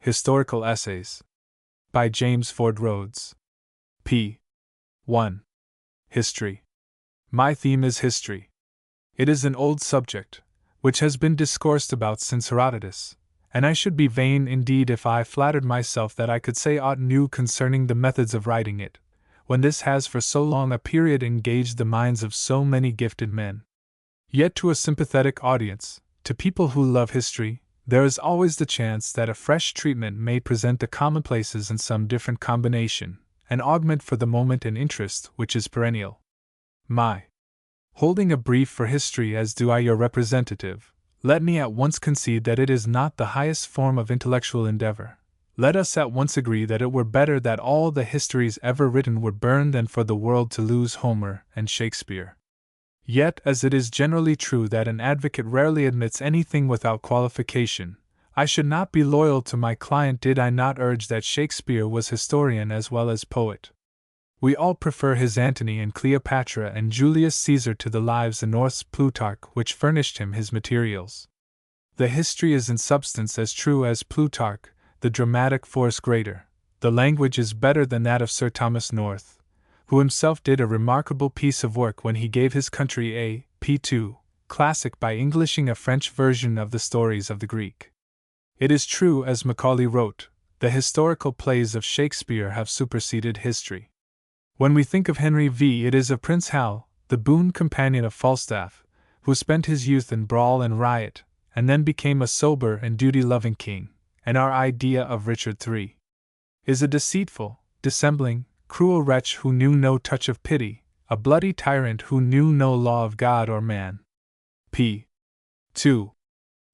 Historical Essays. By James Ford Rhodes. p. 1. History. My theme is history. It is an old subject, which has been discoursed about since Herodotus, and I should be vain indeed if I flattered myself that I could say aught new concerning the methods of writing it, when this has for so long a period engaged the minds of so many gifted men. Yet to a sympathetic audience, to people who love history, there is always the chance that a fresh treatment may present the commonplaces in some different combination, and augment for the moment an interest which is perennial. My holding a brief for history as do I your representative, let me at once concede that it is not the highest form of intellectual endeavor. Let us at once agree that it were better that all the histories ever written were burned than for the world to lose Homer and Shakespeare. Yet, as it is generally true that an advocate rarely admits anything without qualification, I should not be loyal to my client did I not urge that Shakespeare was historian as well as poet. We all prefer his Antony and Cleopatra and Julius Caesar to the lives and North's Plutarch which furnished him his materials. The history is in substance as true as Plutarch, the dramatic force greater, the language is better than that of Sir Thomas North, who himself did a remarkable piece of work when he gave his country a P2 classic by Englishing a French version of the stories of the Greek. It is true, as Macaulay wrote, the historical plays of Shakespeare have superseded history. When we think of Henry V, it is of Prince Hal, the boon companion of Falstaff, who spent his youth in brawl and riot, and then became a sober and duty-loving king, and our idea of Richard III is a deceitful, dissembling, cruel wretch who knew no touch of pity, a bloody tyrant who knew no law of God or man. p. 2.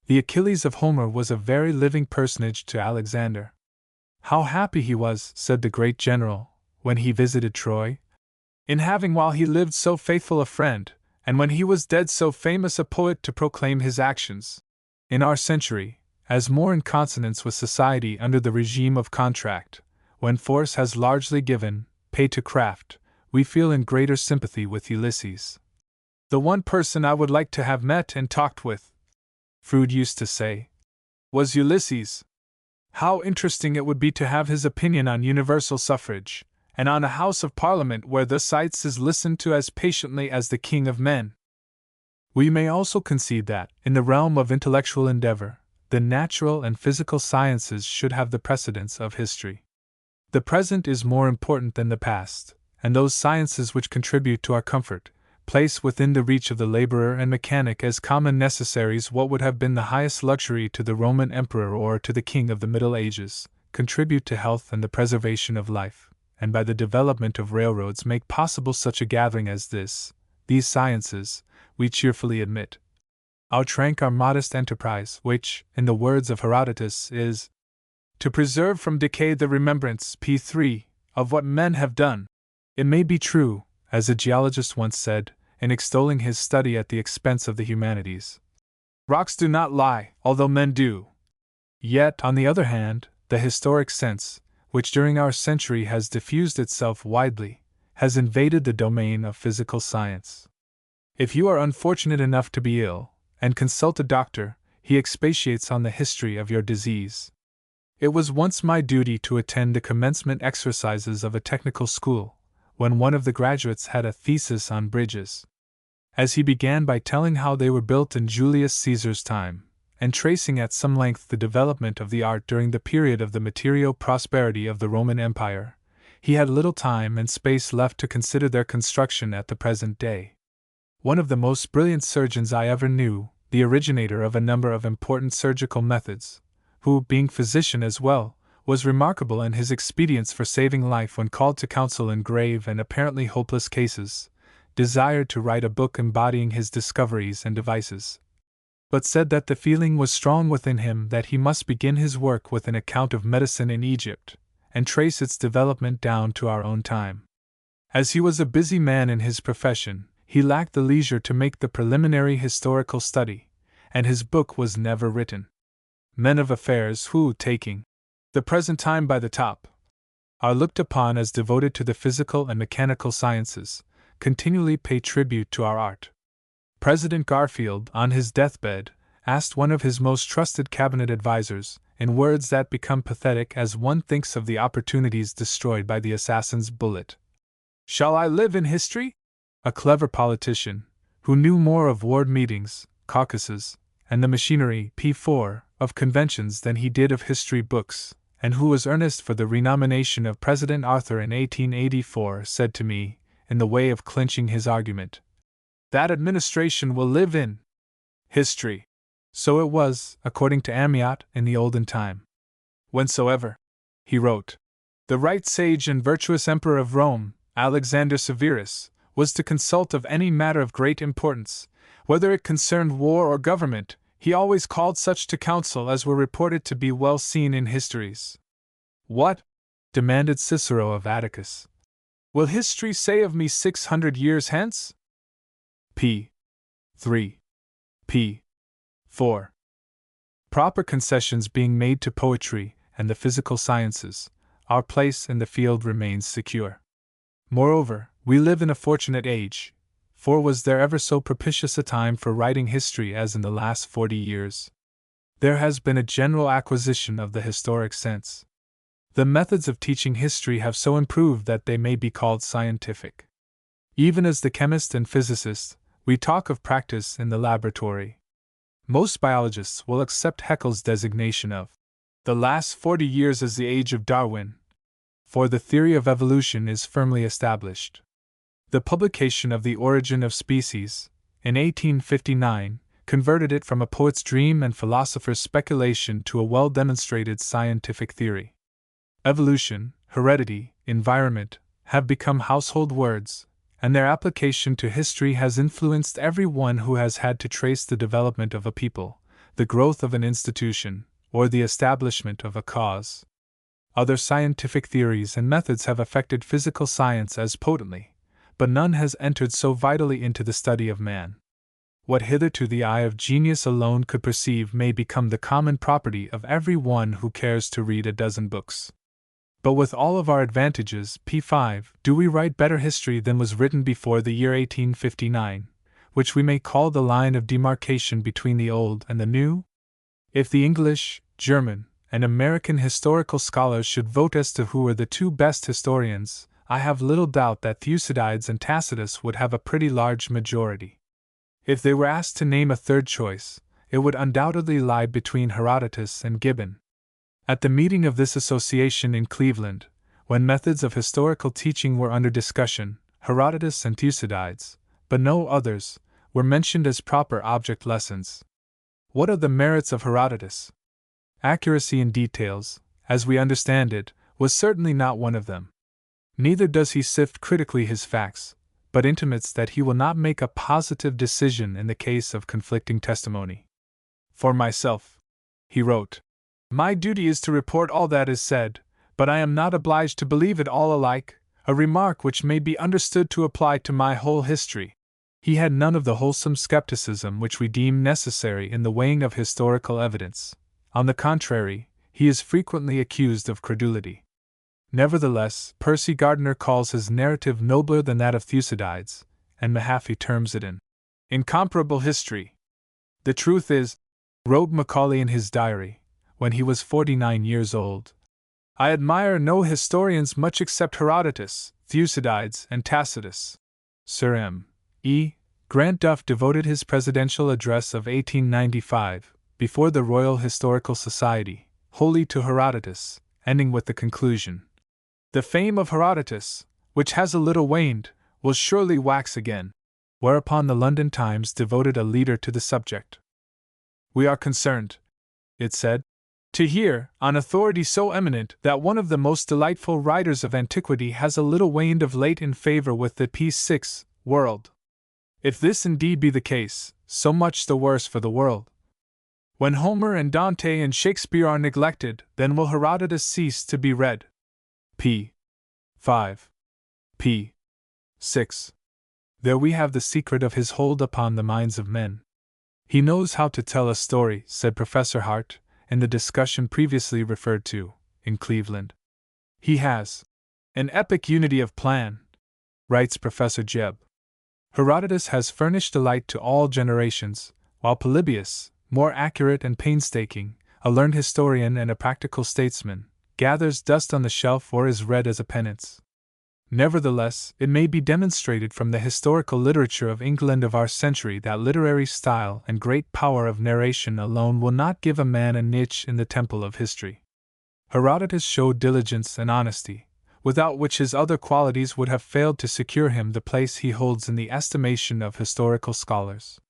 The Achilles of Homer was a very living personage to Alexander. How happy he was, said the great general, when he visited Troy, in having while he lived so faithful a friend, and when he was dead so famous a poet to proclaim his actions. In our century, as more in consonance with society under the regime of contract, when force has largely given pay to craft, we feel in greater sympathy with Ulysses. The one person I would like to have met and talked with, Froude used to say, was Ulysses. How interesting it would be to have his opinion on universal suffrage, and on a House of Parliament where the sights is listened to as patiently as the king of men. We may also concede that, in the realm of intellectual endeavor, the natural and physical sciences should have the precedence of history. The present is more important than the past, and those sciences which contribute to our comfort, place within the reach of the laborer and mechanic as common necessaries what would have been the highest luxury to the Roman emperor or to the king of the Middle Ages, contribute to health and the preservation of life, and by the development of railroads make possible such a gathering as this. These sciences, we cheerfully admit, outrank our modest enterprise, which, in the words of Herodotus, is to preserve from decay the remembrance, p3, of what men have done. It may be true, as a geologist once said, in extolling his study at the expense of the humanities, rocks do not lie, although men do. Yet, on the other hand, the historic sense, which during our century has diffused itself widely, has invaded the domain of physical science. If you are unfortunate enough to be ill, and consult a doctor, he expatiates on the history of your disease. It was once my duty to attend the commencement exercises of a technical school, when one of the graduates had a thesis on bridges. As he began by telling how they were built in Julius Caesar's time, and tracing at some length the development of the art during the period of the material prosperity of the Roman Empire, he had little time and space left to consider their construction at the present day. One of the most brilliant surgeons I ever knew, the originator of a number of important surgical methods, who, being physician as well, was remarkable in his expedients for saving life when called to counsel in grave and apparently hopeless cases, desired to write a book embodying his discoveries and devices, but said that the feeling was strong within him that he must begin his work with an account of medicine in Egypt, and trace its development down to our own time. As he was a busy man in his profession, he lacked the leisure to make the preliminary historical study, and his book was never written. Men of affairs who, taking the present time by the top, are looked upon as devoted to the physical and mechanical sciences, continually pay tribute to our art. President Garfield, on his deathbed, asked one of his most trusted cabinet advisers, in words that become pathetic as one thinks of the opportunities destroyed by the assassin's bullet. Shall I live in history? A clever politician, who knew more of ward meetings, caucuses, and the machinery P4 of conventions than he did of history books, and who was earnest for the renomination of President Arthur in 1884, said to me, in the way of clinching his argument, "That administration will live in history." So it was, according to Amyot, in the olden time. Whensoever, he wrote, the right sage and virtuous emperor of Rome, Alexander Severus, was to consult of any matter of great importance, whether it concerned war or government, he always called such to counsel as were reported to be well seen in histories. What? Demanded Cicero of Atticus. Will history say of me 600 years hence? P. 3. P. 4. Proper concessions being made to poetry and the physical sciences, our place in the field remains secure. Moreover, we live in a fortunate age, for was there ever so propitious a time for writing history as in the last 40 years? There has been a general acquisition of the historic sense. The methods of teaching history have so improved that they may be called scientific. Even as the chemist and physicist, we talk of practice in the laboratory. Most biologists will accept Haeckel's designation of the last 40 years as the age of Darwin, for the theory of evolution is firmly established. The publication of The Origin of Species, in 1859, converted it from a poet's dream and philosopher's speculation to a well-demonstrated scientific theory. Evolution, heredity, environment, have become household words, and their application to history has influenced every one who has had to trace the development of a people, the growth of an institution, or the establishment of a cause. Other scientific theories and methods have affected physical science as potently, but none has entered so vitally into the study of man. What hitherto the eye of genius alone could perceive may become the common property of every one who cares to read a dozen books. But with all of our advantages, P5, do we write better history than was written before the year 1859, which we may call the line of demarcation between the old and the new? If the English, German, and American historical scholars should vote as to who are the two best historians, I have little doubt that Thucydides and Tacitus would have a pretty large majority. If they were asked to name a third choice, it would undoubtedly lie between Herodotus and Gibbon. At the meeting of this association in Cleveland, when methods of historical teaching were under discussion, Herodotus and Thucydides, but no others, were mentioned as proper object lessons. What are the merits of Herodotus? Accuracy in details, as we understand it, was certainly not one of them. Neither does he sift critically his facts, but intimates that he will not make a positive decision in the case of conflicting testimony. For myself, he wrote, my duty is to report all that is said, but I am not obliged to believe it all alike, a remark which may be understood to apply to my whole history. He had none of the wholesome skepticism which we deem necessary in the weighing of historical evidence. On the contrary, he is frequently accused of credulity. Nevertheless, Percy Gardner calls his narrative nobler than that of Thucydides, and Mahaffy terms it an incomparable history. The truth is, wrote Macaulay in his diary, when he was 49 years old, I admire no historians much except Herodotus, Thucydides, and Tacitus. Sir M. E. Grant Duff devoted his presidential address of 1895, before the Royal Historical Society, wholly to Herodotus, ending with the conclusion, the fame of Herodotus, which has a little waned, will surely wax again. Whereupon the London Times devoted a leader to the subject. We are concerned, it said, to hear, on authority so eminent, that one of the most delightful writers of antiquity has a little waned of late in favor with the P6 world. If this indeed be the case, so much the worse for the world. When Homer and Dante and Shakespeare are neglected, then will Herodotus cease to be read. P. 5. P. 6. There we have the secret of his hold upon the minds of men. He knows how to tell a story, said Professor Hart, in the discussion previously referred to, in Cleveland. He has an epic unity of plan, writes Professor Jebb. Herodotus has furnished delight to all generations, while Polybius, more accurate and painstaking, a learned historian and a practical statesman, gathers dust on the shelf or is read as a penance. Nevertheless, it may be demonstrated from the historical literature of England of our century that literary style and great power of narration alone will not give a man a niche in the temple of history. Herodotus showed diligence and honesty, without which his other qualities would have failed to secure him the place he holds in the estimation of historical scholars.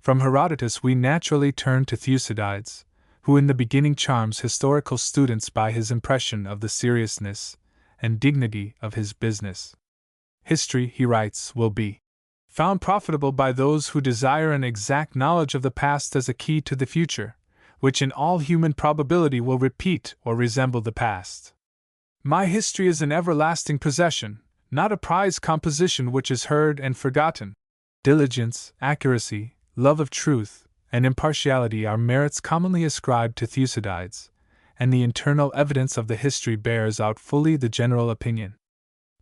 From Herodotus we naturally turn to Thucydides, who in the beginning charms historical students by his impression of the seriousness and dignity of his business. History, he writes, will be found profitable by those who desire an exact knowledge of the past as a key to the future, which in all human probability will repeat or resemble the past. My history is an everlasting possession, not a prized composition which is heard and forgotten. Diligence, accuracy, love of truth, and impartiality are merits commonly ascribed to Thucydides, and the internal evidence of the history bears out fully the general opinion.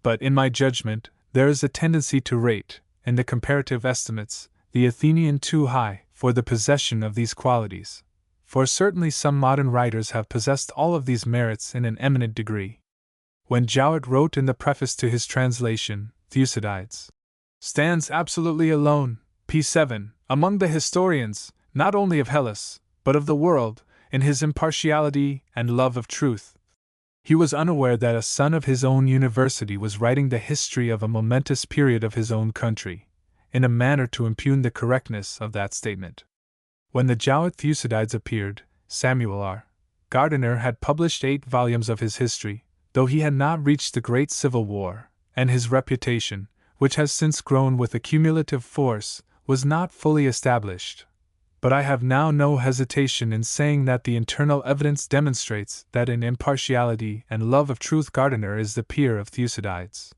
But in my judgment, there is a tendency to rate, in the comparative estimates, the Athenian too high for the possession of these qualities, for certainly some modern writers have possessed all of these merits in an eminent degree. When Jowett wrote in the preface to his translation, Thucydides stands absolutely alone, p. 7, among the historians, not only of Hellas, but of the world, in his impartiality and love of truth. He was unaware that a son of his own university was writing the history of a momentous period of his own country, in a manner to impugn the correctness of that statement. When the Jowett Thucydides appeared, Samuel R. Gardiner had published 8 volumes of his history, though he had not reached the Great Civil War, and his reputation, which has since grown with accumulative force, was not fully established. But I have now no hesitation in saying that the internal evidence demonstrates that in impartiality and love of truth Gardiner is the peer of Thucydides.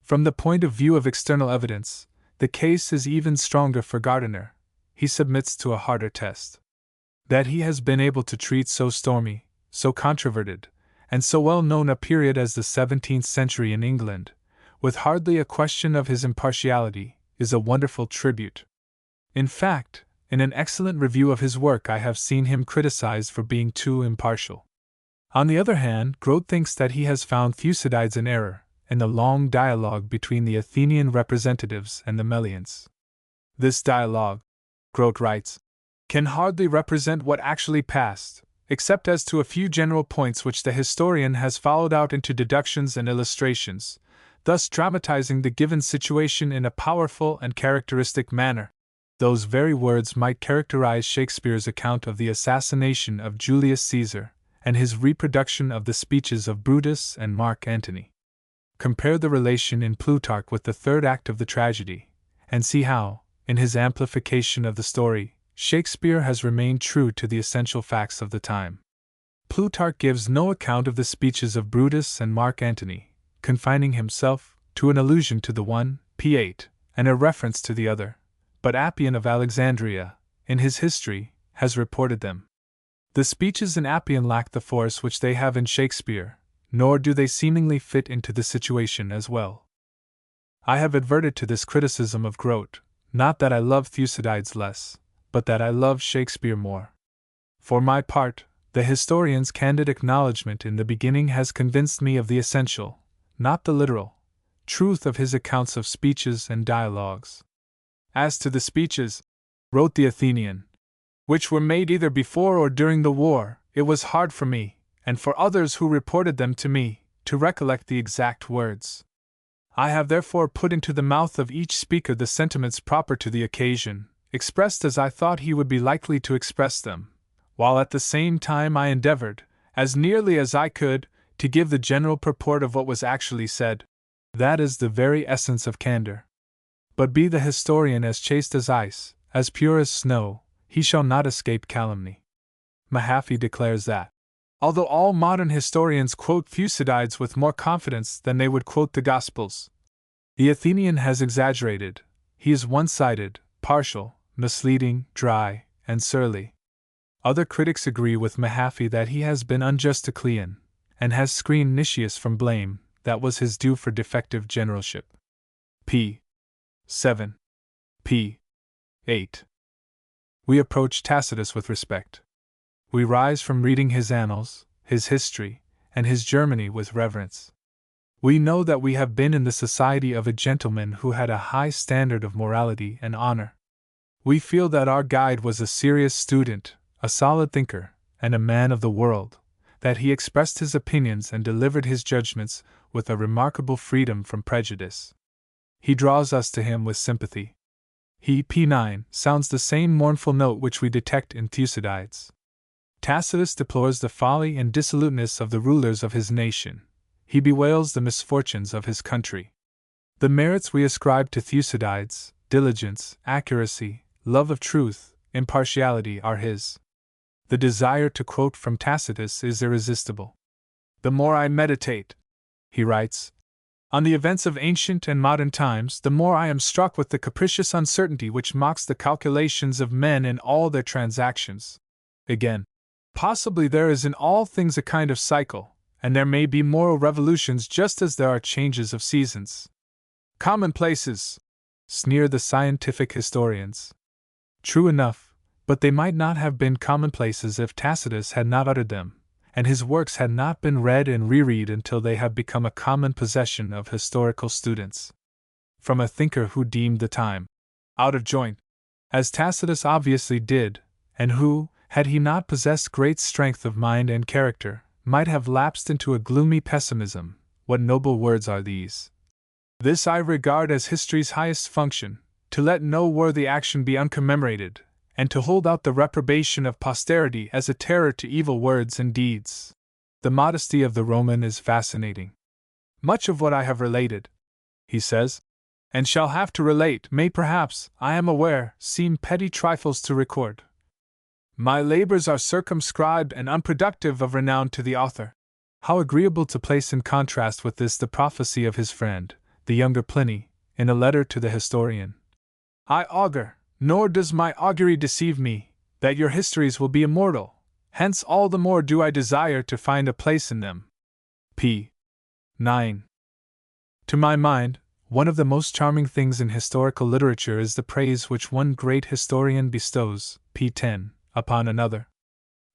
From the point of view of external evidence, the case is even stronger for Gardiner. He submits to a harder test. That he has been able to treat so stormy, so controverted, and so well known a period as the 17th century in England, with hardly a question of his impartiality, is a wonderful tribute. In fact, in an excellent review of his work I have seen him criticized for being too impartial. On the other hand, Grote thinks that he has found Thucydides in error, in the long dialogue between the Athenian representatives and the Melians. This dialogue, Grote writes, can hardly represent what actually passed, except as to a few general points which the historian has followed out into deductions and illustrations, thus dramatizing the given situation in a powerful and characteristic manner. Those very words might characterize Shakespeare's account of the assassination of Julius Caesar, and his reproduction of the speeches of Brutus and Mark Antony. Compare the relation in Plutarch with the third act of the tragedy, and see how, in his amplification of the story, Shakespeare has remained true to the essential facts of the time. Plutarch gives no account of the speeches of Brutus and Mark Antony, confining himself to an allusion to the one, p8, and a reference to the other, but Appian of Alexandria, in his history, has reported them. The speeches in Appian lack the force which they have in Shakespeare, nor do they seemingly fit into the situation as well. I have adverted to this criticism of Grote, not that I love Thucydides less, but that I love Shakespeare more. For my part, the historian's candid acknowledgment in the beginning has convinced me of the essential, not the literal, truth of his accounts of speeches and dialogues. As to the speeches, wrote the Athenian, which were made either before or during the war, it was hard for me, and for others who reported them to me, to recollect the exact words. I have therefore put into the mouth of each speaker the sentiments proper to the occasion, expressed as I thought he would be likely to express them, while at the same time I endeavored, as nearly as I could, to give the general purport of what was actually said. That is the very essence of candor. But be the historian as chaste as ice, as pure as snow, he shall not escape calumny. Mahaffy declares that, although all modern historians quote Thucydides with more confidence than they would quote the Gospels, the Athenian has exaggerated. He is one-sided, partial, misleading, dry, and surly. Other critics agree with Mahaffy that he has been unjust to Cleon, and has screened Nicias from blame that was his due for defective generalship. p. 7. p. 8. We approach Tacitus with respect. We rise from reading his annals, his history, and his Germany with reverence. We know that we have been in the society of a gentleman who had a high standard of morality and honor. We feel that our guide was a serious student, a solid thinker, and a man of the world, that he expressed his opinions and delivered his judgments with a remarkable freedom from prejudice. He draws us to him with sympathy. He, P9, sounds the same mournful note which we detect in Thucydides. Tacitus deplores the folly and dissoluteness of the rulers of his nation. He bewails the misfortunes of his country. The merits we ascribe to Thucydides, diligence, accuracy, love of truth, impartiality, are his. The desire to quote from Tacitus is irresistible. The more I meditate, he writes, on the events of ancient and modern times, the more I am struck with the capricious uncertainty which mocks the calculations of men in all their transactions. Again, possibly there is in all things a kind of cycle, and there may be moral revolutions just as there are changes of seasons. Commonplaces, sneer the scientific historians. True enough, but they might not have been commonplaces if Tacitus had not uttered them, and his works had not been read and reread until they have become a common possession of historical students. From a thinker who deemed the time out of joint, as Tacitus obviously did, and who, had he not possessed great strength of mind and character, might have lapsed into a gloomy pessimism, what noble words are these! This I regard as history's highest function, to let no worthy action be uncommemorated, and to hold out the reprobation of posterity as a terror to evil words and deeds. The modesty of the Roman is fascinating. Much of what I have related, he says, and shall have to relate, may perhaps, I am aware, seem petty trifles to record. My labors are circumscribed and unproductive of renown to the author. How agreeable to place in contrast with this the prophecy of his friend, the younger Pliny, in a letter to the historian. I augur, nor does my augury deceive me, that your histories will be immortal, hence all the more do I desire to find a place in them. P. 9. To my mind, one of the most charming things in historical literature is the praise which one great historian bestows, P. 10, upon another.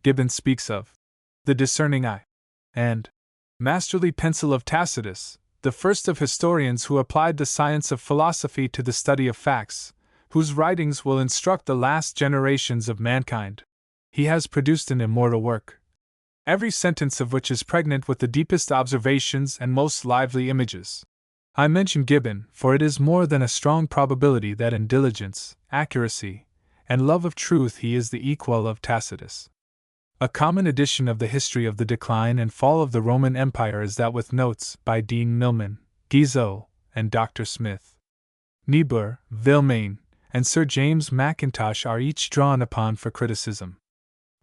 Gibbon speaks of the discerning eye and masterly pencil of Tacitus, the first of historians who applied the science of philosophy to the study of facts, whose writings will instruct the last generations of mankind. He has produced an immortal work, every sentence of which is pregnant with the deepest observations and most lively images. I mention Gibbon, for it is more than a strong probability that in diligence, accuracy, and love of truth he is the equal of Tacitus. A common edition of the history of the decline and fall of the Roman Empire is that with notes by Dean Milman, Guizot, and Dr. Smith. Niebuhr, Villemain, and Sir James Mackintosh are each drawn upon for criticism.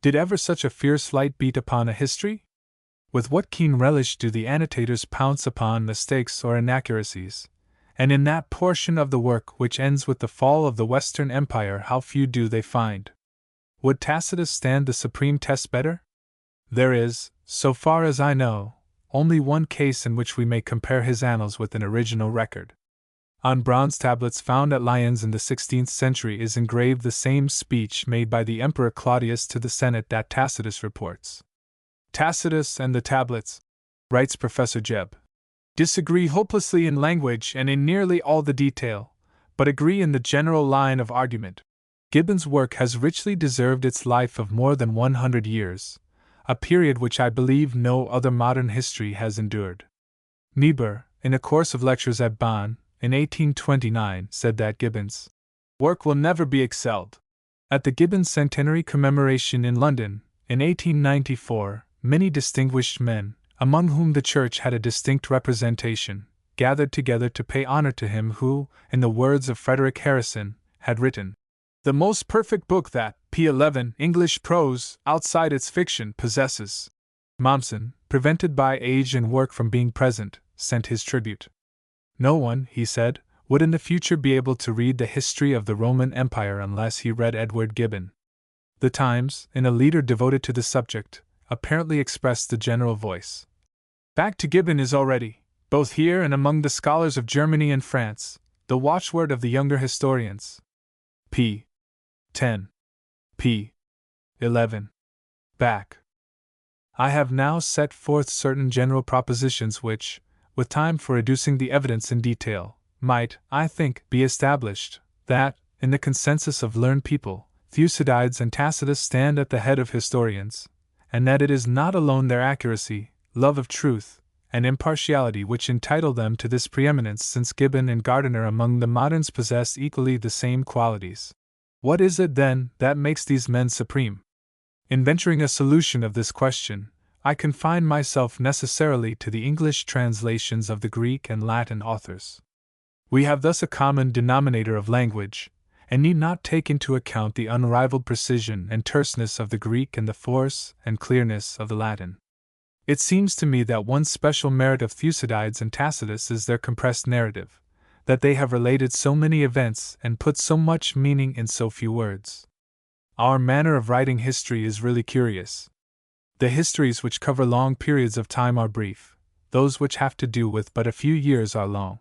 Did ever such a fierce light beat upon a history? With what keen relish do the annotators pounce upon mistakes or inaccuracies, and in that portion of the work which ends with the fall of the Western Empire how few do they find. Would Tacitus stand the supreme test better? There is, so far as I know, only one case in which we may compare his annals with an original record. On bronze tablets found at Lyons in the 16th century is engraved the same speech made by the Emperor Claudius to the Senate that Tacitus reports. Tacitus and the tablets, writes Professor Jebb, disagree hopelessly in language and in nearly all the detail, but agree in the general line of argument. Gibbon's work has richly deserved its life of more than 100 years, a period which I believe no other modern history has endured. Niebuhr, in a course of lectures at Bonn, in 1829, said that Gibbon's work will never be excelled. At the Gibbon Centenary Commemoration in London, in 1894, many distinguished men, among whom the Church had a distinct representation, gathered together to pay honor to him who, in the words of Frederick Harrison, had written the most perfect book that, p11, English prose, outside its fiction, possesses. Mommsen, prevented by age and work from being present, sent his tribute. No one, he said, would in the future be able to read the history of the Roman Empire unless he read Edward Gibbon. The Times, in a leader devoted to the subject, apparently expressed the general voice. Back to Gibbon is already, both here and among the scholars of Germany and France, the watchword of the younger historians. P. 10. P. 11. back. I have now set forth certain general propositions which, with time for reducing the evidence in detail, might, I think, be established, that, in the consensus of learned people, Thucydides and Tacitus stand at the head of historians, and that it is not alone their accuracy, love of truth, and impartiality which entitle them to this preeminence, since Gibbon and Gardiner among the moderns possess equally the same qualities. What is it, then, that makes these men supreme? In venturing a solution of this question, I confine myself necessarily to the English translations of the Greek and Latin authors. We have thus a common denominator of language, and need not take into account the unrivaled precision and terseness of the Greek and the force and clearness of the Latin. It seems to me that one special merit of Thucydides and Tacitus is their compressed narrative, that they have related so many events and put so much meaning in so few words. Our manner of writing history is really curious. The histories which cover long periods of time are brief, those which have to do with but a few years are long.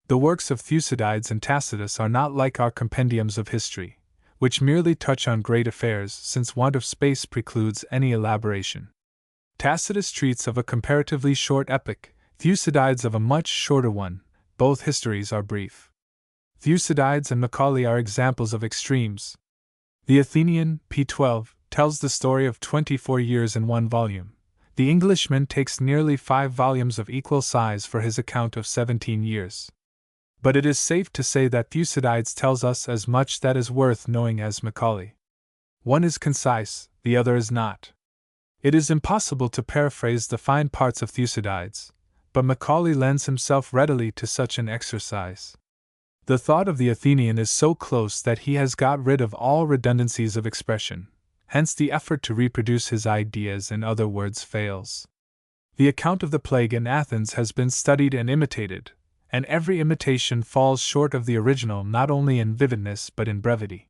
The works of Thucydides and Tacitus are not like our compendiums of history, which merely touch on great affairs, since want of space precludes any elaboration. Tacitus treats of a comparatively short epoch, Thucydides of a much shorter one. Both histories are brief. Thucydides and Macaulay are examples of extremes. The Athenian, p. 12, tells the story of 24 years in one volume. The Englishman takes nearly 5 volumes of equal size for his account of 17 years. But it is safe to say that Thucydides tells us as much that is worth knowing as Macaulay. One is concise, the other is not. It is impossible to paraphrase the fine parts of Thucydides, but Macaulay lends himself readily to such an exercise. The thought of the Athenian is so close that he has got rid of all redundancies of expression, hence the effort to reproduce his ideas in other words fails. The account of the plague in Athens has been studied and imitated, and every imitation falls short of the original not only in vividness but in brevity.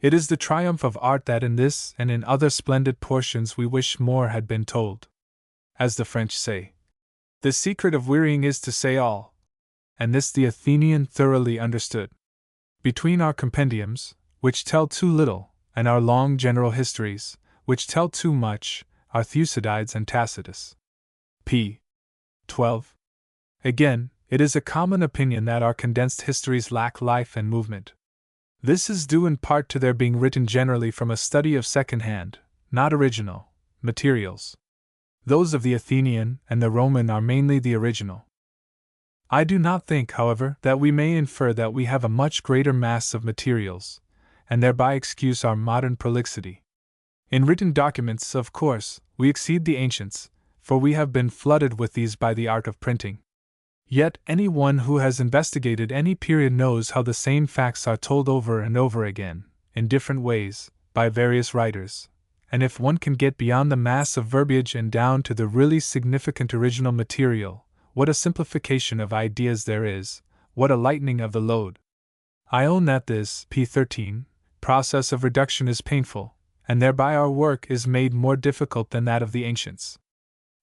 It is the triumph of art that in this and in other splendid portions we wish more had been told. As the French say, the secret of wearying is to say all, and this the Athenian thoroughly understood. Between our compendiums, which tell too little, and our long general histories, which tell too much, are Thucydides and Tacitus. p. 12. Again, it is a common opinion that our condensed histories lack life and movement. This is due in part to their being written generally from a study of second-hand, not original, materials. Those of the Athenian and the Roman are mainly the original. I do not think, however, that we may infer that we have a much greater mass of materials, and thereby excuse our modern prolixity. In written documents, of course, we exceed the ancients, for we have been flooded with these by the art of printing. Yet any one who has investigated any period knows how the same facts are told over and over again, in different ways, by various writers, and if one can get beyond the mass of verbiage and down to the really significant original material, what a simplification of ideas there is, what a lightening of the load. I own that this, p. 13, process of reduction is painful, and thereby our work is made more difficult than that of the ancients.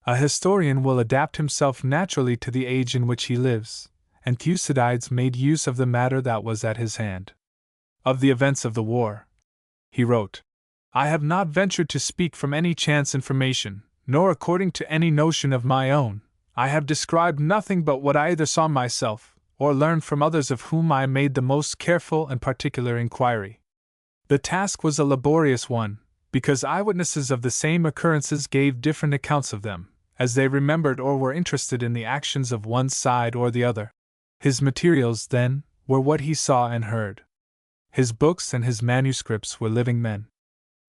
A historian will adapt himself naturally to the age in which he lives, and Thucydides made use of the matter that was at his hand. Of the events of the war, he wrote, I have not ventured to speak from any chance information, nor according to any notion of my own. I have described nothing but what I either saw myself, or learned from others of whom I made the most careful and particular inquiry. The task was a laborious one, because eyewitnesses of the same occurrences gave different accounts of them, as they remembered or were interested in the actions of one side or the other. His materials, then, were what he saw and heard. His books and his manuscripts were living men.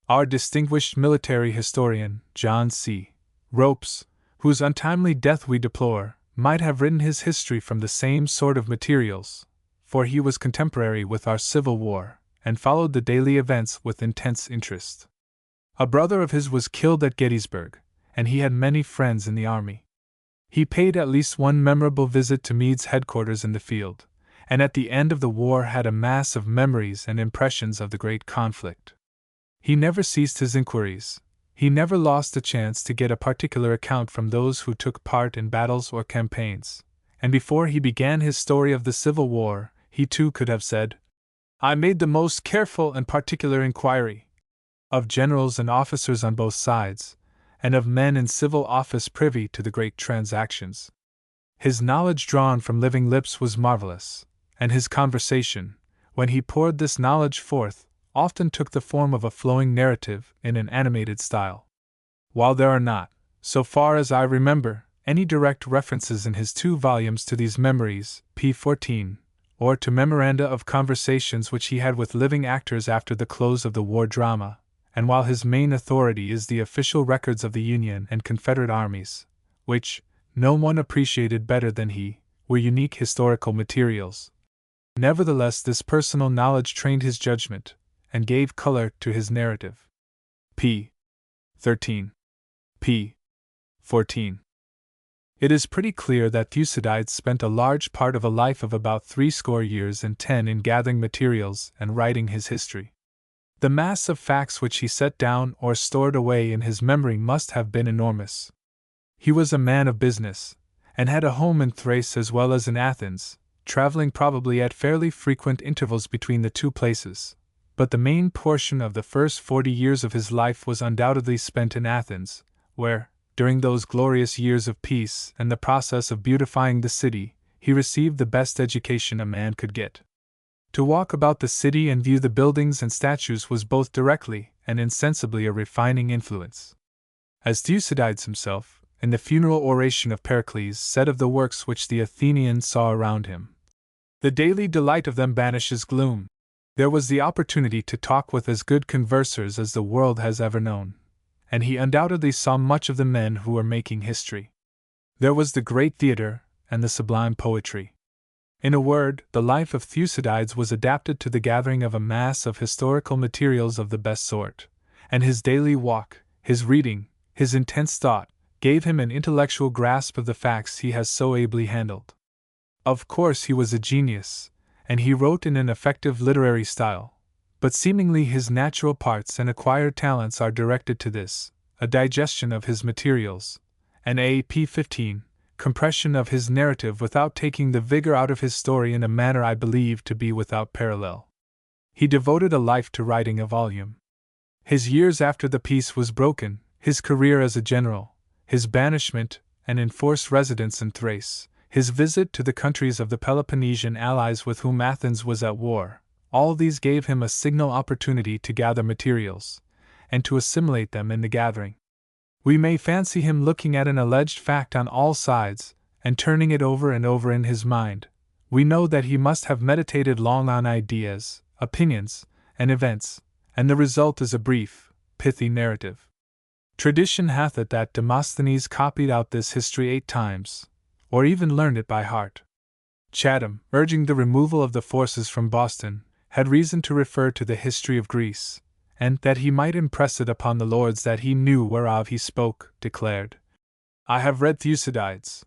Our distinguished military historian, John C. Ropes, whose untimely death we deplore, might have written his history from the same sort of materials, for he was contemporary with our Civil War, and followed the daily events with intense interest. A brother of his was killed at Gettysburg, and he had many friends in the army. He paid at least one memorable visit to Meade's headquarters in the field, and at the end of the war had a mass of memories and impressions of the great conflict. He never ceased his inquiries. He never lost a chance to get a particular account from those who took part in battles or campaigns, and before he began his story of the Civil War, he too could have said, I made the most careful and particular inquiry. of generals and officers on both sides, and of men in civil office privy to the great transactions. His knowledge drawn from living lips was marvelous, and his conversation, when he poured this knowledge forth, often took the form of a flowing narrative in an animated style. While there are not, so far as I remember, any direct references in his 2 volumes to these memories, p. 14, or to memoranda of conversations which he had with living actors after the close of the war drama, and while his main authority is the official records of the Union and Confederate armies, which, no one appreciated better than he, were unique historical materials. Nevertheless, this personal knowledge trained his judgment, and gave color to his narrative. p. 13. p. 14. It is pretty clear that Thucydides spent a large part of a life of about 80 years and 10 in gathering materials and writing his history. The mass of facts which he set down or stored away in his memory must have been enormous. He was a man of business, and had a home in Thrace as well as in Athens, traveling probably at fairly frequent intervals between the 2 places, but the main portion of the first 40 years of his life was undoubtedly spent in Athens, where, during those glorious years of peace and the process of beautifying the city, he received the best education a man could get. To walk about the city and view the buildings and statues was both directly and insensibly a refining influence. As Thucydides himself, in the funeral oration of Pericles, said of the works which the Athenians saw around him, "The daily delight of them banishes gloom." There was the opportunity to talk with as good conversers as the world has ever known, and he undoubtedly saw much of the men who were making history. There was the great theatre and the sublime poetry. In a word, the life of Thucydides was adapted to the gathering of a mass of historical materials of the best sort, and his daily walk, his reading, his intense thought, gave him an intellectual grasp of the facts he has so ably handled. Of course he was a genius, and he wrote in an effective literary style, but seemingly his natural parts and acquired talents are directed to this, a digestion of his materials, and p. 15, compression of his narrative without taking the vigor out of his story in a manner I believe to be without parallel. He devoted a life to writing a volume. His years after the peace was broken, his career as a general, his banishment and enforced residence in Thrace, his visit to the countries of the Peloponnesian allies with whom Athens was at war, all these gave him a signal opportunity to gather materials, and to assimilate them in the gathering. We may fancy him looking at an alleged fact on all sides, and turning it over and over in his mind. We know that he must have meditated long on ideas, opinions, and events, and the result is a brief, pithy narrative. Tradition hath it that Demosthenes copied out this history 8 times, or even learned it by heart. Chatham, urging the removal of the forces from Boston, had reason to refer to the history of Greece, and, that he might impress it upon the lords that he knew whereof he spoke, declared, "I have read Thucydides."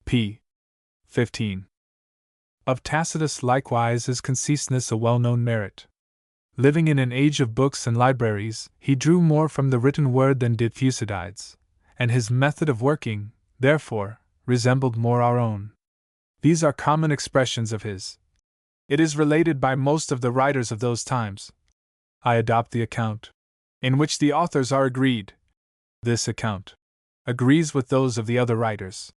p. 15. Of Tacitus likewise is conciseness a well-known merit. Living in an age of books and libraries, he drew more from the written word than did Thucydides, and his method of working, therefore, resembled more our own. These are common expressions of his. It is related by most of the writers of those times. I adopt the account in which the authors are agreed. This account agrees with those of the other writers.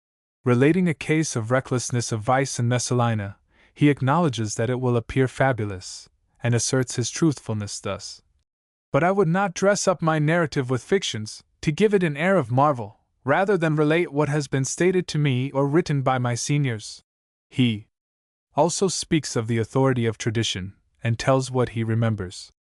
Relating a case of recklessness of vice in Messalina, he acknowledges that it will appear fabulous, and asserts his truthfulness thus: "But I would not dress up my narrative with fictions, to give it an air of marvel, rather than relate what has been stated to me or written by my seniors." He also speaks of the authority of tradition, and tells what he remembers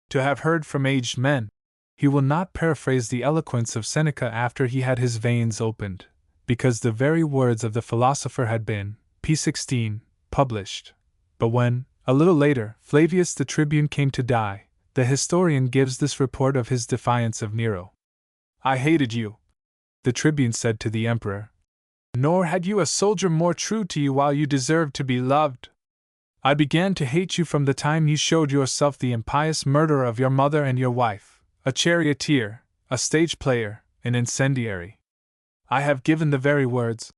to have heard from aged men. He will not paraphrase the eloquence of Seneca after he had his veins opened, because the very words of the philosopher had been, p. 16, published. But when, a little later, Flavius the tribune came to die, the historian gives this report of his defiance of Nero. "I hated you," the tribune said to the emperor, "nor had you a soldier more true to you while you deserved to be loved. I began to hate you from the time you showed yourself the impious murderer of your mother and your wife, a charioteer, a stage player, an incendiary. I have given the very words,"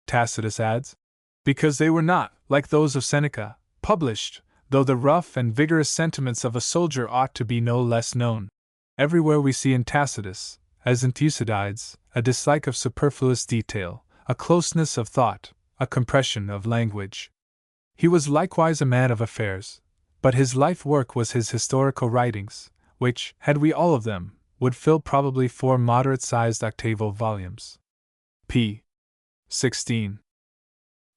Tacitus adds, "because they were not, like those of Seneca, published, though the rough and vigorous sentiments of a soldier ought to be no less known." Everywhere we see in Tacitus, as in Thucydides, a dislike of superfluous detail, a closeness of thought, a compression of language. He was likewise a man of affairs, but his life work was his historical writings, which, had we all of them, would fill probably 4 moderate-sized octavo volumes. p. 16.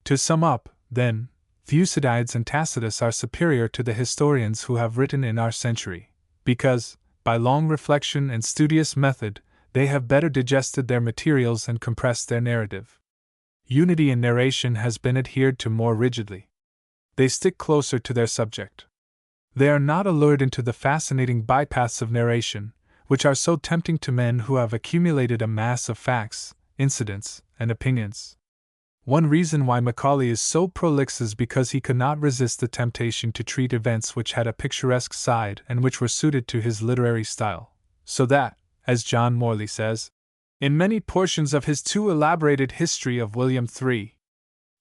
To sum up, then, Thucydides and Tacitus are superior to the historians who have written in our century, because, by long reflection and studious method, they have better digested their materials and compressed their narrative. Unity in narration has been adhered to more rigidly. They stick closer to their subject. They are not allured into the fascinating bypaths of narration, which are so tempting to men who have accumulated a mass of facts, incidents, and opinions. One reason why Macaulay is so prolix is because he could not resist the temptation to treat events which had a picturesque side and which were suited to his literary style, so that, as John Morley says, in many portions of his too elaborated history of William III,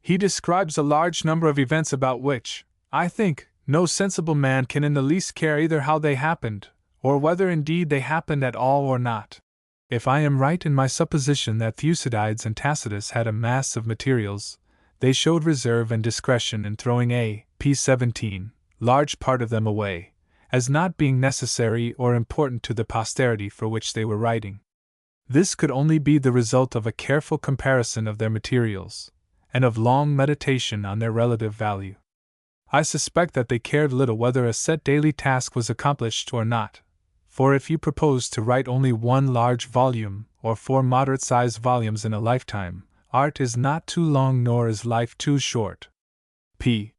he describes a large number of events about which, I think, no sensible man can in the least care either how they happened, or whether indeed they happened at all or not. If I am right in my supposition that Thucydides and Tacitus had a mass of materials, they showed reserve and discretion in throwing p. 17, large part of them away, as not being necessary or important to the posterity for which they were writing. This could only be the result of a careful comparison of their materials, and of long meditation on their relative value. I suspect that they cared little whether a set daily task was accomplished or not, for if you propose to write only 1 large volume or 4 moderate-sized volumes in a lifetime, art is not too long nor is life too short. p.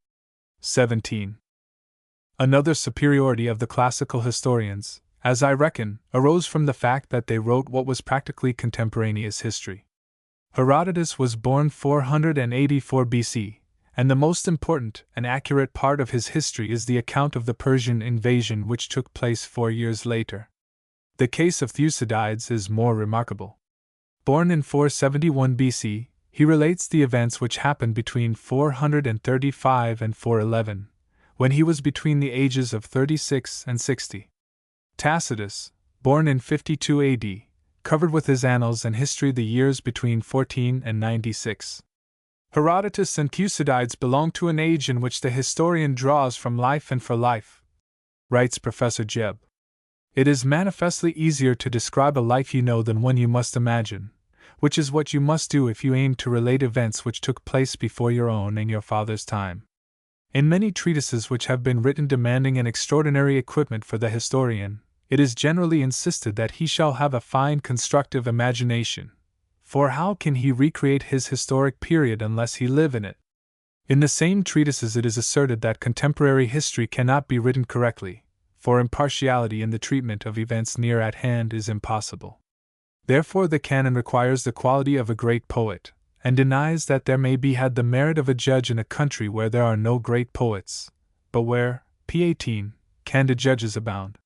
17. Another superiority of the classical historians, as I reckon, arose from the fact that they wrote what was practically contemporaneous history. Herodotus was born 484 BC, and the most important and accurate part of his history is the account of the Persian invasion which took place 4 years later. The case of Thucydides is more remarkable. Born in 471 BC, he relates the events which happened between 435 and 411, when he was between the ages of 36 and 60. Tacitus, born in 52 AD, covered with his annals and history the years between 14 and 96. Herodotus and Thucydides belong to an age in which the historian draws from life and for life, writes Professor Jebb. It is manifestly easier to describe a life you know than one you must imagine, which is what you must do if you aim to relate events which took place before your own and your father's time. In many treatises which have been written demanding an extraordinary equipment for the historian, it is generally insisted that he shall have a fine constructive imagination, for how can he recreate his historic period unless he live in it? In the same treatises it is asserted that contemporary history cannot be written correctly, for impartiality in the treatment of events near at hand is impossible. Therefore the canon requires the quality of a great poet, and denies that there may be had the merit of a judge in a country where there are no great poets, but where, p. 18, candid judges abound.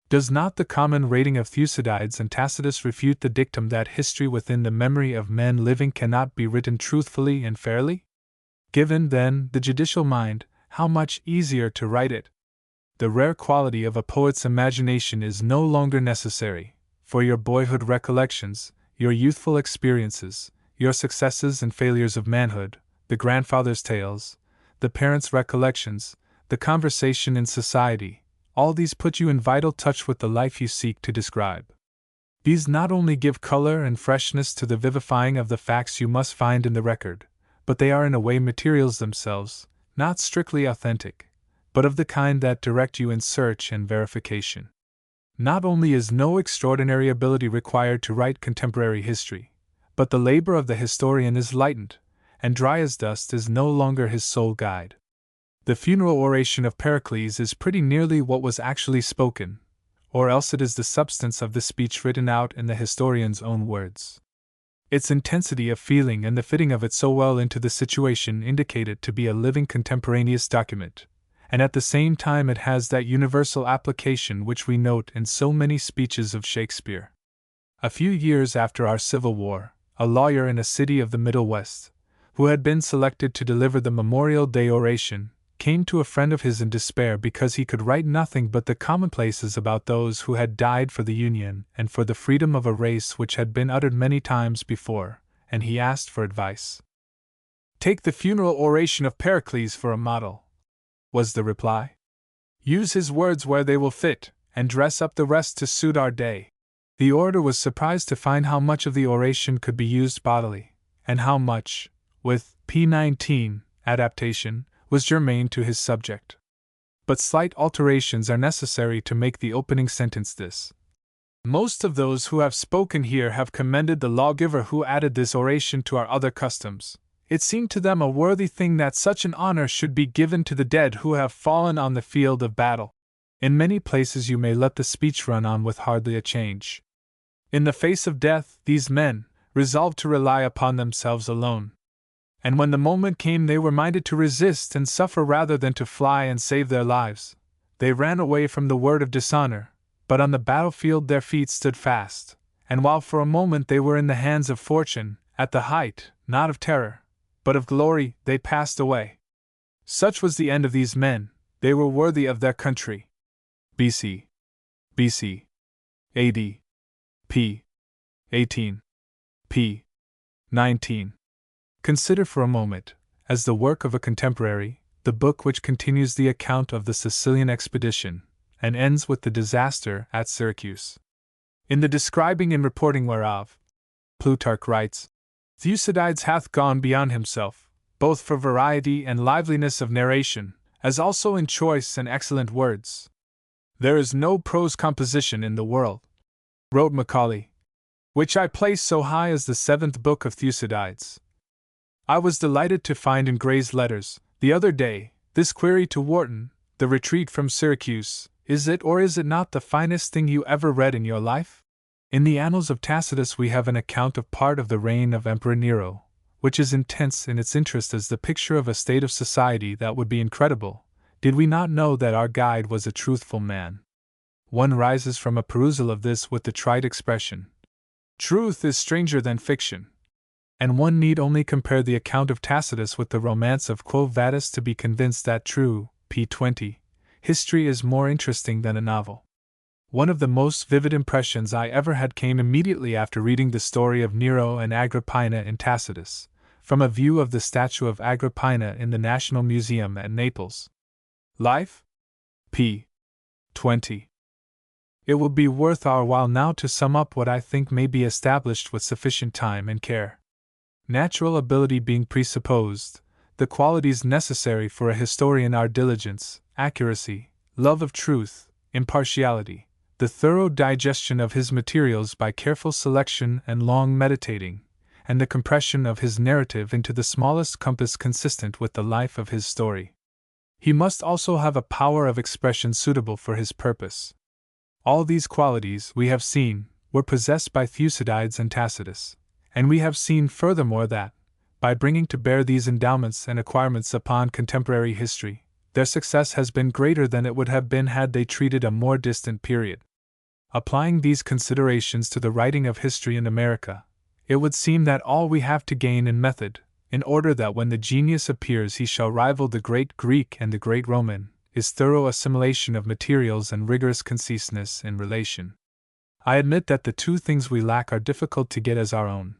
Does not the common rating of Thucydides and Tacitus refute the dictum that history within the memory of men living cannot be written truthfully and fairly? Given, then, the judicial mind, how much easier to write it? The rare quality of a poet's imagination is no longer necessary, for your boyhood recollections, your youthful experiences, your successes and failures of manhood, the grandfather's tales, the parents' recollections, the conversation in society, all these put you in vital touch with the life you seek to describe. These not only give color and freshness to the vivifying of the facts you must find in the record, but they are in a way materials themselves, not strictly authentic, but of the kind that direct you in search and verification. Not only is no extraordinary ability required to write contemporary history, but the labor of the historian is lightened, and dry as dust is no longer his sole guide. The funeral oration of Pericles is pretty nearly what was actually spoken, or else it is the substance of the speech written out in the historian's own words. Its intensity of feeling and the fitting of it so well into the situation indicate it to be a living contemporaneous document, and at the same time it has that universal application which we note in so many speeches of Shakespeare. A few years after our Civil War, a lawyer in a city of the Middle West, who had been selected to deliver the Memorial Day oration, came to a friend of his in despair because he could write nothing but the commonplaces about those who had died for the Union and for the freedom of a race which had been uttered many times before, and he asked for advice. "Take the funeral oration of Pericles for a model," was the reply. "Use his words where they will fit, and dress up the rest to suit our day." The orator was surprised to find how much of the oration could be used bodily, and how much, with p19 adaptation, was germane to his subject. But slight alterations are necessary to make the opening sentence this. Most of those who have spoken here have commended the lawgiver who added this oration to our other customs. It seemed to them a worthy thing that such an honor should be given to the dead who have fallen on the field of battle. In many places you may let the speech run on with hardly a change. In the face of death, these men resolved to rely upon themselves alone. And when the moment came they were minded to resist and suffer rather than to fly and save their lives. They ran away from the word of dishonor, but on the battlefield their feet stood fast, and while for a moment they were in the hands of fortune, at the height, not of terror, but of glory, they passed away. Such was the end of these men, they were worthy of their country. BC. AD. p. 18. p. 19. Consider for a moment, as the work of a contemporary, the book which continues the account of the Sicilian expedition, and ends with the disaster at Syracuse. In the describing and reporting whereof, Plutarch writes, "Thucydides hath gone beyond himself, both for variety and liveliness of narration, as also in choice and excellent words. There is no prose composition in the world," wrote Macaulay, "which I place so high as the 7th book of Thucydides." I was delighted to find in Gray's letters, the other day, this query to Wharton: "The Retreat from Syracuse, is it or is it not the finest thing you ever read in your life?" In the Annals of Tacitus we have an account of part of the reign of Emperor Nero, which is intense in its interest as the picture of a state of society that would be incredible, did we not know that our guide was a truthful man. One rises from a perusal of this with the trite expression, "Truth is stranger than fiction," and one need only compare the account of Tacitus with the romance of Quo Vadis to be convinced that true, p20, history is more interesting than a novel. One of the most vivid impressions I ever had came immediately after reading the story of Nero and Agrippina in Tacitus, from a view of the statue of Agrippina in the National Museum at Naples. Life? p. 20. It will be worth our while now to sum up what I think may be established with sufficient time and care. Natural ability being presupposed, the qualities necessary for a historian are diligence, accuracy, love of truth, impartiality, the thorough digestion of his materials by careful selection and long meditating, and the compression of his narrative into the smallest compass consistent with the life of his story. He must also have a power of expression suitable for his purpose. All these qualities, we have seen, were possessed by Thucydides and Tacitus, and we have seen furthermore that, by bringing to bear these endowments and acquirements upon contemporary history, their success has been greater than it would have been had they treated a more distant period. Applying these considerations to the writing of history in America, it would seem that all we have to gain in method, in order that when the genius appears he shall rival the great Greek and the great Roman, is thorough assimilation of materials and rigorous conciseness in relation. I admit that the two things we lack are difficult to get as our own.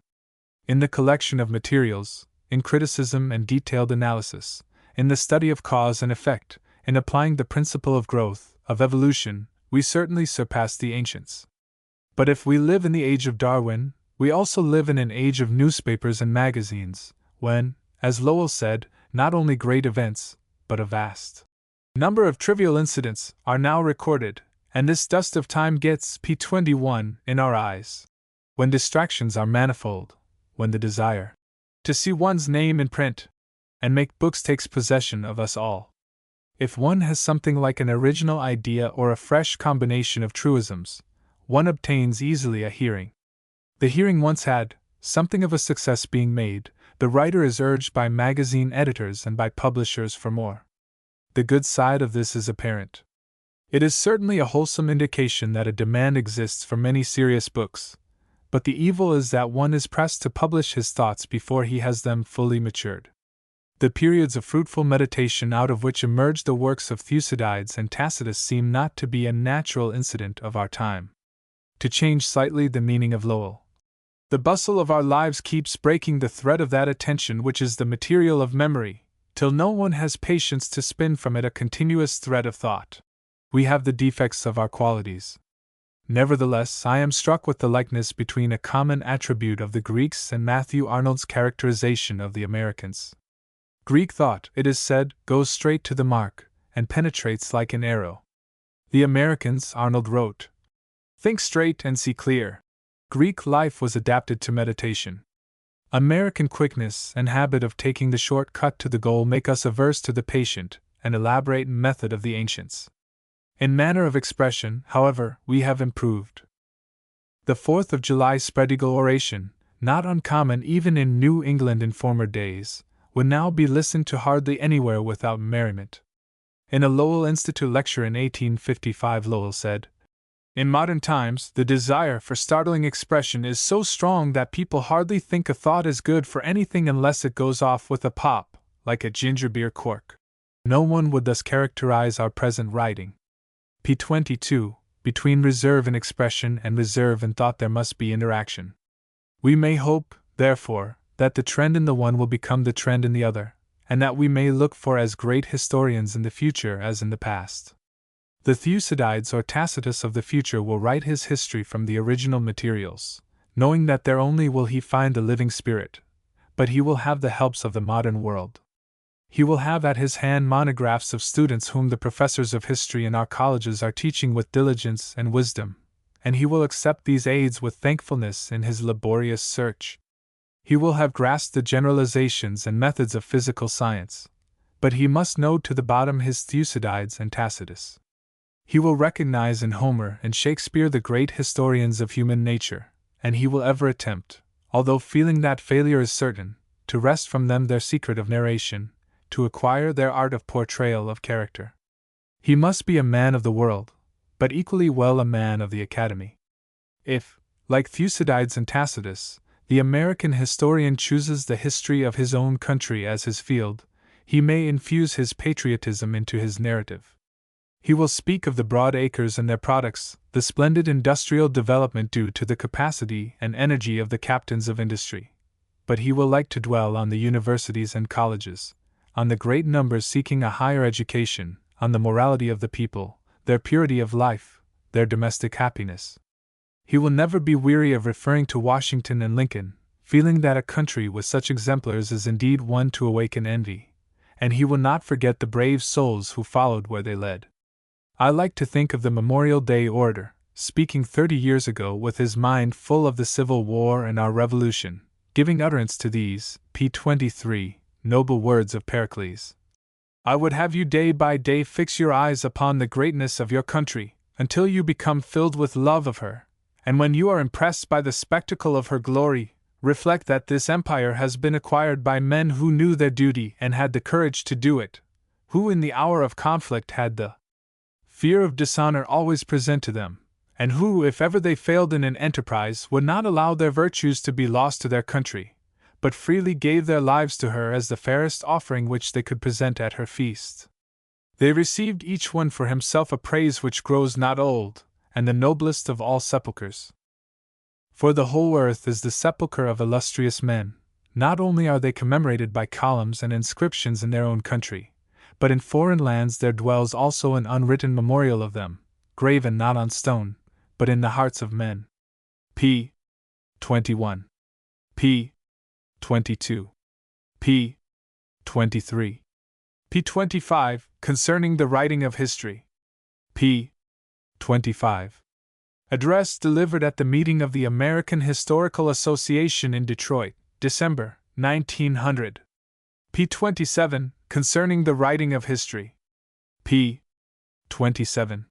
In the collection of materials, in criticism and detailed analysis, in the study of cause and effect, in applying the principle of growth, of evolution, we certainly surpass the ancients. But if we live in the age of Darwin, we also live in an age of newspapers and magazines, when, as Lowell said, not only great events, but a vast number of trivial incidents are now recorded, and this dust of time gets p21 in our eyes. When distractions are manifold, when the desire to see one's name in print and make books takes possession of us all. If one has something like an original idea or a fresh combination of truisms, one obtains easily a hearing. The hearing once had, something of a success being made, the writer is urged by magazine editors and by publishers for more. The good side of this is apparent. It is certainly a wholesome indication that a demand exists for many serious books, but the evil is that one is pressed to publish his thoughts before he has them fully matured. The periods of fruitful meditation out of which emerged the works of Thucydides and Tacitus seem not to be a natural incident of our time. To change slightly the meaning of Lowell, the bustle of our lives keeps breaking the thread of that attention which is the material of memory, till no one has patience to spin from it a continuous thread of thought. We have the defects of our qualities. Nevertheless, I am struck with the likeness between a common attribute of the Greeks and Matthew Arnold's characterization of the Americans. Greek thought, it is said, goes straight to the mark, and penetrates like an arrow. The Americans, Arnold wrote, think straight and see clear. Greek life was adapted to meditation. American quickness and habit of taking the short cut to the goal make us averse to the patient and elaborate method of the ancients. In manner of expression, however, we have improved. The 4th of July spread eagle oration, not uncommon even in New England in former days, would now be listened to hardly anywhere without merriment. In a Lowell Institute lecture in 1855, Lowell said, in modern times, the desire for startling expression is so strong that people hardly think a thought is good for anything unless it goes off with a pop, like a ginger beer cork. No one would thus characterize our present writing. p. 22, between reserve in expression and reserve in thought there must be interaction. We may hope, therefore, that the trend in the one will become the trend in the other, and that we may look for as great historians in the future as in the past. The Thucydides or Tacitus of the future will write his history from the original materials, knowing that there only will he find the living spirit, but he will have the helps of the modern world. He will have at his hand monographs of students whom the professors of history in our colleges are teaching with diligence and wisdom, and he will accept these aids with thankfulness in his laborious search. He will have grasped the generalizations and methods of physical science, but he must know to the bottom his Thucydides and Tacitus. He will recognize in Homer and Shakespeare the great historians of human nature, and he will ever attempt, although feeling that failure is certain, to wrest from them their secret of narration, to acquire their art of portrayal of character. He must be a man of the world, but equally well a man of the academy. If, like Thucydides and Tacitus, the American historian chooses the history of his own country as his field, he may infuse his patriotism into his narrative. He will speak of the broad acres and their products, the splendid industrial development due to the capacity and energy of the captains of industry. But he will like to dwell on the universities and colleges, on the great numbers seeking a higher education, on the morality of the people, their purity of life, their domestic happiness. He will never be weary of referring to Washington and Lincoln, feeling that a country with such exemplars is indeed one to awaken envy, and he will not forget the brave souls who followed where they led. I like to think of the Memorial Day orator, speaking 30 years ago with his mind full of the Civil War and our Revolution, giving utterance to these, p. 23, noble words of Pericles. I would have you day by day fix your eyes upon the greatness of your country, until you become filled with love of her, and when you are impressed by the spectacle of her glory, reflect that this empire has been acquired by men who knew their duty and had the courage to do it, who in the hour of conflict had the fear of dishonor always present to them, and who, if ever they failed in an enterprise, would not allow their virtues to be lost to their country, but freely gave their lives to her as the fairest offering which they could present at her feast. They received each one for himself a praise which grows not old, and the noblest of all sepulchres. For the whole earth is the sepulchre of illustrious men. Not only are they commemorated by columns and inscriptions in their own country, but in foreign lands there dwells also an unwritten memorial of them, graven not on stone, but in the hearts of men. p. 21. p. 22. p. 23. p. 25, concerning the writing of history. p. 25. Address delivered at the meeting of the American Historical Association in Detroit, December, 1900. p. 27, concerning the writing of history. p. 27.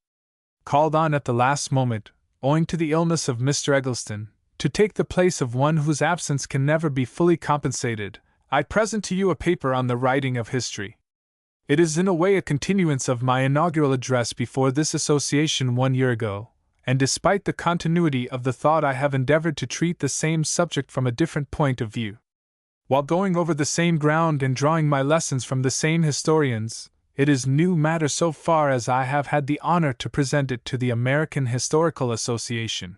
Called on at the last moment, owing to the illness of Mr. Eggleston, to take the place of one whose absence can never be fully compensated, I present to you a paper on the writing of history. It is in a way a continuance of my inaugural address before this association 1 year ago, and despite the continuity of the thought I have endeavored to treat the same subject from a different point of view. While going over the same ground and drawing my lessons from the same historians, it is new matter so far as I have had the honor to present it to the American Historical Association.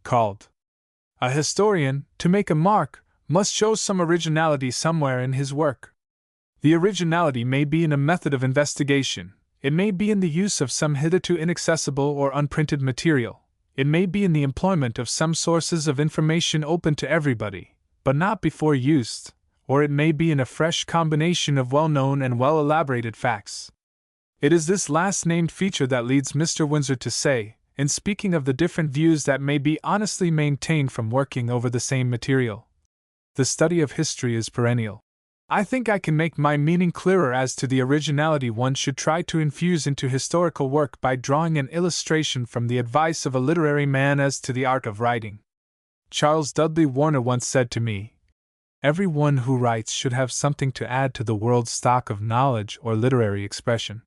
Called a historian, to make a mark, must show some originality somewhere in his work. The originality may be in a method of investigation, it may be in the use of some hitherto inaccessible or unprinted material, it may be in the employment of some sources of information open to everybody, but not before used, or it may be in a fresh combination of well-known and well-elaborated facts. It is this last-named feature that leads Mr. Windsor to say, in speaking of the different views that may be honestly maintained from working over the same material, the study of history is perennial. I think I can make my meaning clearer as to the originality one should try to infuse into historical work by drawing an illustration from the advice of a literary man as to the art of writing. Charles Dudley Warner once said to me, "Every one who writes should have something to add to the world's stock of knowledge or literary expression.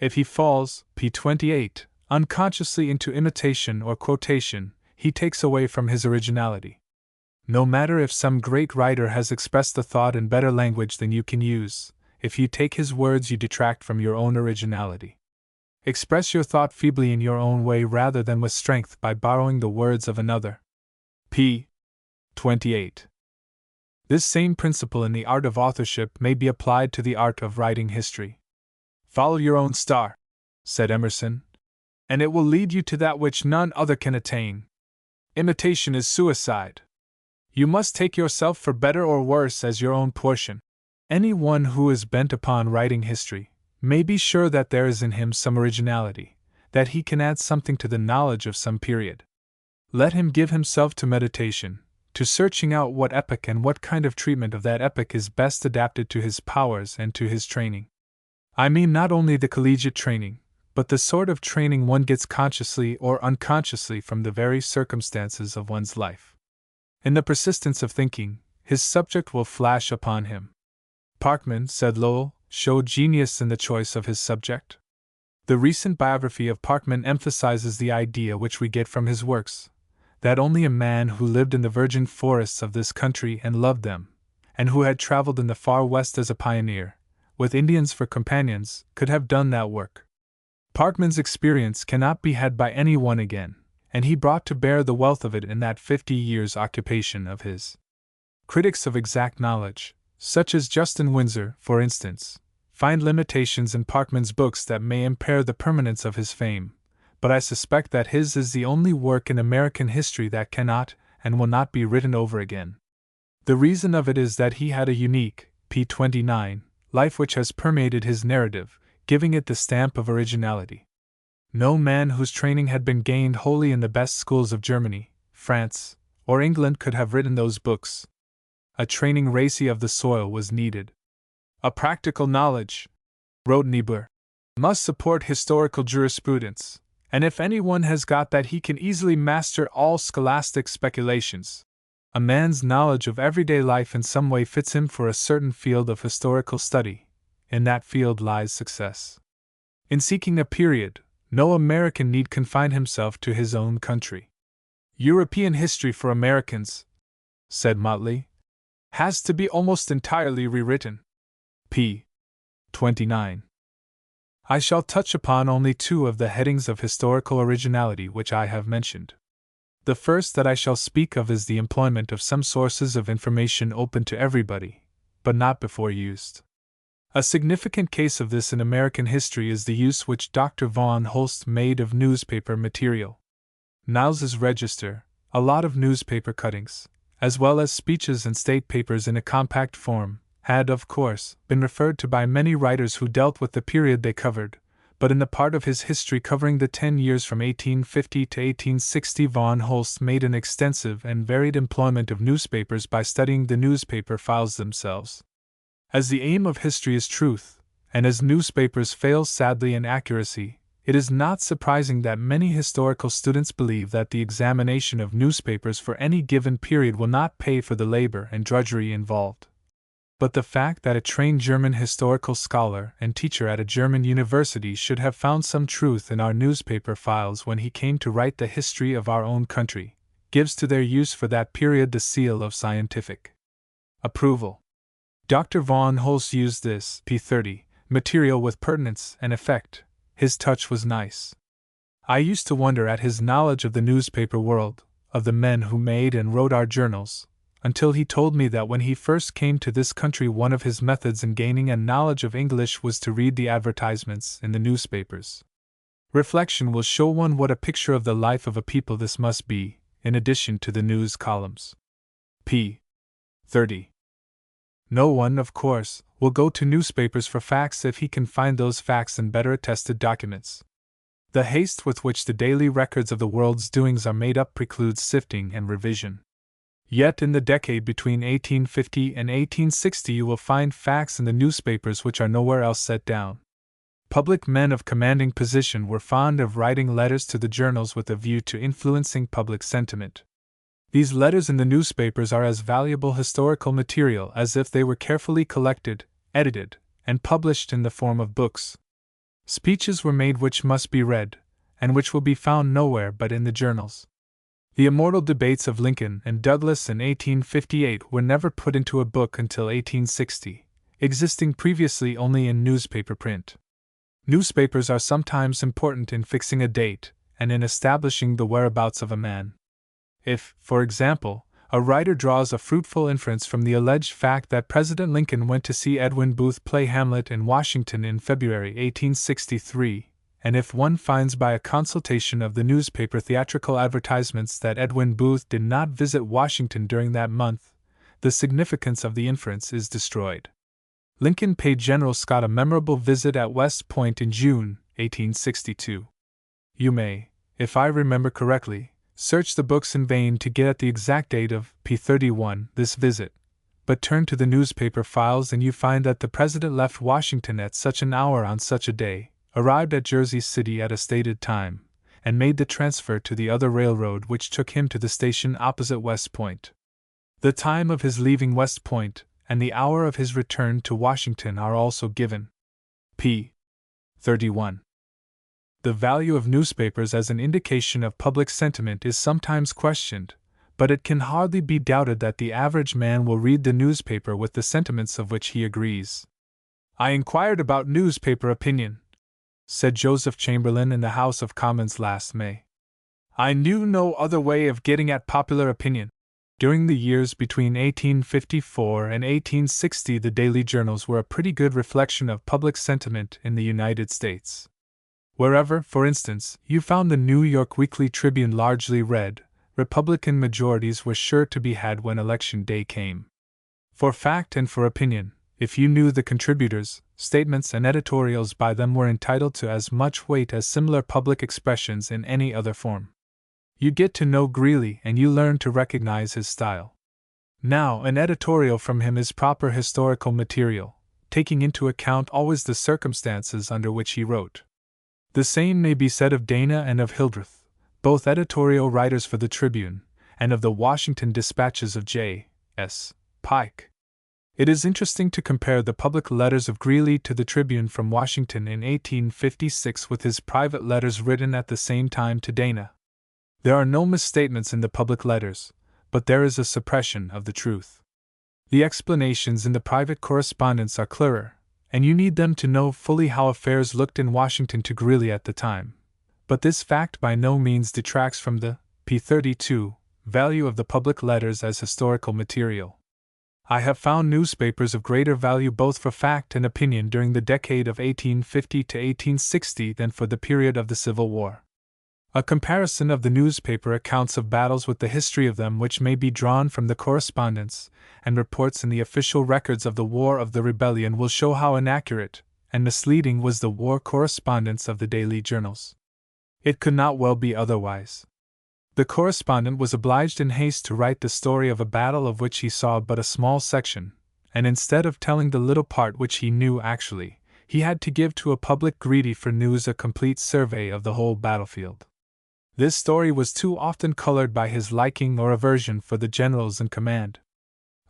If he falls, p. 28, unconsciously into imitation or quotation, he takes away from his originality. No matter if some great writer has expressed the thought in better language than you can use, if you take his words you detract from your own originality. Express your thought feebly in your own way rather than with strength by borrowing the words of another." p. 28. This same principle in the art of authorship may be applied to the art of writing history. "Follow your own star," said Emerson, "and it will lead you to that which none other can attain. Imitation is suicide. You must take yourself for better or worse as your own portion." Any one who is bent upon writing history may be sure that there is in him some originality, that he can add something to the knowledge of some period. Let him give himself to meditation, to searching out what epoch and what kind of treatment of that epoch is best adapted to his powers and to his training. I mean not only the collegiate training, but the sort of training one gets consciously or unconsciously from the very circumstances of one's life. In the persistence of thinking, his subject will flash upon him. Parkman, said Lowell, showed genius in the choice of his subject. The recent biography of Parkman emphasizes the idea which we get from his works, that only a man who lived in the virgin forests of this country and loved them, and who had traveled in the far west as a pioneer, with Indians for companions, could have done that work. Parkman's experience cannot be had by any one again, and he brought to bear the wealth of it in that 50 years' occupation of his. Critics of exact knowledge, such as Justin Windsor, for instance, find limitations in Parkman's books that may impair the permanence of his fame, but I suspect that his is the only work in American history that cannot and will not be written over again. The reason of it is that he had a unique, p. 29, life which has permeated his narrative, giving it the stamp of originality. No man whose training had been gained wholly in the best schools of Germany, France, or England could have written those books. A training racy of the soil was needed. A practical knowledge, wrote Niebuhr, must support historical jurisprudence, and if anyone has got that he can easily master all scholastic speculations. A man's knowledge of everyday life in some way fits him for a certain field of historical study. In that field lies success. In seeking a period, no American need confine himself to his own country. European history for Americans, said Motley, has to be almost entirely rewritten. p. 29. I shall touch upon only two of the headings of historical originality which I have mentioned. The first that I shall speak of is the employment of some sources of information open to everybody, but not before used. A significant case of this in American history is the use which Dr. Vaughan Holst made of newspaper material. Niles's Register, a lot of newspaper cuttings, as well as speeches and state papers in a compact form, had, of course, been referred to by many writers who dealt with the period they covered, but in the part of his history covering the 10 years from 1850 to 1860, Vaughan Holst made an extensive and varied employment of newspapers by studying the newspaper files themselves. As the aim of history is truth, and as newspapers fail sadly in accuracy, it is not surprising that many historical students believe that the examination of newspapers for any given period will not pay for the labor and drudgery involved. But the fact that a trained German historical scholar and teacher at a German university should have found some truth in our newspaper files when he came to write the history of our own country, gives to their use for that period the seal of scientific Approval. Dr. Von Holst used this P30 material with pertinence and effect. His touch was nice. I used to wonder at his knowledge of the newspaper world, of the men who made and wrote our journals, until he told me that when he first came to this country one of his methods in gaining a knowledge of English was to read the advertisements in the newspapers. Reflection will show one what a picture of the life of a people this must be, in addition to the news columns. p. 30. No one, of course, will go to newspapers for facts if he can find those facts in better attested documents. The haste with which the daily records of the world's doings are made up precludes sifting and revision. Yet in the decade between 1850 and 1860 you will find facts in the newspapers which are nowhere else set down. Public men of commanding position were fond of writing letters to the journals with a view to influencing public sentiment. These letters in the newspapers are as valuable historical material as if they were carefully collected, edited, and published in the form of books. Speeches were made which must be read, and which will be found nowhere but in the journals. The immortal debates of Lincoln and Douglas in 1858 were never put into a book until 1860, existing previously only in newspaper print. Newspapers are sometimes important in fixing a date and in establishing the whereabouts of a man. If, for example, a writer draws a fruitful inference from the alleged fact that President Lincoln went to see Edwin Booth play Hamlet in Washington in February 1863, and if one finds by a consultation of the newspaper theatrical advertisements that Edwin Booth did not visit Washington during that month, the significance of the inference is destroyed. Lincoln paid General Scott a memorable visit at West Point in June 1862. You may, if I remember correctly, search the books in vain to get at the exact date of P31, this visit, but turn to the newspaper files and you find that the President left Washington at such an hour on such a day, arrived at Jersey City at a stated time, and made the transfer to the other railroad which took him to the station opposite West Point. The time of his leaving West Point and the hour of his return to Washington are also given. p. 31. The value of newspapers as an indication of public sentiment is sometimes questioned, but it can hardly be doubted that the average man will read the newspaper with the sentiments of which he agrees. I inquired about newspaper opinion, said Joseph Chamberlain in the House of Commons last May. I knew no other way of getting at popular opinion. During the years between 1854 and 1860, the daily journals were a pretty good reflection of public sentiment in the United States. Wherever, for instance, you found the New York Weekly Tribune largely read, Republican majorities were sure to be had when election day came. For fact and for opinion, if you knew the contributors, statements and editorials by them were entitled to as much weight as similar public expressions in any other form. You get to know Greeley and you learn to recognize his style. Now, an editorial from him is proper historical material, taking into account always the circumstances under which he wrote. The same may be said of Dana and of Hildreth, both editorial writers for the Tribune, and of the Washington dispatches of J. S. Pike. It is interesting to compare the public letters of Greeley to the Tribune from Washington in 1856 with his private letters written at the same time to Dana. There are no misstatements in the public letters, but there is a suppression of the truth. The explanations in the private correspondence are clearer, and you need them to know fully how affairs looked in Washington to Greeley at the time. But this fact by no means detracts from the p32 value of the public letters as historical material. I have found newspapers of greater value both for fact and opinion during the decade of 1850 to 1860 than for the period of the Civil War. A comparison of the newspaper accounts of battles with the history of them which may be drawn from the correspondence and reports in the official records of the War of the Rebellion will show how inaccurate and misleading was the war correspondence of the daily journals. It could not well be otherwise. The correspondent was obliged in haste to write the story of a battle of which he saw but a small section, and instead of telling the little part which he knew actually, he had to give to a public greedy for news a complete survey of the whole battlefield. This story was too often colored by his liking or aversion for the generals in command.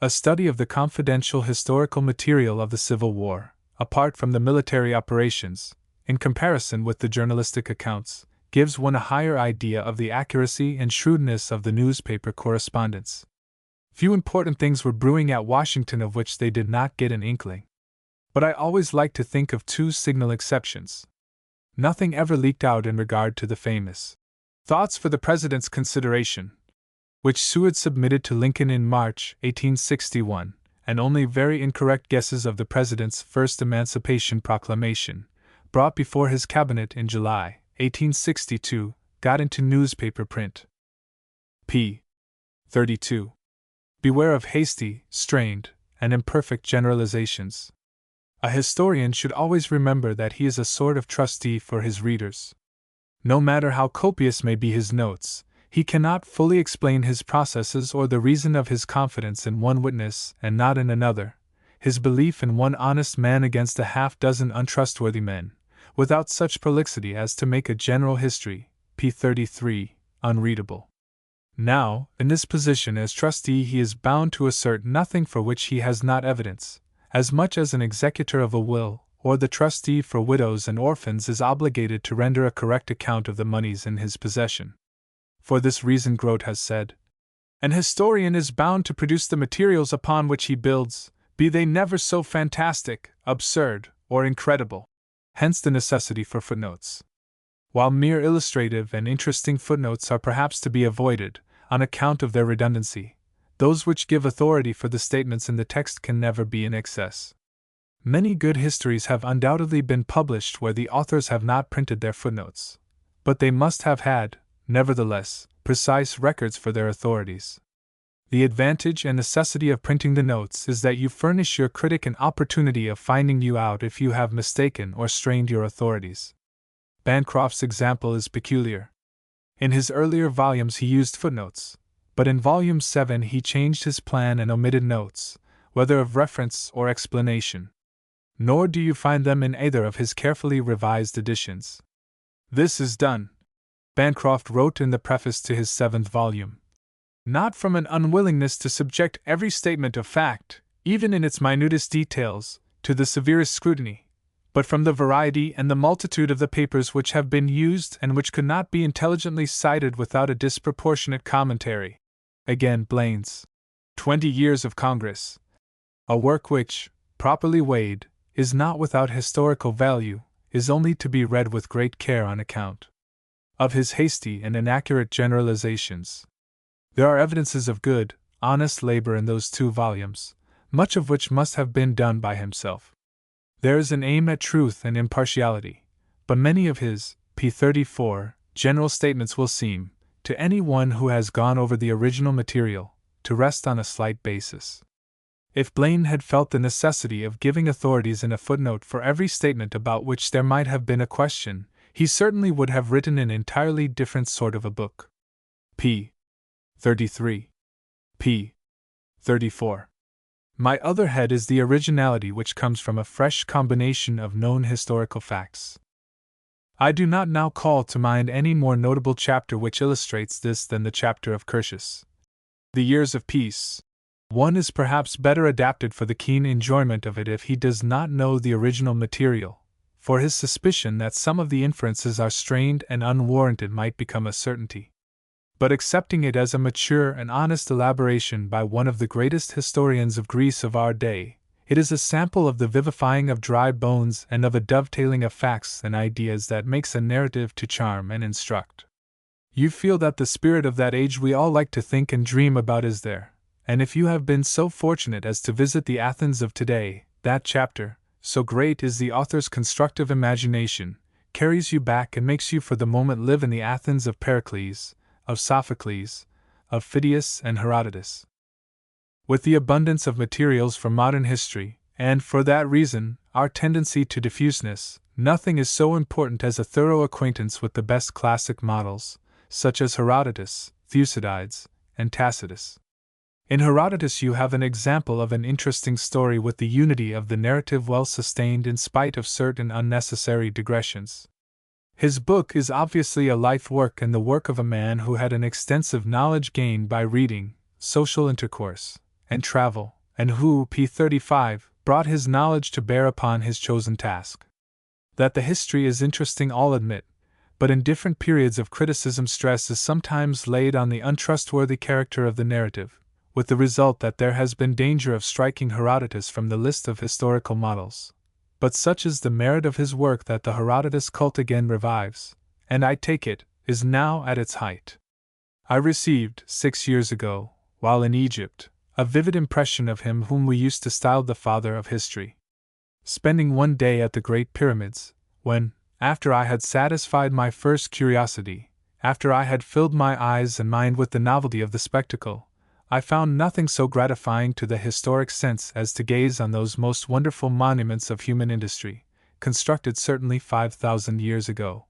A study of the confidential historical material of the Civil War, apart from the military operations, in comparison with the journalistic accounts, gives one a higher idea of the accuracy and shrewdness of the newspaper correspondence. Few important things were brewing at Washington of which they did not get an inkling. But I always like to think of two signal exceptions. Nothing ever leaked out in regard to the famous Thoughts for the President's Consideration, which Seward submitted to Lincoln in March 1861, and only very incorrect guesses of the President's first Emancipation Proclamation, brought before his cabinet in July 1862, got into newspaper print. p. 32. Beware of hasty, strained, and imperfect generalizations. A historian should always remember that he is a sort of trustee for his readers. No matter how copious may be his notes, he cannot fully explain his processes or the reason of his confidence in one witness and not in another, his belief in one honest man against a half-dozen untrustworthy men, without such prolixity as to make a general history, p. 33, unreadable. Now, in this position as trustee he is bound to assert nothing for which he has not evidence, as much as an executor of a will, or the trustee for widows and orphans is obligated to render a correct account of the moneys in his possession. For this reason Grote has said, "An historian is bound to produce the materials upon which he builds, be they never so fantastic, absurd, or incredible." Hence the necessity for footnotes. While mere illustrative and interesting footnotes are perhaps to be avoided, on account of their redundancy, those which give authority for the statements in the text can never be in excess. Many good histories have undoubtedly been published where the authors have not printed their footnotes, but they must have had, nevertheless, precise records for their authorities. The advantage and necessity of printing the notes is that you furnish your critic an opportunity of finding you out if you have mistaken or strained your authorities. Bancroft's example is peculiar. In his earlier volumes he used footnotes, but in Volume 7 he changed his plan and omitted notes, whether of reference or explanation. Nor do you find them in either of his carefully revised editions. This is done, Bancroft wrote in the preface to his 7th volume, not from an unwillingness to subject every statement of fact, even in its minutest details, to the severest scrutiny, but from the variety and the multitude of the papers which have been used and which could not be intelligently cited without a disproportionate commentary. Again, Blaine's 20 Years of Congress, a work which, properly weighed, is not without historical value, is only to be read with great care on account of his hasty and inaccurate generalizations. There are evidences of good, honest labor in those 2 volumes, much of which must have been done by himself. There is an aim at truth and impartiality, but many of his, p. 34, general statements will seem, to any one who has gone over the original material, to rest on a slight basis. If Blaine had felt the necessity of giving authorities in a footnote for every statement about which there might have been a question, he certainly would have written an entirely different sort of a book. p. 33. p. 34. My other head is the originality which comes from a fresh combination of known historical facts. I do not now call to mind any more notable chapter which illustrates this than the chapter of Curtius. The Years of Peace. One is perhaps better adapted for the keen enjoyment of it if he does not know the original material, for his suspicion that some of the inferences are strained and unwarranted might become a certainty. But accepting it as a mature and honest elaboration by one of the greatest historians of Greece of our day, it is a sample of the vivifying of dry bones and of a dovetailing of facts and ideas that makes a narrative to charm and instruct. You feel that the spirit of that age we all like to think and dream about is there, and if you have been so fortunate as to visit the Athens of today, that chapter, so great is the author's constructive imagination, carries you back and makes you for the moment live in the Athens of Pericles, of Sophocles, of Phidias and Herodotus. With the abundance of materials for modern history, and for that reason, our tendency to diffuseness, nothing is so important as a thorough acquaintance with the best classic models, such as Herodotus, Thucydides, and Tacitus. In Herodotus you have an example of an interesting story with the unity of the narrative well sustained in spite of certain unnecessary digressions. His book is obviously a life work and the work of a man who had an extensive knowledge gained by reading, social intercourse, and travel, and who, p. 35, brought his knowledge to bear upon his chosen task. That the history is interesting all admit, but in different periods of criticism stress is sometimes laid on the untrustworthy character of the narrative, with the result that there has been danger of striking Herodotus from the list of historical models. But such is the merit of his work that the Herodotus cult again revives, and I take it, is now at its height. I received, 6 years ago, while in Egypt, a vivid impression of him whom we used to style the father of history. Spending one day at the Great Pyramids, when, after I had satisfied my first curiosity, after I had filled my eyes and mind with the novelty of the spectacle, I found nothing so gratifying to the historic sense as to gaze on those most wonderful monuments of human industry, constructed certainly 5,000 years ago,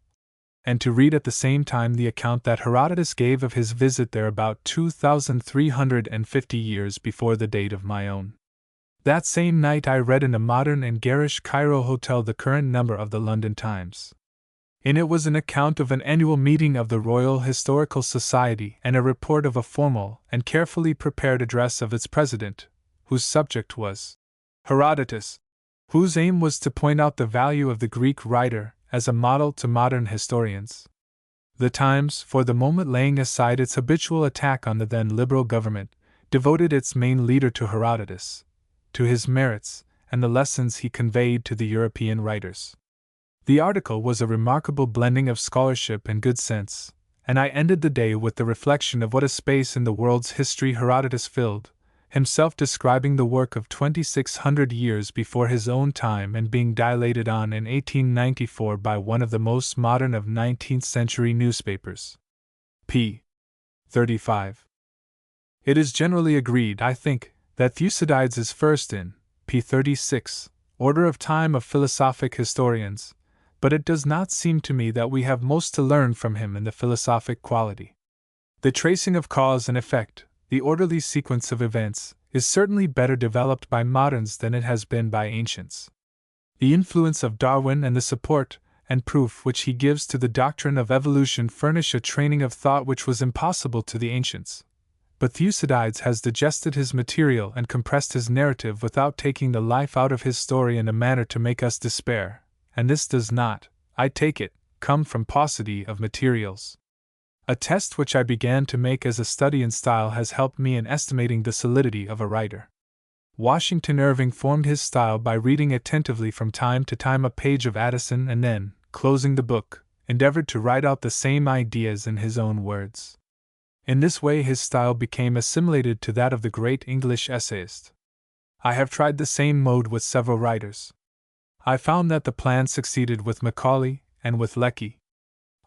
and to read at the same time the account that Herodotus gave of his visit there about 2,350 years before the date of my own. That same night I read in a modern and garish Cairo hotel the current number of the London Times. In it was an account of an annual meeting of the Royal Historical Society and a report of a formal and carefully prepared address of its president, whose subject was Herodotus, whose aim was to point out the value of the Greek writer as a model to modern historians. The Times, for the moment laying aside its habitual attack on the then liberal government, devoted its main leader to Herodotus, to his merits, and the lessons he conveyed to the European writers. The article was a remarkable blending of scholarship and good sense, and I ended the day with the reflection of what a space in the world's history Herodotus filled, himself describing the work of 2,600 years before his own time and being dilated on in 1894 by one of the most modern of 19th-century newspapers. p. 35. It is generally agreed, I think, that Thucydides is first in, p. 36, order of time of philosophic historians, but it does not seem to me that we have most to learn from him in the philosophic quality. The tracing of cause and effect, the orderly sequence of events, is certainly better developed by moderns than it has been by ancients. The influence of Darwin and the support and proof which he gives to the doctrine of evolution furnish a training of thought which was impossible to the ancients. But Thucydides has digested his material and compressed his narrative without taking the life out of his story in a manner to make us despair, and this does not, I take it, come from paucity of materials. A test which I began to make as a study in style has helped me in estimating the solidity of a writer. Washington Irving formed his style by reading attentively from time to time a page of Addison and then, closing the book, endeavored to write out the same ideas in his own words. In this way his style became assimilated to that of the great English essayist. I have tried the same mode with several writers. I found that the plan succeeded with Macaulay and with Lecky.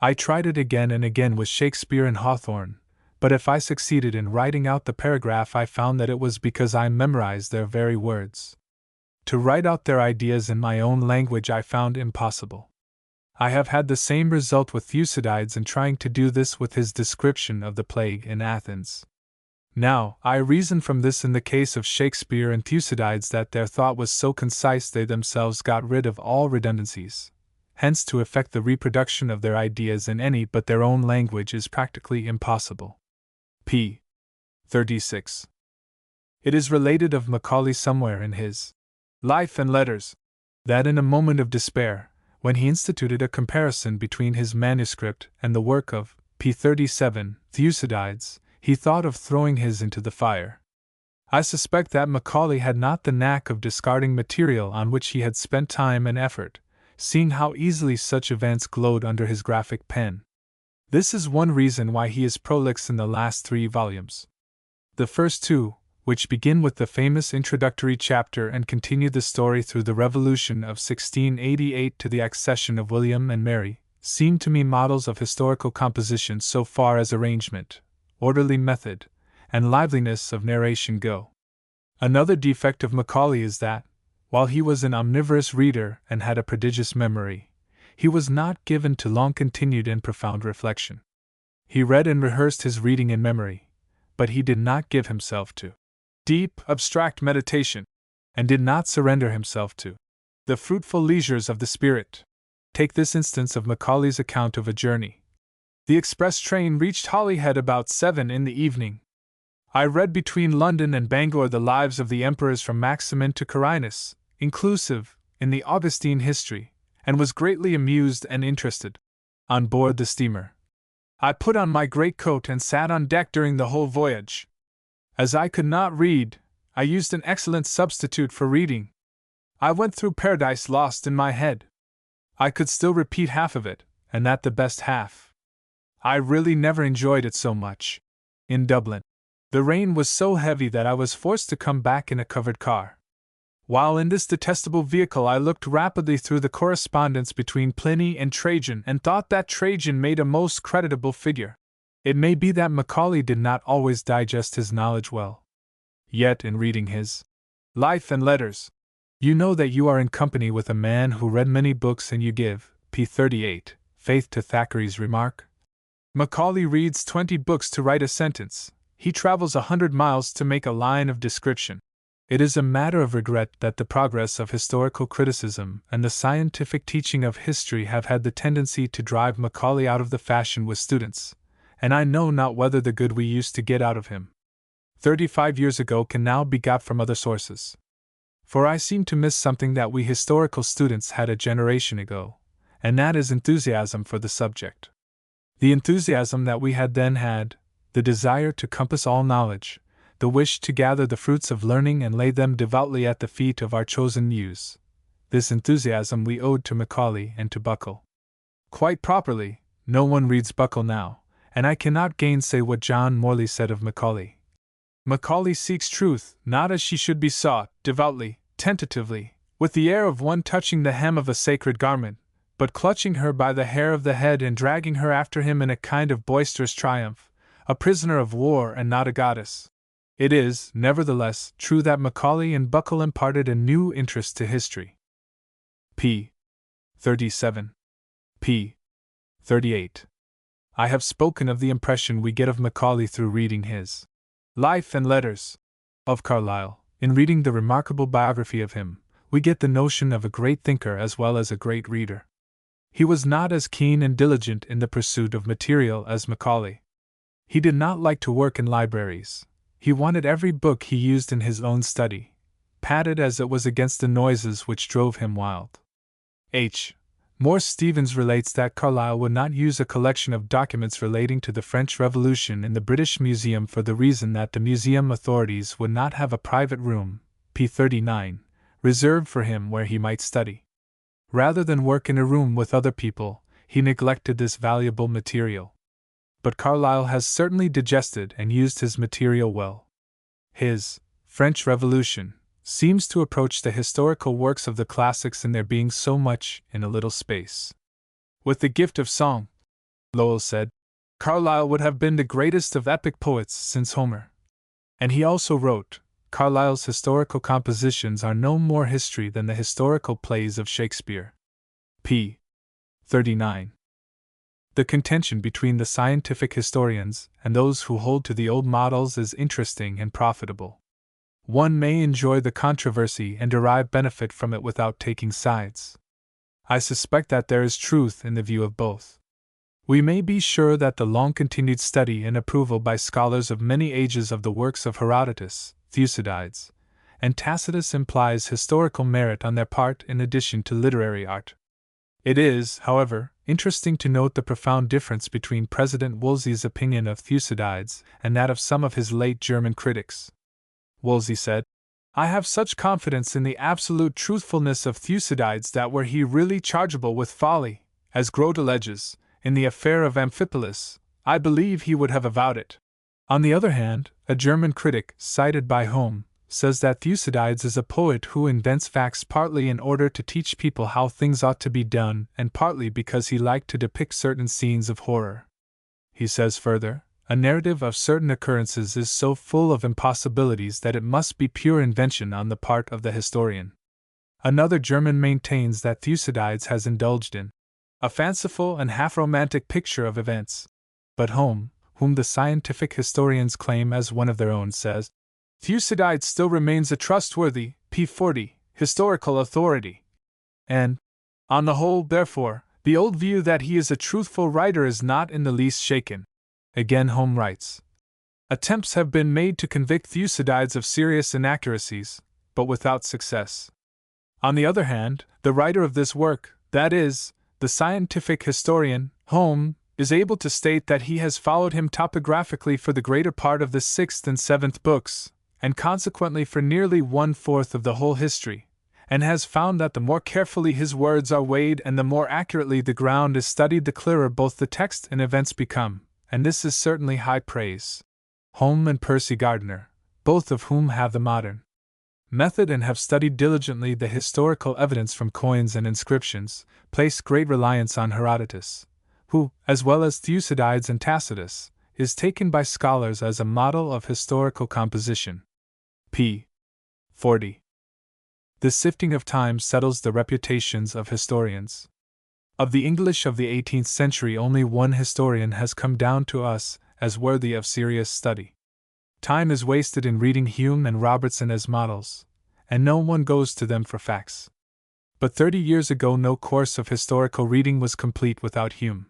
I tried it again and again with Shakespeare and Hawthorne, but if I succeeded in writing out the paragraph I found that it was because I memorized their very words. To write out their ideas in my own language I found impossible. I have had the same result with Thucydides in trying to do this with his description of the plague in Athens. Now, I reason from this in the case of Shakespeare and Thucydides that their thought was so concise they themselves got rid of all redundancies. Hence, to effect the reproduction of their ideas in any but their own language is practically impossible. p. 36. It is related of Macaulay somewhere in his Life and Letters that in a moment of despair, when he instituted a comparison between his manuscript and the work of p. 37, Thucydides, he thought of throwing his into the fire. I suspect that Macaulay had not the knack of discarding material on which he had spent time and effort, seeing how easily such events glowed under his graphic pen. This is one reason why he is prolix in the last 3 volumes. The first 2, which begin with the famous introductory chapter and continue the story through the Revolution of 1688 to the accession of William and Mary, seem to me models of historical composition so far as arrangement, orderly method, and liveliness of narration go. Another defect of Macaulay is that, while he was an omnivorous reader and had a prodigious memory, he was not given to long-continued and profound reflection. He read and rehearsed his reading in memory, but he did not give himself to deep, abstract meditation, and did not surrender himself to the fruitful leisures of the spirit. Take this instance of Macaulay's account of a journey. The express train reached Holyhead about 7 in the evening. I read between London and Bangor the lives of the emperors from Maximin to Carinus, inclusive, in the Augustine history, and was greatly amused and interested. On board the steamer, I put on my greatcoat and sat on deck during the whole voyage. As I could not read, I used an excellent substitute for reading. I went through Paradise Lost in my head. I could still repeat half of it, and that the best half. I really never enjoyed it so much. In Dublin, the rain was so heavy that I was forced to come back in a covered car. While in this detestable vehicle, I looked rapidly through the correspondence between Pliny and Trajan and thought that Trajan made a most creditable figure. It may be that Macaulay did not always digest his knowledge well. Yet, in reading his Life and Letters, you know that you are in company with a man who read many books, and you give, p. 38, faith to Thackeray's remark. Macaulay reads 20 books to write a sentence. He travels 100 miles to make a line of description. It is a matter of regret that the progress of historical criticism and the scientific teaching of history have had the tendency to drive Macaulay out of the fashion with students, and I know not whether the good we used to get out of him 35 years ago can now be got from other sources. For I seem to miss something that we historical students had a generation ago, and that is enthusiasm for the subject. The enthusiasm that we had then had, the desire to compass all knowledge, the wish to gather the fruits of learning and lay them devoutly at the feet of our chosen muse. This enthusiasm we owed to Macaulay and to Buckle. Quite properly, no one reads Buckle now, and I cannot gainsay what John Morley said of Macaulay. Macaulay seeks truth, not as she should be sought, devoutly, tentatively, with the air of one touching the hem of a sacred garment, but clutching her by the hair of the head and dragging her after him in a kind of boisterous triumph, a prisoner of war and not a goddess. It is, nevertheless, true that Macaulay and Buckle imparted a new interest to history. p. 37. p. 38. I have spoken of the impression we get of Macaulay through reading his Life and Letters. Of Carlyle, in reading the remarkable biography of him, we get the notion of a great thinker as well as a great reader. He was not as keen and diligent in the pursuit of material as Macaulay. He did not like to work in libraries. He wanted every book he used in his own study, padded as it was against the noises which drove him wild. H. Morse Stevens relates that Carlyle would not use a collection of documents relating to the French Revolution in the British Museum for the reason that the museum authorities would not have a private room, p. 39, reserved for him where he might study. Rather than work in a room with other people, he neglected this valuable material. But Carlyle has certainly digested and used his material well. His French Revolution seems to approach the historical works of the classics in there being so much in a little space. With the gift of song, Lowell said, Carlyle would have been the greatest of epic poets since Homer. And he also wrote, Carlyle's historical compositions are no more history than the historical plays of Shakespeare. p. 39. The contention between the scientific historians and those who hold to the old models is interesting and profitable. One may enjoy the controversy and derive benefit from it without taking sides. I suspect that there is truth in the view of both. We may be sure that the long-continued study and approval by scholars of many ages of the works of Herodotus, Thucydides, and Tacitus implies historical merit on their part in addition to literary art. It is, however, interesting to note the profound difference between President Wolsey's opinion of Thucydides and that of some of his late German critics. Wolsey said, I have such confidence in the absolute truthfulness of Thucydides that were he really chargeable with folly, as Grote alleges, in the affair of Amphipolis, I believe he would have avowed it. On the other hand, a German critic, cited by Home, says that Thucydides is a poet who invents facts partly in order to teach people how things ought to be done and partly because he liked to depict certain scenes of horror. He says further, a narrative of certain occurrences is so full of impossibilities that it must be pure invention on the part of the historian. Another German maintains that Thucydides has indulged in a fanciful and half-romantic picture of events. But Home, whom the scientific historians claim as one of their own, says, Thucydides still remains a trustworthy, p. 40, historical authority. And, on the whole, therefore, the old view that he is a truthful writer is not in the least shaken. Again Home writes, attempts have been made to convict Thucydides of serious inaccuracies, but without success. On the other hand, the writer of this work, that is, the scientific historian, Home, is able to state that he has followed him topographically for the greater part of the 6th and 7th books, and consequently for nearly 1/4 of the whole history, and has found that the more carefully his words are weighed and the more accurately the ground is studied, the clearer both the text and events become, and this is certainly high praise. Home and Percy Gardiner, both of whom have the modern method and have studied diligently the historical evidence from coins and inscriptions, place great reliance on Herodotus, who, as well as Thucydides and Tacitus, is taken by scholars as a model of historical composition. p. 40. The sifting of time settles the reputations of historians. Of the English of the 18th century, only one historian has come down to us as worthy of serious study. Time is wasted in reading Hume and Robertson as models, and no one goes to them for facts. But 30 years ago no course of historical reading was complete without Hume.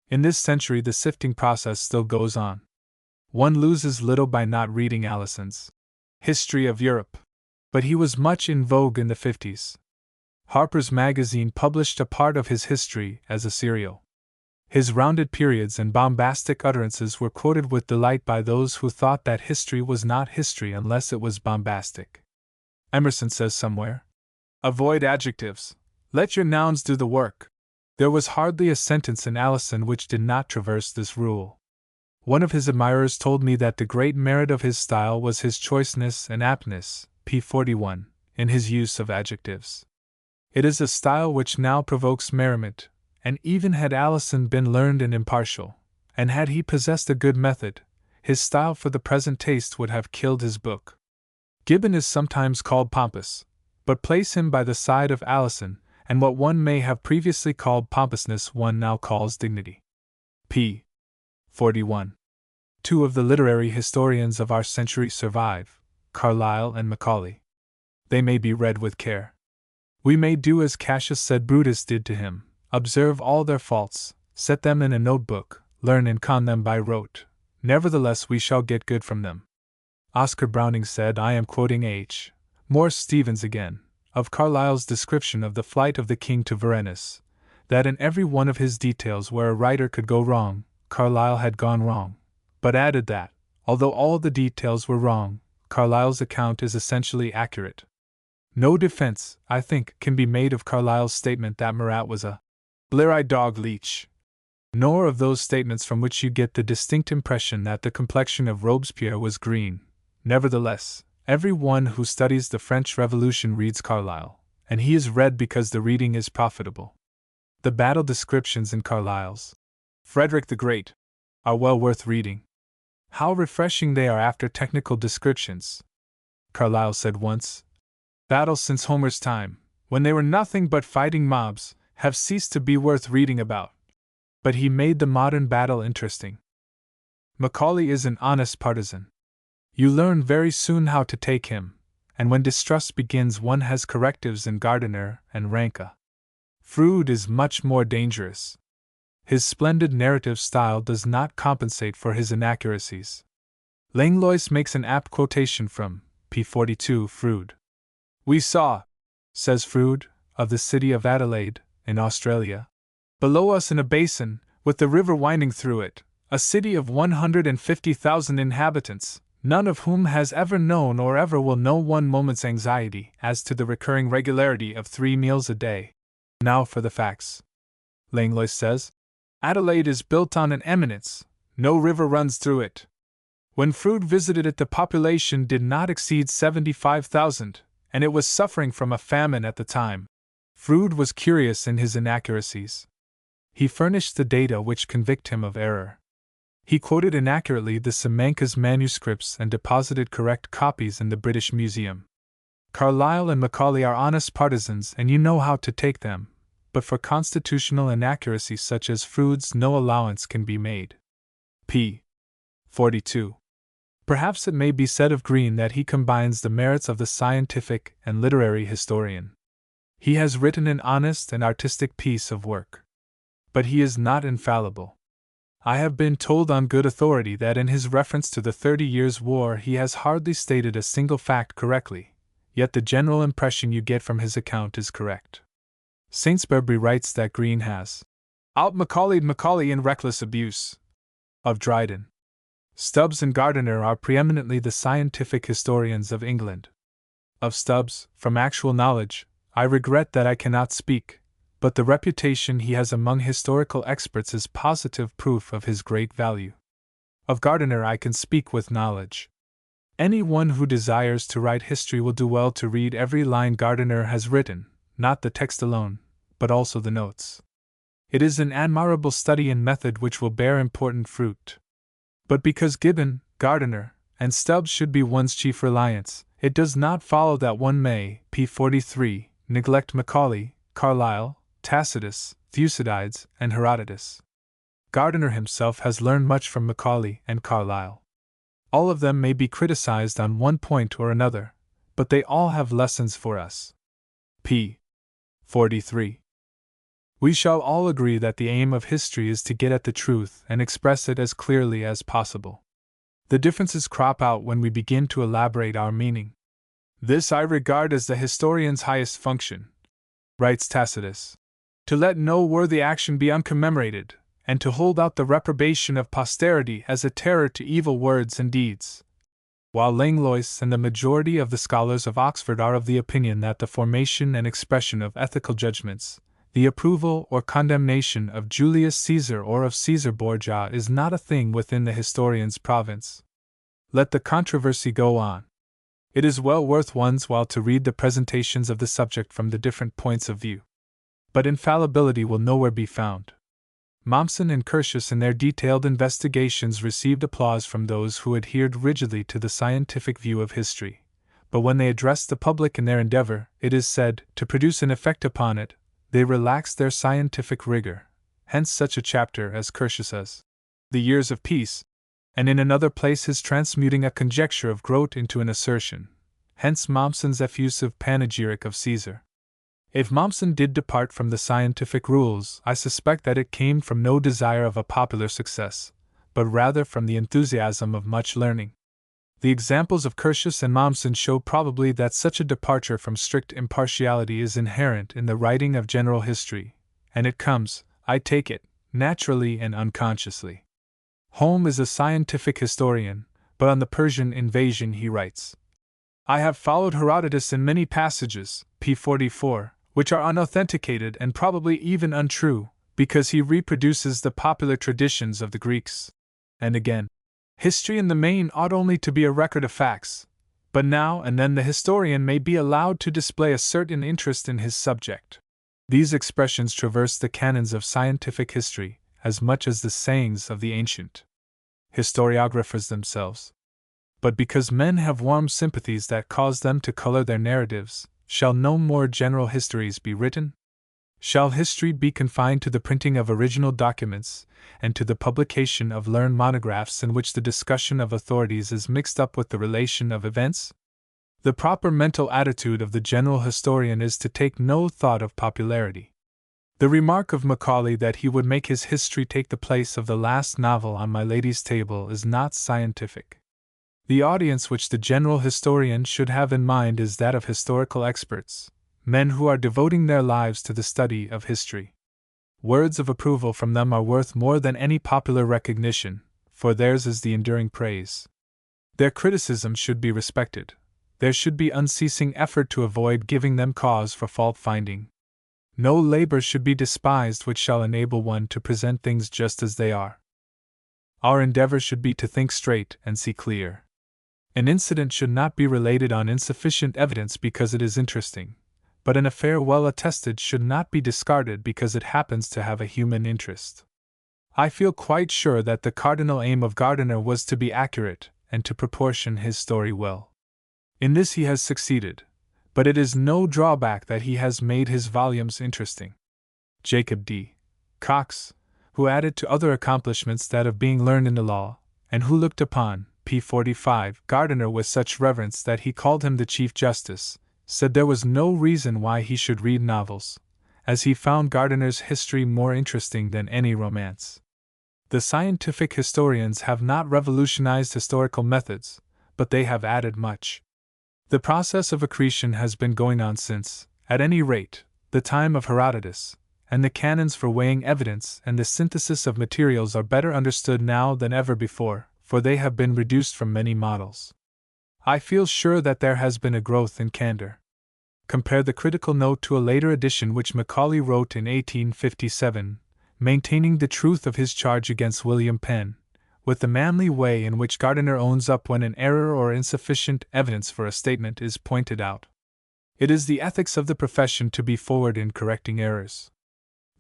In this century the sifting process still goes on. One loses little by not reading Alison's History of Europe, but he was much in vogue in the 50s. Harper's Magazine published a part of his history as a serial. His rounded periods and bombastic utterances were quoted with delight by those who thought that history was not history unless it was bombastic. Emerson says somewhere, "Avoid adjectives. Let your nouns do the work." There was hardly a sentence in Alison which did not traverse this rule. One of his admirers told me that the great merit of his style was his choiceness and aptness, p. 41, in his use of adjectives. It is a style which now provokes merriment, and even had Alison been learned and impartial, and had he possessed a good method, his style for the present taste would have killed his book. Gibbon is sometimes called pompous, but place him by the side of Alison, and what one may have previously called pompousness one now calls dignity. p. 41. Two of the literary historians of our century survive, Carlyle and Macaulay. They may be read with care. We may do as Cassius said Brutus did to him, observe all their faults, set them in a notebook, learn and con them by rote, nevertheless we shall get good from them. Oscar Browning said, I am quoting H. Morse Stevens again, of Carlyle's description of the flight of the king to Varenus, that in every one of his details where a writer could go wrong, Carlyle had gone wrong, but added that, although all the details were wrong, Carlyle's account is essentially accurate. No defense, I think, can be made of Carlyle's statement that Marat was a blear-eyed dog leech, nor of those statements from which you get the distinct impression that the complexion of Robespierre was green. Nevertheless, every one who studies the French Revolution reads Carlyle, and he is read because the reading is profitable. The battle descriptions in Carlyle's Frederick the Great are well worth reading. How refreshing they are after technical descriptions. Carlyle said once, battles since Homer's time, when they were nothing but fighting mobs, have ceased to be worth reading about. But he made the modern battle interesting. Macaulay is an honest partisan. You learn very soon how to take him, and when distrust begins one has correctives in Gardiner and Ranke. Froude is much more dangerous. His splendid narrative style does not compensate for his inaccuracies. Langlois makes an apt quotation from p. 42 Froude. We saw, says Froude, of the city of Adelaide, in Australia, below us in a basin, with the river winding through it, a city of 150,000 inhabitants, none of whom has ever known or ever will know one moment's anxiety as to the recurring regularity of 3 meals a day. Now for the facts. Langlois says, Adelaide is built on an eminence, no river runs through it. When Froude visited it the population did not exceed 75,000, and it was suffering from a famine at the time. Froude was curious in his inaccuracies. He furnished the data which convict him of error. He quoted inaccurately the Simancas manuscripts and deposited correct copies in the British Museum. Carlyle and Macaulay are honest partisans and you know how to take them, but for constitutional inaccuracies such as Froude's no allowance can be made. p. 42. Perhaps it may be said of Green that he combines the merits of the scientific and literary historian. He has written an honest and artistic piece of work. But he is not infallible. I have been told on good authority that in his reference to the 30 Years' War he has hardly stated a single fact correctly, yet the general impression you get from his account is correct. Saintsbury writes that Green has Out Macaulay in reckless abuse. Of Dryden. Stubbs and Gardiner are preeminently the scientific historians of England. Of Stubbs, from actual knowledge, I regret that I cannot speak, but the reputation he has among historical experts is positive proof of his great value. Of Gardiner I can speak with knowledge. Any one who desires to write history will do well to read every line Gardiner has written, not the text alone, but also the notes. It is an admirable study in method which will bear important fruit. But because Gibbon, Gardiner, and Stubbs should be one's chief reliance, it does not follow that one may, p. 43, neglect Macaulay, Carlyle, Tacitus, Thucydides, and Herodotus. Gardiner himself has learned much from Macaulay and Carlyle. All of them may be criticized on one point or another, but they all have lessons for us. p. 43. We shall all agree that the aim of history is to get at the truth and express it as clearly as possible. The differences crop out when we begin to elaborate our meaning. This I regard as the historian's highest function, writes Tacitus, to let no worthy action be uncommemorated, and to hold out the reprobation of posterity as a terror to evil words and deeds. While Langlois and the majority of the scholars of Oxford are of the opinion that the formation and expression of ethical judgments, the approval or condemnation of Julius Caesar or of Caesar Borgia is not a thing within the historian's province. Let the controversy go on. It is well worth one's while to read the presentations of the subject from the different points of view. But infallibility will nowhere be found. Mommsen and Curtius in their detailed investigations received applause from those who adhered rigidly to the scientific view of history, but when they addressed the public in their endeavor, it is said, to produce an effect upon it, they relaxed their scientific rigor, hence such a chapter as Curtius's The Years of Peace, and in another place his transmuting a conjecture of Grote into an assertion, hence Mommsen's effusive panegyric of Caesar. If Mommsen did depart from the scientific rules, I suspect that it came from no desire of a popular success, but rather from the enthusiasm of much learning. The examples of Curtius and Mommsen show probably that such a departure from strict impartiality is inherent in the writing of general history, and it comes, I take it, naturally and unconsciously. Home is a scientific historian, but on the Persian invasion he writes, I have followed Herodotus in many passages, p. 44, which are unauthenticated and probably even untrue, because he reproduces the popular traditions of the Greeks. And again, history in the main ought only to be a record of facts, but now and then the historian may be allowed to display a certain interest in his subject. These expressions traverse the canons of scientific history as much as the sayings of the ancient historiographers themselves. But because men have warm sympathies that cause them to color their narratives, shall no more general histories be written? Shall history be confined to the printing of original documents, and to the publication of learned monographs in which the discussion of authorities is mixed up with the relation of events? The proper mental attitude of the general historian is to take no thought of popularity. The remark of Macaulay that he would make his history take the place of the last novel on my lady's table is not scientific. The audience which the general historian should have in mind is that of historical experts, men who are devoting their lives to the study of history. Words of approval from them are worth more than any popular recognition, for theirs is the enduring praise. Their criticism should be respected. There should be unceasing effort to avoid giving them cause for fault-finding. No labor should be despised which shall enable one to present things just as they are. Our endeavor should be to think straight and see clear. An incident should not be related on insufficient evidence because it is interesting, but an affair well attested should not be discarded because it happens to have a human interest. I feel quite sure that the cardinal aim of Gardiner was to be accurate and to proportion his story well. In this he has succeeded, but it is no drawback that he has made his volumes interesting. Jacob D. Cox, who added to other accomplishments that of being learned in the law, and who looked upon, p. 45, Gardiner with such reverence that he called him the Chief Justice, said there was no reason why he should read novels, as he found Gardiner's history more interesting than any romance. The scientific historians have not revolutionized historical methods, but they have added much. The process of accretion has been going on since, at any rate, the time of Herodotus, and the canons for weighing evidence and the synthesis of materials are better understood now than ever before, for they have been reduced from many models. I feel sure that there has been a growth in candor. Compare the critical note to a later edition which Macaulay wrote in 1857, maintaining the truth of his charge against William Penn, with the manly way in which Gardiner owns up when an error or insufficient evidence for a statement is pointed out. It is the ethics of the profession to be forward in correcting errors.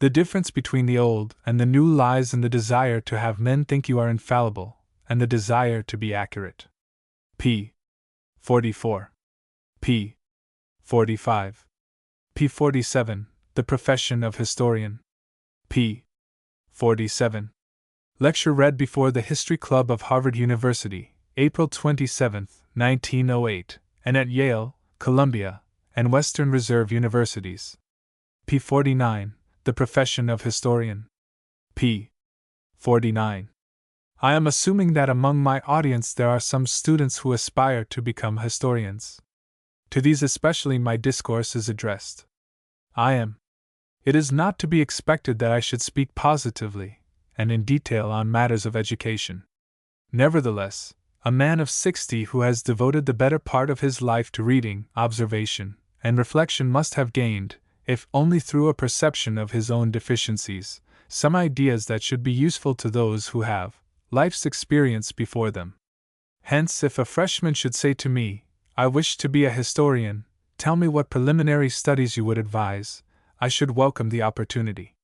The difference between the old and the new lies in the desire to have men think you are infallible, and the desire to be accurate. p. 44. p. 45. p. 47. The Profession of Historian. p. 47. Lecture read before the History Club of Harvard University, April 27, 1908, and at Yale, Columbia, and Western Reserve Universities. p. 49. The Profession of Historian. p. 49. I am assuming that among my audience there are some students who aspire to become historians. To these especially my discourse is addressed. It is not to be expected that I should speak positively and in detail on matters of education. Nevertheless, a man of 60 who has devoted the better part of his life to reading, observation, and reflection must have gained, if only through a perception of his own deficiencies, some ideas that should be useful to those who have life's experience before them. Hence, if a freshman should say to me, "I wish to be a historian, tell me what preliminary studies you would advise," I should welcome the opportunity.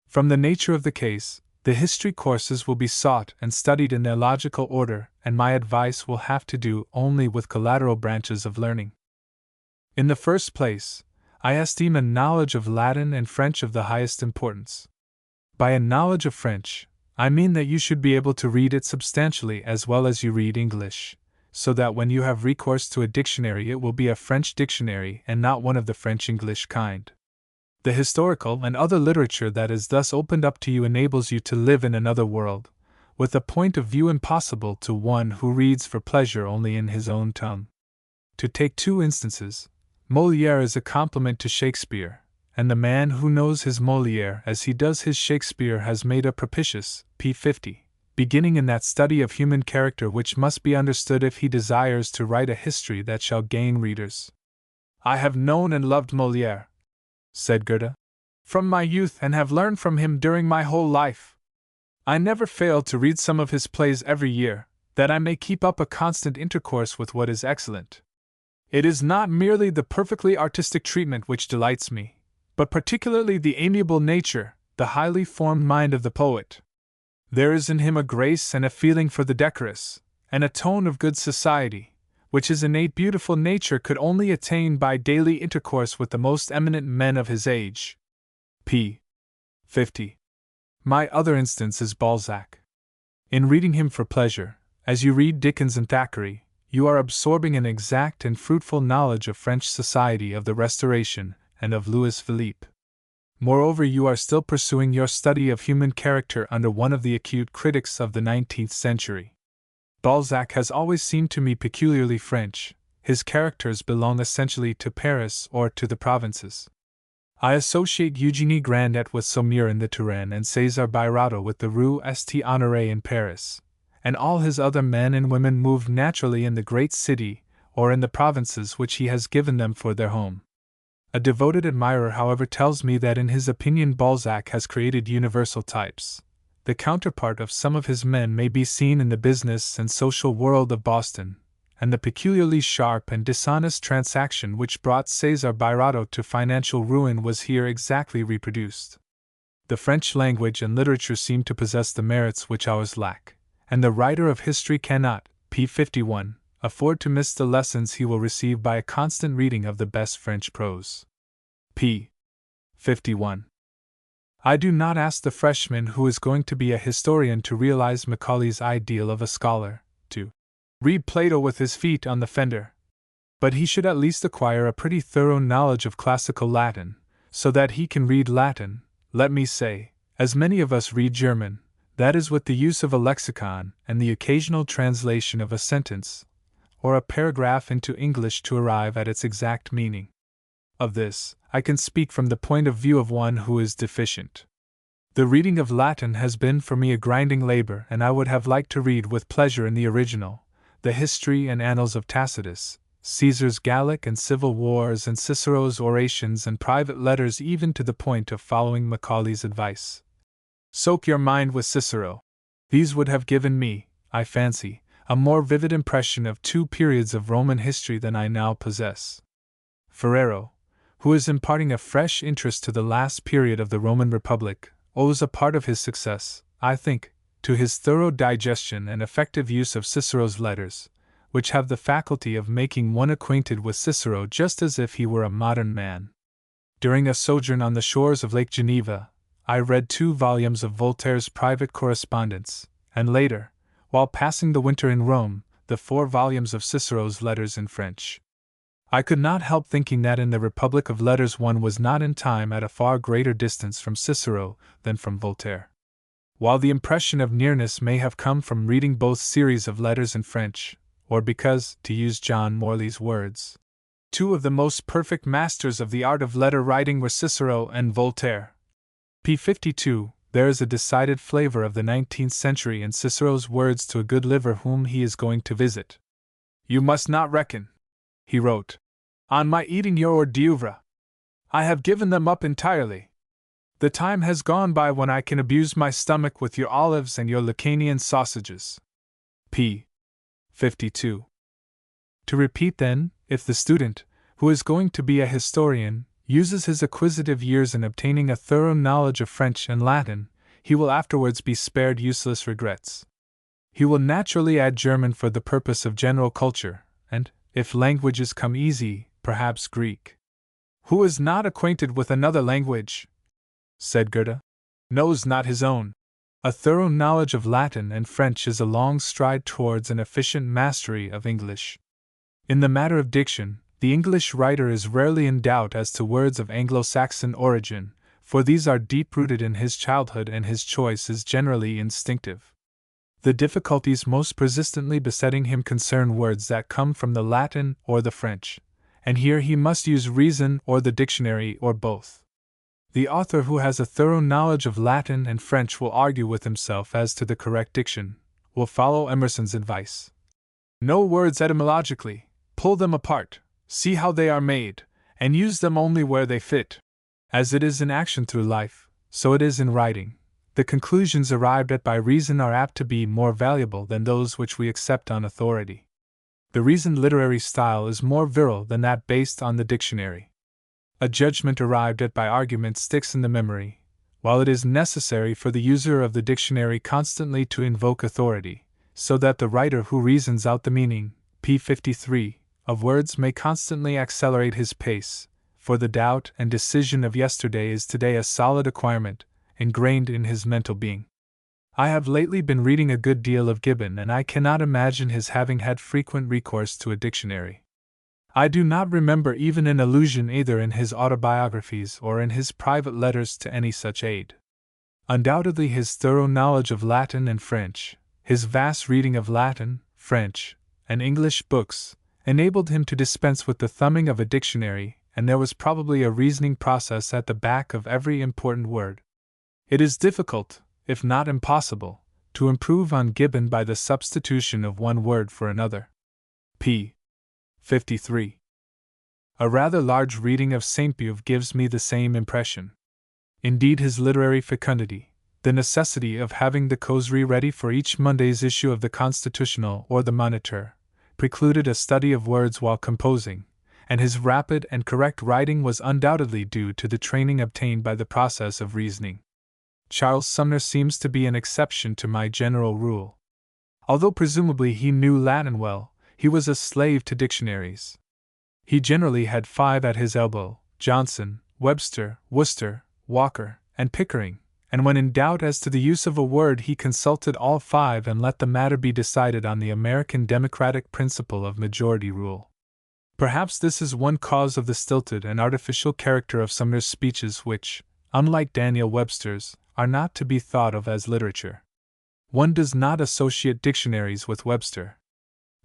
From the nature of the case, the history courses will be sought and studied in their logical order, and my advice will have to do only with collateral branches of learning. In the first place, I esteem a knowledge of Latin and French of the highest importance. By a knowledge of French, I mean that you should be able to read it substantially as well as you read English, so that when you have recourse to a dictionary it will be a French dictionary and not one of the French-English kind. The historical and other literature that is thus opened up to you enables you to live in another world, with a point of view impossible to one who reads for pleasure only in his own tongue. To take two instances, Molière is a compliment to Shakespeare, and the man who knows his Molière as he does his Shakespeare has made a propitious, p. 50, beginning in that study of human character which must be understood if he desires to write a history that shall gain readers. "I have known and loved Molière," said Goethe, "from my youth and have learned from him during my whole life. I never fail to read some of his plays every year, that I may keep up a constant intercourse with what is excellent. It is not merely the perfectly artistic treatment which delights me, but particularly the amiable nature, the highly formed mind of the poet. There is in him a grace and a feeling for the decorous, and a tone of good society, which his innate beautiful nature could only attain by daily intercourse with the most eminent men of his age." p. 50. My other instance is Balzac. In reading him for pleasure, as you read Dickens and Thackeray, you are absorbing an exact and fruitful knowledge of French society of the Restoration and of Louis Philippe. Moreover, you are still pursuing your study of human character under one of the acute critics of the 19th century. Balzac has always seemed to me peculiarly French. His characters belong essentially to Paris or to the provinces. I associate Eugénie Grandet with Saumur in the Touraine and César Birotteau with the Rue St. Honoré in Paris, and all his other men and women moved naturally in the great city or in the provinces which he has given them for their home. A devoted admirer, however, tells me that in his opinion Balzac has created universal types. The counterpart of some of his men may be seen in the business and social world of Boston, and the peculiarly sharp and dishonest transaction which brought César Birotteau to financial ruin was here exactly reproduced. The French language and literature seem to possess the merits which ours lack, and the writer of history cannot, p. 51, afford to miss the lessons he will receive by a constant reading of the best French prose. p. 51. I do not ask the freshman who is going to be a historian to realize Macaulay's ideal of a scholar, to read Plato with his feet on the fender. But he should at least acquire a pretty thorough knowledge of classical Latin, so that he can read Latin, let me say, as many of us read German, that is with the use of a lexicon and the occasional translation of a sentence, or a paragraph into English to arrive at its exact meaning. Of this, I can speak from the point of view of one who is deficient. The reading of Latin has been for me a grinding labor, and I would have liked to read with pleasure in the original, the history and annals of Tacitus, Caesar's Gallic and Civil Wars, and Cicero's orations and private letters, even to the point of following Macaulay's advice. Soak your mind with Cicero. These would have given me, I fancy, a more vivid impression of two periods of Roman history than I now possess. Ferrero, who is imparting a fresh interest to the last period of the Roman Republic, owes a part of his success, I think, to his thorough digestion and effective use of Cicero's letters, which have the faculty of making one acquainted with Cicero just as if he were a modern man. During a sojourn on the shores of Lake Geneva, I read 2 volumes of Voltaire's private correspondence, and later, while passing the winter in Rome, the 4 volumes of Cicero's letters in French. I could not help thinking that in the Republic of Letters one was not in time at a far greater distance from Cicero than from Voltaire. While the impression of nearness may have come from reading both series of letters in French, or because, to use John Morley's words, 2 of the most perfect masters of the art of letter writing were Cicero and Voltaire. p. 52, there is a decided flavor of the 19th century in Cicero's words to a good liver whom he is going to visit. "You must not reckon," he wrote, "on my eating your hors d'oeuvre. I have given them up entirely. The time has gone by when I can abuse my stomach with your olives and your Lacanian sausages." p. 52. To repeat then, if the student, who is going to be a historian, uses his acquisitive years in obtaining a thorough knowledge of French and Latin, he will afterwards be spared useless regrets. He will naturally add German for the purpose of general culture, and, if languages come easy, perhaps Greek. "Who is not acquainted with another language," said Goethe, "knows not his own." A thorough knowledge of Latin and French is a long stride towards an efficient mastery of English. In the matter of diction, the English writer is rarely in doubt as to words of Anglo-Saxon origin, for these are deep-rooted in his childhood and his choice is generally instinctive. The difficulties most persistently besetting him concern words that come from the Latin or the French, and here he must use reason or the dictionary or both. The author who has a thorough knowledge of Latin and French will argue with himself as to the correct diction, will follow Emerson's advice. Know words etymologically, pull them apart, see how they are made, and use them only where they fit. As it is in action through life, so it is in writing. The conclusions arrived at by reason are apt to be more valuable than those which we accept on authority. The reasoned literary style is more virile than that based on the dictionary. A judgment arrived at by argument sticks in the memory, while it is necessary for the user of the dictionary constantly to invoke authority, so that the writer who reasons out the meaning, p. 53, of words may constantly accelerate his pace, for the doubt and decision of yesterday is today a solid acquirement, ingrained in his mental being. I have lately been reading a good deal of Gibbon, and I cannot imagine his having had frequent recourse to a dictionary. I do not remember even an allusion either in his autobiographies or in his private letters to any such aid. Undoubtedly his thorough knowledge of Latin and French, his vast reading of Latin, French, and English books, enabled him to dispense with the thumbing of a dictionary, and there was probably a reasoning process at the back of every important word. It is difficult, if not impossible, to improve on Gibbon by the substitution of one word for another. p. 53. A rather large reading of Sainte-Beuve gives me the same impression. Indeed, his literary fecundity, the necessity of having the causerie ready for each Monday's issue of the Constitutional or the Moniteur, precluded a study of words while composing, and his rapid and correct writing was undoubtedly due to the training obtained by the process of reasoning. Charles Sumner seems to be an exception to my general rule. Although presumably he knew Latin well, he was a slave to dictionaries. He generally had 5 at his elbow: Johnson, Webster, Worcester, Walker, and Pickering, and when in doubt as to the use of a word he consulted all 5 and let the matter be decided on the American democratic principle of majority rule. Perhaps this is one cause of the stilted and artificial character of Sumner's speeches which, unlike Daniel Webster's, are not to be thought of as literature. One does not associate dictionaries with Webster.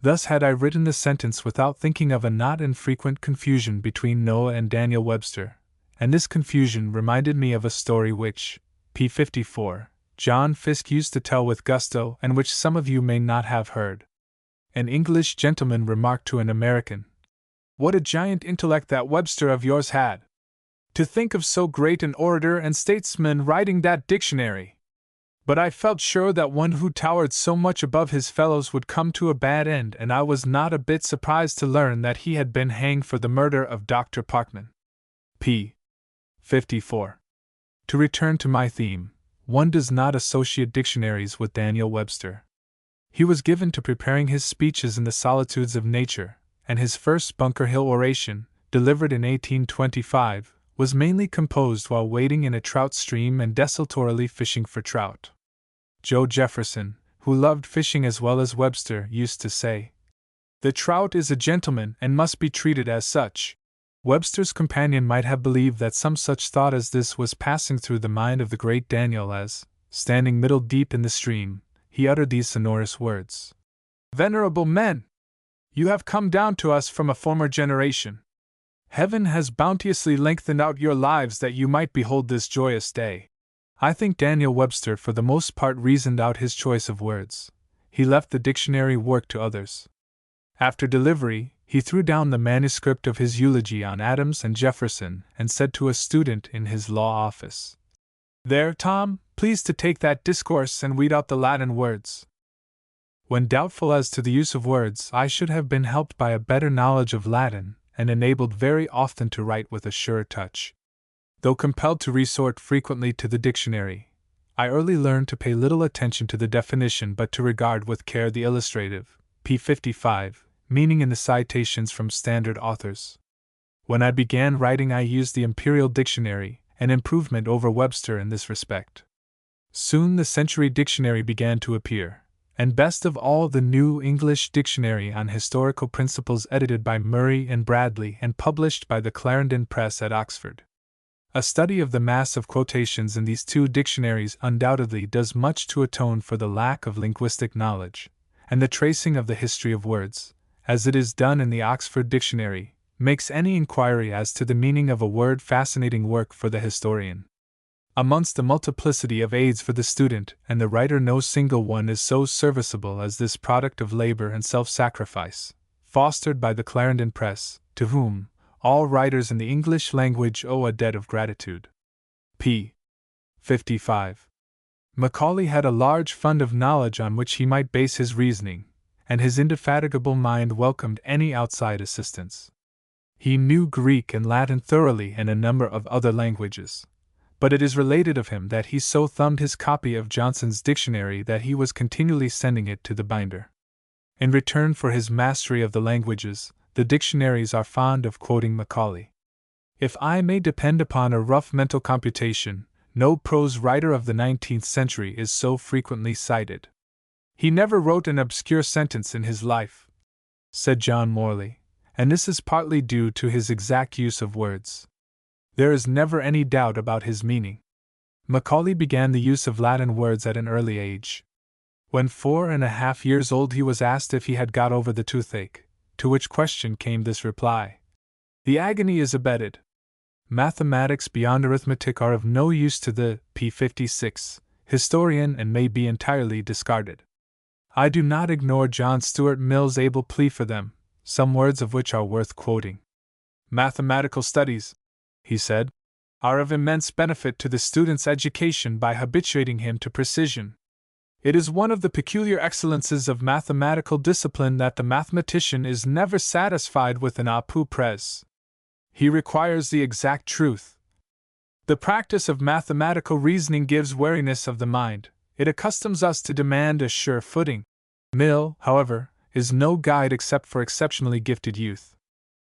Thus had I written the sentence without thinking of a not infrequent confusion between Noah and Daniel Webster, and this confusion reminded me of a story which, p. 54, John Fiske used to tell with gusto and which some of you may not have heard. An English gentleman remarked to an American, "What a giant intellect that Webster of yours had! To think of so great an orator and statesman writing that dictionary! But I felt sure that one who towered so much above his fellows would come to a bad end, and I was not a bit surprised to learn that he had been hanged for the murder of Dr. Parkman." p. 54. To return to my theme, one does not associate dictionaries with Daniel Webster. He was given to preparing his speeches in the solitudes of nature, and his first Bunker Hill oration, delivered in 1825, was mainly composed while wading in a trout stream and desultorily fishing for trout. Joe Jefferson, who loved fishing as well as Webster, used to say, "The trout is a gentleman and must be treated as such." Webster's companion might have believed that some such thought as this was passing through the mind of the great Daniel as, standing middle deep in the stream, he uttered these sonorous words: "Venerable men! You have come down to us from a former generation. Heaven has bounteously lengthened out your lives that you might behold this joyous day." I think Daniel Webster for the most part reasoned out his choice of words. He left the dictionary work to others. After delivery, he threw down the manuscript of his eulogy on Adams and Jefferson and said to a student in his law office, "There, Tom, please to take that discourse and weed out the Latin words." When doubtful as to the use of words, I should have been helped by a better knowledge of Latin, and enabled very often to write with a surer touch. Though compelled to resort frequently to the dictionary, I early learned to pay little attention to the definition but to regard with care the illustrative, p. 55, meaning in the citations from standard authors. When I began writing, I used the Imperial Dictionary, an improvement over Webster in this respect. Soon the Century Dictionary began to appear, and best of all the New English Dictionary on Historical Principles, edited by Murray and Bradley and published by the Clarendon Press at Oxford. A study of the mass of quotations in these two dictionaries undoubtedly does much to atone for the lack of linguistic knowledge, and the tracing of the history of words, as it is done in the Oxford Dictionary, makes any inquiry as to the meaning of a word fascinating work for the historian. Amongst the multiplicity of aids for the student and the writer, no single one is so serviceable as this product of labor and self-sacrifice, fostered by the Clarendon Press, to whom all writers in the English language owe a debt of gratitude. p. 55. Macaulay had a large fund of knowledge on which he might base his reasoning, and his indefatigable mind welcomed any outside assistance. He knew Greek and Latin thoroughly and a number of other languages, but it is related of him that he so thumbed his copy of Johnson's dictionary that he was continually sending it to the binder. In return for his mastery of the languages, the dictionaries are fond of quoting Macaulay. If I may depend upon a rough mental computation, no prose writer of the 19th century is so frequently cited. "He never wrote an obscure sentence in his life," said John Morley, and this is partly due to his exact use of words. There is never any doubt about his meaning. Macaulay began the use of Latin words at an early age. When 4.5 years old, he was asked if he had got over the toothache, to which question came this reply: "The agony is abated." Mathematics beyond arithmetic are of no use to the p. 56 historian and may be entirely discarded. I do not ignore John Stuart Mill's able plea for them, some words of which are worth quoting. "Mathematical studies," he said, "are of immense benefit to the student's education by habituating him to precision. It is one of the peculiar excellences of mathematical discipline that the mathematician is never satisfied with an à peu près. He requires the exact truth. The practice of mathematical reasoning gives wariness of the mind, it accustoms us to demand a sure footing. Mill, however, is no guide except for exceptionally gifted youth.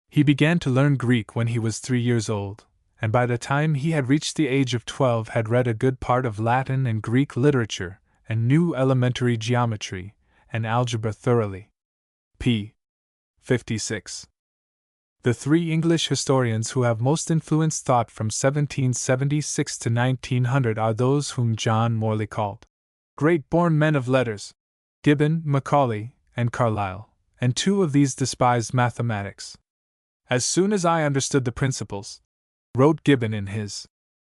He began to learn Greek when he was 3 years old, and by the time he had reached the age of 12 had read a good part of Latin and Greek literature, and knew elementary geometry and algebra thoroughly. p. 56. The three English historians who have most influenced thought from 1776 to 1900 are those whom John Morley called great born men of letters: Gibbon, Macaulay, and Carlyle, and 2 of these despised mathematics. As soon as I understood the principles, wrote Gibbon in his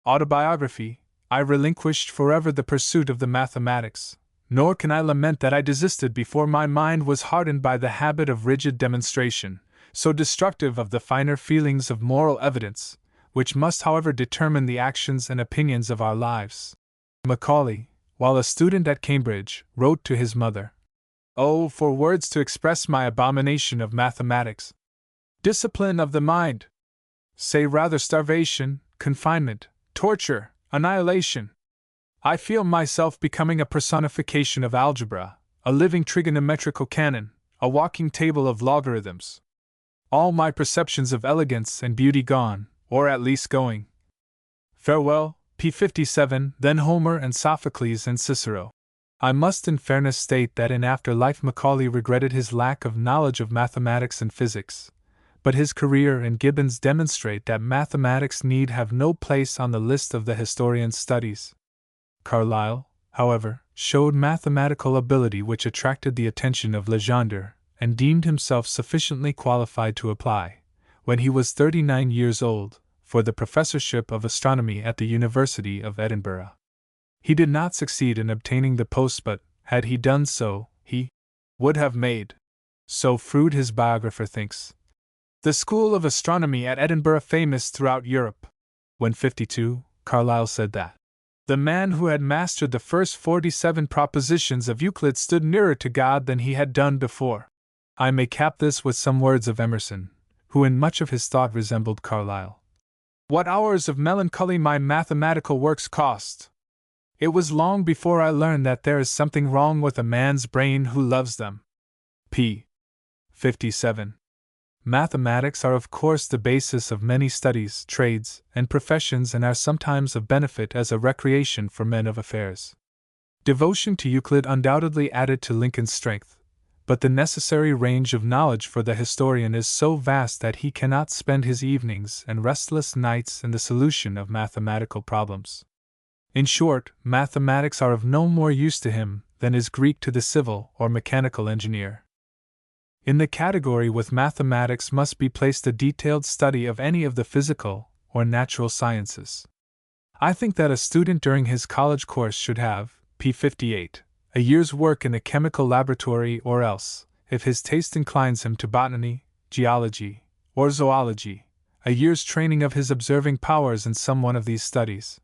autobiography, I relinquished forever the pursuit of the mathematics, nor can I lament that I desisted before my mind was hardened by the habit of rigid demonstration, so destructive of the finer feelings of moral evidence, which must however determine the actions and opinions of our lives. Macaulay, while a student at Cambridge, wrote to his mother, "Oh, for words to express my abomination of mathematics! Discipline of the mind! Say rather starvation, confinement, torture, annihilation! I feel myself becoming a personification of algebra, a living trigonometrical canon, a walking table of logarithms. All my perceptions of elegance and beauty gone, or at least going. Farewell, p. 57, then Homer and Sophocles and Cicero." I must in fairness state that in after life Macaulay regretted his lack of knowledge of mathematics and physics, but his career and Gibbon's demonstrate that mathematics need have no place on the list of the historian's studies. Carlyle, however, showed mathematical ability which attracted the attention of Legendre, and deemed himself sufficiently qualified to apply, when he was 39 years old, for the professorship of astronomy at the University of Edinburgh. He did not succeed in obtaining the post, but, had he done so, he would have made, so Froude his biographer thinks, the school of astronomy at Edinburgh famous throughout Europe. When 52, Carlyle said that the man who had mastered the first 47 propositions of Euclid stood nearer to God than he had done before. I may cap this with some words of Emerson, who in much of his thought resembled Carlyle. "What hours of melancholy my mathematical works cost! It was long before I learned that there is something wrong with a man's brain who loves them." p. 57. Mathematics are of course the basis of many studies, trades, and professions, and are sometimes of benefit as a recreation for men of affairs. Devotion to Euclid undoubtedly added to Lincoln's strength, but the necessary range of knowledge for the historian is so vast that he cannot spend his evenings and restless nights in the solution of mathematical problems. In short, mathematics are of no more use to him than is Greek to the civil or mechanical engineer. In the category with mathematics must be placed a detailed study of any of the physical or natural sciences. I think that a student during his college course should have, p. 58, a year's work in a chemical laboratory, or else, if his taste inclines him to botany, geology, or zoology, a year's training of his observing powers in some one of these studies.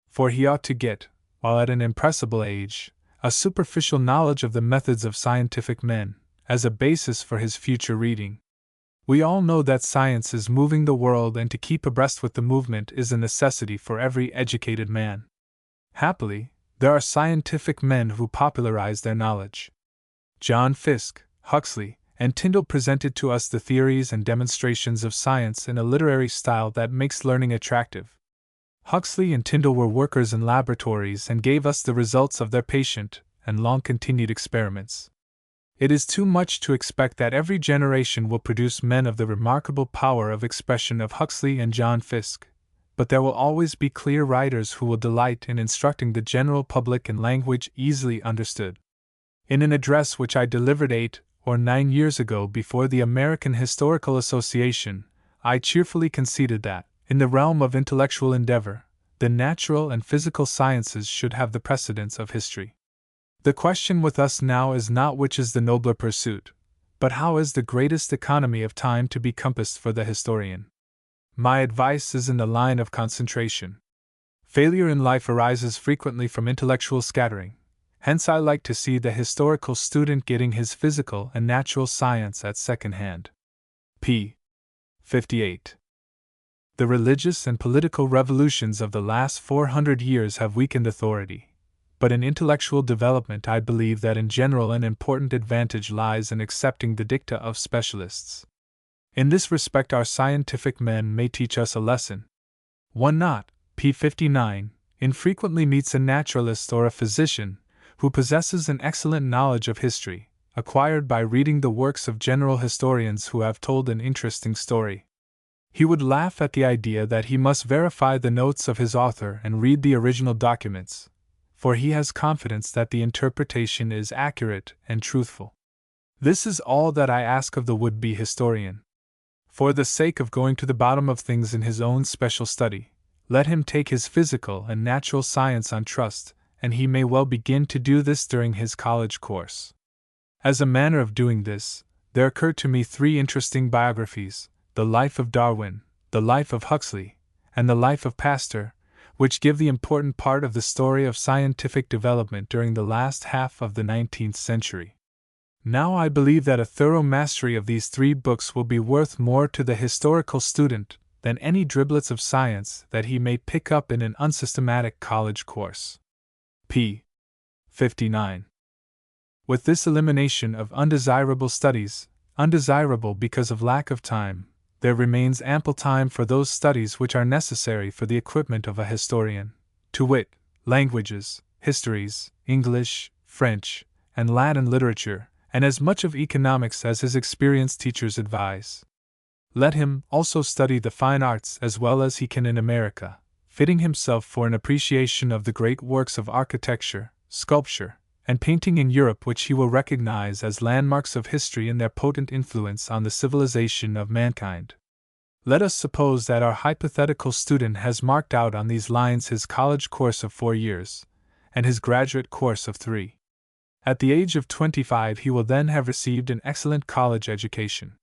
For he ought to get, while at an impressible age, a superficial knowledge of the methods of scientific men, as a basis for his future reading. We all know that science is moving the world, and to keep abreast with the movement is a necessity for every educated man. Happily, there are scientific men who popularize their knowledge. John Fiske, Huxley, and Tyndall presented to us the theories and demonstrations of science in a literary style that makes learning attractive. Huxley and Tyndall were workers in laboratories and gave us the results of their patient and long-continued experiments. It is too much to expect that every generation will produce men of the remarkable power of expression of Huxley and John Fiske, but there will always be clear writers who will delight in instructing the general public in language easily understood. In an address which I delivered 8 or 9 years ago before the American Historical Association, I cheerfully conceded that, in the realm of intellectual endeavor, the natural and physical sciences should have the precedence of history. The question with us now is not which is the nobler pursuit, but how is the greatest economy of time to be compassed for the historian. My advice is in the line of concentration. Failure in life arises frequently from intellectual scattering, hence I like to see the historical student getting his physical and natural science at second hand. p. 58. The religious and political revolutions of the last 400 years have weakened authority. But in intellectual development I believe that in general an important advantage lies in accepting the dicta of specialists. In this respect our scientific men may teach us a lesson. One not, p. 59, infrequently meets a naturalist or a physician who possesses an excellent knowledge of history, acquired by reading the works of general historians who have told an interesting story. He would laugh at the idea that he must verify the notes of his author and read the original documents, for he has confidence that the interpretation is accurate and truthful. This is all that I ask of the would-be historian. For the sake of going to the bottom of things in his own special study, let him take his physical and natural science on trust, and he may well begin to do this during his college course. As a manner of doing this, there occurred to me 3 interesting biographies: the Life of Darwin, the Life of Huxley, and the Life of Pasteur, which give the important part of the story of scientific development during the last half of the 19th century. Now I believe that a thorough mastery of these 3 books will be worth more to the historical student than any driblets of science that he may pick up in an unsystematic college course. p. 59. With this elimination of undesirable studies, undesirable because of lack of time, there remains ample time for those studies which are necessary for the equipment of a historian, to wit, languages, histories, English, French, and Latin literature, and as much of economics as his experienced teachers advise. Let him also study the fine arts as well as he can in America, fitting himself for an appreciation of the great works of architecture, sculpture, and painting in Europe which he will recognize as landmarks of history in their potent influence on the civilization of mankind. Let us suppose that our hypothetical student has marked out on these lines his college course of 4 years, and his graduate course of 3. At the age of 25 he will then have received an excellent college education.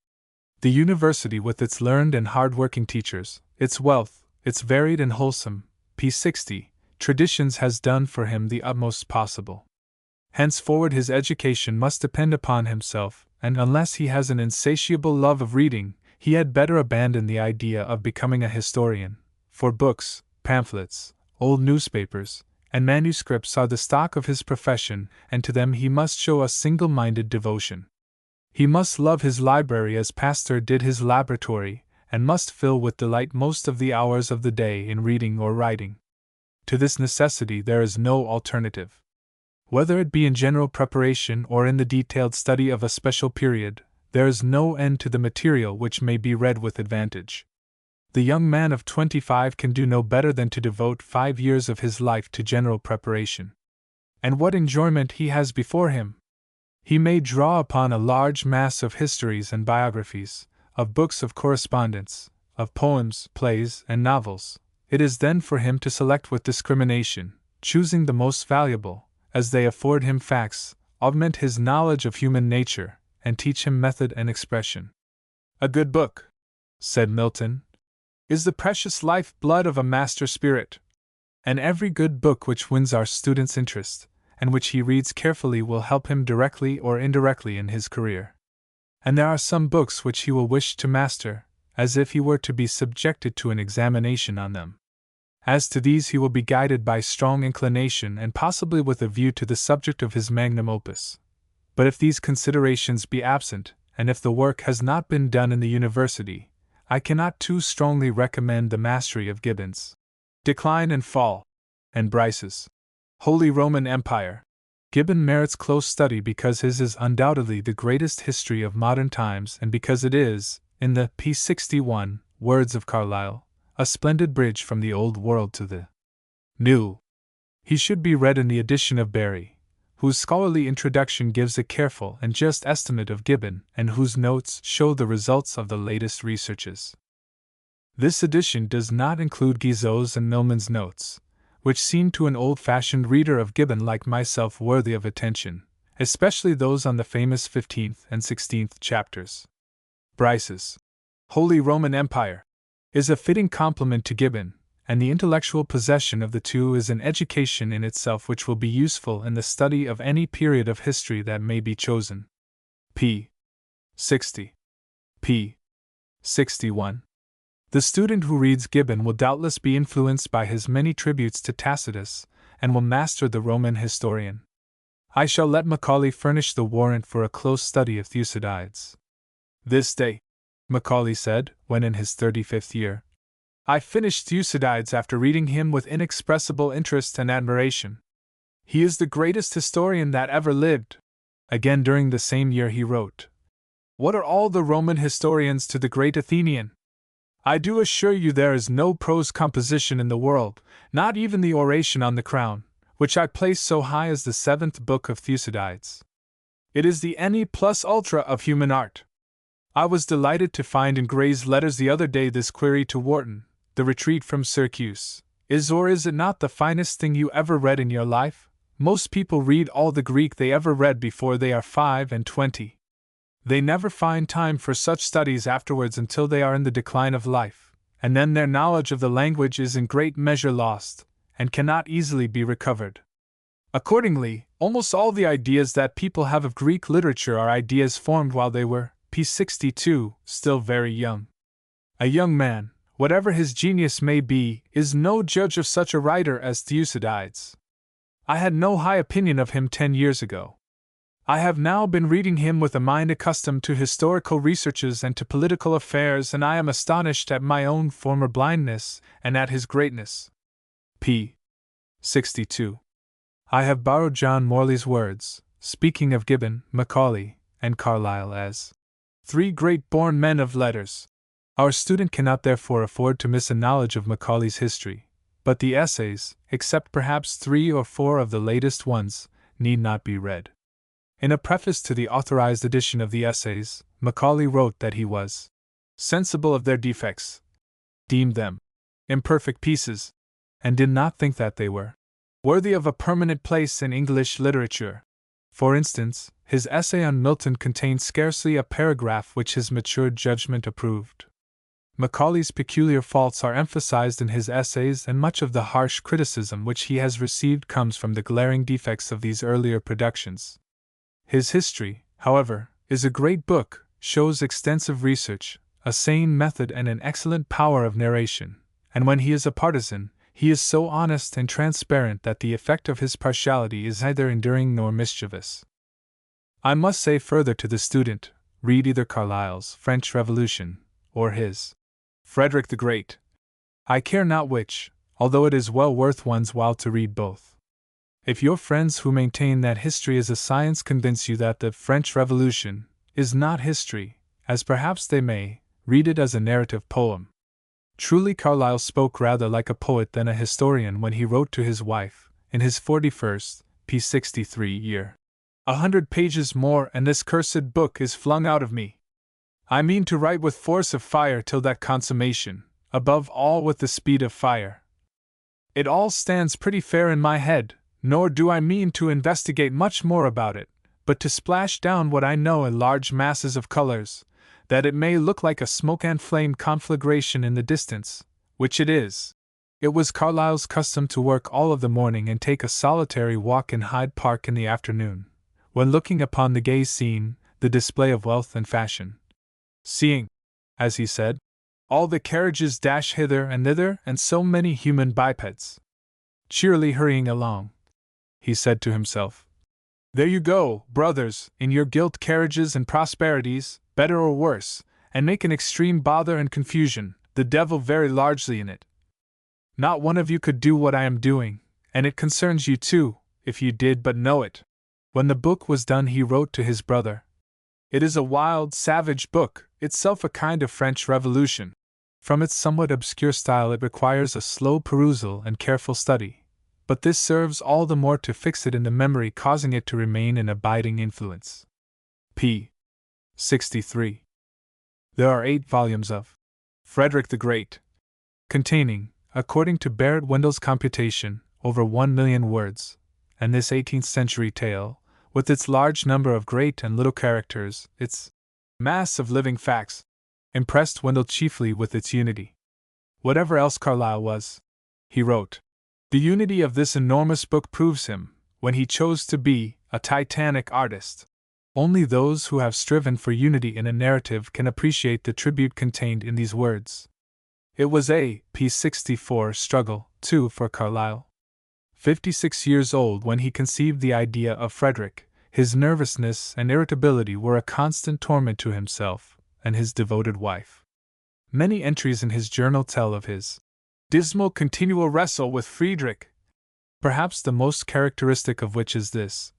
The university, with its learned and hard-working teachers, its wealth, its varied and wholesome, p60, traditions, has done for him the utmost possible. Henceforward his education must depend upon himself, and unless he has an insatiable love of reading, he had better abandon the idea of becoming a historian, for books, pamphlets, old newspapers, and manuscripts are the stock of his profession, and to them he must show a single-minded devotion. He must love his library as Pasteur did his laboratory, and must fill with delight most of the hours of the day in reading or writing. To this necessity there is no alternative. Whether it be in general preparation or in the detailed study of a special period, there is no end to the material which may be read with advantage. The young man of 25 can do no better than to devote 5 years of his life to general preparation. And what enjoyment he has before him! He may draw upon a large mass of histories and biographies, of books of correspondence, of poems, plays, and novels. It is then for him to select with discrimination, choosing the most valuable, as they afford him facts, augment his knowledge of human nature, and teach him method and expression. A good book, said Milton, is the precious life-blood of a master spirit. And every good book which wins our student's interest, and which he reads carefully, will help him directly or indirectly in his career. And there are some books which he will wish to master, as if he were to be subjected to an examination on them. As to these he will be guided by strong inclination and possibly with a view to the subject of his magnum opus. But if these considerations be absent, and if the work has not been done in the university, I cannot too strongly recommend the mastery of Gibbon's Decline and Fall, and Bryce's Holy Roman Empire. Gibbon merits close study because his is undoubtedly the greatest history of modern times, and because it is, in the p61 words of Carlyle, a splendid bridge from the Old World to the New. He should be read in the edition of Barry, whose scholarly introduction gives a careful and just estimate of Gibbon, and whose notes show the results of the latest researches. This edition does not include Guizot's and Milman's notes, which seem to an old-fashioned reader of Gibbon like myself worthy of attention, especially those on the famous 15th and 16th chapters. Bryce's Holy Roman Empire is a fitting complement to Gibbon, and the intellectual possession of the two is an education in itself which will be useful in the study of any period of history that may be chosen. p. 60. p. 61. The student who reads Gibbon will doubtless be influenced by his many tributes to Tacitus, and will master the Roman historian. I shall let Macaulay furnish the warrant for a close study of Thucydides. This day, Macaulay said, when in his 35th year, I finished Thucydides after reading him with inexpressible interest and admiration. He is the greatest historian that ever lived. Again during the same year he wrote, What are all the Roman historians to the great Athenian? I do assure you there is no prose composition in the world, not even the Oration on the Crown, which I place so high as the 7th book of Thucydides. It is the ne plus ultra of human art. I was delighted to find in Gray's letters the other day this query to Wharton, The Retreat from Syracuse. Is or is it not the finest thing you ever read in your life? Most people read all the Greek they ever read before they are 25. They never find time for such studies afterwards until they are in the decline of life, and then their knowledge of the language is in great measure lost, and cannot easily be recovered. Accordingly, almost all the ideas that people have of Greek literature are ideas formed while they were, p. 62, still very young. A young man, whatever his genius may be, is no judge of such a writer as Thucydides. I had no high opinion of him 10 years ago. I have now been reading him with a mind accustomed to historical researches and to political affairs, and I am astonished at my own former blindness and at his greatness. p. 62. I have borrowed John Morley's words, speaking of Gibbon, Macaulay, and Carlyle as 3 great born men of letters. Our student cannot therefore afford to miss a knowledge of Macaulay's history, but the essays, except perhaps 3 or 4 of the latest ones, need not be read. In a preface to the authorized edition of the essays, Macaulay wrote that he was sensible of their defects, deemed them imperfect pieces, and did not think that they were worthy of a permanent place in English literature. For instance, his essay on Milton contained scarcely a paragraph which his matured judgment approved. Macaulay's peculiar faults are emphasized in his essays, and much of the harsh criticism which he has received comes from the glaring defects of these earlier productions. His history, however, is a great book, shows extensive research, a sane method, and an excellent power of narration, and when he is a partisan, he is so honest and transparent that the effect of his partiality is neither enduring nor mischievous. I must say further to the student, read either Carlyle's French Revolution, or his Frederick the Great. I care not which, although it is well worth one's while to read both. If your friends who maintain that history is a science convince you that the French Revolution is not history, as perhaps they may, read it as a narrative poem. Truly Carlyle spoke rather like a poet than a historian when he wrote to his wife, in his 41st, p. 63 year. 100 pages more and this cursed book is flung out of me. I mean to write with force of fire till that consummation, above all with the speed of fire. It all stands pretty fair in my head, nor do I mean to investigate much more about it, but to splash down what I know in large masses of colors, that it may look like a smoke and flame conflagration in the distance, which it is. It was Carlyle's custom to work all of the morning and take a solitary walk in Hyde Park in the afternoon, when looking upon the gay scene, the display of wealth and fashion. Seeing, as he said, all the carriages dash hither and thither, and so many human bipeds cheerily hurrying along, he said to himself, "There you go, brothers, in your gilt carriages and prosperities, better or worse, and make an extreme bother and confusion, the devil very largely in it. Not one of you could do what I am doing, and it concerns you too, if you did but know it." When the book was done, he wrote to his brother, "It is a wild, savage book, itself a kind of French Revolution. From its somewhat obscure style it requires a slow perusal and careful study, but this serves all the more to fix it in the memory, causing it to remain an abiding influence." p. 63. There are 8 volumes of Frederick the Great, containing, according to Barrett Wendell's computation, over 1,000,000 words, and this 18th century tale, with its large number of great and little characters, its mass of living facts, impressed Wendell chiefly with its unity. Whatever else Carlyle was, he wrote, the unity of this enormous book proves him, when he chose to be, a titanic artist. Only those who have striven for unity in a narrative can appreciate the tribute contained in these words. It was a p. 64 struggle, too, for Carlyle. 56 years old when he conceived the idea of Frederick, his nervousness and irritability were a constant torment to himself and his devoted wife. Many entries in his journal tell of his dismal continual wrestle with Friedrich, perhaps the most characteristic of which is this: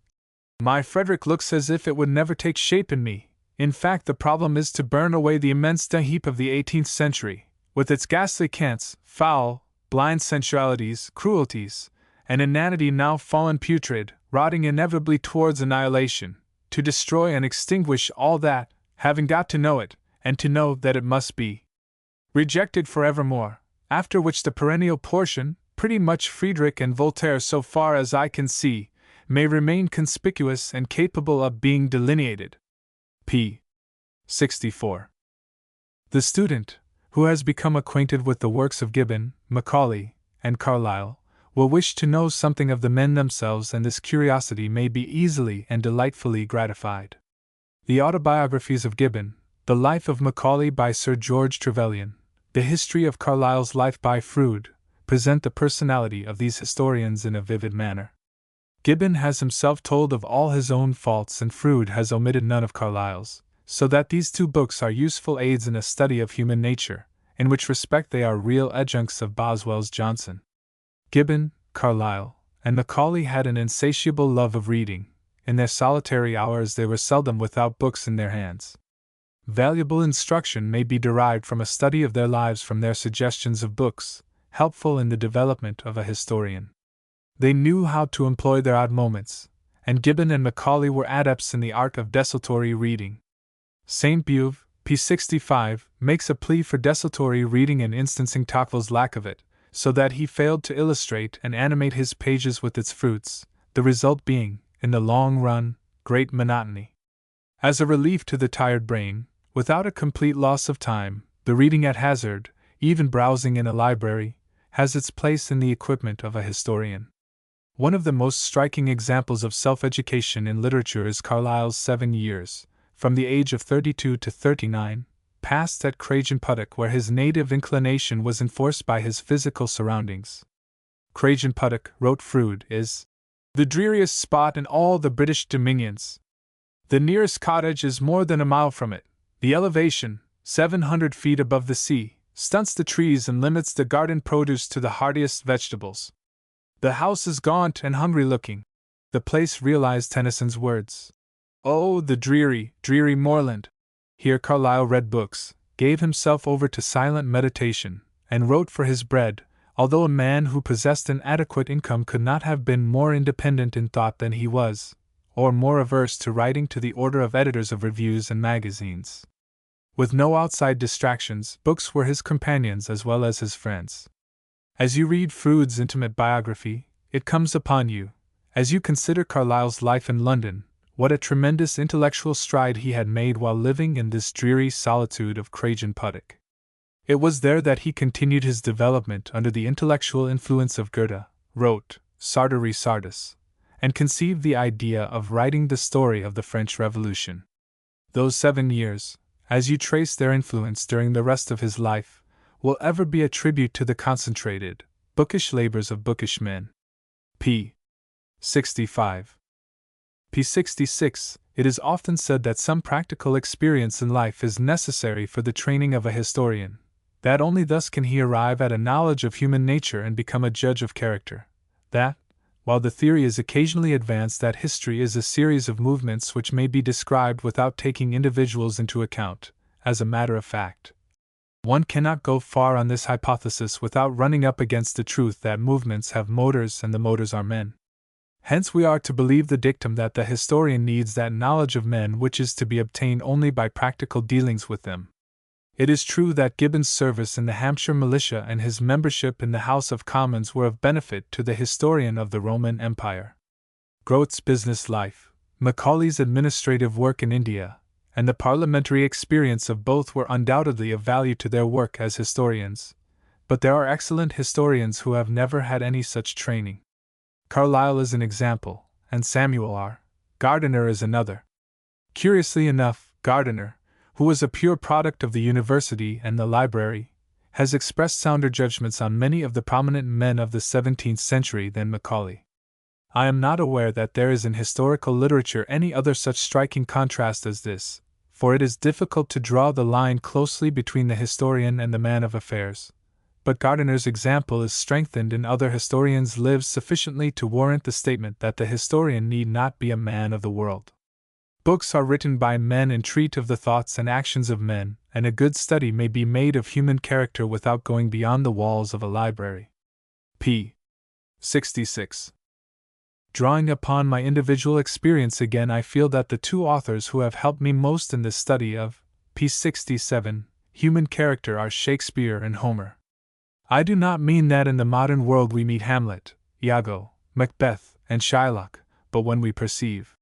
"My Frederick looks as if it would never take shape in me. In fact, the problem is to burn away the immense dung heap of the 18th century, with its ghastly cants, foul, blind sensualities, cruelties, and inanity now fallen putrid, rotting inevitably towards annihilation, to destroy and extinguish all that, having got to know it, and to know that it must be rejected forevermore, after which the perennial portion, pretty much Friedrich and Voltaire so far as I can see, may remain conspicuous and capable of being delineated. p. 64. The student, who has become acquainted with the works of Gibbon, Macaulay, and Carlyle, will wish to know something of the men themselves, and this curiosity may be easily and delightfully gratified. The autobiographies of Gibbon, the Life of Macaulay by Sir George Trevelyan, the History of Carlyle's Life by Froude, present the personality of these historians in a vivid manner. Gibbon has himself told of all his own faults, and Froude has omitted none of Carlyle's, so that these two books are useful aids in a study of human nature, in which respect they are real adjuncts of Boswell's Johnson. Gibbon, Carlyle, and Macaulay had an insatiable love of reading. In their solitary hours they were seldom without books in their hands. Valuable instruction may be derived from a study of their lives, from their suggestions of books, helpful in the development of a historian. They knew how to employ their odd moments, and Gibbon and Macaulay were adepts in the art of desultory reading. Saint Beuve, p. 65, makes a plea for desultory reading and instancing Tocqueville's lack of it, so that he failed to illustrate and animate his pages with its fruits, the result being, in the long run, great monotony. As a relief to the tired brain, without a complete loss of time, the reading at hazard, even browsing in a library, has its place in the equipment of a historian. One of the most striking examples of self-education in literature is Carlyle's 7 years, from the age of 32 to 39, passed at Craigengputtock, where his native inclination was enforced by his physical surroundings. Craigengputtock, wrote Froude, is the dreariest spot in all the British dominions. The nearest cottage is more than a mile from it. The elevation, 700 feet above the sea, stunts the trees and limits the garden produce to the hardiest vegetables. The house is gaunt and hungry-looking. The place realized Tennyson's words. Oh, the dreary, dreary moorland! Here Carlyle read books, gave himself over to silent meditation, and wrote for his bread, although a man who possessed an adequate income could not have been more independent in thought than he was, or more averse to writing to the order of editors of reviews and magazines. With no outside distractions, books were his companions as well as his friends. As you read Froude's intimate biography, it comes upon you, as you consider Carlyle's life in London, what a tremendous intellectual stride he had made while living in this dreary solitude of Craigengputtock. It was there that he continued his development under the intellectual influence of Goethe, wrote Sartori Sardis, and conceived the idea of writing the story of the French Revolution. Those 7 years, as you trace their influence during the rest of his life, will ever be a tribute to the concentrated, bookish labors of bookish men. p. 65. p. 66. It is often said that some practical experience in life is necessary for the training of a historian, that only thus can he arrive at a knowledge of human nature and become a judge of character, that, while the theory is occasionally advanced that history is a series of movements which may be described without taking individuals into account, as a matter of fact, one cannot go far on this hypothesis without running up against the truth that movements have motors and the motors are men. Hence we are to believe the dictum that the historian needs that knowledge of men which is to be obtained only by practical dealings with them. It is true that Gibbon's service in the Hampshire militia and his membership in the House of Commons were of benefit to the historian of the Roman Empire. Grote's business life, Macaulay's administrative work in India, and the parliamentary experience of both were undoubtedly of value to their work as historians, but there are excellent historians who have never had any such training. Carlyle is an example, and Samuel R. Gardiner is another. Curiously enough, Gardiner, who was a pure product of the university and the library, has expressed sounder judgments on many of the prominent men of the 17th century than Macaulay. I am not aware that there is in historical literature any other such striking contrast as this, for it is difficult to draw the line closely between the historian and the man of affairs. But Gardiner's example is strengthened in other historians' lives sufficiently to warrant the statement that the historian need not be a man of the world. Books are written by men and treat of the thoughts and actions of men, and a good study may be made of human character without going beyond the walls of a library. p. 66. Drawing upon my individual experience again, I feel that the two authors who have helped me most in this study of p. 67, human character, are Shakespeare and Homer. I do not mean that in the modern world we meet Hamlet, Iago, Macbeth, and Shylock, but when we perceive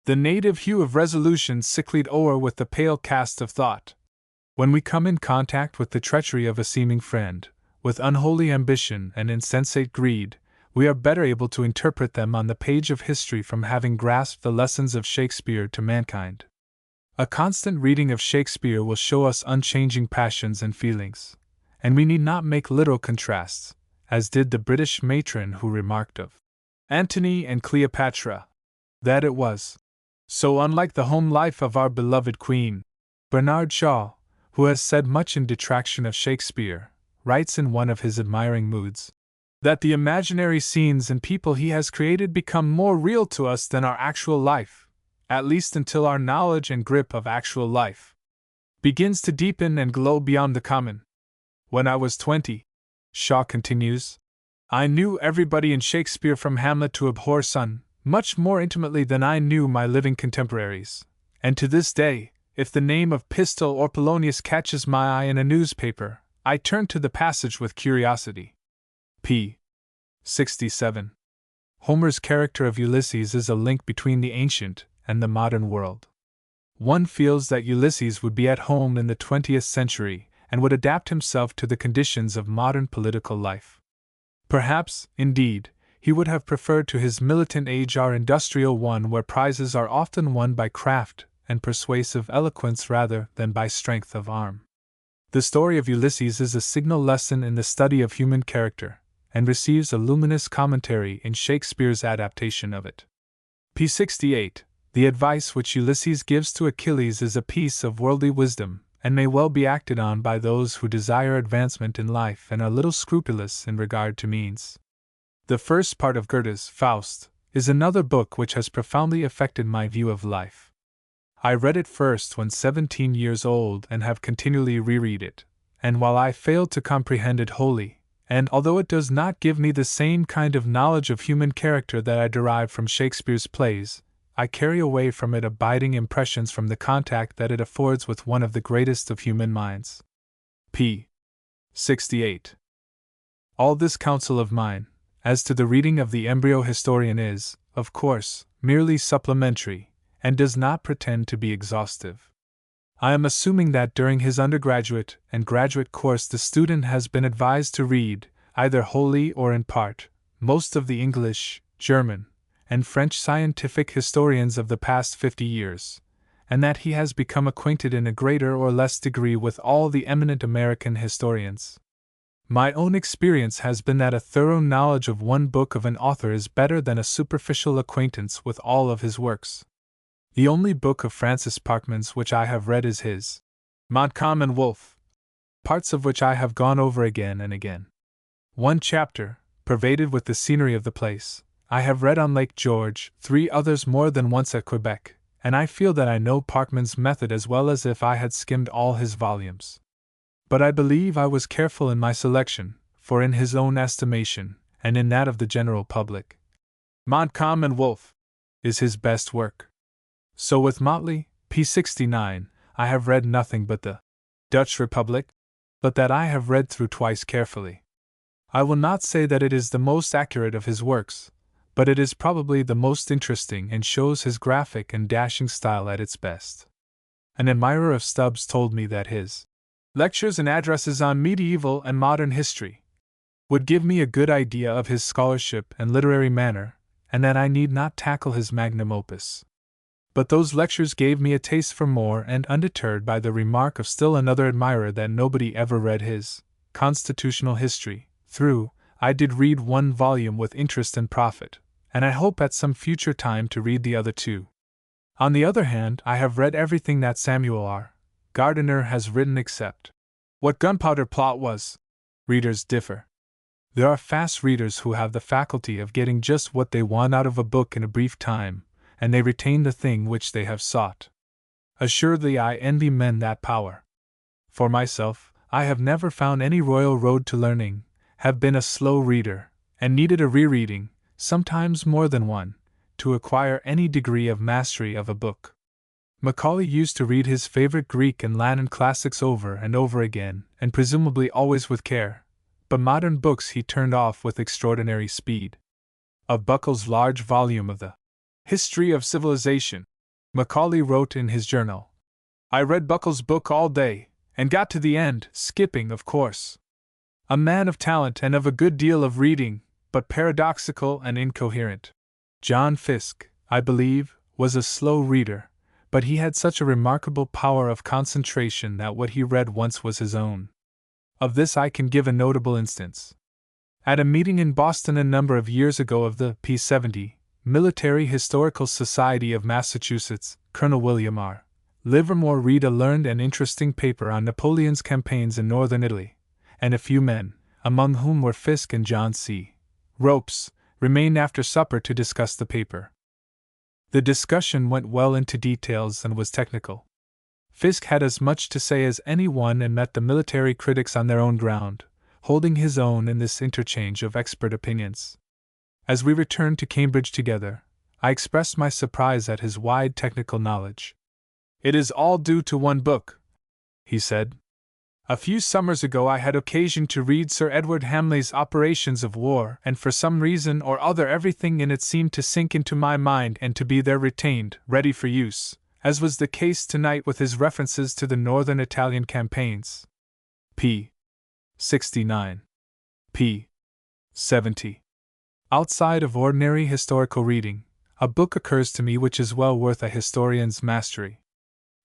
the native hue of resolution sicklied o'er with the pale cast of thought, when we come in contact with the treachery of a seeming friend, with unholy ambition and insensate greed, we are better able to interpret them on the page of history from having grasped the lessons of Shakespeare to mankind. A constant reading of Shakespeare will show us unchanging passions and feelings, and we need not make literal contrasts, as did the British matron who remarked of Antony and Cleopatra, that it was so unlike the home life of our beloved Queen. Bernard Shaw, who has said much in detraction of Shakespeare, writes in one of his admiring moods that the imaginary scenes and people he has created become more real to us than our actual life, at least until our knowledge and grip of actual life begins to deepen and glow beyond the common. When I was 20, Shaw continues, I knew everybody in Shakespeare from Hamlet to Abhor Sun much more intimately than I knew my living contemporaries, and to this day, if the name of Pistol or Polonius catches my eye in a newspaper, I turn to the passage with curiosity. p. 67. Homer's character of Ulysses is a link between the ancient and the modern world. One feels that Ulysses would be at home in the 20th century and would adapt himself to the conditions of modern political life. Perhaps, indeed, he would have preferred to his militant age our industrial one, where prizes are often won by craft and persuasive eloquence rather than by strength of arm. The story of Ulysses is a signal lesson in the study of human character, and receives a luminous commentary in Shakespeare's adaptation of it. p. 68. The advice which Ulysses gives to Achilles is a piece of worldly wisdom, and may well be acted on by those who desire advancement in life and are little scrupulous in regard to means. The first part of Goethe's Faust is another book which has profoundly affected my view of life. I read it first when 17 years old and have continually reread it, and while I failed to comprehend it wholly, and although it does not give me the same kind of knowledge of human character that I derive from Shakespeare's plays, I carry away from it abiding impressions from the contact that it affords with one of the greatest of human minds. p. 68. All this counsel of mine, as to the reading of the embryo historian, is, of course, merely supplementary, and does not pretend to be exhaustive. I am assuming that during his undergraduate and graduate course the student has been advised to read, either wholly or in part, most of the English, German, and French scientific historians of the past 50 years, and that he has become acquainted in a greater or less degree with all the eminent American historians. My own experience has been that a thorough knowledge of one book of an author is better than a superficial acquaintance with all of his works. The only book of Francis Parkman's which I have read is his Montcalm and Wolfe, parts of which I have gone over again and again. One chapter, pervaded with the scenery of the place, I have read on Lake George, 3 others more than once at Quebec, and I feel that I know Parkman's method as well as if I had skimmed all his volumes. But I believe I was careful in my selection, for in his own estimation, and in that of the general public, Montcalm and Wolfe is his best work. So with Motley, p. 69, I have read nothing but the Dutch Republic, but that I have read through twice carefully. I will not say that it is the most accurate of his works, but it is probably the most interesting and shows his graphic and dashing style at its best. An admirer of Stubbs told me that his lectures and addresses on medieval and modern history would give me a good idea of his scholarship and literary manner, and that I need not tackle his magnum opus. But those lectures gave me a taste for more, and undeterred by the remark of still another admirer that nobody ever read his Constitutional History through, I did read 1 volume with interest and profit, and I hope at some future time to read the other 2. On the other hand, I have read everything that Samuel R. Gardiner has written except What Gunpowder Plot Was. Readers differ. There are fast readers who have the faculty of getting just what they want out of a book in a brief time, and they retain the thing which they have sought. Assuredly I envy men that power. For myself, I have never found any royal road to learning, have been a slow reader, and needed a rereading, sometimes more than one, to acquire any degree of mastery of a book. Macaulay used to read his favorite Greek and Latin classics over and over again, and presumably always with care, but modern books he turned off with extraordinary speed. Of Buckle's large volume of the History of Civilization, Macaulay wrote in his journal, "I read Buckle's book all day, and got to the end, skipping, of course. A man of talent and of a good deal of reading, but paradoxical and incoherent. John Fiske, I believe, was a slow reader, but he had such a remarkable power of concentration that what he read once was his own. Of this I can give a notable instance. At a meeting in Boston a number of years ago of the P-70, Military Historical Society of Massachusetts, Colonel William R. Livermore read a learned and interesting paper on Napoleon's campaigns in northern Italy, and a few men, among whom were Fiske and John C. Ropes, remained after supper to discuss the paper. The discussion went well into details and was technical. Fiske had as much to say as anyone and met the military critics on their own ground, holding his own in this interchange of expert opinions. As we returned to Cambridge together, I expressed my surprise at his wide technical knowledge. "It is all due to one book," he said. "A few summers ago I had occasion to read Sir Edward Hamley's Operations of War, and for some reason or other everything in it seemed to sink into my mind and to be there retained, ready for use, as was the case tonight with his references to the northern Italian campaigns." p. 69. p. 70. Outside of ordinary historical reading, a book occurs to me which is well worth a historian's mastery.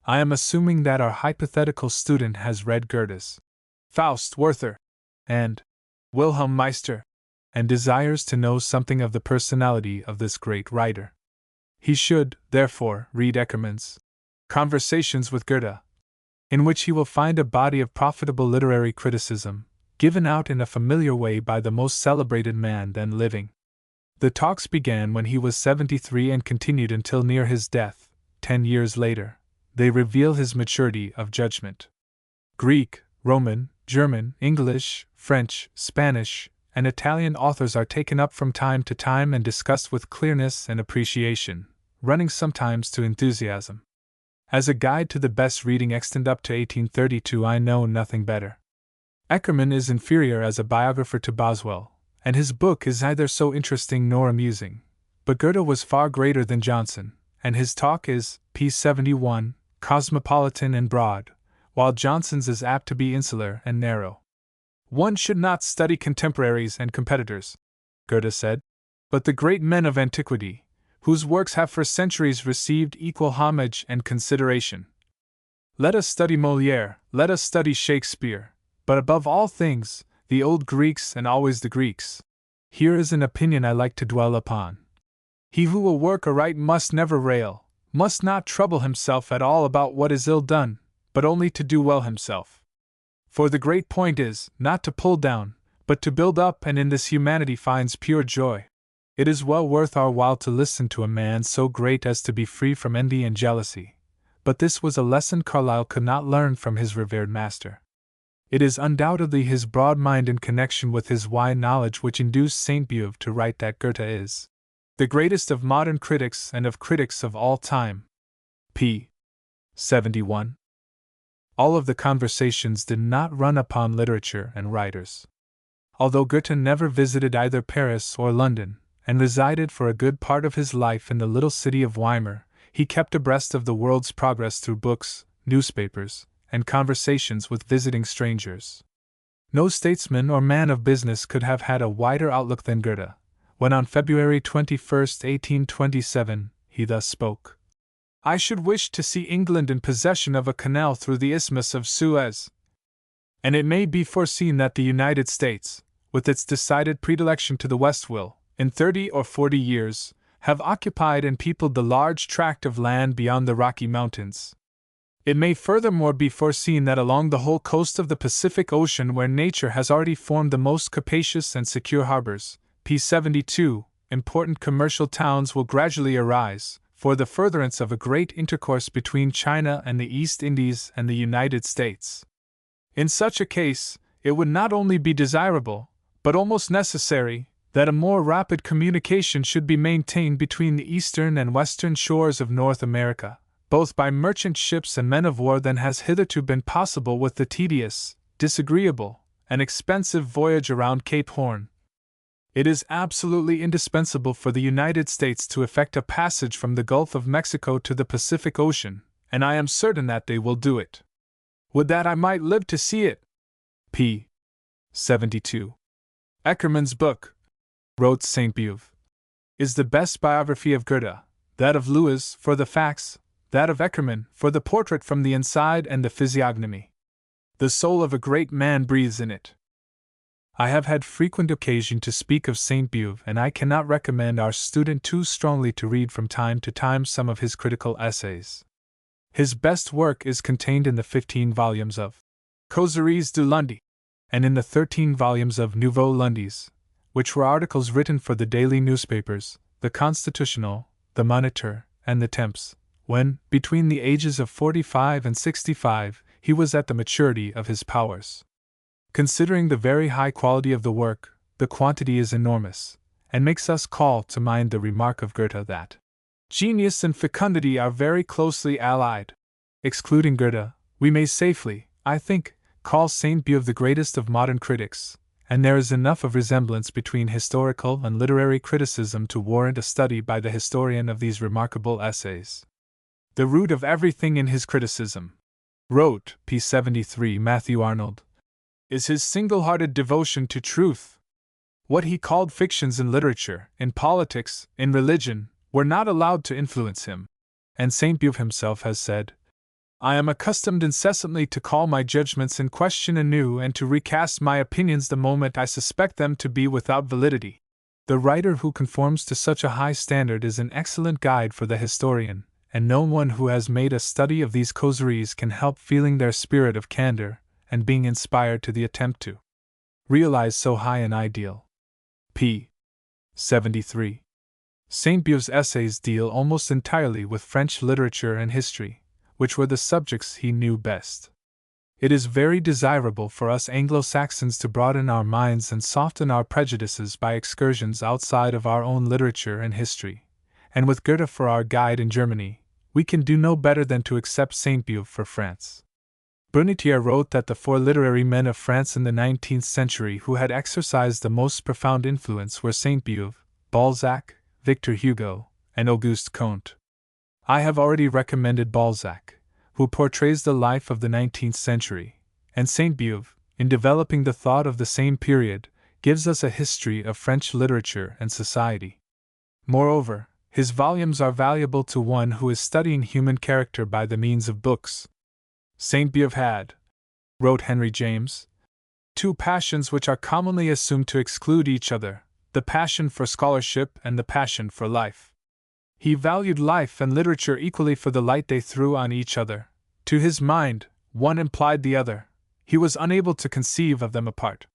I am assuming that our hypothetical student has read Goethe's Faust, Werther, and Wilhelm Meister, and desires to know something of the personality of this great writer. He should, therefore, read Eckermann's Conversations with Goethe, in which he will find a body of profitable literary criticism, given out in a familiar way by the most celebrated man then living. The talks began when he was 73 and continued until near his death, 10 years later. They reveal his maturity of judgment. Greek, Roman, German, English, French, Spanish, and Italian authors are taken up from time to time and discussed with clearness and appreciation, running sometimes to enthusiasm. As a guide to the best reading extant up to 1832, I know nothing better. Eckermann is inferior as a biographer to Boswell, and his book is neither so interesting nor amusing. But Goethe was far greater than Johnson, and his talk is, p. 71, cosmopolitan and broad, while Johnson's is apt to be insular and narrow. "One should not study contemporaries and competitors," Goethe said, "but the great men of antiquity, whose works have for centuries received equal homage and consideration. Let us study Molière, let us study Shakespeare, but above all things, the old Greeks and always the Greeks. Here is an opinion I like to dwell upon. He who will work aright must never rail, must not trouble himself at all about what is ill done, but only to do well himself. For the great point is, not to pull down, but to build up, and in this humanity finds pure joy. It is well worth our while to listen to a man so great as to be free from envy and jealousy, but this was a lesson Carlyle could not learn from his revered master. It is undoubtedly his broad mind in connection with his wide knowledge which induced Sainte Beuve to write that Goethe is the greatest of modern critics and of critics of all time." p. 71. All of the conversations did not run upon literature and writers. Although Goethe never visited either Paris or London, and resided for a good part of his life in the little city of Weimar, he kept abreast of the world's progress through books, newspapers, and conversations with visiting strangers. No statesman or man of business could have had a wider outlook than Goethe, when on February 21, 1827, he thus spoke: "I should wish to see England in possession of a canal through the Isthmus of Suez. And it may be foreseen that the United States, with its decided predilection to the West, will, in 30 or 40 years, have occupied and peopled the large tract of land beyond the Rocky Mountains. It may furthermore be foreseen that along the whole coast of the Pacific Ocean, where nature has already formed the most capacious and secure harbors, p. 72, important commercial towns will gradually arise, for the furtherance of a great intercourse between China and the East Indies and the United States. In such a case, it would not only be desirable, but almost necessary, that a more rapid communication should be maintained between the eastern and western shores of North America, both by merchant ships and men of war, than has hitherto been possible with the tedious, disagreeable, and expensive voyage around Cape Horn. It is absolutely indispensable for the United States to effect a passage from the Gulf of Mexico to the Pacific Ocean, and I am certain that they will do it. Would that I might live to see it! p. 72. Eckermann's book, wrote Sainte-Beuve, is the best biography of Goethe, that of Lewis for the facts, that of Eckermann for the portrait from the inside and the physiognomy. The soul of a great man breathes in it. I have had frequent occasion to speak of Sainte-Beuve, and I cannot recommend our student too strongly to read from time to time some of his critical essays. His best work is contained in the 15 volumes of Causeries du Lundi, and in the 13 volumes of Nouveaux Lundis, which were articles written for the daily newspapers, the Constitutional, the Moniteur, and the Temps, when, between the ages of 45 and 65, he was at the maturity of his powers. Considering the very high quality of the work, the quantity is enormous, and makes us call to mind the remark of Goethe that genius and fecundity are very closely allied. Excluding Goethe, we may safely, I think, call Sainte-Beuve the greatest of modern critics, and there is enough of resemblance between historical and literary criticism to warrant a study by the historian of these remarkable essays. The root of everything in his criticism, wrote p. 73 Matthew Arnold, is his single-hearted devotion to truth. What he called fictions in literature, in politics, in religion, were not allowed to influence him, and Sainte-Beuve himself has said, I am accustomed incessantly to call my judgments in question anew and to recast my opinions the moment I suspect them to be without validity. The writer who conforms to such a high standard is an excellent guide for the historian, and no one who has made a study of these causeries can help feeling their spirit of candor, and being inspired to the attempt to realize so high an ideal. p. 73. Sainte-Beuve's essays deal almost entirely with French literature and history, which were the subjects he knew best. It is very desirable for us Anglo-Saxons to broaden our minds and soften our prejudices by excursions outside of our own literature and history, and with Goethe for our guide in Germany, we can do no better than to accept Sainte-Beuve for France. Brunetière wrote that the 4 literary men of France in the 19th century who had exercised the most profound influence were Sainte-Beuve, Balzac, Victor Hugo, and Auguste Comte. I have already recommended Balzac, who portrays the life of the 19th century, and Sainte-Beuve, in developing the thought of the same period, gives us a history of French literature and society. Moreover, his volumes are valuable to one who is studying human character by the means of books. Sainte-Beuve had, wrote Henry James, 2 passions which are commonly assumed to exclude each other, the passion for scholarship and the passion for life. He valued life and literature equally for the light they threw on each other. To his mind, one implied the other. He was unable to conceive of them apart.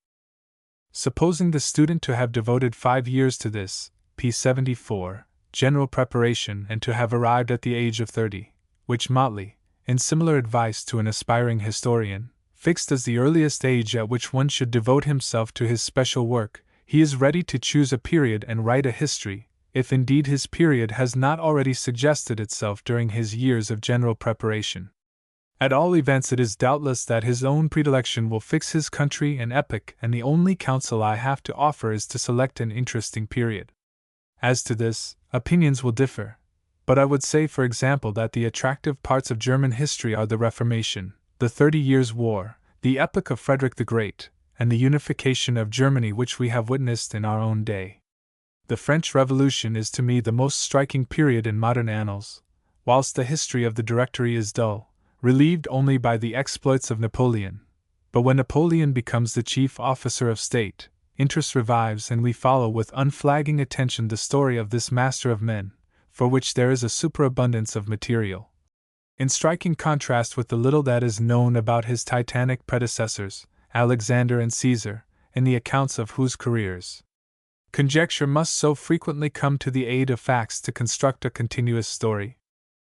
Supposing the student to have devoted 5 years to this, p. 74, general preparation, and to have arrived at the age of 30, which Motley, in similar advice to an aspiring historian, fixed as the earliest age at which one should devote himself to his special work, he is ready to choose a period and write a history, if indeed his period has not already suggested itself during his years of general preparation. At all events, it is doubtless that his own predilection will fix his country and epoch, and the only counsel I have to offer is to select an interesting period. As to this, opinions will differ, but I would say, for example, that the attractive parts of German history are the Reformation, the 30 Years' War, the epoch of Frederick the Great, and the unification of Germany which we have witnessed in our own day. The French Revolution is to me the most striking period in modern annals, whilst the history of the Directory is dull, relieved only by the exploits of Napoleon. But when Napoleon becomes the chief officer of state, interest revives and we follow with unflagging attention the story of this master of men, for which there is a superabundance of material. In striking contrast with the little that is known about his titanic predecessors, Alexander and Caesar, in the accounts of whose careers conjecture must so frequently come to the aid of facts to construct a continuous story.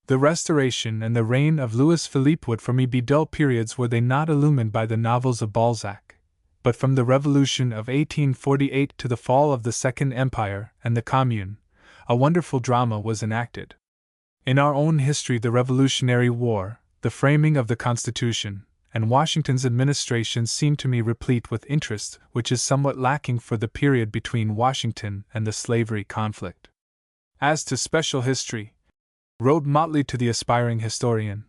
The Restoration and the reign of Louis Philippe would for me be dull periods were they not illumined by the novels of Balzac, but from the Revolution of 1848 to the fall of the Second Empire and the Commune, a wonderful drama was enacted. In our own history, the Revolutionary War, the framing of the Constitution, and Washington's administration seem to me replete with interest, which is somewhat lacking for the period between Washington and the slavery conflict. As to special history, wrote Motley to the aspiring historian,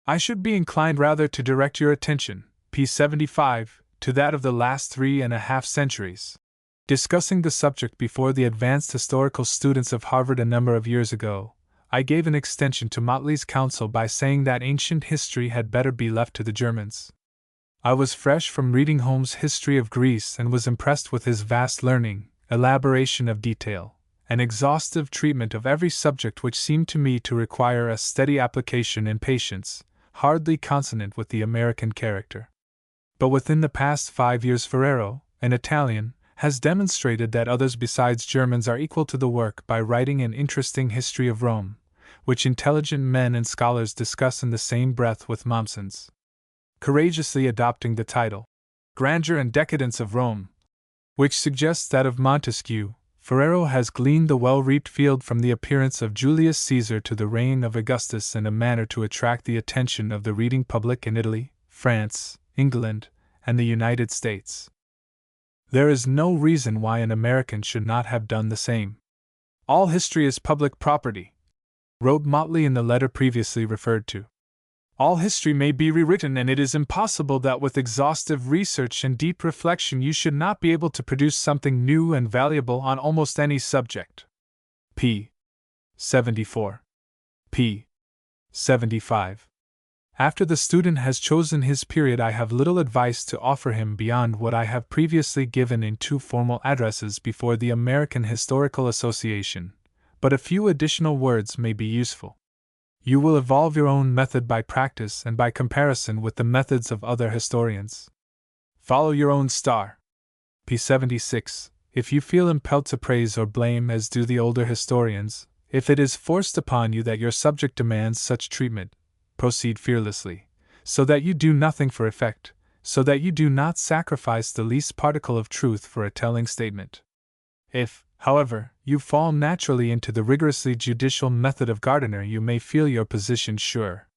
I should be inclined rather to direct your attention, p. 75, to that of the last 3.5 centuries. Discussing the subject before the advanced historical students of Harvard a number of years ago, I gave an extension to Motley's counsel by saying that ancient history had better be left to the Germans. I was fresh from reading Holmes' History of Greece and was impressed with his vast learning, elaboration of detail, and exhaustive treatment of every subject which seemed to me to require a steady application and patience, hardly consonant with the American character. But within the past 5 years Ferrero, an Italian, has demonstrated that others besides Germans are equal to the work by writing an interesting history of Rome, which intelligent men and scholars discuss in the same breath with Mommsen's. Courageously adopting the title, Grandeur and Decadence of Rome, which suggests that of Montesquieu, Ferrero has gleaned the well-reaped field from the appearance of Julius Caesar to the reign of Augustus in a manner to attract the attention of the reading public in Italy, France, England, and the United States. There is no reason why an American should not have done the same. All history is public property, wrote Motley in the letter previously referred to. All history may be rewritten, and it is impossible that with exhaustive research and deep reflection you should not be able to produce something new and valuable on almost any subject. p. 74. p. 75. After the student has chosen his period, I have little advice to offer him beyond what I have previously given in 2 formal addresses before the American Historical Association, but a few additional words may be useful. You will evolve your own method by practice and by comparison with the methods of other historians. Follow your own star. p. 76. If you feel impelled to praise or blame as do the older historians, if it is forced upon you that your subject demands such treatment, proceed fearlessly, so that you do nothing for effect, so that you do not sacrifice the least particle of truth for a telling statement. If, however, you fall naturally into the rigorously judicial method of Gardiner, you may feel your position sure.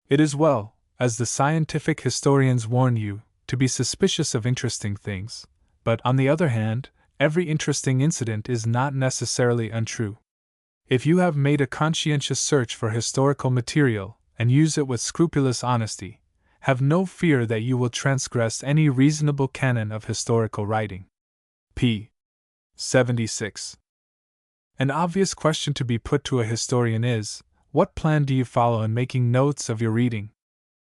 It is well, as the scientific historians warn you, to be suspicious of interesting things, but on the other hand, every interesting incident is not necessarily untrue. If you have made a conscientious search for historical material, and use it with scrupulous honesty, have no fear that you will transgress any reasonable canon of historical writing. p. 76. An obvious question to be put to a historian is, what plan do you follow in making notes of your reading?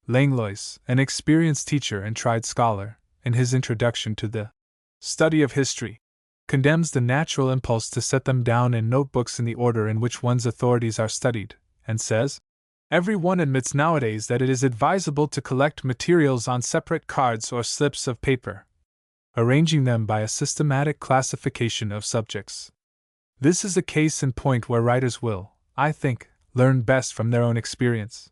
Langlois, an experienced teacher and tried scholar, in his introduction to the study of history, condemns the natural impulse to set them down in notebooks in the order in which one's authorities are studied, and says, every one admits nowadays that it is advisable to collect materials on separate cards or slips of paper, arranging them by a systematic classification of subjects. This is a case in point where writers will, I think, learn best from their own experience.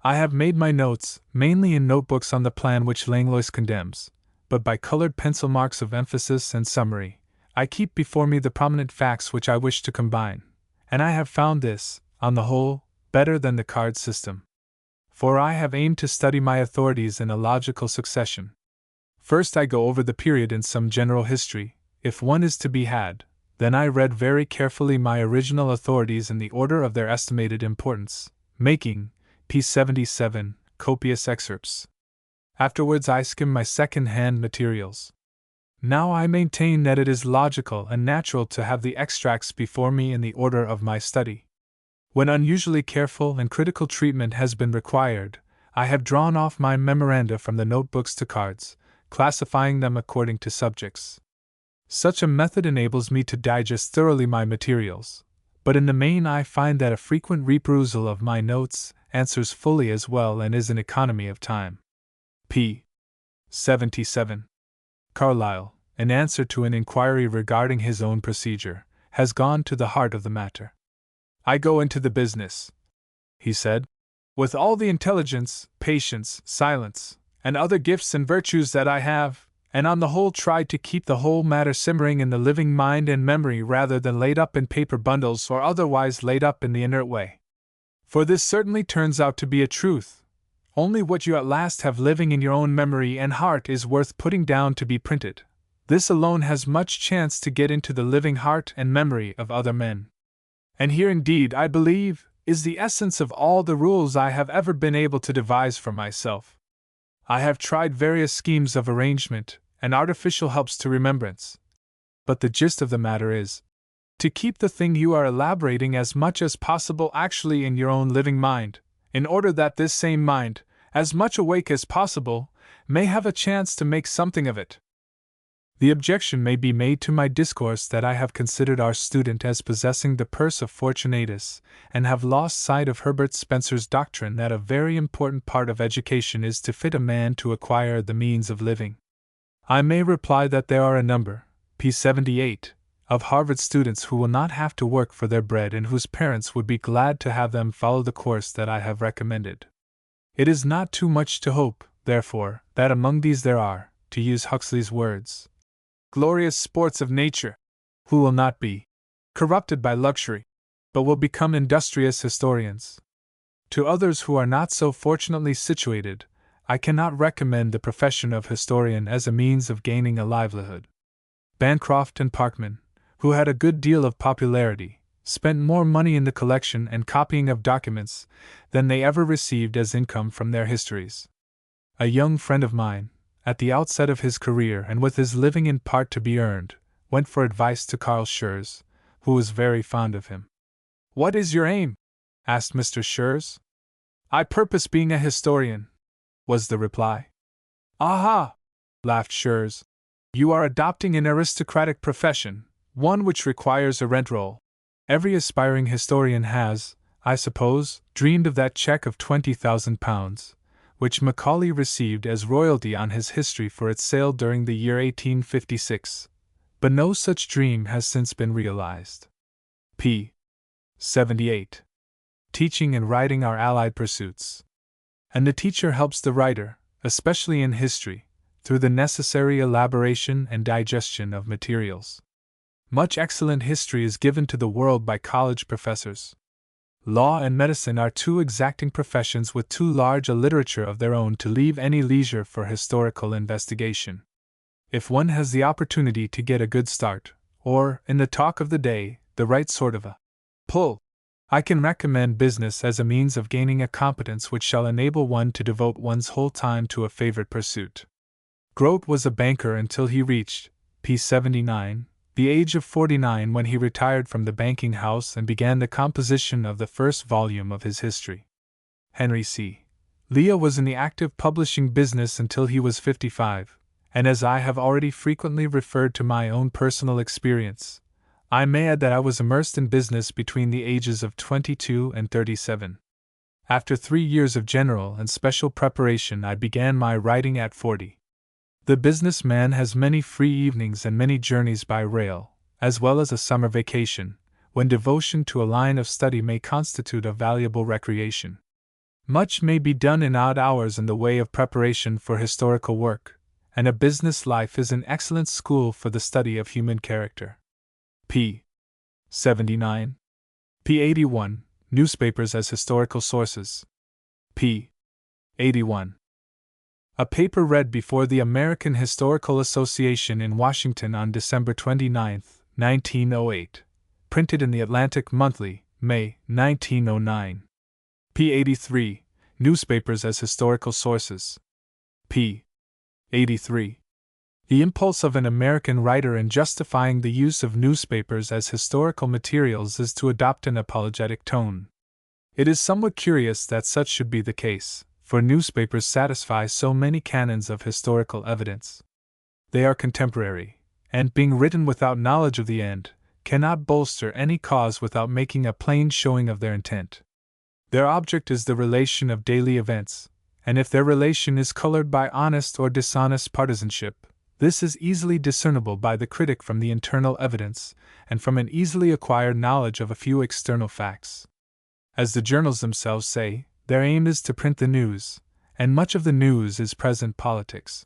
I have made my notes, mainly in notebooks on the plan which Langlois condemns, but by colored pencil marks of emphasis and summary, I keep before me the prominent facts which I wish to combine, and I have found this, on the whole, better than the card system. For I have aimed to study my authorities in a logical succession. First I go over the period in some general history, if one is to be had, then I read very carefully my original authorities in the order of their estimated importance, making, p. 77, copious excerpts. Afterwards I skim my second-hand materials. Now I maintain that it is logical and natural to have the extracts before me in the order of my study. When unusually careful and critical treatment has been required, I have drawn off my memoranda from the notebooks to cards, classifying them according to subjects. Such a method enables me to digest thoroughly my materials, but in the main I find that a frequent reperusal of my notes answers fully as well and is an economy of time. p. 77. Carlyle, in answer to an inquiry regarding his own procedure, has gone to the heart of the matter. I go into the business, he said, with all the intelligence, patience, silence, and other gifts and virtues that I have, and on the whole tried to keep the whole matter simmering in the living mind and memory rather than laid up in paper bundles or otherwise laid up in the inert way. For this certainly turns out to be a truth. Only what you at last have living in your own memory and heart is worth putting down to be printed. This alone has much chance to get into the living heart and memory of other men. And here indeed, I believe, is the essence of all the rules I have ever been able to devise for myself. I have tried various schemes of arrangement and artificial helps to remembrance. But the gist of the matter is, to keep the thing you are elaborating as much as possible actually in your own living mind, in order that this same mind, as much awake as possible, may have a chance to make something of it. The objection may be made to my discourse that I have considered our student as possessing the purse of Fortunatus, and have lost sight of Herbert Spencer's doctrine that a very important part of education is to fit a man to acquire the means of living. I may reply that there are a number, p. 78, of Harvard students who will not have to work for their bread and whose parents would be glad to have them follow the course that I have recommended. It is not too much to hope, therefore, that among these there are, to use Huxley's words, glorious sports of nature, who will not be corrupted by luxury, but will become industrious historians. To others who are not so fortunately situated, I cannot recommend the profession of historian as a means of gaining a livelihood. Bancroft and Parkman, who had a good deal of popularity, spent more money in the collection and copying of documents than they ever received as income from their histories. A young friend of mine, at the outset of his career and with his living in part to be earned, went for advice to Carl Schurz, who was very fond of him. "What is your aim?" asked Mr. Schurz. "I purpose being a historian," was the reply. "Aha!" laughed Schurz. "You are adopting an aristocratic profession, one which requires a rent roll. Every aspiring historian has, I suppose, dreamed of that check of £20,000, which Macaulay received as royalty on his history for its sale during the year 1856. But no such dream has since been realized. p. 78. Teaching and writing are allied pursuits. And the teacher helps the writer, especially in history, through the necessary elaboration and digestion of materials. Much excellent history is given to the world by college professors. Law and medicine are two exacting professions with too large a literature of their own to leave any leisure for historical investigation. If one has the opportunity to get a good start, or, in the talk of the day, the right sort of a pull, I can recommend business as a means of gaining a competence which shall enable one to devote one's whole time to a favorite pursuit. Grote was a banker until he reached, p. 79, the age of 49 when he retired from the banking house and began the composition of the first volume of his history. Henry C. Lea was in the active publishing business until he was 55, and as I have already frequently referred to my own personal experience, I may add that I was immersed in business between the ages of 22 and 37. After 3 years of general and special preparation, I began my writing at 40. The business man has many free evenings and many journeys by rail, as well as a summer vacation, when devotion to a line of study may constitute a valuable recreation. Much may be done in odd hours in the way of preparation for historical work, and a business life is an excellent school for the study of human character. p. 79. p. 81. Newspapers as historical sources. p. 81. A paper read before the American Historical Association in Washington on December 29, 1908. Printed in the Atlantic Monthly, May, 1909. p. 83. Newspapers as historical sources. p. 83. The impulse of an American writer in justifying the use of newspapers as historical materials is to adopt an apologetic tone. It is somewhat curious that such should be the case, for newspapers satisfy so many canons of historical evidence. They are contemporary, and, being written without knowledge of the end, cannot bolster any cause without making a plain showing of their intent. Their object is the relation of daily events, and if their relation is colored by honest or dishonest partisanship, this is easily discernible by the critic from the internal evidence, and from an easily acquired knowledge of a few external facts. As the journals themselves say, their aim is to print the news, and much of the news is present politics.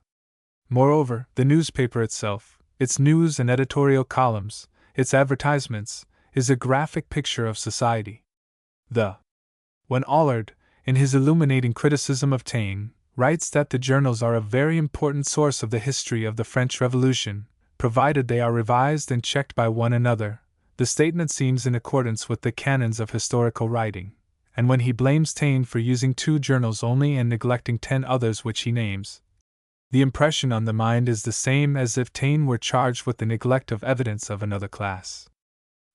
Moreover, the newspaper itself, its news and editorial columns, its advertisements, is a graphic picture of society. When Allard, in his illuminating criticism of Taine, writes that the journals are a very important source of the history of the French Revolution, provided they are revised and checked by one another, the statement seems in accordance with the canons of historical writing, and when he blames Taine for using 2 journals only and neglecting 10 others which he names, the impression on the mind is the same as if Taine were charged with the neglect of evidence of another class.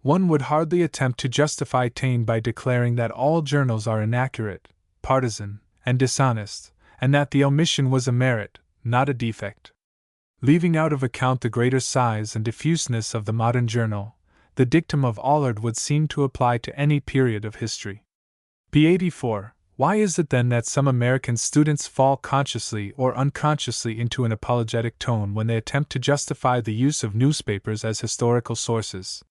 One would hardly attempt to justify Taine by declaring that all journals are inaccurate, partisan, and dishonest, and that the omission was a merit, not a defect. Leaving out of account the greater size and diffuseness of the modern journal, the dictum of Allard would seem to apply to any period of history. p. 84. Why is it then that some American students fall consciously or unconsciously into an apologetic tone when they attempt to justify the use of newspapers as historical sources?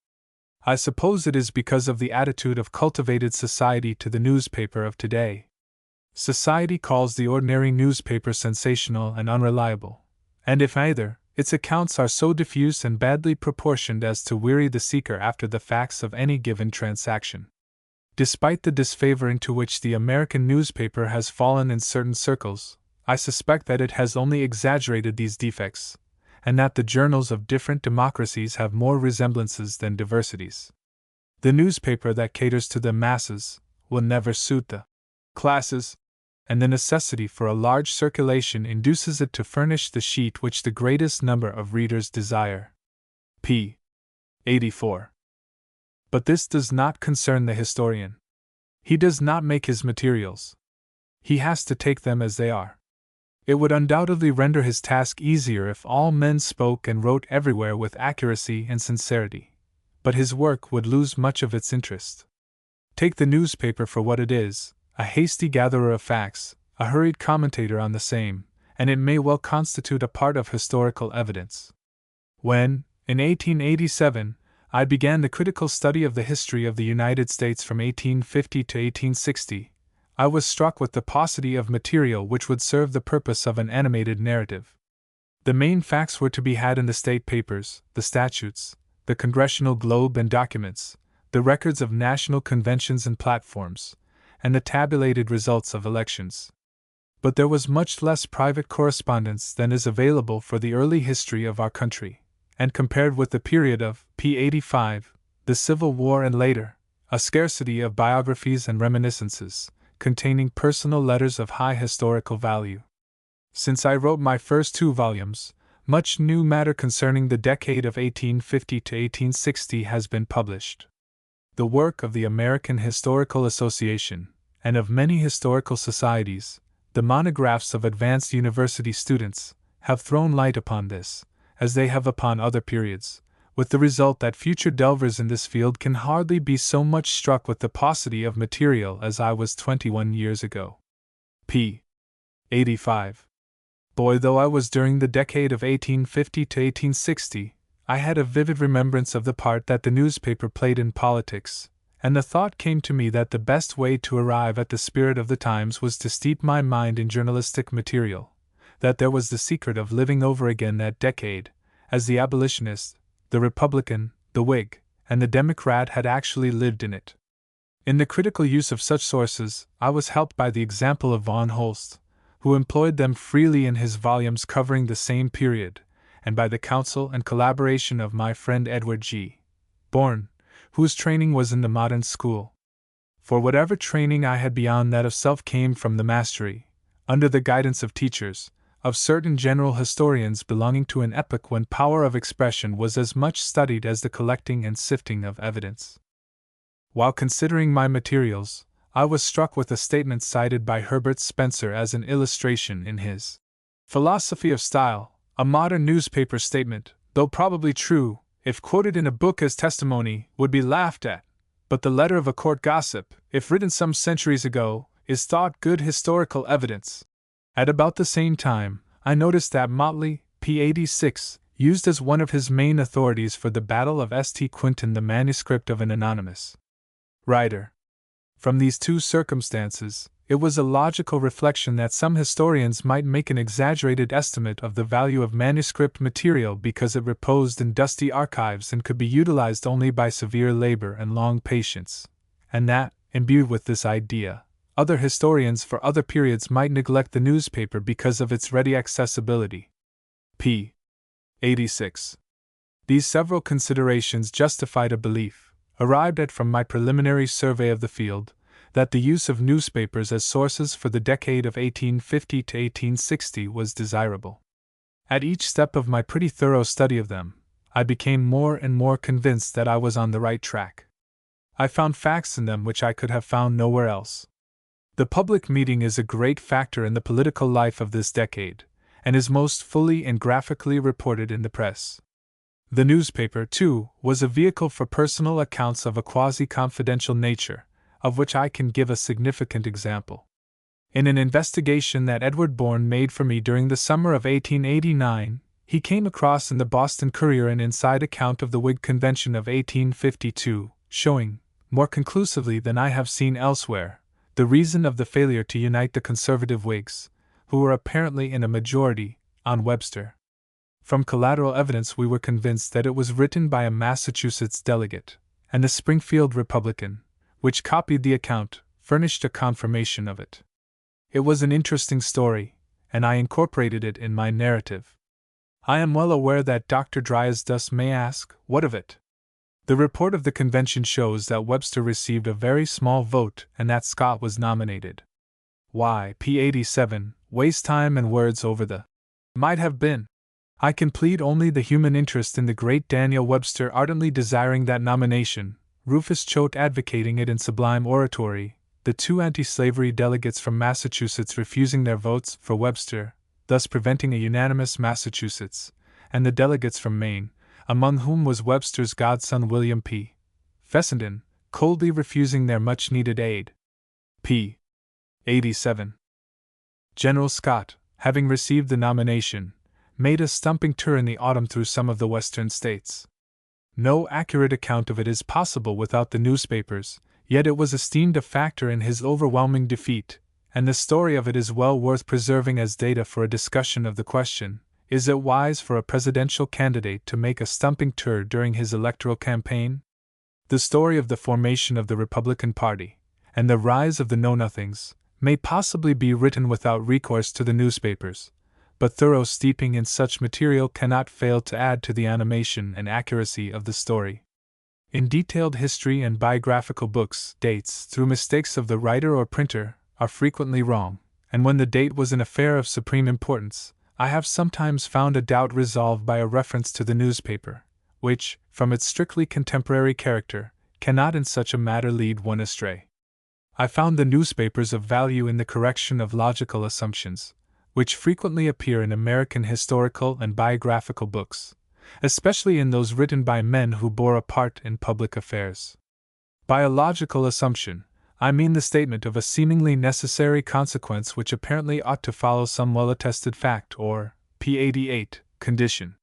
I suppose it is because of the attitude of cultivated society to the newspaper of today. Society calls the ordinary newspaper sensational and unreliable, and if either, its accounts are so diffuse and badly proportioned as to weary the seeker after the facts of any given transaction. Despite the disfavor into which the American newspaper has fallen in certain circles, I suspect that it has only exaggerated these defects, and that the journals of different democracies have more resemblances than diversities. The newspaper that caters to the masses will never suit the classes, and the necessity for a large circulation induces it to furnish the sheet which the greatest number of readers desire. p. 84. But this does not concern the historian. He does not make his materials. He has to take them as they are. It would undoubtedly render his task easier if all men spoke and wrote everywhere with accuracy and sincerity, but his work would lose much of its interest. Take the newspaper for what it is, a hasty gatherer of facts, a hurried commentator on the same, and it may well constitute a part of historical evidence. When, in 1887, I began the critical study of the history of the United States from 1850 to 1860, I was struck with the paucity of material which would serve the purpose of an animated narrative. The main facts were to be had in the state papers, the statutes, the Congressional Globe and documents, the records of national conventions and platforms, and the tabulated results of elections. But there was much less private correspondence than is available for the early history of our country, and compared with the period of p. 85, the Civil War and later, a scarcity of biographies and reminiscences, containing personal letters of high historical value. Since I wrote my first 2 volumes, much new matter concerning the decade of 1850 to 1860 has been published. The work of the American Historical Association, and of many historical societies, the monographs of advanced university students, have thrown light upon this, as they have upon other periods, with the result that future delvers in this field can hardly be so much struck with the paucity of material as I was 21 years ago. p. 85. Boy though I was during the decade of 1850 to 1860, I had a vivid remembrance of the part that the newspaper played in politics, and the thought came to me that the best way to arrive at the spirit of the times was to steep my mind in journalistic material, that there was the secret of living over again that decade, as the abolitionist, the Republican, the Whig, and the Democrat had actually lived in it. In the critical use of such sources, I was helped by the example of von Holst, who employed them freely in his volumes covering the same period, and by the counsel and collaboration of my friend Edward G. Bourne, whose training was in the modern school. For whatever training I had beyond that of self came from the mastery, under the guidance of teachers, of certain general historians belonging to an epoch when power of expression was as much studied as the collecting and sifting of evidence. While considering my materials, I was struck with a statement cited by Herbert Spencer as an illustration in his Philosophy of Style, a modern newspaper statement, though probably true, if quoted in a book as testimony, would be laughed at, but the letter of a court gossip, if written some centuries ago, is thought good historical evidence. At about the same time, I noticed that Motley, p. 86, used as one of his main authorities for the Battle of St. Quentin the manuscript of an anonymous writer. From these 2 circumstances, it was a logical reflection that some historians might make an exaggerated estimate of the value of manuscript material because it reposed in dusty archives and could be utilized only by severe labor and long patience, and that, imbued with this idea, other historians for other periods might neglect the newspaper because of its ready accessibility. p. 86. These several considerations justified a belief, arrived at from my preliminary survey of the field, that the use of newspapers as sources for the decade of 1850 to 1860 was desirable. At each step of my pretty thorough study of them, I became more and more convinced that I was on the right track. I found facts in them which I could have found nowhere else. The public meeting is a great factor in the political life of this decade, and is most fully and graphically reported in the press. The newspaper, too, was a vehicle for personal accounts of a quasi-confidential nature, of which I can give a significant example. In an investigation that Edward Bourne made for me during the summer of 1889, he came across in the Boston Courier an inside account of the Whig Convention of 1852, showing, more conclusively than I have seen elsewhere, the reason of the failure to unite the conservative Whigs, who were apparently in a majority, on Webster. From collateral evidence we were convinced that it was written by a Massachusetts delegate, and the Springfield Republican, which copied the account, furnished a confirmation of it. It was an interesting story, and I incorporated it in my narrative. I am well aware that Dr. Dryasdust may ask, what of it? The report of the convention shows that Webster received a very small vote and that Scott was nominated. Why, p. 87, waste time and words over the might have been. I can plead only the human interest in the great Daniel Webster ardently desiring that nomination, Rufus Choate advocating it in sublime oratory, the two anti-slavery delegates from Massachusetts refusing their votes for Webster, thus preventing a unanimous Massachusetts, and the delegates from Maine, among whom was Webster's godson William P. Fessenden, coldly refusing their much-needed aid. p. 87. General Scott, having received the nomination, made a stumping tour in the autumn through some of the western states. No accurate account of it is possible without the newspapers, yet it was esteemed a factor in his overwhelming defeat, and the story of it is well worth preserving as data for a discussion of the question, is it wise for a presidential candidate to make a stumping tour during his electoral campaign? The story of the formation of the Republican Party, and the rise of the Know-Nothings, may possibly be written without recourse to the newspapers, but thorough steeping in such material cannot fail to add to the animation and accuracy of the story. In detailed history and biographical books, dates, through mistakes of the writer or printer, are frequently wrong, and when the date was an affair of supreme importance, I have sometimes found a doubt resolved by a reference to the newspaper, which, from its strictly contemporary character, cannot in such a matter lead one astray. I found the newspapers of value in the correction of logical assumptions, which frequently appear in American historical and biographical books, especially in those written by men who bore a part in public affairs. By a logical assumption, I mean the statement of a seemingly necessary consequence which apparently ought to follow some well-attested fact or, p. 88, condition.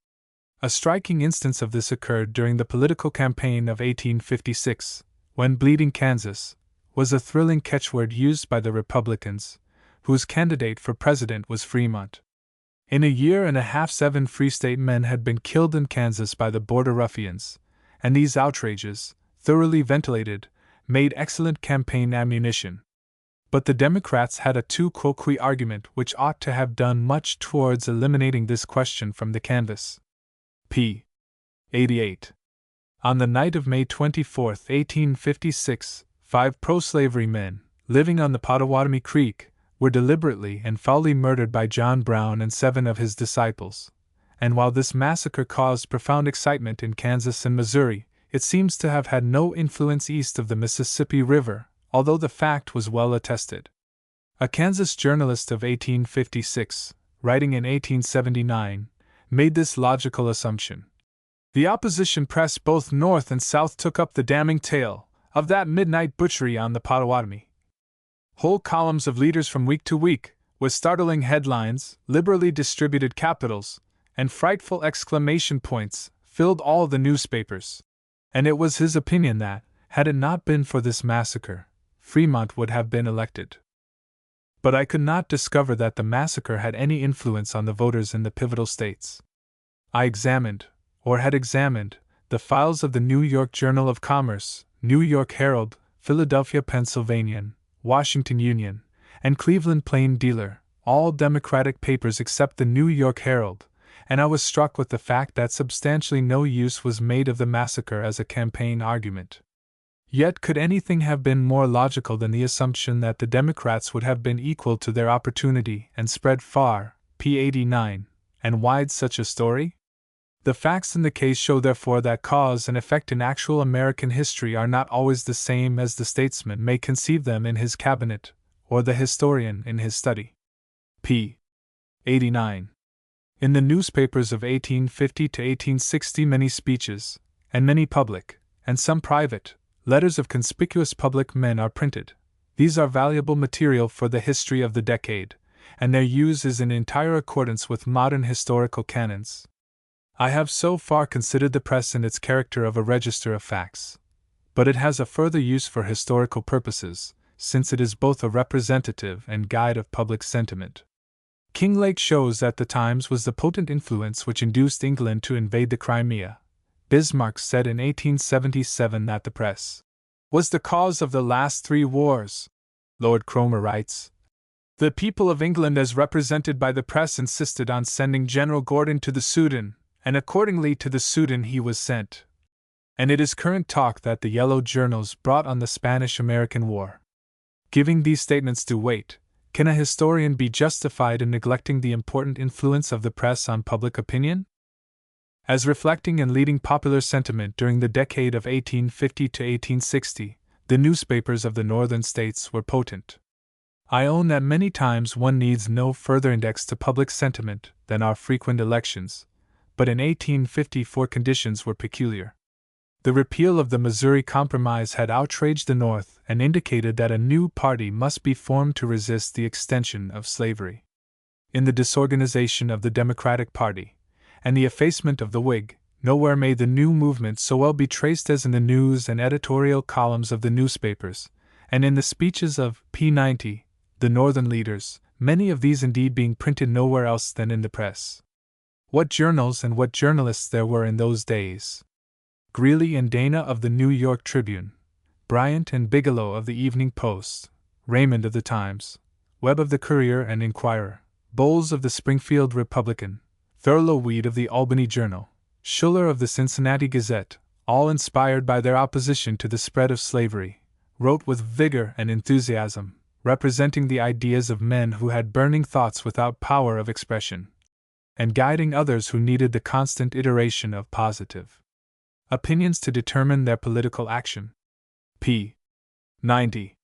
A striking instance of this occurred during the political campaign of 1856, when Bleeding Kansas was a thrilling catchword used by the Republicans, whose candidate for president was Fremont. In a year and a half 7 Free State men had been killed in Kansas by the border ruffians, and these outrages, thoroughly ventilated, made excellent campaign ammunition. But the Democrats had a tu quoque argument which ought to have done much towards eliminating this question from the canvass. p. 88. On the night of May 24, 1856, 5 pro-slavery men, living on the Pottawatomie Creek, were deliberately and foully murdered by John Brown and 7 of his disciples, and while this massacre caused profound excitement in Kansas and Missouri, it seems to have had no influence east of the Mississippi River, although the fact was well attested. A Kansas journalist of 1856, writing in 1879, made this logical assumption. The opposition press both north and south took up the damning tale of that midnight butchery on the Pottawatomie. Whole columns of leaders from week to week, with startling headlines, liberally distributed capitals, and frightful exclamation points, filled all the newspapers. And it was his opinion that, had it not been for this massacre, Fremont would have been elected. But I could not discover that the massacre had any influence on the voters in the pivotal states. I examined, or had examined, the files of the New York Journal of Commerce, New York Herald, Philadelphia Pennsylvanian, Washington Union, and Cleveland Plain Dealer, all Democratic papers except the New York Herald, and I was struck with the fact that substantially no use was made of the massacre as a campaign argument. Yet could anything have been more logical than the assumption that the Democrats would have been equal to their opportunity and spread far, p. 89, and wide such a story? The facts in the case show therefore that cause and effect in actual American history are not always the same as the statesman may conceive them in his cabinet, or the historian in his study. p. 89. In the newspapers of 1850 to 1860 many speeches, and many public, and some private, letters of conspicuous public men are printed. These are valuable material for the history of the decade, and their use is in entire accordance with modern historical canons. I have so far considered the press in its character of a register of facts. But it has a further use for historical purposes, since it is both a representative and guide of public sentiment. Kinglake shows that the Times was the potent influence which induced England to invade the Crimea. Bismarck said in 1877 that the press was the cause of the last 3 wars. Lord Cromer writes, "The people of England as represented by the press insisted on sending General Gordon to the Soudan, and accordingly to the Soudan he was sent. And it is current talk that the yellow journals brought on the Spanish-American War." Giving these statements due weight, can a historian be justified in neglecting the important influence of the press on public opinion? As reflecting and leading popular sentiment during the decade of 1850 to 1860, the newspapers of the northern states were potent. I own that many times one needs no further index to public sentiment than our frequent elections, but in 1854 conditions were peculiar. The repeal of the Missouri Compromise had outraged the North and indicated that a new party must be formed to resist the extension of slavery. In the disorganization of the Democratic Party, and the effacement of the Whig, nowhere may the new movement so well be traced as in the news and editorial columns of the newspapers, and in the speeches of p. 90, the Northern leaders, many of these indeed being printed nowhere else than in the press. What journals and what journalists there were in those days! Greeley and Dana of the New York Tribune, Bryant and Bigelow of the Evening Post, Raymond of the Times, Webb of the Courier and Inquirer, Bowles of the Springfield Republican, Thurlow-Weed of the Albany Journal, Schuller of the Cincinnati Gazette, all inspired by their opposition to the spread of slavery, wrote with vigor and enthusiasm, representing the ideas of men who had burning thoughts without power of expression, and guiding others who needed the constant iteration of positive opinions to determine their political action. p. 90.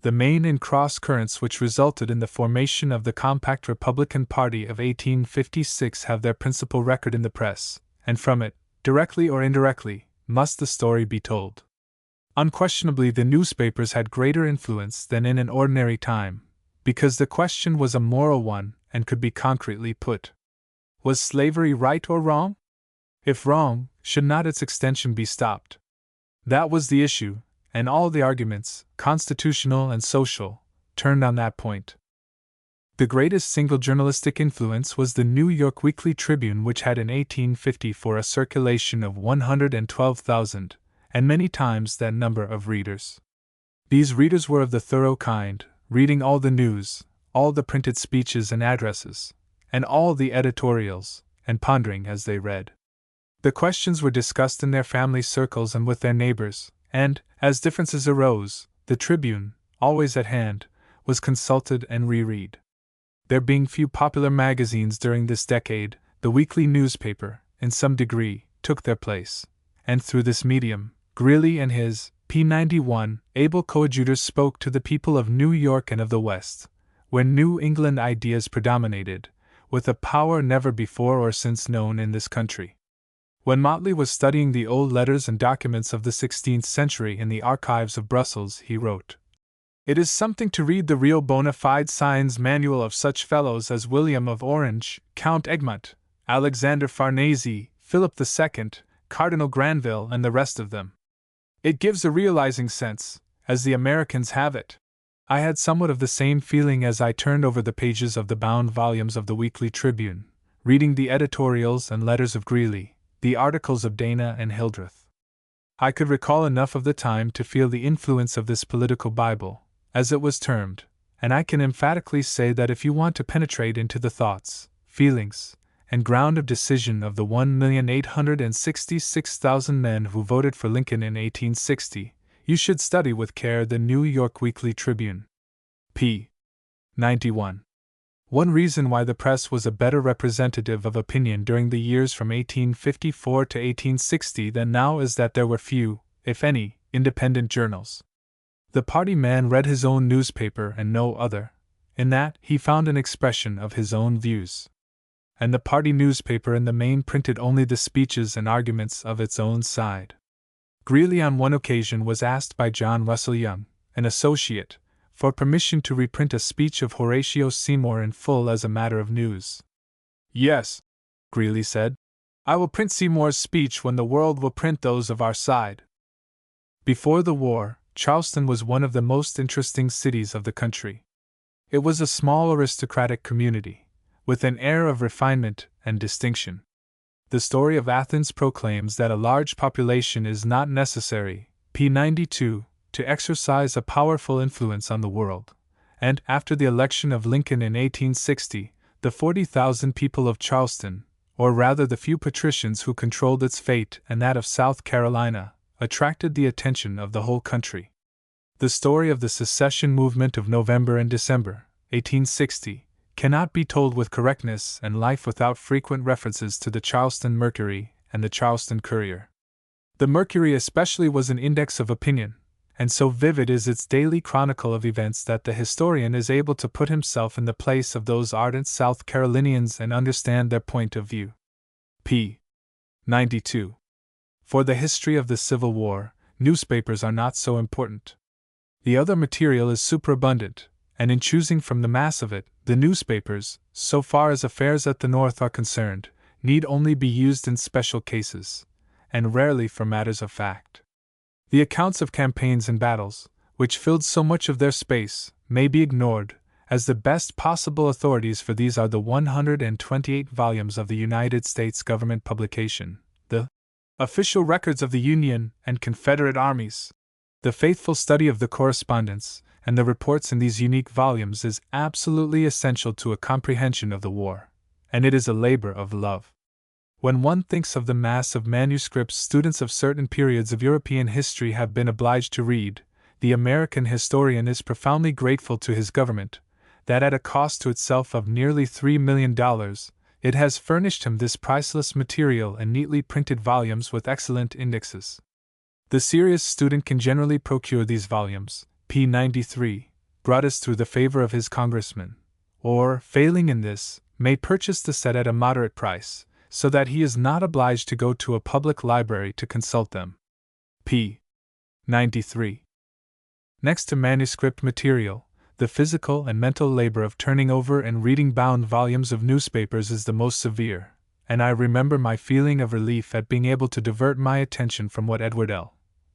The main and cross currents which resulted in the formation of the compact Republican Party of 1856 have their principal record in the press, and from it, directly or indirectly, must the story be told. Unquestionably, the newspapers had greater influence than in an ordinary time, because the question was a moral one and could be concretely put. Was slavery right or wrong? If wrong, should not its extension be stopped? That was the issue, and all the arguments, constitutional and social, turned on that point. The greatest single journalistic influence was the New York Weekly Tribune, which had in 1854 a circulation of 112,000, and many times that number of readers. These readers were of the thorough kind, reading all the news, all the printed speeches and addresses, and all the editorials, and pondering as they read. The questions were discussed in their family circles and with their neighbors, and, as differences arose, the Tribune, always at hand, was consulted and reread. There being few popular magazines during this decade, the weekly newspaper, in some degree, took their place, and through this medium, Greeley and his p. 91 able coadjutors spoke to the people of New York and of the West, where New England ideas predominated, with a power never before or since known in this country. When Motley was studying the old letters and documents of the 16th century in the archives of Brussels, he wrote, "It is something to read the real bona fide signs manual of such fellows as William of Orange, Count Egmont, Alexander Farnese, Philip II, Cardinal Granville, and the rest of them. It gives a realizing sense, as the Americans have it." I had somewhat of the same feeling as I turned over the pages of the bound volumes of the Weekly Tribune, reading the editorials and letters of Greeley, the articles of Dana and Hildreth. I could recall enough of the time to feel the influence of this political Bible, as it was termed, and I can emphatically say that if you want to penetrate into the thoughts, feelings, and ground of decision of the 1,866,000 men who voted for Lincoln in 1860, you should study with care the New York Weekly Tribune. p. 91. One reason why the press was a better representative of opinion during the years from 1854 to 1860 than now is that there were few, if any, independent journals. The party man read his own newspaper and no other. In that, he found an expression of his own views. And the party newspaper in the main printed only the speeches and arguments of its own side. Greeley on one occasion was asked by John Russell Young, an associate, for permission to reprint a speech of Horatio Seymour in full as a matter of news. "Yes," Greeley said, "I will print Seymour's speech when the world will print those of our side." Before the war, Charleston was one of the most interesting cities of the country. It was a small aristocratic community, with an air of refinement and distinction. The story of Athens proclaims that a large population is not necessary, p. 92, to exercise a powerful influence on the world, and, after the election of Lincoln in 1860, the 40,000 people of Charleston, or rather the few patricians who controlled its fate and that of South Carolina, attracted the attention of the whole country. The story of the secession movement of November and December, 1860, cannot be told with correctness and life without frequent references to the Charleston Mercury and the Charleston Courier. The Mercury especially was an index of opinion, and so vivid is its daily chronicle of events that the historian is able to put himself in the place of those ardent South Carolinians and understand their point of view. p. 92. For the history of the Civil War, newspapers are not so important. The other material is superabundant, and in choosing from the mass of it, the newspapers, so far as affairs at the North are concerned, need only be used in special cases, and rarely for matters of fact. The accounts of campaigns and battles, which filled so much of their space, may be ignored, as the best possible authorities for these are the 128 volumes of the United States government publication, the Official Records of the Union and Confederate Armies. The faithful study of the correspondence and the reports in these unique volumes is absolutely essential to a comprehension of the war, and it is a labor of love. When one thinks of the mass of manuscripts students of certain periods of European history have been obliged to read, the American historian is profoundly grateful to his government, that at a cost to itself of nearly $3 million, it has furnished him this priceless material in neatly printed volumes with excellent indexes. The serious student can generally procure these volumes, p. 93, gratis through the favor of his congressman, or, failing in this, may purchase the set at a moderate price, so that he is not obliged to go to a public library to consult them. p. 93. Next to manuscript material, the physical and mental labor of turning over and reading bound volumes of newspapers is the most severe, and I remember my feeling of relief at being able to divert my attention from what Edward L.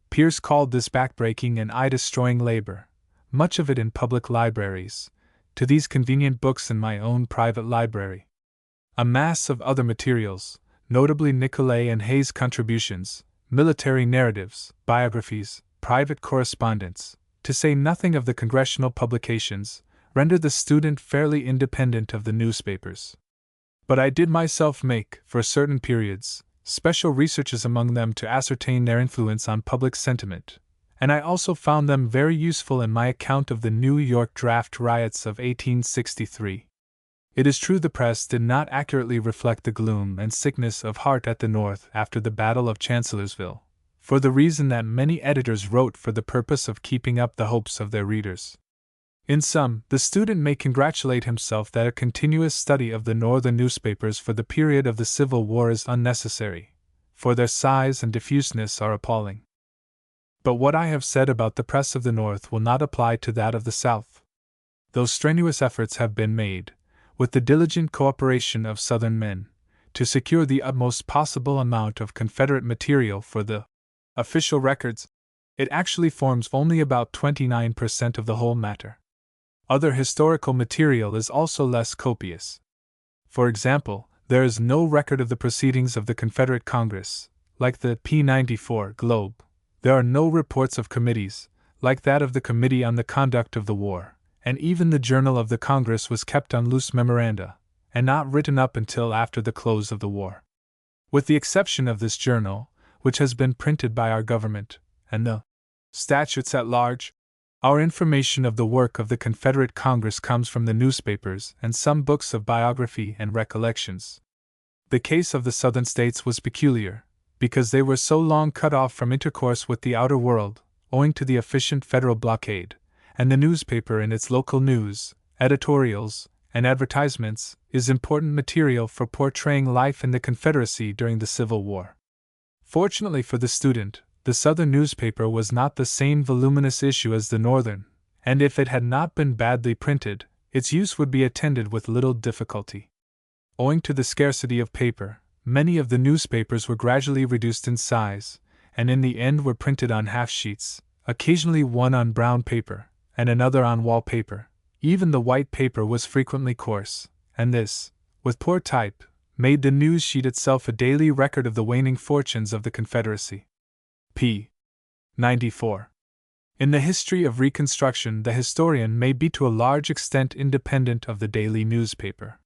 Pierce called this backbreaking and eye-destroying labor, much of it in public libraries, to these convenient books in my own private library. A mass of other materials, notably Nicolay and Hay's contributions, military narratives, biographies, private correspondence, to say nothing of the congressional publications, render the student fairly independent of the newspapers. But I did myself make, for certain periods, special researches among them to ascertain their influence on public sentiment, and I also found them very useful in my account of the New York draft riots of 1863. It is true the press did not accurately reflect the gloom and sickness of heart at the North after the Battle of Chancellorsville, for the reason that many editors wrote for the purpose of keeping up the hopes of their readers. In sum, the student may congratulate himself that a continuous study of the Northern newspapers for the period of the Civil War is unnecessary, for their size and diffuseness are appalling. But what I have said about the press of the North will not apply to that of the South. Though strenuous efforts have been made, with the diligent cooperation of Southern men, to secure the utmost possible amount of Confederate material for the official records, it actually forms only about 29% of the whole matter. Other historical material is also less copious. For example, there is no record of the proceedings of the Confederate Congress, like the P-94 Globe. There are no reports of committees, like that of the Committee on the Conduct of the War, and even the Journal of the Congress was kept on loose memoranda, and not written up until after the close of the war. With the exception of this journal, which has been printed by our government, and the statutes at large, our information of the work of the Confederate Congress comes from the newspapers and some books of biography and recollections. The case of the Southern states was peculiar, because they were so long cut off from intercourse with the outer world, owing to the efficient federal blockade, and the newspaper in its local news, editorials, and advertisements is important material for portraying life in the Confederacy during the Civil War. Fortunately for the student, the Southern newspaper was not the same voluminous issue as the Northern, and if it had not been badly printed, its use would be attended with little difficulty. Owing to the scarcity of paper, many of the newspapers were gradually reduced in size, and in the end were printed on half sheets, occasionally one on brown paper, and another on wall paper. Even the white paper was frequently coarse, and this, with poor type, made the news sheet itself a daily record of the waning fortunes of the Confederacy. p. 94. In the history of Reconstruction, the historian may be to a large extent independent of the daily newspaper.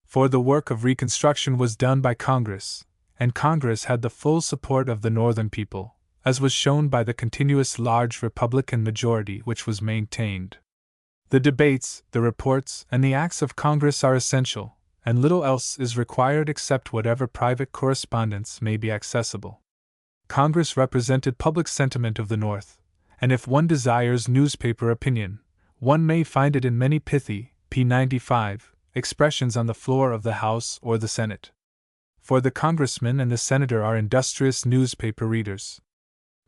For the work of Reconstruction was done by Congress, and Congress had the full support of the Northern people, as was shown by the continuous large Republican majority which was maintained. The debates, the reports, and the acts of Congress are essential, and little else is required except whatever private correspondence may be accessible. Congress represented public sentiment of the North, and if one desires newspaper opinion, one may find it in many pithy, p-95, expressions on the floor of the House or the Senate. For the congressman and the senator are industrious newspaper readers.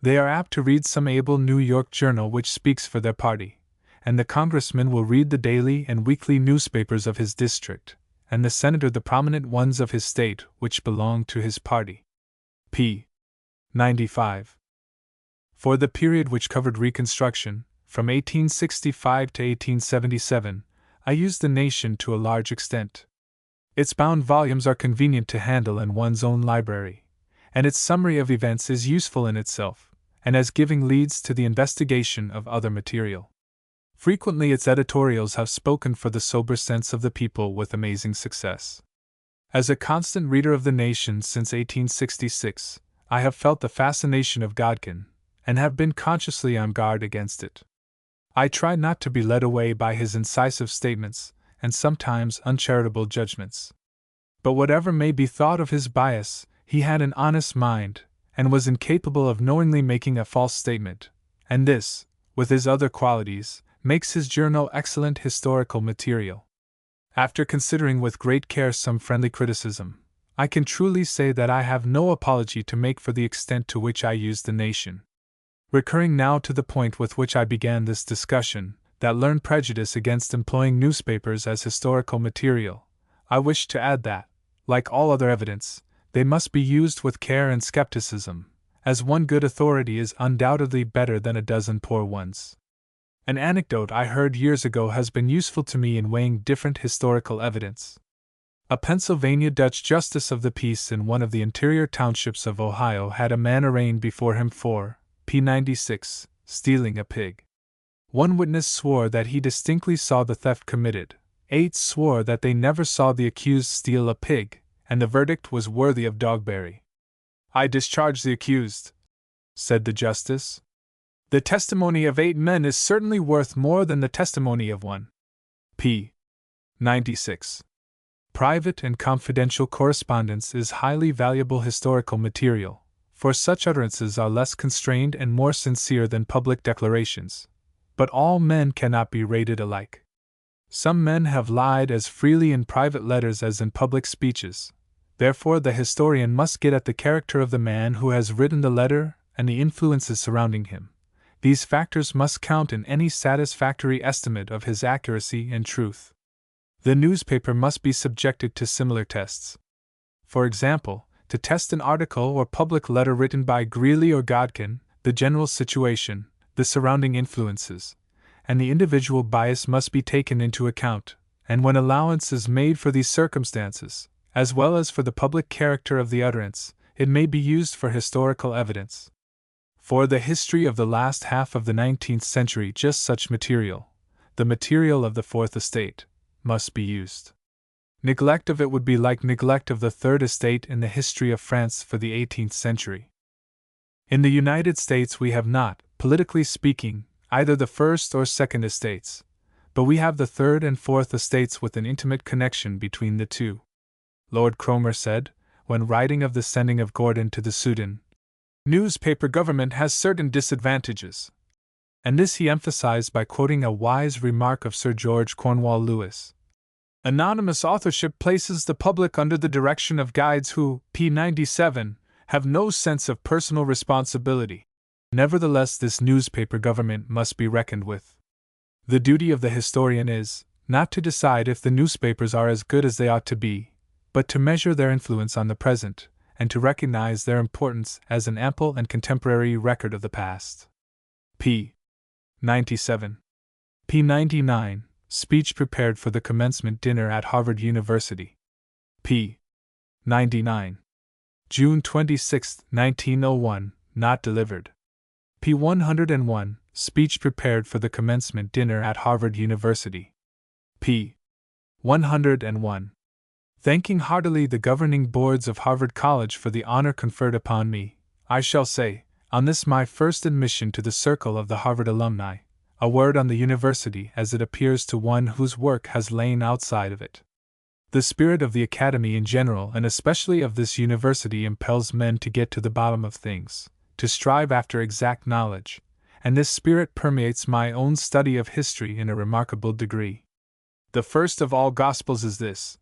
They are apt to read some able New York journal which speaks for their party, and the congressman will read the daily and weekly newspapers of his district, and the senator the prominent ones of his state which belong to his party. p. 95. For the period which covered Reconstruction, from 1865 to 1877, I used the Nation to a large extent. Its bound volumes are convenient to handle in one's own library, and its summary of events is useful in itself, and as giving leads to the investigation of other material. Frequently its editorials have spoken for the sober sense of the people with amazing success. As a constant reader of the Nation since 1866, I have felt the fascination of Godkin, and have been consciously on guard against it. I try not to be led away by his incisive statements, and sometimes uncharitable judgments. But whatever may be thought of his bias, he had an honest mind, and was incapable of knowingly making a false statement, and this, with his other qualities, makes his journal excellent historical material. After considering with great care some friendly criticism, I can truly say that I have no apology to make for the extent to which I used the Nation. Recurring now to the point with which I began this discussion, that learned prejudice against employing newspapers as historical material, I wish to add that, like all other evidence, they must be used with care and skepticism, as one good authority is undoubtedly better than a dozen poor ones. An anecdote I heard years ago has been useful to me in weighing different historical evidence. A Pennsylvania Dutch justice of the peace in one of the interior townships of Ohio had a man arraigned before him for, p-96, stealing a pig. One witness swore that he distinctly saw the theft committed, 8 swore that they never saw the accused steal a pig, and the verdict was worthy of Dogberry. "I discharge the accused," said the justice. "The testimony of 8 men is certainly worth more than the testimony of one." p. 96. Private and confidential correspondence is highly valuable historical material, for such utterances are less constrained and more sincere than public declarations. But all men cannot be rated alike. Some men have lied as freely in private letters as in public speeches. Therefore, the historian must get at the character of the man who has written the letter and the influences surrounding him. These factors must count in any satisfactory estimate of his accuracy and truth. The newspaper must be subjected to similar tests. For example, to test an article or public letter written by Greeley or Godkin, the general situation, the surrounding influences, and the individual bias must be taken into account, and when allowance is made for these circumstances, as well as for the public character of the utterance, it may be used for historical evidence. For the history of the last half of the 19th century, just such material, the material of the Fourth Estate, must be used. Neglect of it would be like neglect of the Third Estate in the history of France for the 18th century. In the United States we have not, politically speaking, either the First or Second Estates, but we have the Third and Fourth Estates with an intimate connection between the two. Lord Cromer said, when writing of the sending of Gordon to the Soudan, "Newspaper government has certain disadvantages," and this he emphasized by quoting a wise remark of Sir George Cornwall Lewis. Anonymous authorship places the public under the direction of guides who, p. 97, have no sense of personal responsibility. Nevertheless, this newspaper government must be reckoned with. The duty of the historian is, not to decide if the newspapers are as good as they ought to be, but to measure their influence on the present, and to recognize their importance as an ample and contemporary record of the past. p. 97. p. 99. Speech prepared for the commencement dinner at Harvard University. p. 99. June 26, 1901, not delivered. p. 101. Speech prepared for the commencement dinner at Harvard University. p. 101. Thanking heartily the governing boards of Harvard College for the honor conferred upon me, I shall say, on this my first admission to the circle of the Harvard alumni, a word on the university as it appears to one whose work has lain outside of it. The spirit of the academy in general and especially of this university impels men to get to the bottom of things, to strive after exact knowledge, and this spirit permeates my own study of history in a remarkable degree. The first of all gospels is this,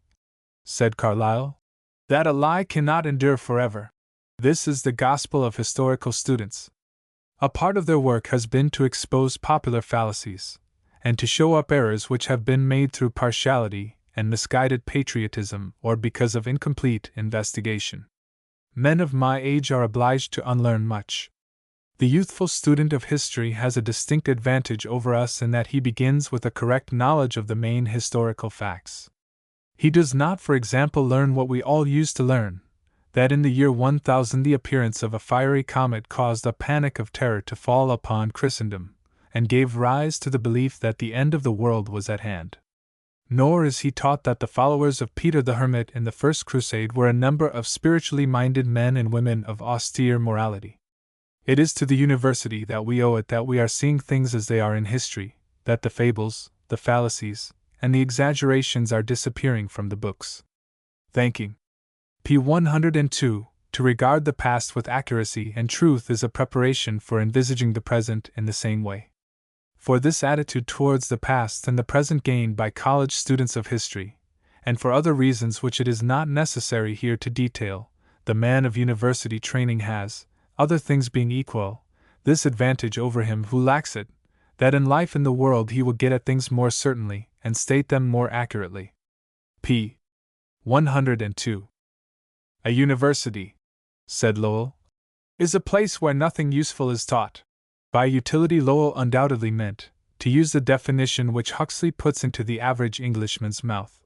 said Carlyle, that a lie cannot endure forever. This is the gospel of historical students. A part of their work has been to expose popular fallacies, and to show up errors which have been made through partiality and misguided patriotism or because of incomplete investigation. Men of my age are obliged to unlearn much. The youthful student of history has a distinct advantage over us in that he begins with a correct knowledge of the main historical facts. He does not, for example, learn what we all used to learn, that in the year 1000 the appearance of a fiery comet caused a panic of terror to fall upon Christendom, and gave rise to the belief that the end of the world was at hand. Nor is he taught that the followers of Peter the Hermit in the First Crusade were a number of spiritually minded men and women of austere morality. It is to the university that we owe it that we are seeing things as they are in history, that the fables, the fallacies, and the exaggerations are disappearing from the books. Thanking. p. 102. To regard the past with accuracy and truth is a preparation for envisaging the present in the same way. For this attitude towards the past and the present gained by college students of history, and for other reasons which it is not necessary here to detail, the man of university training has, other things being equal, this advantage over him who lacks it, that in life in the world he will get at things more certainly and state them more accurately. p. 102. A university, said Lowell, is a place where nothing useful is taught. By utility Lowell undoubtedly meant, to use the definition which Huxley puts into the average Englishman's mouth,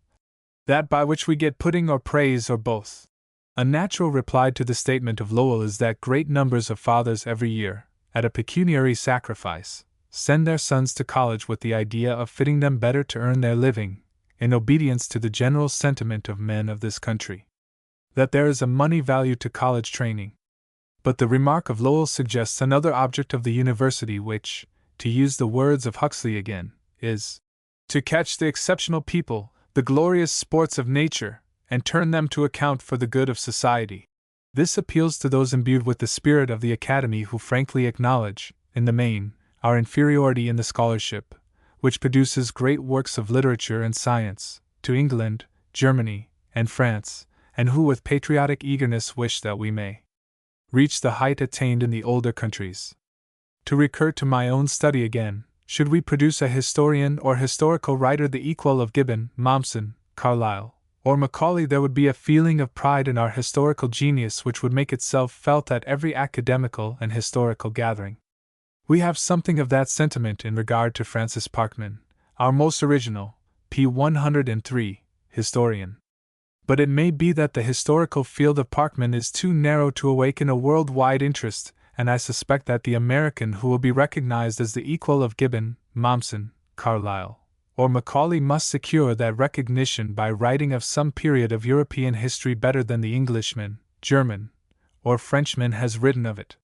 that by which we get pudding or praise or both. A natural reply to the statement of Lowell is that great numbers of fathers every year, at a pecuniary sacrifice, send their sons to college with the idea of fitting them better to earn their living, in obedience to the general sentiment of men of this country. That there is a money value to college training. But the remark of Lowell suggests another object of the university which, to use the words of Huxley again, is to catch the exceptional people, the glorious sports of nature, and turn them to account for the good of society. This appeals to those imbued with the spirit of the academy who frankly acknowledge, in the main, our inferiority in the scholarship, which produces great works of literature and science, to England, Germany, and France, and who with patriotic eagerness wish that we may reach the height attained in the older countries. To recur to my own study again, should we produce a historian or historical writer the equal of Gibbon, Mommsen, Carlyle, or Macaulay, there would be a feeling of pride in our historical genius which would make itself felt at every academical and historical gathering. We have something of that sentiment in regard to Francis Parkman, our most original, p. 103, historian. But it may be that the historical field of Parkman is too narrow to awaken a worldwide interest, and I suspect that the American who will be recognized as the equal of Gibbon, Mommsen, Carlyle, or Macaulay must secure that recognition by writing of some period of European history better than the Englishman, German, or Frenchman has written of it.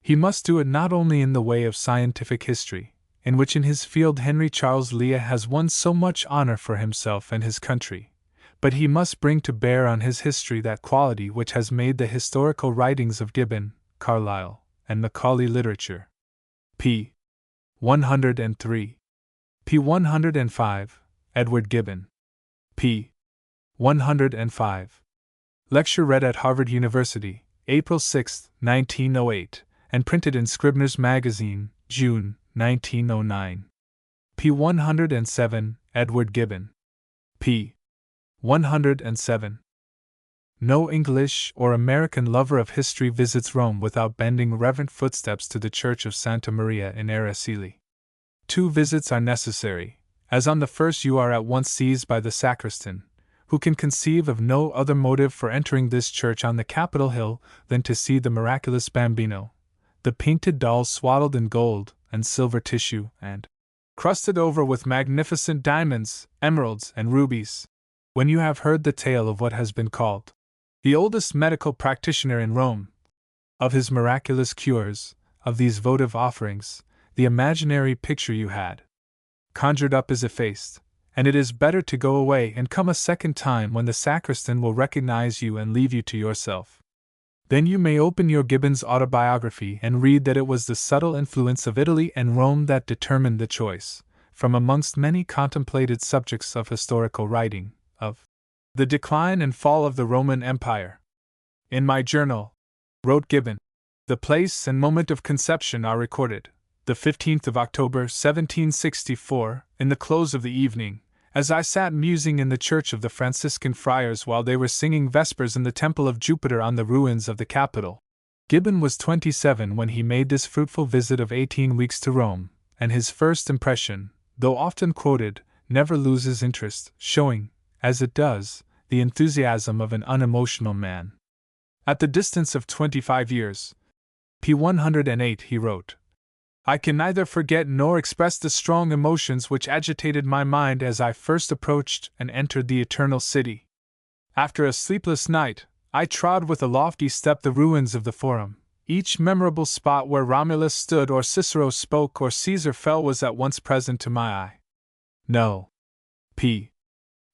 He must do it not only in the way of scientific history, in which in his field Henry Charles Lea has won so much honor for himself and his country, but he must bring to bear on his history that quality which has made the historical writings of Gibbon, Carlyle, and Macaulay literature. p. 103. p. 105, Edward Gibbon. p. 105. Lecture read at Harvard University, April 6, 1908, and printed in Scribner's Magazine, June, 1909. p. 107, Edward Gibbon. p. 107. No English or American lover of history visits Rome without bending reverent footsteps to the Church of Santa Maria in Araceli. 2 visits are necessary, as on the first you are at once seized by the sacristan, who can conceive of no other motive for entering this church on the Capitol Hill than to see the miraculous Bambino, the painted doll swaddled in gold and silver tissue and crusted over with magnificent diamonds, emeralds, and rubies. When you have heard the tale of what has been called the oldest medical practitioner in Rome, of his miraculous cures, of these votive offerings, the imaginary picture you had conjured up is effaced, and it is better to go away and come a second time when the sacristan will recognize you and leave you to yourself. Then you may open your Gibbon's autobiography and read that it was the subtle influence of Italy and Rome that determined the choice, from amongst many contemplated subjects of historical writing, of the decline and fall of the Roman Empire. In my journal, wrote Gibbon, the place and moment of conception are recorded, the 15th of October, 1764, in the close of the evening, as I sat musing in the church of the Franciscan friars while they were singing vespers in the temple of Jupiter on the ruins of the Capitol. Gibbon was 27 when he made this fruitful visit of 18 weeks to Rome, and his first impression, though often quoted, never loses interest, showing, as it does, the enthusiasm of an unemotional man. At the distance of 25 years, p. 108, he wrote, I can neither forget nor express the strong emotions which agitated my mind as I first approached and entered the Eternal City. After a sleepless night, I trod with a lofty step the ruins of the Forum. Each memorable spot where Romulus stood or Cicero spoke or Caesar fell was at once present to my eye. No. p.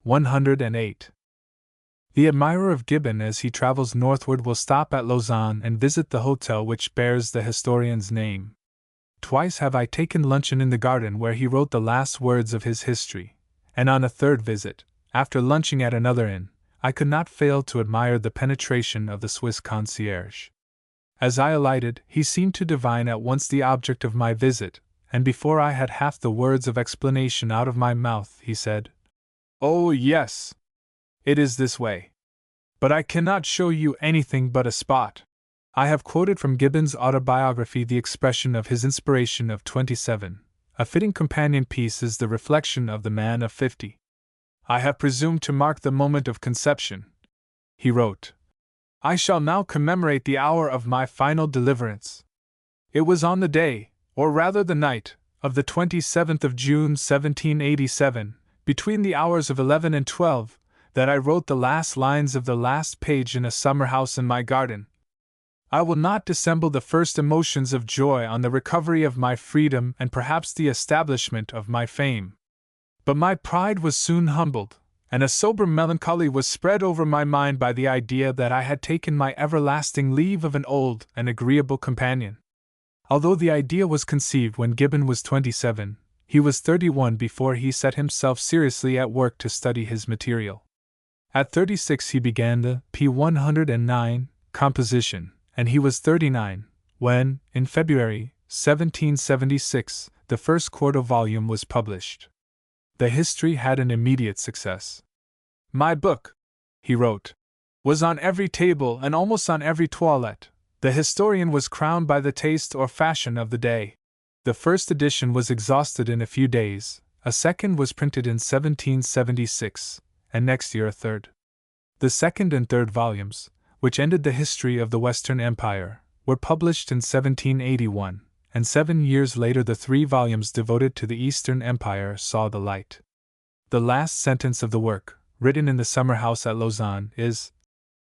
108. The admirer of Gibbon as he travels northward will stop at Lausanne and visit the hotel which bears the historian's name. Twice have I taken luncheon in the garden where he wrote the last words of his history, and on a third visit, after lunching at another inn, I could not fail to admire the penetration of the Swiss concierge. As I alighted, he seemed to divine at once the object of my visit, and before I had half the words of explanation out of my mouth, he said, Oh, yes! It is this way. But I cannot show you anything but a spot. I have quoted from Gibbon's autobiography the expression of his inspiration of 27. A fitting companion piece is the reflection of the man of 50. I have presumed to mark the moment of conception. He wrote, I shall now commemorate the hour of my final deliverance. It was on the day, or rather the night, of the 27th of June 1787, between the hours of 11 and 12, that I wrote the last lines of the last page in a summer house in my garden. I will not dissemble the first emotions of joy on the recovery of my freedom and perhaps the establishment of my fame. But my pride was soon humbled, and a sober melancholy was spread over my mind by the idea that I had taken my everlasting leave of an old and agreeable companion. Although the idea was conceived when Gibbon was 27, he was 31 before he set himself seriously at work to study his material. At 36 he began the p. 109 composition, and he was 39 when, in February 1776, the first quarto volume was published. The history had an immediate success. My book, he wrote, was on every table and almost on every toilette. The historian was crowned by the taste or fashion of the day. The first edition was exhausted in a few days, a second was printed in 1776, and next year a third. The second and third volumes, which ended the history of the Western Empire, were published in 1781, and 7 years later the 3 volumes devoted to the Eastern Empire saw the light. The last sentence of the work, written in the summer house at Lausanne, is,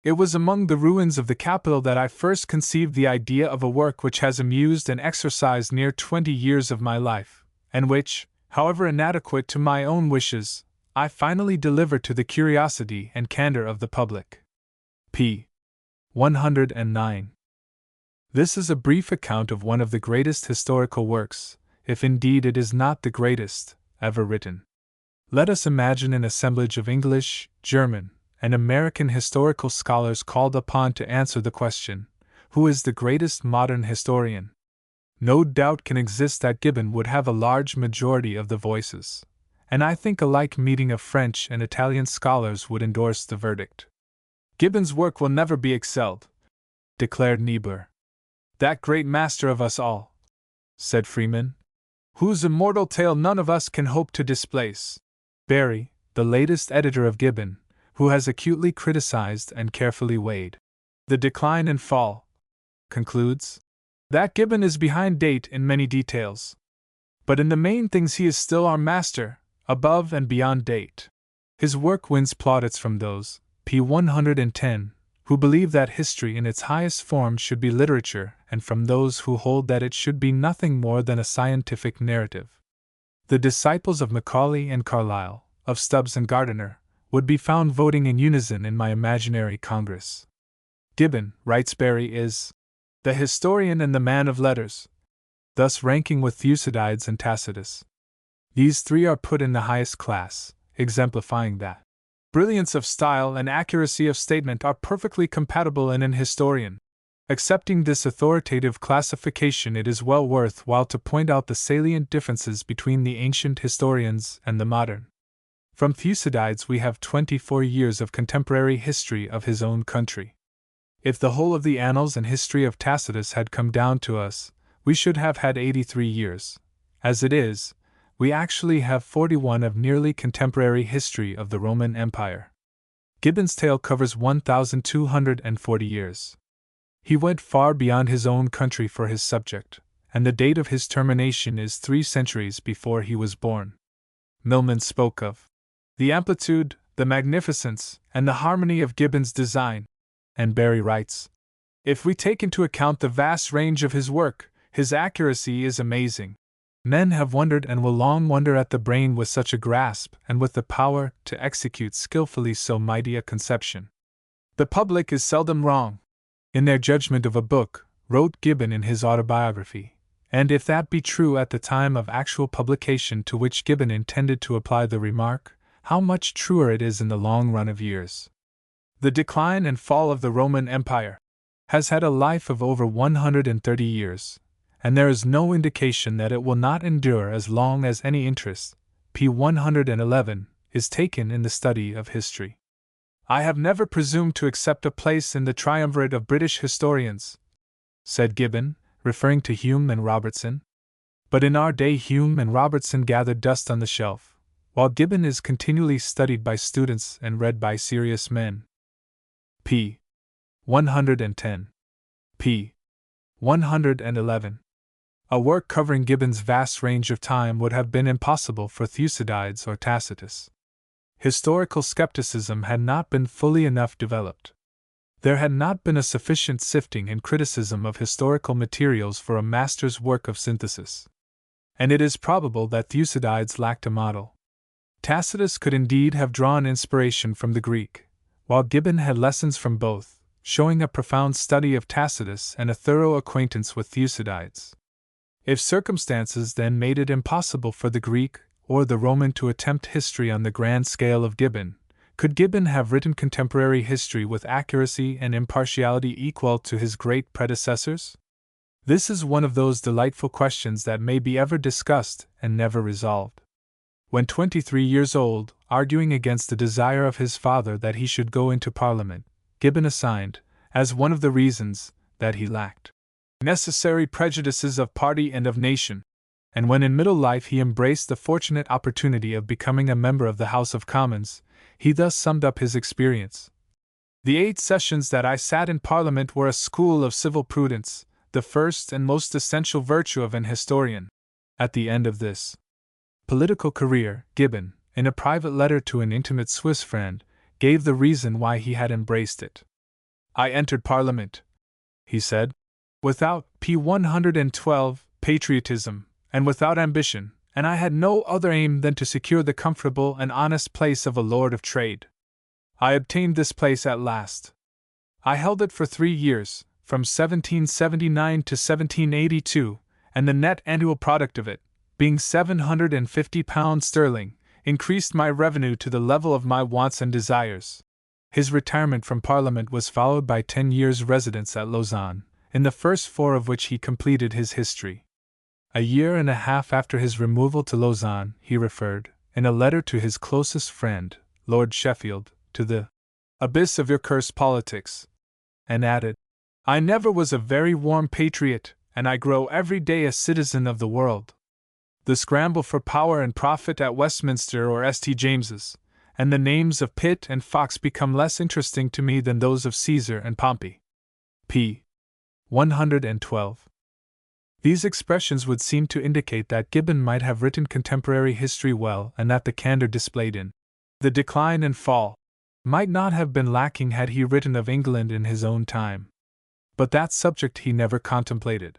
"It was among the ruins of the capital that I first conceived the idea of a work which has amused and exercised near 20 years of my life, and which, however inadequate to my own wishes, I finally delivered to the curiosity and candor of the public." p. 109. This is a brief account of one of the greatest historical works, if indeed it is not the greatest, ever written. Let us imagine an assemblage of English, German, and American historical scholars called upon to answer the question, who is the greatest modern historian? No doubt can exist that Gibbon would have a large majority of the voices, and I think a like meeting of French and Italian scholars would endorse the verdict. "Gibbon's work will never be excelled," declared Niebuhr. "That great master of us all," said Freeman, "whose immortal tale none of us can hope to displace." Barry, the latest editor of Gibbon, who has acutely criticized and carefully weighed the decline and fall, concludes that Gibbon is behind date in many details, but in the main things he is still our master, above and beyond date. His work wins plaudits from those, p. 110, who believe that history in its highest form should be literature, and from those who hold that it should be nothing more than a scientific narrative. The disciples of Macaulay and Carlyle, of Stubbs and Gardiner, would be found voting in unison in my imaginary Congress. Gibbon, writes Barry, is the historian and the man of letters, thus ranking with Thucydides and Tacitus. These 3 are put in the highest class, exemplifying that brilliance of style and accuracy of statement are perfectly compatible in an historian. Accepting this authoritative classification, it is well worth while to point out the salient differences between the ancient historians and the modern. From Thucydides we have 24 years of contemporary history of his own country. If the whole of the annals and history of Tacitus had come down to us, we should have had 83 years. As it is, we actually have 41 of nearly contemporary history of the Roman Empire. Gibbon's tale covers 1,240 years. He went far beyond his own country for his subject, and the date of his termination is 3 centuries before he was born. Milman spoke of the amplitude, the magnificence, and the harmony of Gibbon's design, and Barry writes, "If we take into account the vast range of his work, his accuracy is amazing. Men have wondered and will long wonder at the brain with such a grasp and with the power to execute skillfully so mighty a conception. The public is seldom wrong in their judgment of a book," wrote Gibbon in his autobiography, and if that be true at the time of actual publication to which Gibbon intended to apply the remark, how much truer it is in the long run of years. The decline and fall of the Roman Empire has had a life of over 130 years, and there is no indication that it will not endure as long as any interest, p. 111, is taken in the study of history. "I have never presumed to accept a place in the triumvirate of British historians," said Gibbon, referring to Hume and Robertson. But in our day Hume and Robertson gather dust on the shelf, while Gibbon is continually studied by students and read by serious men. p. 110. p. 111. A work covering Gibbon's vast range of time would have been impossible for Thucydides or Tacitus. Historical skepticism had not been fully enough developed. There had not been a sufficient sifting and criticism of historical materials for a master's work of synthesis. And it is probable that Thucydides lacked a model. Tacitus could indeed have drawn inspiration from the Greek, while Gibbon had lessons from both, showing a profound study of Tacitus and a thorough acquaintance with Thucydides. If circumstances then made it impossible for the Greek or the Roman to attempt history on the grand scale of Gibbon, could Gibbon have written contemporary history with accuracy and impartiality equal to his great predecessors? This is one of those delightful questions that may be ever discussed and never resolved. When 23 years old, arguing against the desire of his father that he should go into Parliament, Gibbon assigned, as one of the reasons, that he lacked necessary prejudices of party and of nation. and when in middle life he embraced the fortunate opportunity of becoming a member of the House of Commons, he thus summed up his experience. The 8 sessions that I sat in Parliament were a school of civil prudence, the first and most essential virtue of an historian. At the end of this political career, Gibbon, in a private letter to an intimate Swiss friend, gave the reason why he had embraced it. I entered Parliament, he said, without p. 112 patriotism, and without ambition, and I had no other aim than to secure the comfortable and honest place of a Lord of Trade. I obtained this place at last. I held it for 3 years, from 1779 to 1782, and the net annual product of it, being £750 sterling, increased my revenue to the level of my wants and desires. His retirement from Parliament was followed by 10 years' residence at Lausanne, in the first 4 of which he completed his history. A year and a half after his removal to Lausanne, he referred, in a letter to his closest friend, Lord Sheffield, to the abyss of your cursed politics, and added, I never was a very warm patriot, and I grow every day a citizen of the world. The scramble for power and profit at Westminster or St. James's, and the names of Pitt and Fox become less interesting to me than those of Caesar and Pompey. p. 112. These expressions would seem to indicate that Gibbon might have written contemporary history well, and that the candor displayed in The Decline and Fall might not have been lacking had he written of England in his own time. But that subject he never contemplated.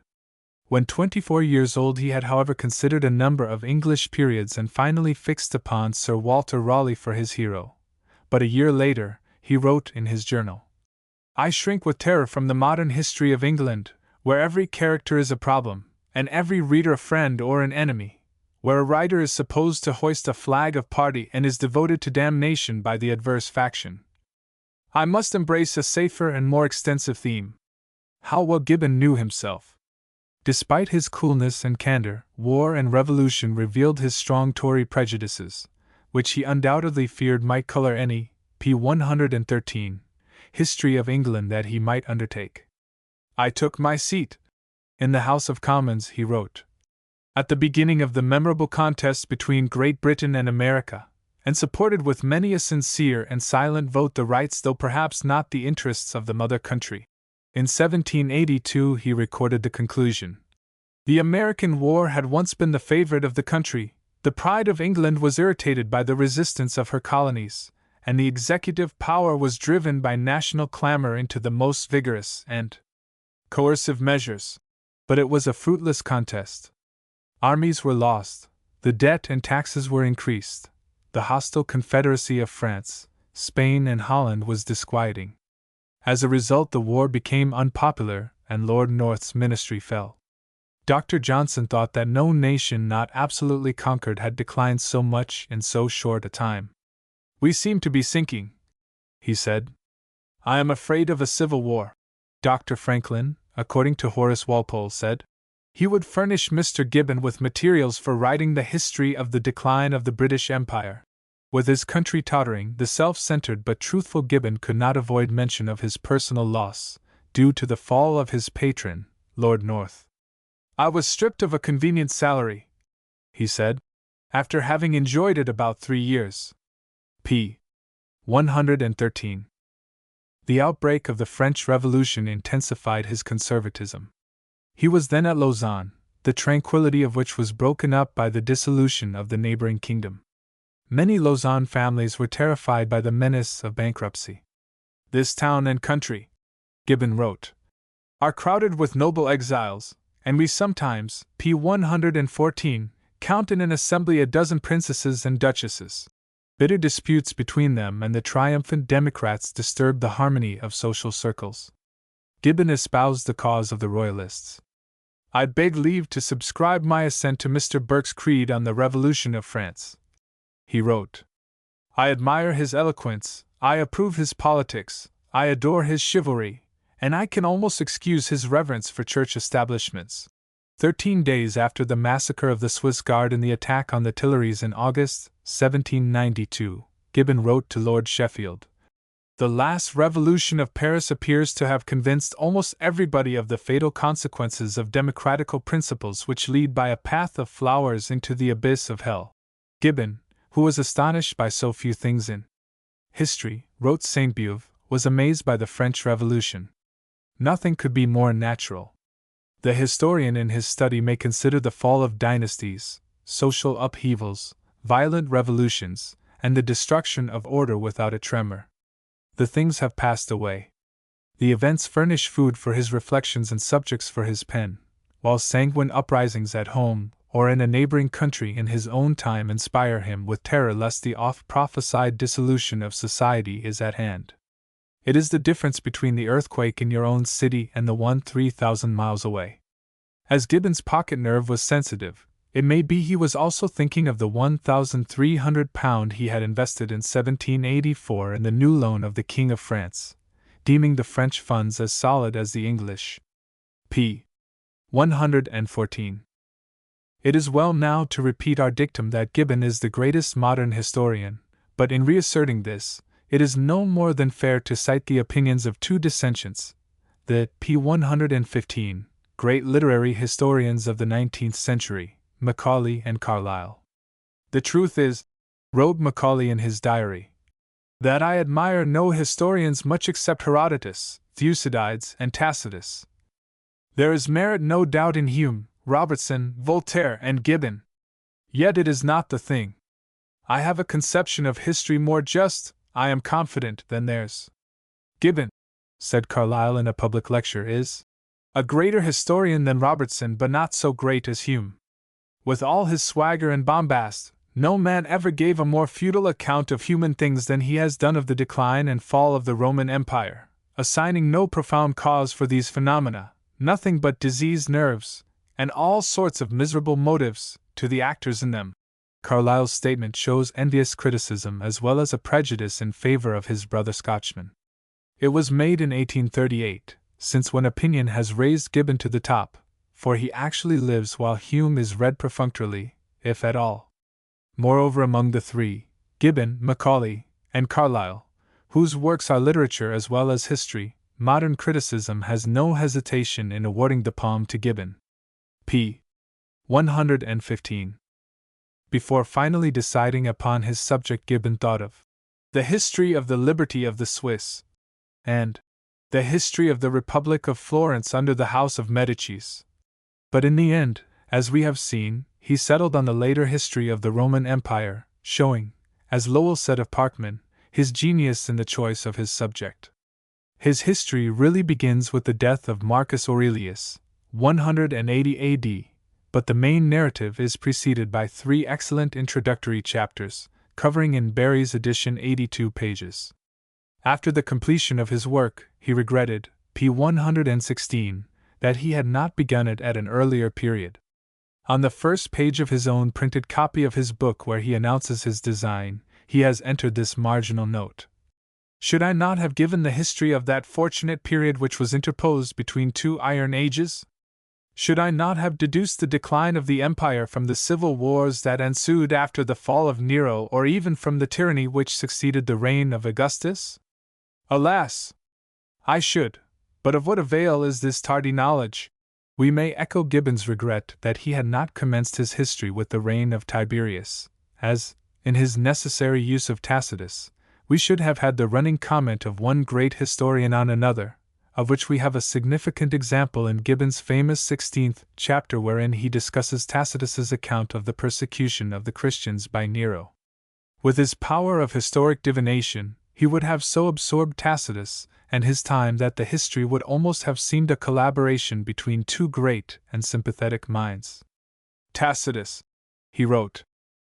When 24 years old he had however considered a number of English periods and finally fixed upon Sir Walter Raleigh for his hero. But a year later, he wrote in his journal, I shrink with terror from the modern history of England, where every character is a problem, and every reader a friend or an enemy, where a writer is supposed to hoist a flag of party and is devoted to damnation by the adverse faction. I must embrace a safer and more extensive theme. How well Gibbon knew himself! Despite his coolness and candor, war and revolution revealed his strong Tory prejudices, which he undoubtedly feared might color any, p. 113, history of England that he might undertake. I took my seat in the House of Commons, he wrote, at the beginning of the memorable contest between Great Britain and America, and supported with many a sincere and silent vote the rights though perhaps not the interests of the mother country. In 1782 he recorded the conclusion. The American war had once been the favorite of the country, the pride of England was irritated by the resistance of her colonies, and the executive power was driven by national clamor into the most vigorous and coercive measures. But it was a fruitless contest. Armies were lost, the debt and taxes were increased, the hostile confederacy of France, Spain and Holland was disquieting. As a result, the war became unpopular, and Lord North's ministry fell. Dr. Johnson thought that no nation not absolutely conquered had declined so much in so short a time. We seem to be sinking, he said. I am afraid of a civil war. Dr. Franklin, according to Horace Walpole, said he would furnish Mr. Gibbon with materials for writing the history of the decline of the British Empire. With his country tottering, the self-centered but truthful Gibbon could not avoid mention of his personal loss, due to the fall of his patron, Lord North. I was stripped of a convenient salary, he said, after having enjoyed it about 3 years. p. 113. The outbreak of the French Revolution intensified his conservatism. He was then at Lausanne, the tranquility of which was broken up by the dissolution of the neighboring kingdom. Many Lausanne families were terrified by the menace of bankruptcy. This town and country, Gibbon wrote, are crowded with noble exiles, and we sometimes, p. 114, count in an assembly a dozen princesses and duchesses. Bitter disputes between them and the triumphant Democrats disturbed the harmony of social circles. Gibbon espoused the cause of the Royalists. I beg leave to subscribe my assent to Mr. Burke's creed on the Revolution of France, he wrote. I admire his eloquence, I approve his politics, I adore his chivalry, and I can almost excuse his reverence for church establishments. 13 days after the massacre of the Swiss Guard and the attack on the Tuileries in August 1792, Gibbon wrote to Lord Sheffield, The last revolution of Paris appears to have convinced almost everybody of the fatal consequences of democratical principles which lead by a path of flowers into the abyss of hell. Gibbon, who was astonished by so few things in history, wrote Sainte-Beuve, was amazed by the French Revolution. Nothing could be more natural. The historian in his study may consider the fall of dynasties, social upheavals, violent revolutions, and the destruction of order without a tremor. The things have passed away. The events furnish food for his reflections and subjects for his pen, while sanguine uprisings at home or in a neighboring country in his own time inspire him with terror lest the oft-prophesied dissolution of society is at hand. It is the difference between the earthquake in your own city and the one 3,000 miles away. As Gibbon's pocket nerve was sensitive, it may be he was also thinking of the £1,300 he had invested in 1784 in the new loan of the King of France, deeming the French funds as solid as the English. p. 114. It is well now to repeat our dictum that Gibbon is the greatest modern historian, but in reasserting this, it is no more than fair to cite the opinions of two dissentients, the p. 115 great literary historians of the 19th century, Macaulay and Carlyle. The truth is, wrote Macaulay in his diary, that I admire no historians much except Herodotus, Thucydides, and Tacitus. There is merit no doubt in Hume, Robertson, Voltaire, and Gibbon. Yet it is not the thing. I have a conception of history more just, I am confident, than theirs. Gibbon, said Carlyle in a public lecture, is a greater historian than Robertson, but not so great as Hume. With all his swagger and bombast, no man ever gave a more futile account of human things than he has done of the decline and fall of the Roman Empire, assigning no profound cause for these phenomena, nothing but diseased nerves, and all sorts of miserable motives, to the actors in them. Carlyle's statement shows envious criticism as well as a prejudice in favor of his brother Scotchman. It was made in 1838, since when opinion has raised Gibbon to the top, for he actually lives while Hume is read perfunctorily, if at all. Moreover, among the three, Gibbon, Macaulay, and Carlyle, whose works are literature as well as history, modern criticism has no hesitation in awarding the palm to Gibbon. p. 115. Before finally deciding upon his subject, Gibbon thought of the history of the liberty of the Swiss, and the history of the Republic of Florence under the House of Medicis. But in the end, as we have seen, he settled on the later history of the Roman Empire, showing, as Lowell said of Parkman, his genius in the choice of his subject. His history really begins with the death of Marcus Aurelius, 180 A.D., but the main narrative is preceded by 3 excellent introductory chapters, covering in Barry's edition 82 pages. After the completion of his work, he regretted, p. 116, that he had not begun it at an earlier period. On the first page of his own printed copy of his book, where he announces his design, he has entered this marginal note: should I not have given the history of that fortunate period which was interposed between 2 iron ages? Should I not have deduced the decline of the empire from the civil wars that ensued after the fall of Nero, or even from the tyranny which succeeded the reign of Augustus? Alas! I should, but of what avail is this tardy knowledge? We may echo Gibbon's regret that he had not commenced his history with the reign of Tiberius, as, in his necessary use of Tacitus, we should have had the running comment of one great historian on another, of which we have a significant example in Gibbon's famous 16th chapter, wherein he discusses Tacitus's account of the persecution of the Christians by Nero. With his power of historic divination, he would have so absorbed Tacitus and his time that the history would almost have seemed a collaboration between 2 great and sympathetic minds. Tacitus, he wrote,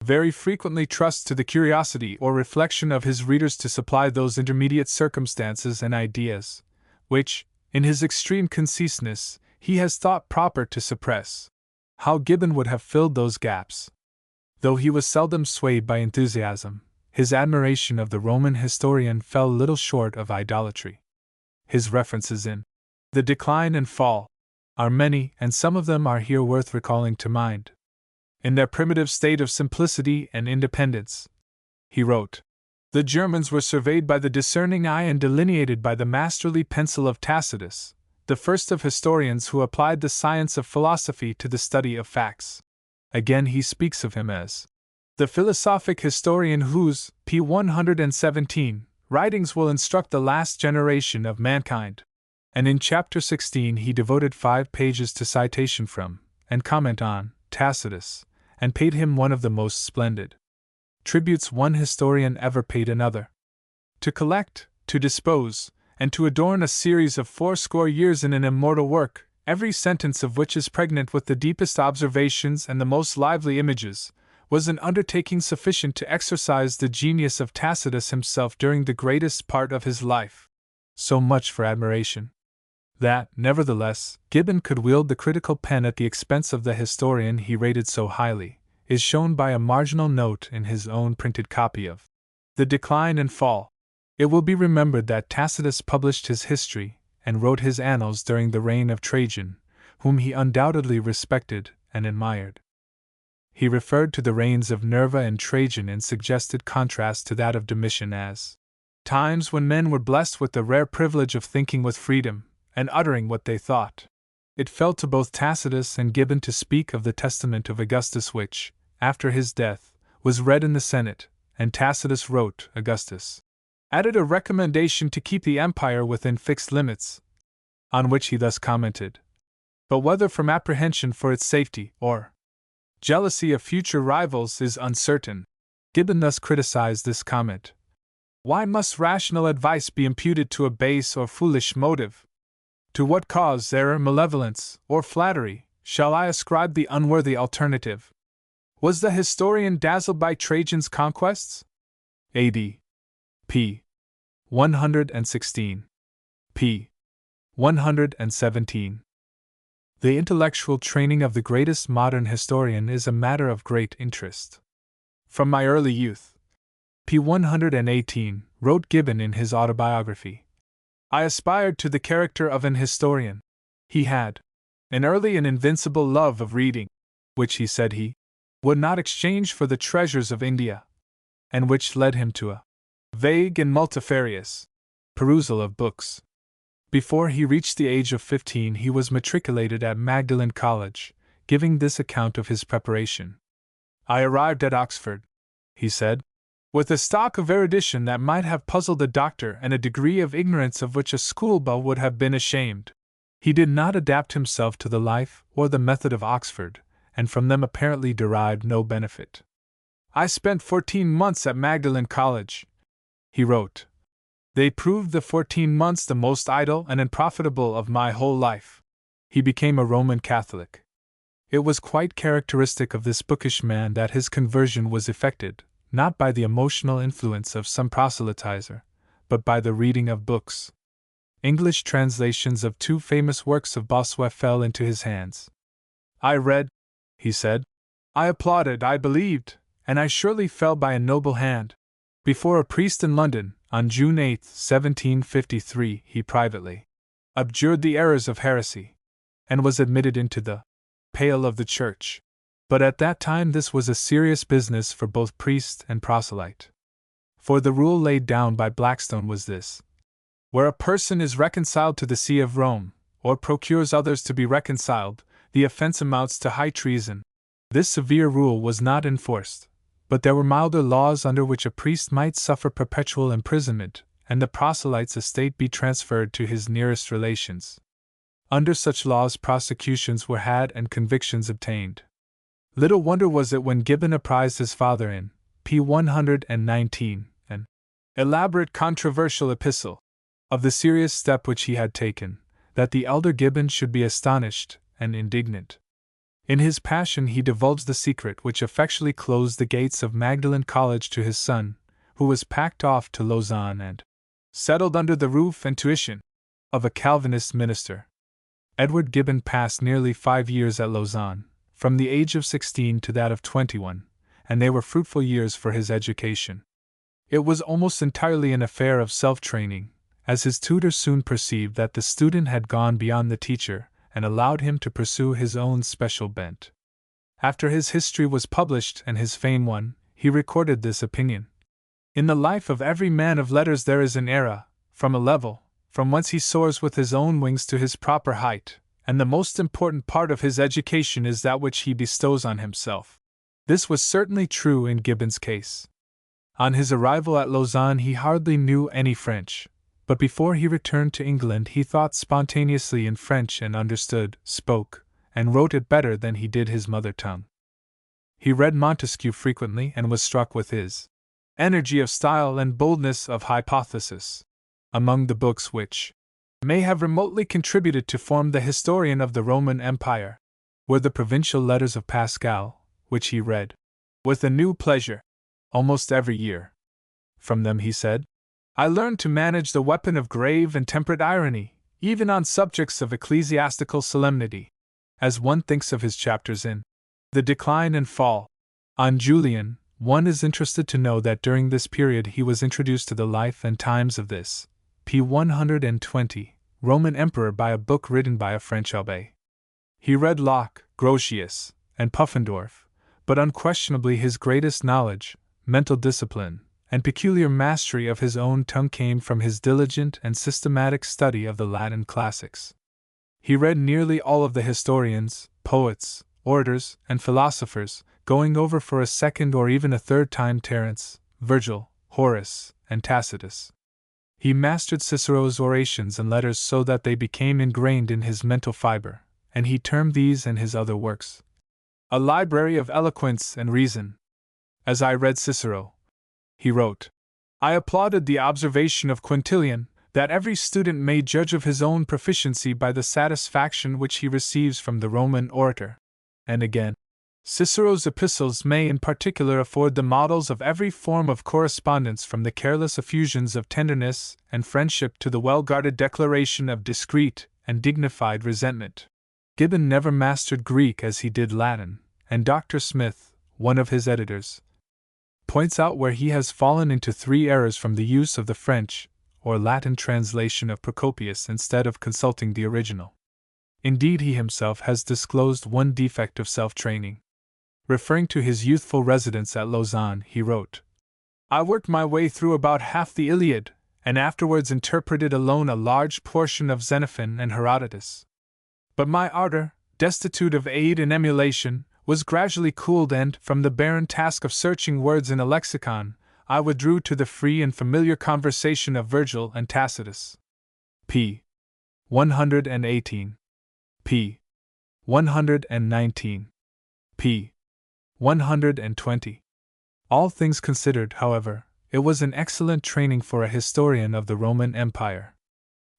very frequently trusts to the curiosity or reflection of his readers to supply those intermediate circumstances and ideas, which, in his extreme conciseness, he has thought proper to suppress. How Gibbon would have filled those gaps! Though he was seldom swayed by enthusiasm, his admiration of the Roman historian fell little short of idolatry. His references in The Decline and Fall are many, and some of them are here worth recalling to mind. In their primitive state of simplicity and independence, he wrote, The Germans were surveyed by the discerning eye and delineated by the masterly pencil of Tacitus, the first of historians who applied the science of philosophy to the study of facts. Again he speaks of him as the philosophic historian whose, p. 117, writings will instruct the last generation of mankind. And in chapter 16 he devoted 5 pages to citation from, and comment on, Tacitus, and paid him one of the most splendid tributes one historian ever paid another. To collect, to dispose, and to adorn a series of 80 years in an immortal work, every sentence of which is pregnant with the deepest observations and the most lively images, was an undertaking sufficient to exercise the genius of Tacitus himself during the greatest part of his life. So much for admiration. That, nevertheless, Gibbon could wield the critical pen at the expense of the historian he rated so highly, is shown by a marginal note in his own printed copy of The Decline and Fall. It will be remembered that Tacitus published his history and wrote his annals during the reign of Trajan, whom he undoubtedly respected and admired. He referred to the reigns of Nerva and Trajan in suggested contrast to that of Domitian as times when men were blessed with the rare privilege of thinking with freedom and uttering what they thought. It fell to both Tacitus and Gibbon to speak of the testament of Augustus which, after his death, was read in the Senate, and Tacitus wrote, Augustus added a recommendation to keep the empire within fixed limits, on which he thus commented, but whether from apprehension for its safety or jealousy of future rivals is uncertain. Gibbon thus criticized this comment. Why must rational advice be imputed to a base or foolish motive? To what cause, error, malevolence, or flattery, shall I ascribe the unworthy alternative? Was the historian dazzled by Trajan's conquests? A.D. p. 116. p. 117. The intellectual training of the greatest modern historian is a matter of great interest. From my early youth, p. 118, wrote Gibbon in his autobiography, I aspired to the character of an historian. He had an early and invincible love of reading, which he said he would not exchange for the treasures of India, and which led him to a vague and multifarious perusal of books. Before he reached the age of 15 he was matriculated at Magdalen College, giving this account of his preparation. I arrived at Oxford, he said, with a stock of erudition that might have puzzled a doctor and a degree of ignorance of which a schoolboy would have been ashamed. He did not adapt himself to the life or the method of Oxford, and from them apparently derived no benefit. I spent 14 months at Magdalen College, he wrote. They proved the 14 months the most idle and unprofitable of my whole life. He became a Roman Catholic. It was quite characteristic of this bookish man that his conversion was effected, not by the emotional influence of some proselytizer, but by the reading of books. English translations of 2 famous works of Bossuet fell into his hands. I read, he said. I applauded, I believed, and I surely fell by a noble hand. Before a priest in London, on June 8, 1753, he privately abjured the errors of heresy, and was admitted into the pale of the Church. But at that time this was a serious business for both priest and proselyte. For the rule laid down by Blackstone was this: where a person is reconciled to the See of Rome, or procures others to be reconciled, the offense amounts to high treason. This severe rule was not enforced, but there were milder laws under which a priest might suffer perpetual imprisonment, and the proselyte's estate be transferred to his nearest relations. Under such laws prosecutions were had and convictions obtained. Little wonder was it when Gibbon apprised his father in p. 119, an elaborate controversial epistle, of the serious step which he had taken, that the elder Gibbon should be astonished and indignant. In his passion he divulged the secret which effectually closed the gates of Magdalen College to his son, who was packed off to Lausanne and settled under the roof and tuition of a Calvinist minister. Edward Gibbon passed nearly 5 years at Lausanne, from the age of 16 to that of 21, and they were fruitful years for his education. It was almost entirely an affair of self-training, as his tutor soon perceived that the student had gone beyond the teacher, and allowed him to pursue his own special bent. After his history was published and his fame won, he recorded this opinion. In the life of every man of letters there is an era, from a level, from whence he soars with his own wings to his proper height, and the most important part of his education is that which he bestows on himself. This was certainly true in Gibbon's case. On his arrival at Lausanne he hardly knew any French, but before he returned to England he thought spontaneously in French and understood, spoke, and wrote it better than he did his mother tongue. He read Montesquieu frequently and was struck with his energy of style and boldness of hypothesis. Among the books which may have remotely contributed to form the historian of the Roman Empire were the provincial letters of Pascal, which he read with a new pleasure almost every year. From them, he said, I learned to manage the weapon of grave and temperate irony, even on subjects of ecclesiastical solemnity, as one thinks of his chapters in The Decline and Fall. On Julian, one is interested to know that during this period he was introduced to the life and times of this p. 120 Roman emperor by a book written by a French abbé. He read Locke, Grotius, and Puffendorf, but unquestionably his greatest knowledge, mental discipline, and peculiar mastery of his own tongue came from his diligent and systematic study of the Latin classics. He read nearly all of the historians, poets, orators, and philosophers, going over for a second or even a third time Terence, Virgil, Horace, and Tacitus. He mastered Cicero's orations and letters so that they became ingrained in his mental fiber, and he termed these and his other works a library of eloquence and reason. As I read Cicero, he wrote, I applauded the observation of Quintilian, that every student may judge of his own proficiency by the satisfaction which he receives from the Roman orator. And again, Cicero's epistles may in particular afford the models of every form of correspondence from the careless effusions of tenderness and friendship to the well-guarded declaration of discreet and dignified resentment. Gibbon never mastered Greek as he did Latin, and Dr. Smith, one of his editors, points out where he has fallen into 3 errors from the use of the French or Latin translation of Procopius instead of consulting the original. Indeed, he himself has disclosed one defect of self-training. Referring to his youthful residence at Lausanne, he wrote, I worked my way through about half the Iliad, and afterwards interpreted alone a large portion of Xenophon and Herodotus. But my ardor, destitute of aid and emulation, was gradually cooled, and, from the barren task of searching words in a lexicon, I withdrew to the free and familiar conversation of Virgil and Tacitus. p. 118. p. 119. p. 120. All things considered, however, it was an excellent training for a historian of the Roman Empire.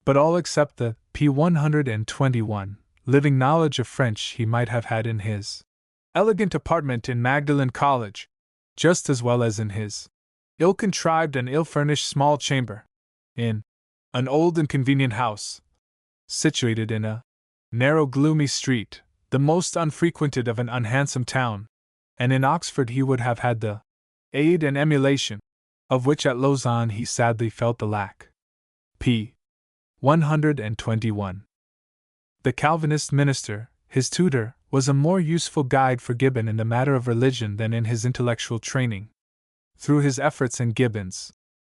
But all except the p. 121 living knowledge of French he might have had in his elegant apartment in Magdalen College, just as well as in his ill-contrived and ill-furnished small chamber, in an old and convenient house, situated in a narrow gloomy street, the most unfrequented of an unhandsome town, and in Oxford he would have had the aid and emulation, of which at Lausanne he sadly felt the lack. p. 121. The Calvinist minister, his tutor, was a more useful guide for Gibbon in the matter of religion than in his intellectual training. Through his efforts and Gibbon's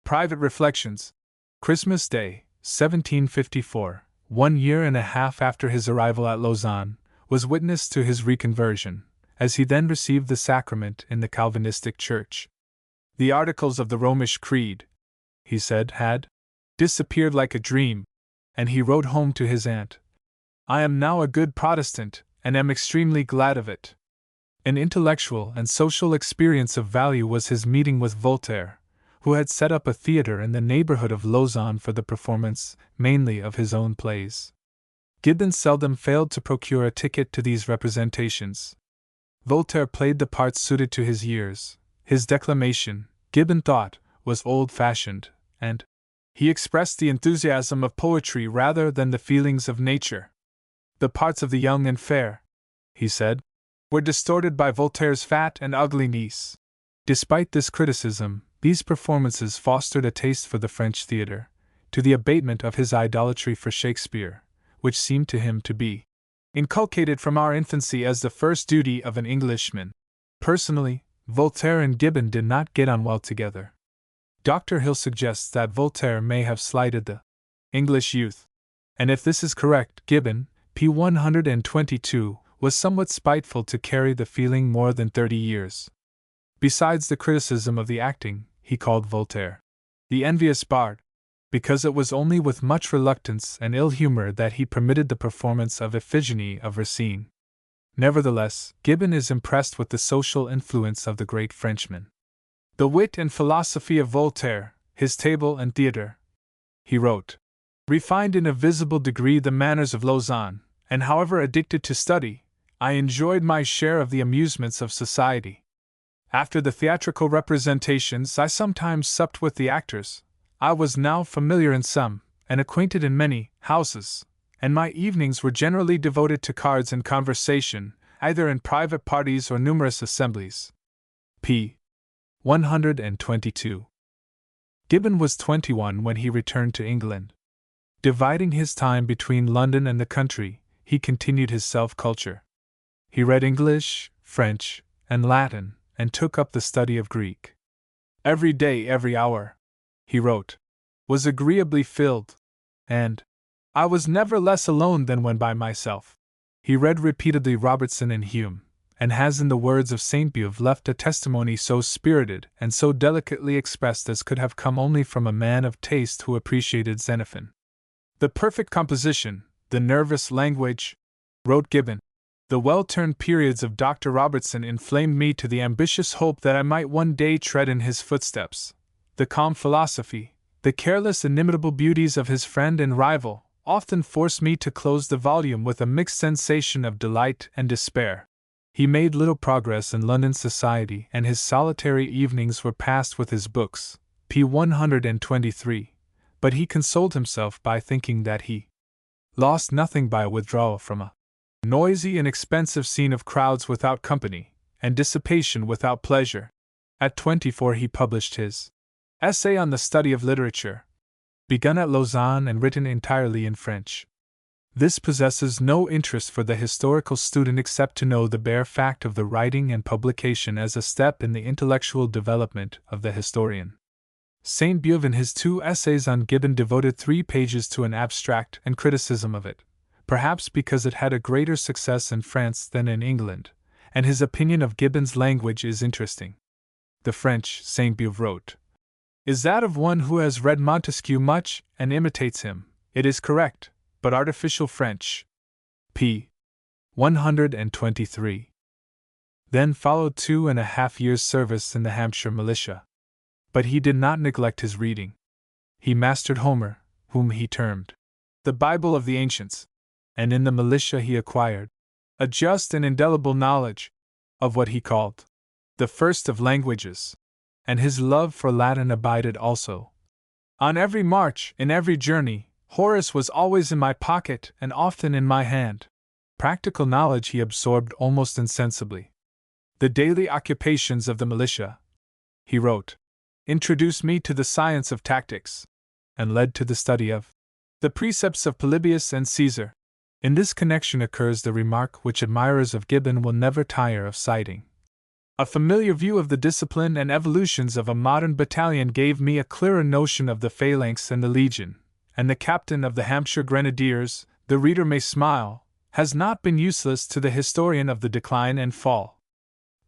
private reflections, Christmas Day, 1754, 1 year and a half after his arrival at Lausanne, was witness to his reconversion, as he then received the sacrament in the Calvinistic Church. The articles of the Romish Creed, he said, had disappeared like a dream, and he wrote home to his aunt, I am now a good Protestant, and am extremely glad of it. An intellectual and social experience of value was his meeting with Voltaire, who had set up a theatre in the neighborhood of Lausanne for the performance, mainly of his own plays. Gibbon seldom failed to procure a ticket to these representations. Voltaire played the parts suited to his years. His declamation, Gibbon thought, was old-fashioned, and he expressed the enthusiasm of poetry rather than the feelings of nature. The parts of the young and fair, he said, were distorted by Voltaire's fat and ugly niece. Despite this criticism, these performances fostered a taste for the French theatre, to the abatement of his idolatry for Shakespeare, which seemed to him to be inculcated from our infancy as the first duty of an Englishman. Personally, Voltaire and Gibbon did not get on well together. Dr. Hill suggests that Voltaire may have slighted the English youth. And if this is correct, Gibbon, p. 122, was somewhat spiteful to carry the feeling more than 30 years. Besides the criticism of the acting, he called Voltaire the envious bard, because it was only with much reluctance and ill humor that he permitted the performance of Iphigenie of Racine. Nevertheless, Gibbon is impressed with the social influence of the great Frenchman. The wit and philosophy of Voltaire, his table and theatre, he wrote, refined in a visible degree the manners of Lausanne, and however addicted to study, I enjoyed my share of the amusements of society. After the theatrical representations, I sometimes supped with the actors. I was now familiar in some, and acquainted in many, houses, and my evenings were generally devoted to cards and conversation, either in private parties or numerous assemblies. p. 122. Gibbon was 21 when he returned to England. Dividing his time between London and the country, he continued his self-culture. He read English, French, and Latin, and took up the study of Greek. Every day, every hour, he wrote, was agreeably filled, and I was never less alone than when by myself. He read repeatedly Robertson and Hume, and has in the words of Saint Beuve left a testimony so spirited and so delicately expressed as could have come only from a man of taste who appreciated Xenophon. The perfect composition, the nervous language, wrote Gibbon, the well-turned periods of Dr. Robertson inflamed me to the ambitious hope that I might one day tread in his footsteps. The calm philosophy, the careless inimitable beauties of his friend and rival, often forced me to close the volume with a mixed sensation of delight and despair. He made little progress in London society, and his solitary evenings were passed with his books, p. 123, but he consoled himself by thinking that he lost nothing by a withdrawal from a noisy and expensive scene of crowds without company, and dissipation without pleasure. At 24 he published his Essay on the Study of Literature, begun at Lausanne and written entirely in French. This possesses no interest for the historical student except to know the bare fact of the writing and publication as a step in the intellectual development of the historian. Saint Beuve in his 2 essays on Gibbon devoted 3 pages to an abstract and criticism of it, perhaps because it had a greater success in France than in England, and his opinion of Gibbon's language is interesting. The French, Saint Beuve wrote, is that of one who has read Montesquieu much and imitates him. It is correct, but artificial French. p. 123. Then followed 2.5 years' service in the Hampshire militia. But he did not neglect his reading. He mastered Homer, whom he termed the Bible of the ancients, and in the militia he acquired a just and indelible knowledge of what he called the first of languages, and his love for Latin abided also. On every march, in every journey, Horace was always in my pocket and often in my hand. Practical knowledge he absorbed almost insensibly. The daily occupations of the militia, he wrote, introduced me to the science of tactics, and led to the study of the precepts of Polybius and Caesar. In this connection occurs the remark which admirers of Gibbon will never tire of citing. A familiar view of the discipline and evolutions of a modern battalion gave me a clearer notion of the phalanx and the legion, and the captain of the Hampshire Grenadiers, the reader may smile, has not been useless to the historian of the decline and fall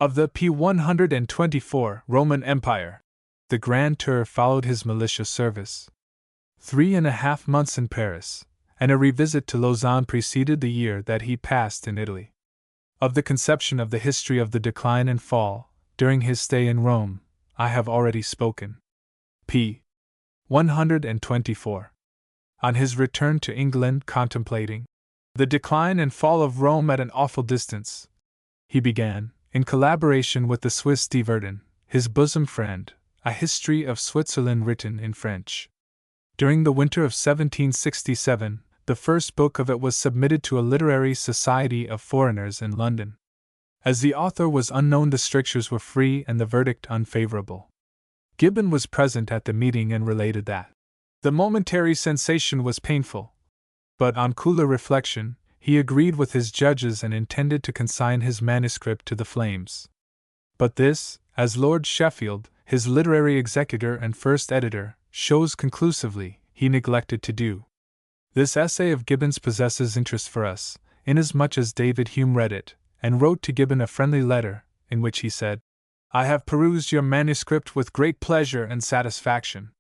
of the p. 124 Roman Empire. The Grand Tour followed his militia service. 3.5 months in Paris, and a revisit to Lausanne preceded the year that he passed in Italy. Of the conception of the history of the decline and fall, during his stay in Rome, I have already spoken. p. 124. On his return to England, contemplating the decline and fall of Rome at an awful distance, he began, in collaboration with the Swiss de Verdun, his bosom friend, a history of Switzerland written in French. During the winter of 1767, the first book of it was submitted to a literary society of foreigners in London. As the author was unknown, the strictures were free and the verdict unfavorable. Gibbon was present at the meeting and related that the momentary sensation was painful, but on cooler reflection, he agreed with his judges and intended to consign his manuscript to the flames. But this, as Lord Sheffield, his literary executor and first editor, shows conclusively he neglected to do. This essay of Gibbon's possesses interest for us, inasmuch as David Hume read it, and wrote to Gibbon a friendly letter, in which he said, "I have perused your manuscript with great pleasure and satisfaction.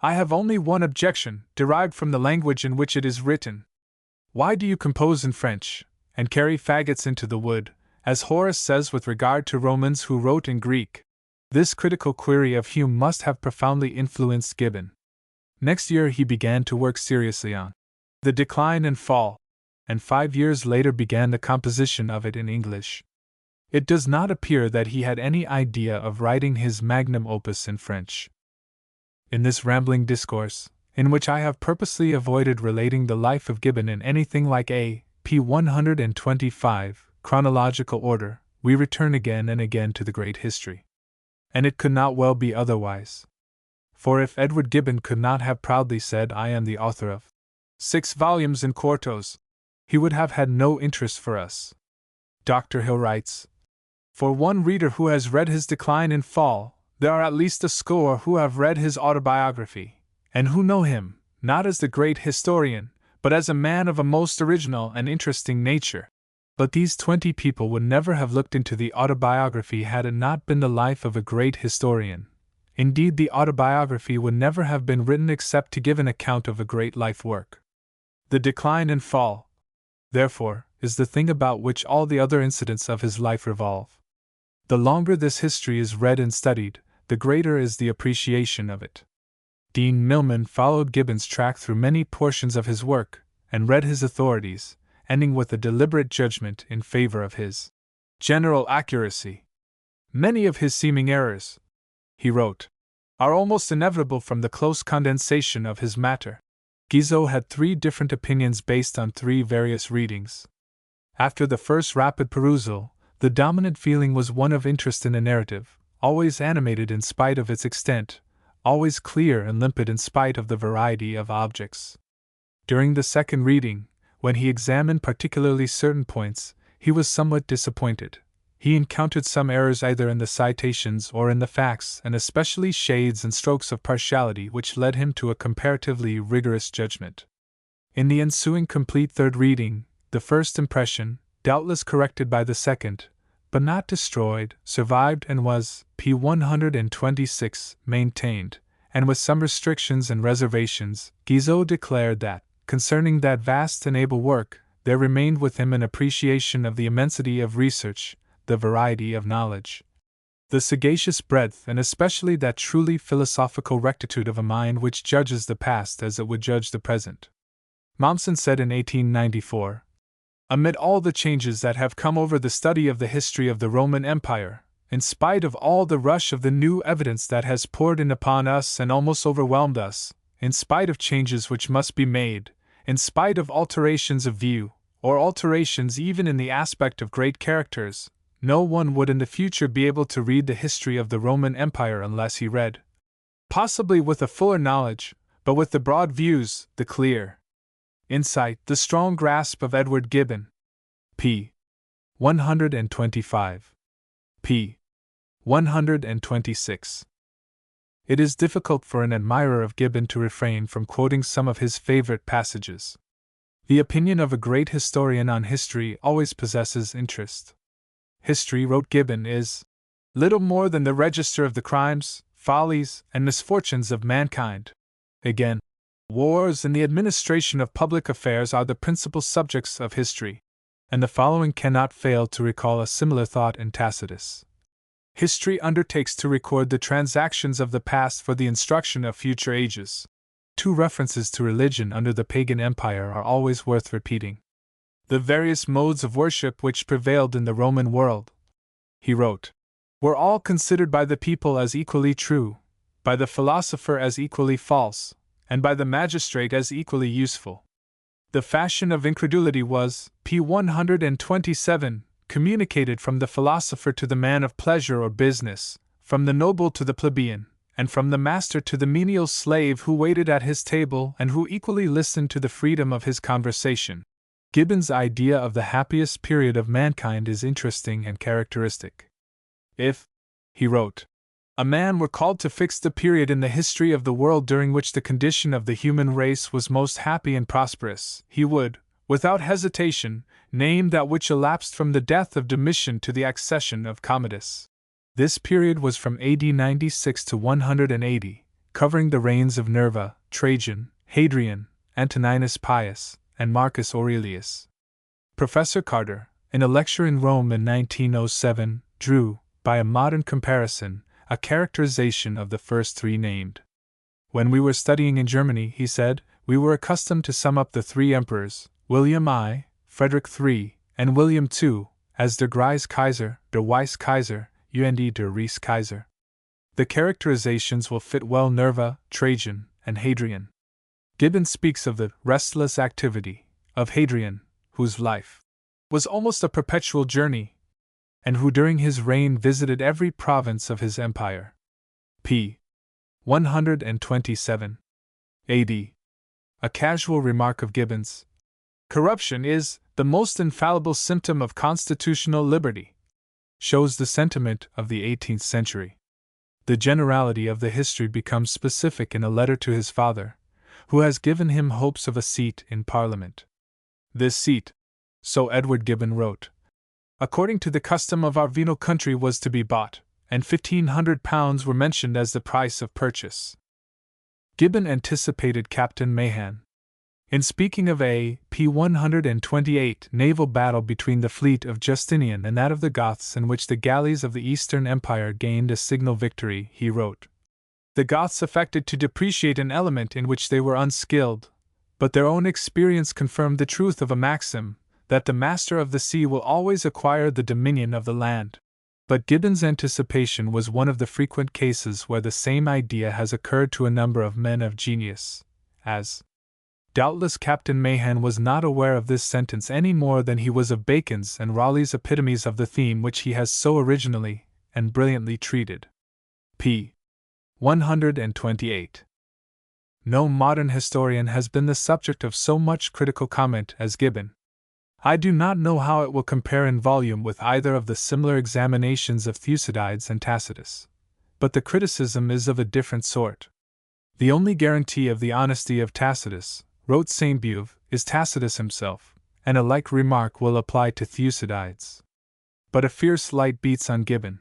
I have only one objection, derived from the language in which it is written. Why do you compose in French, and carry faggots into the wood, as Horace says with regard to Romans who wrote in Greek?" This critical query of Hume must have profoundly influenced Gibbon. Next year he began to work seriously on The Decline and Fall, and 5 years later began the composition of it in English. It does not appear that he had any idea of writing his magnum opus in French. In this rambling discourse, in which I have purposely avoided relating the life of Gibbon in anything like p. 125 chronological order, we return again and again to the great history. And it could not well be otherwise. For if Edward Gibbon could not have proudly said, "I am the author of 6 volumes in quartos," he would have had no interest for us. Dr. Hill writes, "For one reader who has read his Decline and Fall, there are at least a score who have read his autobiography, and who know him, not as the great historian, but as a man of a most original and interesting nature." But these 20 people would never have looked into the autobiography had it not been the life of a great historian. Indeed, the autobiography would never have been written except to give an account of a great life work. The Decline and Fall, therefore, is the thing about which all the other incidents of his life revolve. The longer this history is read and studied, the greater is the appreciation of it. Dean Milman followed Gibbon's track through many portions of his work, and read his authorities, ending with a deliberate judgment in favor of his general accuracy. "Many of his seeming errors," he wrote, "are almost inevitable from the close condensation of his matter." Guizot had 3 different opinions based on 3 various readings. After the first rapid perusal, the dominant feeling was one of interest in a narrative, always animated in spite of its extent, always clear and limpid in spite of the variety of objects. During the second reading, when he examined particularly certain points, he was somewhat disappointed. He encountered some errors either in the citations or in the facts, and especially shades and strokes of partiality which led him to a comparatively rigorous judgment. In the ensuing complete third reading, the first impression, doubtless corrected by the second, but not destroyed, survived and was, p. 126, maintained, and with some restrictions and reservations, Guizot declared that, concerning that vast and able work, there remained with him an appreciation of the immensity of research, the variety of knowledge, the sagacious breadth, and especially that truly philosophical rectitude of a mind which judges the past as it would judge the present. Mommsen said in 1894, "Amid all the changes that have come over the study of the history of the Roman Empire, in spite of all the rush of the new evidence that has poured in upon us and almost overwhelmed us, in spite of changes which must be made, in spite of alterations of view, or alterations even in the aspect of great characters, no one would in the future be able to read the history of the Roman Empire unless he read, possibly with a fuller knowledge, but with the broad views, the clear insight, the strong grasp of Edward Gibbon." p. 125. p. 126. It is difficult for an admirer of Gibbon to refrain from quoting some of his favorite passages. The opinion of a great historian on history always possesses interest. "History," wrote Gibbon, "is little more than the register of the crimes, follies, and misfortunes of mankind." Again, "Wars and the administration of public affairs are the principal subjects of history." And the following cannot fail to recall a similar thought in Tacitus. "History undertakes to record the transactions of the past for the instruction of future ages." 2 references to religion under the pagan empire are always worth repeating. "The various modes of worship which prevailed in the Roman world," he wrote, "were all considered by the people as equally true, by the philosopher as equally false, and by the magistrate as equally useful. The fashion of incredulity was, p. 127, communicated from the philosopher to the man of pleasure or business, from the noble to the plebeian, and from the master to the menial slave who waited at his table and who equally listened to the freedom of his conversation." Gibbon's idea of the happiest period of mankind is interesting and characteristic. "If," he wrote, a man were called to fix the period in the history of the world during which the condition of the human race was most happy and prosperous, he would, without hesitation, name that which elapsed from the death of Domitian to the accession of Commodus. This period was from AD 96 to 180, covering the reigns of Nerva, Trajan, Hadrian, Antoninus Pius, and Marcus Aurelius. Professor Carter, in a lecture in Rome in 1907, drew, by a modern comparison, a characterization of the first three named. When we were studying in Germany, he said, we were accustomed to sum up the three emperors, William I, Frederick III, and William II, as der Greis Kaiser, der Weiss Kaiser, und der Ries Kaiser. The characterizations will fit well Nerva, Trajan, and Hadrian. Gibbon speaks of the restless activity of Hadrian, whose life was almost a perpetual journey, and who during his reign visited every province of his empire. p. 127. AD. A casual remark of Gibbon's. Corruption is the most infallible symptom of constitutional liberty, shows the sentiment of the 18th century. The generality of the history becomes specific in a letter to his father, who has given him hopes of a seat in Parliament. This seat, so Edward Gibbon wrote, according to the custom of our venal country was to be bought, and £1,500 were mentioned as the price of purchase. Gibbon anticipated Captain Mahan. In speaking of a p. 128 naval battle between the fleet of Justinian and that of the Goths in which the galleys of the Eastern Empire gained a signal victory, he wrote, the Goths affected to depreciate an element in which they were unskilled, but their own experience confirmed the truth of a maxim, that the master of the sea will always acquire the dominion of the land. But Gibbon's anticipation was one of the frequent cases where the same idea has occurred to a number of men of genius, as doubtless Captain Mahan was not aware of this sentence any more than he was of Bacon's and Raleigh's epitomes of the theme which he has so originally and brilliantly treated. p. 128. No modern historian has been the subject of so much critical comment as Gibbon. I do not know how it will compare in volume with either of the similar examinations of Thucydides and Tacitus, but the criticism is of a different sort. The only guarantee of the honesty of Tacitus, wrote Sainte-Beuve, is Tacitus himself, and a like remark will apply to Thucydides. But a fierce light beats on Gibbon.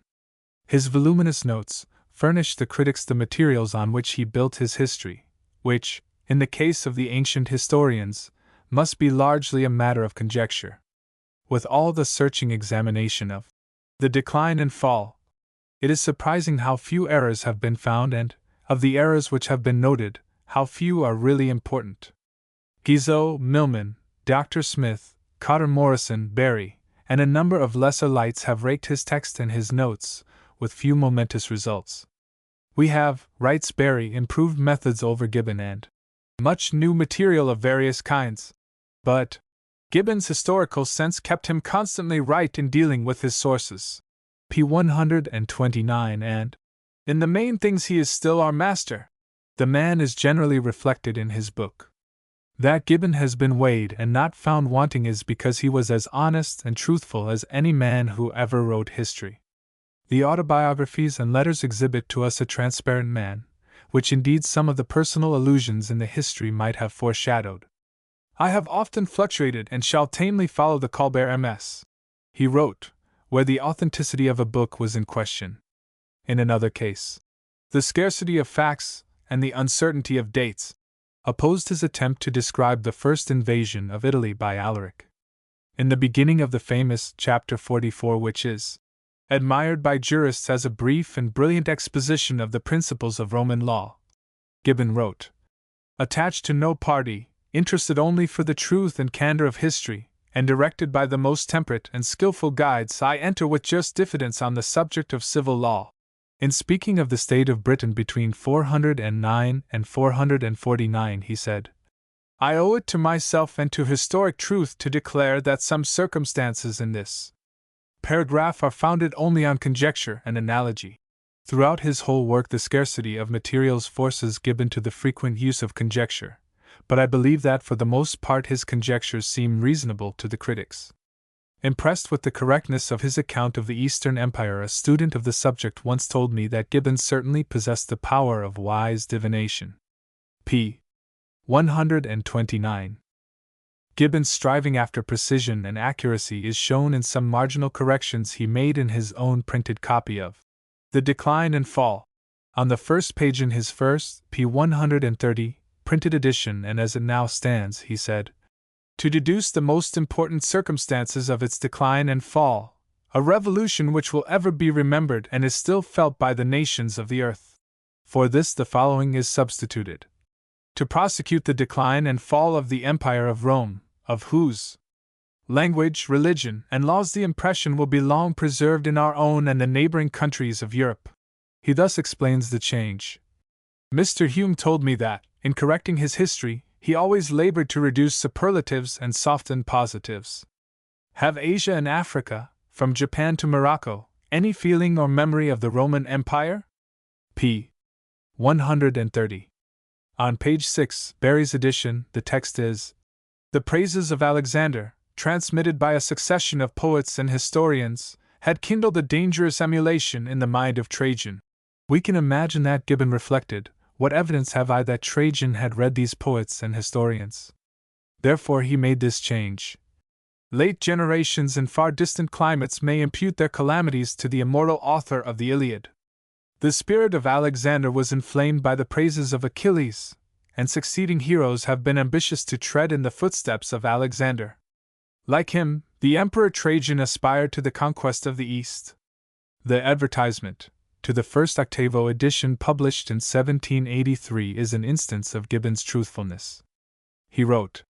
His voluminous notes furnish the critics the materials on which he built his history, which, in the case of the ancient historians, must be largely a matter of conjecture. With all the searching examination of the decline and fall, it is surprising how few errors have been found and, of the errors which have been noted, how few are really important. Guizot, Milman, Dr. Smith, Cotter Morrison, Barry, and a number of lesser lights have raked his text and his notes, with few momentous results. We have, writes Barry, improved methods over Gibbon and much new material of various kinds. But Gibbon's historical sense kept him constantly right in dealing with his sources. p. 129 and, in the main things he is still our master. The man is generally reflected in his book. That Gibbon has been weighed and not found wanting is because he was as honest and truthful as any man who ever wrote history. The autobiographies and letters exhibit to us a transparent man, which indeed some of the personal allusions in the history might have foreshadowed. I have often fluctuated and shall tamely follow the Colbert MS. He wrote, where the authenticity of a book was in question. In another case, the scarcity of facts and the uncertainty of dates opposed his attempt to describe the first invasion of Italy by Alaric. In the beginning of the famous chapter 44, which is admired by jurists as a brief and brilliant exposition of the principles of Roman law, Gibbon wrote, attached to no party, interested only for the truth and candor of history, and directed by the most temperate and skillful guides, I enter with just diffidence on the subject of civil law. In speaking of the state of Britain between 409 and 449, he said, I owe it to myself and to historic truth to declare that some circumstances in this paragraph are founded only on conjecture and analogy. Throughout his whole work, the scarcity of materials forces Gibbon to the frequent use of conjecture, but I believe that for the most part his conjectures seem reasonable to the critics. Impressed with the correctness of his account of the Eastern Empire, a student of the subject once told me that Gibbon certainly possessed the power of wise divination. p. 129. Gibbon's striving after precision and accuracy is shown in some marginal corrections he made in his own printed copy of The Decline and Fall. On the first page in his first, p. 130, printed edition, and as it now stands, he said, "To deduce the most important circumstances of its decline and fall, a revolution which will ever be remembered and is still felt by the nations of the earth. For this the following is substituted. To prosecute the decline and fall of the Empire of Rome, of whose language, religion, and laws the impression will be long preserved in our own and the neighboring countries of Europe." He thus explains the change. Mr. Hume told me that, in correcting his history, he always labored to reduce superlatives and soften positives. Have Asia and Africa, from Japan to Morocco, any feeling or memory of the Roman Empire? p. 130. On page 6, Barry's edition, the text is, "The praises of Alexander, transmitted by a succession of poets and historians, had kindled a dangerous emulation in the mind of Trajan." We can imagine that Gibbon reflected, "What evidence have I that Trajan had read these poets and historians? Therefore he made this change." Late generations in far distant climates may impute their calamities to the immortal author of the Iliad. The spirit of Alexander was inflamed by the praises of Achilles, and succeeding heroes have been ambitious to tread in the footsteps of Alexander. Like him, the Emperor Trajan aspired to the conquest of the East. The advertisement to the first octavo edition published in 1783 is an instance of Gibbon's truthfulness. He wrote,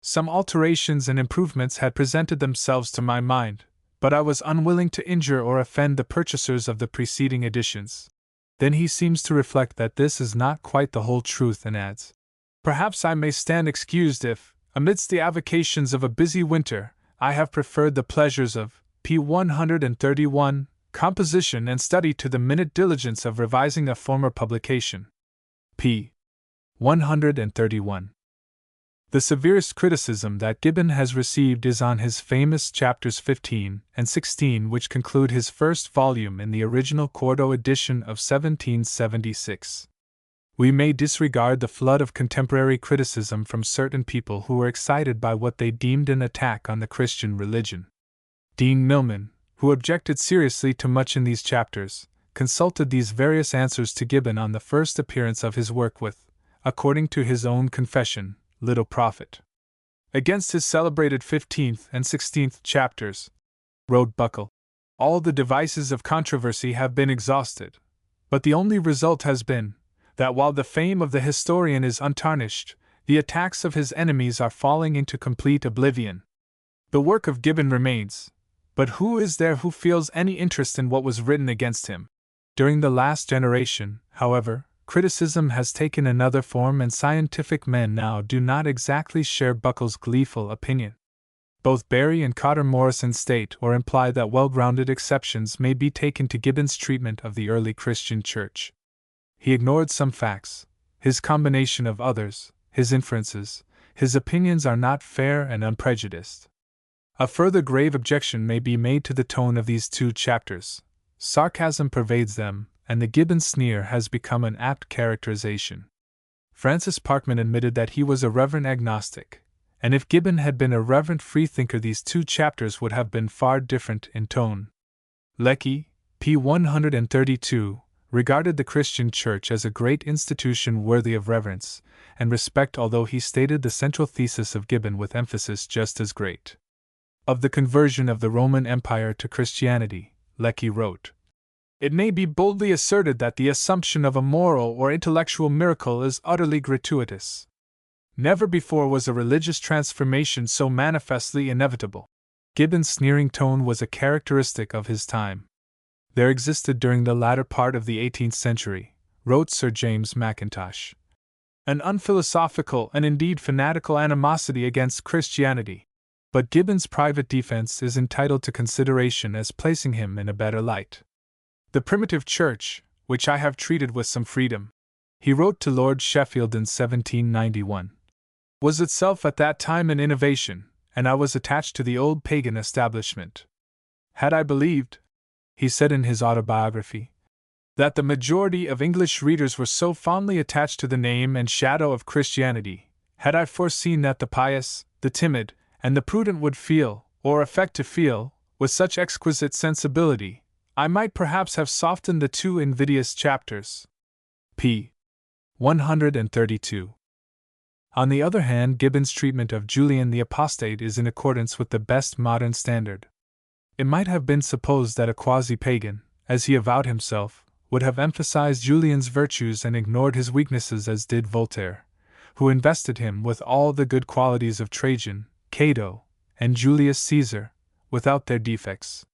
"Some alterations and improvements had presented themselves to my mind, but I was unwilling to injure or offend the purchasers of the preceding editions." Then he seems to reflect that this is not quite the whole truth and adds, "Perhaps I may stand excused if, amidst the avocations of a busy winter, I have preferred the pleasures of p. 131, composition and study to the minute diligence of revising a former publication." p. 131. The severest criticism that Gibbon has received is on his famous chapters 15 and 16, which conclude his first volume in the original quarto edition of 1776. We may disregard the flood of contemporary criticism from certain people who were excited by what they deemed an attack on the Christian religion. Dean Milman, who objected seriously to much in these chapters, consulted these various answers to Gibbon on the first appearance of his work with, according to his own confession, little profit. Against his celebrated 15th and 16th chapters, wrote Buckle, "All the devices of controversy have been exhausted, but the only result has been, that while the fame of the historian is untarnished, the attacks of his enemies are falling into complete oblivion. The work of Gibbon remains, but who is there who feels any interest in what was written against him?" During the last generation, however, criticism has taken another form, and scientific men now do not exactly share Buckle's gleeful opinion. Both Barry and Cotter Morrison state or imply that well-grounded exceptions may be taken to Gibbon's treatment of the early Christian Church. He ignored some facts, his combination of others, his inferences, his opinions are not fair and unprejudiced. A further grave objection may be made to the tone of these two chapters. Sarcasm pervades them, and the Gibbon sneer has become an apt characterization. Francis Parkman admitted that he was a reverent agnostic, and if Gibbon had been a reverent freethinker, these two chapters would have been far different in tone. Lecky, p. 132, regarded the Christian Church as a great institution worthy of reverence and respect, although he stated the central thesis of Gibbon with emphasis just as great. Of the conversion of the Roman Empire to Christianity, Lecky wrote, "It may be boldly asserted that the assumption of a moral or intellectual miracle is utterly gratuitous. Never before was a religious transformation so manifestly inevitable." Gibbon's sneering tone was a characteristic of his time. "There existed during the latter part of the 18th century," wrote Sir James Mackintosh, "an unphilosophical and indeed fanatical animosity against Christianity. But Gibbon's private defense is entitled to consideration as placing him in a better light. The primitive church, which I have treated with some freedom," he wrote to Lord Sheffield in 1791, "was itself at that time an innovation, and I was attached to the old pagan establishment. Had I believed, he said in his autobiography, that the majority of English readers were so fondly attached to the name and shadow of Christianity, had I foreseen that the pious, the timid, and the prudent would feel, or affect to feel, with such exquisite sensibility, I might perhaps have softened the 2 invidious chapters. p. 132. On the other hand, Gibbon's treatment of Julian the Apostate is in accordance with the best modern standard. It might have been supposed that a quasi-pagan, as he avowed himself, would have emphasized Julian's virtues and ignored his weaknesses as did Voltaire, who invested him with all the good qualities of Trajan, Cato, and Julius Caesar, without their defects.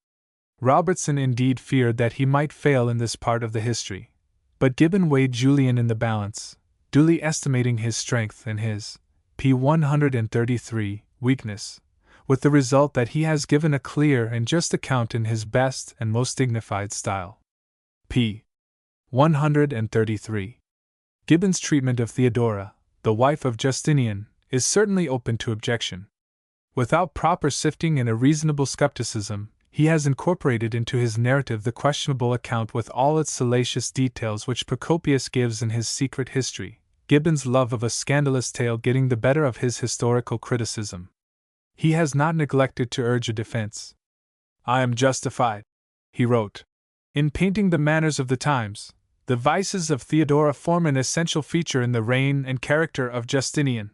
Robertson indeed feared that he might fail in this part of the history, but Gibbon weighed Julian in the balance, duly estimating his strength and his, p. 133, weakness, with the result that he has given a clear and just account in his best and most dignified style. p. 133. Gibbon's treatment of Theodora, the wife of Justinian, is certainly open to objection. Without proper sifting and a reasonable skepticism, he has incorporated into his narrative the questionable account with all its salacious details which Procopius gives in his Secret History, Gibbon's love of a scandalous tale getting the better of his historical criticism. He has not neglected to urge a defense. I am justified, he wrote, in painting the manners of the times. The vices of Theodora form an essential feature in the reign and character of Justinian.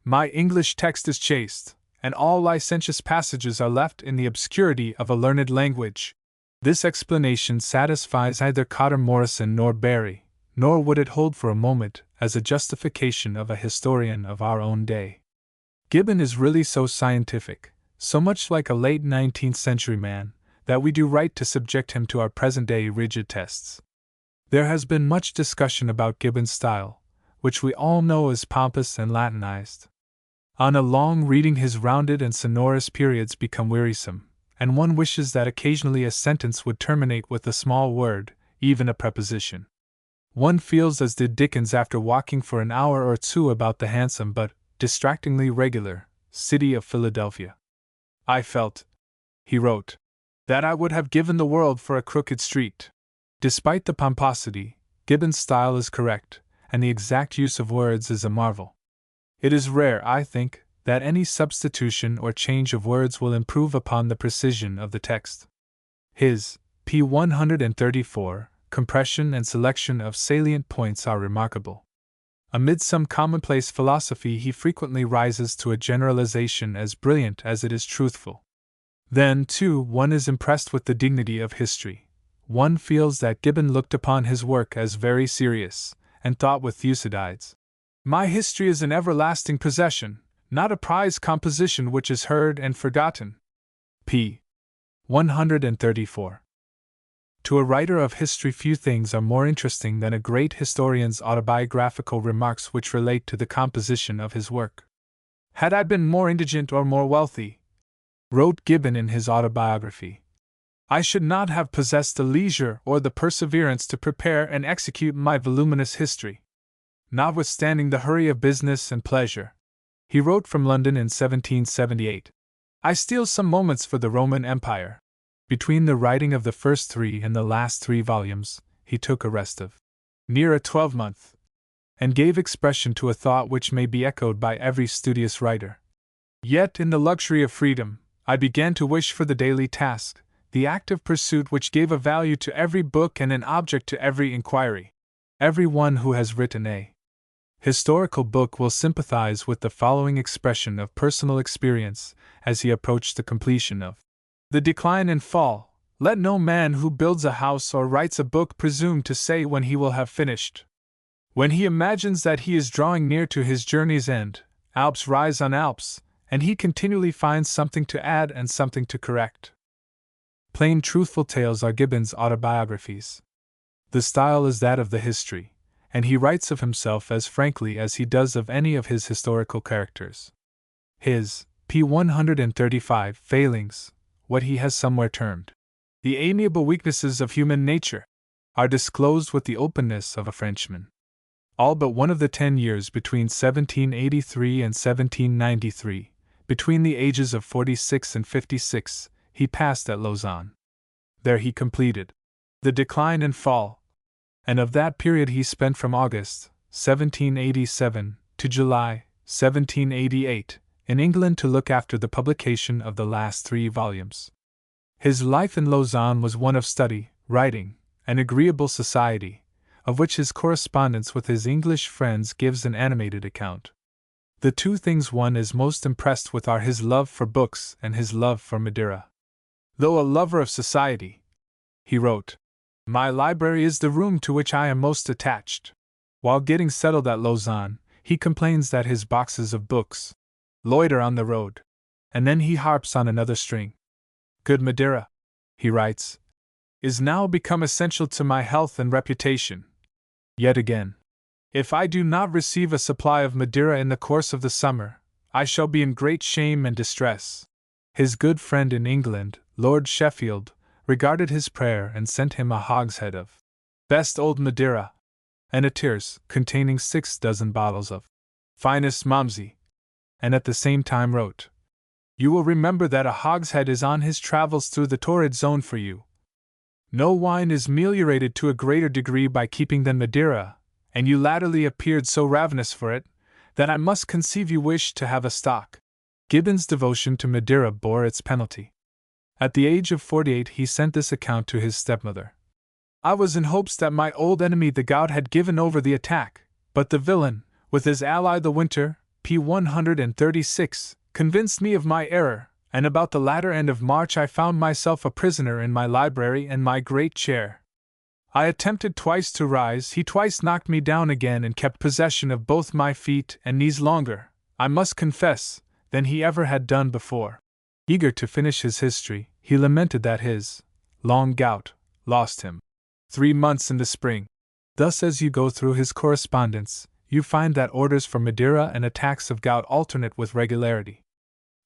My English text is chaste, and all licentious passages are left in the obscurity of a learned language. This explanation satisfies neither Cotter Morrison nor Barry, nor would it hold for a moment as a justification of a historian of our own day. Gibbon is really so scientific, so much like a late 19th century man, that we do right to subject him to our present-day rigid tests. There has been much discussion about Gibbon's style, which we all know is pompous and Latinized. On a long reading, his rounded and sonorous periods become wearisome, and one wishes that occasionally a sentence would terminate with a small word, even a preposition. One feels as did Dickens after walking for an hour or 2 about the handsome but distractingly regular city of Philadelphia. I felt, he wrote, that I would have given the world for a crooked street. Despite the pomposity, Gibbon's style is correct, and the exact use of words is a marvel. It is rare, I think, that any substitution or change of words will improve upon the precision of the text. His, p. 134, compression and selection of salient points are remarkable. Amid some commonplace philosophy, he frequently rises to a generalization as brilliant as it is truthful. Then, too, one is impressed with the dignity of history. One feels that Gibbon looked upon his work as very serious, and thought with Thucydides, "My history is an everlasting possession, not a prize composition which is heard and forgotten." p. 134. To a writer of history, few things are more interesting than a great historian's autobiographical remarks which relate to the composition of his work. Had I been more indigent or more wealthy, wrote Gibbon in his autobiography, I should not have possessed the leisure or the perseverance to prepare and execute my voluminous history. Notwithstanding the hurry of business and pleasure, he wrote from London in 1778, I steal some moments for the Roman Empire. Between the writing of the first 3 and the last 3 volumes, he took a rest of near a 12-month, and gave expression to a thought which may be echoed by every studious writer. Yet, in the luxury of freedom, I began to wish for the daily task, the active pursuit which gave a value to every book and an object to every inquiry. Every one who has written a historical book will sympathize with the following expression of personal experience as he approached the completion of The Decline and Fall. Let no man who builds a house or writes a book presume to say when he will have finished. When he imagines that he is drawing near to his journey's end, Alps rise on Alps, and he continually finds something to add and something to correct. Plain, truthful tales are Gibbon's autobiographies. The style is that of the history, and he writes of himself as frankly as he does of any of his historical characters. His, p. 135, failings, what he has somewhere termed the amiable weaknesses of human nature, are disclosed with the openness of a Frenchman. All but one of the 10 years between 1783 and 1793, Between the ages of 46 and 56, he passed at Lausanne. There he completed The Decline and Fall, and of that period he spent from August 1787 to July 1788 in England to look after the publication of the last 3 volumes. His life in Lausanne was one of study, writing, and agreeable society, of which his correspondence with his English friends gives an animated account. The 2 things one is most impressed with are his love for books and his love for Madeira. Though a lover of society, he wrote, "My library is the room to which I am most attached." While getting settled at Lausanne, he complains that his boxes of books loiter on the road, and then he harps on another string. "Good Madeira," he writes, "is now become essential to my health and reputation. Yet again, if I do not receive a supply of Madeira in the course of the summer, I shall be in great shame and distress." His good friend in England, Lord Sheffield, regarded his prayer and sent him a hogshead of best old Madeira, and a tierce containing 6 dozen bottles of finest Malmsey, and at the same time wrote, "You will remember that a hogshead is on his travels through the torrid zone for you. No wine is meliorated to a greater degree by keeping than Madeira, and you latterly appeared so ravenous for it, that I must conceive you wished to have a stock." Gibbon's devotion to Madeira bore its penalty. At the age of 48 he sent this account to his stepmother. "I was in hopes that my old enemy the gout had given over the attack, but the villain, with his ally the winter, p. 136, convinced me of my error, and about the latter end of March I found myself a prisoner in my library and my great chair. I attempted twice to rise, he twice knocked me down again and kept possession of both my feet and knees longer, I must confess, than he ever had done before." Eager to finish his history, he lamented that his long gout lost him 3 months in the spring. Thus, as you go through his correspondence, you find that orders for Madeira and attacks of gout alternate with regularity.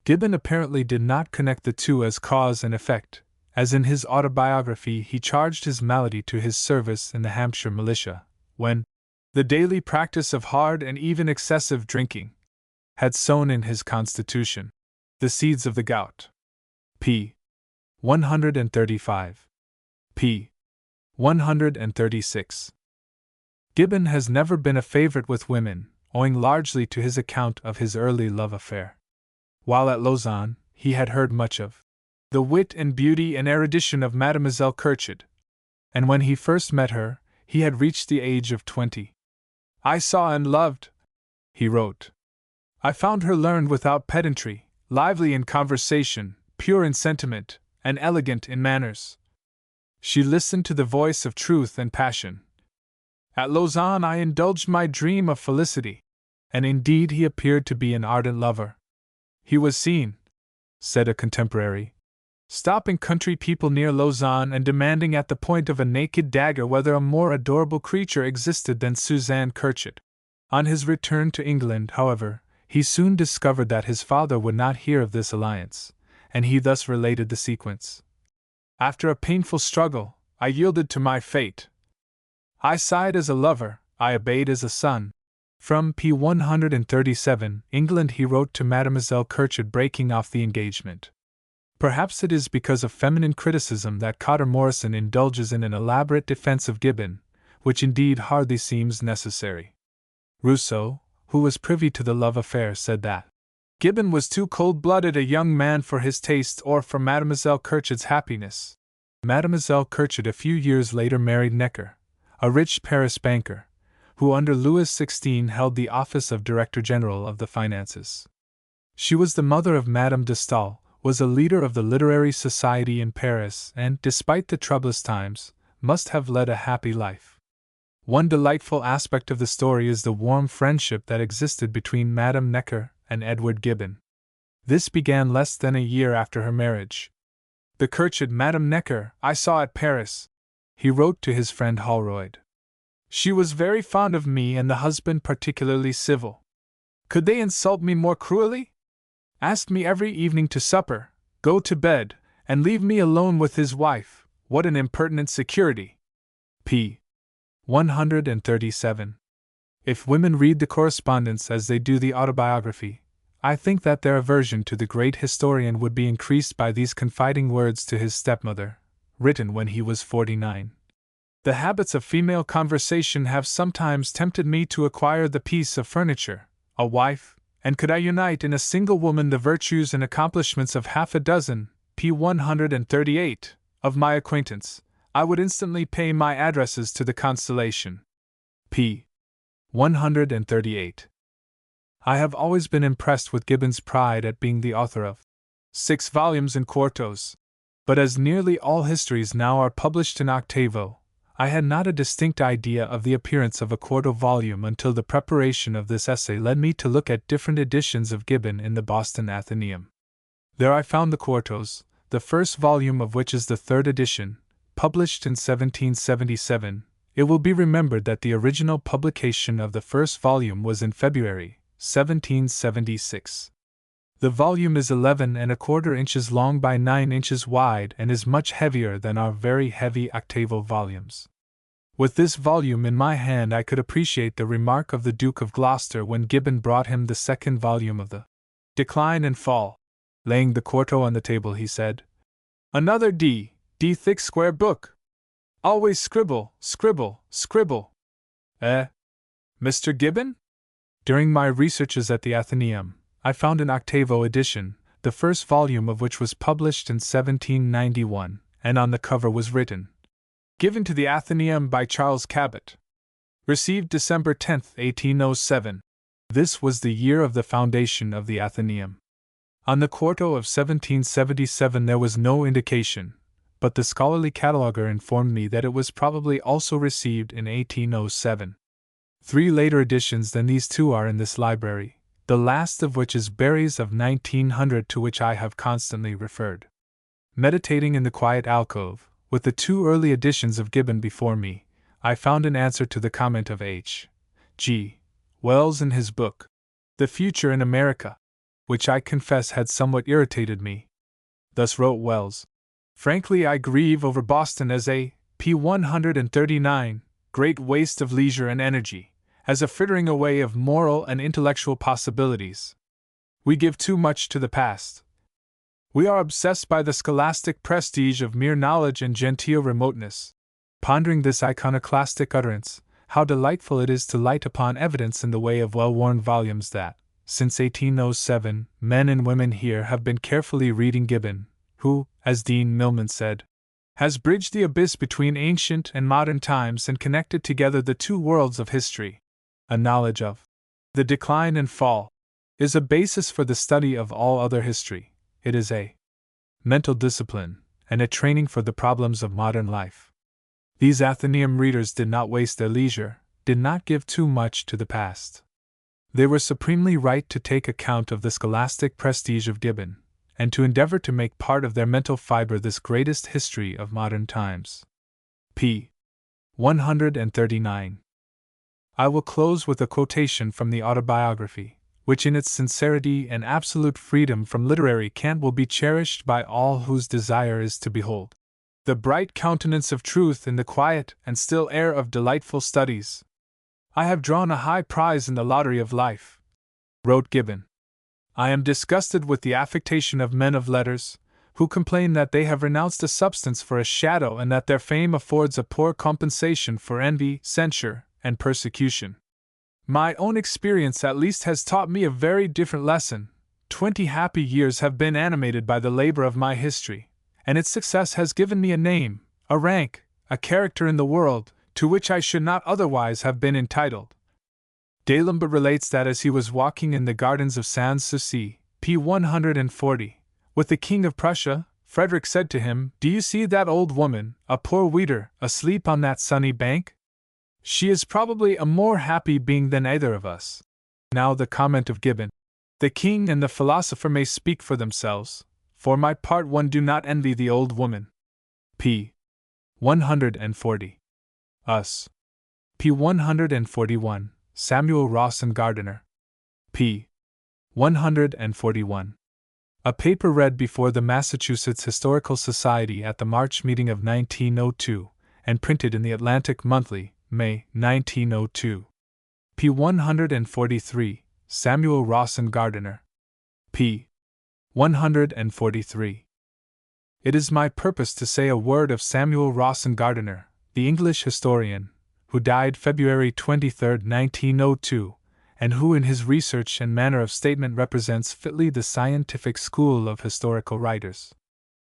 Gibbon apparently did not connect the 2 as cause and effect, as in his autobiography he charged his malady to his service in the Hampshire militia, when the daily practice of hard and even excessive drinking had sown in his constitution the seeds of the gout. p. 135. p. 136. Gibbon has never been a favorite with women, owing largely to his account of his early love affair. While at Lausanne, he had heard much of the wit and beauty and erudition of Mademoiselle Curchod, and when he first met her, he had reached the age of 20. "I saw and loved," he wrote. "I found her learned without pedantry, lively in conversation, pure in sentiment, and elegant in manners. She listened to the voice of truth and passion. At Lausanne I indulged my dream of felicity." And indeed he appeared to be an ardent lover. "He was seen," said a contemporary, "stopping country people near Lausanne and demanding at the point of a naked dagger whether a more adorable creature existed than Suzanne Curchod." On his return to England, however, he soon discovered that his father would not hear of this alliance, and he thus related the sequence. "After a painful struggle, I yielded to my fate. I sighed as a lover, I obeyed as a son." From p. 137, England, he wrote to Mademoiselle Curchod breaking off the engagement. Perhaps it is because of feminine criticism that Cotter Morrison indulges in an elaborate defense of Gibbon, which indeed hardly seems necessary. Rousseau, who was privy to the love affair, said that Gibbon was too cold-blooded a young man for his taste or for Mademoiselle Curchod's happiness. Mademoiselle Curchod a few years later married Necker, a rich Paris banker, who under Louis XVI held the office of Director General of the Finances. She was the mother of Madame de Staël, was a leader of the literary society in Paris, and, despite the troublous times, must have led a happy life. One delightful aspect of the story is the warm friendship that existed between Madame Necker and Edward Gibbon. This began less than a year after her marriage. "The Curchod Madame Necker I saw at Paris," he wrote to his friend Holroyd. "She was very fond of me and the husband particularly civil. Could they insult me more cruelly? Asked me every evening to supper, go to bed, and leave me alone with his wife. What an impertinent security!" p. 137. If women read the correspondence as they do the autobiography, I think that their aversion to the great historian would be increased by these confiding words to his stepmother, written when he was 49. The habits of female conversation have sometimes tempted me to acquire the piece of furniture, a wife, and could I unite in a single woman the virtues and accomplishments of half a dozen, p. 138, of my acquaintance, I would instantly pay my addresses to the constellation. p. 138. I have always been impressed with Gibbon's pride at being the author of 6 volumes in quartos, but as nearly all histories now are published in octavo, I had not a distinct idea of the appearance of a quarto volume until the preparation of this essay led me to look at different editions of Gibbon in the Boston Athenaeum. There I found the quartos, the first volume of which is the 3rd edition, published in 1777. It will be remembered that the original publication of the first volume was in February 1776. The volume is 11¼ inches long by 9 inches wide and is much heavier than our very heavy octavo volumes. With this volume in my hand I could appreciate the remark of the Duke of Gloucester when Gibbon brought him the 2nd volume of the Decline and Fall. Laying the quarto on the table, he said, "Another D thick square book. Always scribble, scribble, scribble. Eh? Mr. Gibbon?" During my researches at the Athenaeum, I found an octavo edition, the first volume of which was published in 1791, and on the cover was written, "Given to the Athenaeum by Charles Cabot. Received December 10, 1807. This was the year of the foundation of the Athenaeum. On the quarto of 1777 there was no indication, but the scholarly cataloguer informed me that it was probably also received in 1807. 3 later editions than these 2 are in this library, the last of which is Barry's of 1900, to which I have constantly referred. Meditating in the quiet alcove, with the 2 early editions of Gibbon before me, I found an answer to the comment of H. G. Wells in his book, The Future in America, which I confess had somewhat irritated me. Thus wrote Wells, "Frankly, I grieve over Boston as a, p. 139, great waste of leisure and energy, as a frittering away of moral and intellectual possibilities. We give too much to the past. We are obsessed by the scholastic prestige of mere knowledge and genteel remoteness." Pondering this iconoclastic utterance, how delightful it is to light upon evidence in the way of well-worn volumes that, since 1807, men and women here have been carefully reading Gibbon, who, as Dean Milman said, has bridged the abyss between ancient and modern times and connected together the 2 worlds of history. A knowledge of the decline and fall is a basis for the study of all other history. It is a mental discipline and a training for the problems of modern life. These Athenaeum readers did not waste their leisure, did not give too much to the past. They were supremely right to take account of the scholastic prestige of Gibbon, and to endeavor to make part of their mental fiber this greatest history of modern times. p. 139. I will close with a quotation from the autobiography, which in its sincerity and absolute freedom from literary cant will be cherished by all whose desire is to behold the bright countenance of truth in the quiet and still air of delightful studies. "I have drawn a high prize in the lottery of life," wrote Gibbon. "I am disgusted with the affectation of men of letters, who complain that they have renounced a substance for a shadow and that their fame affords a poor compensation for envy, censure, and persecution. My own experience at least has taught me a very different lesson. 20 happy years have been animated by the labor of my history, and its success has given me a name, a rank, a character in the world, to which I should not otherwise have been entitled." D'Alembert relates that as he was walking in the gardens of Sans-Souci, p. 140, with the King of Prussia, Frederick said to him, "Do you see that old woman, a poor weeder, asleep on that sunny bank? She is probably a more happy being than either of us." Now the comment of Gibbon, "The king and the philosopher may speak for themselves. For my part, one do not envy the old woman." p. 140. Us. p. 141, Samuel Rawson Gardiner. p. 141. A paper read before the Massachusetts Historical Society at the March meeting of 1902, and printed in the Atlantic Monthly, May, 1902. p. 143, Samuel Rawson Gardiner. p. 143. It is my purpose to say a word of Samuel Rawson Gardiner, the English historian, who died February 23, 1902, and who in his research and manner of statement represents fitly the scientific school of historical writers.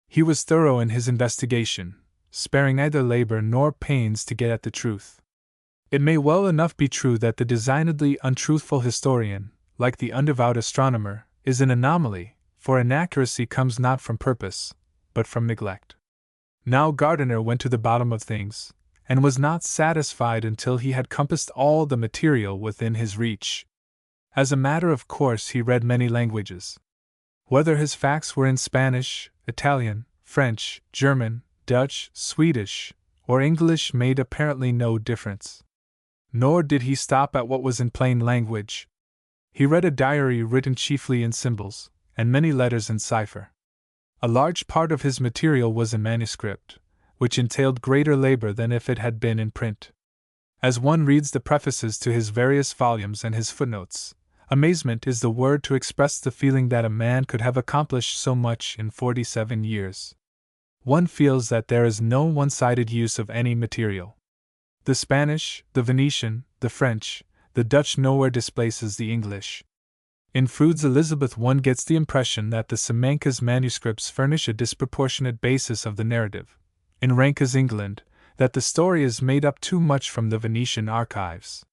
He was thorough in his investigation, sparing neither labor nor pains to get at the truth. It may well enough be true that the designedly untruthful historian, like the undevout astronomer, is an anomaly, for inaccuracy comes not from purpose, but from neglect. Now Gardiner went to the bottom of things, and was not satisfied until he had compassed all the material within his reach. As a matter of course, he read many languages. Whether his facts were in Spanish, Italian, French, German, Dutch, Swedish, or English made apparently no difference. Nor did he stop at what was in plain language. He read a diary written chiefly in symbols, and many letters in cipher. A large part of his material was in manuscript, which entailed greater labor than if it had been in print. As one reads the prefaces to his various volumes and his footnotes, amazement is the word to express the feeling that a man could have accomplished so much in 47 years. One feels that there is no one-sided use of any material. The Spanish, the Venetian, the French, the Dutch nowhere displaces the English. In Froude's Elizabeth one gets the impression that the Simancas manuscripts furnish a disproportionate basis of the narrative. In Ranke's England, that the story is made up too much from the Venetian archives.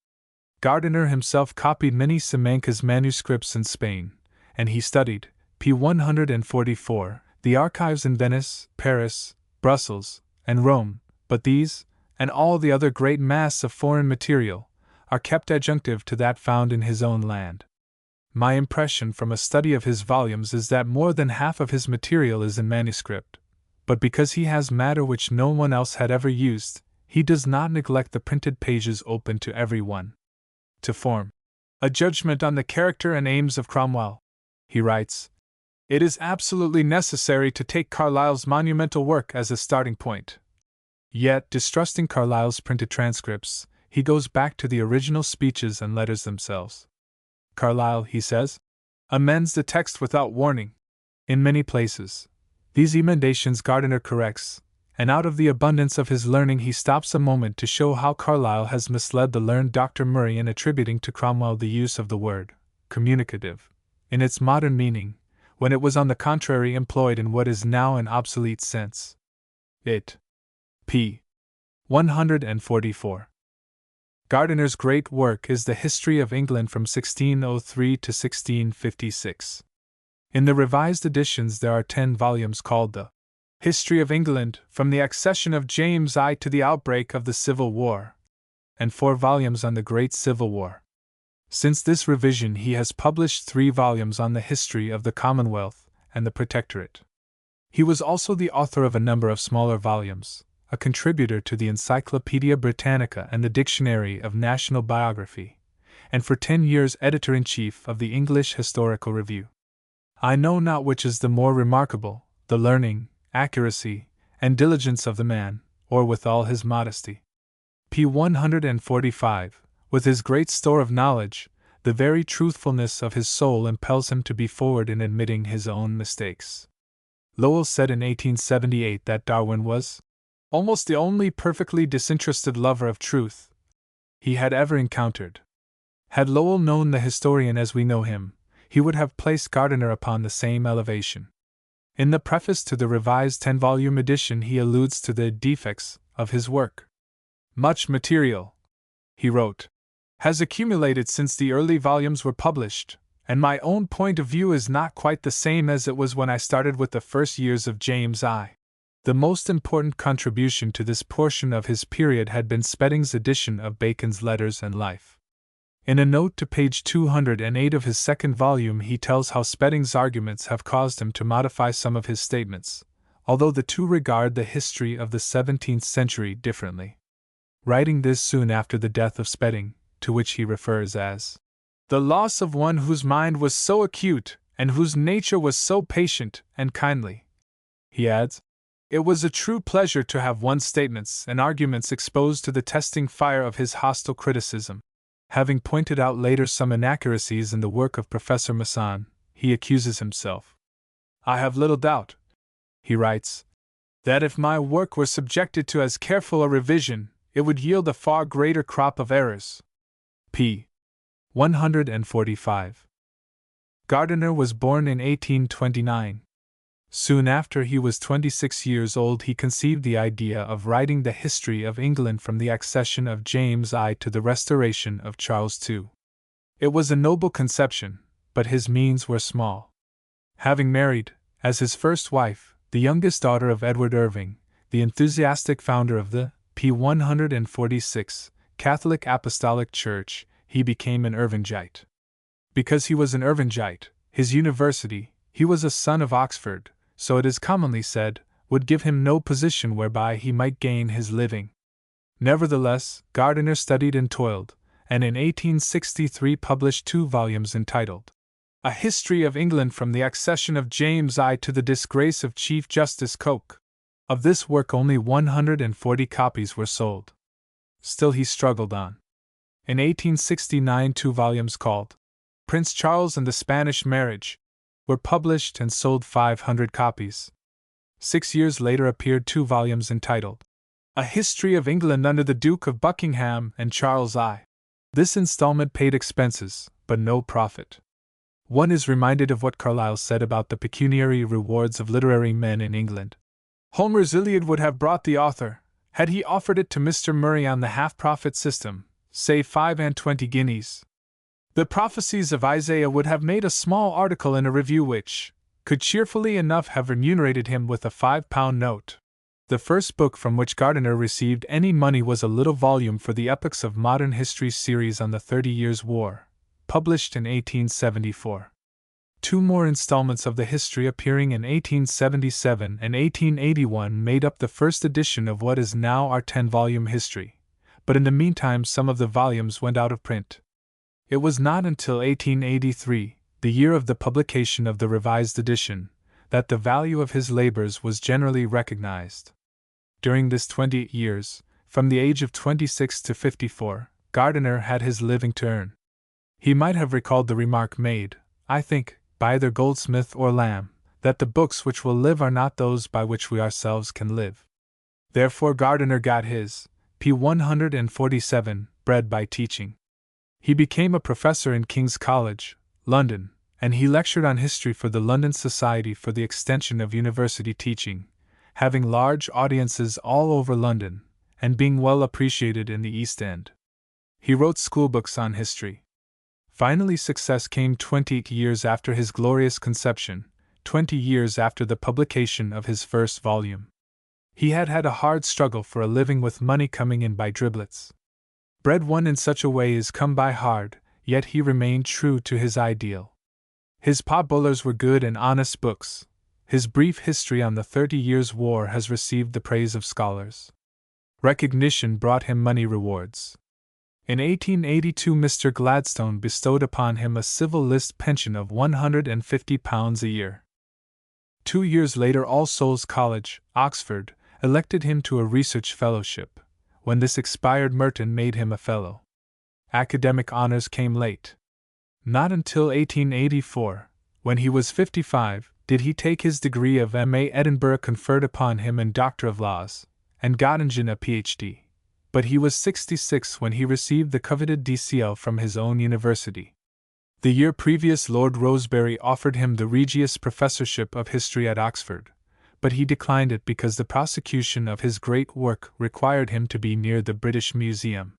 Gardiner himself copied many Simancas manuscripts in Spain, and he studied, p. 144, the archives in Venice, Paris, Brussels, and Rome, but these, and all the other great mass of foreign material, are kept adjunctive to that found in his own land. My impression from a study of his volumes is that more than half of his material is in manuscript, but because he has matter which no one else had ever used, he does not neglect the printed pages open to every one. To form a judgment on the character and aims of Cromwell, he writes, it is absolutely necessary to take Carlyle's monumental work as a starting point. Yet, distrusting Carlyle's printed transcripts, he goes back to the original speeches and letters themselves. Carlyle, he says, amends the text without warning. In many places, these emendations Gardiner corrects, and out of the abundance of his learning he stops a moment to show how Carlyle has misled the learned Dr. Murray in attributing to Cromwell the use of the word communicative, in its modern meaning, when it was on the contrary employed in what is now an obsolete sense. It. p. 144. Gardiner's great work is the History of England from 1603 to 1656. In the revised editions there are 10 volumes called the History of England from the accession of James I to the outbreak of the Civil War, and 4 volumes on the Great Civil War. Since this revision he has published 3 volumes on the history of the Commonwealth and the Protectorate. He was also the author of a number of smaller volumes, a contributor to the Encyclopaedia Britannica and the Dictionary of National Biography, and for 10 years editor-in-chief of the English Historical Review. I know not which is the more remarkable, the learning, accuracy, and diligence of the man, or with all his modesty. p. 145, with his great store of knowledge, the very truthfulness of his soul impels him to be forward in admitting his own mistakes. Lowell said in 1878 that Darwin was almost the only perfectly disinterested lover of truth he had ever encountered. Had Lowell known the historian as we know him, he would have placed Gardiner upon the same elevation. In the preface to the revised 10-volume edition he alludes to the defects of his work. Much material, he wrote, has accumulated since the early volumes were published, and my own point of view is not quite the same as it was when I started with the first years of James I. The most important contribution to this portion of his period had been Spedding's edition of Bacon's Letters and Life. In a note to page 208 of his second volume he tells how Spedding's arguments have caused him to modify some of his statements, although the two regard the history of the 17th century differently. Writing this soon after the death of Spedding, to which he refers as the loss of one whose mind was so acute and whose nature was so patient and kindly, he adds, it was a true pleasure to have one's statements and arguments exposed to the testing fire of his hostile criticism. Having pointed out later some inaccuracies in the work of Professor Masson, he accuses himself. "I have little doubt," he writes, "that if my work were subjected to as careful a revision, it would yield a far greater crop of errors." p. 145. Gardiner was born in 1829. Soon after he was 26 years old, he conceived the idea of writing the history of England from the accession of James I to the restoration of Charles II. It was a noble conception, but his means were small. Having married, as his first wife, the youngest daughter of Edward Irving, the enthusiastic founder of the p. 146 Catholic Apostolic Church, he became an Irvingite. Because he was an Irvingite, his university, he was a son of Oxford, so it is commonly said, would give him no position whereby he might gain his living. Nevertheless, Gardiner studied and toiled, and in 1863 published 2 volumes entitled A History of England from the Accession of James I to the Disgrace of Chief Justice Coke. Of this work only 140 copies were sold. Still he struggled on. In 1869 2 volumes called Prince Charles and the Spanish Marriage were published and sold 500 copies. 6 years later appeared 2 volumes entitled A History of England under the Duke of Buckingham and Charles I. This installment paid expenses, but no profit. One is reminded of what Carlyle said about the pecuniary rewards of literary men in England. Homer's Iliad would have brought the author, had he offered it to Mr. Murray on the half-profit system, say 25 guineas. The prophecies of Isaiah would have made a small article in a review which could cheerfully enough have remunerated him with a £5 note. The first book from which Gardiner received any money was a little volume for the Epochs of Modern History series on the 30 Years' War, published in 1874. 2 more installments of the history appearing in 1877 and 1881 made up the first edition of what is now our 10-volume history, but in the meantime some of the volumes went out of print. It was not until 1883, the year of the publication of the revised edition, that the value of his labors was generally recognized. During this 20 years, from the age of 26 to 54, Gardiner had his living to earn. He might have recalled the remark made, I think, by either Goldsmith or Lamb, that the books which will live are not those by which we ourselves can live. Therefore Gardiner got his p. 147 bread by teaching. He became a professor in King's College, London, and he lectured on history for the London Society for the Extension of University Teaching, having large audiences all over London, and being well appreciated in the East End. He wrote schoolbooks on history. Finally, success came 20 years after his glorious conception, 20 years after the publication of his first volume. He had had a hard struggle for a living with money coming in by driblets. Bread won in such a way is come by hard, yet he remained true to his ideal. His potboilers were good and honest books. His brief history on the 30 Years' War has received the praise of scholars. Recognition brought him money rewards. In 1882 Mr. Gladstone bestowed upon him a civil list pension of £150 a year. 2 years later All Souls College, Oxford, elected him to a research fellowship. When this expired, Merton made him a fellow. Academic honors came late. Not until 1884, when he was 55, did he take his degree of M.A. Edinburgh conferred upon him and Doctor of Laws, and Göttingen a Ph.D. But he was 66 when he received the coveted DCL from his own university. The year previous Lord Rosebery offered him the Regius Professorship of History at Oxford, but he declined it because the prosecution of his great work required him to be near the British Museum.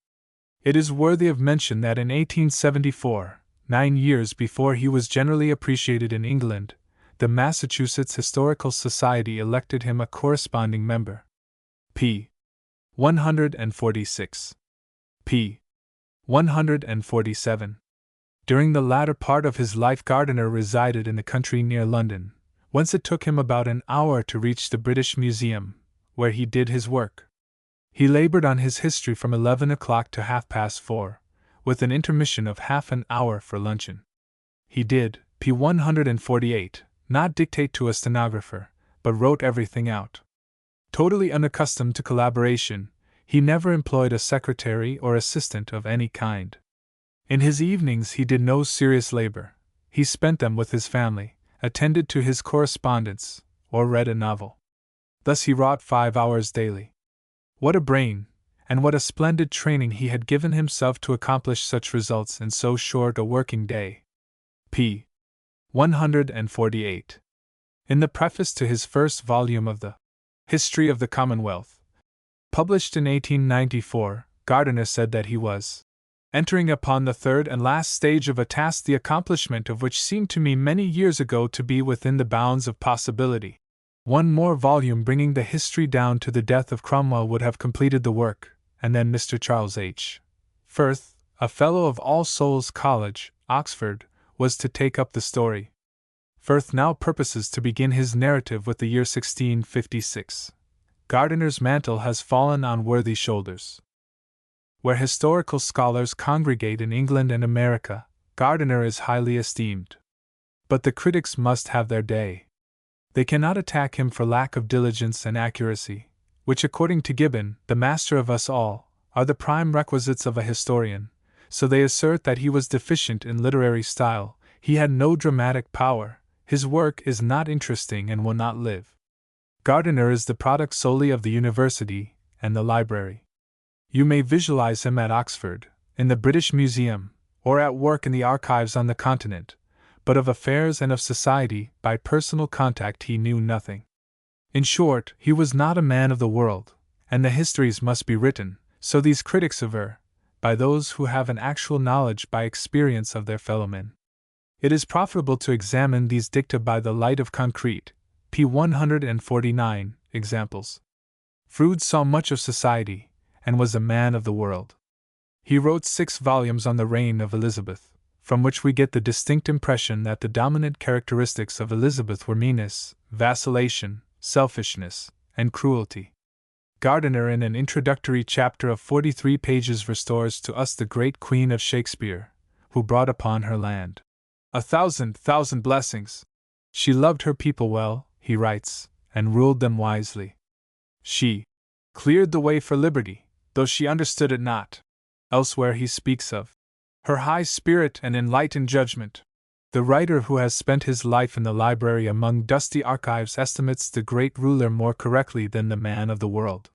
It is worthy of mention that in 1874, 9 years before he was generally appreciated in England, the Massachusetts Historical Society elected him a corresponding member. p. 146. p. 147. During the latter part of his life Gardiner resided in the country near London, whence it took him about an hour to reach the British Museum, where he did his work. He labored on his history from 11 o'clock to 4:30, with an intermission of half an hour for luncheon. He did, p. 148, not dictate to a stenographer, but wrote everything out. Totally unaccustomed to collaboration, he never employed a secretary or assistant of any kind. In his evenings he did no serious labor. he spent them with his family, attended to his correspondence, or read a novel. Thus he wrought 5 hours daily. What a brain, and what a splendid training he had given himself to accomplish such results in so short a working day. p. 148. In the preface to his first volume of the History of the Commonwealth, published in 1894, Gardiner said that he was entering upon the third and last stage of a task the accomplishment of which seemed to me many years ago to be within the bounds of possibility. One more volume bringing the history down to the death of Cromwell would have completed the work, and then Mr. Charles H. Firth, a Fellow of All Souls College, Oxford, was to take up the story. Firth now purposes to begin his narrative with the year 1656. Gardiner's mantle has fallen on worthy shoulders. Where historical scholars congregate in England and America, Gardiner is highly esteemed. But the critics must have their day. They cannot attack him for lack of diligence and accuracy, which, according to Gibbon, the master of us all, are the prime requisites of a historian, so they assert that he was deficient in literary style, he had no dramatic power, his work is not interesting and will not live. Gardiner is the product solely of the university and the library. You may visualize him at Oxford, in the British Museum, or at work in the archives on the continent, but of affairs and of society, by personal contact, he knew nothing. In short, he was not a man of the world, and the histories must be written, so these critics aver, by those who have an actual knowledge by experience of their fellowmen. It is profitable to examine these dicta by the light of concrete, p. 149, examples. Froude saw much of society, and was a man of the world. He wrote 6 volumes on the reign of Elizabeth, from which we get the distinct impression that the dominant characteristics of Elizabeth were meanness, vacillation, selfishness, and cruelty. Gardiner, in an introductory chapter of 43 pages, restores to us the great Queen of Shakespeare, who brought upon her land 1,000 blessings. She loved her people well, he writes, and ruled them wisely. She cleared the way for liberty, though she understood it not. Elsewhere he speaks of her high spirit and enlightened judgment. The writer who has spent his life in the library among dusty archives estimates the great ruler more correctly than the man of the world.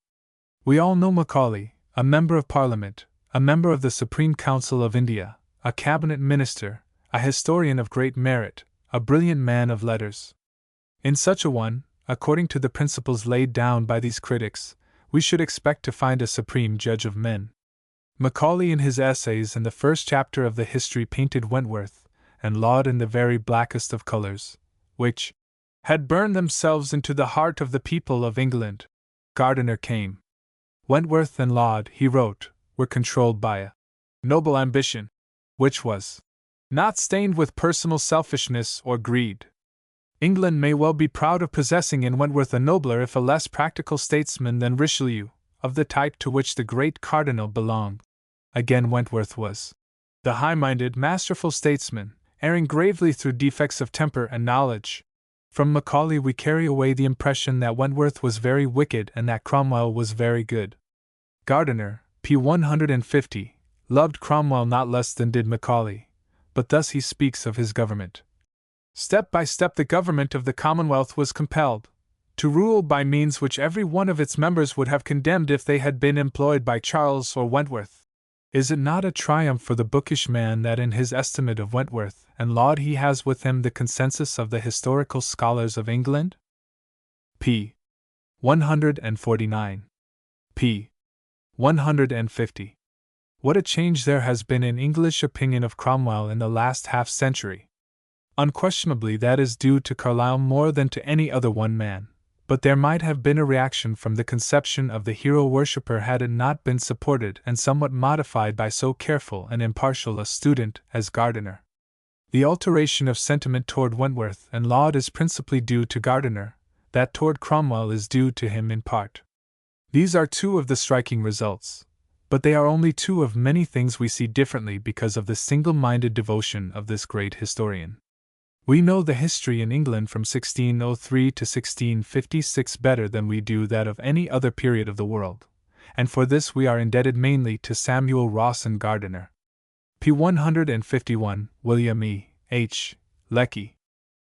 We all know Macaulay, a member of Parliament, a member of the Supreme Council of India, a cabinet minister, a historian of great merit, a brilliant man of letters. In such a one, according to the principles laid down by these critics, we should expect to find a supreme judge of men. Macaulay in his essays in the first chapter of the history painted Wentworth and Laud in the very blackest of colors, which had burned themselves into the heart of the people of England. Gardiner came. Wentworth and Laud, he wrote, were controlled by a noble ambition, which was not stained with personal selfishness or greed. England may well be proud of possessing in Wentworth a nobler if a less practical statesman than Richelieu, of the type to which the great cardinal belonged. Again, Wentworth was the high-minded, masterful statesman, erring gravely through defects of temper and knowledge. From Macaulay we carry away the impression that Wentworth was very wicked and that Cromwell was very good. Gardiner, p. 150, loved Cromwell not less than did Macaulay, but thus he speaks of his government. Step by step the government of the Commonwealth was compelled to rule by means which every one of its members would have condemned if they had been employed by Charles or Wentworth. Is it not a triumph for the bookish man that in his estimate of Wentworth and Laud he has with him the consensus of the historical scholars of England? p. 149. p. 150. What a change there has been in English opinion of Cromwell in the last half-century! Unquestionably that is due to Carlyle more than to any other one man, but there might have been a reaction from the conception of the hero-worshipper had it not been supported and somewhat modified by so careful and impartial a student as Gardiner. The alteration of sentiment toward Wentworth and Laud is principally due to Gardiner, that toward Cromwell is due to him in part. These are 2 of the striking results, but they are only 2 of many things we see differently because of the single-minded devotion of this great historian. We know the history in England from 1603 to 1656 better than we do that of any other period of the world, and for this we are indebted mainly to Samuel Ross and Gardiner. p. 151, William E. H. Lecky.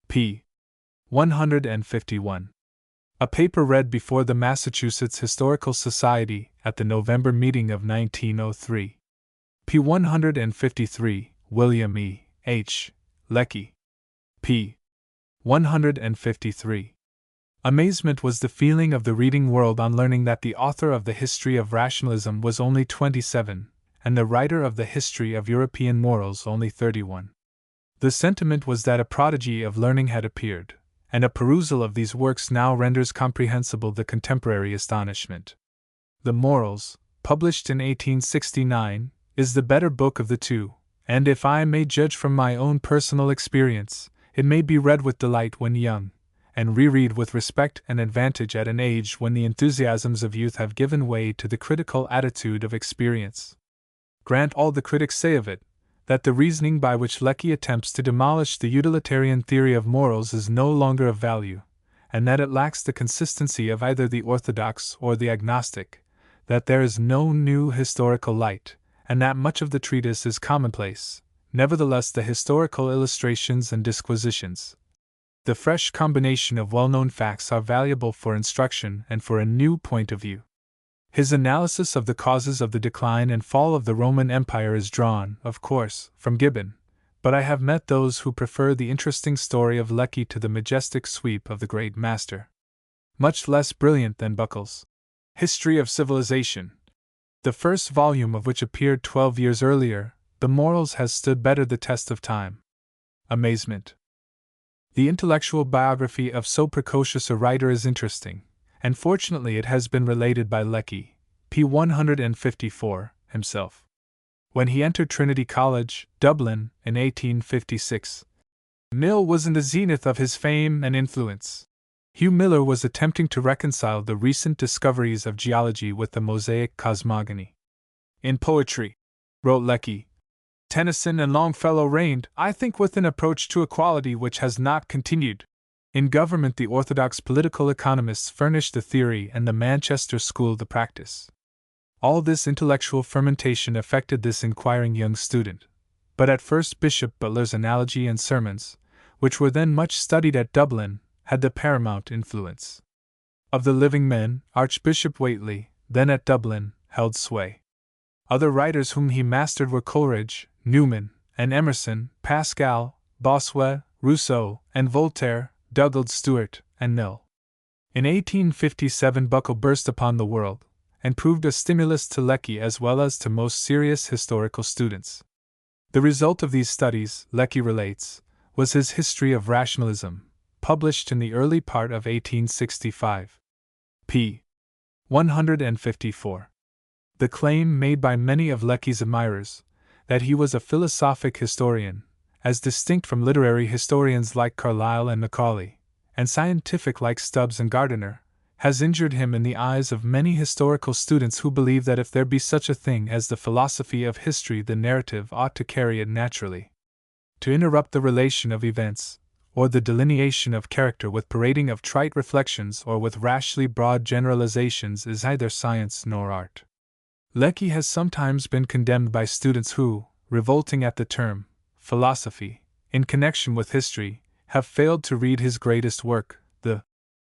p. 151. A paper read before the Massachusetts Historical Society at the November meeting of 1903. p. 153, William E. H. Lecky. p. 153. Amazement was the feeling of the reading world on learning that the author of the History of Rationalism was only 27, and the writer of the History of European Morals only 31. The sentiment was that a prodigy of learning had appeared, and a perusal of these works now renders comprehensible the contemporary astonishment. The Morals, published in 1869, is the better book of the two, and if I may judge from my own personal experience, it may be read with delight when young, and reread with respect and advantage at an age when the enthusiasms of youth have given way to the critical attitude of experience. Grant all the critics say of it, that the reasoning by which Lecky attempts to demolish the utilitarian theory of morals is no longer of value, and that it lacks the consistency of either the orthodox or the agnostic, that there is no new historical light, and that much of the treatise is commonplace. Nevertheless, the historical illustrations and disquisitions, the fresh combination of well-known facts, are valuable for instruction and for a new point of view. His analysis of the causes of the decline and fall of the Roman Empire is drawn, of course, from Gibbon, but I have met those who prefer the interesting story of Lecky to the majestic sweep of the great master. Much less brilliant than Buckle's History of Civilization, the first volume of which appeared 12 years earlier, the Morals has stood better the test of time. Amazement. The intellectual biography of so precocious a writer is interesting, and fortunately it has been related by Lecky, p. 154, himself. When he entered Trinity College, Dublin, in 1856, Mill was in the zenith of his fame and influence. Hugh Miller was attempting to reconcile the recent discoveries of geology with the Mosaic cosmogony. In poetry, wrote Lecky, Tennyson and Longfellow reigned, I think, with an approach to equality which has not continued. In government, the orthodox political economists furnished the theory and the Manchester school the practice. All this intellectual fermentation affected this inquiring young student, but at first Bishop Butler's Analogy and Sermons, which were then much studied at Dublin, had the paramount influence. Of the living men, Archbishop Whately, then at Dublin, held sway. Other writers whom he mastered were Coleridge, Newman, and Emerson, Pascal, Bossuet, Rousseau, and Voltaire, Douglas Stewart, and Mill. In 1857 Buckle burst upon the world, and proved a stimulus to Lecky as well as to most serious historical students. The result of these studies, Lecky relates, was his History of Rationalism, published in the early part of 1865. p. 154. The claim made by many of Lecky's admirers, that he was a philosophic historian, as distinct from literary historians like Carlyle and Macaulay, and scientific like Stubbs and Gardiner, has injured him in the eyes of many historical students who believe that if there be such a thing as the philosophy of history, the narrative ought to carry it naturally. To interrupt the relation of events, or the delineation of character with parading of trite reflections or with rashly broad generalizations is neither science nor art. Lecky has sometimes been condemned by students who, revolting at the term philosophy, in connection with history, have failed to read his greatest work, the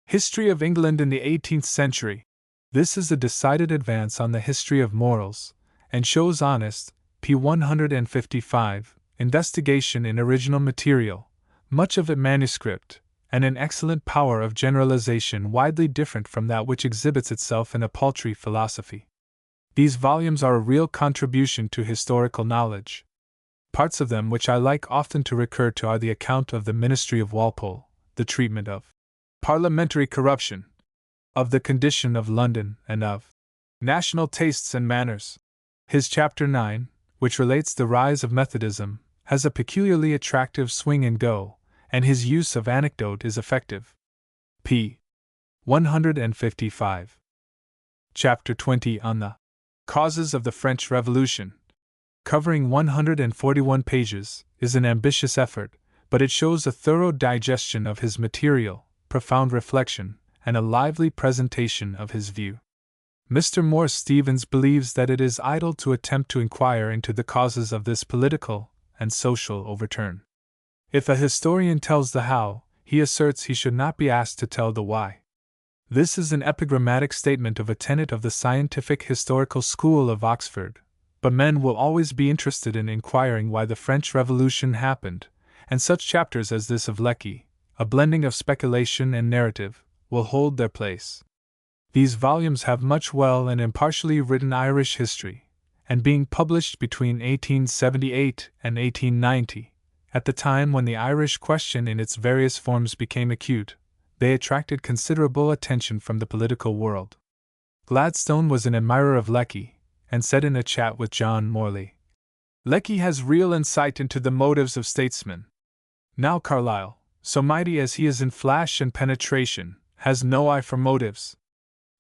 History of England in the 18th Century. This is a decided advance on the history of morals, and shows honest, p. 155, investigation in original material, much of it manuscript, and an excellent power of generalization widely different from that which exhibits itself in a paltry philosophy. These volumes are a real contribution to historical knowledge. Parts of them which I like often to recur to are the account of the ministry of Walpole, the treatment of parliamentary corruption, of the condition of London, and of national tastes and manners. His chapter 9, which relates the rise of Methodism, has a peculiarly attractive swing and go, and his use of anecdote is effective. p. 155. Chapter 20 on the Causes of the French Revolution, covering 141 pages, is an ambitious effort, but it shows a thorough digestion of his material, profound reflection, and a lively presentation of his view. Mr. Morse Stevens believes that it is idle to attempt to inquire into the causes of this political and social overturn. If a historian tells the how, he asserts he should not be asked to tell the why. This is an epigrammatic statement of a tenet of the Scientific Historical School of Oxford, but men will always be interested in inquiring why the French Revolution happened, and such chapters as this of Lecky, a blending of speculation and narrative, will hold their place. These volumes have much well and impartially written Irish history, and being published between 1878 and 1890, at the time when the Irish question in its various forms became acute, they attracted considerable attention from the political world. Gladstone was an admirer of Lecky, and said in a chat with John Morley, "Lecky has real insight into the motives of statesmen. Now Carlyle, so mighty as he is in flash and penetration, has no eye for motives.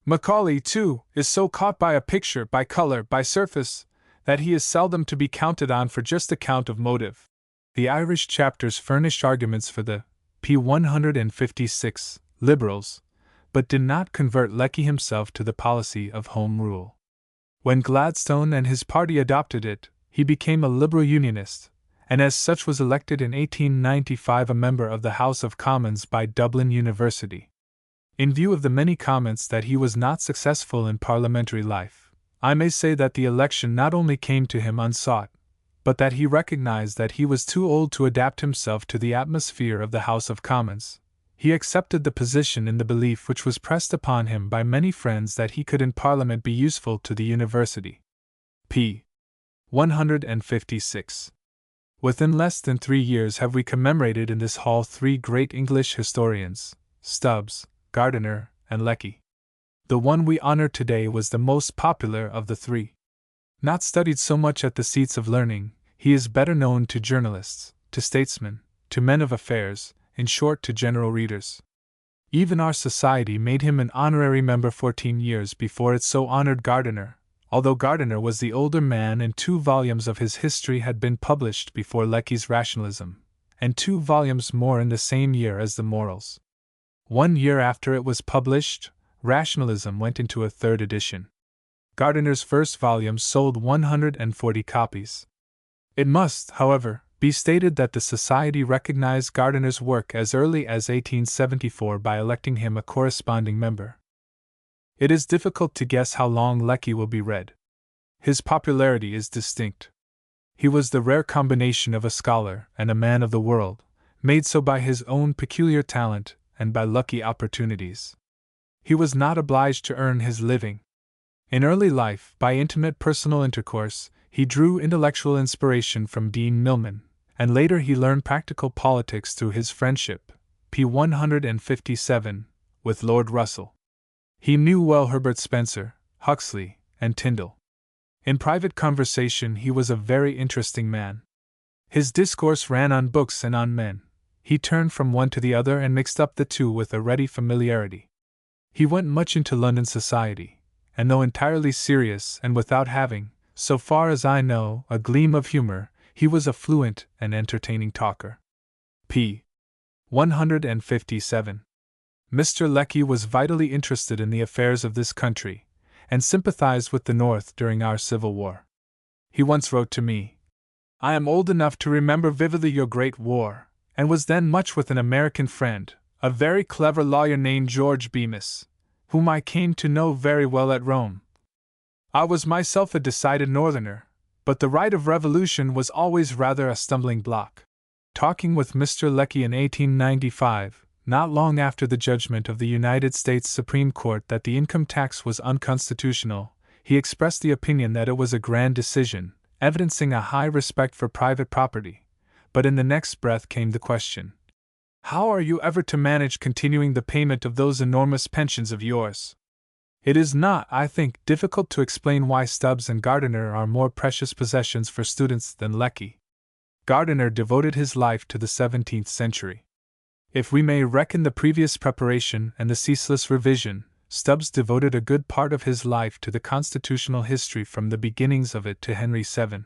Macaulay, too, is so caught by a picture, by color, by surface, that he is seldom to be counted on for just account of motive." The Irish chapters furnished arguments for the p. 156 Liberals, but did not convert Lecky himself to the policy of Home Rule. When Gladstone and his party adopted it, he became a Liberal Unionist, and as such was elected in 1895 a member of the House of Commons by Dublin University. In view of the many comments that he was not successful in parliamentary life, I may say that the election not only came to him unsought, but that he recognized that he was too old to adapt himself to the atmosphere of the House of Commons. He accepted the position in the belief which was pressed upon him by many friends that he could in Parliament be useful to the University. p. 156. Within less than 3 years have we commemorated in this hall 3 great English historians, Stubbs, Gardiner, and Lecky. The one we honor today was the most popular of the 3. Not studied so much at the seats of learning, he is better known to journalists, to statesmen, to men of affairs, in short to general readers. Even our society made him an honorary member 14 years before it so honored Gardiner, although Gardiner was the older man and 2 volumes of his history had been published before Lecky's Rationalism, and 2 volumes more in the same year as the Morals. 1 year after it was published, Rationalism went into a 3rd edition. Gardiner's first volume sold 140 copies. It must, however, be stated that the Society recognized Gardiner's work as early as 1874 by electing him a corresponding member. It is difficult to guess how long Lecky will be read. His popularity is distinct. He was the rare combination of a scholar and a man of the world, made so by his own peculiar talent and by lucky opportunities. He was not obliged to earn his living. In early life, by intimate personal intercourse, he drew intellectual inspiration from Dean Milman, and later he learned practical politics through his friendship, p. 157, with Lord Russell. He knew well Herbert Spencer, Huxley, and Tyndall. In private conversation he was a very interesting man. His discourse ran on books and on men. He turned from one to the other and mixed up the two with a ready familiarity. He went much into London society, and though entirely serious and without having, so far as I know, a gleam of humor, he was a fluent and entertaining talker. p. 157. Mr. Lecky was vitally interested in the affairs of this country, and sympathized with the North during our Civil War. He once wrote to me, "I am old enough to remember vividly your great war, and was then much with an American friend, a very clever lawyer named George Bemis, whom I came to know very well at Rome. I was myself a decided Northerner, but the right of revolution was always rather a stumbling block." Talking with Mr. Lecky in 1895, not long after the judgment of the United States Supreme Court that the income tax was unconstitutional, he expressed the opinion that it was a grand decision, evidencing a high respect for private property. But in the next breath came the question, "How are you ever to manage continuing the payment of those enormous pensions of yours?" It is not, I think, difficult to explain why Stubbs and Gardiner are more precious possessions for students than Lecky. Gardiner devoted his life to the 17th century. If we may reckon the previous preparation and the ceaseless revision, Stubbs devoted a good part of his life to the constitutional history from the beginnings of it to Henry VII.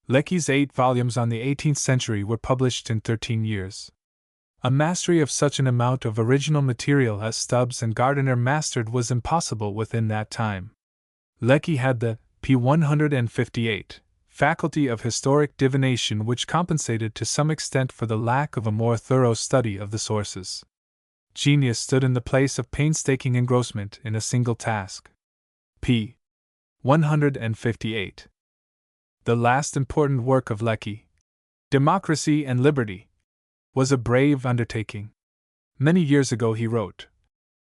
Lecky's 8 volumes on the 18th century were published in 13 years. A mastery of such an amount of original material as Stubbs and Gardiner mastered was impossible within that time. Lecky had the p. 158 faculty of historic divination which compensated to some extent for the lack of a more thorough study of the sources. Genius stood in the place of painstaking engrossment in a single task. p. 158. The last important work of Lecky, Democracy and Liberty, was a brave undertaking. Many years ago he wrote,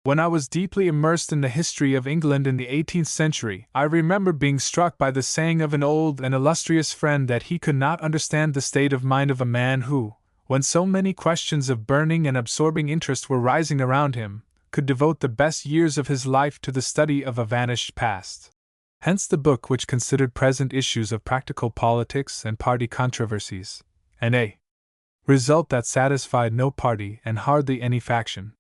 "When I was deeply immersed in the history of England in the 18th century, I remember being struck by the saying of an old and illustrious friend that he could not understand the state of mind of a man who, when so many questions of burning and absorbing interest were rising around him, could devote the best years of his life to the study of a vanished past." Hence the book which considered present issues of practical politics and party controversies, and a result that satisfied no party and hardly any faction.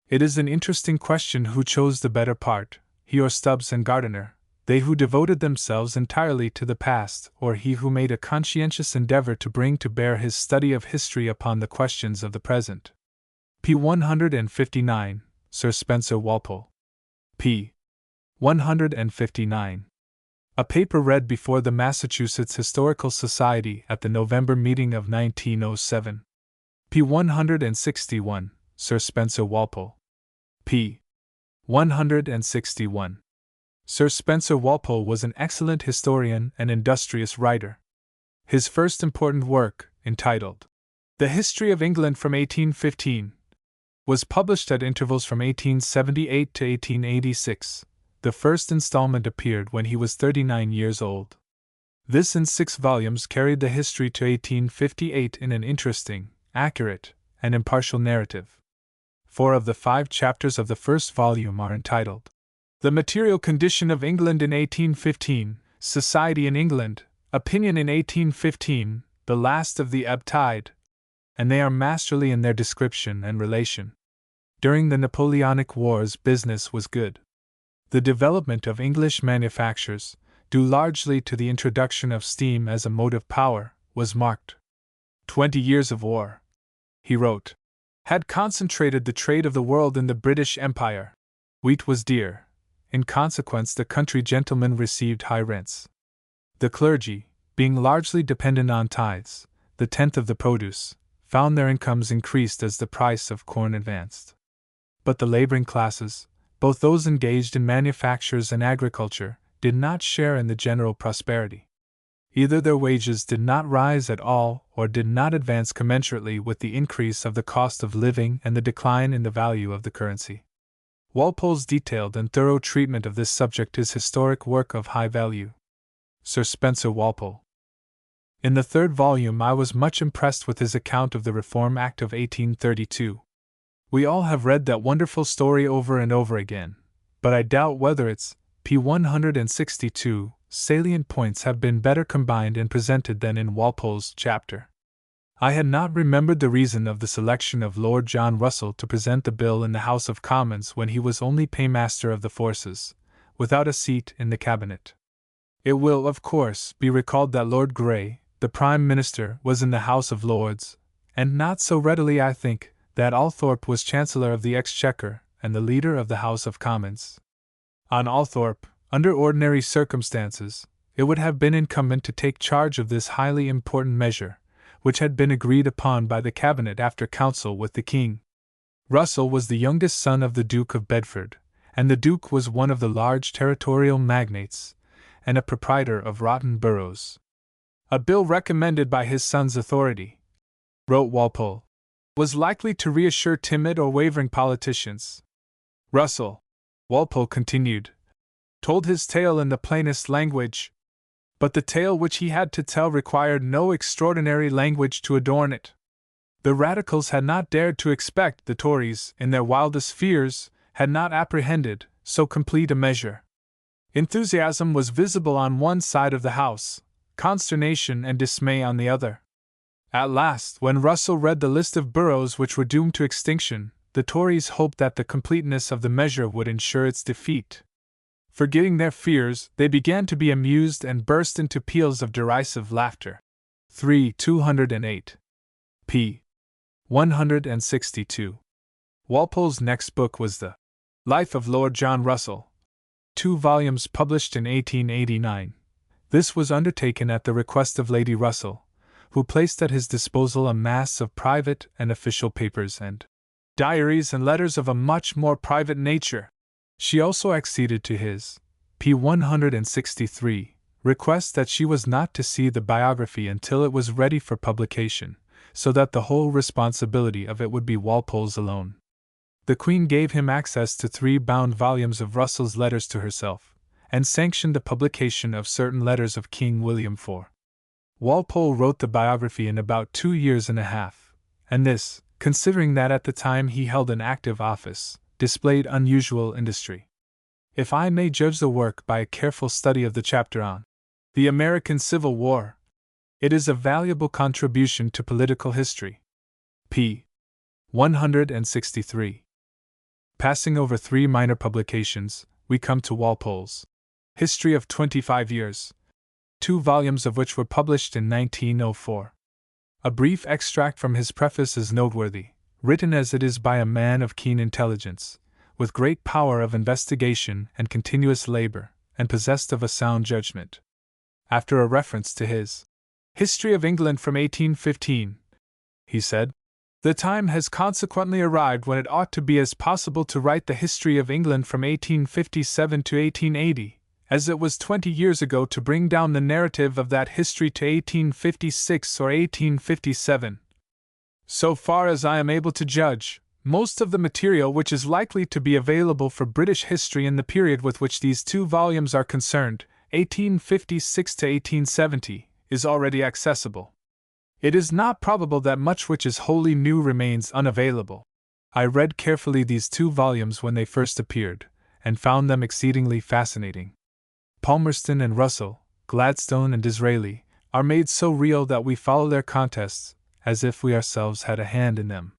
It is an interesting question who chose the better part, he or Stubbs and Gardiner, they who devoted themselves entirely to the past, or he who made a conscientious endeavor to bring to bear his study of history upon the questions of the present. p. 159, Sir Spencer Walpole. p. 159. A paper read before the Massachusetts Historical Society at the November meeting of 1907. p. 161, Sir Spencer Walpole. p. 161. Sir Spencer Walpole was an excellent historian and industrious writer. His first important work, entitled The History of England from 1815, was published at intervals from 1878 to 1886. The first installment appeared when he was 39 years old. This in 6 volumes carried the history to 1858 in an interesting, accurate, and impartial narrative. 4 of the 5 chapters of the first volume are entitled The Material Condition of England in 1815, Society in England, Opinion in 1815, The Last of the Ebb Tide, and they are masterly in their description and relation. During the Napoleonic Wars, business was good. The development of English manufactures, due largely to the introduction of steam as a motive power, was marked. 20 years of war, he wrote, had concentrated the trade of the world in the British Empire. Wheat was dear. In consequence, the country gentlemen received high rents. The clergy, being largely dependent on tithes, the tenth of the produce, found their incomes increased as the price of corn advanced. But the laboring classes, both those engaged in manufactures and agriculture, did not share in the general prosperity. Either their wages did not rise at all or did not advance commensurately with the increase of the cost of living and the decline in the value of the currency. Walpole's detailed and thorough treatment of this subject is historic work of high value. Sir Spencer Walpole. In the 3rd volume I was much impressed with his account of the Reform Act of 1832. We all have read that wonderful story over and over again, but I doubt whether its p. 162 salient points have been better combined and presented than in Walpole's chapter. I had not remembered the reason of the selection of Lord John Russell to present the bill in the House of Commons when he was only paymaster of the forces, without a seat in the cabinet. It will, of course, be recalled that Lord Grey, the Prime Minister, was in the House of Lords, and not so readily, I think, that Althorp was Chancellor of the Exchequer and the leader of the House of Commons. On Althorp, under ordinary circumstances, it would have been incumbent to take charge of this highly important measure, which had been agreed upon by the Cabinet after council with the King. Russell was the youngest son of the Duke of Bedford, and the Duke was one of the large territorial magnates, and a proprietor of rotten boroughs. A bill recommended by his son's authority, wrote Walpole, was likely to reassure timid or wavering politicians. Russell, Walpole continued, told his tale in the plainest language, but the tale which he had to tell required no extraordinary language to adorn it. The Radicals had not dared to expect, the Tories, in their wildest fears, had not apprehended so complete a measure. Enthusiasm was visible on one side of the House, consternation and dismay on the other. At last, when Russell read the list of boroughs which were doomed to extinction, the Tories hoped that the completeness of the measure would ensure its defeat. Forgetting their fears, they began to be amused and burst into peals of derisive laughter. 208. p. 162. Walpole's next book was the Life of Lord John Russell, 2 volumes published in 1889, This was undertaken at the request of Lady Russell, who placed at his disposal a mass of private and official papers and diaries and letters of a much more private nature. She also acceded to his p. 163 request that she was not to see the biography until it was ready for publication, so that the whole responsibility of it would be Walpole's alone. The Queen gave him access to 3 bound volumes of Russell's letters to herself, and sanctioned the publication of certain letters of King William IV. Walpole wrote the biography in about 2 years and a half, and this, considering that at the time he held an active office, displayed unusual industry. If I may judge the work by a careful study of the chapter on the American Civil War, it is a valuable contribution to political history. p. 163. Passing over 3 minor publications, we come to Walpole's History of 25 Years, 2 volumes of which were published in 1904. A brief extract from his preface is noteworthy, written as it is by a man of keen intelligence, with great power of investigation and continuous labor, and possessed of a sound judgment. After a reference to his History of England from 1815, he said, "The time has consequently arrived when it ought to be as possible to write the history of England from 1857 to 1880, as it was 20 years ago to bring down the narrative of that history to 1856 or 1857. So far as I am able to judge, most of the material which is likely to be available for British history in the period with which these 2 volumes are concerned, 1856 to 1870, is already accessible. It is not probable that much which is wholly new remains unavailable. I read carefully these 2 volumes when they first appeared, and found them exceedingly fascinating. Palmerston and Russell, Gladstone and Disraeli, are made so real that we follow their contests, as if we ourselves had a hand in them.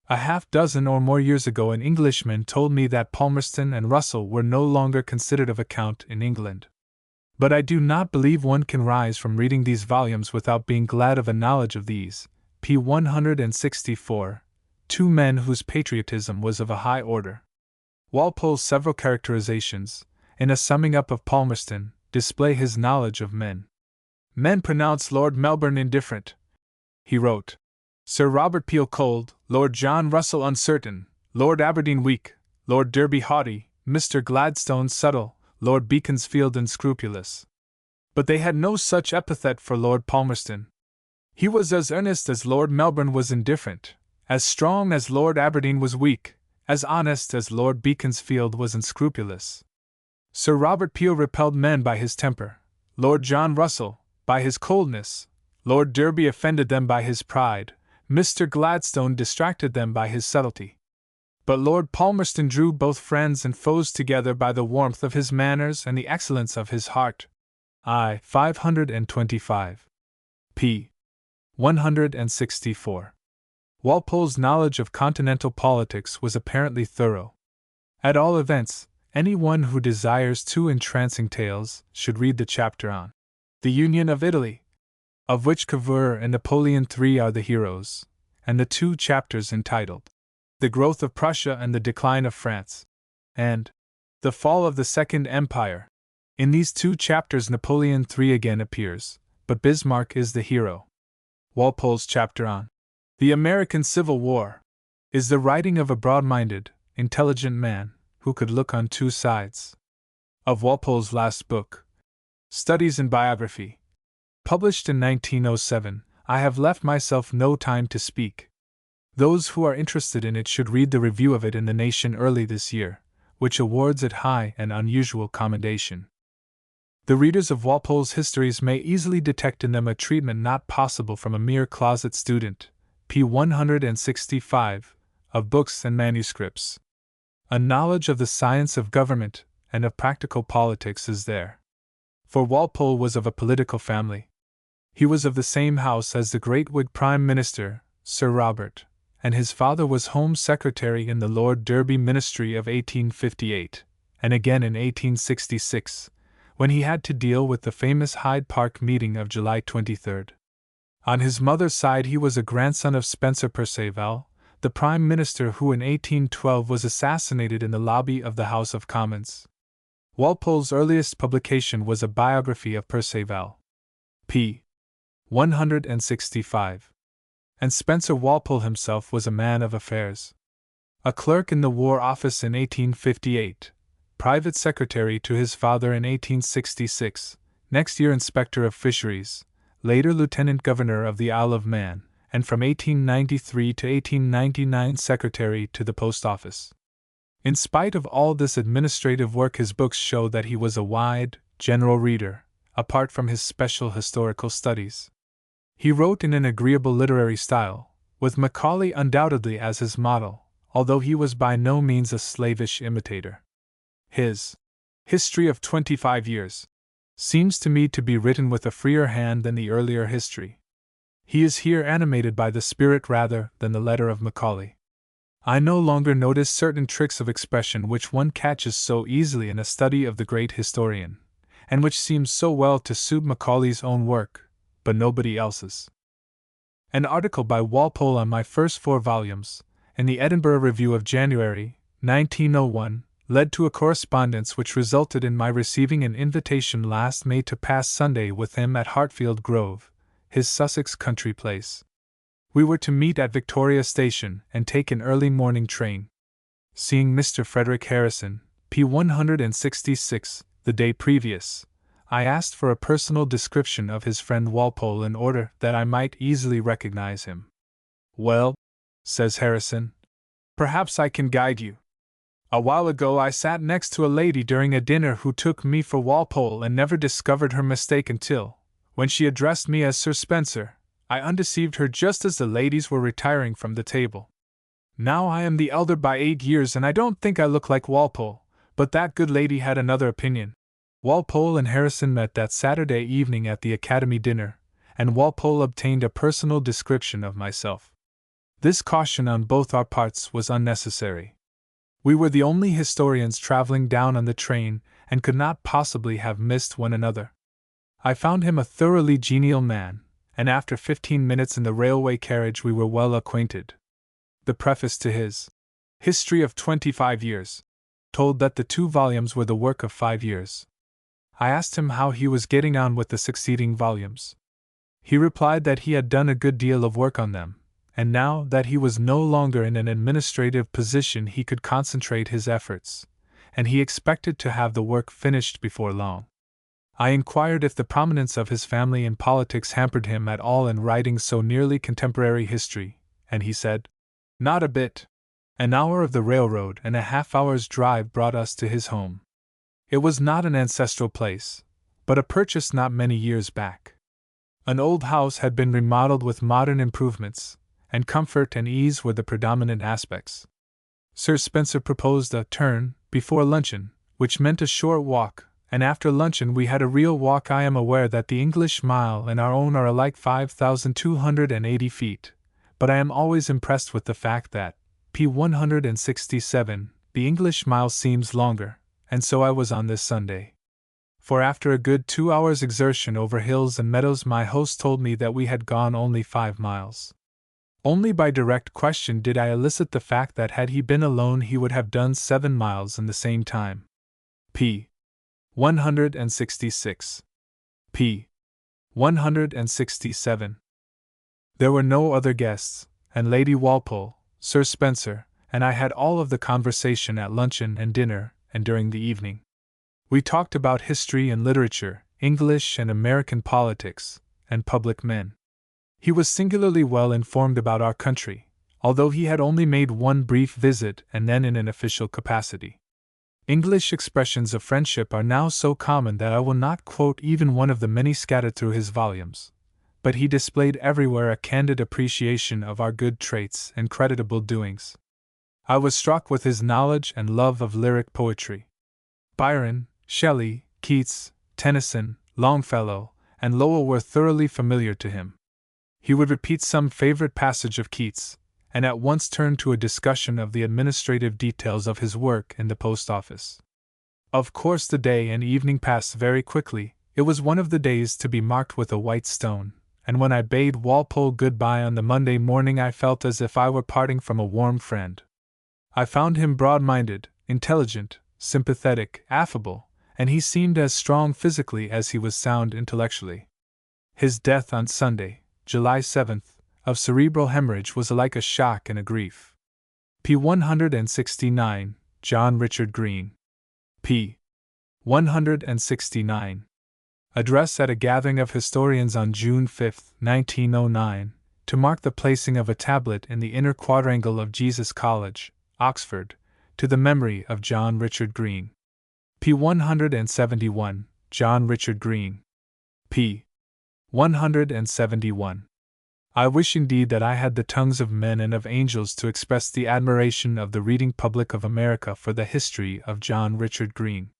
A half-dozen or more years ago an Englishman told me that Palmerston and Russell were no longer considered of account in England. But I do not believe one can rise from reading these volumes without being glad of a knowledge of these, p. 164, 2 men whose patriotism was of a high order. Walpole's several characterizations, in a summing up of Palmerston, display his knowledge of men. Men pronounce Lord Melbourne indifferent, he wrote. Sir Robert Peel cold, Lord John Russell uncertain, Lord Aberdeen weak, Lord Derby haughty, Mr. Gladstone subtle, Lord Beaconsfield unscrupulous. But they had no such epithet for Lord Palmerston. He was as earnest as Lord Melbourne was indifferent, as strong as Lord Aberdeen was weak, as honest as Lord Beaconsfield was unscrupulous. Sir Robert Peel repelled men by his temper, Lord John Russell, by his coldness, Lord Derby offended them by his pride, Mr. Gladstone distracted them by his subtlety. But Lord Palmerston drew both friends and foes together by the warmth of his manners and the excellence of his heart. I. 525. p. 164. Walpole's knowledge of continental politics was apparently thorough. At all events, anyone who desires 2 entrancing tales should read the chapter on the Union of Italy, of which Cavour and Napoleon III are the heroes, and the 2 chapters entitled The Growth of Prussia and the Decline of France, and The Fall of the Second Empire. In these 2 chapters Napoleon III again appears, but Bismarck is the hero. Walpole's chapter on the American Civil War is the writing of a broad-minded, intelligent man who could look on 2 sides. Of Walpole's last book, Studies in Biography, published in 1907, I have left myself no time to speak. Those who are interested in it should read the review of it in The Nation early this year, which awards it high and unusual commendation. The readers of Walpole's histories may easily detect in them a treatment not possible from a mere closet student, p. 165, of books and manuscripts. A knowledge of the science of government and of practical politics is there. For Walpole was of a political family. He was of the same house as the great Whig Prime Minister, Sir Robert, and his father was Home Secretary in the Lord Derby Ministry of 1858, and again in 1866, when he had to deal with the famous Hyde Park meeting of July 23. On his mother's side he was a grandson of Spencer Perceval, the Prime Minister who in 1812 was assassinated in the lobby of the House of Commons. Walpole's earliest publication was a biography of Perceval. p. 165. And Spencer Walpole himself was a man of affairs. A clerk in the War Office in 1858, private secretary to his father in 1866, next year Inspector of Fisheries, later Lieutenant Governor of the Isle of Man, and from 1893 to 1899 Secretary to the Post Office. In spite of all this administrative work, his books show that he was a wide, general reader, apart from his special historical studies. He wrote in an agreeable literary style, with Macaulay undoubtedly as his model, although he was by no means a slavish imitator. His History of 25 Years seems to me to be written with a freer hand than the earlier history. He is here animated by the spirit rather than the letter of Macaulay. I no longer notice certain tricks of expression which one catches so easily in a study of the great historian, and which seem so well to suit Macaulay's own work, but nobody else's. An article by Walpole on my first 4 volumes, in the Edinburgh Review of January, 1901, led to a correspondence which resulted in my receiving an invitation last May to pass Sunday with him at Hartfield Grove, his Sussex country place. We were to meet at Victoria Station and take an early morning train. Seeing Mr. Frederick Harrison, P. 166, the day previous, I asked for a personal description of his friend Walpole in order that I might easily recognize him. "Well," says Harrison, "perhaps I can guide you. A while ago I sat next to a lady during a dinner who took me for Walpole and never discovered her mistake until, when she addressed me as Sir Spencer, I undeceived her just as the ladies were retiring from the table. Now I am the elder by 8 years and I don't think I look like Walpole, but that good lady had another opinion." Walpole and Harrison met that Saturday evening at the Academy dinner, and Walpole obtained a personal description of myself. This caution on both our parts was unnecessary. We were the only historians traveling down on the train, and could not possibly have missed one another. I found him a thoroughly genial man, and after 15 minutes in the railway carriage we were well acquainted. The preface to his History of 25 Years told that the 2 volumes were the work of 5 years. I asked him how he was getting on with the succeeding volumes. He replied that he had done a good deal of work on them, and now that he was no longer in an administrative position he could concentrate his efforts, and he expected to have the work finished before long. I inquired if the prominence of his family in politics hampered him at all in writing so nearly contemporary history, and he said, "Not a bit." An hour of the railroad and a half-hour's drive brought us to his home. It was not an ancestral place, but a purchase not many years back. An old house had been remodeled with modern improvements, and comfort and ease were the predominant aspects. Sir Spencer proposed a turn before luncheon, which meant a short walk, and after luncheon we had a real walk. I am aware that the English mile and our own are alike 5,280 feet, but I am always impressed with the fact that, p. 167, the English mile seems longer, and so I was on this Sunday. For after a good 2 hours' exertion over hills and meadows my host told me that we had gone only 5 miles. Only by direct question did I elicit the fact that had he been alone he would have done 7 miles in the same time. p. 166. p. 167. There were no other guests, and Lady Walpole, Sir Spencer, and I had all of the conversation at luncheon and dinner, and during the evening. We talked about history and literature, English and American politics, and public men. He was singularly well informed about our country, although he had only made one brief visit and then in an official capacity. English expressions of friendship are now so common that I will not quote even one of the many scattered through his volumes, but he displayed everywhere a candid appreciation of our good traits and creditable doings. I was struck with his knowledge and love of lyric poetry. Byron, Shelley, Keats, Tennyson, Longfellow, and Lowell were thoroughly familiar to him. He would repeat some favorite passage of Keats, and at once turn to a discussion of the administrative details of his work in the post office. Of course the day and evening passed very quickly. It was one of the days to be marked with a white stone, and when I bade Walpole good-bye on the Monday morning I felt as if I were parting from a warm friend. I found him broad-minded, intelligent, sympathetic, affable, and he seemed as strong physically as he was sound intellectually. His death on Sunday, July 7th, of cerebral hemorrhage was alike a shock and a grief. p. 169, John Richard Green. p. 169. Address at a gathering of historians on June 5, 1909, to mark the placing of a tablet in the inner quadrangle of Jesus College, Oxford, to the memory of John Richard Green. p. 171, John Richard Green. p. 171. I wish indeed that I had the tongues of men and of angels to express the admiration of the reading public of America for the history of John Richard Green.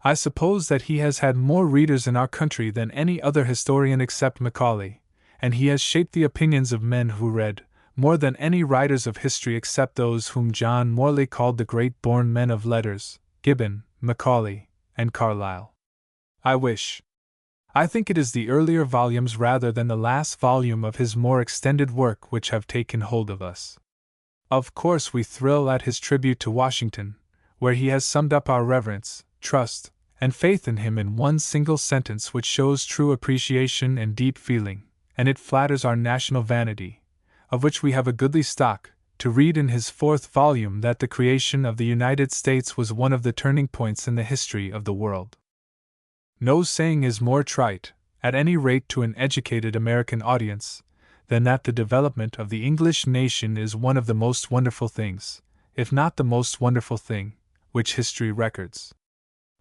I suppose that he has had more readers in our country than any other historian except Macaulay, and he has shaped the opinions of men who read, more than any writers of history except those whom John Morley called the great-born men of letters, Gibbon, Macaulay, and Carlyle. I think it is the earlier volumes rather than the last volume of his more extended work which have taken hold of us. Of course we thrill at his tribute to Washington, where he has summed up our reverence, trust, and faith in him in one single sentence which shows true appreciation and deep feeling, and it flatters our national vanity, of which we have a goodly stock, to read in his 4th volume that the creation of the United States was one of the turning points in the history of the world. No saying is more trite, at any rate to an educated American audience, than that the development of the English nation is one of the most wonderful things, if not the most wonderful thing, which history records.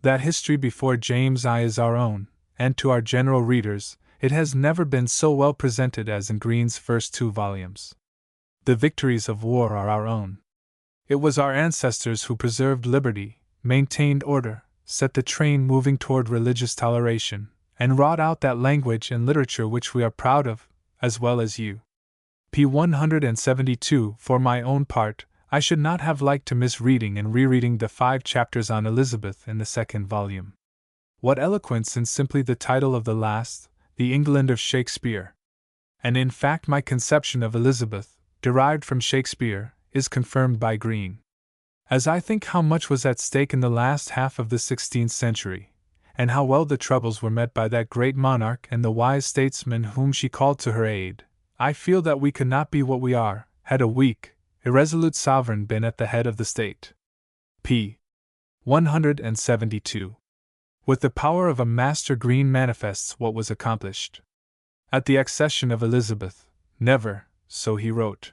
That history before James I is our own, and to our general readers, it has never been so well presented as in Green's first 2 volumes. The victories of war are our own. It was our ancestors who preserved liberty, maintained order, set the train moving toward religious toleration, and wrought out that language and literature which we are proud of, as well as you. p. 172. For my own part, I should not have liked to miss reading and rereading the 5 chapters on Elizabeth in the 2nd volume. What eloquence in simply the title of the last, The England of Shakespeare! And in fact my conception of Elizabeth, derived from Shakespeare, is confirmed by Green. As I think how much was at stake in the last half of the 16th century, and how well the troubles were met by that great monarch and the wise statesmen whom she called to her aid, I feel that we could not be what we are, had a weak, irresolute sovereign been at the head of the state. p. 172. With the power of a master, Green manifests what was accomplished. At the accession of Elizabeth, never, so he wrote,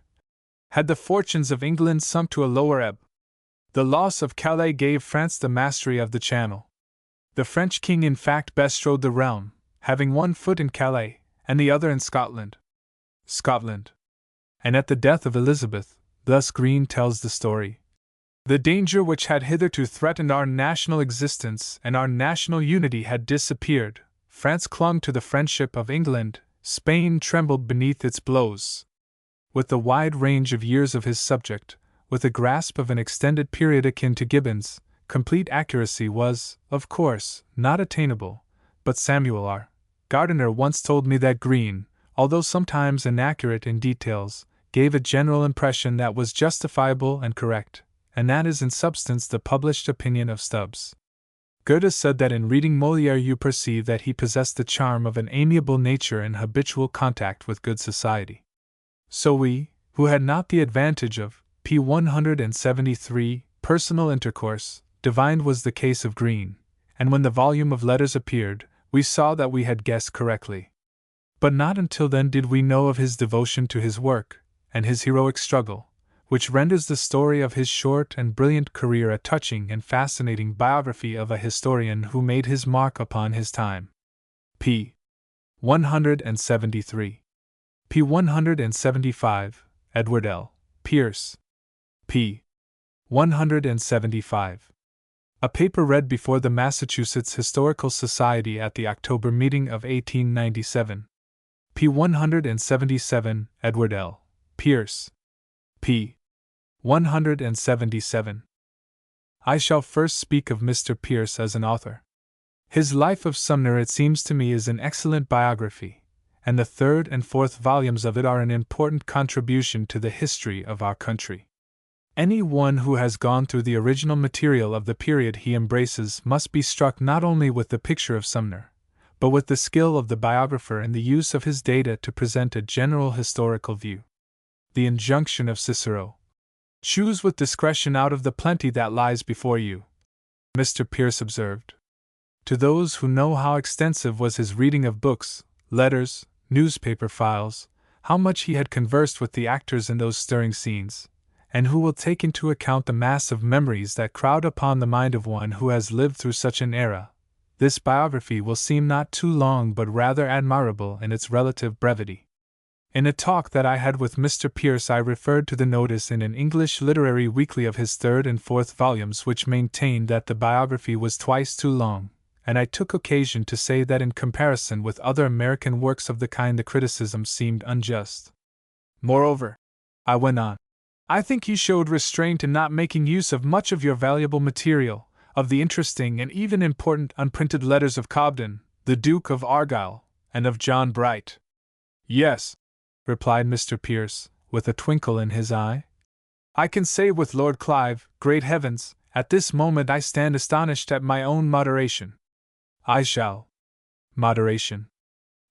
had the fortunes of England sunk to a lower ebb. The loss of Calais gave France the mastery of the Channel. The French king in fact bestrode the realm, having one foot in Calais, and the other in Scotland. And at the death of Elizabeth, thus Green tells the story, the danger which had hitherto threatened our national existence and our national unity had disappeared. France clung to the friendship of England, Spain trembled beneath its blows. With the wide range of years of his subject, with the grasp of an extended period akin to Gibbon's, complete accuracy was, of course, not attainable, but Samuel R. Gardiner once told me that Green, although sometimes inaccurate in details, gave a general impression that was justifiable and correct, and that is in substance the published opinion of Stubbs. Goethe said that in reading Molière you perceive that he possessed the charm of an amiable nature and habitual contact with good society. So we, who had not the advantage of p. 173, personal intercourse, divined was the case of Green, and when the volume of letters appeared, we saw that we had guessed correctly. But not until then did we know of his devotion to his work, and his heroic struggle, which renders the story of his short and brilliant career a touching and fascinating biography of a historian who made his mark upon his time. p. 173. p. 175, Edward L. Pierce. p. 175. A paper read before the Massachusetts Historical Society at the October meeting of 1897. p. 177, Edward L. Pierce. p. 177. I shall first speak of Mr. Pierce as an author. His Life of Sumner, it seems to me, is an excellent biography, and the 3rd and 4th volumes of it are an important contribution to the history of our country. Any one who has gone through the original material of the period he embraces must be struck not only with the picture of Sumner, but with the skill of the biographer in the use of his data to present a general historical view. The injunction of Cicero, "Choose with discretion out of the plenty that lies before you," Mr. Pierce observed. To those who know how extensive was his reading of books, letters, newspaper files, how much he had conversed with the actors in those stirring scenes, and who will take into account the mass of memories that crowd upon the mind of one who has lived through such an era, this biography will seem not too long but rather admirable in its relative brevity. In a talk that I had with Mr. Pierce, I referred to the notice in an English literary weekly of his third and fourth volumes which maintained that the biography was twice too long, and I took occasion to say that in comparison with other American works of the kind the criticism seemed unjust. "Moreover," I went on, "I think you showed restraint in not making use of much of your valuable material, of the interesting and even important unprinted letters of Cobden, the Duke of Argyll, and of John Bright." "Yes," replied Mr. Pierce, with a twinkle in his eye. "I can say with Lord Clive, great heavens, at this moment I stand astonished at my own moderation. I shall. Moderation.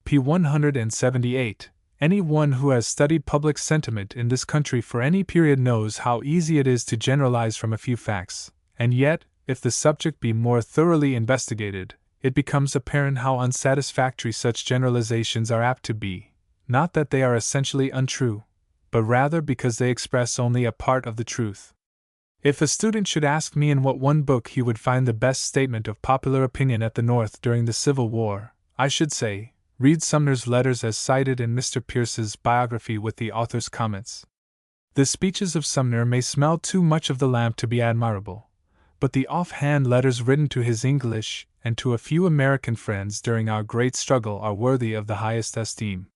P. 178. Any one who has studied public sentiment in this country for any period knows how easy it is to generalize from a few facts, and yet, if the subject be more thoroughly investigated, it becomes apparent how unsatisfactory such generalizations are apt to be. Not that they are essentially untrue, but rather because they express only a part of the truth. If a student should ask me in what one book he would find the best statement of popular opinion at the North during the Civil War, I should say, read Sumner's letters as cited in Mr. Pierce's biography with the author's comments. The speeches of Sumner may smell too much of the lamp to be admirable, but the offhand letters written to his English and to a few American friends during our great struggle are worthy of the highest esteem.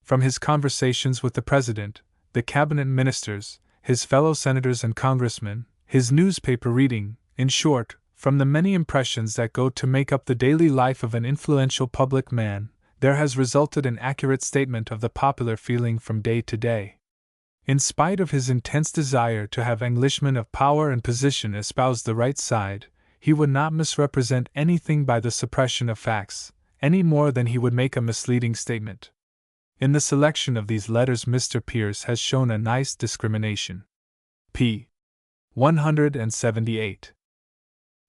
From his conversations with the President, the cabinet ministers, his fellow senators and congressmen, his newspaper reading, in short, from the many impressions that go to make up the daily life of an influential public man, there has resulted an accurate statement of the popular feeling from day to day. In spite of his intense desire to have Englishmen of power and position espouse the right side, he would not misrepresent anything by the suppression of facts, any more than he would make a misleading statement. In the selection of these letters Mr. Pierce has shown a nice discrimination. P. 178.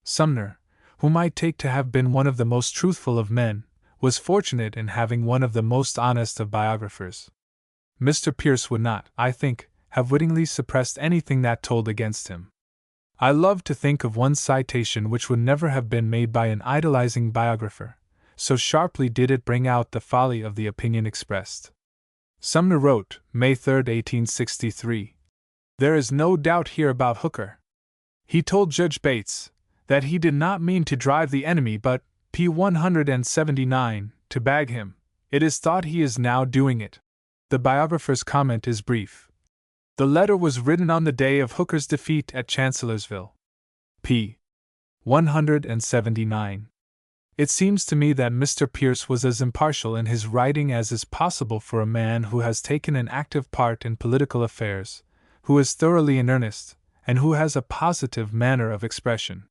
Sumner, whom I take to have been one of the most truthful of men, was fortunate in having one of the most honest of biographers. Mr. Pierce would not, I think, have wittingly suppressed anything that told against him. I love to think of one citation which would never have been made by an idolizing biographer, so sharply did it bring out the folly of the opinion expressed. Sumner wrote, May 3, 1863, "There is no doubt here about Hooker. He told Judge Bates that he did not mean to drive the enemy but, p. 179, to bag him. It is thought he is now doing it." The biographer's comment is brief. The letter was written on the day of Hooker's defeat at Chancellorsville. P. 179. It seems to me that Mr. Pierce was as impartial in his writing as is possible for a man who has taken an active part in political affairs, who is thoroughly in earnest, and who has a positive manner of expression.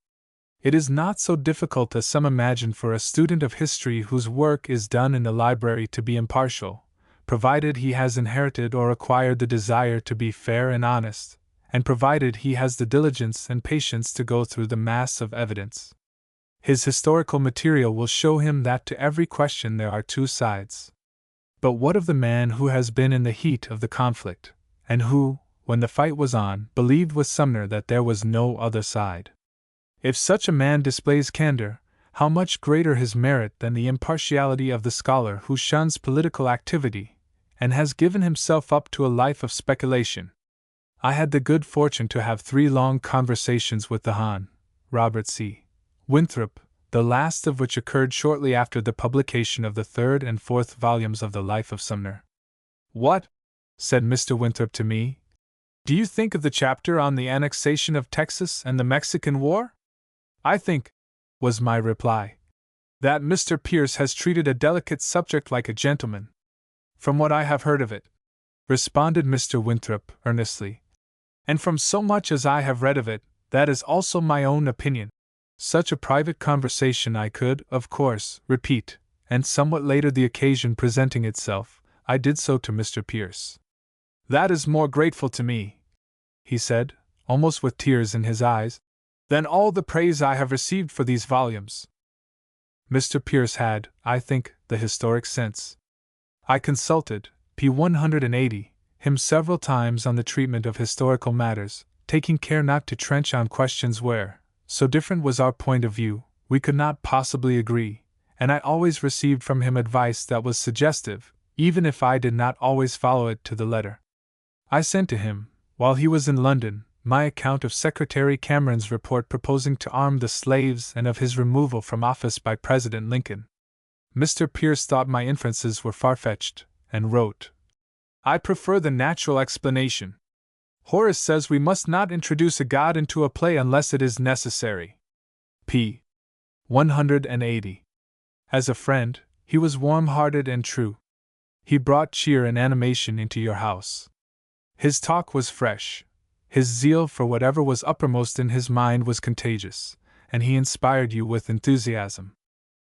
It is not so difficult as some imagine for a student of history whose work is done in the library to be impartial, provided he has inherited or acquired the desire to be fair and honest, and provided he has the diligence and patience to go through the mass of evidence. His historical material will show him that to every question there are two sides. But what of the man who has been in the heat of the conflict, and who, when the fight was on, believed with Sumner that there was no other side? If such a man displays candor, how much greater his merit than the impartiality of the scholar who shuns political activity, and has given himself up to a life of speculation. I had the good fortune to have 3 long conversations with the Hon. Robert C. Winthrop, the last of which occurred shortly after the publication of the 3rd and 4th volumes of the Life of Sumner. "What," said Mr. Winthrop to me, "do you think of the chapter on the annexation of Texas and the Mexican War?" "I think," was my reply, "that Mr. Pierce has treated a delicate subject like a gentleman." "From what I have heard of it," responded Mr. Winthrop earnestly, And from so much as I have read of it, that is also my own opinion. Such a private conversation I could, of course, repeat, and somewhat later, the occasion presenting itself, I did so to Mr. Pierce. That is more grateful to me, he said, almost with tears in his eyes, than all the praise I have received for these volumes. Mr. Pierce had, I think, the historic sense. I consulted, p. 180, him several times on the treatment of historical matters, taking care not to trench on questions where, so different was our point of view, we could not possibly agree, and I always received from him advice that was suggestive, even if I did not always follow it to the letter. I sent to him, while he was in London, my account of Secretary Cameron's report proposing to arm the slaves and of his removal from office by President Lincoln. Mr. Pierce thought my inferences were far-fetched, and wrote, I prefer the natural explanation. Horace says we must not introduce a god into a play unless it is necessary. p. 180. As a friend, he was warm-hearted and true. He brought cheer and animation into your house. His talk was fresh. His zeal for whatever was uppermost in his mind was contagious, and he inspired you with enthusiasm.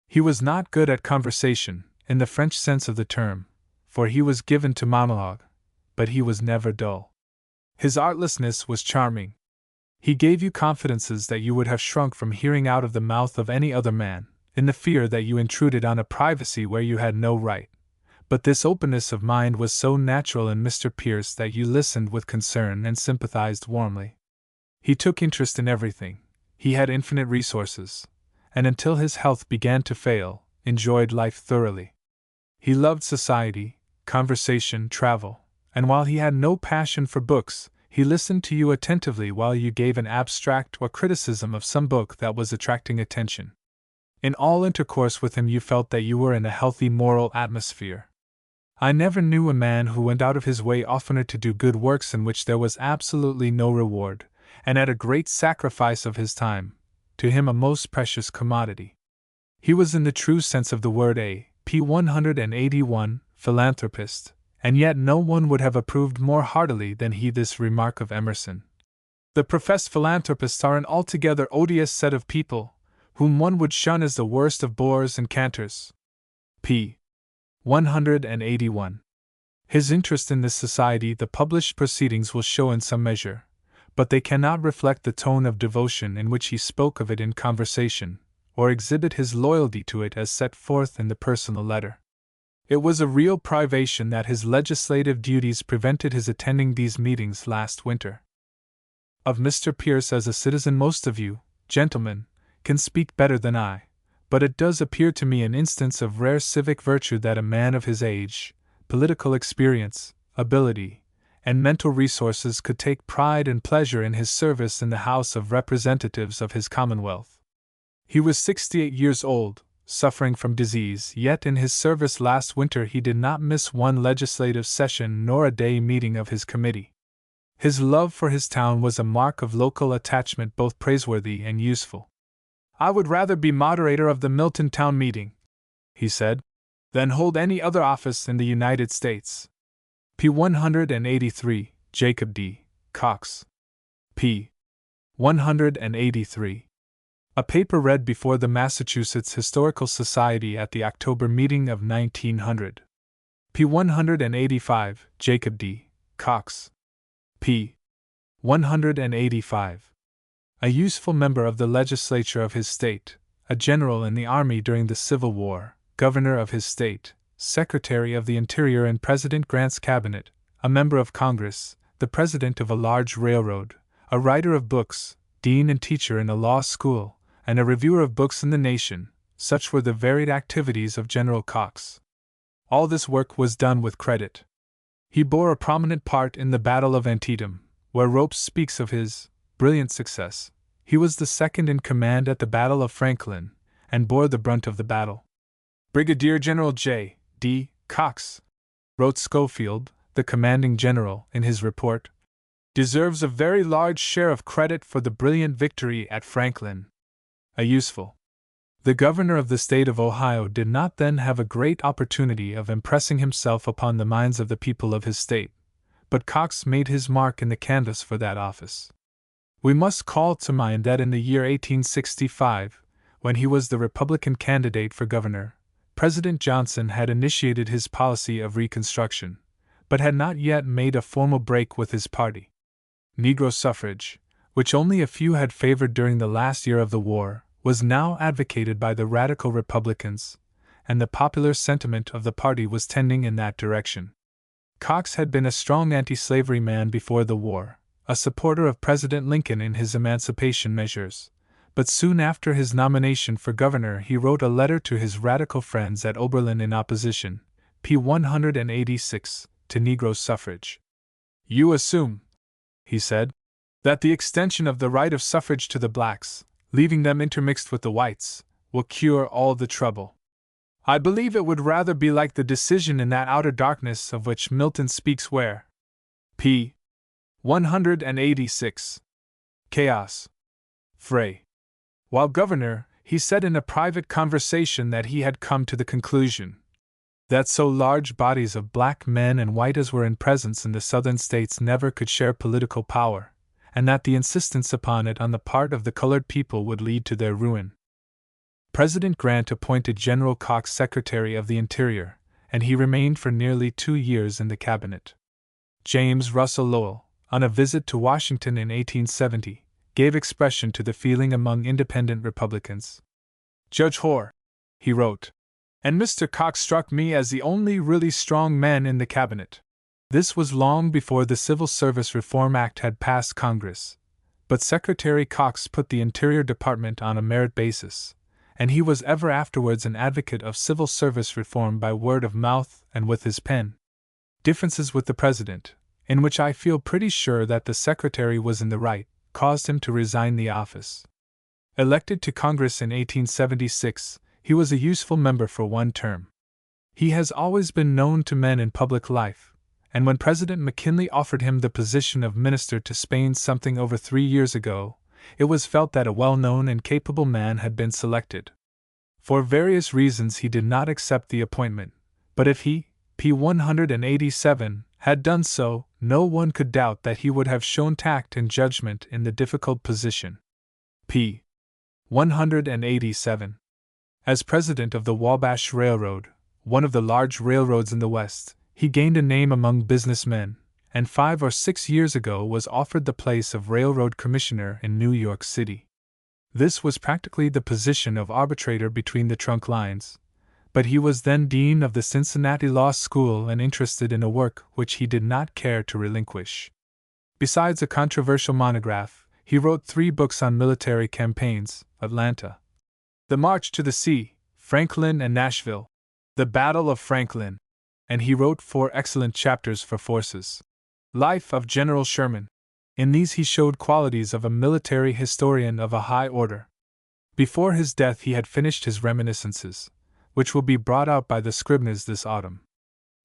He was not good at conversation, in the French sense of the term, for he was given to monologue, but he was never dull. His artlessness was charming. He gave you confidences that you would have shrunk from hearing out of the mouth of any other man, in the fear that you intruded on a privacy where you had no right. But this openness of mind was so natural in Mr. Pierce that you listened with concern and sympathized warmly. He took interest in everything, he had infinite resources, and until his health began to fail, enjoyed life thoroughly. He loved society, conversation, travel, and while he had no passion for books, he listened to you attentively while you gave an abstract or criticism of some book that was attracting attention. In all intercourse with him you felt that you were in a healthy moral atmosphere. I never knew a man who went out of his way oftener to do good works in which there was absolutely no reward, and at a great sacrifice of his time, to him a most precious commodity. He was in the true sense of the word a p. 181 philanthropist, and yet no one would have approved more heartily than he this remark of Emerson. The professed philanthropists are an altogether odious set of people, whom one would shun as the worst of bores and canters. p. 181. His interest in this society the published proceedings will show in some measure, but they cannot reflect the tone of devotion in which he spoke of it in conversation, or exhibit his loyalty to it as set forth in the personal letter. It was a real privation that his legislative duties prevented his attending these meetings last winter. Of Mr. Pierce as a citizen most of you, gentlemen, can speak better than I, but it does appear to me an instance of rare civic virtue that a man of his age, political experience, ability, and mental resources could take pride and pleasure in his service in the House of Representatives of his Commonwealth. He was 68 years old, suffering from disease, yet in his service last winter he did not miss one legislative session nor a day meeting of his committee. His love for his town was a mark of local attachment both praiseworthy and useful. I would rather be moderator of the Milton Town Meeting, he said, than hold any other office in the United States. p. 183, Jacob D. Cox. p. 183. A paper read before the Massachusetts Historical Society at the October meeting of 1900. p. 185, Jacob D. Cox. p. 185. A useful member of the legislature of his state, a general in the army during the Civil War, governor of his state, secretary of the Interior in President Grant's cabinet, a member of Congress, the president of a large railroad, a writer of books, dean and teacher in a law school, and a reviewer of books in the Nation, such were the varied activities of General Cox. All this work was done with credit. He bore a prominent part in the Battle of Antietam, where Ropes speaks of his brilliant success. He was the second in command at the Battle of Franklin, and bore the brunt of the battle. Brigadier General J. D. Cox, wrote Schofield, the commanding general, in his report, deserves a very large share of credit for the brilliant victory at Franklin. A useful. The governor of the state of Ohio did not then have a great opportunity of impressing himself upon the minds of the people of his state, but Cox made his mark in the canvass for that office. We must call to mind that in the year 1865, when he was the Republican candidate for governor, President Johnson had initiated his policy of Reconstruction, but had not yet made a formal break with his party. Negro suffrage, which only a few had favored during the last year of the war, was now advocated by the radical Republicans, and the popular sentiment of the party was tending in that direction. Cox had been a strong anti-slavery man before the war, a supporter of President Lincoln in his emancipation measures, but soon after his nomination for governor he wrote a letter to his radical friends at Oberlin in opposition, p. 186, to Negro suffrage. "You assume," he said, "that the extension of the right of suffrage to the blacks, leaving them intermixed with the whites, will cure all the trouble. I believe it would rather be like the decision in that outer darkness of which Milton speaks where p. 186. Chaos. Fray. While governor, he said in a private conversation that he had come to the conclusion that so large bodies of black men and white as were in presence in the southern states never could share political power, and that the insistence upon it on the part of the colored people would lead to their ruin." President Grant appointed General Cox Secretary of the Interior, and he remained for nearly 2 years in the cabinet. James Russell Lowell, on a visit to Washington in 1870, gave expression to the feeling among independent Republicans. "Judge Hoar," he wrote, "and Mr. Cox struck me as the only really strong men in the cabinet." This was long before the Civil Service Reform Act had passed Congress, but Secretary Cox put the Interior Department on a merit basis, and he was ever afterwards an advocate of civil service reform by word of mouth and with his pen. Differences with the President, in which I feel pretty sure that the Secretary was in the right, caused him to resign the office. Elected to Congress in 1876, he was a useful member for one term. He has always been known to men in public life, and when President McKinley offered him the position of minister to Spain something over 3 years ago, it was felt that a well-known and capable man had been selected. For various reasons he did not accept the appointment, but if he, p. 187, had done so, no one could doubt that he would have shown tact and judgment in the difficult position. p. 187. As president of the Wabash Railroad, one of the large railroads in the West, he gained a name among businessmen, and 5 or 6 years ago was offered the place of railroad commissioner in New York City. This was practically the position of arbitrator between the trunk lines, but he was then dean of the Cincinnati Law School and interested in a work which he did not care to relinquish. Besides a controversial monograph, he wrote 3 books on military campaigns: Atlanta, The March to the Sea, Franklin and Nashville, The Battle of Franklin, and he wrote 4 excellent chapters for Force's Life of General Sherman. In these he showed qualities of a military historian of a high order. Before his death he had finished his reminiscences, which will be brought out by the Scribners this autumn.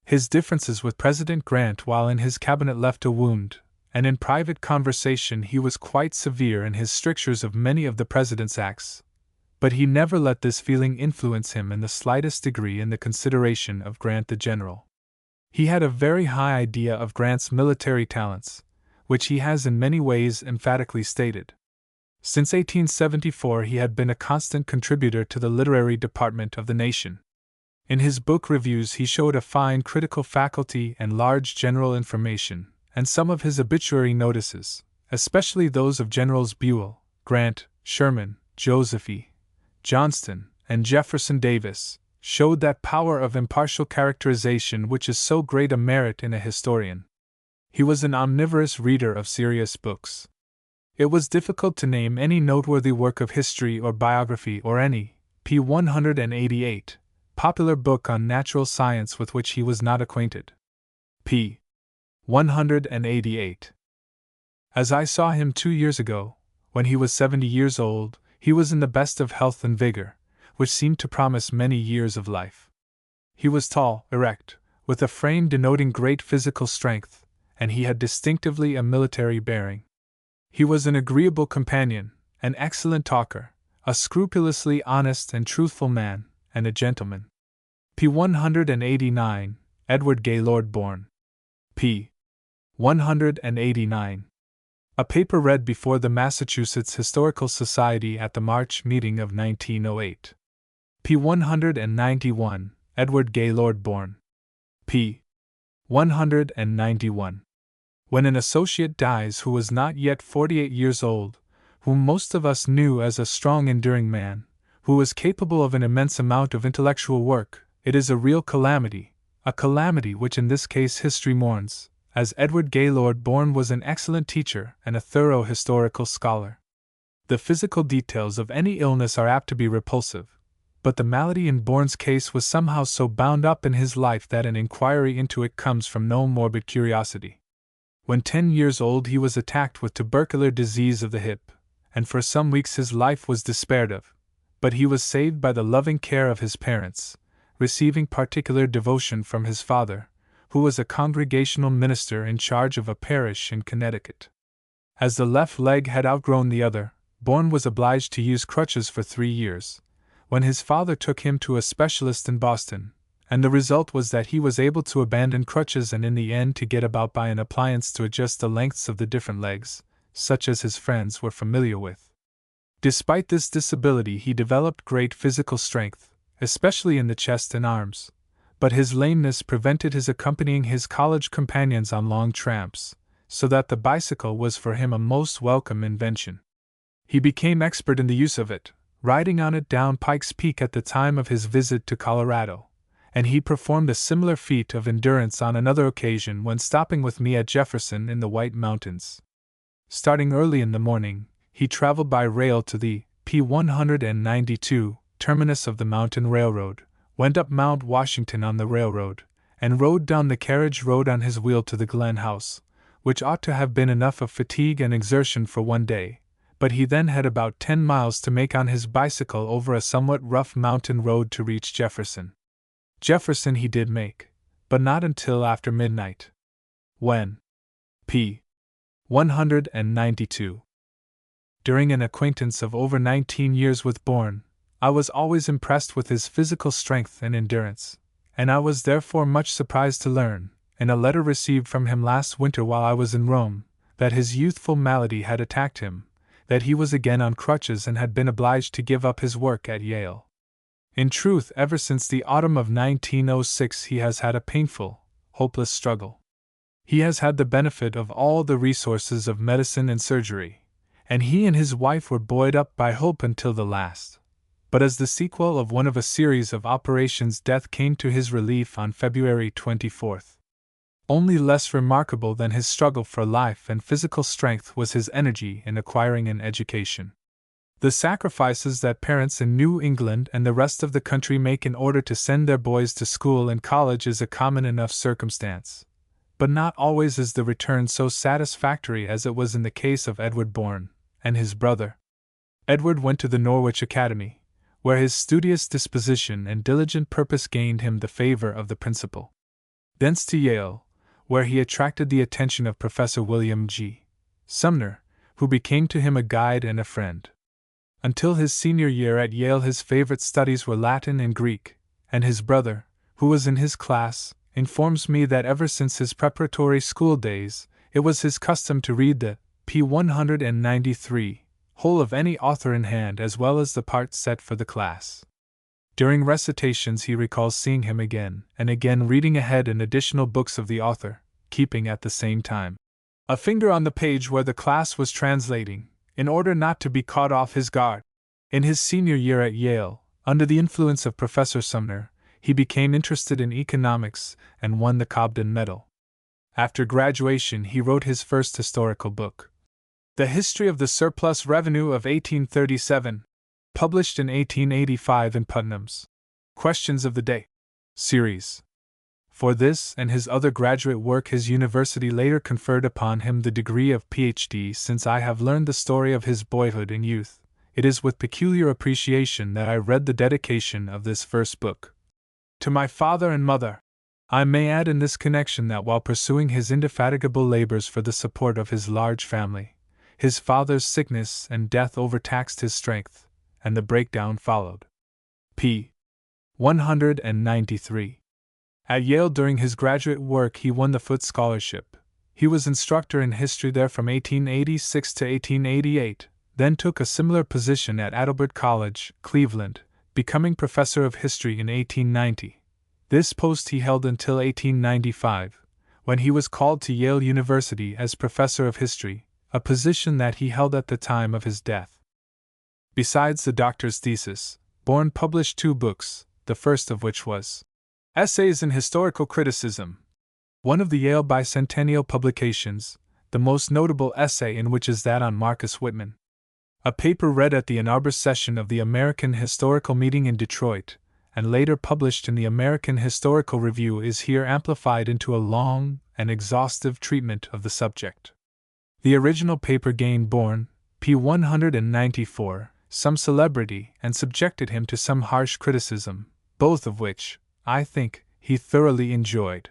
His differences with President Grant while in his cabinet left a wound, and in private conversation he was quite severe in his strictures of many of the President's acts, but he never let this feeling influence him in the slightest degree in the consideration of Grant the General. He had a very high idea of Grant's military talents, which he has in many ways emphatically stated. Since 1874 he had been a constant contributor to the literary department of the nation. In his book reviews he showed a fine critical faculty and large general information, and some of his obituary notices, especially those of Generals Buell, Grant, Sherman, Joseph E. Johnston, and Jefferson Davis, showed that power of impartial characterization which is so great a merit in a historian. He was an omnivorous reader of serious books. It was difficult to name any noteworthy work of history or biography or any, p. 188, popular book on natural science with which he was not acquainted. p. 188. As I saw him 2 years ago, when he was 70 years old, he was in the best of health and vigor, which seemed to promise many years of life. He was tall, erect, with a frame denoting great physical strength, and he had distinctively a military bearing. He was an agreeable companion, an excellent talker, a scrupulously honest and truthful man, and a gentleman. p. 189, Edward Gaylord born. p. 189. A paper read before the Massachusetts Historical Society at the March meeting of 1908. p. 191, Edward Gaylord born. p. 191. When an associate dies who was not yet 48 years old, whom most of us knew as a strong, enduring man, who was capable of an immense amount of intellectual work, it is a real calamity, a calamity which in this case history mourns, as Edward Gaylord born was an excellent teacher and a thorough historical scholar. The physical details of any illness are apt to be repulsive, but the malady in Bourne's case was somehow so bound up in his life that an inquiry into it comes from no morbid curiosity. When 10 years old he was attacked with tubercular disease of the hip, and for some weeks his life was despaired of, but he was saved by the loving care of his parents, receiving particular devotion from his father, who was a congregational minister in charge of a parish in Connecticut. As the left leg had outgrown the other, Bourne was obliged to use crutches for 3 years, when his father took him to a specialist in Boston, and the result was that he was able to abandon crutches and in the end to get about by an appliance to adjust the lengths of the different legs, such as his friends were familiar with. Despite this disability he developed great physical strength, especially in the chest and arms, but his lameness prevented his accompanying his college companions on long tramps, so that the bicycle was for him a most welcome invention. He became expert in the use of it, riding on it down Pike's Peak at the time of his visit to Colorado, and he performed a similar feat of endurance on another occasion when stopping with me at Jefferson in the White Mountains. Starting early in the morning, he traveled by rail to the p. 192 terminus of the mountain railroad, went up Mount Washington on the railroad, and rode down the carriage road on his wheel to the Glen House, which ought to have been enough of fatigue and exertion for one day, but he then had about 10 miles to make on his bicycle over a somewhat rough mountain road to reach Jefferson. Jefferson he did make, but not until after midnight. When p. 192. During an acquaintance of over 19 years with Bourne, I was always impressed with his physical strength and endurance, and I was therefore much surprised to learn, in a letter received from him last winter while I was in Rome, that his youthful malady had attacked him, that he was again on crutches and had been obliged to give up his work at Yale. In truth, ever since the autumn of 1906 he has had a painful, hopeless struggle. He has had the benefit of all the resources of medicine and surgery, and he and his wife were buoyed up by hope until the last. But as the sequel of one of a series of operations, death came to his relief on February 24th. Only less remarkable than his struggle for life and physical strength was his energy in acquiring an education. The sacrifices that parents in New England and the rest of the country make in order to send their boys to school and college is a common enough circumstance, but not always is the return so satisfactory as it was in the case of Edward Bourne and his brother. Edward went to the Norwich Academy, where his studious disposition and diligent purpose gained him the favor of the principal. Thence to Yale, where he attracted the attention of Professor William G. Sumner, who became to him a guide and a friend. Until his senior year at Yale his favorite studies were Latin and Greek, and his brother, who was in his class, informs me that ever since his preparatory school days, it was his custom to read the p. 193 whole of any author in hand as well as the parts set for the class. During recitations he recalls seeing him again and again reading ahead in additional books of the author, keeping at the same time a finger on the page where the class was translating, in order not to be caught off his guard. In his senior year at Yale, under the influence of Professor Sumner, he became interested in economics and won the Cobden Medal. After graduation he wrote his first historical book, The History of the Surplus Revenue of 1837, published in 1885 in Putnam's Questions of the Day series. For this and his other graduate work his university later conferred upon him the degree of Ph.D. Since I have learned the story of his boyhood and youth, it is with peculiar appreciation that I read the dedication of this first book. To my father and mother. I may add in this connection that while pursuing his indefatigable labors for the support of his large family, his father's sickness and death overtaxed his strength, and the breakdown followed. p. 193. At Yale during his graduate work he won the Foote Scholarship, He was instructor in history there from 1886 to 1888, then took a similar position at Audiobook College, Cleveland, becoming professor of history in 1890. This post he held until 1895, when he was called to Yale University as professor of history, a position that he held at the time of his death. Besides the doctor's thesis, Bourne published 2 books, the first of which was Essays in Historical Criticism, one of the Yale bicentennial publications, the most notable essay in which is that on Marcus Whitman. A paper read at the inaugural session of the American Historical Meeting in Detroit, and later published in the American Historical Review, is here amplified into a long and exhaustive treatment of the subject. The original paper gained Bourne, p. 194, some celebrity and subjected him to some harsh criticism, both of which, I think, he thoroughly enjoyed.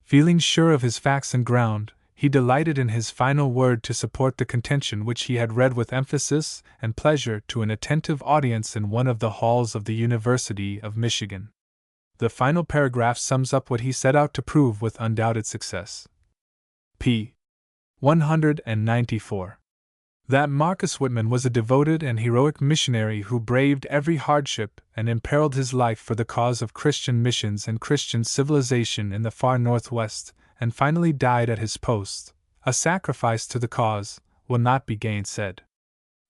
Feeling sure of his facts and ground, he delighted in his final word to support the contention which he had read with emphasis and pleasure to an attentive audience in one of the halls of the University of Michigan. The final paragraph sums up what he set out to prove with undoubted success. p. 194. That Marcus Whitman was a devoted and heroic missionary who braved every hardship and imperiled his life for the cause of Christian missions and Christian civilization in the far Northwest, and finally died at his post, a sacrifice to the cause, will not be gainsaid.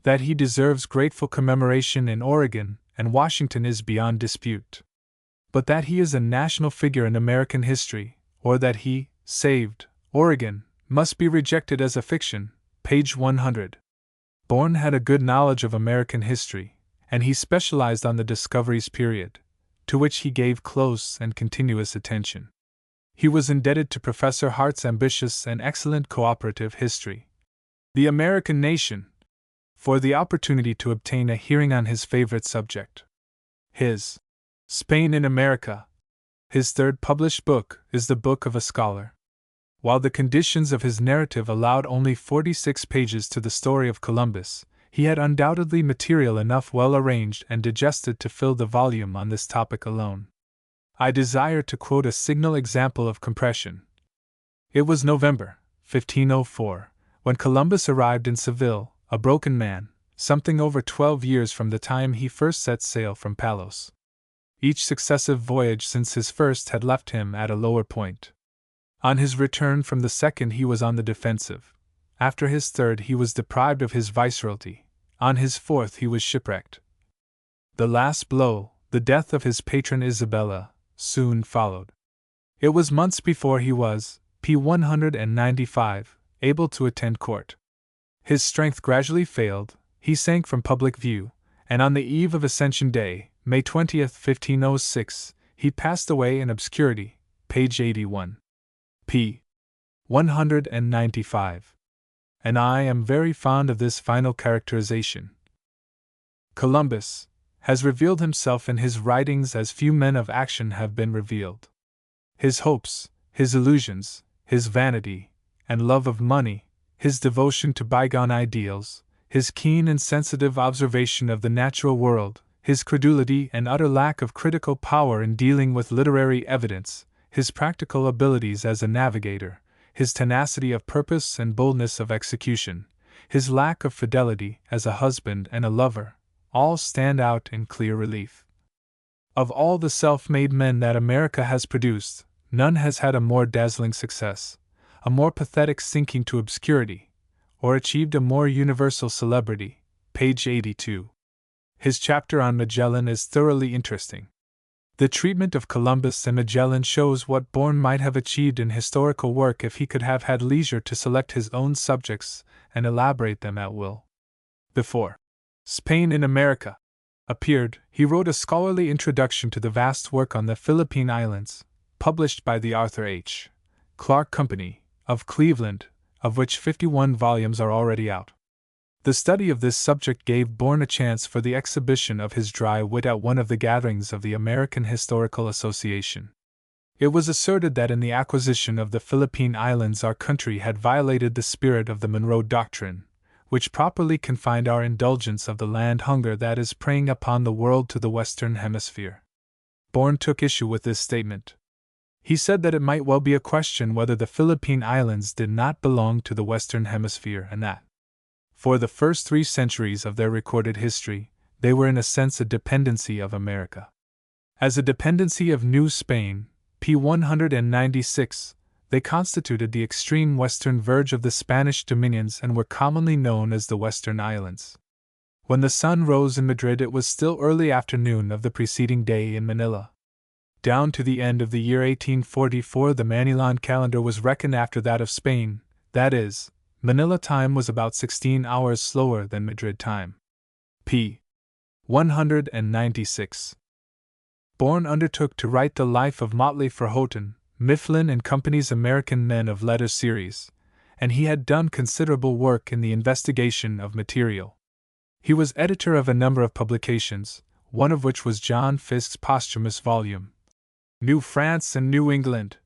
That he deserves grateful commemoration in Oregon and Washington is beyond dispute. But that he is a national figure in American history, or that he saved Oregon, must be rejected as a fiction. Page 100. Bourne had a good knowledge of American history, and he specialized on the Discoveries period, to which he gave close and continuous attention. He was indebted to Professor Hart's ambitious and excellent cooperative history, The American Nation, for the opportunity to obtain a hearing on his favorite subject. His Spain in America, his third published book, is the book of a scholar. While the conditions of his narrative allowed only 46 pages to the story of Columbus, he had undoubtedly material enough well arranged and digested to fill the volume on this topic alone. I desire to quote a signal example of compression. It was November, 1504, when Columbus arrived in Seville, a broken man, something over 12 years from the time he first set sail from Palos. Each successive voyage since his first had left him at a lower point. On his return from the second he was on the defensive. After his third he was deprived of his viceroyalty. On his fourth he was shipwrecked. The last blow, the death of his patron Isabella, soon followed. It was months before he was, p. 195, able to attend court. His strength gradually failed, he sank from public view, and on the eve of Ascension Day, May 20, 1506, he passed away in obscurity. Page 81. p. 195. And I am very fond of this final characterization. Columbus has revealed himself in his writings as few men of action have been revealed. His hopes, his illusions, his vanity, and love of money, his devotion to bygone ideals, his keen and sensitive observation of the natural world, his credulity and utter lack of critical power in dealing with literary evidence, his practical abilities as a navigator, his tenacity of purpose and boldness of execution, his lack of fidelity as a husband and a lover, all stand out in clear relief. Of all the self-made men that America has produced, none has had a more dazzling success, a more pathetic sinking to obscurity, or achieved a more universal celebrity. Page 82. His chapter on Magellan is thoroughly interesting. The treatment of Columbus and Magellan shows what Bourne might have achieved in historical work if he could have had leisure to select his own subjects and elaborate them at will. Before Spain in America appeared, he wrote a scholarly introduction to the vast work on the Philippine Islands, published by the Arthur H. Clarke Company, of Cleveland, of which 51 volumes are already out. The study of this subject gave Bourne a chance for the exhibition of his dry wit at one of the gatherings of the American Historical Association. It was asserted that in the acquisition of the Philippine Islands our country had violated the spirit of the Monroe Doctrine, which properly confined our indulgence of the land hunger that is preying upon the world to the Western Hemisphere. Bourne took issue with this statement. He said that it might well be a question whether the Philippine Islands did not belong to the Western Hemisphere and that, for the first 3 centuries of their recorded history, they were in a sense a dependency of America. As a dependency of New Spain, p. 196, they constituted the extreme western verge of the Spanish dominions and were commonly known as the Western Islands. When the sun rose in Madrid, it was still early afternoon of the preceding day in Manila. Down to the end of the year 1844, the Manilan calendar was reckoned after that of Spain, that is, Manila time was about 16 hours slower than Madrid time. p. 196. Bourne undertook to write the life of Motley for Houghton, Mifflin and Company's American Men of Letters series, and he had done considerable work in the investigation of material. He was editor of a number of publications, one of which was John Fiske's posthumous volume, New France and New England,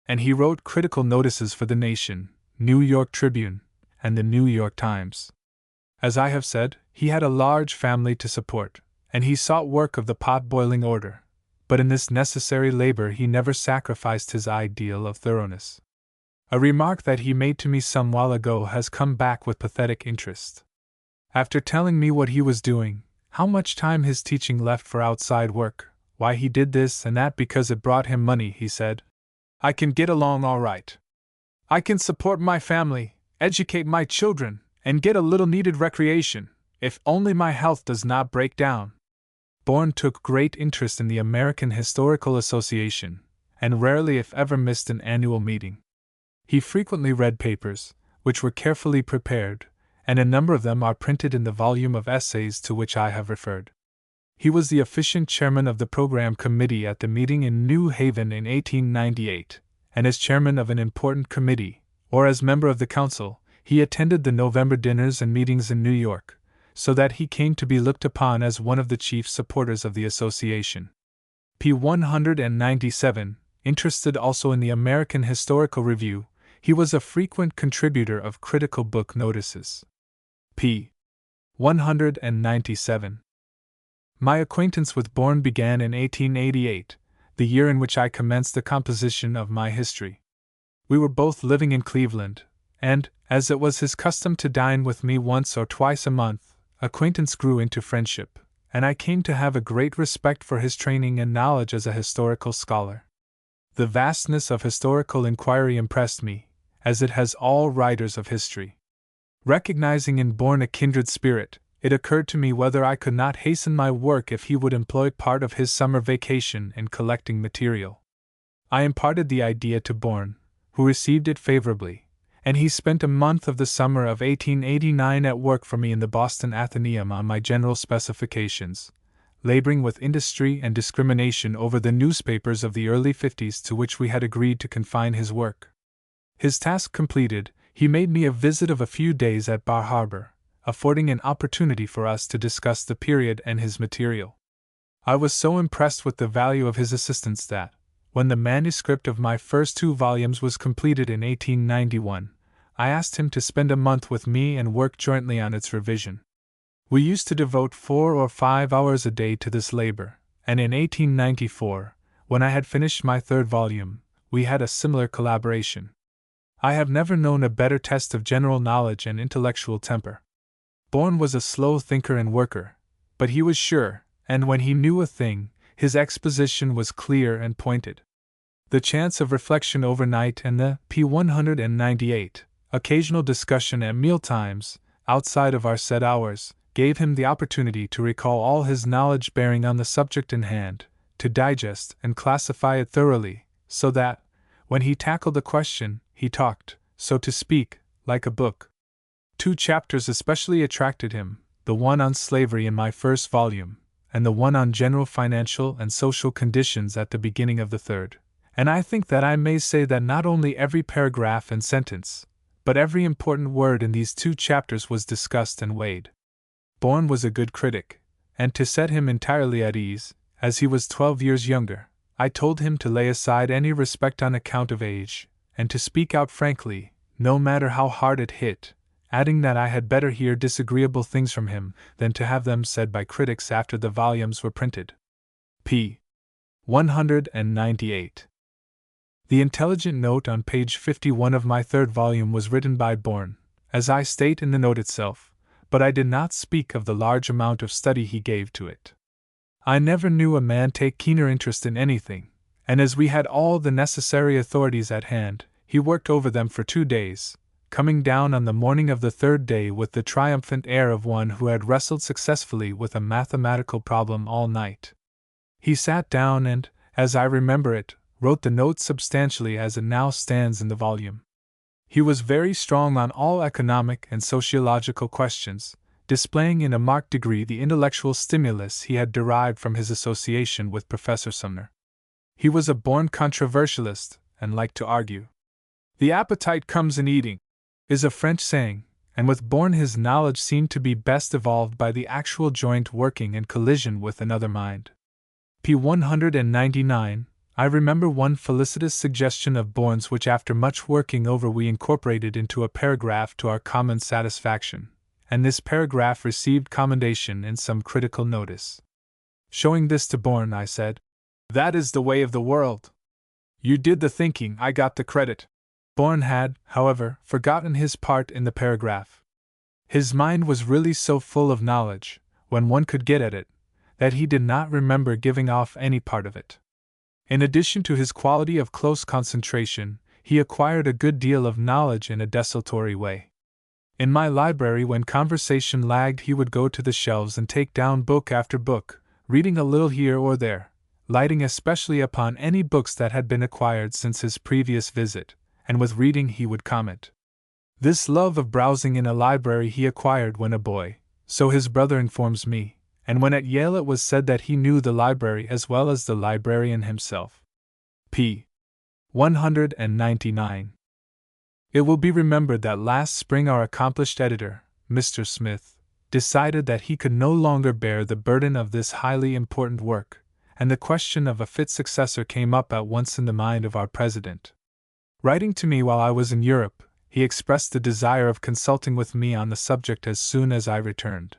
and he wrote critical notices for The Nation, New York Tribune, and the New York Times. As I have said, he had a large family to support, and he sought work of the pot-boiling order, but in this necessary labor he never sacrificed his ideal of thoroughness. A remark that he made to me some while ago has come back with pathetic interest. After telling me what he was doing, how much time his teaching left for outside work, why he did this and that because it brought him money, he said, "I can get along all right. I can support my family, educate my children, and get a little needed recreation, if only my health does not break down." Bourne took great interest in the American Historical Association, and rarely if ever missed an annual meeting. He frequently read papers, which were carefully prepared, and a number of them are printed in the volume of essays to which I have referred. He was the efficient chairman of the program committee at the meeting in New Haven in 1898, and as chairman of an important committee, or as member of the council, he attended the November dinners and meetings in New York, so that he came to be looked upon as one of the chief supporters of the association. p. 197, interested also in the American Historical Review, he was a frequent contributor of critical book notices. p. 197. My acquaintance with Bourne began in 1888, the year in which I commenced the composition of my history. We were both living in Cleveland, and, as it was his custom to dine with me once or twice a month, acquaintance grew into friendship, and I came to have a great respect for his training and knowledge as a historical scholar. The vastness of historical inquiry impressed me, as it has all writers of history. Recognizing in Bourne a kindred spirit, it occurred to me whether I could not hasten my work if he would employ part of his summer vacation in collecting material. I imparted the idea to Bourne, who received it favorably, and he spent a month of the summer of 1889 at work for me in the Boston Athenaeum on my general specifications, laboring with industry and discrimination over the newspapers of the early 50s to which we had agreed to confine his work. His task completed, he made me a visit of a few days at Bar Harbor, affording an opportunity for us to discuss the period and his material. I was so impressed with the value of his assistance that, when the manuscript of my first 2 volumes was completed in 1891, I asked him to spend a month with me and work jointly on its revision. We used to devote 4 or 5 hours a day to this labor, and in 1894, when I had finished my 3rd volume, we had a similar collaboration. I have never known a better test of general knowledge and intellectual temper. Bourne was a slow thinker and worker, but he was sure, and when he knew a thing, his exposition was clear and pointed. The chance of reflection overnight and the p. 198, occasional discussion at mealtimes, outside of our set hours, gave him the opportunity to recall all his knowledge bearing on the subject in hand, to digest and classify it thoroughly, so that, when he tackled a question, he talked, so to speak, like a book. 2 chapters especially attracted him, the one on slavery in my 1st volume, and the one on general financial and social conditions at the beginning of the 3rd, and I think that I may say that not only every paragraph and sentence, but every important word in these 2 chapters was discussed and weighed. Bourne was a good critic, and to set him entirely at ease, as he was 12 years younger, I told him to lay aside any respect on account of age, and to speak out frankly, no matter how hard it hit, adding that I had better hear disagreeable things from him than to have them said by critics after the volumes were printed. p. 198. The intelligent note on page 51 of my third volume was written by Bourne, as I state in the note itself, but I did not speak of the large amount of study he gave to it. I never knew a man take keener interest in anything, and as we had all the necessary authorities at hand, he worked over them for 2 days, coming down on the morning of the third day with the triumphant air of one who had wrestled successfully with a mathematical problem all night. He sat down and, as I remember it, wrote the note substantially as it now stands in the volume. He was very strong on all economic and sociological questions, displaying in a marked degree the intellectual stimulus he had derived from his association with Professor Sumner. He was a born controversialist and liked to argue. "The appetite comes in eating," is a French saying, and with Bourne his knowledge seemed to be best evolved by the actual joint working and collision with another mind. P. 199. I remember one felicitous suggestion of Bourne's which after much working over we incorporated into a paragraph to our common satisfaction, and this paragraph received commendation and some critical notice. Showing this to Bourne, I said, "That is the way of the world. You did the thinking, I got the credit." Bourne had, however, forgotten his part in the paragraph. His mind was really so full of knowledge, when one could get at it, that he did not remember giving off any part of it. In addition to his quality of close concentration, he acquired a good deal of knowledge in a desultory way. In my library, when conversation lagged, he would go to the shelves and take down book after book, reading a little here or there, lighting especially upon any books that had been acquired since his previous visit, and with reading he would comment. This love of browsing in a library he acquired when a boy, so his brother informs me, and when at Yale it was said that he knew the library as well as the librarian himself. P. 199. It will be remembered that last spring our accomplished editor, Mr. Smith, decided that he could no longer bear the burden of this highly important work, and the question of a fit successor came up at once in the mind of our president. Writing to me while I was in Europe, he expressed the desire of consulting with me on the subject as soon as I returned.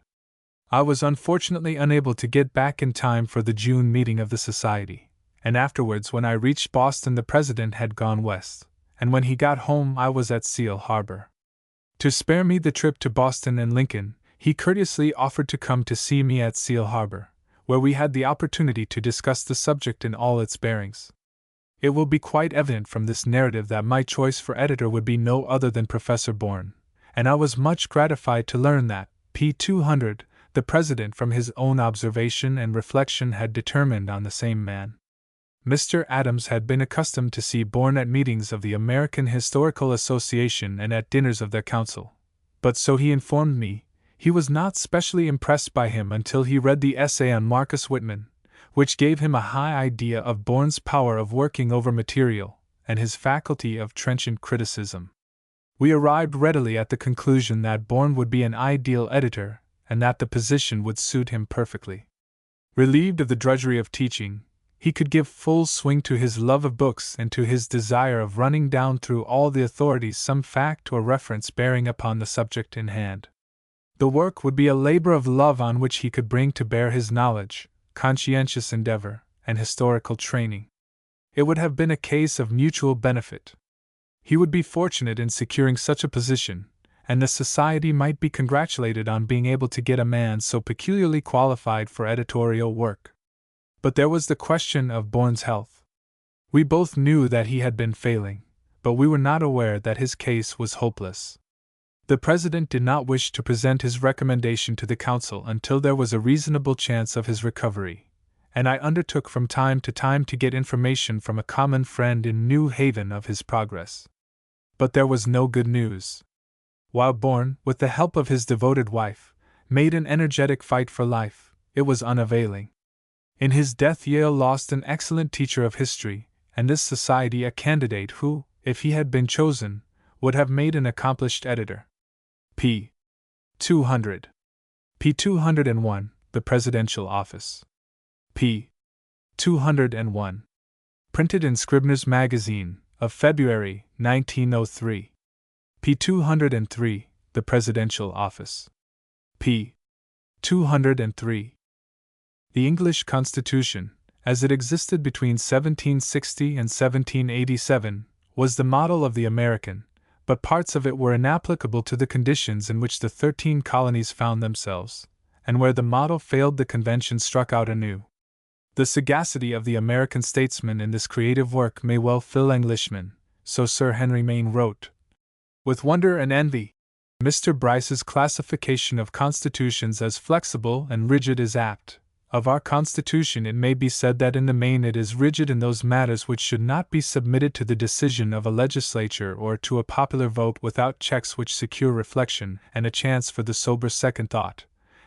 I was unfortunately unable to get back in time for the June meeting of the Society, and afterwards when I reached Boston the president had gone west, and when he got home I was at Seal Harbor. To spare me the trip to Boston and Lincoln, he courteously offered to come to see me at Seal Harbor, where we had the opportunity to discuss the subject in all its bearings. It will be quite evident from this narrative that my choice for editor would be no other than Professor Bourne, and I was much gratified to learn that P. 200, the president from his own observation and reflection had determined on the same man. Mr. Adams had been accustomed to see Bourne at meetings of the American Historical Association and at dinners of their council, but so he informed me, he was not specially impressed by him until he read the essay on Marcus Whitman, which gave him a high idea of Bourne's power of working over material, and his faculty of trenchant criticism. We arrived readily at the conclusion that Bourne would be an ideal editor, and that the position would suit him perfectly. Relieved of the drudgery of teaching, he could give full swing to his love of books and to his desire of running down through all the authorities some fact or reference bearing upon the subject in hand. The work would be a labor of love on which he could bring to bear his knowledge, conscientious endeavor, and historical training. It would have been a case of mutual benefit. He would be fortunate in securing such a position, and the Society might be congratulated on being able to get a man so peculiarly qualified for editorial work. But there was the question of Bourne's health. We both knew that he had been failing, but we were not aware that his case was hopeless. The president did not wish to present his recommendation to the council until there was a reasonable chance of his recovery, and I undertook from time to time to get information from a common friend in New Haven of his progress. But there was no good news. While Bourne, with the help of his devoted wife, made an energetic fight for life, it was unavailing. In his death Yale lost an excellent teacher of history, and this Society a candidate who, if he had been chosen, would have made an accomplished editor. P. 200. P. 201, the Presidential Office. P. 201. Printed in Scribner's Magazine, of February, 1903. P. 203, the Presidential Office. P. 203. The English Constitution, as it existed between 1760 and 1787, was the model of the American, but parts of it were inapplicable to the conditions in which the 13 colonies found themselves, and where the model failed the convention struck out anew. The sagacity of the American statesman in this creative work may well fill Englishmen, so Sir Henry Maine wrote, with wonder and envy. Mr. Bryce's classification of constitutions as flexible and rigid is apt. Of our Constitution it may be said that in the main it is rigid in those matters which should not be submitted to the decision of a legislature or to a popular vote without checks which secure reflection and a chance for the sober second thought,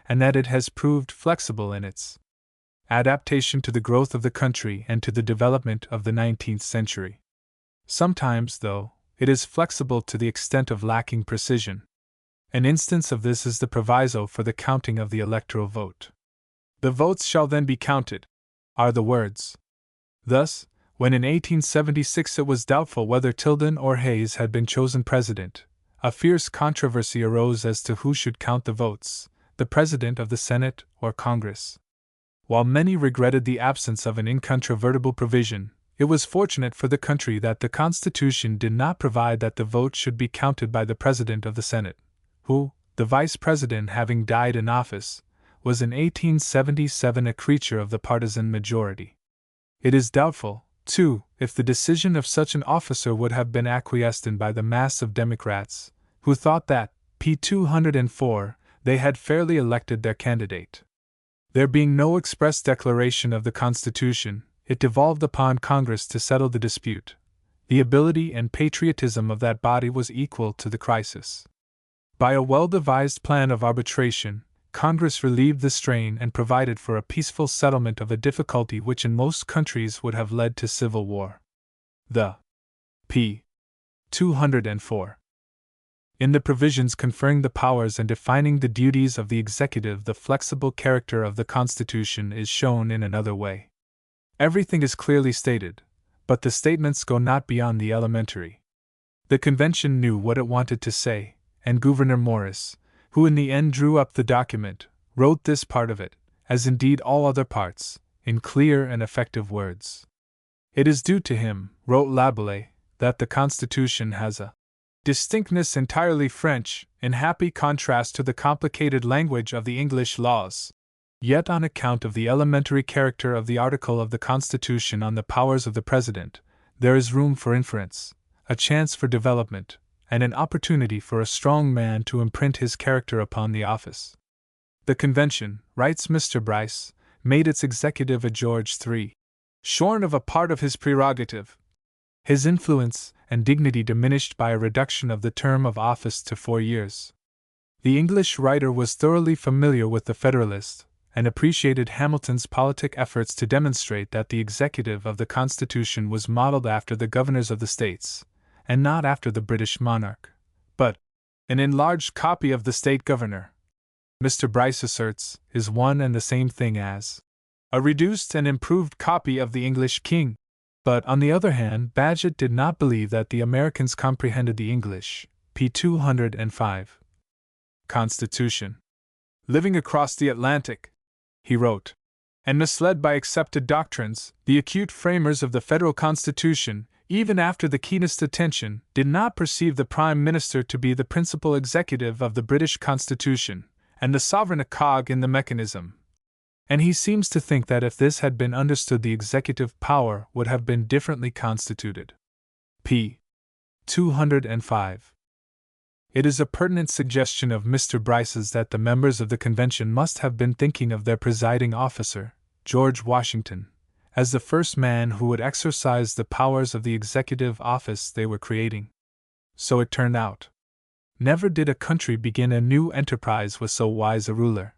and that it has proved flexible in its adaptation to the growth of the country and to the development of the 19th century. Sometimes, though, it is flexible to the extent of lacking precision. An instance of this is the proviso for the counting of the electoral vote. The votes shall then be counted, are the words. Thus, when in 1876 it was doubtful whether Tilden or Hayes had been chosen president, a fierce controversy arose as to who should count the votes, the president of the Senate or Congress. While many regretted the absence of an incontrovertible provision, it was fortunate for the country that the Constitution did not provide that the vote should be counted by the president of the Senate, who, the vice president having died in office, was in 1877 a creature of the partisan majority. It is doubtful, too, if the decision of such an officer would have been acquiesced in by the mass of Democrats, who thought that, p. 204, they had fairly elected their candidate. There being no express declaration of the Constitution, it devolved upon Congress to settle the dispute. The ability and patriotism of that body was equal to the crisis. By a well-devised plan of arbitration, Congress relieved the strain and provided for a peaceful settlement of a difficulty which in most countries would have led to civil war. The p. 204. In the provisions conferring the powers and defining the duties of the executive, the flexible character of the Constitution is shown in another way. Everything is clearly stated, but the statements go not beyond the elementary. The convention knew what it wanted to say, and Gouverneur Morris, who in the end drew up the document, wrote this part of it, as indeed all other parts, in clear and effective words. It is due to him, wrote Laboulaye, that the Constitution has a distinctness entirely French, in happy contrast to the complicated language of the English laws. Yet on account of the elementary character of the article of the Constitution on the powers of the President, there is room for inference, a chance for development, and an opportunity for a strong man to imprint his character upon the office. The convention, writes Mr. Bryce, made its executive a George III, shorn of a part of his prerogative, his influence and dignity diminished by a reduction of the term of office to 4 years. The English writer was thoroughly familiar with the Federalist, and appreciated Hamilton's politic efforts to demonstrate that the executive of the Constitution was modeled after the governors of the states, and not after the British monarch, but an enlarged copy of the state governor. Mr. Bryce asserts, is one and the same thing as a reduced and improved copy of the English king. But on the other hand, Bagehot did not believe that the Americans comprehended the English, p. 205, Constitution. Living across the Atlantic, he wrote, and misled by accepted doctrines, the acute framers of the federal Constitution, even after the keenest attention, did not perceive the Prime Minister to be the principal executive of the British Constitution, and the sovereign a cog in the mechanism. And he seems to think that if this had been understood, the executive power would have been differently constituted. p. 205. It is a pertinent suggestion of Mr. Bryce's that the members of the convention must have been thinking of their presiding officer, George Washington, as the first man who would exercise the powers of the executive office they were creating. So it turned out. Never did a country begin a new enterprise with so wise a ruler.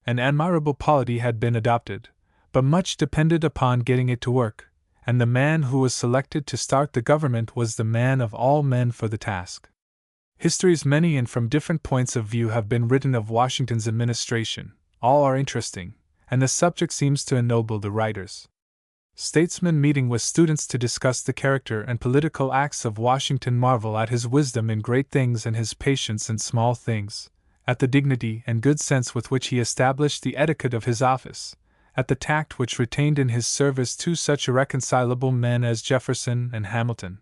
An admirable polity had been adopted, but much depended upon getting it to work, and the man who was selected to start the government was the man of all men for the task. Histories many and from different points of view have been written of Washington's administration. All are interesting, and the subject seems to ennoble the writers. Statesmen meeting with students to discuss the character and political acts of Washington marvel at his wisdom in great things and his patience in small things, at the dignity and good sense with which he established the etiquette of his office, at the tact which retained in his service two such irreconcilable men as Jefferson and Hamilton.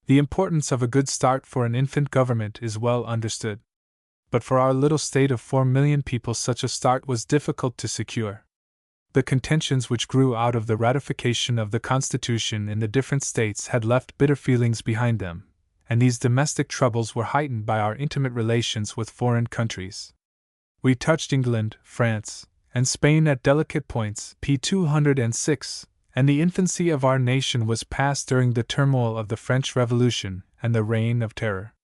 The importance of a good start for an infant government is well understood. But for our little state of 4,000,000 people such a start was difficult to secure. The contentions which grew out of the ratification of the Constitution in the different states had left bitter feelings behind them, and these domestic troubles were heightened by our intimate relations with foreign countries. We touched England, France, and Spain at delicate points, p. 206, and the infancy of our nation was passed during the turmoil of the French Revolution and the Reign of Terror.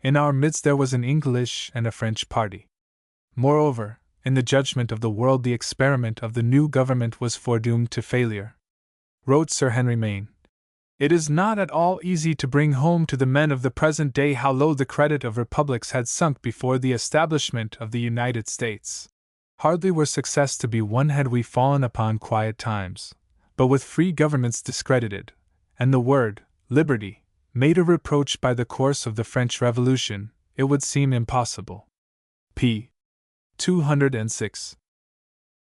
In our midst there was an English and a French party. Moreover, in the judgment of the world the experiment of the new government was foredoomed to failure. Wrote Sir Henry Maine, "It is not at all easy to bring home to the men of the present day how low the credit of republics had sunk before the establishment of the United States. Hardly were success to be won had we fallen upon quiet times, but with free governments discredited, and the word, liberty, made a reproach by the course of the French Revolution, it would seem impossible." p. 206.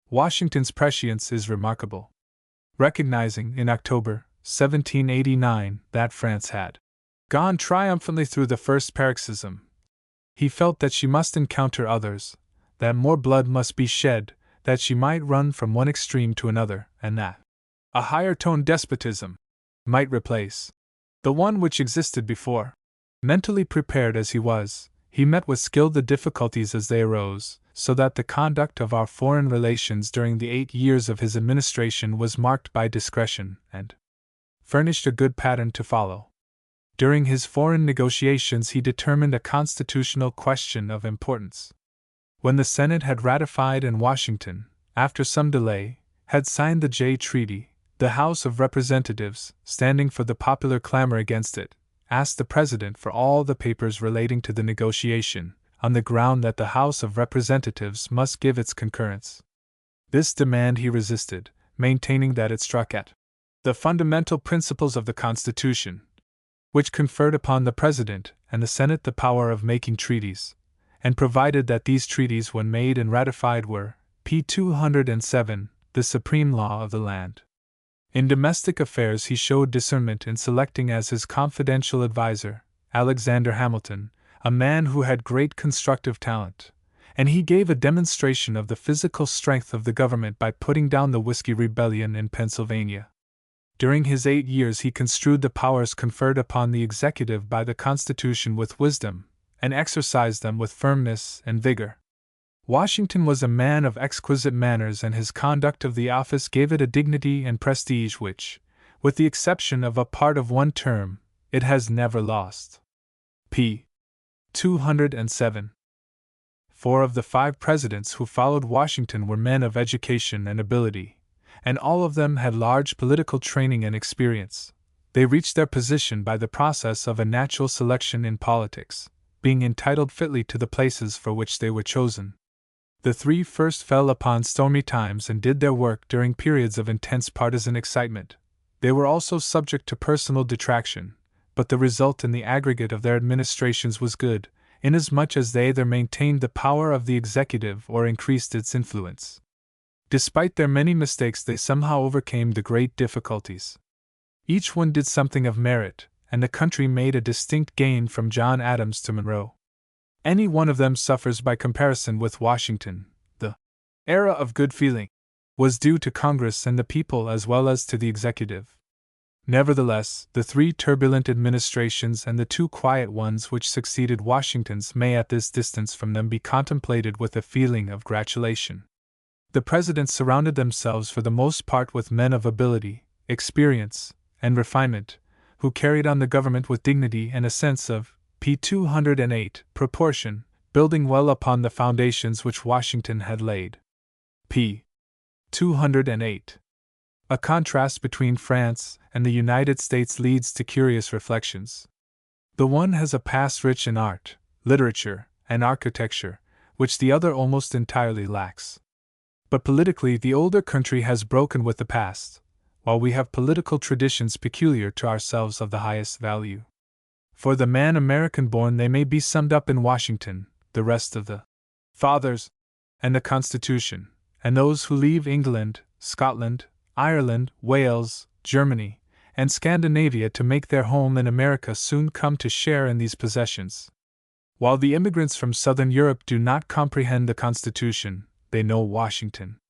Washington's prescience is remarkable. Recognizing, in October 1789, that France had gone triumphantly through the first paroxysm, he felt that she must encounter others, that more blood must be shed, that she might run from one extreme to another, and that a higher-toned despotism might replace the one which existed before. Mentally prepared as he was, he met with skill the difficulties as they arose, so that the conduct of our foreign relations during the 8 years of his administration was marked by discretion and furnished a good pattern to follow. During his foreign negotiations he determined a constitutional question of importance. When the Senate had ratified and Washington, after some delay, had signed the Jay Treaty, the House of Representatives, standing for the popular clamor against it, asked the President for all the papers relating to the negotiation, on the ground that the House of Representatives must give its concurrence. This demand he resisted, maintaining that it struck at the fundamental principles of the Constitution, which conferred upon the President and the Senate the power of making treaties, and provided that these treaties, when made and ratified, were, p. 207, the supreme law of the land. In domestic affairs he showed discernment in selecting as his confidential adviser Alexander Hamilton, a man who had great constructive talent, and he gave a demonstration of the physical strength of the government by putting down the Whiskey Rebellion in Pennsylvania. During his 8 years he construed the powers conferred upon the executive by the Constitution with wisdom, and exercised them with firmness and vigor. Washington was a man of exquisite manners, and his conduct of the office gave it a dignity and prestige which, with the exception of a part of one term, it has never lost. p. 207. 4 of the 5 presidents who followed Washington were men of education and ability, and all of them had large political training and experience. They reached their position by the process of a natural selection in politics, being entitled fitly to the places for which they were chosen. The 3 first fell upon stormy times and did their work during periods of intense partisan excitement. They were also subject to personal detraction, but the result in the aggregate of their administrations was good, inasmuch as they either maintained the power of the executive or increased its influence. Despite their many mistakes, they somehow overcame the great difficulties. Each one did something of merit, and the country made a distinct gain from John Adams to Monroe. Any one of them suffers by comparison with Washington. The era of good feeling was due to Congress and the people as well as to the executive. Nevertheless, the 3 turbulent administrations and the 2 quiet ones which succeeded Washington's may at this distance from them be contemplated with a feeling of gratulation. The presidents surrounded themselves for the most part with men of ability, experience, and refinement, who carried on the government with dignity and a sense of p. 208 proportion, building well upon the foundations which Washington had laid. p. 208. A contrast between France and the United States leads to curious reflections. The one has a past rich in art, literature, and architecture, which the other almost entirely lacks. But politically, the older country has broken with the past, while we have political traditions peculiar to ourselves of the highest value. For the man American born, they may be summed up in Washington, the rest of the fathers, and the Constitution, and those who leave England, Scotland, Ireland, Wales, Germany, and Scandinavia to make their home in America soon come to share in these possessions. While the immigrants from Southern Europe do not comprehend the Constitution, they know Washington.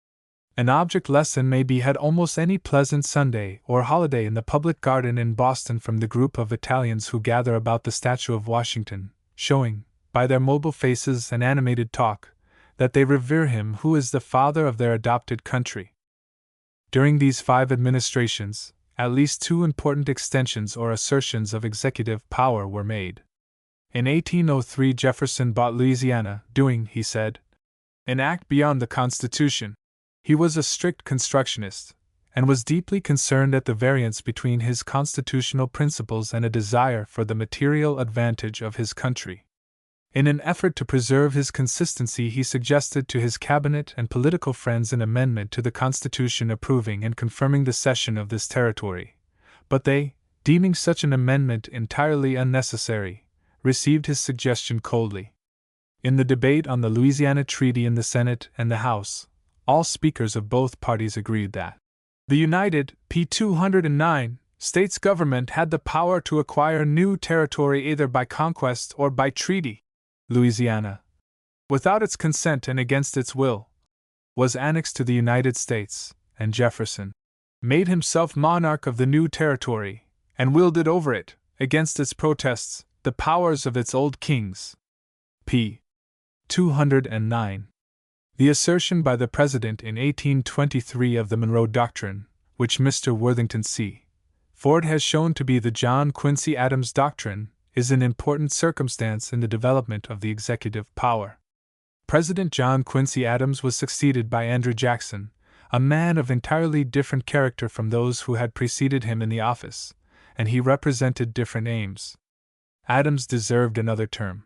An object lesson may be had almost any pleasant Sunday or holiday in the public garden in Boston from the group of Italians who gather about the statue of Washington, showing, by their mobile faces and animated talk, that they revere him who is the father of their adopted country. During these 5 administrations, at least 2 important extensions or assertions of executive power were made. In 1803, Jefferson bought Louisiana, doing, he said, an act beyond the Constitution. He was a strict constructionist, and was deeply concerned at the variance between his constitutional principles and a desire for the material advantage of his country. In an effort to preserve his consistency, he suggested to his cabinet and political friends an amendment to the Constitution approving and confirming the cession of this territory, but they, deeming such an amendment entirely unnecessary, received his suggestion coldly. In the debate on the Louisiana Treaty in the Senate and the House, all speakers of both parties agreed that the United p. 209 States government had the power to acquire new territory either by conquest or by treaty. Louisiana, without its consent and against its will, was annexed to the United States, and Jefferson made himself monarch of the new territory, and wielded over it, against its protests, the powers of its old kings. p. 209. The assertion by the President in 1823 of the Monroe Doctrine, which Mr. Worthington C. Ford has shown to be the John Quincy Adams Doctrine, is an important circumstance in the development of the executive power. President John Quincy Adams was succeeded by Andrew Jackson, a man of entirely different character from those who had preceded him in the office, and he represented different aims. Adams deserved another term.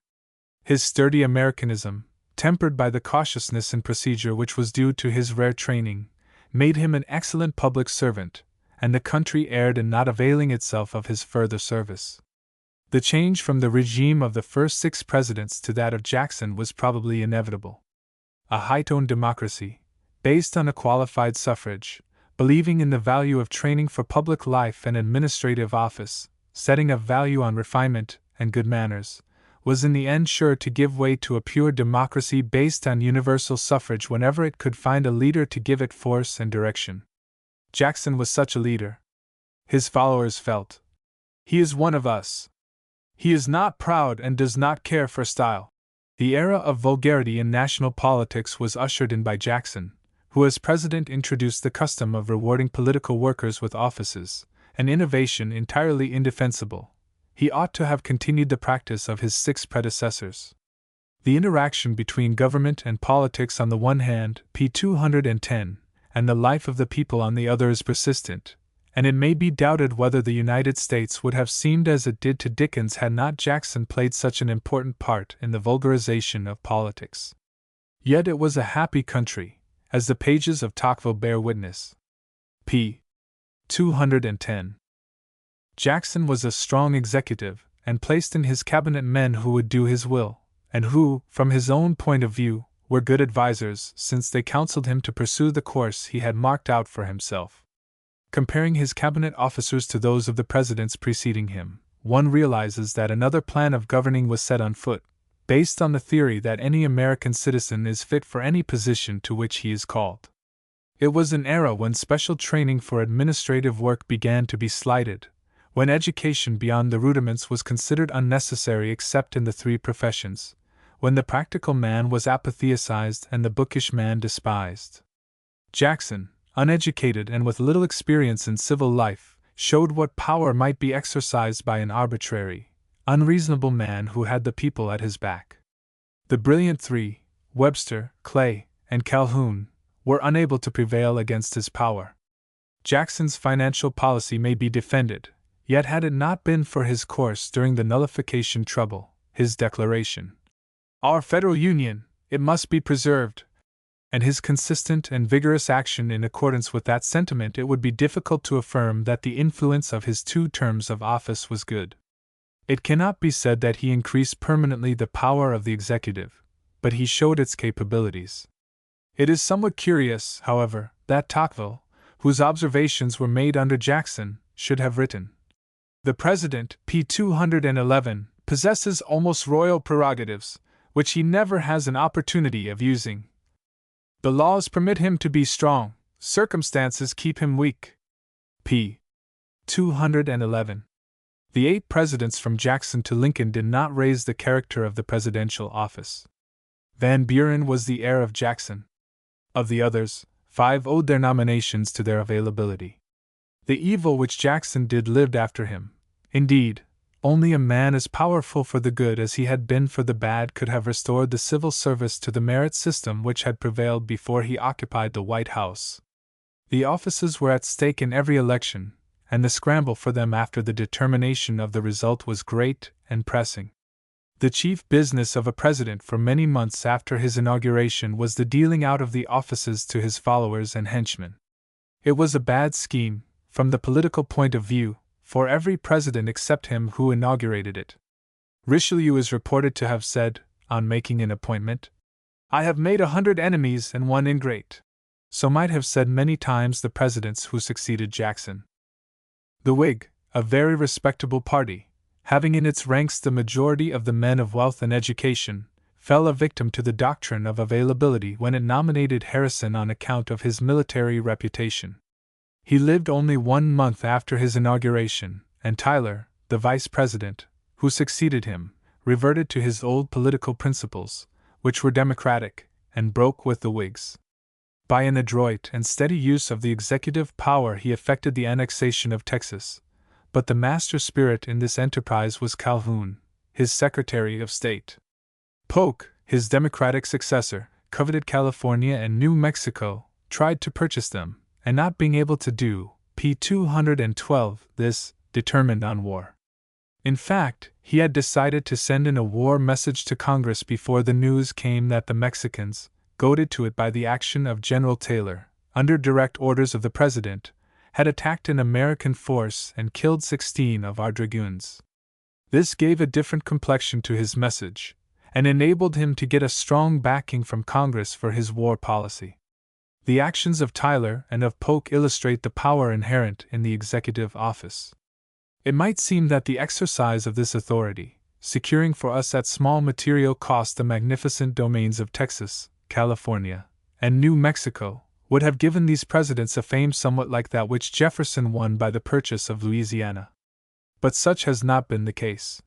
His sturdy Americanism, tempered by the cautiousness in procedure which was due to his rare training, made him an excellent public servant, and the country erred in not availing itself of his further service. The change from the regime of the first 6 presidents to that of Jackson was probably inevitable. A high-toned democracy, based on a qualified suffrage, believing in the value of training for public life and administrative office, setting a value on refinement and good manners, was in the end sure to give way to a pure democracy based on universal suffrage whenever it could find a leader to give it force and direction. Jackson was such a leader. His followers felt, "He is one of us. He is not proud and does not care for style." The era of vulgarity in national politics was ushered in by Jackson, who as president introduced the custom of rewarding political workers with offices, an innovation entirely indefensible. He ought to have continued the practice of his 6 predecessors. The interaction between government and politics on the one hand, p. 210, and the life of the people on the other is persistent, and it may be doubted whether the United States would have seemed as it did to Dickens had not Jackson played such an important part in the vulgarization of politics. Yet it was a happy country, as the pages of Tocqueville bear witness. p. 210. Jackson was a strong executive, and placed in his cabinet men who would do his will, and who, from his own point of view, were good advisers, since they counseled him to pursue the course he had marked out for himself. Comparing his cabinet officers to those of the presidents preceding him, one realizes that another plan of governing was set on foot, based on the theory that any American citizen is fit for any position to which he is called. It was an era when special training for administrative work began to be slighted, when education beyond the rudiments was considered unnecessary except in the 3 professions, when the practical man was apatheized and the bookish man despised. Jackson, uneducated and with little experience in civil life, showed what power might be exercised by an arbitrary, unreasonable man who had the people at his back. The brilliant 3, Webster, Clay, and Calhoun, were unable to prevail against his power. Jackson's financial policy may be defended, yet had it not been for his course during the nullification trouble, his declaration, "Our Federal Union, it must be preserved," and his consistent and vigorous action in accordance with that sentiment, it would be difficult to affirm that the influence of his 2 terms of office was good. It cannot be said that he increased permanently the power of the executive, but he showed its capabilities. It is somewhat curious, however, that Tocqueville, whose observations were made under Jackson, should have written. The President, p. 211, possesses almost royal prerogatives, which he never has an opportunity of using. The laws permit him to be strong, circumstances keep him weak. p. 211. The 8 presidents from Jackson to Lincoln did not raise the character of the presidential office. Van Buren was the heir of Jackson. Of the others, 5 owed their nominations to their availability. The evil which Jackson did lived after him. Indeed, only a man as powerful for the good as he had been for the bad could have restored the civil service to the merit system which had prevailed before he occupied the White House. The offices were at stake in every election, and the scramble for them after the determination of the result was great and pressing. The chief business of a president for many months after his inauguration was the dealing out of the offices to his followers and henchmen. It was a bad scheme, from the political point of view, for every president except him who inaugurated it. Richelieu is reported to have said, on making an appointment, "I have made 100 enemies and one ingrate." So might have said many times the presidents who succeeded Jackson. The Whig, a very respectable party, having in its ranks the majority of the men of wealth and education, fell a victim to the doctrine of availability when it nominated Harrison on account of his military reputation. He lived only 1 month after his inauguration, and Tyler, the vice president, who succeeded him, reverted to his old political principles, which were democratic, and broke with the Whigs. By an adroit and steady use of the executive power he effected the annexation of Texas, but the master spirit in this enterprise was Calhoun, his Secretary of State. Polk, his Democratic successor, coveted California and New Mexico, tried to purchase them, and not being able to do, p. 212, this, determined on war. In fact, he had decided to send in a war message to Congress before the news came that the Mexicans, goaded to it by the action of General Taylor, under direct orders of the President, had attacked an American force and killed 16 of our dragoons. This gave a different complexion to his message, and enabled him to get a strong backing from Congress for his war policy. The actions of Tyler and of Polk illustrate the power inherent in the executive office. It might seem that the exercise of this authority, securing for us at small material cost the magnificent domains of Texas, California, and New Mexico, would have given these presidents a fame somewhat like that which Jefferson won by the purchase of Louisiana. But such has not been the case.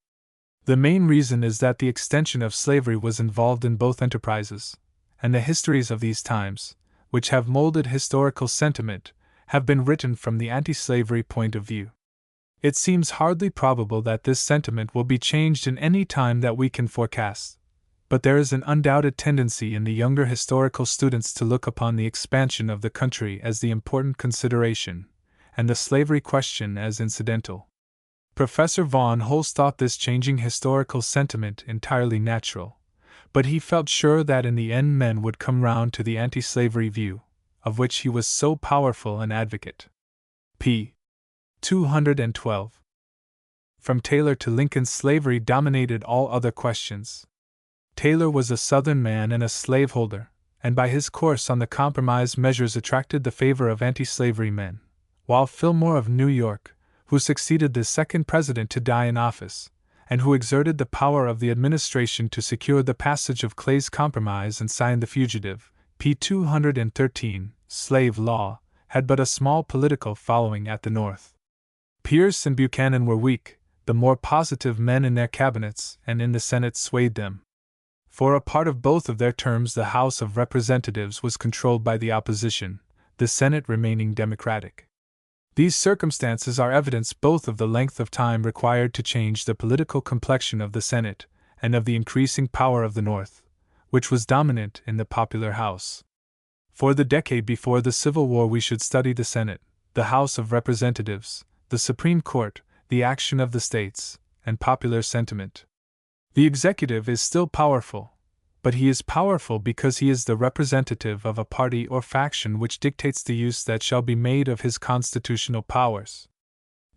The main reason is that the extension of slavery was involved in both enterprises, and the histories of these times, which have molded historical sentiment, have been written from the anti-slavery point of view. It seems hardly probable that this sentiment will be changed in any time that we can forecast, but there is an undoubted tendency in the younger historical students to look upon the expansion of the country as the important consideration, and the slavery question as incidental. Professor Vaughan Holst thought this changing historical sentiment entirely natural, but he felt sure that in the end men would come round to the anti-slavery view, of which he was so powerful an advocate. p. 212. From Taylor to Lincoln, slavery dominated all other questions. Taylor was a Southern man and a slaveholder, and by his course on the compromise measures attracted the favor of anti-slavery men, while Fillmore of New York, who succeeded the second president to die in office, and who exerted the power of the administration to secure the passage of Clay's Compromise and sign the fugitive, p. 213, slave law, had but a small political following at the North. Pierce and Buchanan were weak, the more positive men in their cabinets and in the Senate swayed them. For a part of both of their terms the House of Representatives was controlled by the opposition, the Senate remaining Democratic. These circumstances are evidence both of the length of time required to change the political complexion of the Senate, and of the increasing power of the North, which was dominant in the popular House. For the decade before the Civil War we should study the Senate, the House of Representatives, the Supreme Court, the action of the states, and popular sentiment. The executive is still powerful, but he is powerful because he is the representative of a party or faction which dictates the use that shall be made of his constitutional powers.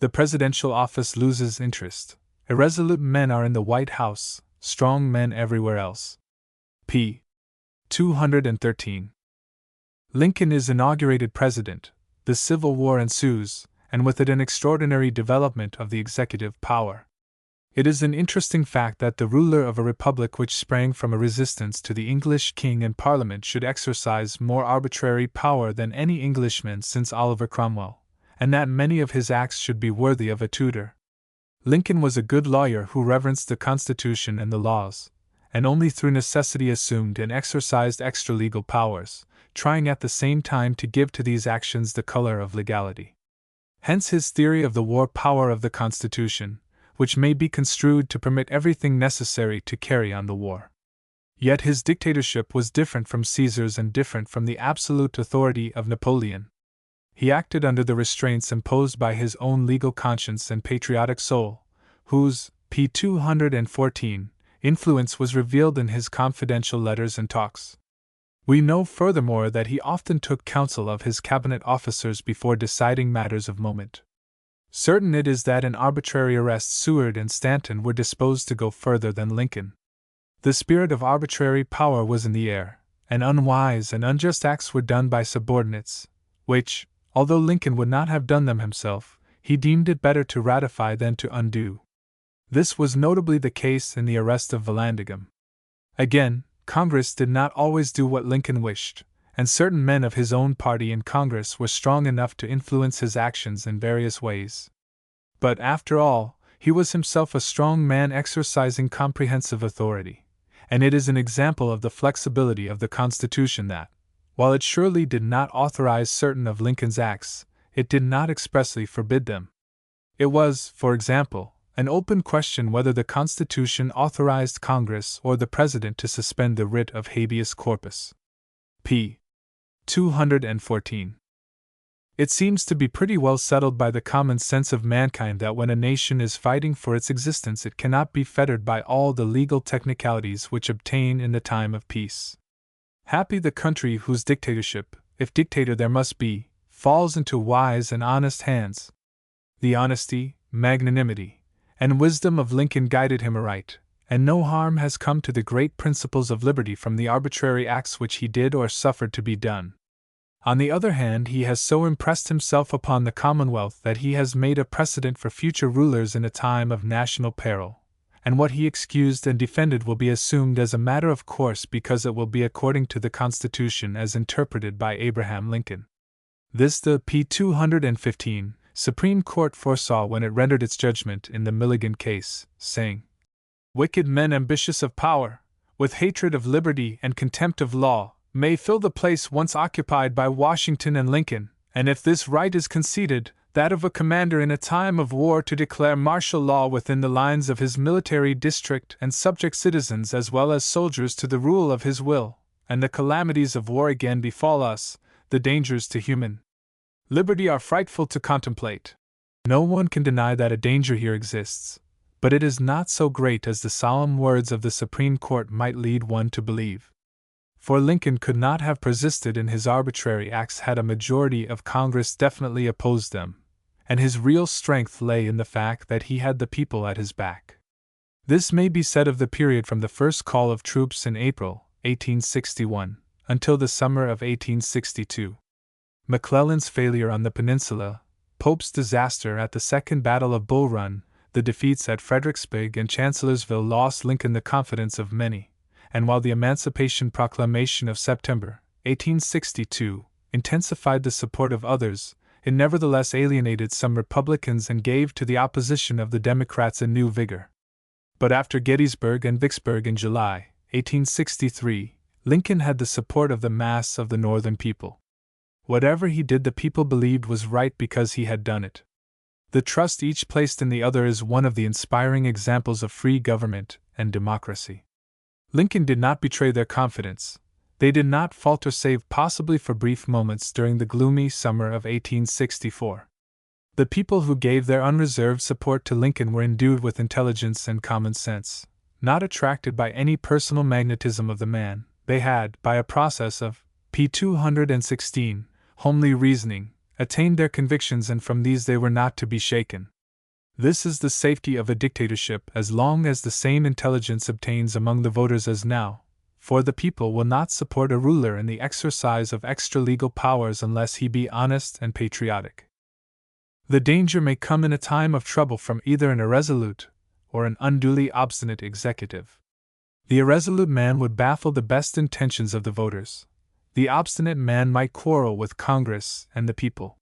The presidential office loses interest. Irresolute men are in the White House, strong men everywhere else. p. 213. Lincoln is inaugurated president, the Civil War ensues, and with it an extraordinary development of the executive power. It is an interesting fact that the ruler of a republic which sprang from a resistance to the English king and Parliament should exercise more arbitrary power than any Englishman since Oliver Cromwell, and that many of his acts should be worthy of a Tudor. Lincoln was a good lawyer who reverenced the Constitution and the laws, and only through necessity assumed and exercised extra-legal powers, trying at the same time to give to these actions the color of legality. Hence his theory of the war power of the Constitution, which may be construed to permit everything necessary to carry on the war. Yet his dictatorship was different from Caesar's and different from the absolute authority of Napoleon. He acted under the restraints imposed by his own legal conscience and patriotic soul, whose, p. 214, influence was revealed in his confidential letters and talks. We know furthermore that he often took counsel of his cabinet officers before deciding matters of moment. Certain it is that in arbitrary arrests Seward and Stanton were disposed to go further than Lincoln. The spirit of arbitrary power was in the air, and unwise and unjust acts were done by subordinates, which, although Lincoln would not have done them himself, he deemed it better to ratify than to undo. This was notably the case in the arrest of Vallandigham. Again, Congress did not always do what Lincoln wished, and certain men of his own party in Congress were strong enough to influence his actions in various ways. But after all, he was himself a strong man exercising comprehensive authority, and it is an example of the flexibility of the Constitution that, while it surely did not authorize certain of Lincoln's acts, it did not expressly forbid them. It was, for example, an open question whether the Constitution authorized Congress or the President to suspend the writ of habeas corpus. p. 214. It seems to be pretty well settled by the common sense of mankind that when a nation is fighting for its existence it cannot be fettered by all the legal technicalities which obtain in the time of peace. Happy the country whose dictatorship, if dictator there must be, falls into wise and honest hands. The honesty, magnanimity, and wisdom of Lincoln guided him aright, and no harm has come to the great principles of liberty from the arbitrary acts which he did or suffered to be done. On the other hand, he has so impressed himself upon the Commonwealth that he has made a precedent for future rulers in a time of national peril, and what he excused and defended will be assumed as a matter of course because it will be according to the Constitution as interpreted by Abraham Lincoln. This the p. 215 Supreme Court foresaw when it rendered its judgment in the Milligan case, saying, "Wicked men ambitious of power, with hatred of liberty and contempt of law, may fill the place once occupied by Washington and Lincoln, and if this right is conceded, that of a commander in a time of war to declare martial law within the lines of his military district and subject citizens as well as soldiers to the rule of his will, and the calamities of war again befall us, the dangers to human liberty are frightful to contemplate. No one can deny that a danger here exists, but it is not so great as the solemn words of the Supreme Court might lead one to believe. For Lincoln could not have persisted in his arbitrary acts had a majority of Congress definitely opposed them, and his real strength lay in the fact that he had the people at his back. This may be said of the period from the first call of troops in April, 1861, until the summer of 1862. McClellan's failure on the peninsula, Pope's disaster at the Second Battle of Bull Run, the defeats at Fredericksburg and Chancellorsville lost Lincoln the confidence of many, and while the Emancipation Proclamation of September, 1862, intensified the support of others, it nevertheless alienated some Republicans and gave to the opposition of the Democrats a new vigor. But after Gettysburg and Vicksburg in July, 1863, Lincoln had the support of the mass of the Northern people. Whatever he did, the people believed was right because he had done it. The trust each placed in the other is one of the inspiring examples of free government and democracy. Lincoln did not betray their confidence. They did not falter save possibly for brief moments during the gloomy summer of 1864. The people who gave their unreserved support to Lincoln were endued with intelligence and common sense. Not attracted by any personal magnetism of the man, they had, by a process of p. 216, homely reasoning, attained their convictions, and from these they were not to be shaken. This is the safety of a dictatorship as long as the same intelligence obtains among the voters as now, for the people will not support a ruler in the exercise of extra-legal powers unless he be honest and patriotic. The danger may come in a time of trouble from either an irresolute or an unduly obstinate executive. The irresolute man would baffle the best intentions of the voters. The obstinate man might quarrel with Congress and the people.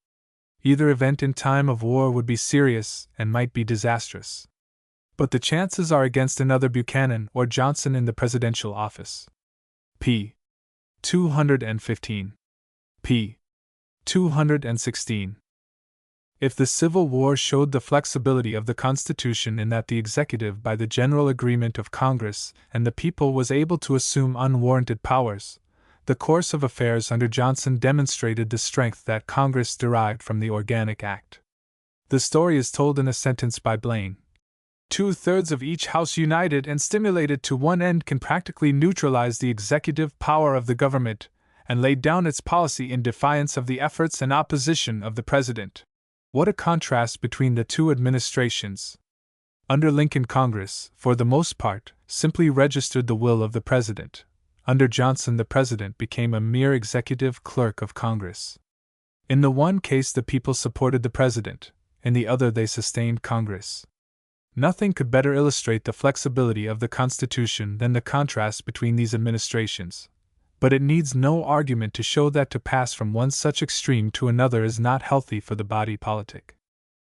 Either event in time of war would be serious and might be disastrous. But the chances are against another Buchanan or Johnson in the presidential office. p. 215. p. 216. If the Civil War showed the flexibility of the Constitution in that the executive, by the general agreement of Congress and the people, was able to assume unwarranted powers, the course of affairs under Johnson demonstrated the strength that Congress derived from the Organic Act. The story is told in a sentence by Blaine. 2/3 of each House united and stimulated to one end can practically neutralize the executive power of the government and lay down its policy in defiance of the efforts and opposition of the President. What a contrast between the two administrations! Under Lincoln, Congress, for the most part, simply registered the will of the President. Under Johnson, the President became a mere executive clerk of Congress. In the one case, the people supported the President, in the other, they sustained Congress. Nothing could better illustrate the flexibility of the Constitution than the contrast between these administrations. But it needs no argument to show that to pass from one such extreme to another is not healthy for the body politic.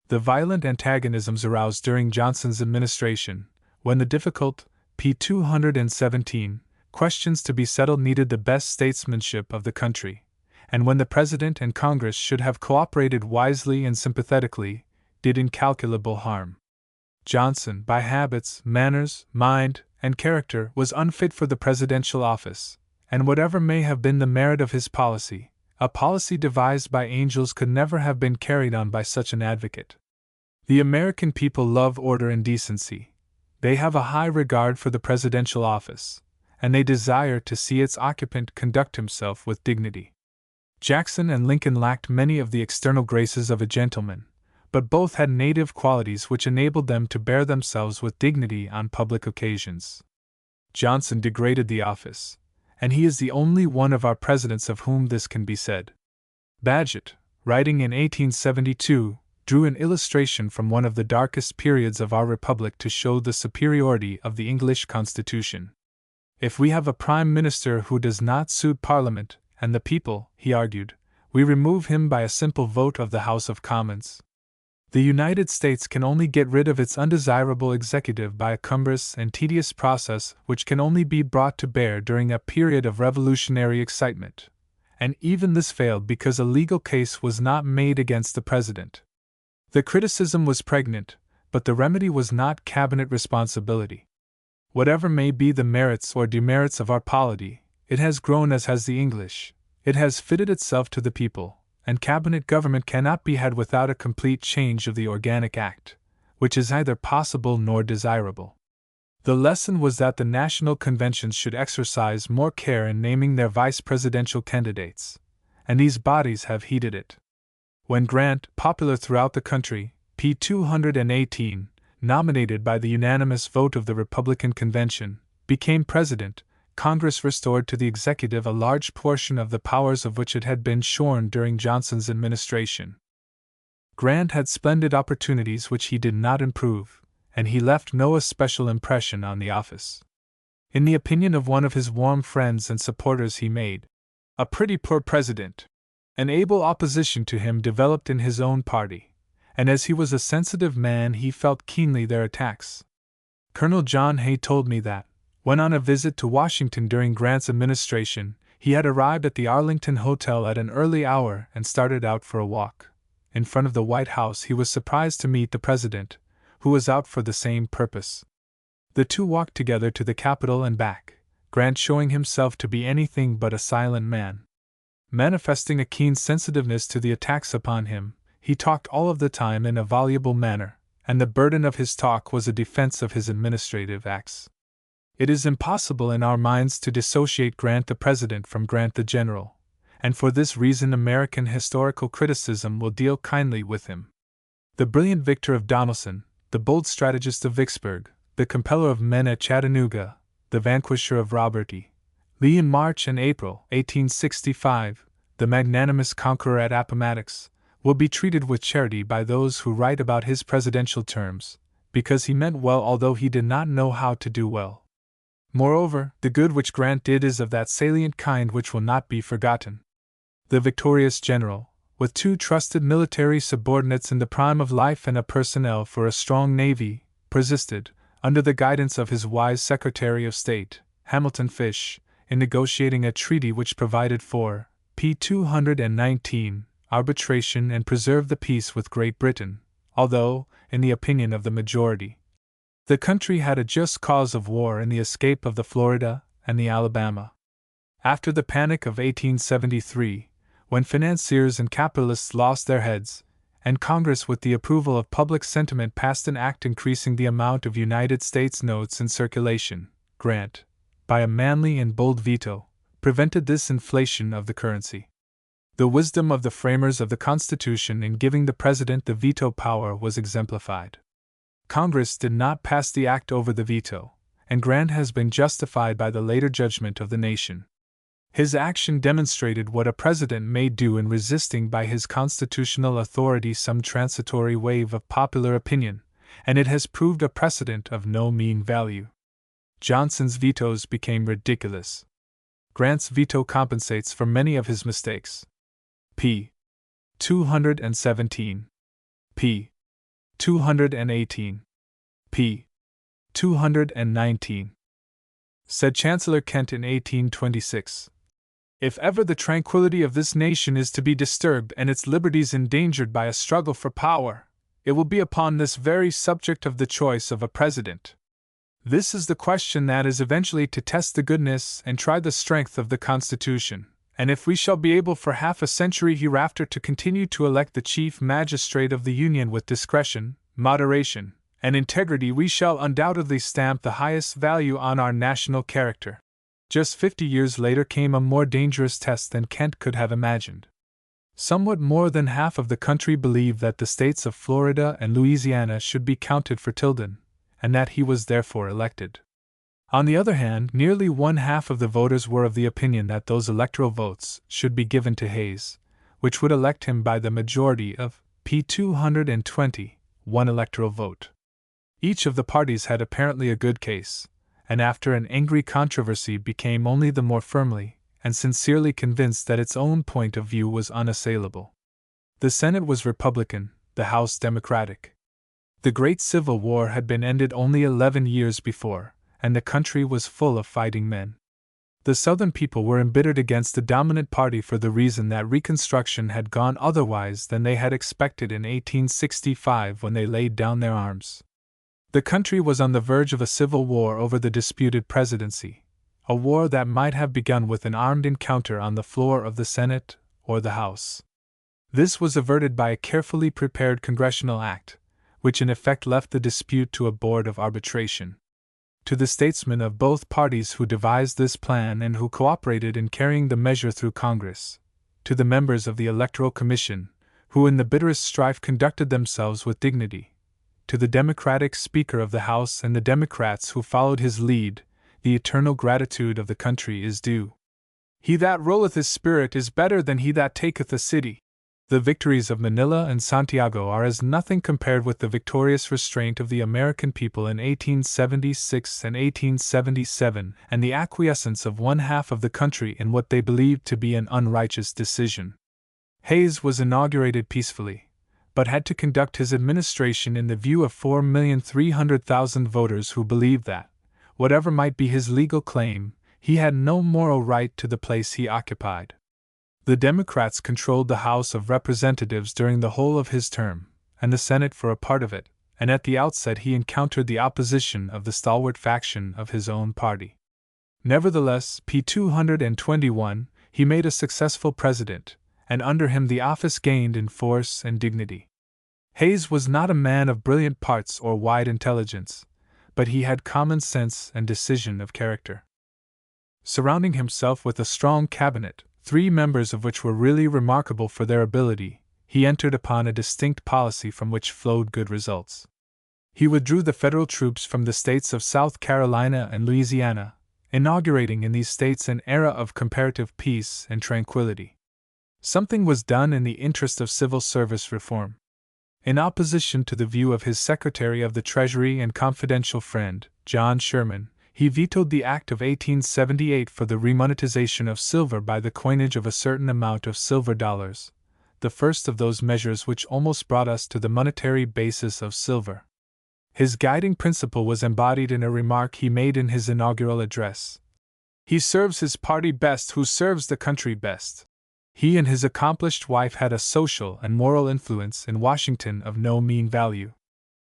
The violent antagonisms aroused during Johnson's administration, when the difficult, p. 217, questions to be settled needed the best statesmanship of the country, and when the President and Congress should have cooperated wisely and sympathetically, did incalculable harm. Johnson, by habits, manners, mind, and character, was unfit for the presidential office, and whatever may have been the merit of his policy, a policy devised by angels could never have been carried on by such an advocate. The American people love order and decency. They have a high regard for the presidential office, and they desire to see its occupant conduct himself with dignity. Jackson and Lincoln lacked many of the external graces of a gentleman, but both had native qualities which enabled them to bear themselves with dignity on public occasions. Johnson degraded the office, and he is the only one of our presidents of whom this can be said. Bagehot, writing in 1872, drew an illustration from one of the darkest periods of our republic to show the superiority of the English Constitution. If we have a prime minister who does not suit Parliament and the people, he argued, we remove him by a simple vote of the House of Commons. The United States can only get rid of its undesirable executive by a cumbrous and tedious process which can only be brought to bear during a period of revolutionary excitement, and even this failed because a legal case was not made against the President. The criticism was pregnant, but the remedy was not cabinet responsibility. Whatever may be the merits or demerits of our polity, it has grown as has the English. It has fitted itself to the people, and cabinet government cannot be had without a complete change of the Organic Act, which is neither possible nor desirable. The lesson was that the national conventions should exercise more care in naming their vice-presidential candidates, and these bodies have heeded it. When Grant, popular throughout the country, p. 218, nominated by the unanimous vote of the Republican Convention, became president, Congress restored to the executive a large portion of the powers of which it had been shorn during Johnson's administration. Grant had splendid opportunities which he did not improve, and he left no especial impression on the office. In the opinion of one of his warm friends and supporters, he made a pretty poor president. An able opposition to him developed in his own party, and as he was a sensitive man, he felt keenly their attacks. Colonel John Hay told me that, when on a visit to Washington during Grant's administration, he had arrived at the Arlington Hotel at an early hour and started out for a walk. In front of the White House, he was surprised to meet the President, who was out for the same purpose. The two walked together to the Capitol and back, Grant showing himself to be anything but a silent man. Manifesting a keen sensitiveness to the attacks upon him, he talked all of the time in a voluble manner, and the burden of his talk was a defense of his administrative acts. It is impossible in our minds to dissociate Grant the President from Grant the General, and for this reason American historical criticism will deal kindly with him. The brilliant victor of Donelson, the bold strategist of Vicksburg, the compeller of men at Chattanooga, the vanquisher of Robert E. Lee in March and April 1865, the magnanimous conqueror at Appomattox, will be treated with charity by those who write about his presidential terms, because he meant well although he did not know how to do well. Moreover, the good which Grant did is of that salient kind which will not be forgotten. The victorious general, with 2 trusted military subordinates in the prime of life and a personnel for a strong navy, persisted, under the guidance of his wise Secretary of State, Hamilton Fish, in negotiating a treaty which provided for p. 219 arbitration and preserved the peace with Great Britain, although, in the opinion of the majority, the country had a just cause of war in the escape of the Florida and the Alabama. After the panic of 1873, when financiers and capitalists lost their heads, and Congress, with the approval of public sentiment, passed an act increasing the amount of United States notes in circulation, Grant, by a manly and bold veto, prevented this inflation of the currency. The wisdom of the framers of the Constitution in giving the President the veto power was exemplified. Congress did not pass the act over the veto, and Grant has been justified by the later judgment of the nation. His action demonstrated what a president may do in resisting by his constitutional authority some transitory wave of popular opinion, and it has proved a precedent of no mean value. Johnson's vetoes became ridiculous. Grant's veto compensates for many of his mistakes. p. 217, p. 218, p. 219. Said Chancellor Kent in 1826, "If ever the tranquility of this nation is to be disturbed and its liberties endangered by a struggle for power, it will be upon this very subject of the choice of a president. This is the question that is eventually to test the goodness and try the strength of the Constitution, and if we shall be able for half a century hereafter to continue to elect the chief magistrate of the Union with discretion, moderation, and integrity, we shall undoubtedly stamp the highest value on our national character." Just 50 years later came a more dangerous test than Kent could have imagined. Somewhat more than half of the country believed that the states of Florida and Louisiana should be counted for Tilden, and that he was therefore elected. On the other hand, nearly 1/2 of the voters were of the opinion that those electoral votes should be given to Hayes, which would elect him by the majority of p. 220, 1 electoral vote. Each of the parties had apparently a good case, and after an angry controversy became only the more firmly and sincerely convinced that its own point of view was unassailable. The Senate was Republican, the House Democratic. The Great Civil War had been ended only 11 years before, and the country was full of fighting men. The Southern people were embittered against the dominant party for the reason that Reconstruction had gone otherwise than they had expected in 1865 when they laid down their arms. The country was on the verge of a civil war over the disputed presidency, a war that might have begun with an armed encounter on the floor of the Senate or the House. This was averted by a carefully prepared congressional act, which in effect left the dispute to a board of arbitration. To the statesmen of both parties who devised this plan and who cooperated in carrying the measure through Congress, to the members of the Electoral Commission, who in the bitterest strife conducted themselves with dignity, to the Democratic Speaker of the House and the Democrats who followed his lead, the eternal gratitude of the country is due. He that rolleth his spirit is better than he that taketh a city. The victories of Manila and Santiago are as nothing compared with the victorious restraint of the American people in 1876 and 1877, and the acquiescence of 1/2 of the country in what they believed to be an unrighteous decision. Hayes was inaugurated peacefully, but had to conduct his administration in the view of 4,300,000 voters who believed that, whatever might be his legal claim, he had no moral right to the place he occupied. The Democrats controlled the House of Representatives during the whole of his term, and the Senate for a part of it, and at the outset he encountered the opposition of the stalwart faction of his own party. Nevertheless, p. 221, he made a successful president, and under him the office gained in force and dignity. Hayes was not a man of brilliant parts or wide intelligence, but he had common sense and decision of character. Surrounding himself with a strong cabinet, 3 members of which were really remarkable for their ability, he entered upon a distinct policy from which flowed good results. He withdrew the federal troops from the states of South Carolina and Louisiana, inaugurating in these states an era of comparative peace and tranquility. Something was done in the interest of civil service reform. In opposition to the view of his Secretary of the Treasury and confidential friend, John Sherman, he vetoed the Act of 1878 for the remonetization of silver by the coinage of a certain amount of silver dollars, the first of those measures which almost brought us to the monetary basis of silver. His guiding principle was embodied in a remark he made in his inaugural address. "He serves his party best who serves the country best." He and his accomplished wife had a social and moral influence in Washington of no mean value.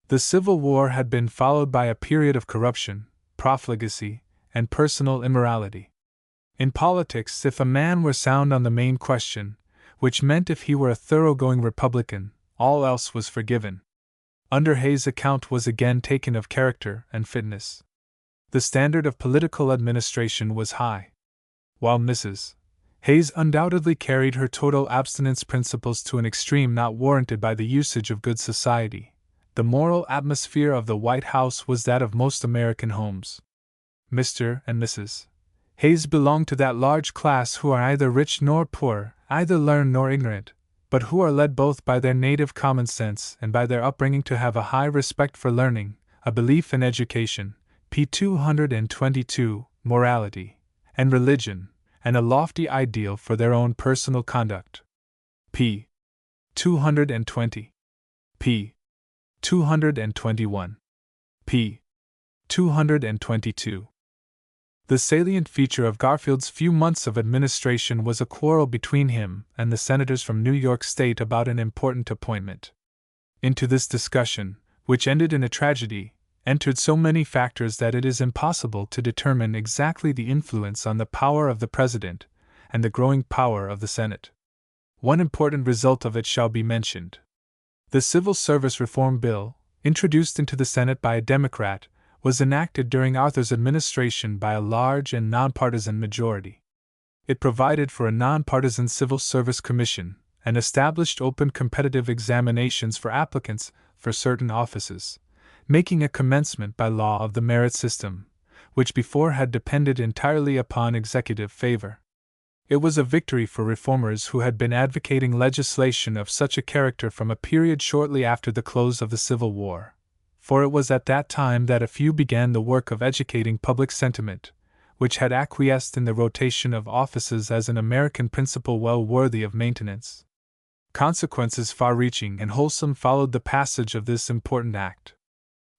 The Civil War had been followed by a period of corruption, profligacy, and personal immorality. In politics, if a man were sound on the main question, which meant if he were a thoroughgoing Republican, all else was forgiven. Under Hayes' account was again taken of character and fitness. The standard of political administration was high. While Mrs. Hayes undoubtedly carried her total abstinence principles to an extreme not warranted by the usage of good society, the moral atmosphere of the White House was that of most American homes. Mr. and Mrs. Hayes belonged to that large class who are neither rich nor poor, either learned nor ignorant, but who are led both by their native common sense and by their upbringing to have a high respect for learning, a belief in education, p. 222, morality, and religion, and a lofty ideal for their own personal conduct. p. 220. p. 221. p. 222. The salient feature of Garfield's few months of administration was a quarrel between him and the senators from New York State about an important appointment. Into this discussion, which ended in a tragedy, entered so many factors that it is impossible to determine exactly the influence on the power of the President and the growing power of the Senate. One important result of it shall be mentioned. The Civil Service Reform Bill, introduced into the Senate by a Democrat, was enacted during Arthur's administration by a large and nonpartisan majority. It provided for a nonpartisan Civil Service Commission and established open competitive examinations for applicants for certain offices, making a commencement by law of the merit system, which before had depended entirely upon executive favor. It was a victory for reformers who had been advocating legislation of such a character from a period shortly after the close of the Civil War, for it was at that time that a few began the work of educating public sentiment, which had acquiesced in the rotation of offices as an American principle well worthy of maintenance. Consequences far-reaching and wholesome followed the passage of this important act.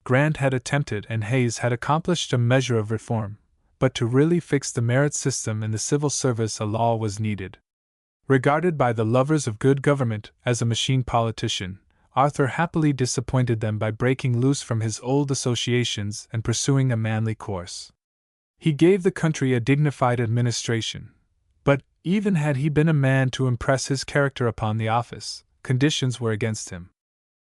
Grant had attempted and Hayes had accomplished a measure of reform, but to really fix the merit system in the civil service a law was needed. Regarded by the lovers of good government as a machine politician, Arthur happily disappointed them by breaking loose from his old associations and pursuing a manly course. He gave the country a dignified administration, but, even had he been a man to impress his character upon the office, conditions were against him.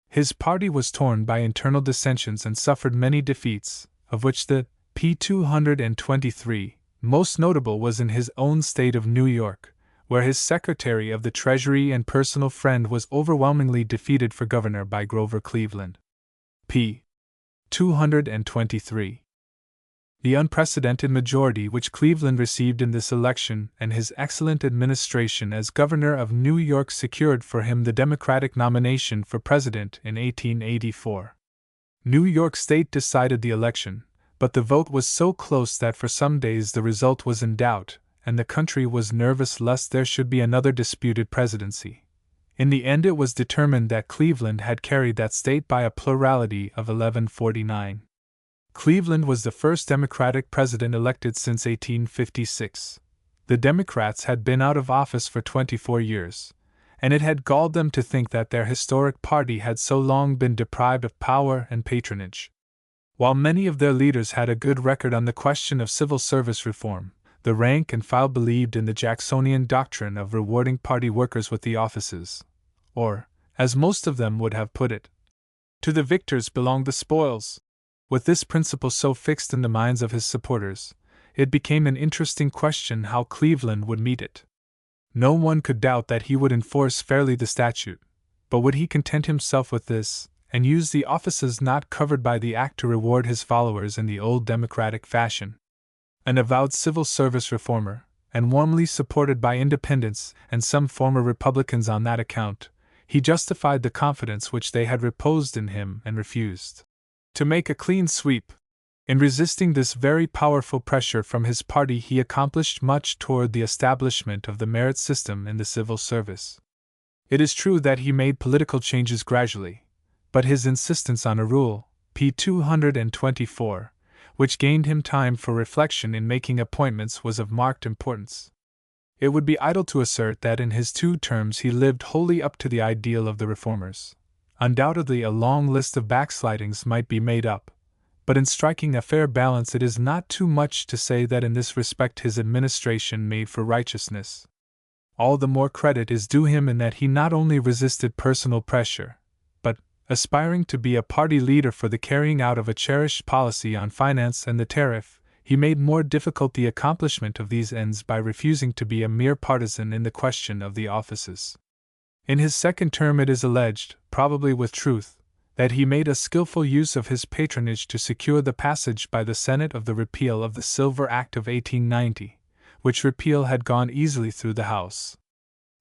His party was torn by internal dissensions and suffered many defeats, of which the p. 223 most notable was in his own state of New York, where his Secretary of the Treasury and personal friend was overwhelmingly defeated for governor by Grover Cleveland. p. 223. The unprecedented majority which Cleveland received in this election and his excellent administration as governor of New York secured for him the Democratic nomination for president in 1884. New York State decided the election, but the vote was so close that for some days the result was in doubt, and the country was nervous lest there should be another disputed presidency. In the end it was determined that Cleveland had carried that state by a plurality of 1149. Cleveland was the first Democratic president elected since 1856. The Democrats had been out of office for 24 years, and it had galled them to think that their historic party had so long been deprived of power and patronage. While many of their leaders had a good record on the question of civil service reform, the rank and file believed in the Jacksonian doctrine of rewarding party workers with the offices, or, as most of them would have put it, to the victors belonged the spoils. With this principle so fixed in the minds of his supporters, it became an interesting question how Cleveland would meet it. No one could doubt that he would enforce fairly the statute, but would he content himself with this, and use the offices not covered by the act to reward his followers in the old democratic fashion? An avowed civil service reformer, and warmly supported by independents and some former Republicans on that account, he justified the confidence which they had reposed in him and refused to make a clean sweep. In resisting this very powerful pressure from his party, he accomplished much toward the establishment of the merit system in the civil service. It is true that he made political changes gradually, but his insistence on a rule, p. 224, which gained him time for reflection in making appointments, was of marked importance. It would be idle to assert that in his 2 terms he lived wholly up to the ideal of the reformers. Undoubtedly a long list of backslidings might be made up, but in striking a fair balance it is not too much to say that in this respect his administration made for righteousness. All the more credit is due him in that he not only resisted personal pressure, but, aspiring to be a party leader for the carrying out of a cherished policy on finance and the tariff, he made more difficult the accomplishment of these ends by refusing to be a mere partisan in the question of the offices. In his 2nd term it is alleged, probably with truth, that he made a skillful use of his patronage to secure the passage by the Senate of the repeal of the Silver Act of 1890, which repeal had gone easily through the House.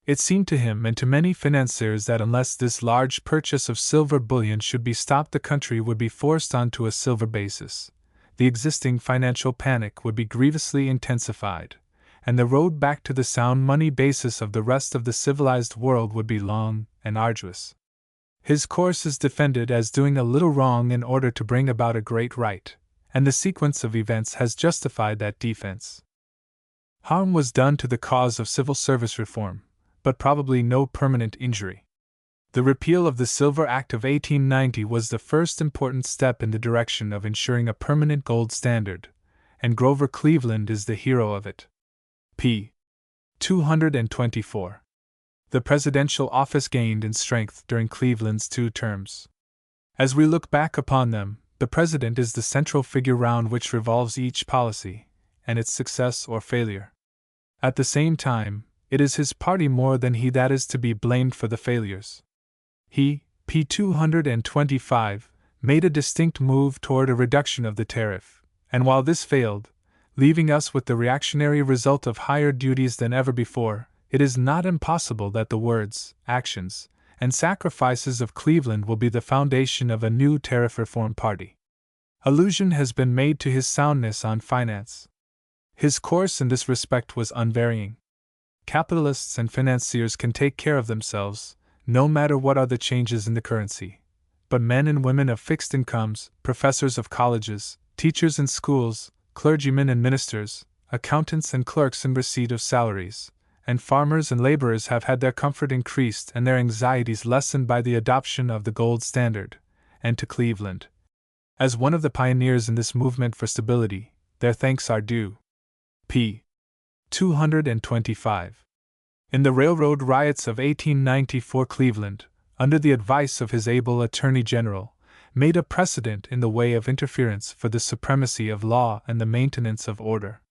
It seemed to him and to many financiers that unless this large purchase of silver bullion should be stopped, the country would be forced onto a silver basis, the existing financial panic would be grievously intensified, and the road back to the sound money basis of the rest of the civilized world would be long and arduous. His course is defended as doing a little wrong in order to bring about a great right, and the sequence of events has justified that defense. Harm was done to the cause of civil service reform, but probably no permanent injury. The repeal of the Silver Act of 1890 was the first important step in the direction of ensuring a permanent gold standard, and Grover Cleveland is the hero of it. p. 224. The presidential office gained in strength during Cleveland's 2 terms. As we look back upon them, the president is the central figure round which revolves each policy, and its success or failure. At the same time, it is his party more than he that is to be blamed for the failures. He, p. 225, made a distinct move toward a reduction of the tariff, and while this failed, leaving us with the reactionary result of higher duties than ever before, it is not impossible that the words, actions, and sacrifices of Cleveland will be the foundation of a new tariff reform party. Allusion has been made to his soundness on finance. His course in this respect was unvarying. Capitalists and financiers can take care of themselves, no matter what are the changes in the currency. But men and women of fixed incomes, professors of colleges, teachers in schools, clergymen and ministers, accountants and clerks in receipt of salaries, and farmers and laborers have had their comfort increased and their anxieties lessened by the adoption of the gold standard, and to Cleveland, as one of the pioneers in this movement for stability, their thanks are due. p. 225. In the railroad riots of 1894, Cleveland, under the advice of his able Attorney General, made a precedent in the way of interference for the supremacy of law and the maintenance of order.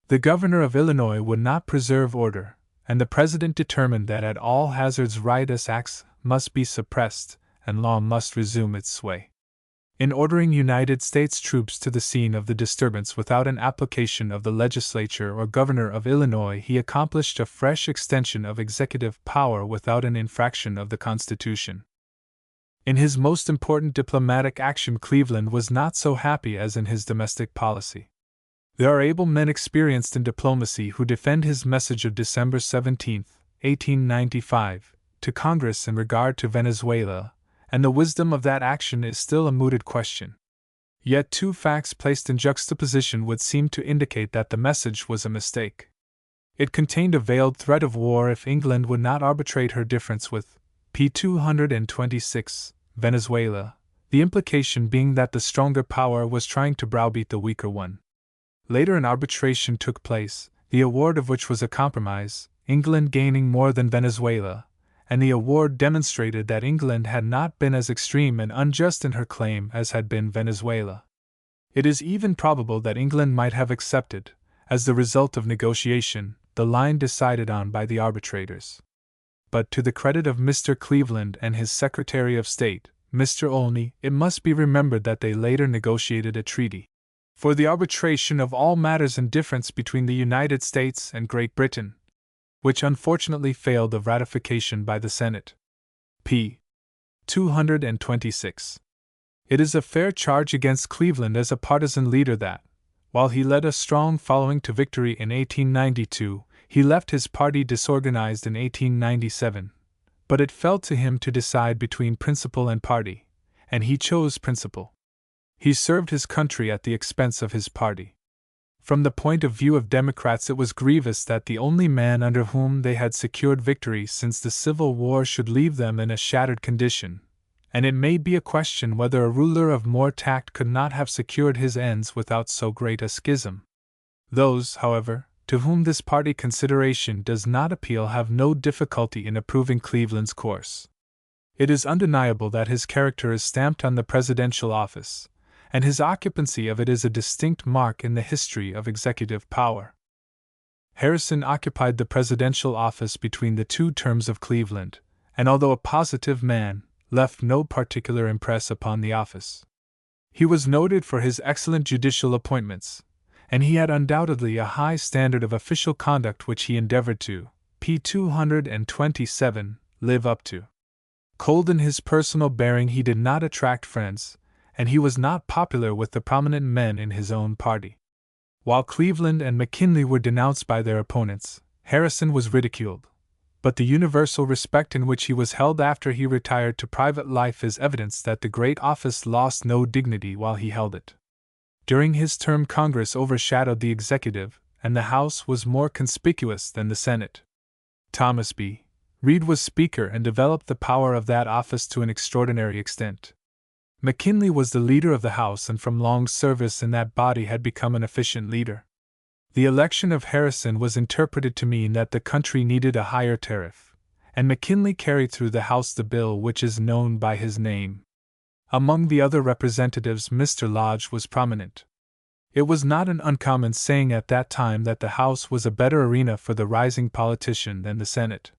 The governor of Illinois would not preserve order, and the president determined that at all hazards riotous acts must be suppressed and law must resume its sway. In ordering United States troops to the scene of the disturbance without an application of the legislature or governor of Illinois, he accomplished a fresh extension of executive power without an infraction of the Constitution. In his most important diplomatic action, Cleveland was not so happy as in his domestic policy. There are able men experienced in diplomacy who defend his message of December 17, 1895, to Congress in regard to Venezuela, and the wisdom of that action is still a mooted question. Yet 2 facts placed in juxtaposition would seem to indicate that the message was a mistake. It contained a veiled threat of war if England would not arbitrate her difference with p. 226, Venezuela, the implication being that the stronger power was trying to browbeat the weaker one. Later an arbitration took place, the award of which was a compromise, England gaining more than Venezuela, and the award demonstrated that England had not been as extreme and unjust in her claim as had been Venezuela. It is even probable that England might have accepted, as the result of negotiation, the line decided on by the arbitrators. But to the credit of Mr. Cleveland and his Secretary of State, Mr. Olney, it must be remembered that they later negotiated a treaty. for the arbitration of all matters in difference between the United States and Great Britain, which unfortunately failed of ratification by the Senate. p. 226. It is a fair charge against Cleveland as a partisan leader that, while he led a strong following to victory in 1892, he left his party disorganized in 1897, but it fell to him to decide between principle and party, and he chose principle. He served his country at the expense of his party. From the point of view of Democrats, it was grievous that the only man under whom they had secured victory since the Civil War should leave them in a shattered condition, and it may be a question whether a ruler of more tact could not have secured his ends without so great a schism. Those, however, to whom this party consideration does not appeal have no difficulty in approving Cleveland's course. It is undeniable that his character is stamped on the presidential office, and his occupancy of it is a distinct mark in the history of executive power. Harrison occupied the presidential office between the two terms of Cleveland, and although a positive man, left no particular impress upon the office. He was noted for his excellent judicial appointments, and he had undoubtedly a high standard of official conduct which he endeavored to, p. 227, live up to. Cold in his personal bearing, he did not attract friends, and he was not popular with the prominent men in his own party. While Cleveland and McKinley were denounced by their opponents, Harrison was ridiculed, but the universal respect in which he was held after he retired to private life is evidence that the great office lost no dignity while he held it. During his term, Congress overshadowed the executive, and the House was more conspicuous than the Senate. Thomas B. Reed was Speaker and developed the power of that office to an extraordinary extent. McKinley was the leader of the House and from long service in that body had become an efficient leader. The election of Harrison was interpreted to mean that the country needed a higher tariff, and McKinley carried through the House the bill which is known by his name. Among the other representatives, Mr. Lodge was prominent. It was not an uncommon saying at that time that the House was a better arena for the rising politician than the Senate.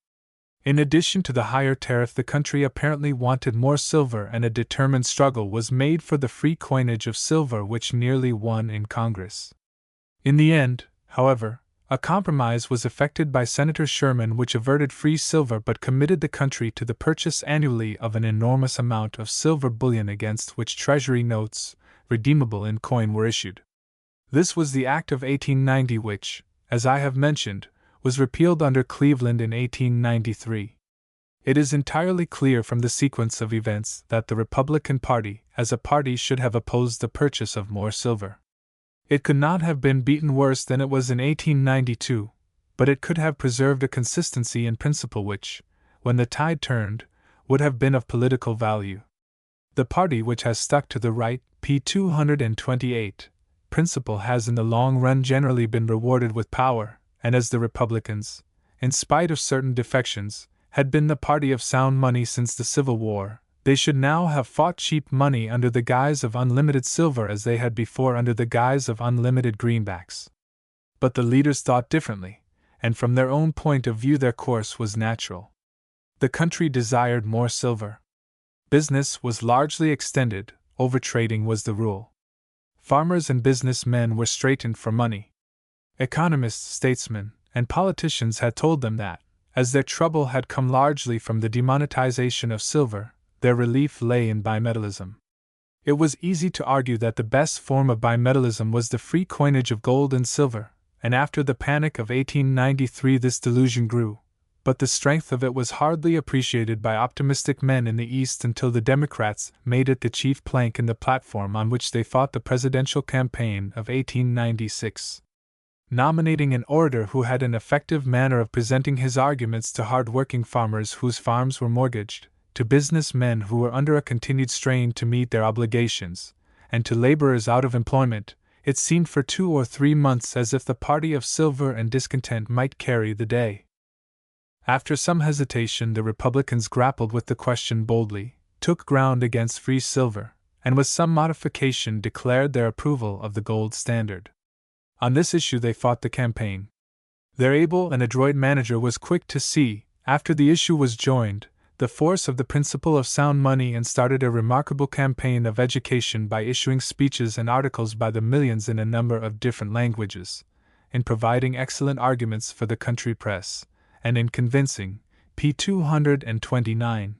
In addition to the higher tariff, the country apparently wanted more silver, and a determined struggle was made for the free coinage of silver, which nearly won in Congress. In the end, however, a compromise was effected by Senator Sherman which averted free silver but committed the country to the purchase annually of an enormous amount of silver bullion against which Treasury notes, redeemable in coin, were issued. This was the Act of 1890 which, as I have mentioned, was repealed under Cleveland in 1893. It is entirely clear from the sequence of events that the Republican Party, as a party, should have opposed the purchase of more silver. It could not have been beaten worse than it was in 1892, but it could have preserved a consistency in principle which, when the tide turned, would have been of political value. The party which has stuck to the right, p. 228, principle has in the long run generally been rewarded with power, and as the Republicans, in spite of certain defections, had been the party of sound money since the Civil War, they should now have fought cheap money under the guise of unlimited silver as they had before under the guise of unlimited greenbacks. But the leaders thought differently, and from their own point of view their course was natural. The country desired more silver. Business was largely extended, overtrading was the rule. Farmers and business men were straitened for money. Economists, statesmen, and politicians had told them that, as their trouble had come largely from the demonetization of silver, their relief lay in bimetallism. It was easy to argue that the best form of bimetallism was the free coinage of gold and silver, and after the panic of 1893 this delusion grew, but the strength of it was hardly appreciated by optimistic men in the East until the Democrats made it the chief plank in the platform on which they fought the presidential campaign of 1896. Nominating an orator who had an effective manner of presenting his arguments to hard-working farmers whose farms were mortgaged, to business men who were under a continued strain to meet their obligations, and to laborers out of employment, it seemed for 2 or 3 months as if the party of silver and discontent might carry the day. After some hesitation, the Republicans grappled with the question boldly, took ground against free silver, and with some modification declared their approval of the gold standard. On this issue they fought the campaign. Their able and adroit manager was quick to see, after the issue was joined, the force of the principle of sound money and started a remarkable campaign of education by issuing speeches and articles by the millions in a number of different languages, in providing excellent arguments for the country press, and in convincing, p. 229,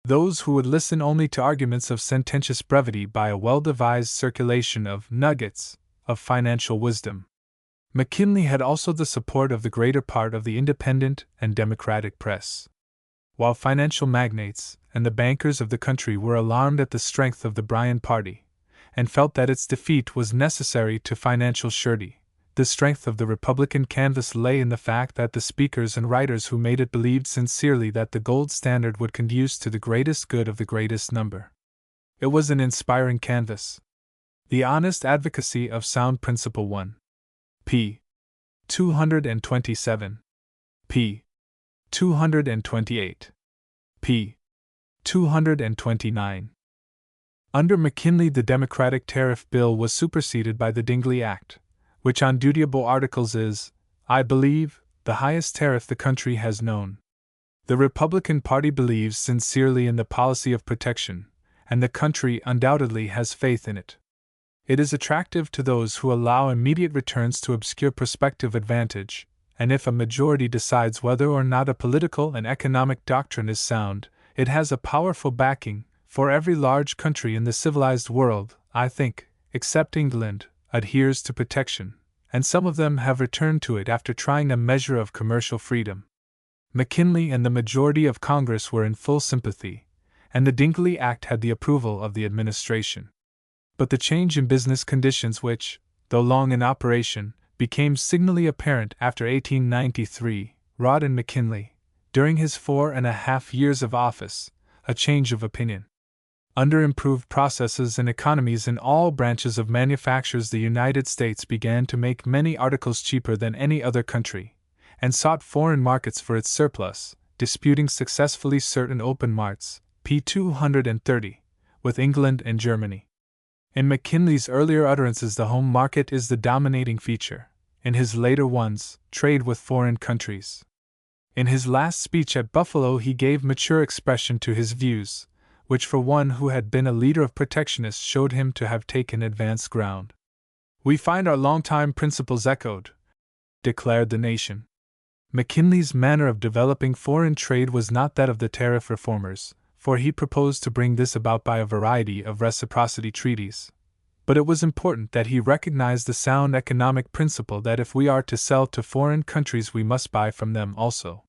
those who would listen only to arguments of sententious brevity by a well-devised circulation of nuggets of financial wisdom. McKinley had also the support of the greater part of the independent and democratic press. While financial magnates and the bankers of the country were alarmed at the strength of the Bryan party, and felt that its defeat was necessary to financial surety, the strength of the Republican canvass lay in the fact that the speakers and writers who made it believed sincerely that the gold standard would conduce to the greatest good of the greatest number. It was an inspiring canvass. The honest advocacy of sound principle 1. p. 227. p. 228. p. 229. Under McKinley, the Democratic Tariff Bill was superseded by the Dingley Act, which on dutiable articles is, I believe, the highest tariff the country has known. The Republican Party believes sincerely in the policy of protection, and the country undoubtedly has faith in it. It is attractive to those who allow immediate returns to obscure prospective advantage, and if a majority decides whether or not a political and economic doctrine is sound, it has a powerful backing, for every large country in the civilized world, I think, except England, adheres to protection, and some of them have returned to it after trying a measure of commercial freedom. McKinley and the majority of Congress were in full sympathy, and the Dingley Act had the approval of the administration. But the change in business conditions which, though long in operation, became signally apparent after 1893, wrought in McKinley, during his 4.5 years of office, a change of opinion. Under improved processes and economies in all branches of manufactures, the United States began to make many articles cheaper than any other country, and sought foreign markets for its surplus, disputing successfully certain open marts, p. 230, with England and Germany. In McKinley's earlier utterances, the home market is the dominating feature. In his later ones, trade with foreign countries. In his last speech at Buffalo, he gave mature expression to his views, which for one who had been a leader of protectionists showed him to have taken advanced ground. We find our long-time principles echoed, declared the nation. McKinley's manner of developing foreign trade was not that of the tariff reformers, for he proposed to bring this about by a variety of reciprocity treaties. But it was important that he recognized the sound economic principle that if we are to sell to foreign countries we must buy from them also.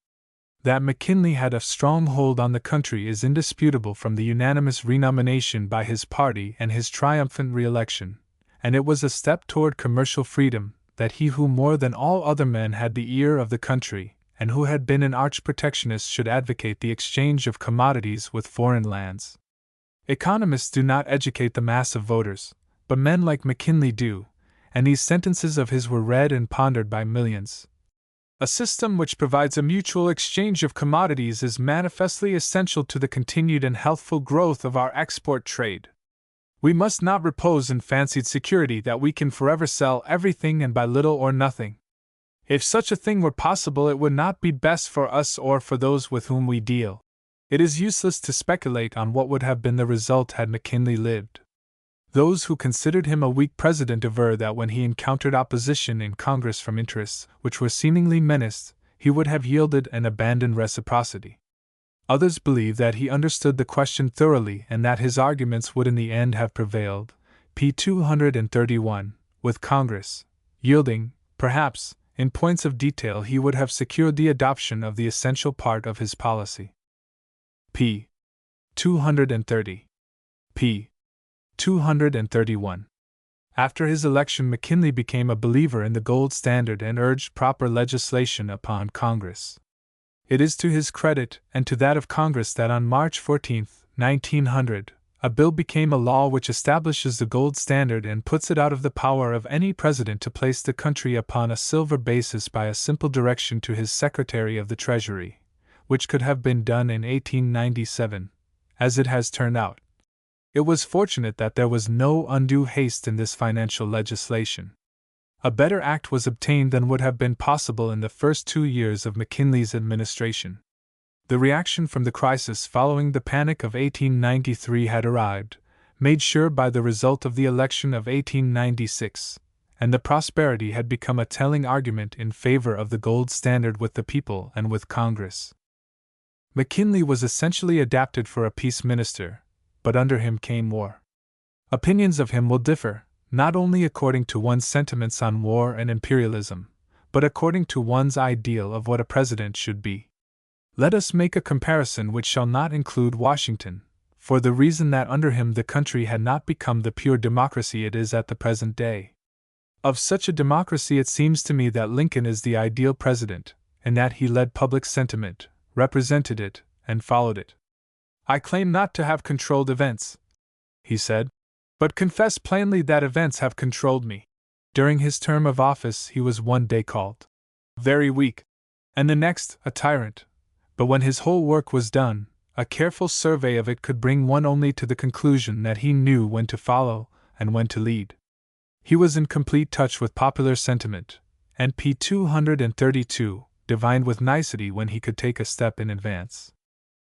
That McKinley had a strong hold on the country is indisputable from the unanimous renomination by his party and his triumphant re-election, and it was a step toward commercial freedom that he who more than all other men had the ear of the country, and who had been an arch protectionist, should advocate the exchange of commodities with foreign lands. Economists do not educate the mass of voters, but men like McKinley do, and these sentences of his were read and pondered by millions. A system which provides a mutual exchange of commodities is manifestly essential to the continued and healthful growth of our export trade. We must not repose in fancied security that we can forever sell everything and buy little or nothing. If such a thing were possible, it would not be best for us or for those with whom we deal. It is useless to speculate on what would have been the result had McKinley lived. Those who considered him a weak president aver that when he encountered opposition in Congress from interests which were seemingly menaced, he would have yielded and abandoned reciprocity. Others believe that he understood the question thoroughly and that his arguments would in the end have prevailed, p. 231, with Congress, yielding, perhaps, in points of detail he would have secured the adoption of the essential part of his policy. p. 230. p. 231. After his election, McKinley became a believer in the gold standard and urged proper legislation upon Congress. It is to his credit and to that of Congress that on March 14, 1900, a bill became a law which establishes the gold standard and puts it out of the power of any president to place the country upon a silver basis by a simple direction to his Secretary of the Treasury, which could have been done in 1897, as it has turned out. It was fortunate that there was no undue haste in this financial legislation. A better act was obtained than would have been possible in the first 2 years of McKinley's administration. The reaction from the crisis following the panic of 1893 had arrived, made sure by the result of the election of 1896, and the prosperity had become a telling argument in favor of the gold standard with the people and with Congress. McKinley was essentially adapted for a peace minister, but under him came war. Opinions of him will differ, not only according to one's sentiments on war and imperialism, but according to one's ideal of what a president should be. Let us make a comparison which shall not include Washington, for the reason that under him the country had not become the pure democracy it is at the present day. Of such a democracy it seems to me that Lincoln is the ideal president, in that he led public sentiment, represented it, and followed it. "I claim not to have controlled events," he said, "but confess plainly that events have controlled me." During his term of office he was one day called very weak, and the next a tyrant, but when his whole work was done, a careful survey of it could bring one only to the conclusion that he knew when to follow and when to lead. He was in complete touch with popular sentiment, and p. 232 divined with nicety when he could take a step in advance.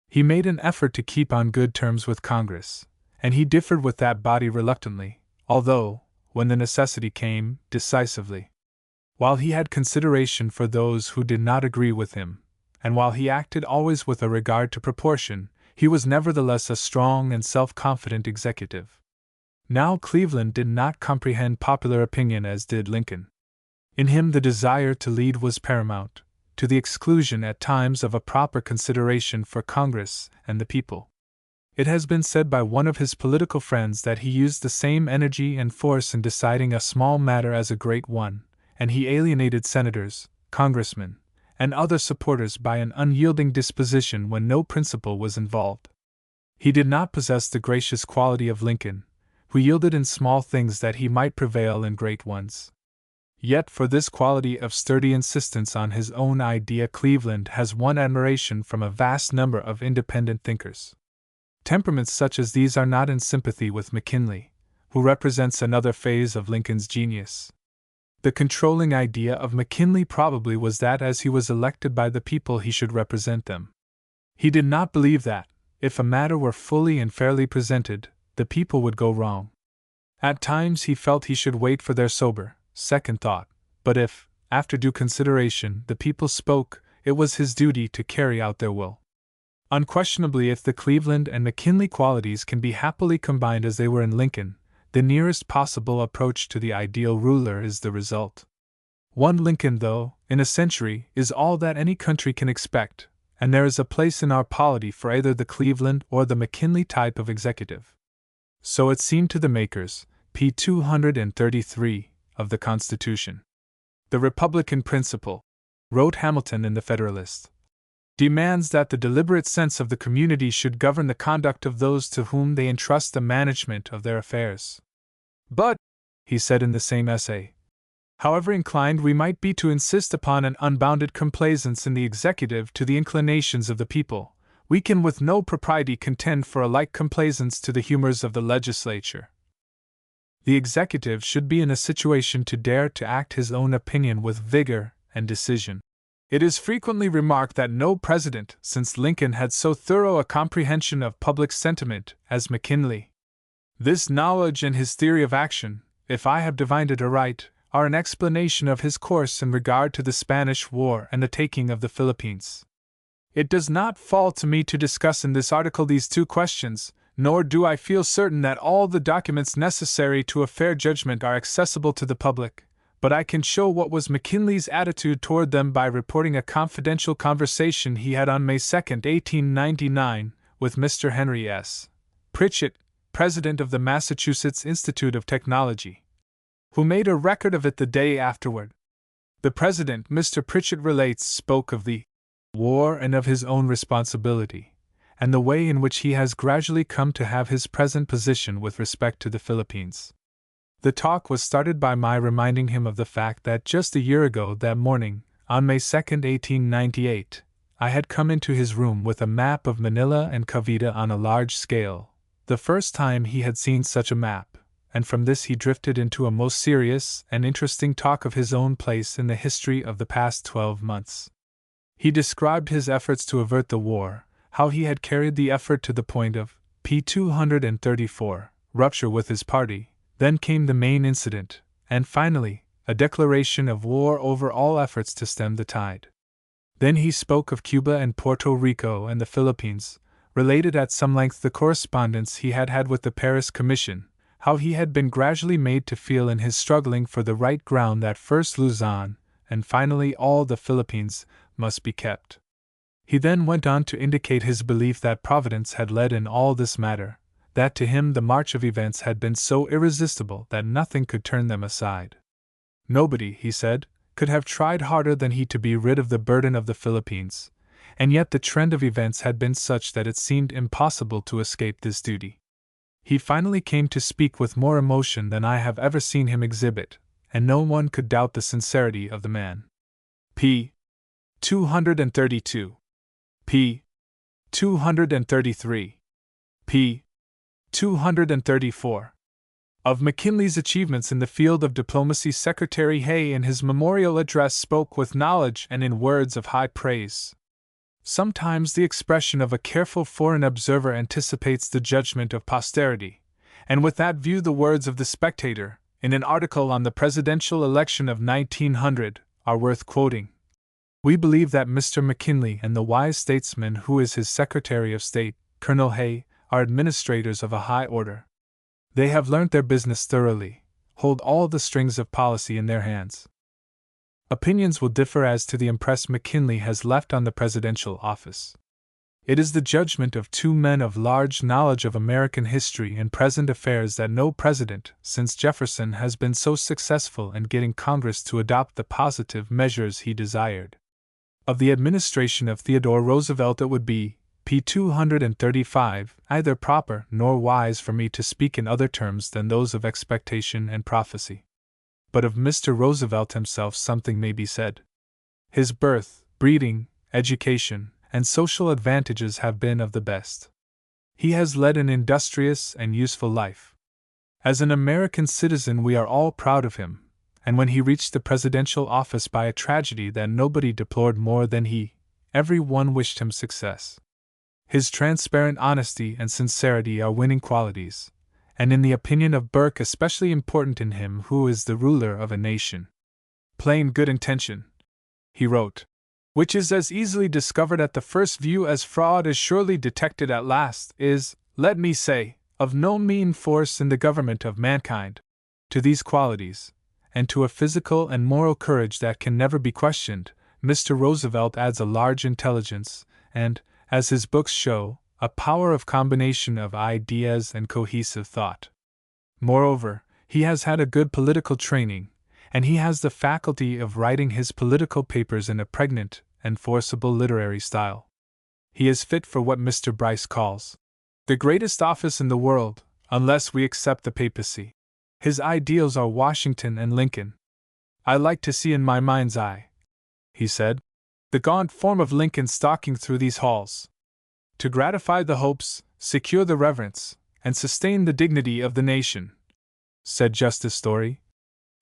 He made an effort to keep on good terms with Congress, and he differed with that body reluctantly, although, when the necessity came, decisively. While he had consideration for those who did not agree with him, and while he acted always with a regard to proportion, he was nevertheless a strong and self-confident executive. Now Cleveland did not comprehend popular opinion as did Lincoln. In him the desire to lead was paramount, to the exclusion at times of a proper consideration for Congress and the people. It has been said by one of his political friends that he used the same energy and force in deciding a small matter as a great one, and he alienated senators, congressmen, and other supporters by an unyielding disposition when no principle was involved. He did not possess the gracious quality of Lincoln, who yielded in small things that he might prevail in great ones. Yet for this quality of sturdy insistence on his own idea Cleveland has won admiration from a vast number of independent thinkers. Temperaments such as these are not in sympathy with McKinley, who represents another phase of Lincoln's genius. The controlling idea of McKinley probably was that as he was elected by the people he should represent them. He did not believe that, if a matter were fully and fairly presented, the people would go wrong. At times he felt he should wait for their sober, second thought, but if, after due consideration, the people spoke, it was his duty to carry out their will. Unquestionably, if the Cleveland and McKinley qualities can be happily combined as they were in Lincoln, the nearest possible approach to the ideal ruler is the result. One Lincoln, though, in a century, is all that any country can expect, and there is a place in our polity for either the Cleveland or the McKinley type of executive. So it seemed to the makers, p. 233, of the Constitution. The Republican principle, wrote Hamilton in the Federalist, demands that the deliberate sense of the community should govern the conduct of those to whom they entrust the management of their affairs. But, he said in the same essay, however inclined we might be to insist upon an unbounded complaisance in the executive to the inclinations of the people, we can with no propriety contend for a like complaisance to the humors of the legislature. The executive should be in a situation to dare to act his own opinion with vigor and decision. It is frequently remarked that no president since Lincoln had so thorough a comprehension of public sentiment as McKinley. This knowledge and his theory of action, if I have divined it aright, are an explanation of his course in regard to the Spanish War and the taking of the Philippines. It does not fall to me to discuss in this article these two questions, nor do I feel certain that all the documents necessary to a fair judgment are accessible to the public, but I can show what was McKinley's attitude toward them by reporting a confidential conversation he had on May 2, 1899, with Mr. Henry S. Pritchett, president of the Massachusetts Institute of Technology, who made a record of it the day afterward. The president, Mr. Pritchett relates, spoke of the war and of his own responsibility, and the way in which he has gradually come to have his present position with respect to the Philippines. The talk was started by my reminding him of the fact that just a year ago that morning, on May 2, 1898, I had come into his room with a map of Manila and Cavite on a large scale, the first time he had seen such a map, and from this he drifted into a most serious and interesting talk of his own place in the history of the past 12 months. He described his efforts to avert the war, how he had carried the effort to the point of p. 234, rupture with his party. Then came the main incident, and finally, a declaration of war over all efforts to stem the tide. Then he spoke of Cuba and Puerto Rico and the Philippines, related at some length the correspondence he had had with the Paris Commission, how he had been gradually made to feel in his struggling for the right ground that first Luzon, and finally all the Philippines, must be kept. He then went on to indicate his belief that Providence had led in all this matter, that to him the march of events had been so irresistible that nothing could turn them aside. Nobody, he said, could have tried harder than he to be rid of the burden of the Philippines, and yet the trend of events had been such that it seemed impossible to escape this duty. He finally came to speak with more emotion than I have ever seen him exhibit, and no one could doubt the sincerity of the man. p. 232. p. 233. p. 234. Of McKinley's achievements in the field of diplomacy, Secretary Hay in his memorial address spoke with knowledge and in words of high praise. Sometimes the expression of a careful foreign observer anticipates the judgment of posterity, and with that view the words of The Spectator, in an article on the presidential election of 1900, are worth quoting. We believe that Mr. McKinley and the wise statesman who is his Secretary of State, Colonel Hay, are administrators of a high order. They have learnt their business thoroughly, hold all the strings of policy in their hands. Opinions will differ as to the impress McKinley has left on the presidential office. It is the judgment of two men of large knowledge of American history and present affairs that no president since Jefferson has been so successful in getting Congress to adopt the positive measures he desired. Of the administration of Theodore Roosevelt it would be, p. 235, neither proper nor wise for me to speak in other terms than those of expectation and prophecy. But of Mr. Roosevelt himself something may be said. His birth, breeding, education, and social advantages have been of the best. He has led an industrious and useful life. As an American citizen we are all proud of him, and when he reached the presidential office by a tragedy that nobody deplored more than he, every one wished him success. His transparent honesty and sincerity are winning qualities, and in the opinion of Burke especially important in him who is the ruler of a nation. Plain good intention, he wrote, which is as easily discovered at the first view as fraud is surely detected at last, is, let me say, of no mean force in the government of mankind. To these qualities, and to a physical and moral courage that can never be questioned, Mr. Roosevelt adds a large intelligence, and, as his books show, a power of combination of ideas and cohesive thought. Moreover, he has had a good political training, and he has the faculty of writing his political papers in a pregnant and forcible literary style. He is fit for what Mr. Bryce calls the greatest office in the world, unless we except the papacy. His ideals are Washington and Lincoln. I like to see in my mind's eye, he said, the gaunt form of Lincoln stalking through these halls. To gratify the hopes, secure the reverence, and sustain the dignity of the nation, said Justice Story,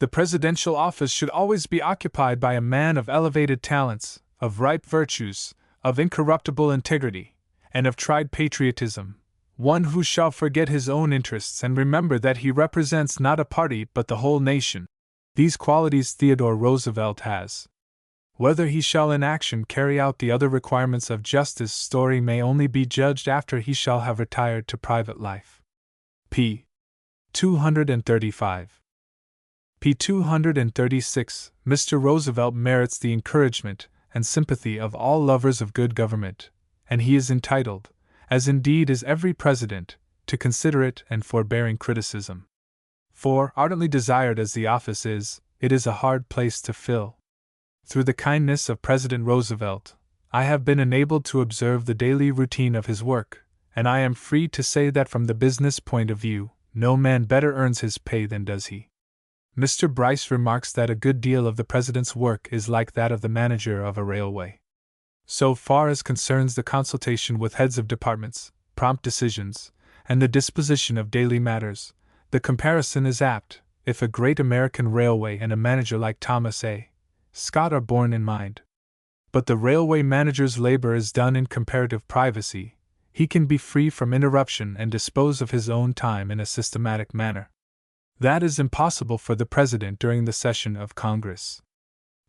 the presidential office should always be occupied by a man of elevated talents, of ripe virtues, of incorruptible integrity, and of tried patriotism, one who shall forget his own interests and remember that he represents not a party but the whole nation. These qualities Theodore Roosevelt has. Whether he shall in action carry out the other requirements of Justice Story may only be judged after he shall have retired to private life. p. 235. p. 236. Mr. Roosevelt merits the encouragement and sympathy of all lovers of good government, and he is entitled, as indeed is every president, to considerate and forbearing criticism. For, ardently desired as the office is, it is a hard place to fill. Through the kindness of President Roosevelt, I have been enabled to observe the daily routine of his work, and I am free to say that from the business point of view, no man better earns his pay than does he. Mr. Bryce remarks that a good deal of the President's work is like that of the manager of a railway. So far as concerns the consultation with heads of departments, prompt decisions, and the disposition of daily matters, the comparison is apt, if a great American railway and a manager like Thomas A. Scott are borne in mind. But the railway manager's labor is done in comparative privacy. He can be free from interruption and dispose of his own time in a systematic manner. That is impossible for the President during the session of Congress.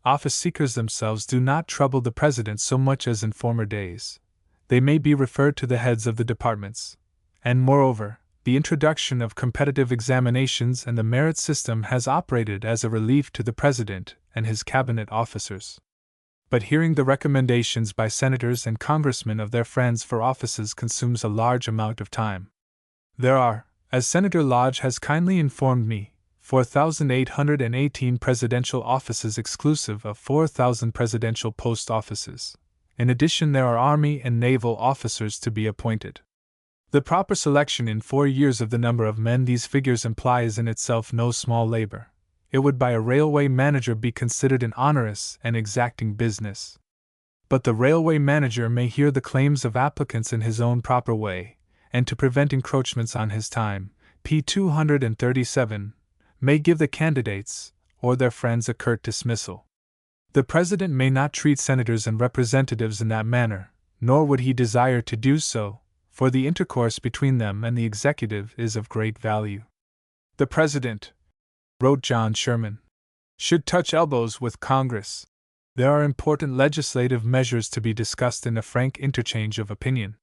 Office seekers themselves do not trouble the President so much as in former days. They may be referred to the heads of the departments. And moreover, the introduction of competitive examinations and the merit system has operated as a relief to the President and his cabinet officers. But hearing the recommendations by senators and congressmen of their friends for offices consumes a large amount of time. There are, as Senator Lodge has kindly informed me, 4,818 presidential offices exclusive of 4,000 presidential post offices. In addition, there are Army and naval officers to be appointed. The proper selection in 4 years of the number of men these figures imply is in itself no small labor. It would by a railway manager be considered an onerous and exacting business. But the railway manager may hear the claims of applicants in his own proper way, and to prevent encroachments on his time, p. 237, may give the candidates, or their friends, a curt dismissal. The President may not treat senators and representatives in that manner, nor would he desire to do so, for the intercourse between them and the executive is of great value. The President, wrote John Sherman, should touch elbows with Congress. There are important legislative measures to be discussed in a frank interchange of opinion.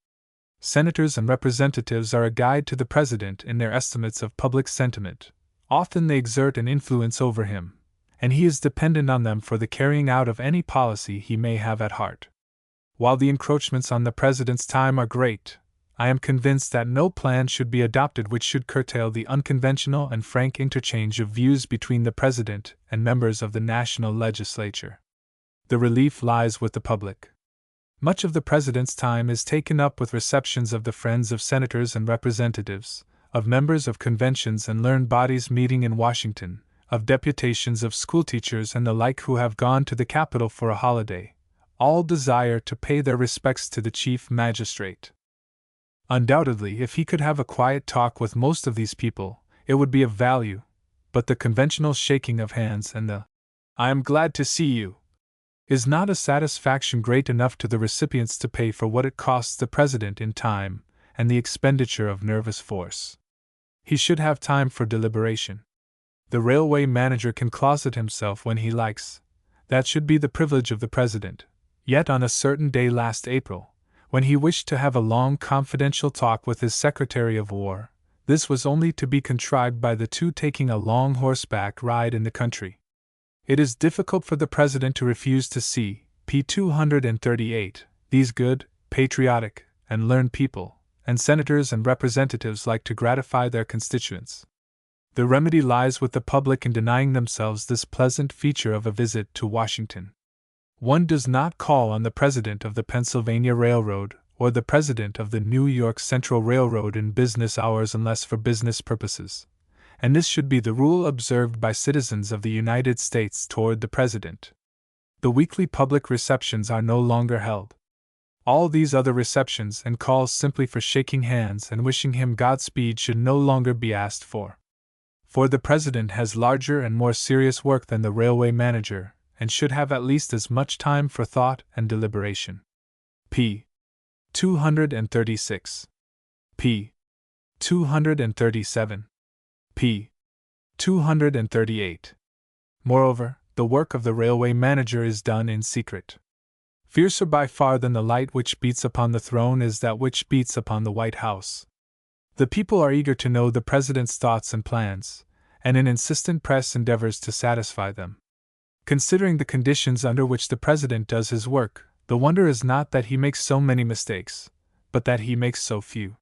Senators and representatives are a guide to the President in their estimates of public sentiment. Often they exert an influence over him, and he is dependent on them for the carrying out of any policy he may have at heart. While the encroachments on the President's time are great, I am convinced that no plan should be adopted which should curtail the unconventional and frank interchange of views between the President and members of the national legislature. The relief lies with the public. Much of the President's time is taken up with receptions of the friends of senators and representatives, of members of conventions and learned bodies meeting in Washington, of deputations of schoolteachers and the like who have gone to the Capitol for a holiday. All desire to pay their respects to the Chief Magistrate. Undoubtedly, if he could have a quiet talk with most of these people, it would be of value, but the conventional shaking of hands and the "I am glad to see you" is not a satisfaction great enough to the recipients to pay for what it costs the President in time and the expenditure of nervous force. He should have time for deliberation. The railway manager can closet himself when he likes. That should be the privilege of the President. Yet on a certain day last April, when he wished to have a long confidential talk with his Secretary of War, this was only to be contrived by the two taking a long horseback ride in the country. It is difficult for the President to refuse to see, p. 238, these good, patriotic, and learned people, and senators and representatives like to gratify their constituents. The remedy lies with the public in denying themselves this pleasant feature of a visit to Washington. One does not call on the President of the Pennsylvania Railroad or the President of the New York Central Railroad in business hours unless for business purposes, and this should be the rule observed by citizens of the United States toward the President. The weekly public receptions are no longer held. All these other receptions and calls simply for shaking hands and wishing him Godspeed should no longer be asked for. For the President has larger and more serious work than the railway manager, and should have at least as much time for thought and deliberation. p. 236. p. 237. p. 238. Moreover, the work of the railway manager is done in secret. Fiercer by far than the light which beats upon the throne is that which beats upon the White House. The people are eager to know the President's thoughts and plans, and an insistent press endeavors to satisfy them. Considering the conditions under which the President does his work, the wonder is not that he makes so many mistakes, but that he makes so few.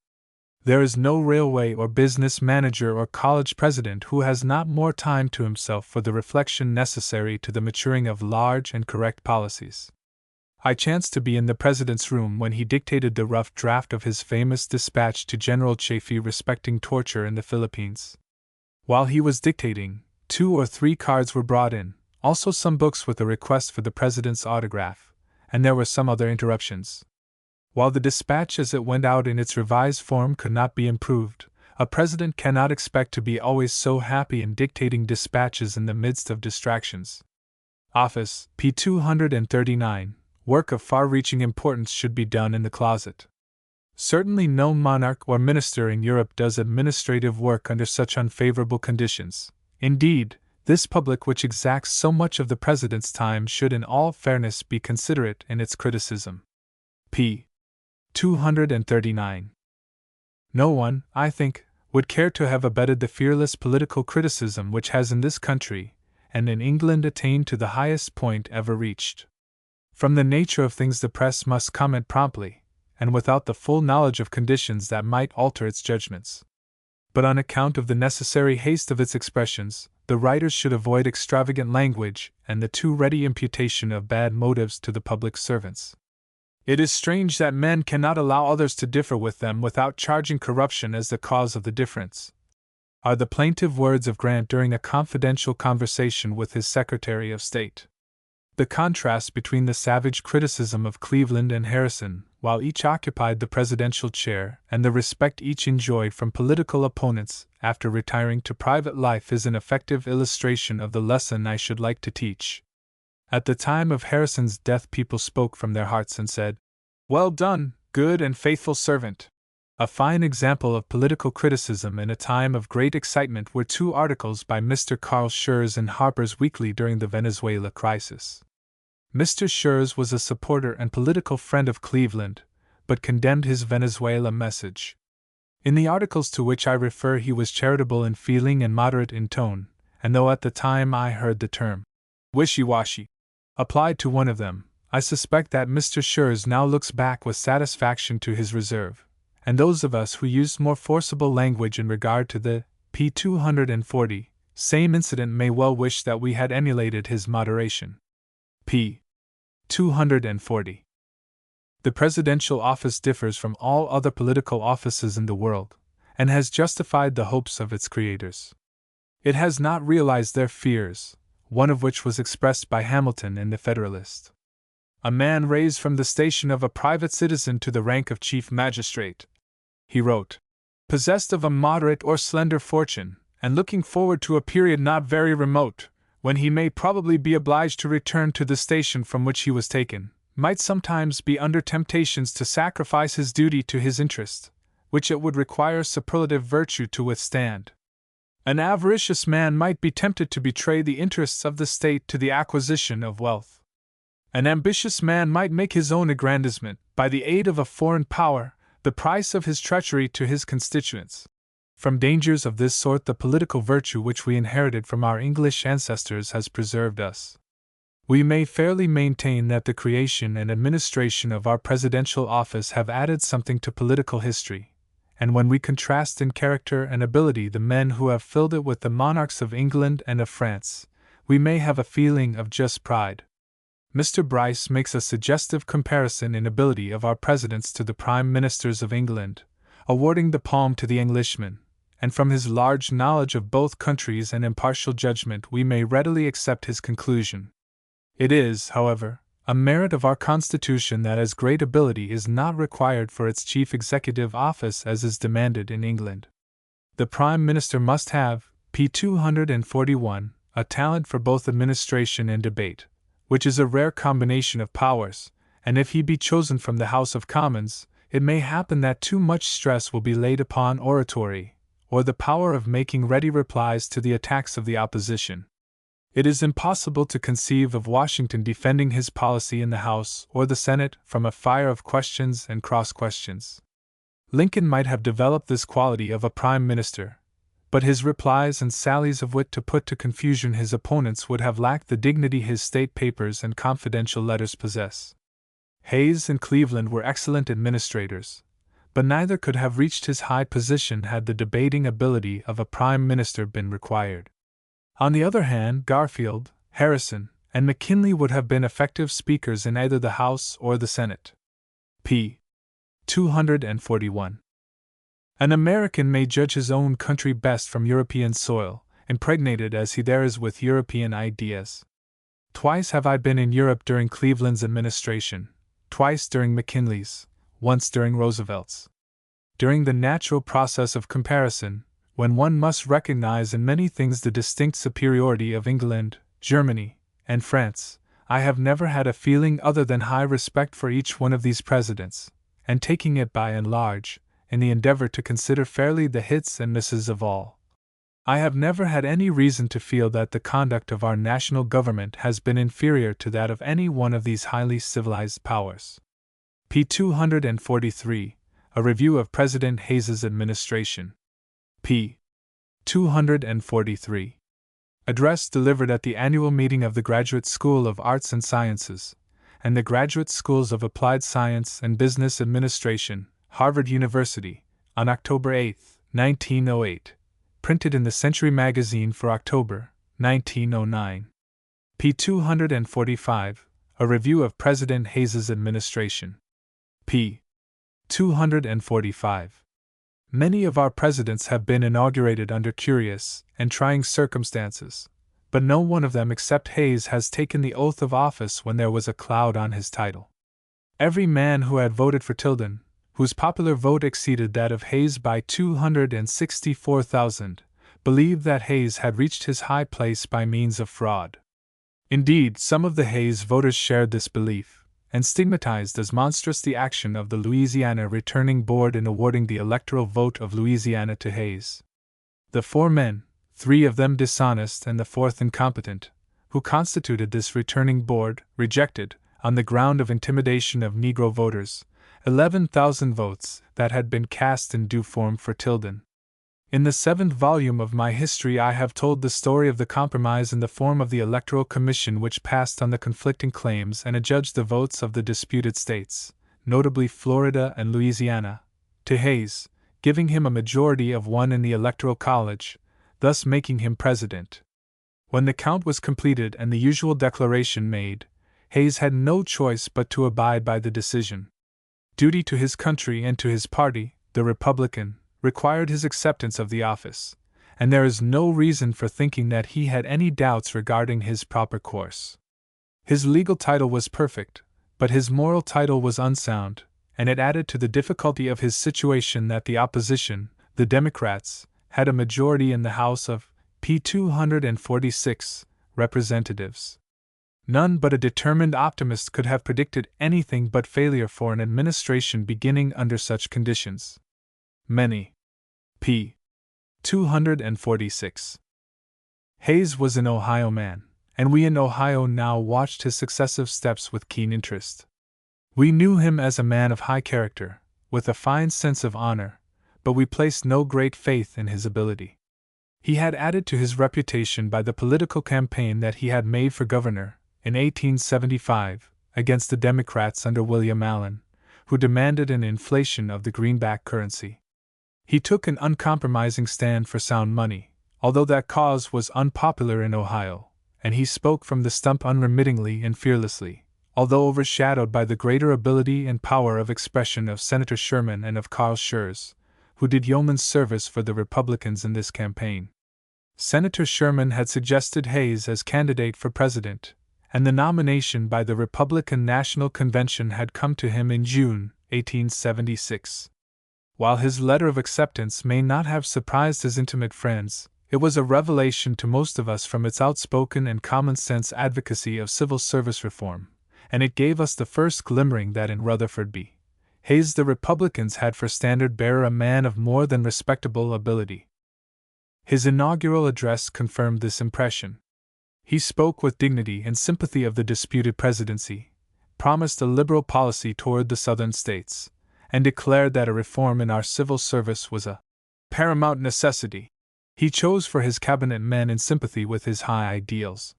There is no railway or business manager or college president who has not more time to himself for the reflection necessary to the maturing of large and correct policies. I chanced to be in the President's room when he dictated the rough draft of his famous dispatch to General Chaffee respecting torture in the Philippines. While he was dictating, 2 or 3 cards were brought in, also some books with a request for the President's autograph, and there were some other interruptions. While the dispatch as it went out in its revised form could not be improved, a President cannot expect to be always so happy in dictating dispatches in the midst of distractions. Office, p. 239, work of far-reaching importance should be done in the closet. Certainly no monarch or minister in Europe does administrative work under such unfavorable conditions. Indeed, this public which exacts so much of the President's time should in all fairness be considerate in its criticism. p. 239. No one, I think, would care to have abetted the fearless political criticism which has in this country, and in England, attained to the highest point ever reached. From the nature of things, the press must comment promptly, and without the full knowledge of conditions that might alter its judgments. But on account of the necessary haste of its expressions, the writers should avoid extravagant language and the too ready imputation of bad motives to the public servants. It is strange that men cannot allow others to differ with them without charging corruption as the cause of the difference, are the plaintive words of Grant during a confidential conversation with his Secretary of State. The contrast between the savage criticism of Cleveland and Harrison, while each occupied the presidential chair, and the respect each enjoyed from political opponents after retiring to private life is an effective illustration of the lesson I should like to teach. At the time of Harrison's death, people spoke from their hearts and said, "Well done, good and faithful servant." A fine example of political criticism in a time of great excitement were two articles by Mr. Carl Schurz in Harper's Weekly during the Venezuela crisis. Mr. Schurz was a supporter and political friend of Cleveland, but condemned his Venezuela message. In the articles to which I refer, he was charitable in feeling and moderate in tone, and though at the time I heard the term wishy-washy applied to one of them, I suspect that Mr. Schurz now looks back with satisfaction to his reserve, and those of us who used more forcible language in regard to the p. 240 same incident may well wish that we had emulated his moderation. p. 240. The presidential office differs from all other political offices in the world, and has justified the hopes of its creators. It has not realized their fears, one of which was expressed by Hamilton in The Federalist. A man raised from the station of a private citizen to the rank of chief magistrate, he wrote, possessed of a moderate or slender fortune, and looking forward to a period not very remote, when he may probably be obliged to return to the station from which he was taken, might sometimes be under temptations to sacrifice his duty to his interest, which it would require superlative virtue to withstand. An avaricious man might be tempted to betray the interests of the state to the acquisition of wealth. An ambitious man might make his own aggrandizement, by the aid of a foreign power, the price of his treachery to his constituents. From dangers of this sort, the political virtue which we inherited from our English ancestors has preserved us. We may fairly maintain that the creation and administration of our presidential office have added something to political history, and when we contrast in character and ability the men who have filled it with the monarchs of England and of France, we may have a feeling of just pride. Mr. Bryce makes a suggestive comparison in ability of our presidents to the prime ministers of England, awarding the palm to the Englishman, and from his large knowledge of both countries and impartial judgment we may readily accept his conclusion. It is, however, a merit of our Constitution that as great ability is not required for its chief executive office as is demanded in England. The Prime Minister must have, p. 241, a talent for both administration and debate, which is a rare combination of powers, and if he be chosen from the House of Commons, it may happen that too much stress will be laid upon oratory, or the power of making ready replies to the attacks of the opposition. It is impossible to conceive of Washington defending his policy in the House or the Senate from a fire of questions and cross-questions. Lincoln might have developed this quality of a prime minister, but his replies and sallies of wit to put to confusion his opponents would have lacked the dignity his state papers and confidential letters possess. Hayes and Cleveland were excellent administrators, but neither could have reached his high position had the debating ability of a prime minister been required. On the other hand, Garfield, Harrison, and McKinley would have been effective speakers in either the House or the Senate. p. 241. An American may judge his own country best from European soil, impregnated as he there is with European ideas. Twice have I been in Europe during Cleveland's administration, twice during McKinley's, once during Roosevelt's. During the natural process of comparison, when one must recognize in many things the distinct superiority of England, Germany, and France, I have never had a feeling other than high respect for each one of these presidents, and taking it by and large, in the endeavor to consider fairly the hits and misses of all, I have never had any reason to feel that the conduct of our national government has been inferior to that of any one of these highly civilized powers. p. 243, A Review of President Hayes's Administration. p. 243. Address delivered at the annual meeting of the Graduate School of Arts and Sciences, and the Graduate Schools of Applied Science and Business Administration, Harvard University, on October 8, 1908, printed in the Century Magazine for October, 1909. p. 245, A Review of President Hayes's Administration. p. 245. Many of our presidents have been inaugurated under curious and trying circumstances, but no one of them except Hayes has taken the oath of office when there was a cloud on his title. Every man who had voted for Tilden, whose popular vote exceeded that of Hayes by 264,000, believed that Hayes had reached his high place by means of fraud. Indeed, some of the Hayes voters shared this belief, and stigmatized as monstrous the action of the Louisiana Returning Board in awarding the electoral vote of Louisiana to Hayes. The 4 men, 3 of them dishonest and the 4th incompetent, who constituted this returning board, rejected, on the ground of intimidation of Negro voters, 11,000 votes that had been cast in due form for Tilden. In the 7th volume of my history I have told the story of the compromise in the form of the Electoral Commission which passed on the conflicting claims and adjudged the votes of the disputed states, notably Florida and Louisiana, to Hayes, giving him a majority of 1 in the Electoral College, thus making him president. When the count was completed and the usual declaration made, Hayes had no choice but to abide by the decision. Duty to his country and to his party, the Republican, required his acceptance of the office, and there is no reason for thinking that he had any doubts regarding his proper course. His legal title was perfect, but his moral title was unsound, and it added to the difficulty of his situation that the opposition, the Democrats, had a majority in the House of p. 246 representatives. None but a determined optimist could have predicted anything but failure for an administration beginning under such conditions. Many. p. 246. Hayes was an Ohio man, and we in Ohio now watched his successive steps with keen interest. We knew him as a man of high character, with a fine sense of honor, but we placed no great faith in his ability. He had added to his reputation by the political campaign that he had made for governor, in 1875, against the Democrats under William Allen, who demanded an inflation of the greenback currency. He took an uncompromising stand for sound money, although that cause was unpopular in Ohio, and he spoke from the stump unremittingly and fearlessly, although overshadowed by the greater ability and power of expression of Senator Sherman and of Carl Schurz, who did yeoman's service for the Republicans in this campaign. Senator Sherman had suggested Hayes as candidate for president, and the nomination by the Republican National Convention had come to him in June, 1876. While his letter of acceptance may not have surprised his intimate friends, it was a revelation to most of us from its outspoken and common-sense advocacy of civil service reform, and it gave us the first glimmering that in Rutherford B. Hayes the Republicans had for standard-bearer a man of more than respectable ability. His inaugural address confirmed this impression. He spoke with dignity and sympathy of the disputed presidency, promised a liberal policy toward the Southern states, and declared that a reform in our civil service was a paramount necessity. He chose for his cabinet men in sympathy with his high ideals.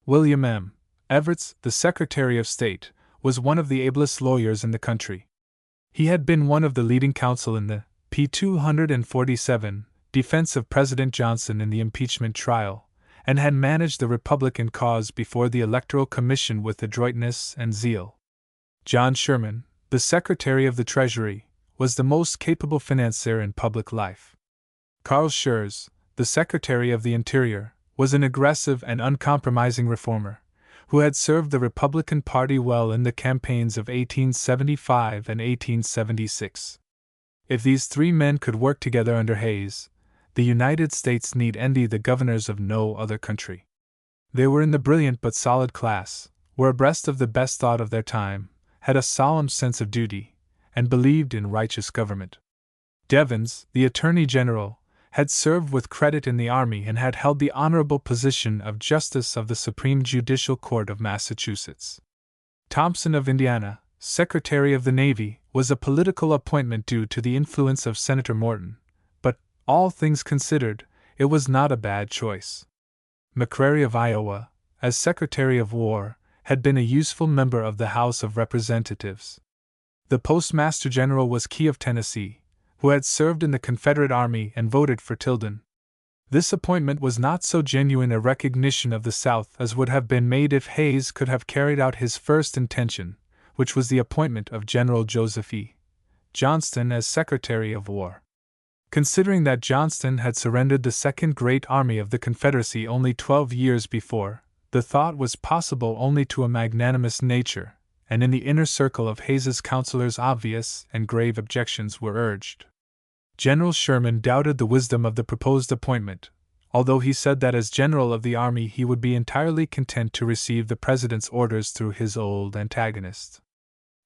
William M. Evarts, the Secretary of State, was one of the ablest lawyers in the country. He had been one of the leading counsel in the p. 247 defense of President Johnson in the impeachment trial, and had managed the Republican cause before the Electoral Commission with adroitness and zeal. John Sherman, the Secretary of the Treasury, was the most capable financier in public life. Carl Schurz, the Secretary of the Interior, was an aggressive and uncompromising reformer, who had served the Republican Party well in the campaigns of 1875 and 1876. If these 3 men could work together under Hayes, the United States need envy the governors of no other country. They were in the brilliant but solid class, were abreast of the best thought of their time, had a solemn sense of duty, and believed in righteous government. Devens, the Attorney General, had served with credit in the Army and had held the honorable position of Justice of the Supreme Judicial Court of Massachusetts. Thompson of Indiana, Secretary of the Navy, was a political appointment due to the influence of Senator Morton, but, all things considered, it was not a bad choice. McCrary of Iowa, as Secretary of War, had been a useful member of the House of Representatives. The Postmaster General was Key of Tennessee, who had served in the Confederate Army and voted for Tilden. This appointment was not so genuine a recognition of the South as would have been made if Hayes could have carried out his first intention, which was the appointment of General Joseph E. Johnston as Secretary of War. Considering that Johnston had surrendered the second great army of the Confederacy only 12 years before, the thought was possible only to a magnanimous nature, and in the inner circle of Hayes's counselors obvious and grave objections were urged. General Sherman doubted the wisdom of the proposed appointment, although he said that as general of the army he would be entirely content to receive the President's orders through his old antagonist.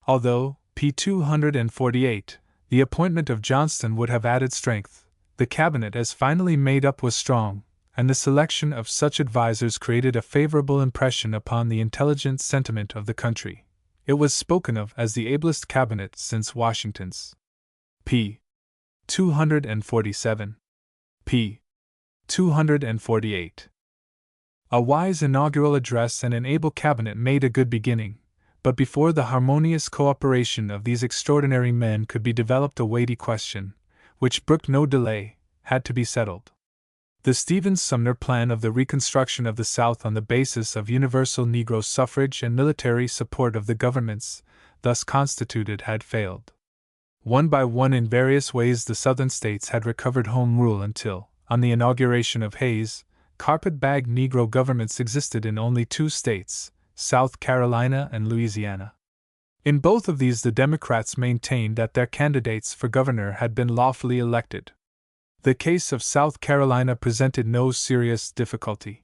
Although, p. 248, the appointment of Johnston would have added strength, the cabinet as finally made up was strong, and the selection of such advisers created a favorable impression upon the intelligent sentiment of the country. It was spoken of as the ablest cabinet since Washington's. p. 247. p. 248. A wise inaugural address and an able cabinet made a good beginning, but before the harmonious cooperation of these extraordinary men could be developed a weighty question, which brooked no delay, had to be settled. The Stevens-Sumner plan of the reconstruction of the South on the basis of universal Negro suffrage and military support of the governments thus constituted had failed. One by one in various ways the Southern states had recovered home rule until, on the inauguration of Hayes, carpet-bag Negro governments existed in only 2 states, South Carolina and Louisiana. In both of these the Democrats maintained that their candidates for governor had been lawfully elected. The case of South Carolina presented no serious difficulty.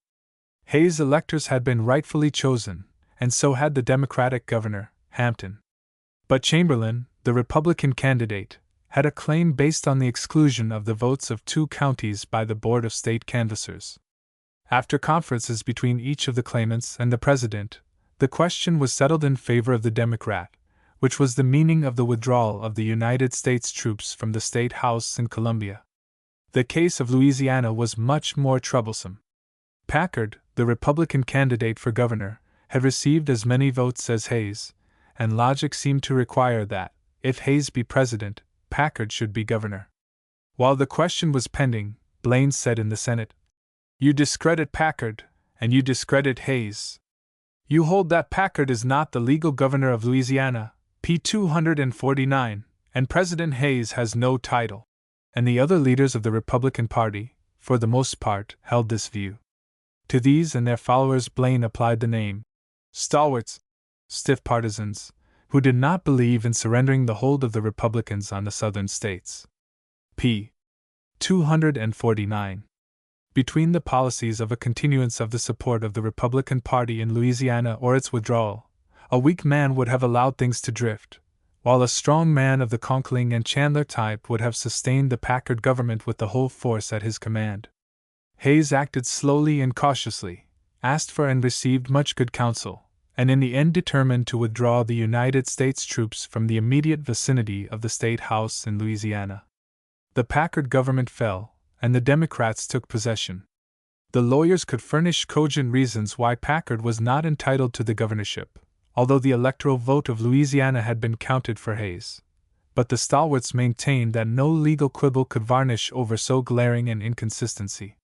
Hayes' electors had been rightfully chosen, and so had the Democratic governor, Hampton. But Chamberlain, the Republican candidate, had a claim based on the exclusion of the votes of 2 counties by the Board of State Canvassers. After conferences between each of the claimants and the President, the question was settled in favor of the Democrat, which was the meaning of the withdrawal of the United States troops from the State House in Columbia. The case of Louisiana was much more troublesome. Packard, the Republican candidate for governor, had received as many votes as Hayes, and logic seemed to require that, if Hayes be president, Packard should be governor. While the question was pending, Blaine said in the Senate, "You discredit Packard, and you discredit Hayes. You hold that Packard is not the legal governor of Louisiana, p. 249, and President Hayes has no title." And the other leaders of the Republican Party, for the most part, held this view. To these and their followers Blaine applied the name stalwarts, stiff partisans, who did not believe in surrendering the hold of the Republicans on the Southern states. p. 249. Between the policies of a continuance of the support of the Republican Party in Louisiana or its withdrawal, a weak man would have allowed things to drift, while a strong man of the Conkling and Chandler type would have sustained the Packard government with the whole force at his command. Hayes acted slowly and cautiously, asked for and received much good counsel, and in the end determined to withdraw the United States troops from the immediate vicinity of the State House in Louisiana. The Packard government fell, and the Democrats took possession. The lawyers could furnish cogent reasons why Packard was not entitled to the governorship, although the electoral vote of Louisiana had been counted for Hayes. But the stalwarts maintained that no legal quibble could varnish over so glaring an inconsistency.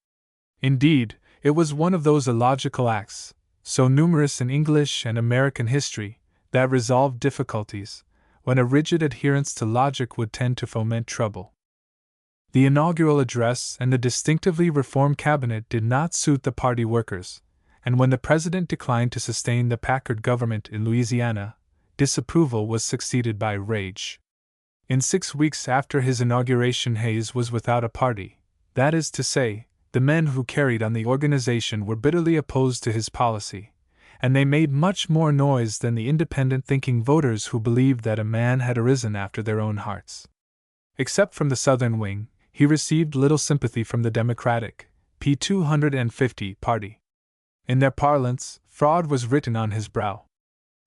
Indeed, it was one of those illogical acts, so numerous in English and American history, that resolved difficulties, when a rigid adherence to logic would tend to foment trouble. The inaugural address and the distinctively reform cabinet did not suit the party workers, and when the president declined to sustain the Packard government in Louisiana, disapproval was succeeded by rage. In 6 weeks after his inauguration, Hayes was without a party, that is to say, the men who carried on the organization were bitterly opposed to his policy, and they made much more noise than the independent-thinking voters who believed that a man had arisen after their own hearts. Except from the Southern wing, he received little sympathy from the Democratic, p. 250 party. In their parlance, fraud was written on his brow.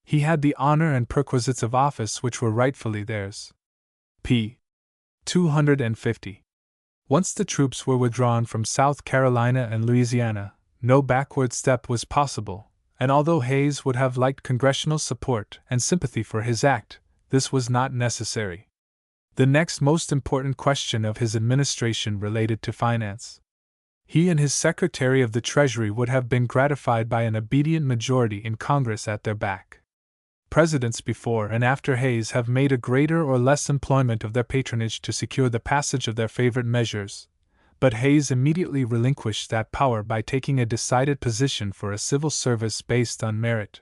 He had the honor and perquisites of office which were rightfully theirs. p. 250. Once the troops were withdrawn from South Carolina and Louisiana, no backward step was possible, and although Hayes would have liked congressional support and sympathy for his act, this was not necessary. The next most important question of his administration related to finance. He and his Secretary of the Treasury would have been gratified by an obedient majority in Congress at their back. Presidents before and after Hayes have made a greater or less employment of their patronage to secure the passage of their favorite measures, but Hayes immediately relinquished that power by taking a decided position for a civil service based on merit.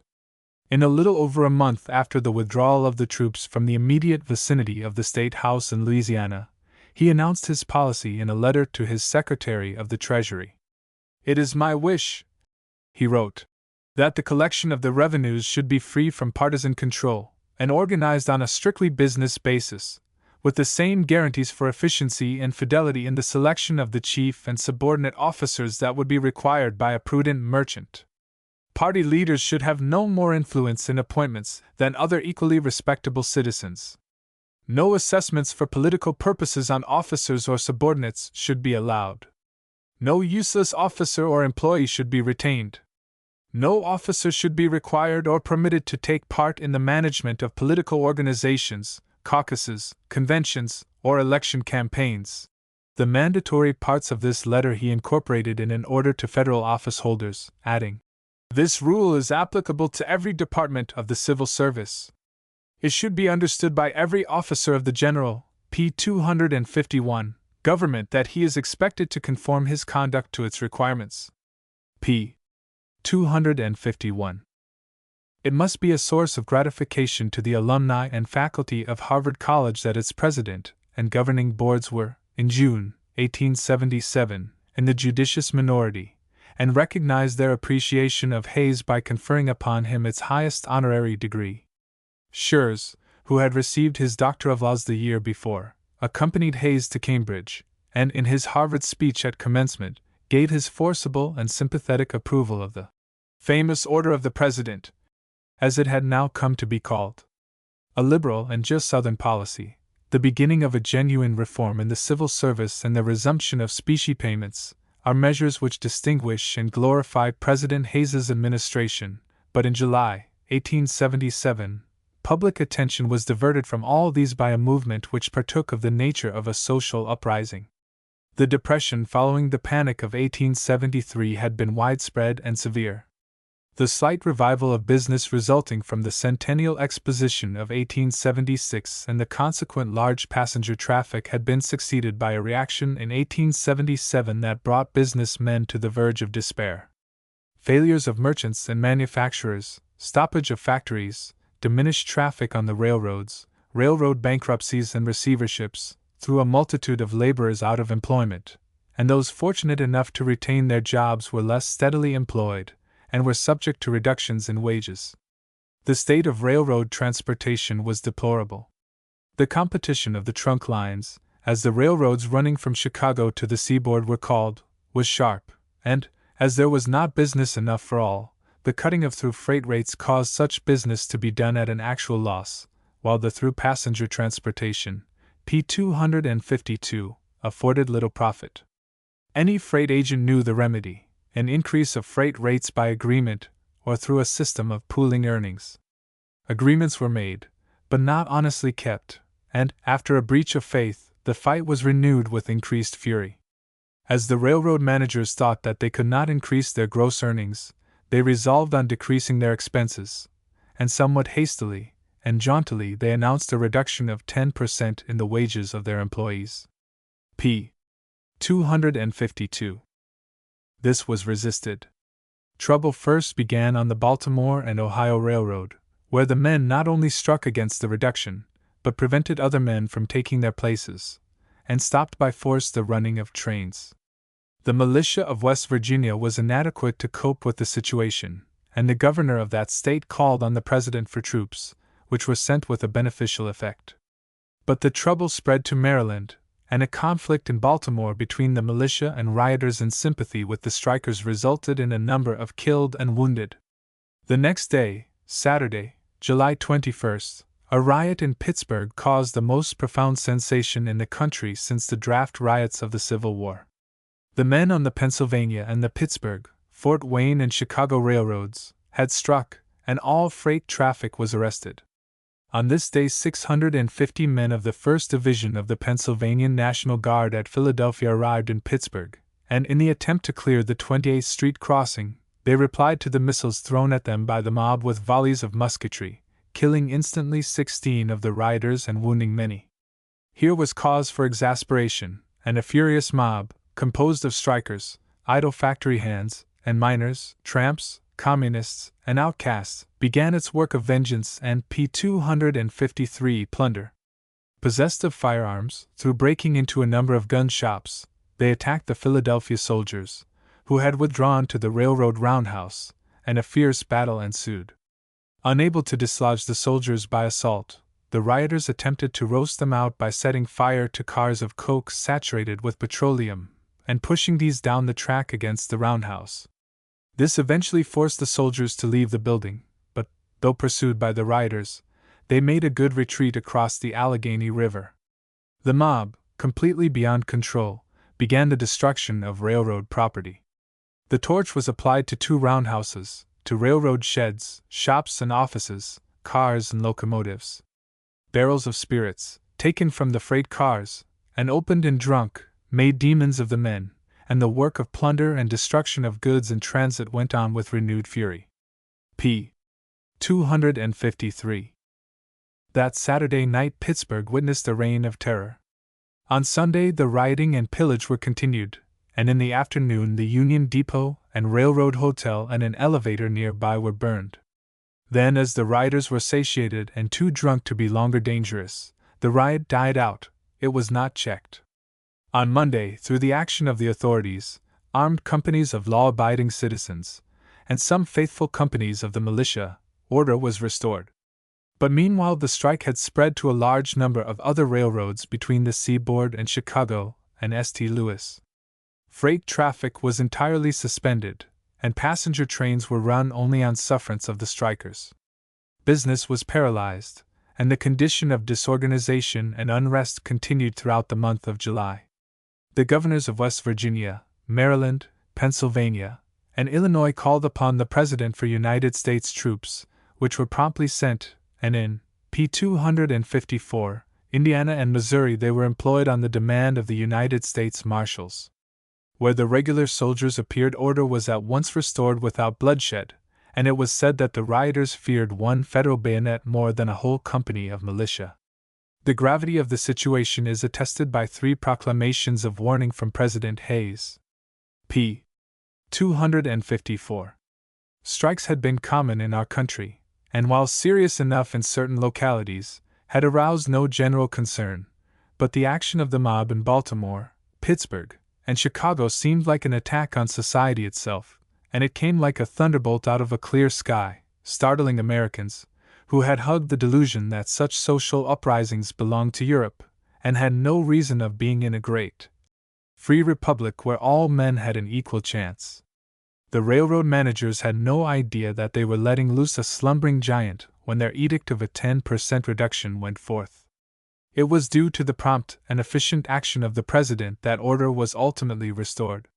In a little over a month after the withdrawal of the troops from the immediate vicinity of the State House in Louisiana, he announced his policy in a letter to his Secretary of the Treasury. "It is my wish," he wrote, "that the collection of the revenues should be free from partisan control, and organized on a strictly business basis, with the same guarantees for efficiency and fidelity in the selection of the chief and subordinate officers that would be required by a prudent merchant. Party leaders should have no more influence in appointments than other equally respectable citizens. No assessments for political purposes on officers or subordinates should be allowed. No useless officer or employee should be retained. No officer should be required or permitted to take part in the management of political organizations, caucuses, conventions, or election campaigns." The mandatory parts of this letter he incorporated in an order to federal office holders, adding, "This rule is applicable to every department of the civil service. It should be understood by every officer of the general, p. 251, government that he is expected to conform his conduct to its requirements." p. 251. It must be a source of gratification to the alumni and faculty of Harvard College that its president and governing boards were, in June, 1877, in the judicious minority, and recognized their appreciation of Hayes by conferring upon him its highest honorary degree. Schurz, who had received his Doctor of Laws the year before, accompanied Hayes to Cambridge, and in his Harvard speech at commencement, gave his forcible and sympathetic approval of the famous Order of the President, as it had now come to be called. A liberal and just Southern policy, the beginning of a genuine reform in the civil service and the resumption of specie payments, are measures which distinguish and glorify President Hayes's administration, but in July, 1877, public attention was diverted from all these by a movement which partook of the nature of a social uprising. The depression following the panic of 1873 had been widespread and severe. The slight revival of business resulting from the Centennial Exposition of 1876 and the consequent large passenger traffic had been succeeded by a reaction in 1877 that brought business men to the verge of despair. Failures of merchants and manufacturers, stoppage of factories, diminished traffic on the railroads, railroad bankruptcies and receiverships, threw a multitude of laborers out of employment, and those fortunate enough to retain their jobs were less steadily employed, and were subject to reductions in wages. The state of railroad transportation was deplorable. The competition of the trunk lines, as the railroads running from Chicago to the seaboard were called, was sharp, and, as there was not business enough for all, the cutting of through freight rates caused such business to be done at an actual loss, while the through passenger transportation, p. 252, afforded little profit. Any freight agent knew the remedy: an increase of freight rates by agreement, or through a system of pooling earnings. Agreements were made, but not honestly kept, and, after a breach of faith, the fight was renewed with increased fury. As the railroad managers thought that they could not increase their gross earnings, they resolved on decreasing their expenses, and somewhat hastily and jauntily they announced a reduction of 10% in the wages of their employees. p. 252. This was resisted. Trouble first began on the Baltimore and Ohio Railroad, where the men not only struck against the reduction, but prevented other men from taking their places, and stopped by force the running of trains. The militia of West Virginia was inadequate to cope with the situation, and the governor of that state called on the president for troops, which were sent with a beneficial effect. But the trouble spread to Maryland, and a conflict in Baltimore between the militia and rioters in sympathy with the strikers resulted in a number of killed and wounded. The next day, Saturday, July 21st, a riot in Pittsburgh caused the most profound sensation in the country since the draft riots of the Civil War. The men on the Pennsylvania and the Pittsburgh, Fort Wayne and Chicago railroads had struck, and all freight traffic was arrested. On this day 650 men of the 1st Division of the Pennsylvania National Guard at Philadelphia arrived in Pittsburgh, and in the attempt to clear the 28th Street crossing, they replied to the missiles thrown at them by the mob with volleys of musketry, killing instantly 16 of the rioters and wounding many. Here was cause for exasperation, and a furious mob, composed of strikers, idle factory hands, and miners, tramps, communists, and outcasts, began its work of vengeance and P-253 plunder. Possessed of firearms, through breaking into a number of gun shops, they attacked the Philadelphia soldiers, who had withdrawn to the railroad roundhouse, and a fierce battle ensued. Unable to dislodge the soldiers by assault, the rioters attempted to roast them out by setting fire to cars of coke saturated with petroleum, and pushing these down the track against the roundhouse. This eventually forced the soldiers to leave the building, but, though pursued by the rioters, they made a good retreat across the Allegheny River. The mob, completely beyond control, began the destruction of railroad property. The torch was applied to 2 roundhouses, to railroad sheds, shops and offices, cars and locomotives. Barrels of spirits, taken from the freight cars, and opened and drunk, made demons of the men, and the work of plunder and destruction of goods in transit went on with renewed fury. p. 253. That Saturday night Pittsburgh witnessed a reign of terror. On Sunday the rioting and pillage were continued, and in the afternoon the Union Depot and Railroad Hotel and an elevator nearby were burned. Then, as the rioters were satiated and too drunk to be longer dangerous, the riot died out. It was not checked. On Monday, through the action of the authorities, armed companies of law-abiding citizens, and some faithful companies of the militia, order was restored. But meanwhile the strike had spread to a large number of other railroads between the seaboard and Chicago and St. Louis. Freight traffic was entirely suspended, and passenger trains were run only on sufferance of the strikers. Business was paralyzed, and the condition of disorganization and unrest continued throughout the month of July. The governors of West Virginia, Maryland, Pennsylvania, and Illinois called upon the President for United States troops, which were promptly sent, and in P-254, Indiana and Missouri they were employed on the demand of the United States Marshals. Where the regular soldiers appeared, order was at once restored without bloodshed, and it was said that the rioters feared one federal bayonet more than a whole company of militia. The gravity of the situation is attested by 3 proclamations of warning from President Hayes. p. 254. Strikes had been common in our country, and while serious enough in certain localities, had aroused no general concern, but the action of the mob in Baltimore, Pittsburgh, and Chicago seemed like an attack on society itself, and it came like a thunderbolt out of a clear sky, startling Americans, who had hugged the delusion that such social uprisings belonged to Europe, and had no reason of being in a great, free republic where all men had an equal chance. The railroad managers had no idea that they were letting loose a slumbering giant when their edict of a 10% reduction went forth. It was due to the prompt and efficient action of the President that order was ultimately restored.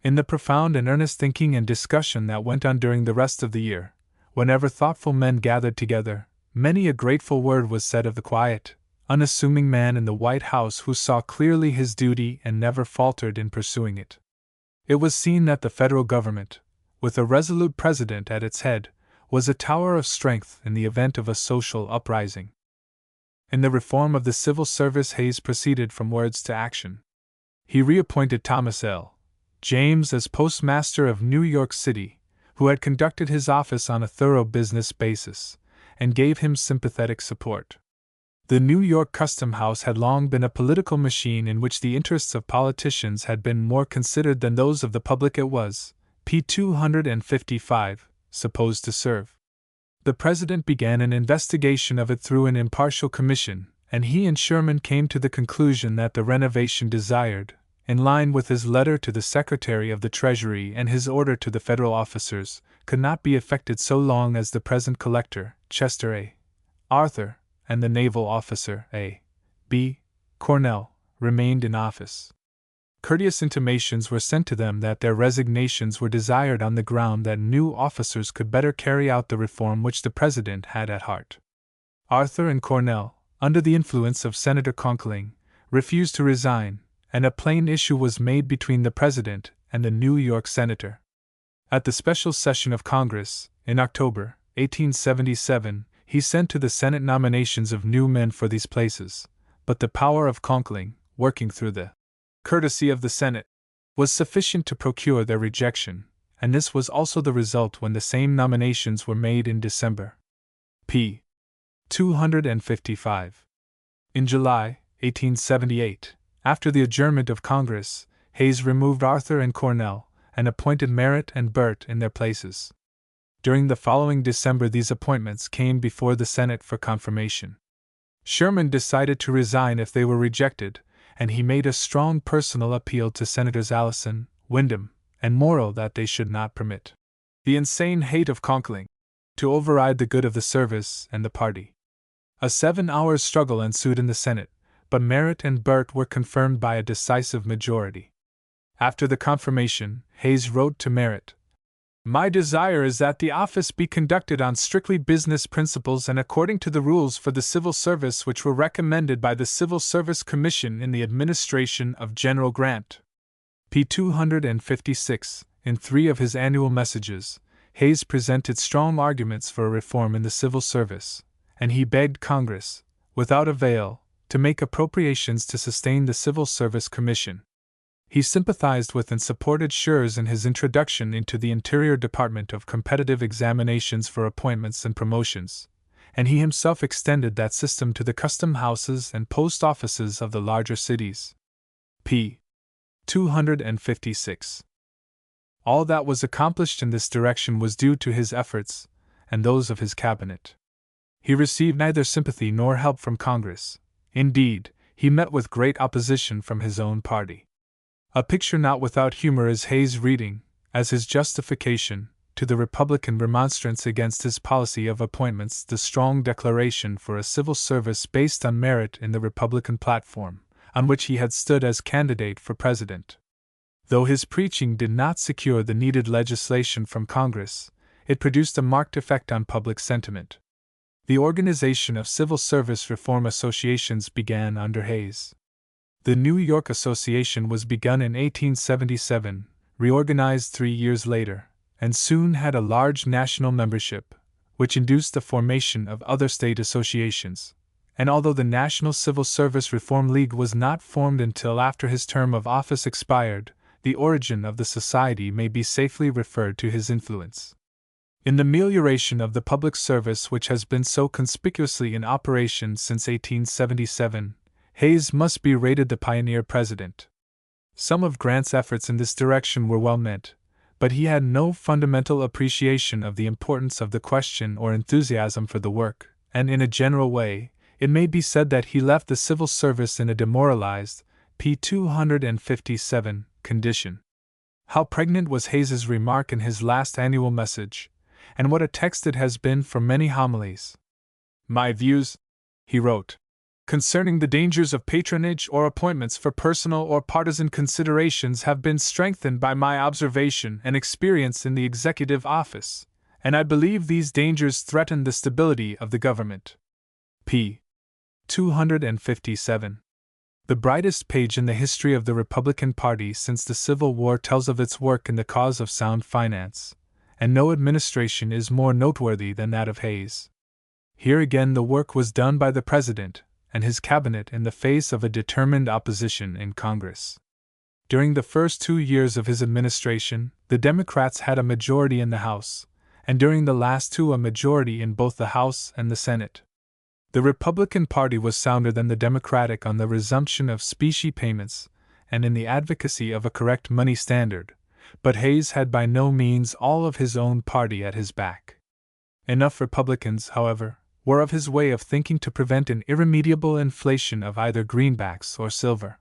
In the profound and earnest thinking and discussion that went on during the rest of the year, whenever thoughtful men gathered together, many a grateful word was said of the quiet, unassuming man in the White House who saw clearly his duty and never faltered in pursuing it. It was seen that the federal government, with a resolute president at its head, was a tower of strength in the event of a social uprising. In the reform of the civil service, Hayes proceeded from words to action. He reappointed Thomas L. James as postmaster of New York City, who had conducted his office on a thorough business basis, and gave him sympathetic support. The New York Custom House had long been a political machine in which the interests of politicians had been more considered than those of the public. It was, p. 255, supposed to serve. The President began an investigation of it through an impartial commission, and he and Sherman came to the conclusion that the renovation desired, in line with his letter to the Secretary of the Treasury and his order to the federal officers, could not be effected so long as the present collector, Chester A. Arthur, and the naval officer, A. B. Cornell, remained in office. Courteous intimations were sent to them that their resignations were desired on the ground that new officers could better carry out the reform which the President had at heart. Arthur and Cornell, under the influence of Senator Conkling, refused to resign, and a plain issue was made between the President and the New York senator. At the special session of Congress, in October 1877, he sent to the Senate nominations of new men for these places, but the power of Conkling, working through the courtesy of the Senate, was sufficient to procure their rejection, and this was also the result when the same nominations were made in December. p. 255. In July 1878, after the adjournment of Congress, Hayes removed Arthur and Cornell, and appointed Merritt and Burt in their places. During the following December, these appointments came before the Senate for confirmation. Sherman decided to resign if they were rejected, and he made a strong personal appeal to Senators Allison, Windom, and Morrill that they should not permit the insane hate of Conkling to override the good of the service and the party. A 7-hour struggle ensued in the Senate, but Merritt and Burt were confirmed by a decisive majority. After the confirmation, Hayes wrote to Merritt, "My desire is that the office be conducted on strictly business principles and according to the rules for the civil service which were recommended by the Civil Service Commission in the administration of General Grant." p. 256. In 3 of his annual messages, Hayes presented strong arguments for a reform in the civil service, and he begged Congress, without avail, to make appropriations to sustain the Civil Service Commission. He sympathized with and supported Schurz in his introduction into the Interior Department of competitive examinations for appointments and promotions, and he himself extended that system to the custom houses and post offices of the larger cities. p. 256. All that was accomplished in this direction was due to his efforts, and those of his cabinet. He received neither sympathy nor help from Congress. Indeed, he met with great opposition from his own party. A picture not without humor is Hayes reading, as his justification, to the Republican remonstrance against his policy of appointments, the strong declaration for a civil service based on merit in the Republican platform, on which he had stood as candidate for president. Though his preaching did not secure the needed legislation from Congress, it produced a marked effect on public sentiment. The organization of civil service reform associations began under Hayes. The New York Association was begun in 1877, reorganized 3 years later, and soon had a large national membership, which induced the formation of other state associations. And although the National Civil Service Reform League was not formed until after his term of office expired, the origin of the society may be safely referred to his influence. In the amelioration of the public service which has been so conspicuously in operation since 1877, Hayes must be rated the pioneer president. Some of Grant's efforts in this direction were well meant, but he had no fundamental appreciation of the importance of the question or enthusiasm for the work, and in a general way, it may be said that he left the civil service in a demoralized, p. 257, condition. How pregnant was Hayes's remark in his last annual message, and what a text it has been for many homilies. "My views," he wrote, "concerning the dangers of patronage or appointments for personal or partisan considerations have been strengthened by my observation and experience in the executive office, and I believe these dangers threaten the stability of the government." p. 257. The brightest page in the history of the Republican Party since the Civil War tells of its work in the cause of sound finance, and no administration is more noteworthy than that of Hayes. Here again the work was done by the President and his cabinet in the face of a determined opposition in Congress. During the first 2 years of his administration, the Democrats had a majority in the House, and during the last 2 a majority in both the House and the Senate. The Republican Party was sounder than the Democratic on the resumption of specie payments and in the advocacy of a correct money standard, But Hayes had by no means all of his own party at his back. Enough Republicans, however, were of his way of thinking to prevent an irremediable inflation of either greenbacks or silver.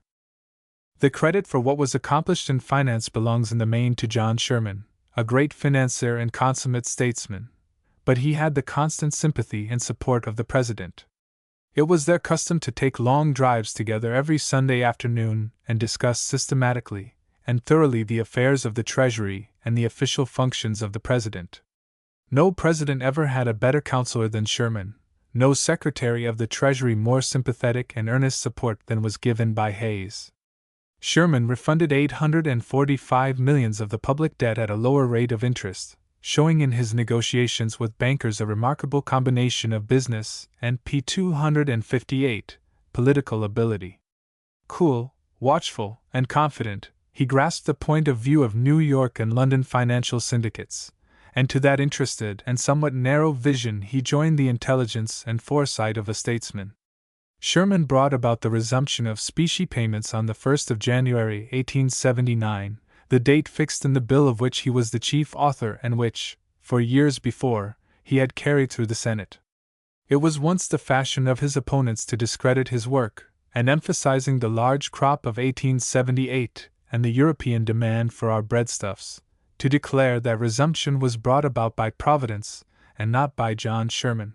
The credit for what was accomplished in finance belongs in the main to John Sherman, a great financier and consummate statesman, but he had the constant sympathy and support of the President. It was their custom to take long drives together every Sunday afternoon and discuss systematically and thoroughly the affairs of the Treasury and the official functions of the President. No president ever had a better counselor than Sherman, no Secretary of the Treasury more sympathetic and earnest support than was given by Hayes. Sherman refunded $845 million of the public debt at a lower rate of interest, showing in his negotiations with bankers a remarkable combination of business and P-258 political ability. Cool, watchful, and confident, he grasped the point of view of New York and London financial syndicates, and to that interested and somewhat narrow vision he joined the intelligence and foresight of a statesman. Sherman brought about the resumption of specie payments on the 1st of January 1879, the date fixed in the bill of which he was the chief author and which, for years before, he had carried through the Senate. It was once the fashion of his opponents to discredit his work, and emphasizing the large crop of 1878 and the European demand for our breadstuffs, to declare that resumption was brought about by Providence and not by John Sherman.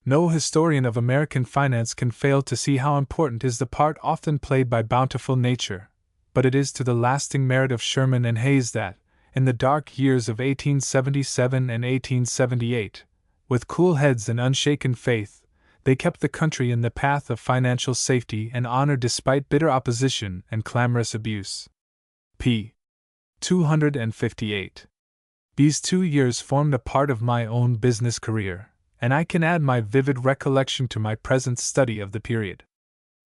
No historian of American finance can fail to see how important is the part often played by bountiful nature, but it is to the lasting merit of Sherman and Hayes that, in the dark years of 1877 and 1878, with cool heads and unshaken faith, they kept the country in the path of financial safety and honor despite bitter opposition and clamorous abuse. p. 258. These 2 years formed a part of my own business career, and I can add my vivid recollection to my present study of the period.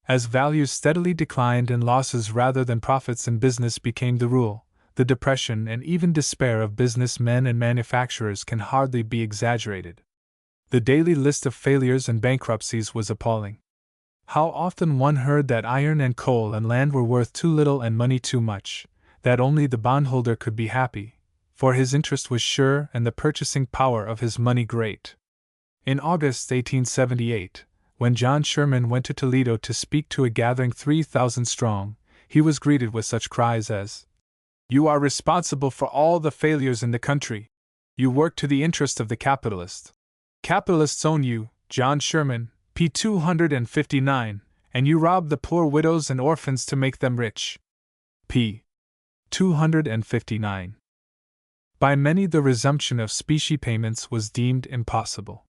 As values steadily declined and losses rather than profits in business became the rule, the depression and even despair of businessmen and manufacturers can hardly be exaggerated. The daily list of failures and bankruptcies was appalling. How often one heard that iron and coal and land were worth too little and money too much, that only the bondholder could be happy, for his interest was sure and the purchasing power of his money great. In August 1878, when John Sherman went to Toledo to speak to a gathering 3,000 strong, he was greeted with such cries as, "You are responsible for all the failures in the country. You work to the interest of the capitalist. Capitalists own you, John Sherman, p. 259, and you rob the poor widows and orphans to make them rich." p. 259. By many the resumption of specie payments was deemed impossible.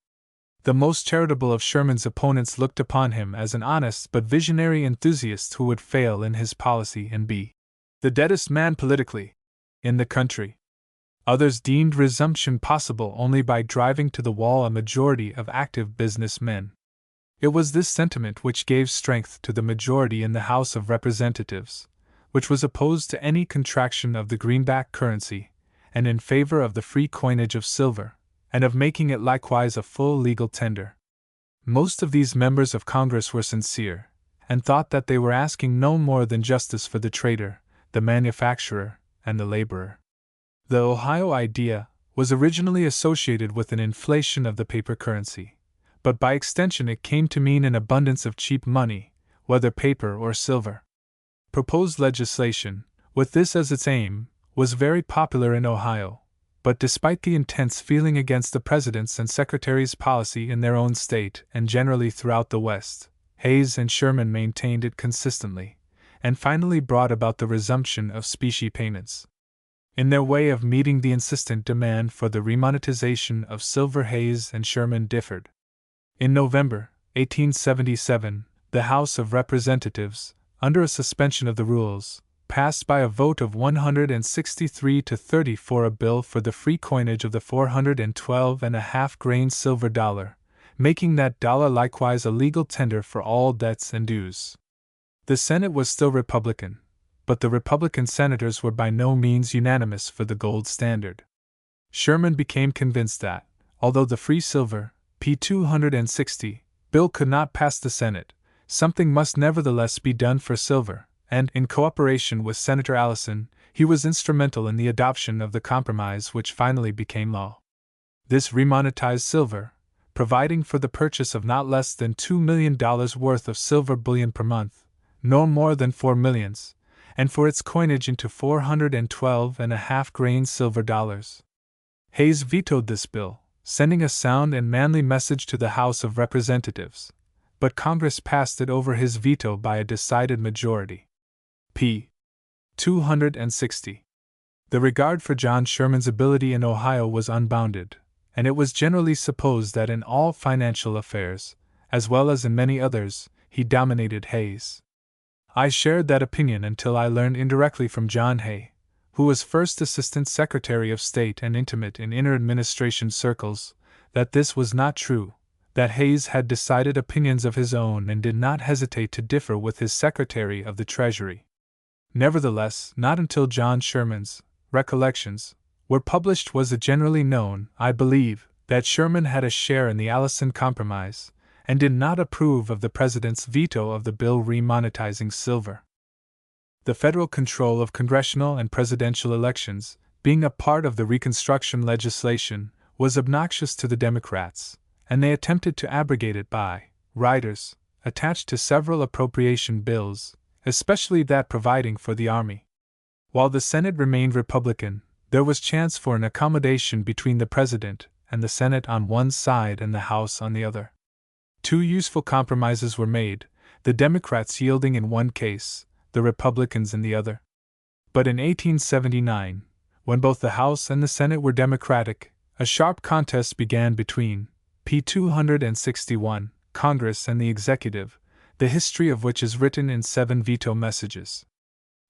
The most charitable of Sherman's opponents looked upon him as an honest but visionary enthusiast who would fail in his policy and be the deadest man politically in the country. Others deemed resumption possible only by driving to the wall a majority of active business men. It was this sentiment which gave strength to the majority in the House of Representatives, which was opposed to any contraction of the greenback currency, and in favor of the free coinage of silver, and of making it likewise a full legal tender. Most of these members of Congress were sincere, and thought that they were asking no more than justice for the trader, the manufacturer, and the laborer. The Ohio idea was originally associated with an inflation of the paper currency, but by extension it came to mean an abundance of cheap money, whether paper or silver. Proposed legislation, with this as its aim, was very popular in Ohio, but despite the intense feeling against the President's and Secretary's policy in their own state and generally throughout the West, Hayes and Sherman maintained it consistently, and finally brought about the resumption of specie payments. In their way of meeting the insistent demand for the remonetization of silver, Hayes and Sherman differed. In November 1877, the House of Representatives, under a suspension of the rules, passed by a vote of 163 to 34 a bill for the free coinage of the 412.5 grain silver dollar, making that dollar likewise a legal tender for all debts and dues. The Senate was still Republican, but the Republican senators were by no means unanimous for the gold standard. Sherman became convinced that, although the free silver, p. 260, bill could not pass the Senate, something must nevertheless be done for silver, and, in cooperation with Senator Allison, he was instrumental in the adoption of the compromise which finally became law. This remonetized silver, providing for the purchase of not less than $2 million worth of silver bullion per month, no more than 4 millions, and for its coinage into 412.5 grain silver dollars. Hayes vetoed this bill, sending a sound and manly message to the House of Representatives, but Congress passed it over his veto by a decided majority. p. 260. The regard for John Sherman's ability in Ohio was unbounded, and it was generally supposed that in all financial affairs, as well as in many others, he dominated Hayes. I shared that opinion until I learned indirectly from John Hay, who was first Assistant Secretary of State and intimate in inner administration circles, that this was not true, that Hayes had decided opinions of his own and did not hesitate to differ with his Secretary of the Treasury. Nevertheless, not until John Sherman's Recollections were published was it generally known, I believe, that Sherman had a share in the Allison Compromise, and did not approve of the President's veto of the bill remonetizing silver. The federal control of congressional and presidential elections, being a part of the Reconstruction legislation, was obnoxious to the Democrats, and they attempted to abrogate it by riders attached to several appropriation bills, especially that providing for the Army. While the Senate remained Republican, there was chance for an accommodation between the President and the Senate on one side and the House on the other. Two useful compromises were made, the Democrats yielding in one case, the Republicans in the other. But in 1879, when both the House and the Senate were Democratic, a sharp contest began between p. 261, Congress and the Executive, the history of which is written in 7 veto messages.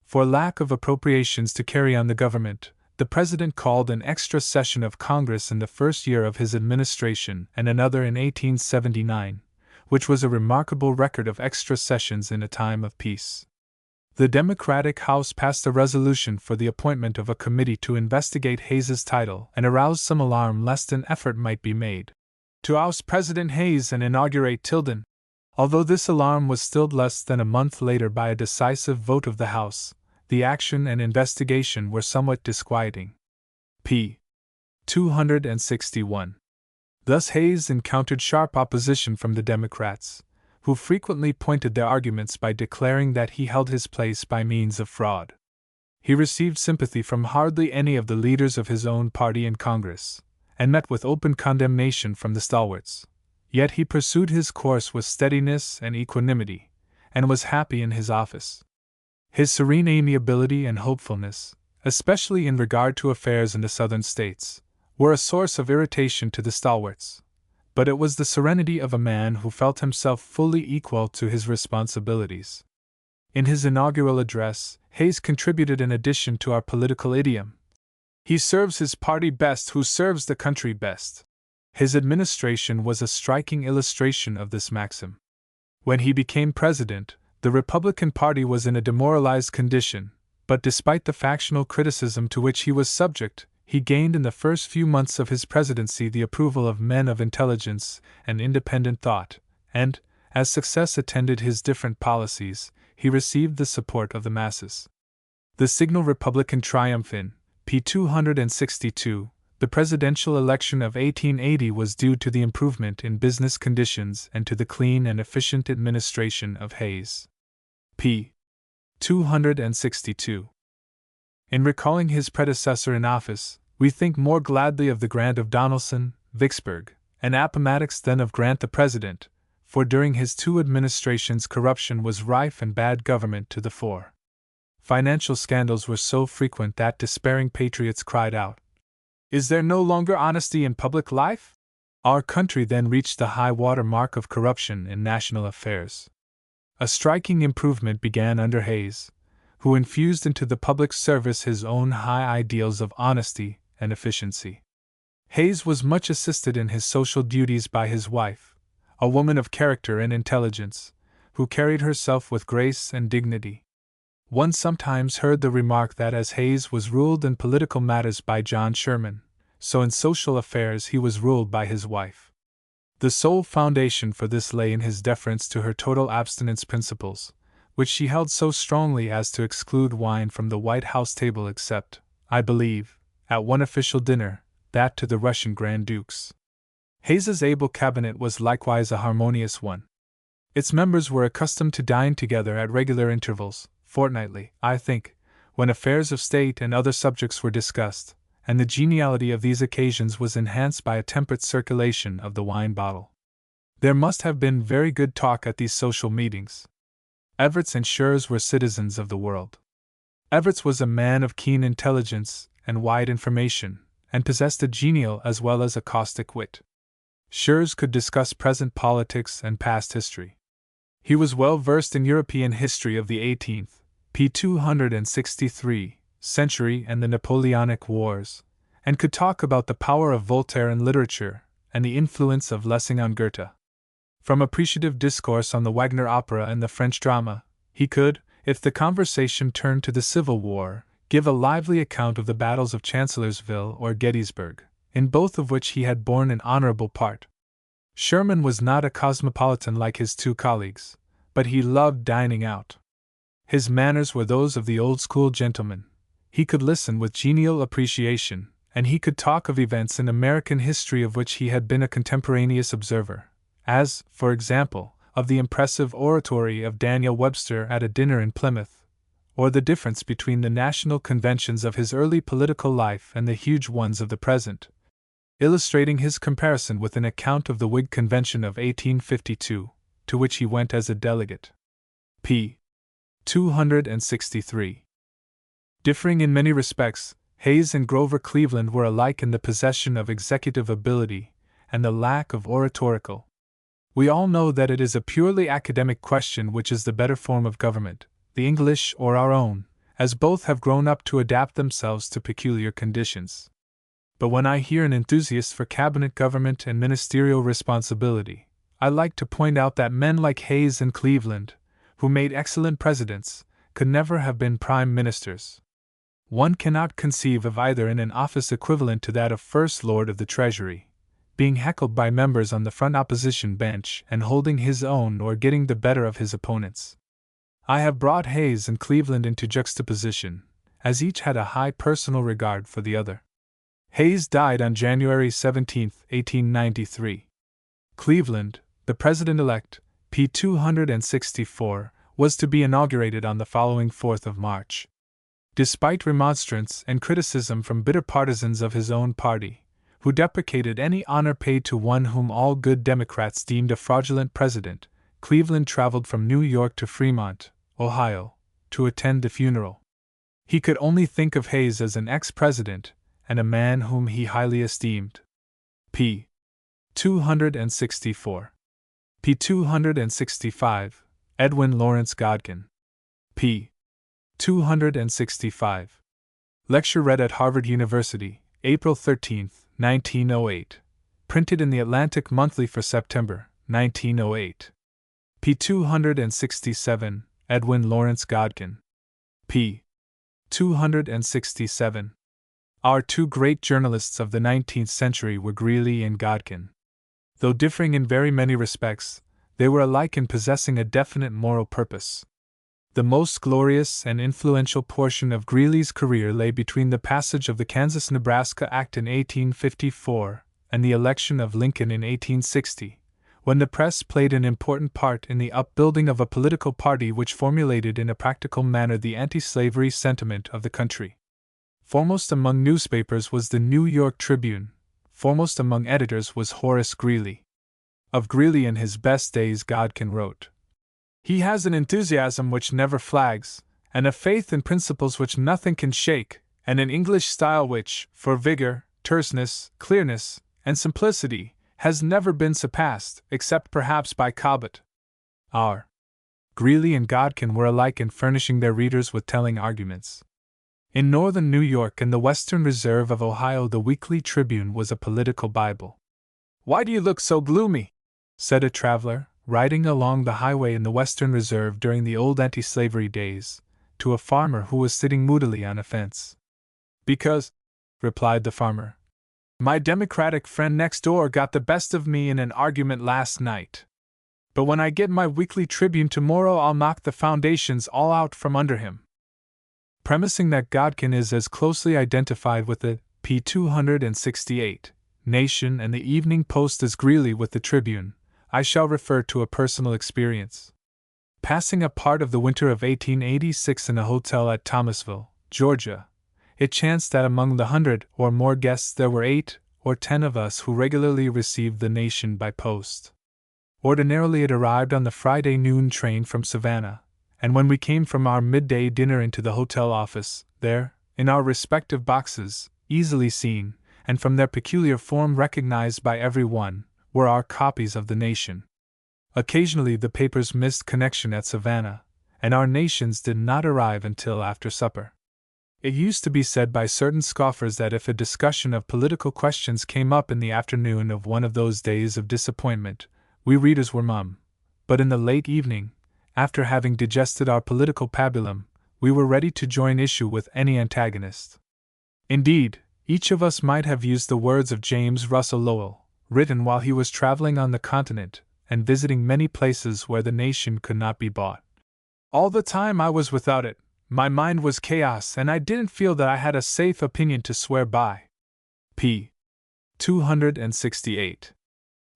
For lack of appropriations to carry on the government, the President called an extra session of Congress in the first year of his administration and another in 1879, which was a remarkable record of extra sessions in a time of peace. The Democratic House passed a resolution for the appointment of a committee to investigate Hayes's title and aroused some alarm lest an effort might be made to oust President Hayes and inaugurate Tilden. Although this alarm was stilled less than a month later by a decisive vote of the House, the action and investigation were somewhat disquieting. p. 261. Thus Hayes encountered sharp opposition from the Democrats, who frequently pointed their arguments by declaring that he held his place by means of fraud. He received sympathy from hardly any of the leaders of his own party in Congress, and met with open condemnation from the stalwarts. Yet he pursued his course with steadiness and equanimity, and was happy in his office. His serene amiability and hopefulness, especially in regard to affairs in the Southern states, were a source of irritation to the stalwarts, but it was the serenity of a man who felt himself fully equal to his responsibilities. In his inaugural address, Hayes contributed an addition to our political idiom: "He serves his party best who serves the country best." His administration was a striking illustration of this maxim. When he became president, the Republican Party was in a demoralized condition, but despite the factional criticism to which he was subject, he gained in the first few months of his presidency the approval of men of intelligence and independent thought, and, as success attended his different policies, he received the support of the masses. The signal Republican triumph in p. 262, the presidential election of 1880, was due to the improvement in business conditions and to the clean and efficient administration of Hayes. p. 262. In recalling his predecessor in office, we think more gladly of the Grant of Donelson, Vicksburg, and Appomattox than of Grant the President, for during his 2 administrations corruption was rife and bad government to the fore. Financial scandals were so frequent that despairing patriots cried out, "Is there no longer honesty in public life?" Our country then reached the high water mark of corruption in national affairs. A striking improvement began under Hayes, who infused into the public service his own high ideals of honesty and efficiency. Hayes was much assisted in his social duties by his wife, a woman of character and intelligence, who carried herself with grace and dignity. One sometimes heard the remark that as Hayes was ruled in political matters by John Sherman, so in social affairs he was ruled by his wife. The sole foundation for this lay in his deference to her total abstinence principles, which she held so strongly as to exclude wine from the White House table except, I believe, at one official dinner, that to the Russian Grand Dukes. Hayes's able cabinet was likewise a harmonious one. Its members were accustomed to dine together at regular intervals, fortnightly, I think, when affairs of state and other subjects were discussed, and the geniality of these occasions was enhanced by a temperate circulation of the wine bottle. There must have been very good talk at these social meetings. Evarts and Schurz were citizens of the world. Evarts was a man of keen intelligence and wide information, and possessed a genial as well as a caustic wit. Schurz could discuss present politics and past history. He was well versed in European history of the 18th, p. 263, century and the Napoleonic Wars, and could talk about the power of Voltaire in literature and the influence of Lessing on Goethe. From appreciative discourse on the Wagner opera and the French drama, he could, if the conversation turned to the Civil War, give a lively account of the battles of Chancellorsville or Gettysburg, in both of which he had borne an honorable part. Sherman was not a cosmopolitan like his two colleagues, but he loved dining out. His manners were those of the old-school gentleman. He could listen with genial appreciation, and he could talk of events in American history of which he had been a contemporaneous observer, as, for example, of the impressive oratory of Daniel Webster at a dinner in Plymouth, or the difference between the national conventions of his early political life and the huge ones of the present, illustrating his comparison with an account of the Whig Convention of 1852, to which he went as a delegate. p. 263. Differing in many respects, Hayes and Grover Cleveland were alike in the possession of executive ability and the lack of oratorical. We all know that it is a purely academic question which is the better form of government, the English or our own, as both have grown up to adapt themselves to peculiar conditions. But when I hear an enthusiast for cabinet government and ministerial responsibility, I like to point out that men like Hayes and Cleveland, who made excellent presidents, could never have been prime ministers. One cannot conceive of either in an office equivalent to that of First Lord of the Treasury, being heckled by members on the front opposition bench and holding his own or getting the better of his opponents. I have brought Hayes and Cleveland into juxtaposition, as each had a high personal regard for the other. Hayes died on January 17, 1893. Cleveland, the president-elect, p. 264, was to be inaugurated on the following 4th of March. Despite remonstrance and criticism from bitter partisans of his own party, who deprecated any honor paid to one whom all good Democrats deemed a fraudulent president, Cleveland traveled from New York to Fremont, Ohio, to attend the funeral. He could only think of Hayes as an ex-president and a man whom he highly esteemed. p. 264. p. 265, Edwin Lawrence Godkin. p. 265. Lecture read at Harvard University, April 13, 1908. Printed in the Atlantic Monthly for September, 1908. p. 267, Edwin Lawrence Godkin. p. 267. Our two great journalists of the 19th century were Greeley and Godkin. Though differing in very many respects, they were alike in possessing a definite moral purpose. The most glorious and influential portion of Greeley's career lay between the passage of the Kansas-Nebraska Act in 1854 and the election of Lincoln in 1860, when the press played an important part in the upbuilding of a political party which formulated in a practical manner the anti-slavery sentiment of the country. Foremost among newspapers was the New York Tribune, foremost among editors was Horace Greeley. Of Greeley in his best days Godkin wrote, "He has an enthusiasm which never flags, and a faith in principles which nothing can shake, and an English style which, for vigor, terseness, clearness, and simplicity, has never been surpassed, except perhaps by Cobbett." Our Greeley and Godkin were alike in furnishing their readers with telling arguments. In northern New York and the Western Reserve of Ohio the Weekly Tribune was a political Bible. "Why do you look so gloomy?" said a traveler, riding along the highway in the Western Reserve during the old anti-slavery days, to a farmer who was sitting moodily on a fence. "Because," replied the farmer, "my Democratic friend next door got the best of me in an argument last night." But when I get my weekly Tribune tomorrow, I'll knock the foundations all out from under him. Premising that Godkin is as closely identified with the p. 268 Nation and the Evening Post as Greeley with the Tribune, I shall refer to a personal experience. Passing a part of the winter of 1886 in a hotel at Thomasville, Georgia, it chanced that among the 100 or more guests there were 8 or 10 of us who regularly received the Nation by post. Ordinarily it arrived on the Friday noon train from Savannah, and when we came from our midday dinner into the hotel office, there, in our respective boxes, easily seen, and from their peculiar form recognized by every one, were our copies of the Nation. Occasionally the papers missed connection at Savannah, and our Nations did not arrive until after supper. It used to be said by certain scoffers that if a discussion of political questions came up in the afternoon of one of those days of disappointment, we readers were mum, but in the late evening, after having digested our political pabulum, we were ready to join issue with any antagonist. Indeed, each of us might have used the words of James Russell Lowell, written while he was traveling on the continent and visiting many places where the Nation could not be bought. All the time I was without it, my mind was chaos, and I didn't feel that I had a safe opinion to swear by. p. 268.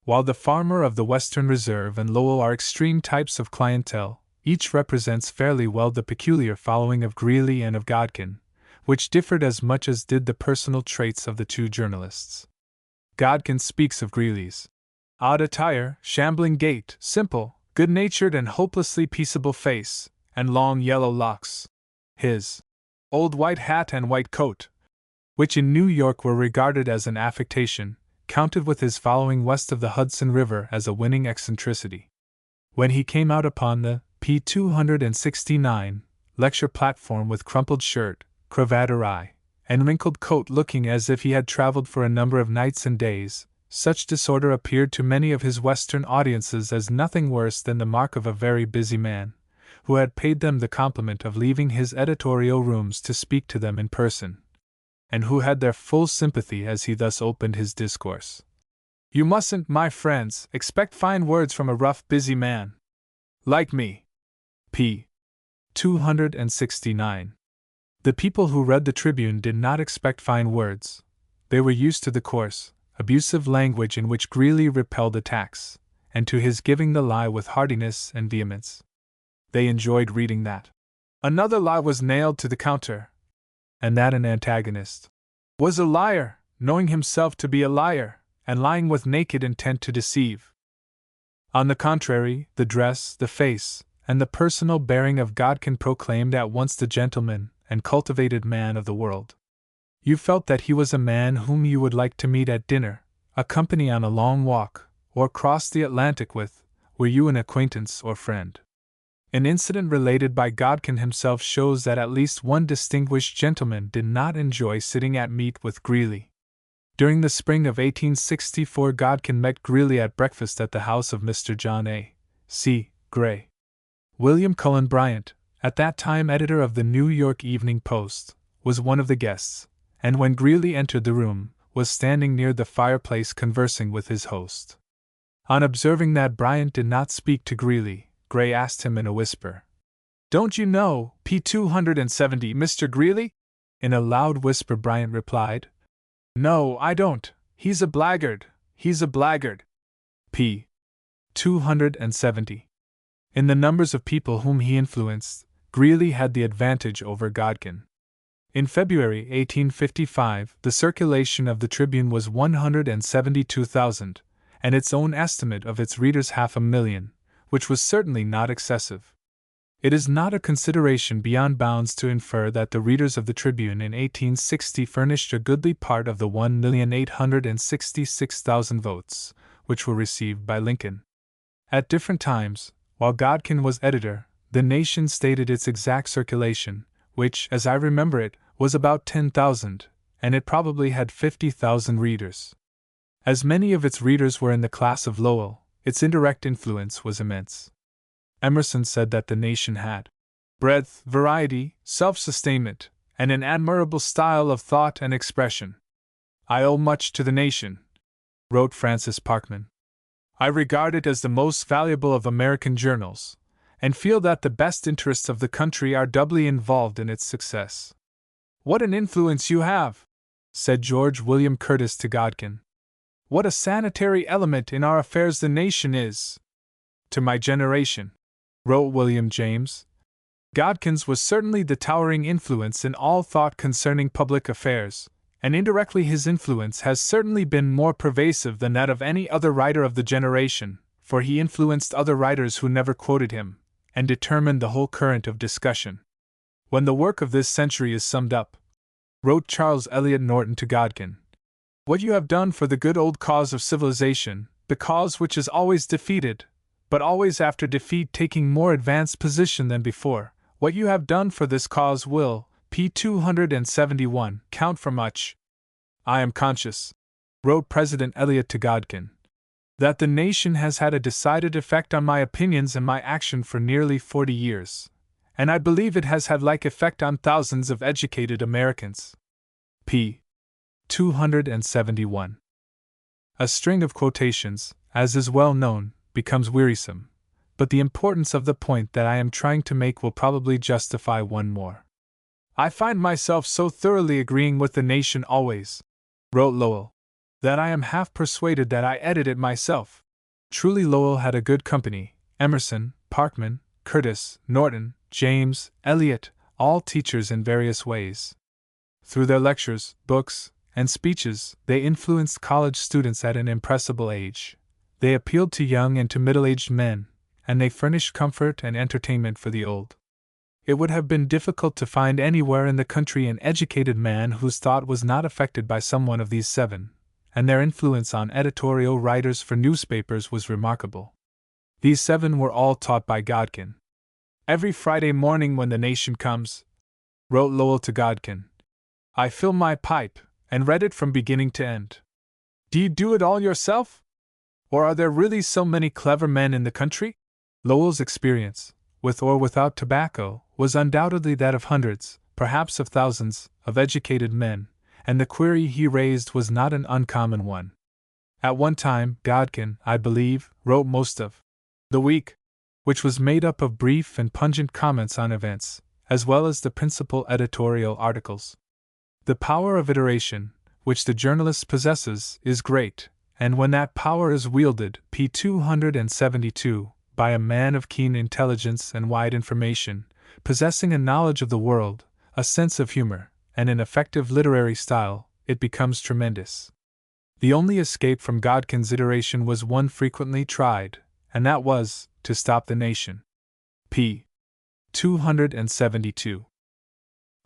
While the Farmer of the Western Reserve and Lowell are extreme types of clientele, each represents fairly well the peculiar following of Greeley and of Godkin, which differed as much as did the personal traits of the two journalists. Godkin speaks of Greeley's odd attire, shambling gait, simple, good-natured and hopelessly peaceable face, and long yellow locks, his old white hat and white coat, which in New York were regarded as an affectation, counted with his following west of the Hudson River as a winning eccentricity. When he came out upon the p. 269 lecture platform with crumpled shirt, cravat awry, and wrinkled coat looking as if he had traveled for a number of nights and days, such disorder appeared to many of his Western audiences as nothing worse than the mark of a very busy man, who had paid them the compliment of leaving his editorial rooms to speak to them in person, and who had their full sympathy as he thus opened his discourse. You mustn't, my friends, expect fine words from a rough, busy man like me. p. 269. The people who read the Tribune did not expect fine words. They were used to the coarse, abusive language in which Greeley repelled attacks, and to his giving the lie with heartiness and vehemence. They enjoyed reading that another lie was nailed to the counter, and that an antagonist was a liar, knowing himself to be a liar, and lying with naked intent to deceive. On the contrary, the dress, the face, and the personal bearing of Godkin proclaimed at once the gentleman and cultivated man of the world. You felt that he was a man whom you would like to meet at dinner, accompany on a long walk, or cross the Atlantic with, were you an acquaintance or friend. An incident related by Godkin himself shows that at least one distinguished gentleman did not enjoy sitting at meat with Greeley. During the spring of 1864, Godkin met Greeley at breakfast at the house of Mr. John A. C. Gray. William Cullen Bryant, at that time editor of the New York Evening Post, was one of the guests, and when Greeley entered the room, was standing near the fireplace conversing with his host. On observing that Bryant did not speak to Greeley, Gray asked him in a whisper, "Don't you know p. 270 Mr. Greeley?" In a loud whisper Bryant replied, "No, I don't. He's a blackguard. He's a blackguard." p. 270. In the numbers of people whom he influenced, Greeley had the advantage over Godkin. In February 1855, the circulation of the Tribune was 172,000, and its own estimate of its readers 500,000, which was certainly not excessive. It is not a consideration beyond bounds to infer that the readers of the Tribune in 1860 furnished a goodly part of the 1,866,000 votes, which were received by Lincoln. At different times, while Godkin was editor, the Nation stated its exact circulation, which, as I remember it, was about 10,000, and it probably had 50,000 readers. As many of its readers were in the class of Lowell, its indirect influence was immense. Emerson said that the Nation had breadth, variety, self-sustainment, and an admirable style of thought and expression. "I owe much to the Nation," wrote Francis Parkman. I regard it as the most valuable of American journals, and feel that the best interests of the country are doubly involved in its success. What an influence you have, said George William Curtis to Godkin. What a sanitary element in our affairs the nation is. To my generation, wrote William James, Godkin's was certainly the towering influence in all thought concerning public affairs, and indirectly his influence has certainly been more pervasive than that of any other writer of the generation, for he influenced other writers who never quoted him, and determined the whole current of discussion. When the work of this century is summed up, wrote Charles Eliot Norton to Godkin, what you have done for the good old cause of civilization, the cause which is always defeated, but always after defeat taking more advanced position than before, what you have done for this cause will, p. 271, count for much. I am conscious, wrote President Eliot to Godkin, that the nation has had a decided effect on my opinions and my action for nearly 40 years, and I believe it has had like effect on thousands of educated Americans. p. 271. A string of quotations, as is well known, becomes wearisome, but the importance of the point that I am trying to make will probably justify one more. I find myself so thoroughly agreeing with the nation always, wrote Lowell, that I am half persuaded that I edit it myself. Truly Lowell had a good company, Emerson, Parkman, Curtis, Norton, James, Eliot, all teachers in various ways. Through their lectures, books, and speeches, they influenced college students at an impressible age. They appealed to young and to middle-aged men, and they furnished comfort and entertainment for the old. It would have been difficult to find anywhere in the country an educated man whose thought was not affected by some one of these seven, and their influence on editorial writers for newspapers was remarkable. These seven were all taught by Godkin. Every Friday morning when the nation comes, wrote Lowell to Godkin, I fill my pipe, and read it from beginning to end. Do you do it all yourself? Or are there really so many clever men in the country? Lowell's experience, with or without tobacco, was undoubtedly that of hundreds, perhaps of thousands, of educated men, and the query he raised was not an uncommon one. At one time, Godkin, I believe, wrote most of the Week, which was made up of brief and pungent comments on events, as well as the principal editorial articles. The power of iteration, which the journalist possesses, is great, and when that power is wielded, p. 272, by a man of keen intelligence and wide information, possessing a knowledge of the world, a sense of humor, and an effective literary style, it becomes tremendous. The only escape from Godkin's iteration was one frequently tried, and that was, to stop the nation. p. 272.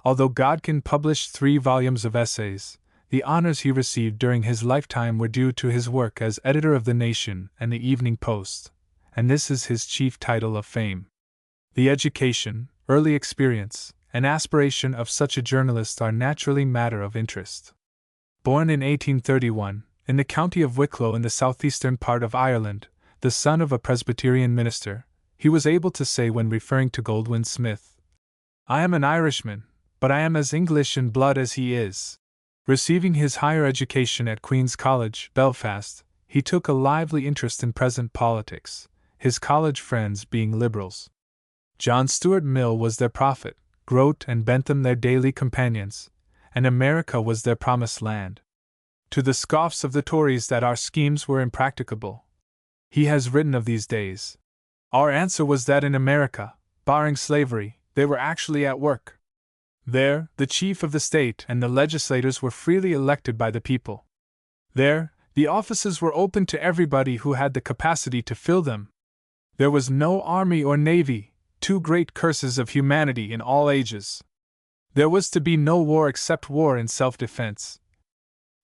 Although Godkin published 3 volumes of essays, the honors he received during his lifetime were due to his work as editor of The Nation and The Evening Post, and this is his chief title of fame. The education, early experience, and aspiration of such a journalist are naturally matter of interest. Born in 1831, in the county of Wicklow in the southeastern part of Ireland, the son of a Presbyterian minister, he was able to say when referring to Goldwin Smith, I am an Irishman, but I am as English in blood as he is. Receiving his higher education at Queen's College, Belfast, he took a lively interest in present politics, his college friends being liberals. John Stuart Mill was their prophet, Grote and Bentham their daily companions, and America was their promised land. To the scoffs of the Tories that our schemes were impracticable, he has written of these days, our answer was that in America, barring slavery, they were actually at work. There, the chief of the state and the legislators were freely elected by the people. There, the offices were open to everybody who had the capacity to fill them. There was no army or navy, 2 great curses of humanity in all ages. There was to be no war except war in self-defense.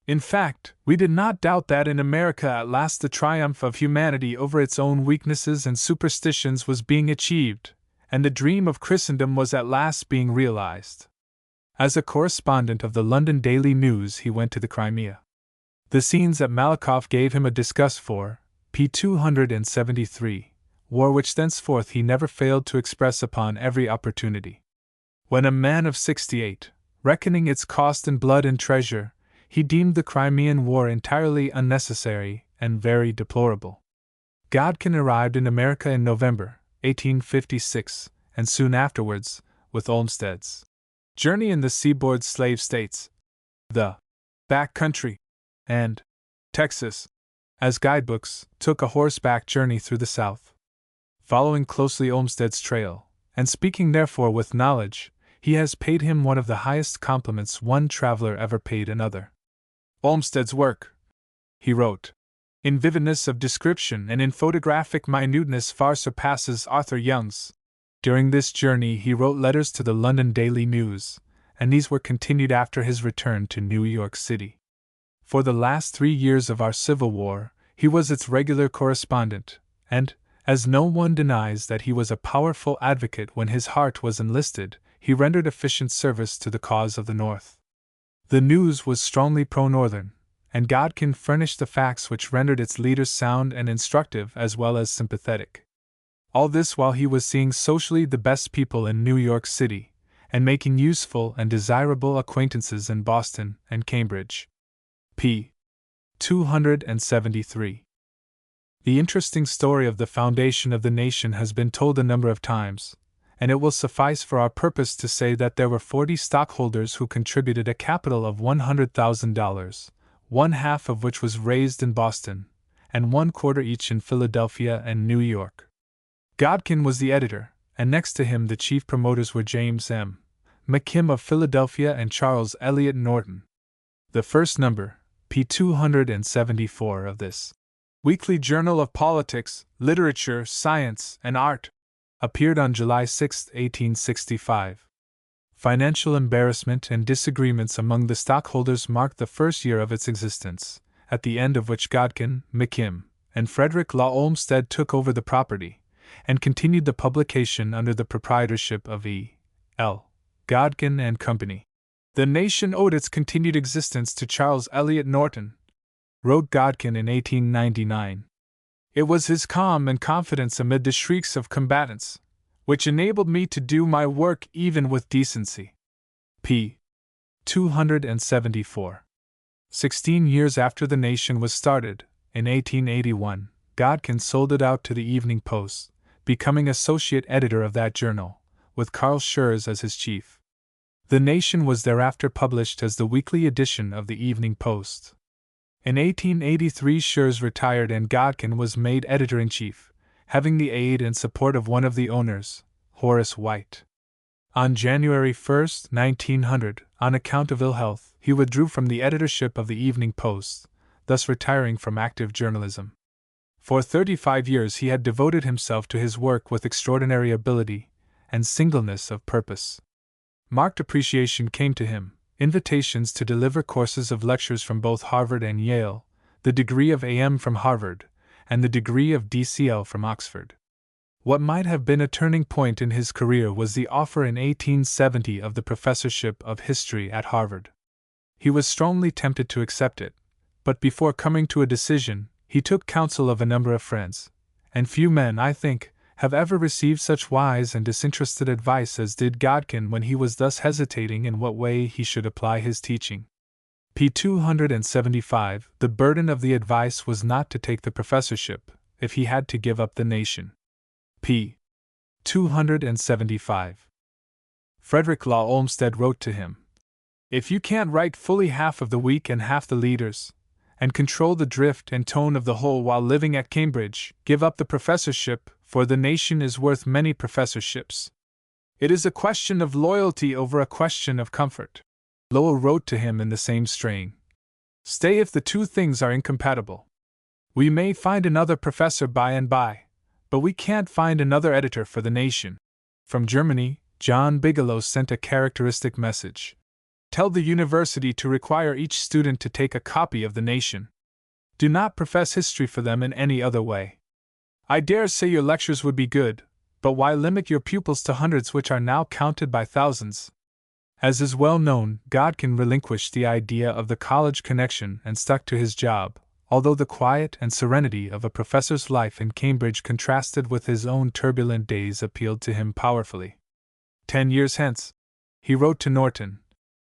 In fact, we did not doubt that in America at last the triumph of humanity over its own weaknesses and superstitions was being achieved, and the dream of Christendom was at last being realized. As a correspondent of the London Daily News, he went to the Crimea. The scenes at Malakoff gave him a disgust for, p. 273, war which thenceforth he never failed to express upon every opportunity. When a man of 68, reckoning its cost in blood and treasure, he deemed the Crimean War entirely unnecessary and very deplorable. Godkin arrived in America in November 1856, and soon afterwards, with Olmsted's Journey in the Seaboard Slave States, the Back Country, and Texas, as guidebooks, took a horseback journey through the South. Following closely Olmsted's trail, and speaking therefore with knowledge, he has paid him one of the highest compliments one traveler ever paid another. Olmsted's work, he wrote, in vividness of description and in photographic minuteness far surpasses Arthur Young's. During this journey he wrote letters to the London Daily News, and these were continued after his return to New York City. For the last 3 years of our Civil War, he was its regular correspondent, and, as no one denies that he was a powerful advocate when his heart was enlisted, he rendered efficient service to the cause of the North. The News was strongly pro-Northern, and Godkin furnished the facts which rendered its leaders sound and instructive as well as sympathetic. All this while he was seeing socially the best people in New York City, and making useful and desirable acquaintances in Boston and Cambridge. p. 273. The interesting story of the foundation of the nation has been told a number of times, and it will suffice for our purpose to say that there were 40 stockholders who contributed a capital of $100,000, one half of which was raised in Boston, and 1/4 each in Philadelphia and New York. Godkin was the editor, and next to him the chief promoters were James M. McKim of Philadelphia and Charles Eliot Norton. The first number, p. 274 of this Weekly Journal of Politics, Literature, Science, and Art, appeared on July 6, 1865. Financial embarrassment and disagreements among the stockholders marked the first year of its existence, at the end of which Godkin, McKim, and Frederick Law Olmsted took over the property, and continued the publication under the proprietorship of E. L. Godkin and Company. The nation owed its continued existence to Charles Eliot Norton, wrote Godkin in 1899. It was his calm and confidence amid the shrieks of combatants which enabled me to do my work even with decency. p. 274. 16 years after the nation was started, in 1881, Godkin sold it out to the Evening Post, becoming associate editor of that journal, with Carl Schurz as his chief. The Nation was thereafter published as the weekly edition of the Evening Post. In 1883 Schurz retired and Godkin was made editor-in-chief, having the aid and support of one of the owners, Horace White. On January 1, 1900, on account of ill health, he withdrew from the editorship of the Evening Post, thus retiring from active journalism. For 35 years he had devoted himself to his work with extraordinary ability and singleness of purpose. Marked appreciation came to him, invitations to deliver courses of lectures from both Harvard and Yale, the degree of AM from Harvard, and the degree of DCL from Oxford. What might have been a turning point in his career was the offer in 1870 of the professorship of history at Harvard. He was strongly tempted to accept it, but before coming to a decision, he took counsel of a number of friends, and few men, I think, have ever received such wise and disinterested advice as did Godkin when he was thus hesitating in what way he should apply his teaching. p. 275. The burden of the advice was not to take the professorship, if he had to give up the nation. p. 275. Frederick Law Olmsted wrote to him, "If you can't write fully half of the week and half the leaders, and control the drift and tone of the whole while living at Cambridge, give up the professorship, for the nation is worth many professorships. It is a question of loyalty over a question of comfort." Lowell wrote to him in the same strain. "Stay if the two things are incompatible. We may find another professor by and by, but we can't find another editor for the nation." From Germany, John Bigelow sent a characteristic message. "Tell the university to require each student to take a copy of the Nation. Do not profess history for them in any other way. I dare say your lectures would be good, but why limit your pupils to hundreds which are now counted by thousands?" As is well known, Godkin relinquished the idea of the college connection and stuck to his job, although the quiet and serenity of a professor's life in Cambridge contrasted with his own turbulent days appealed to him powerfully. 10 years hence, he wrote to Norton,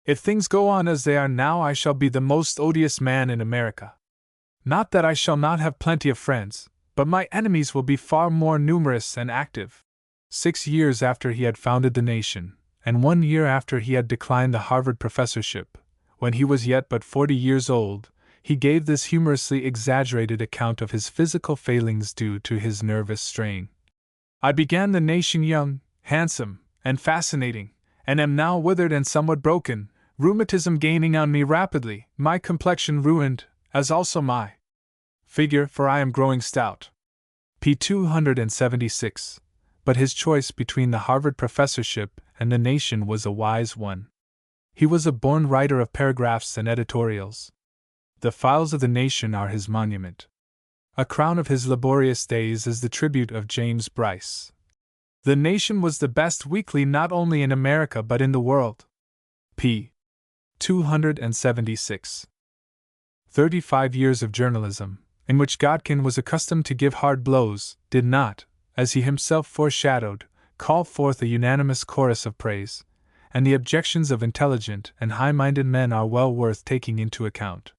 "If things go on as they are now, I shall be the most odious man in America. Not that I shall not have plenty of friends, but my enemies will be far more numerous and active. 6 years after he had founded the nation, and 1 year after he had declined the Harvard professorship, when he was yet but 40 years old, he gave this humorously exaggerated account of his physical failings due to his nervous strain. I began the nation young, handsome, and fascinating, and am now withered and somewhat broken, rheumatism gaining on me rapidly, my complexion ruined, as also my figure, for I am growing stout. P. 276. But his choice between the Harvard professorship and the nation was a wise one. He was a born writer of paragraphs and editorials. The files of the nation are his monument. A crown of his laborious days is the tribute of James Bryce. The Nation was the best weekly not only in America but in the world. P. 276. 35 years of journalism, in which Godkin was accustomed to give hard blows, did not, as he himself foreshadowed, call forth a unanimous chorus of praise, and the objections of intelligent and high-minded men are well worth taking into account.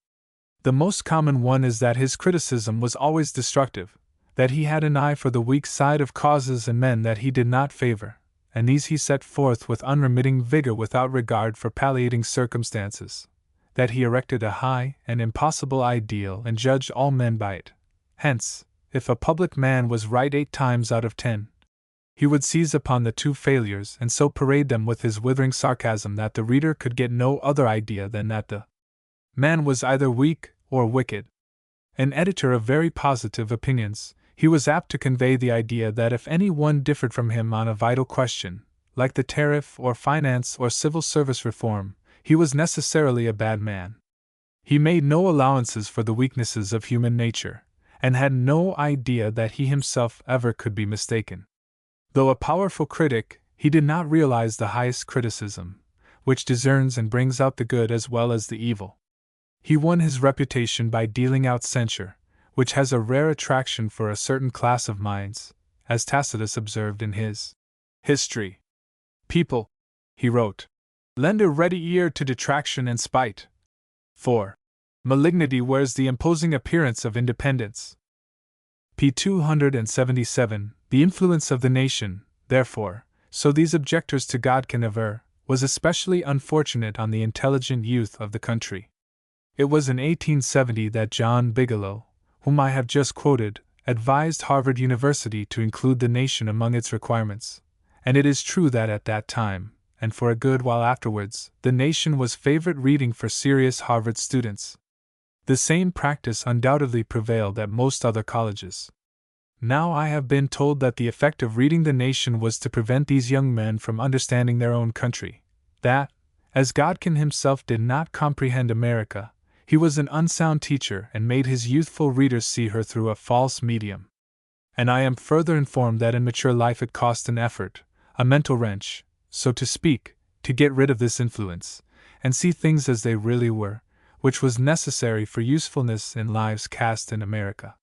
The most common one is that his criticism was always destructive, that he had an eye for the weak side of causes and men that he did not favor, and these he set forth with unremitting vigor without regard for palliating circumstances, that he erected a high and impossible ideal and judged all men by it. Hence, if a public man was right 8 times out of 10, he would seize upon the 2 failures and so parade them with his withering sarcasm that the reader could get no other idea than that the man was either weak or wicked. An editor of very positive opinions, he was apt to convey the idea that if any one differed from him on a vital question, like the tariff or finance or civil service reform, he was necessarily a bad man. He made no allowances for the weaknesses of human nature, and had no idea that he himself ever could be mistaken. Though a powerful critic, he did not realize the highest criticism, which discerns and brings out the good as well as the evil. He won his reputation by dealing out censure, which has a rare attraction for a certain class of minds, as Tacitus observed in his History. People, he wrote, lend a ready ear to detraction and spite. For malignity wears the imposing appearance of independence. P. 277. The influence of the nation, therefore, so these objectors to God can aver, was especially unfortunate on the intelligent youth of the country. It was in 1870 that John Bigelow, whom I have just quoted, advised Harvard University to include the nation among its requirements, and it is true that at that time, and for a good while afterwards, the nation was favorite reading for serious Harvard students. The same practice undoubtedly prevailed at most other colleges. Now I have been told that the effect of reading the nation was to prevent these young men from understanding their own country, that, as Godkin himself did not comprehend America, he was an unsound teacher and made his youthful readers see her through a false medium. And I am further informed that in mature life it cost an effort, a mental wrench, so to speak, to get rid of this influence, and see things as they really were, which was necessary for usefulness in lives cast in America.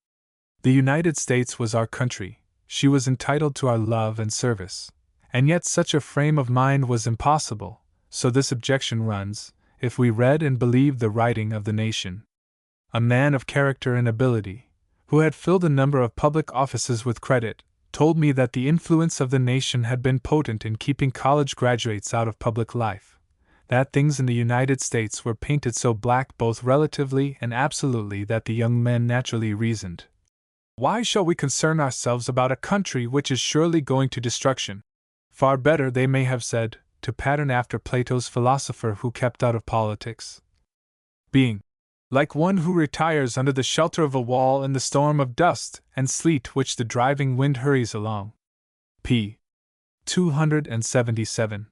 The United States was our country, she was entitled to our love and service, and yet such a frame of mind was impossible, so this objection runs, if we read and believed the writing of the nation. A man of character and ability, who had filled a number of public offices with credit, told me that the influence of the nation had been potent in keeping college graduates out of public life, that things in the United States were painted so black both relatively and absolutely that the young men naturally reasoned, why shall we concern ourselves about a country which is surely going to destruction? Far better, they may have said, to pattern after Plato's philosopher who kept out of politics. Being like one who retires under the shelter of a wall in the storm of dust and sleet which the driving wind hurries along. P. 277.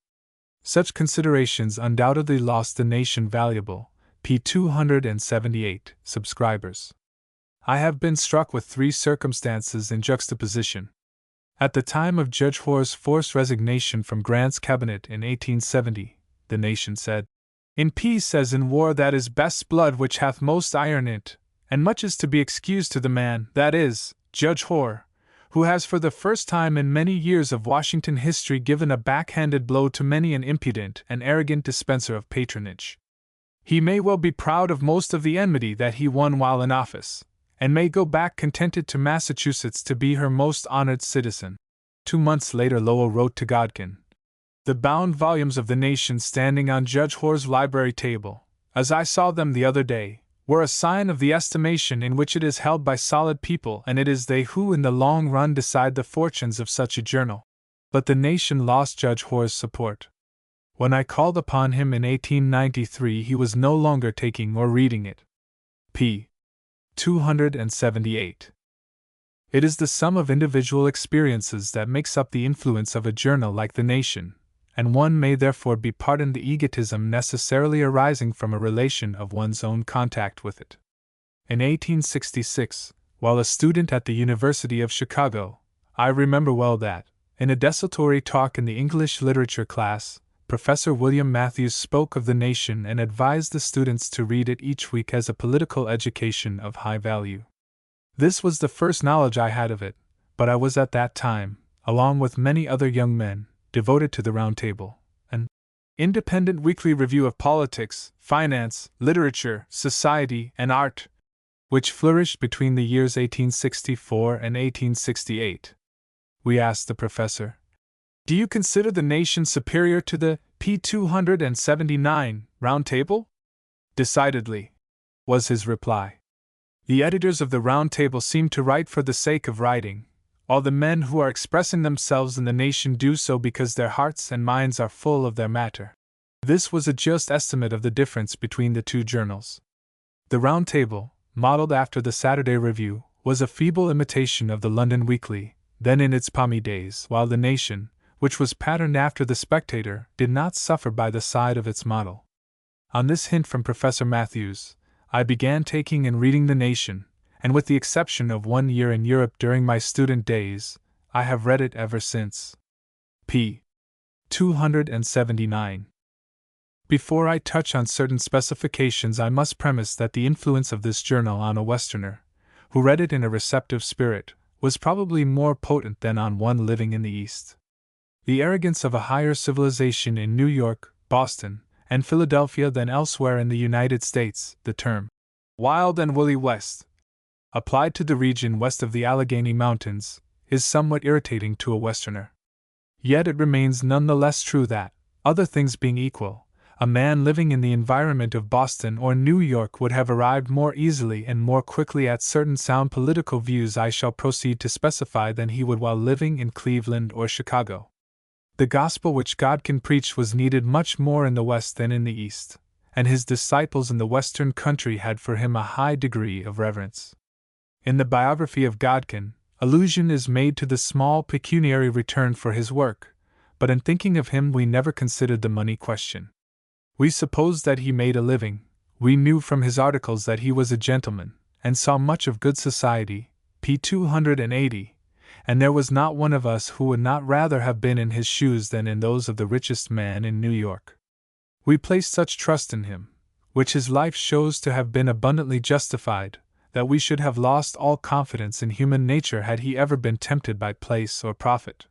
Such considerations undoubtedly lost the nation valuable, p. 278, subscribers. I have been struck with 3 circumstances in juxtaposition. At the time of Judge Hoar's forced resignation from Grant's cabinet in 1870, the nation said, "In peace as in war that is best blood which hath most iron in't, and much is to be excused to the man, that is, Judge Hoar, who has for the first time in many years of Washington history given a backhanded blow to many an impudent and arrogant dispenser of patronage. He may well be proud of most of the enmity that he won while in office, and may go back contented to Massachusetts to be her most honored citizen. 2 months later, Lowell wrote to Godkin, "The bound volumes of the Nation standing on Judge Hoar's library table, as I saw them the other day, were a sign of the estimation in which it is held by solid people, and it is they who in the long run decide the fortunes of such a journal." But the Nation lost Judge Hoar's support. When I called upon him in 1893, he was no longer taking or reading it. p. 278. It is the sum of individual experiences that makes up the influence of a journal like The Nation, and one may therefore be pardoned the egotism necessarily arising from a relation of one's own contact with it. In 1866, while a student at the University of Chicago, I remember well that, in a desultory talk in the English literature class, Professor William Matthews spoke of The Nation and advised the students to read it each week as a political education of high value. This was the first knowledge I had of it, but I was at that time, along with many other young men, devoted to the Round Table, an independent weekly review of politics, finance, literature, society, and art, which flourished between the years 1864 and 1868. We asked the professor, "Do you consider The Nation superior to the p. 279 Round Table?" "Decidedly," was his reply. "The editors of the Round Table seem to write for the sake of writing. All the men who are expressing themselves in The Nation do so because their hearts and minds are full of their matter." This was a just estimate of the difference between the two journals. The Round Table, modeled after the Saturday Review, was a feeble imitation of the London Weekly, then in its palmy days, while The Nation, which was patterned after the Spectator, did not suffer by the side of its model. On this hint from Professor Matthews, I began taking and reading The Nation, and with the exception of 1 year in Europe during my student days, I have read it ever since. p. 279. Before I touch on certain specifications, I must premise that the influence of this journal on a Westerner, who read it in a receptive spirit, was probably more potent than on one living in the East. The arrogance of a higher civilization in New York, Boston, and Philadelphia than elsewhere in the United States, the term "Wild and Woolly West," applied to the region west of the Allegheny Mountains, is somewhat irritating to a Westerner. Yet it remains none the less true that, other things being equal, a man living in the environment of Boston or New York would have arrived more easily and more quickly at certain sound political views I shall proceed to specify than he would while living in Cleveland or Chicago. The gospel which Godkin preached was needed much more in the West than in the East, and his disciples in the Western country had for him a high degree of reverence. In the biography of Godkin, allusion is made to the small pecuniary return for his work, but in thinking of him we never considered the money question. We supposed that he made a living, we knew from his articles that he was a gentleman, and saw much of good society, p. 280, and there was not one of us who would not rather have been in his shoes than in those of the richest man in New York. We placed such trust in him, which his life shows to have been abundantly justified, that we should have lost all confidence in human nature had he ever been tempted by place or profit.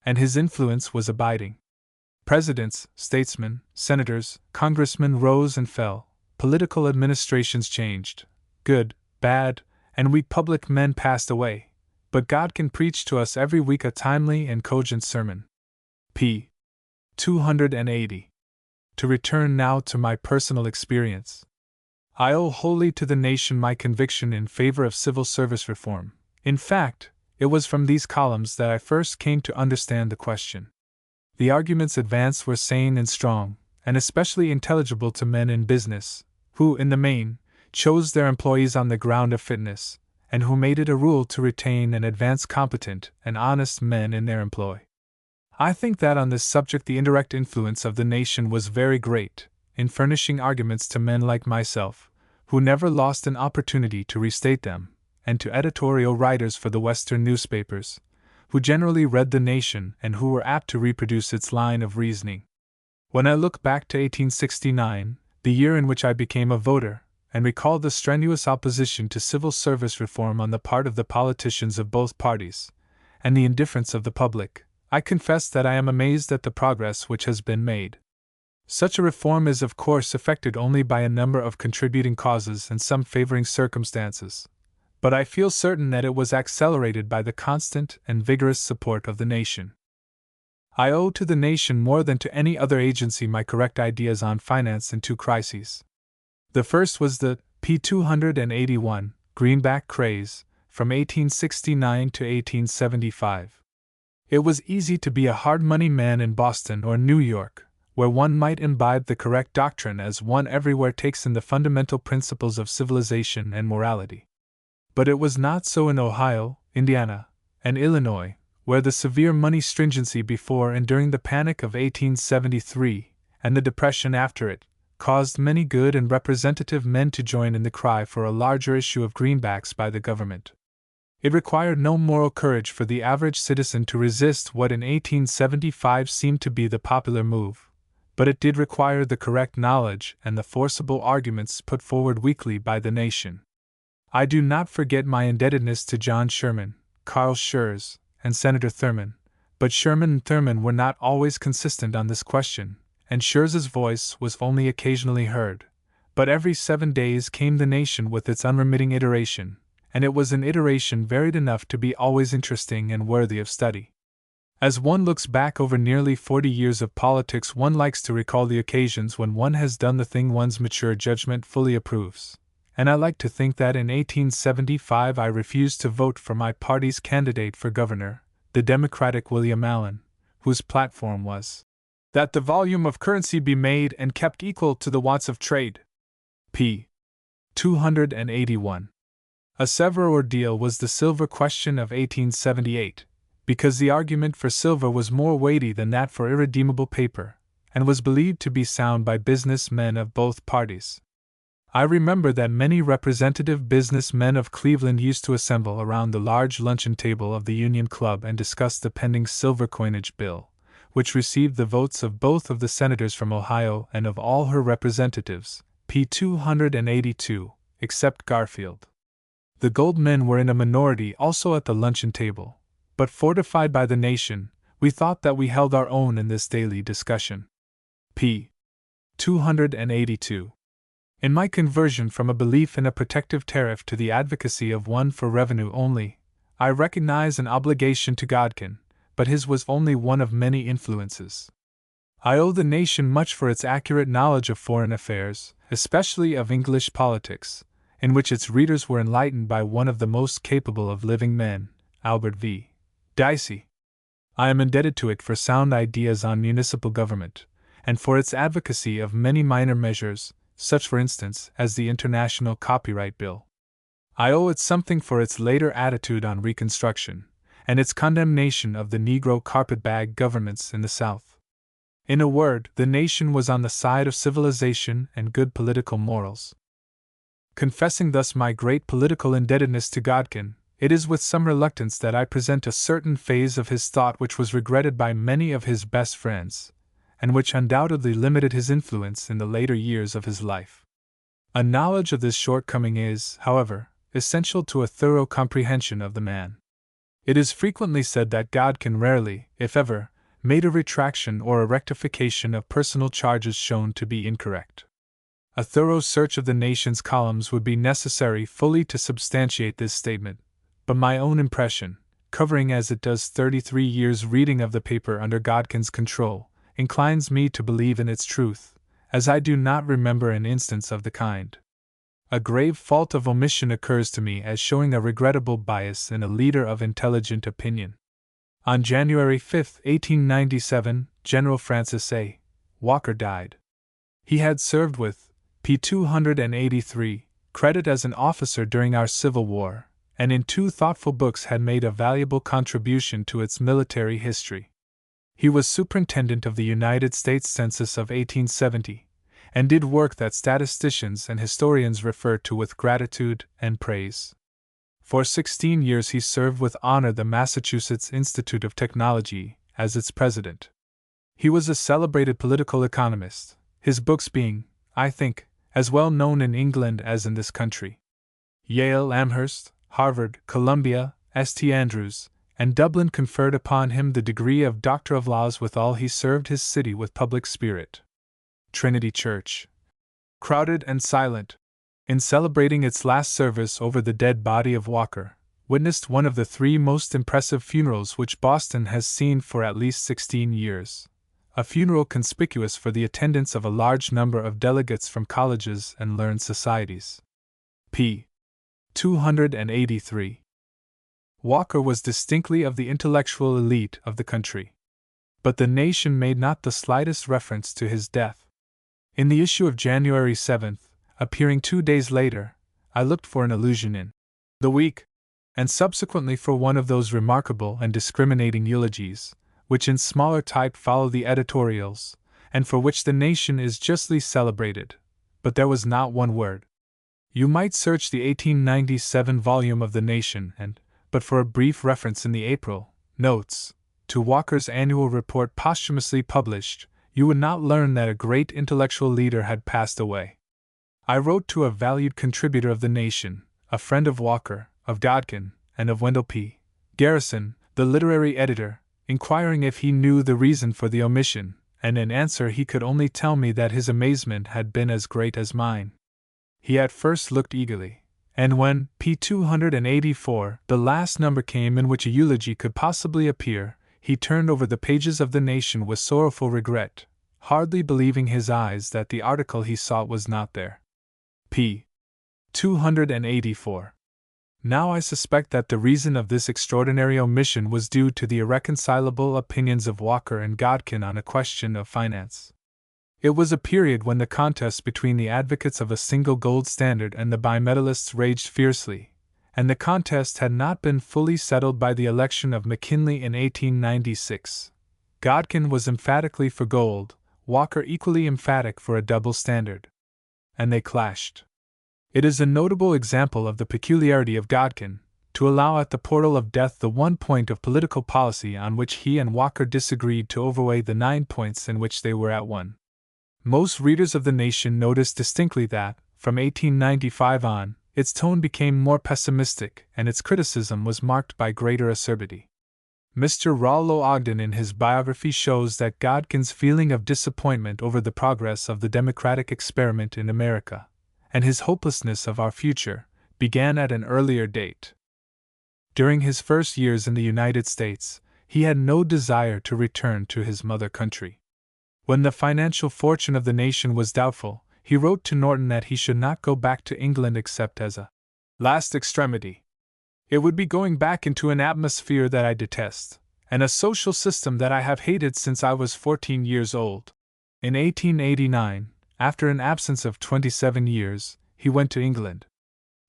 And his influence was abiding. Presidents, statesmen, senators, congressmen rose and fell, political administrations changed, good, bad, and we public men passed away, but Godkin preached to us every week a timely and cogent sermon. p. 280. To return now to my personal experience. I owe wholly to The Nation my conviction in favor of civil service reform. In fact, it was from these columns that I first came to understand the question. The arguments advanced were sane and strong, and especially intelligible to men in business, who, in the main, chose their employees on the ground of fitness, and who made it a rule to retain and advance competent and honest men in their employ. I think that on this subject the indirect influence of The Nation was very great, in furnishing arguments to men like myself, who never lost an opportunity to restate them, and to editorial writers for the Western newspapers, who generally read The Nation and who were apt to reproduce its line of reasoning. When I look back to 1869, the year in which I became a voter, and recall the strenuous opposition to civil service reform on the part of the politicians of both parties, and the indifference of the public, I confess that I am amazed at the progress which has been made. Such a reform is of course effected only by a number of contributing causes and some favoring circumstances, but I feel certain that it was accelerated by the constant and vigorous support of the nation. I owe to the nation more than to any other agency my correct ideas on finance in two crises. The first was the p. 281 greenback craze, from 1869 to 1875. It was easy to be a hard money man in Boston or New York, where one might imbibe the correct doctrine as one everywhere takes in the fundamental principles of civilization and morality. But it was not so in Ohio, Indiana, and Illinois, where the severe money stringency before and during the Panic of 1873, and the Depression after it, caused many good and representative men to join in the cry for a larger issue of greenbacks by the government. It required no moral courage for the average citizen to resist what in 1875 seemed to be the popular move, but it did require the correct knowledge and the forcible arguments put forward weekly by the nation. I do not forget my indebtedness to John Sherman, Carl Schurz, and Senator Thurman, but Sherman and Thurman were not always consistent on this question, and Schurz's voice was only occasionally heard, but every 7 days came the nation with its unremitting iteration, and it was an iteration varied enough to be always interesting and worthy of study. As one looks back over nearly 40 years of politics, one likes to recall the occasions when one has done the thing one's mature judgment fully approves, and I like to think that in 1875 I refused to vote for my party's candidate for governor, the Democratic William Allen, whose platform was that the volume of currency be made and kept equal to the wants of trade. p. 281. A severe ordeal was the silver question of 1878, because the argument for silver was more weighty than that for irredeemable paper, and was believed to be sound by business men of both parties. I remember that many representative business men of Cleveland used to assemble around the large luncheon table of the Union Club and discuss the pending silver coinage bill, which received the votes of both of the senators from Ohio and of all her representatives, p. 282, except Garfield. The gold men were in a minority also at the luncheon table, but fortified by the nation, we thought that we held our own in this daily discussion. p. 282. In my conversion from a belief in a protective tariff to the advocacy of one for revenue only, I recognize an obligation to Godkin, but his was only one of many influences. I owe the nation much for its accurate knowledge of foreign affairs, especially of English politics, in which its readers were enlightened by one of the most capable of living men, Albert V. Dicey. I am indebted to it for sound ideas on municipal government, and for its advocacy of many minor measures, such for instance as the International Copyright Bill. I owe it something for its later attitude on Reconstruction, and its condemnation of the Negro carpetbag governments in the South. In a word, the nation was on the side of civilization and good political morals. Confessing thus my great political indebtedness to Godkin, it is with some reluctance that I present a certain phase of his thought which was regretted by many of his best friends, and which undoubtedly limited his influence in the later years of his life. A knowledge of this shortcoming is, however, essential to a thorough comprehension of the man. It is frequently said that Godkin rarely, if ever, made a retraction or a rectification of personal charges shown to be incorrect. A thorough search of the nation's columns would be necessary fully to substantiate this statement, but my own impression, covering as it does 33 years' reading of the paper under Godkin's control, inclines me to believe in its truth, as I do not remember an instance of the kind. A grave fault of omission occurs to me as showing a regrettable bias in a leader of intelligent opinion. On January 5, 1897, General Francis A. Walker died. He had served with p. 283 credit as an officer during our Civil War, and in 2 thoughtful books had made a valuable contribution to its military history. He was superintendent of the United States Census of 1870, and did work that statisticians and historians refer to with gratitude and praise. For 16 years he served with honor the Massachusetts Institute of Technology as its president. He was a celebrated political economist, his books being, I think, as well known in England as in this country. Yale, Amherst, Harvard, Columbia, St. Andrews, and Dublin conferred upon him the degree of Doctor of Laws. Withal he served his city with public spirit. Trinity Church, crowded and silent, in celebrating its last service over the dead body of Walker, witnessed one of the 3 most impressive funerals which Boston has seen for at least 16 years. A funeral conspicuous for the attendance of a large number of delegates from colleges and learned societies. p. 283. Walker was distinctly of the intellectual elite of the country. But the nation made not the slightest reference to his death. In the issue of January 7th, appearing 2 days later, I looked for an allusion in the Week, and subsequently for one of those remarkable and discriminating eulogies, which in smaller type follow the editorials, and for which the nation is justly celebrated, but there was not one word. You might search the 1897 volume of The Nation and, but for a brief reference in the April notes to Walker's annual report posthumously published, you would not learn that a great intellectual leader had passed away. I wrote to a valued contributor of The Nation, a friend of Walker, of Godkin, and of Wendell P. Garrison, the literary editor, inquiring if he knew the reason for the omission, and in answer he could only tell me that his amazement had been as great as mine. He at first looked eagerly, and when p. 284, the last number came in which a eulogy could possibly appear, he turned over the pages of The Nation with sorrowful regret, hardly believing his eyes that the article he sought was not there. p. 284. Now I suspect that the reason of this extraordinary omission was due to the irreconcilable opinions of Walker and Godkin on a question of finance. It was a period when the contest between the advocates of a single gold standard and the bimetallists raged fiercely, and the contest had not been fully settled by the election of McKinley in 1896. Godkin was emphatically for gold, Walker equally emphatic for a double standard. And they clashed. It is a notable example of the peculiarity of Godkin, to allow at the portal of death the one point of political policy on which he and Walker disagreed to overweigh the 9 points in which they were at one. Most readers of The Nation noticed distinctly that, from 1895 on, its tone became more pessimistic and its criticism was marked by greater acerbity. Mr. Rollo Ogden in his biography shows that Godkin's feeling of disappointment over the progress of the democratic experiment in America, and his hopelessness of our future, began at an earlier date. During his first years in the United States, he had no desire to return to his mother country. When the financial fortune of the nation was doubtful, he wrote to Norton that he should not go back to England except as a last extremity. It would be going back into an atmosphere that I detest, and a social system that I have hated since I was 14 years old. In 1889, after an absence of 27 years, he went to England.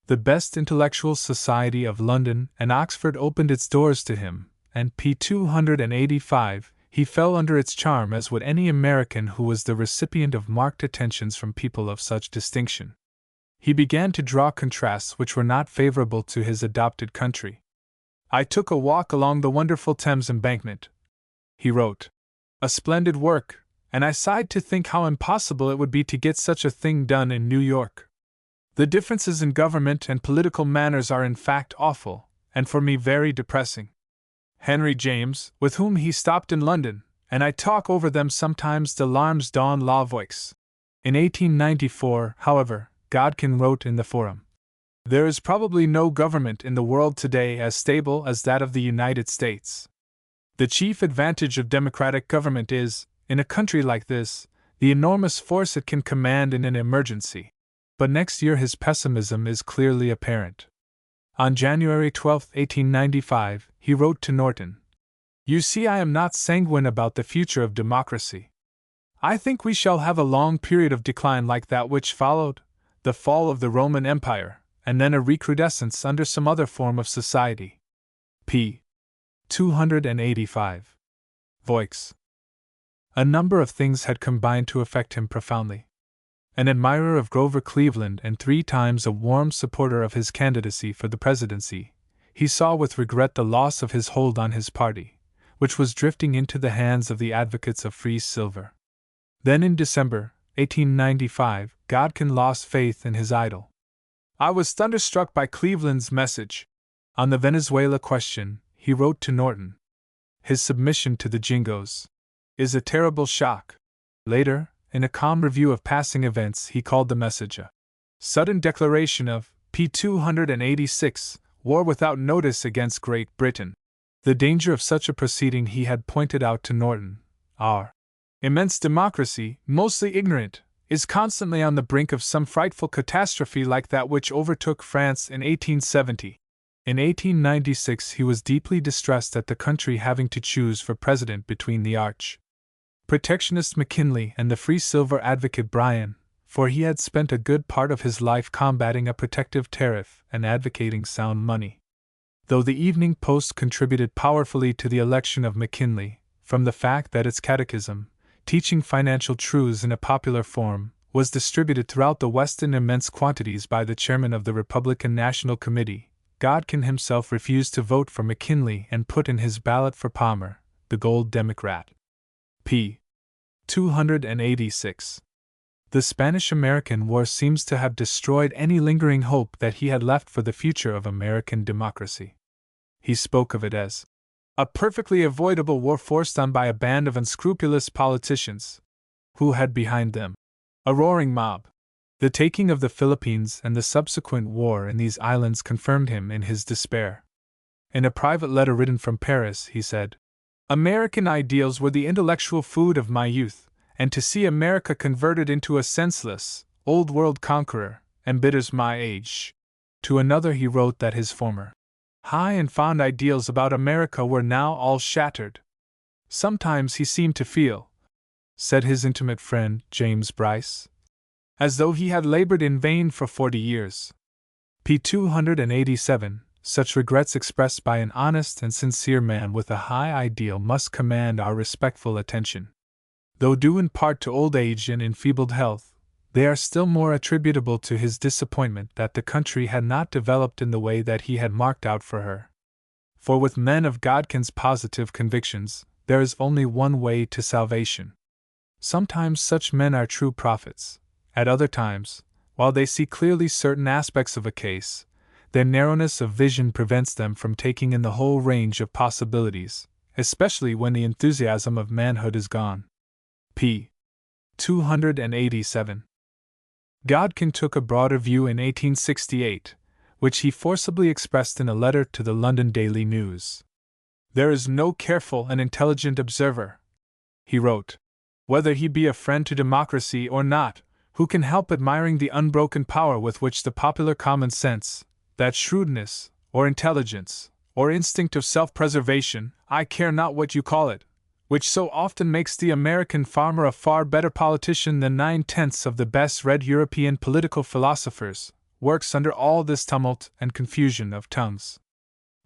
The best intellectual society of London and Oxford opened its doors to him, and p. 285, he fell under its charm as would any American who was the recipient of marked attentions from people of such distinction. He began to draw contrasts which were not favorable to his adopted country. "I took a walk along the wonderful Thames embankment," he wrote. "A splendid work, and I sighed to think how impossible it would be to get such a thing done in New York. The differences in government and political manners are in fact awful, and for me very depressing. Henry James, with whom he stopped in London, and I talk over them sometimes de larmes dans la voix." In 1894, however, Godkin wrote in the Forum, "There is probably no government in the world today as stable as that of the United States. The chief advantage of democratic government is, in a country like this, the enormous force it can command in an emergency." But next year his pessimism is clearly apparent. On January 12, 1895, he wrote to Norton, "You see, I am not sanguine about the future of democracy. I think we shall have a long period of decline like that which followed the fall of the Roman Empire, and then a recrudescence under some other form of society." p. 285. Voix. A number of things had combined to affect him profoundly. An admirer of Grover Cleveland and 3 times a warm supporter of his candidacy for the presidency, he saw with regret the loss of his hold on his party, which was drifting into the hands of the advocates of free silver. Then in December 1895, Godkin lost faith in his idol. "I was thunderstruck by Cleveland's message. On the Venezuela question, he wrote to Norton, his submission to the Jingoes is a terrible shock." Later, in a calm review of passing events, he called the message a Sudden declaration of p. 286, war without notice against Great Britain. The danger of such a proceeding he had pointed out to Norton. Our immense democracy, mostly ignorant, is constantly on the brink of some frightful catastrophe like that which overtook France in 1870. In 1896 he was deeply distressed at the country having to choose for president between the arch-protectionist McKinley and the free silver advocate Bryan, for he had spent a good part of his life combating a protective tariff and advocating sound money. Though the Evening Post contributed powerfully to the election of McKinley, from the fact that its catechism, teaching financial truths in a popular form, was distributed throughout the West in immense quantities by the chairman of the Republican National Committee, Godkin himself refused to vote for McKinley and put in his ballot for Palmer, the Gold Democrat. p. 286. The Spanish-American War seems to have destroyed any lingering hope that he had left for the future of American democracy. He spoke of it as a perfectly avoidable war forced on by a band of unscrupulous politicians, who had behind them a roaring mob. The taking of the Philippines and the subsequent war in these islands confirmed him in his despair. In a private letter written from Paris, he said, "American ideals were the intellectual food of my youth, and to see America converted into a senseless, old-world conqueror embitters my age." To another he wrote that his former high and fond ideals about America were now all shattered. "Sometimes he seemed to feel," said his intimate friend James Bryce, "as though he had labored in vain for 40 years. p. 287. Such regrets expressed by an honest and sincere man with a high ideal must command our respectful attention. Though due in part to old age and enfeebled health, they are still more attributable to his disappointment that the country had not developed in the way that he had marked out for her. For with men of Godkin's positive convictions, there is only one way to salvation. Sometimes such men are true prophets. At other times, while they see clearly certain aspects of a case, their narrowness of vision prevents them from taking in the whole range of possibilities, especially when the enthusiasm of manhood is gone. p. 287. Godkin took a broader view in 1868, which he forcibly expressed in a letter to the London Daily News. "There is no careful and intelligent observer," he wrote, "whether he be a friend to democracy or not, who can help admiring the unbroken power with which the popular common sense, that shrewdness, or intelligence, or instinct of self-preservation, I care not what you call it, which so often makes the American farmer a far better politician than 9/10 of the best-read European political philosophers, works under all this tumult and confusion of tongues.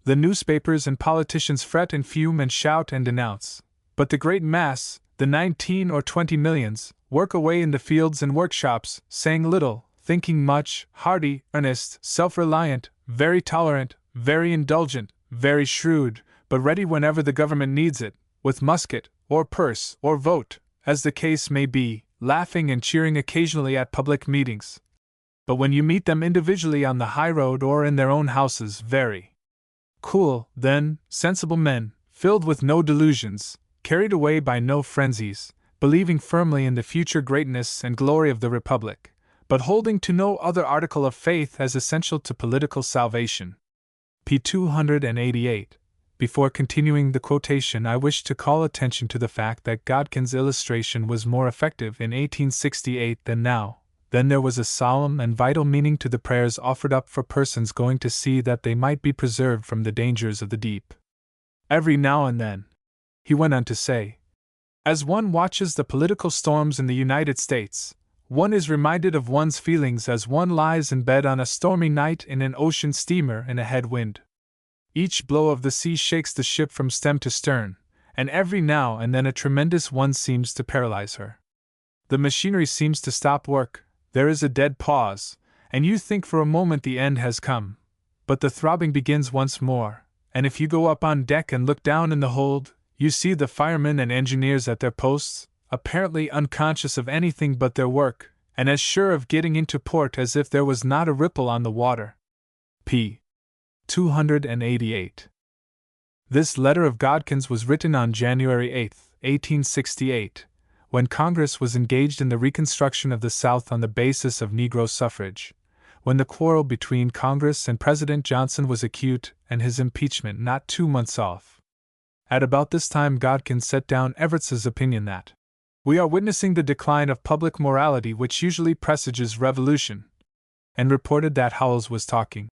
The newspapers and politicians fret and fume and shout and denounce, but the great mass, the 19 or 20 millions, work away in the fields and workshops, saying little, thinking much, hearty, earnest, self-reliant, very tolerant, very indulgent, very shrewd, but ready whenever the government needs it, with musket, or purse, or vote, as the case may be, laughing and cheering occasionally at public meetings. But when you meet them individually on the high road or in their own houses, very cool, then, sensible men, filled with no delusions, carried away by no frenzies, believing firmly in the future greatness and glory of the Republic, but holding to no other article of faith as essential to political salvation." p. 288. Before continuing the quotation, I wish to call attention to the fact that Godkin's illustration was more effective in 1868 than now. Then there was a solemn and vital meaning to the prayers offered up for persons going to sea that they might be preserved from the dangers of the deep. "Every now and then," he went on to say, "as one watches the political storms in the United States, one is reminded of one's feelings as one lies in bed on a stormy night in an ocean steamer in a head wind. Each blow of the sea shakes the ship from stem to stern, and every now and then a tremendous one seems to paralyze her. The machinery seems to stop work, there is a dead pause, and you think for a moment the end has come. But the throbbing begins once more, and if you go up on deck and look down in the hold, you see the firemen and engineers at their posts, apparently unconscious of anything but their work, and as sure of getting into port as if there was not a ripple on the water." p. 288. This letter of Godkin's was written on January 8, 1868, when Congress was engaged in the reconstruction of the South on the basis of Negro suffrage, when the quarrel between Congress and President Johnson was acute and his impeachment not 2 months off. At about this time, Godkin set down Everett's opinion that we are witnessing the decline of public morality which usually presages revolution, and reported that Howells was talking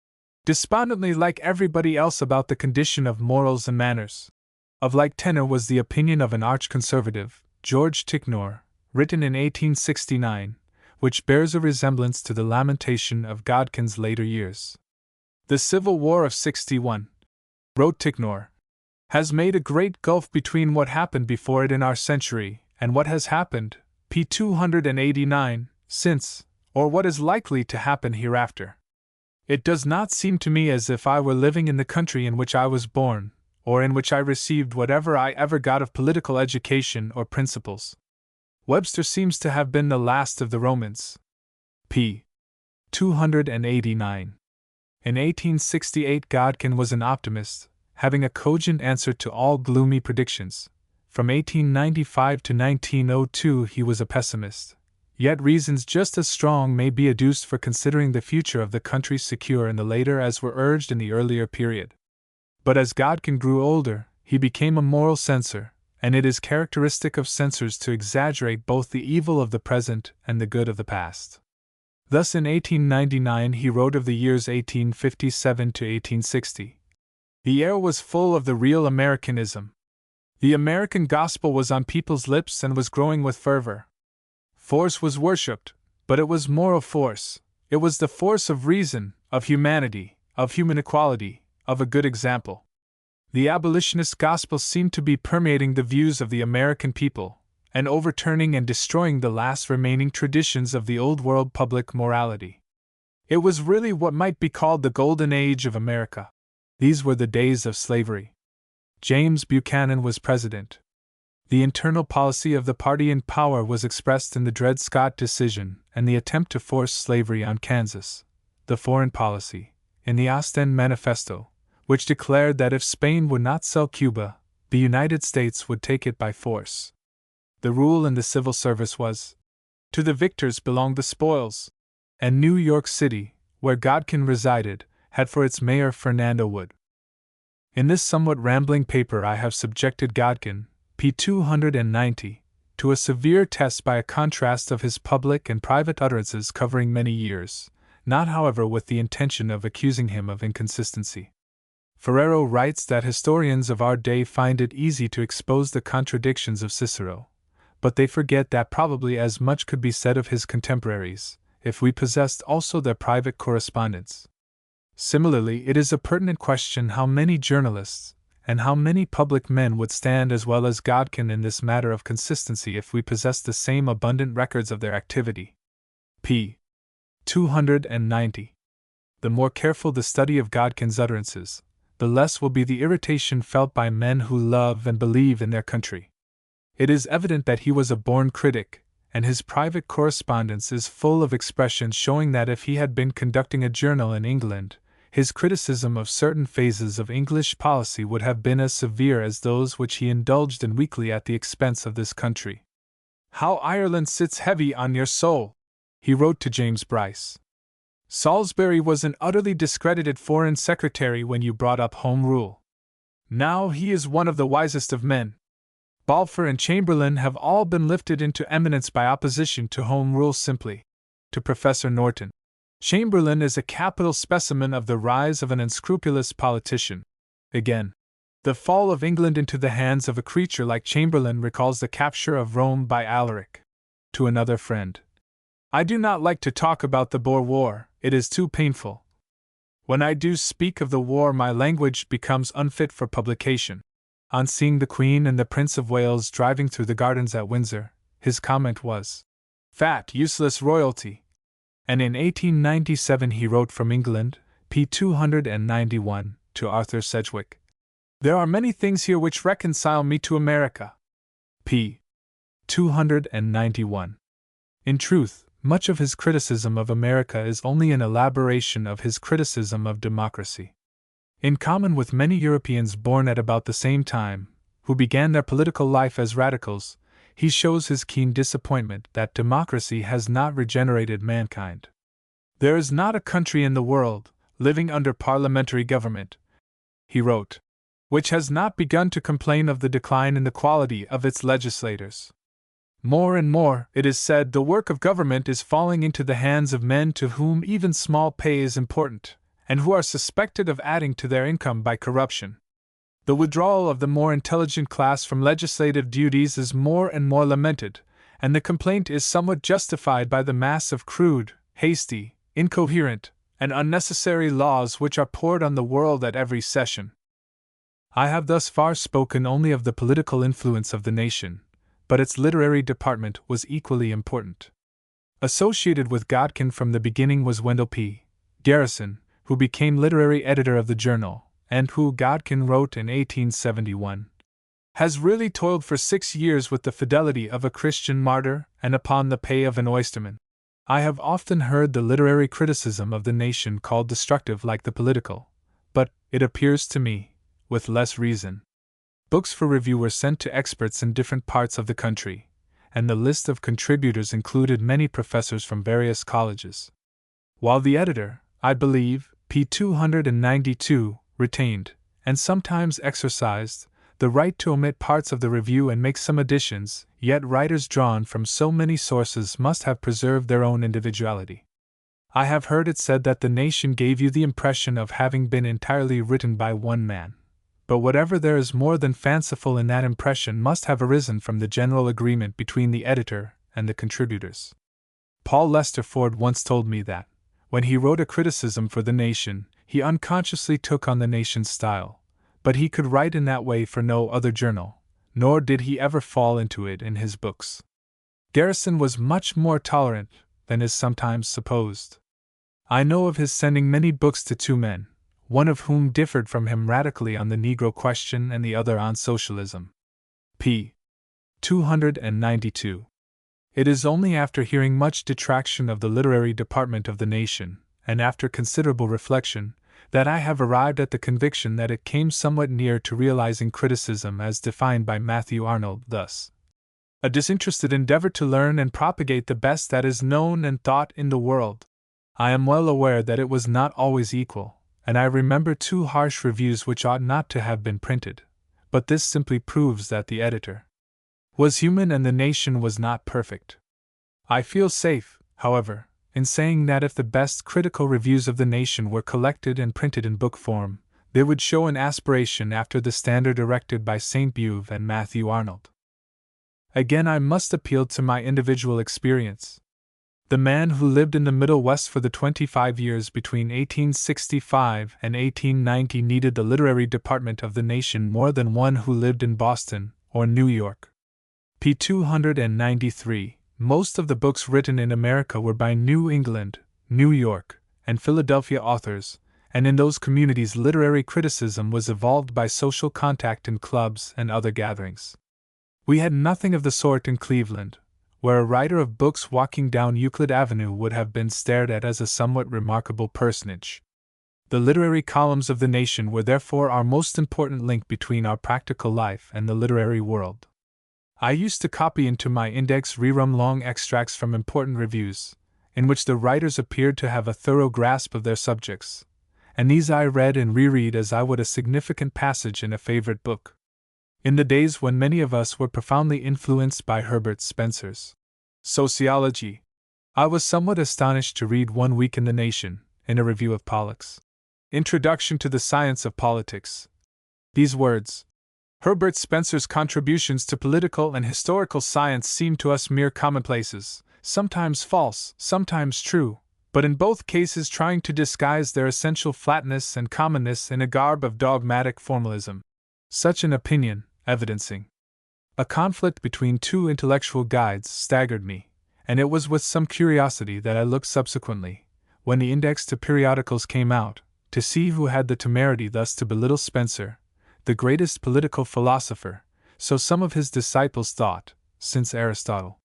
despondently like everybody else about the condition of morals and manners. Of like tenor was the opinion of an arch-conservative, George Ticknor, written in 1869, which bears a resemblance to the lamentation of Godkin's later years. The Civil War of '61, wrote Ticknor, has made a great gulf between what happened before it in our century and what has happened, p. 289, since, or what is likely to happen hereafter. It does not seem to me as if I were living in the country in which I was born, or in which I received whatever I ever got of political education or principles. Webster seems to have been the last of the Romans. p. 289. In 1868, Godkin was an optimist, having a cogent answer to all gloomy predictions. From 1895 to 1902 he was a pessimist. Yet reasons just as strong may be adduced for considering the future of the country secure in the later as were urged in the earlier period. But as Godkin grew older, he became a moral censor, and it is characteristic of censors to exaggerate both the evil of the present and the good of the past. Thus in 1899 he wrote of the years 1857 to 1860. The air was full of the real Americanism. The American gospel was on people's lips and was growing with fervor. Force was worshipped, but it was moral force. It was the force of reason, of humanity, of human equality, of a good example. The abolitionist gospel seemed to be permeating the views of the American people, and overturning and destroying the last remaining traditions of the old world public morality. It was really what might be called the golden age of America. These were the days of slavery. James Buchanan was president. The internal policy of the party in power was expressed in the Dred Scott decision and the attempt to force slavery on Kansas. The foreign policy, in the Ostend Manifesto, which declared that if Spain would not sell Cuba, the United States would take it by force. The rule in the civil service was, to the victors belong the spoils, and New York City, where Godkin resided, had for its mayor Fernando Wood. In this somewhat rambling paper I have subjected Godkin, p. 290, to a severe test by a contrast of his public and private utterances covering many years, not however with the intention of accusing him of inconsistency. Ferrero writes that historians of our day find it easy to expose the contradictions of Cicero, but they forget that probably as much could be said of his contemporaries, if we possessed also their private correspondence. Similarly, it is a pertinent question how many journalists, and how many public men would stand as well as Godkin in this matter of consistency if we possessed the same abundant records of their activity. p. 290. The more careful the study of Godkin's utterances, the less will be the irritation felt by men who love and believe in their country. It is evident that he was a born critic, and his private correspondence is full of expressions showing that if he had been conducting a journal in England, his criticism of certain phases of English policy would have been as severe as those which he indulged in weekly at the expense of this country. "How Ireland sits heavy on your soul," he wrote to James Bryce. "Salisbury was an utterly discredited foreign secretary when you brought up Home Rule. Now he is one of the wisest of men. Balfour and Chamberlain have all been lifted into eminence by opposition to Home Rule simply." To Professor Norton, Chamberlain is a capital specimen of the rise of an unscrupulous politician. Again, the fall of England into the hands of a creature like Chamberlain recalls the capture of Rome by Alaric. To another friend, "I do not like to talk about the Boer War, it is too painful. When I do speak of the war, my language becomes unfit for publication." On seeing the Queen and the Prince of Wales driving through the gardens at Windsor, his comment was, "Fat, useless royalty." And in 1897 he wrote from England, p. 291, to Arthur Sedgwick, "There are many things here which reconcile me to America." p. 291. In truth, much of his criticism of America is only an elaboration of his criticism of democracy. In common with many Europeans born at about the same time, who began their political life as radicals, he shows his keen disappointment that democracy has not regenerated mankind. "There is not a country in the world, living under parliamentary government," he wrote, "which has not begun to complain of the decline in the quality of its legislators. More and more, it is said, the work of government is falling into the hands of men to whom even small pay is important, and who are suspected of adding to their income by corruption. The withdrawal of the more intelligent class from legislative duties is more and more lamented, and the complaint is somewhat justified by the mass of crude, hasty, incoherent, and unnecessary laws which are poured on the world at every session." I have thus far spoken only of the political influence of the nation, but its literary department was equally important. Associated with Godkin from the beginning was Wendell P. Garrison, who became literary editor of the journal, and who, Godkin wrote in 1871, "has really toiled for 6 years with the fidelity of a Christian martyr and upon the pay of an oysterman." I have often heard the literary criticism of the nation called destructive like the political, but, it appears to me, with less reason. Books for review were sent to experts in different parts of the country, and the list of contributors included many professors from various colleges. While the editor, I believe, p. 292, retained, and sometimes exercised, the right to omit parts of the review and make some additions, yet writers drawn from so many sources must have preserved their own individuality. I have heard it said that the nation gave you the impression of having been entirely written by one man. But whatever there is more than fanciful in that impression must have arisen from the general agreement between the editor and the contributors. Paul Lester Ford once told me that, when he wrote a criticism for the Nation, he unconsciously took on the Nation's style, but he could write in that way for no other journal, nor did he ever fall into it in his books. Garrison was much more tolerant than is sometimes supposed. I know of his sending many books to 2 men, one of whom differed from him radically on the Negro question and the other on socialism. p. 292. It is only after hearing much detraction of the literary department of the Nation, and after considerable reflection, that I have arrived at the conviction that it came somewhat near to realizing criticism as defined by Matthew Arnold thus: "A disinterested endeavor to learn and propagate the best that is known and thought in the world." I am well aware that it was not always equal, and I remember 2 harsh reviews which ought not to have been printed, but this simply proves that the editor was human and the nation was not perfect. I feel safe, however, in saying that if the best critical reviews of the nation were collected and printed in book form, they would show an aspiration after the standard erected by St. Beuve and Matthew Arnold. Again, I must appeal to my individual experience. The man who lived in the Middle West for the 25 years between 1865 and 1890 needed the literary department of the nation more than one who lived in Boston or New York. p. 293. Most of the books written in America were by New England, New York, and Philadelphia authors, and in those communities literary criticism was evolved by social contact in clubs and other gatherings. We had nothing of the sort in Cleveland, where a writer of books walking down Euclid Avenue would have been stared at as a somewhat remarkable personage. The literary columns of the nation were therefore our most important link between our practical life and the literary world. I used to copy into my index rerum long extracts from important reviews, in which the writers appeared to have a thorough grasp of their subjects, and these I read and reread as I would a significant passage in a favorite book. In the days when many of us were profoundly influenced by Herbert Spencer's Sociology, I was somewhat astonished to read one week in the Nation, in a review of Pollock's Introduction to the Science of Politics, these words: "Herbert Spencer's contributions to political and historical science seem to us mere commonplaces, sometimes false, sometimes true, but in both cases trying to disguise their essential flatness and commonness in a garb of dogmatic formalism." Such an opinion, evidencing a conflict between 2 intellectual guides, staggered me, and it was with some curiosity that I looked subsequently, when the index to periodicals came out, to see who had the temerity thus to belittle Spencer, the greatest political philosopher, so some of his disciples thought, since Aristotle.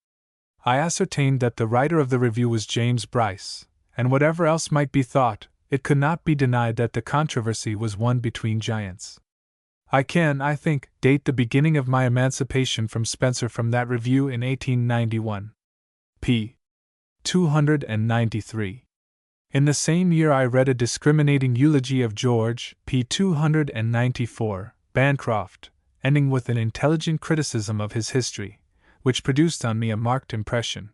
I ascertained that the writer of the review was James Bryce, and whatever else might be thought, it could not be denied that the controversy was one between giants. I can, I think, date the beginning of my emancipation from Spencer from that review in 1891. p. 293. In the same year I read a discriminating eulogy of George, p. 294, Bancroft, ending with an intelligent criticism of his history, which produced on me a marked impression.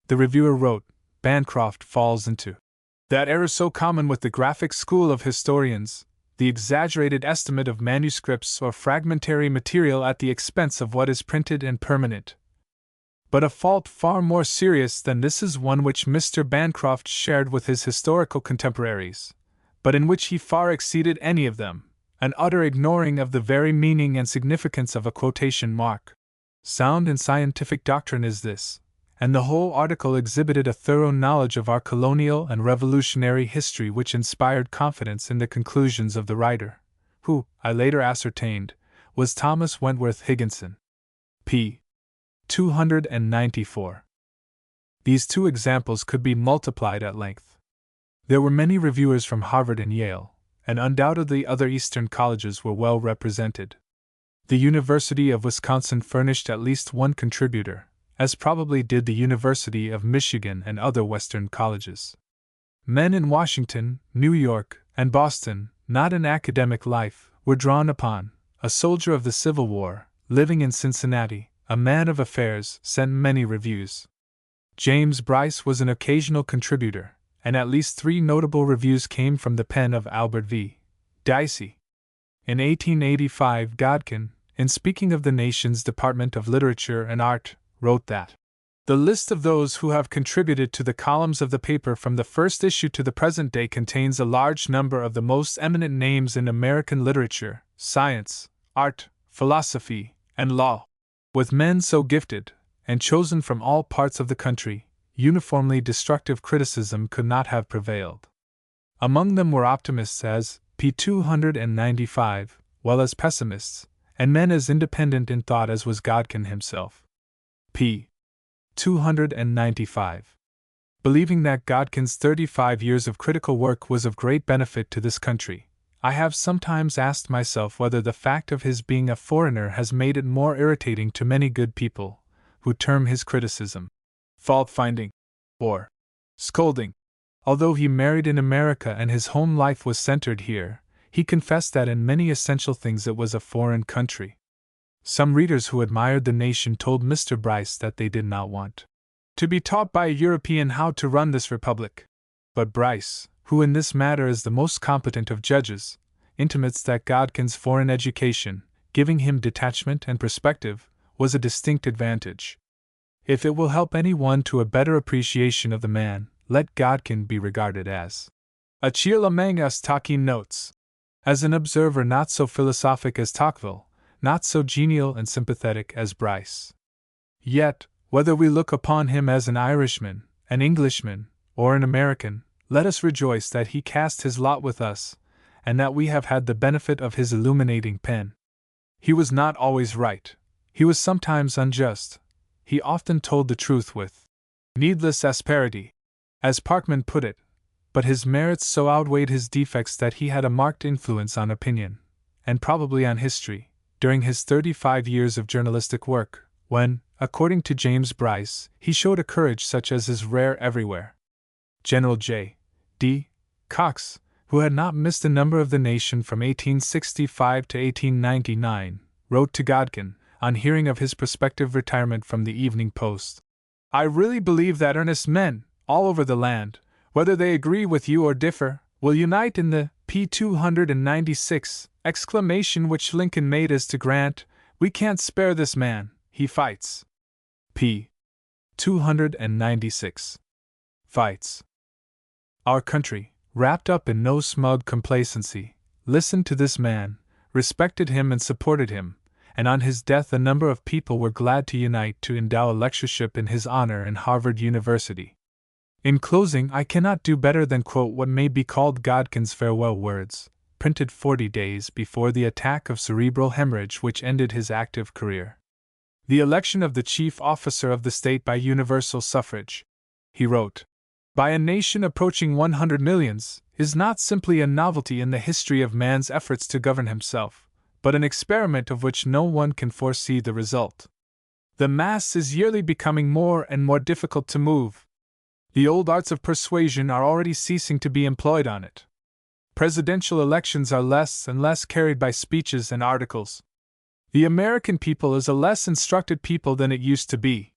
The reviewer wrote, Bancroft falls into that error so common with the graphic school of historians, the exaggerated estimate of manuscripts or fragmentary material at the expense of what is printed and permanent. But a fault far more serious than this is one which Mr. Bancroft shared with his historical contemporaries, but in which he far exceeded any of them, an utter ignoring of the very meaning and significance of a quotation mark. Sound and scientific doctrine is this, and the whole article exhibited a thorough knowledge of our colonial and revolutionary history which inspired confidence in the conclusions of the writer, who, I later ascertained, was Thomas Wentworth Higginson. p. 294. These two examples could be multiplied at length. There were many reviewers from Harvard and Yale, and undoubtedly other Eastern colleges were well represented. The University of Wisconsin furnished at least one contributor, as probably did the University of Michigan and other Western colleges. Men in Washington, New York, and Boston, not in academic life, were drawn upon. A soldier of the Civil War, living in Cincinnati, a man of affairs, sent many reviews. James Bryce was an occasional contributor, and at least 3 notable reviews came from the pen of Albert V. Dicey. In 1885, Godkin, in speaking of the nation's Department of Literature and Art, wrote that the list of those who have contributed to the columns of the paper from the first issue to the present day contains a large number of the most eminent names in American literature, science, art, philosophy, and law. With men so gifted, and chosen from all parts of the country, uniformly destructive criticism could not have prevailed. Among them were optimists as p. 295, well as pessimists, and men as independent in thought as was Godkin himself. p. 295. Believing that Godkin's 35 years of critical work was of great benefit to this country, I have sometimes asked myself whether the fact of his being a foreigner has made it more irritating to many good people, who term his criticism fault-finding or scolding. Although he married in America and his home life was centered here, he confessed that in many essential things it was a foreign country. Some readers who admired the nation told Mr. Bryce that they did not want to be taught by a European how to run this republic. But Bryce, who in this matter is the most competent of judges, intimates that Godkin's foreign education, giving him detachment and perspective, was a distinct advantage. If it will help anyone to a better appreciation of the man, let Godkin be regarded as a chiel among us. Tocqueville notes, as an observer not so philosophic as Tocqueville, not so genial and sympathetic as Bryce. Yet, whether we look upon him as an Irishman, an Englishman, or an American, let us rejoice that he cast his lot with us, and that we have had the benefit of his illuminating pen. He was not always right. He was sometimes unjust. He often told the truth with needless asperity, as Parkman put it, but his merits so outweighed his defects that he had a marked influence on opinion, and probably on history, during his 35 years of journalistic work, when, according to James Bryce, he showed a courage such as is rare everywhere. General J. D. Cox, who had not missed a number of the nation from 1865 to 1899, wrote to Godkin, on hearing of his prospective retirement from the Evening Post, I really believe that earnest men, all over the land, whether they agree with you or differ, will unite in the p. 296 exclamation which Lincoln made as to Grant, we can't spare this man, he fights. p. 296. Fights. Our country, wrapped up in no smug complacency, listened to this man, respected him and supported him, and on his death a number of people were glad to unite to endow a lectureship in his honor in Harvard University. In closing, I cannot do better than quote what may be called Godkin's farewell words, printed 40 days before the attack of cerebral hemorrhage which ended his active career. The election of the chief officer of the state by universal suffrage, he wrote, by a nation approaching 100 millions, is not simply a novelty in the history of man's efforts to govern himself, but an experiment of which no one can foresee the result. The mass is yearly becoming more and more difficult to move. The old arts of persuasion are already ceasing to be employed on it. Presidential elections are less and less carried by speeches and articles. The American people is a less instructed people than it used to be.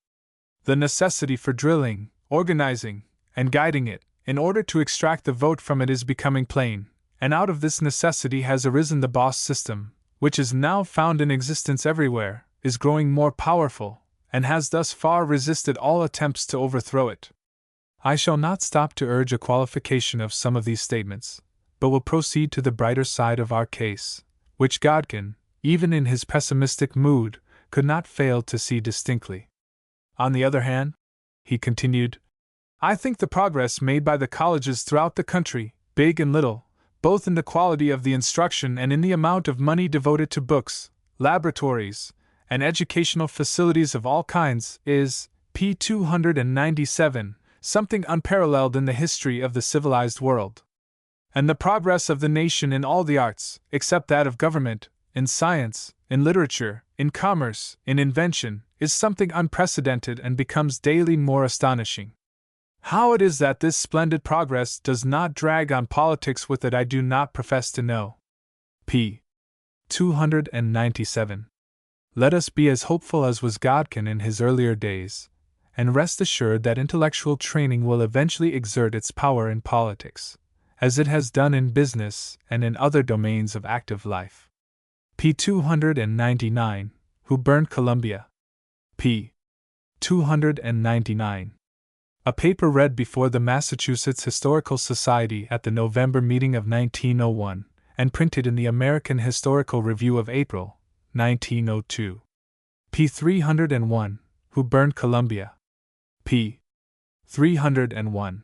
The necessity for drilling, organizing, and guiding it, in order to extract the vote from it, is becoming plain, and out of this necessity has arisen the boss system, which is now found in existence everywhere, is growing more powerful, and has thus far resisted all attempts to overthrow it. I shall not stop to urge a qualification of some of these statements, but will proceed to the brighter side of our case, which Godkin, even in his pessimistic mood, could not fail to see distinctly. On the other hand, he continued, I think the progress made by the colleges throughout the country, big and little, both in the quality of the instruction and in the amount of money devoted to books, laboratories, and educational facilities of all kinds, is, p. 297, something unparalleled in the history of the civilized world. And the progress of the nation in all the arts, except that of government, in science, in literature, in commerce, in invention, is something unprecedented and becomes daily more astonishing. How it is that this splendid progress does not drag on politics with it I do not profess to know. p. 297. Let us be as hopeful as was Godkin in his earlier days, and rest assured that intellectual training will eventually exert its power in politics, as it has done in business and in other domains of active life. p. 299. Who burned Columbia? p. 299. A paper read before the Massachusetts Historical Society at the November meeting of 1901, and printed in the American Historical Review of April, 1902. p. 301. Who burned Columbia? p. 301.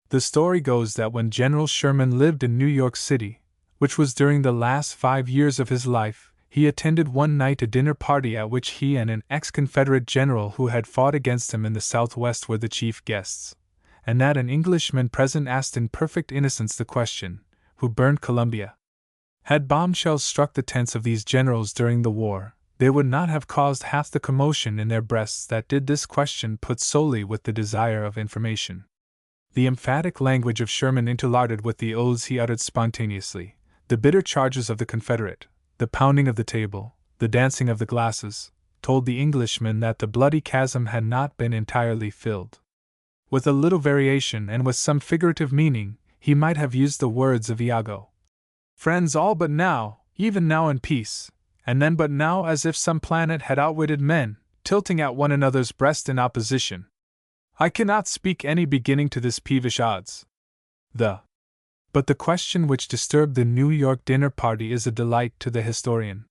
The story goes that when General Sherman lived in New York City, which was during the last 5 years of his life, he attended one night a dinner party at which he and an ex-Confederate general who had fought against him in the Southwest were the chief guests, and that an Englishman present asked in perfect innocence the question, Who burned Columbia? Had bombshells struck the tents of these generals during the war, they would not have caused half the commotion in their breasts that did this question put solely with the desire of information. The emphatic language of Sherman interlarded with the oaths he uttered spontaneously, the bitter charges of the Confederate, the pounding of the table, the dancing of the glasses, told the Englishman that the bloody chasm had not been entirely filled. With a little variation and with some figurative meaning, he might have used the words of Iago. Friends all but now, even now in peace, and then but now as if some planet had outwitted men, tilting at one another's breast in opposition. I cannot speak any beginning to this peevish odds. But the question which disturbed the New York dinner party is a delight to the historian.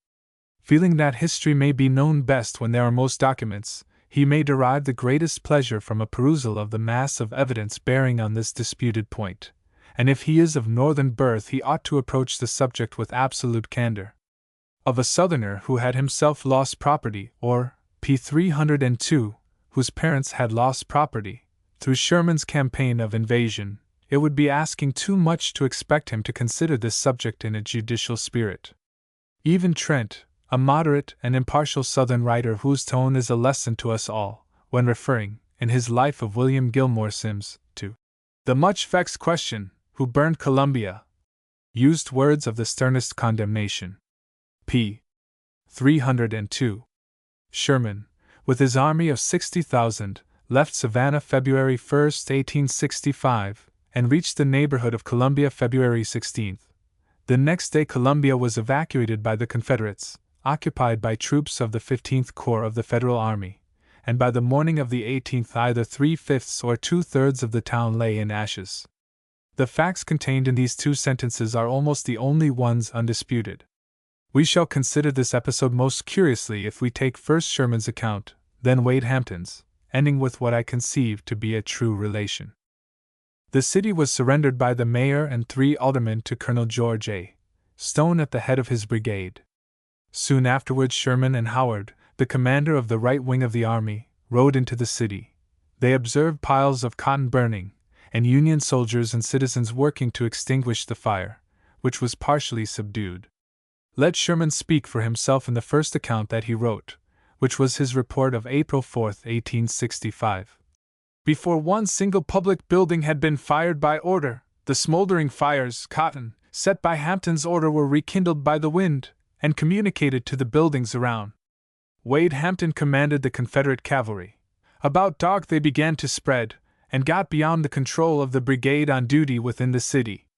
Feeling that history may be known best when there are most documents, he may derive the greatest pleasure from a perusal of the mass of evidence bearing on this disputed point, and if he is of northern birth he ought to approach the subject with absolute candor. Of a southerner who had himself lost property, or, p. 302, whose parents had lost property, through Sherman's campaign of invasion, it would be asking too much to expect him to consider this subject in a judicial spirit. Even Trent, a moderate and impartial Southern writer whose tone is a lesson to us all, when referring, in his Life of William Gilmore Simms, to the much vexed question, Who burned Columbia? Used words of the sternest condemnation. p. 302. Sherman, with his army of 60,000, left Savannah February 1, 1865, and reached the neighborhood of Columbia February 16. The next day Columbia was evacuated by the Confederates, occupied by troops of the 15th Corps of the Federal Army, and by the morning of the 18th either 3/5 or 2/3 of the town lay in ashes. The facts contained in these two sentences are almost the only ones undisputed. We shall consider this episode most curiously if we take first Sherman's account, then Wade Hampton's, ending with what I conceive to be a true relation. The city was surrendered by the mayor and 3 aldermen to Colonel George A. Stone at the head of his brigade. Soon afterwards Sherman and Howard, the commander of the right wing of the army, rode into the city. They observed piles of cotton burning, and Union soldiers and citizens working to extinguish the fire, which was partially subdued. Let Sherman speak for himself in the first account that he wrote, which was his report of April 4, 1865. Before one single public building had been fired by order, the smoldering fires, cotton, set by Hampton's order were rekindled by the wind and communicated to the buildings around. Wade Hampton commanded the Confederate cavalry. About dark they began to spread, and got beyond the control of the brigade on duty within the city.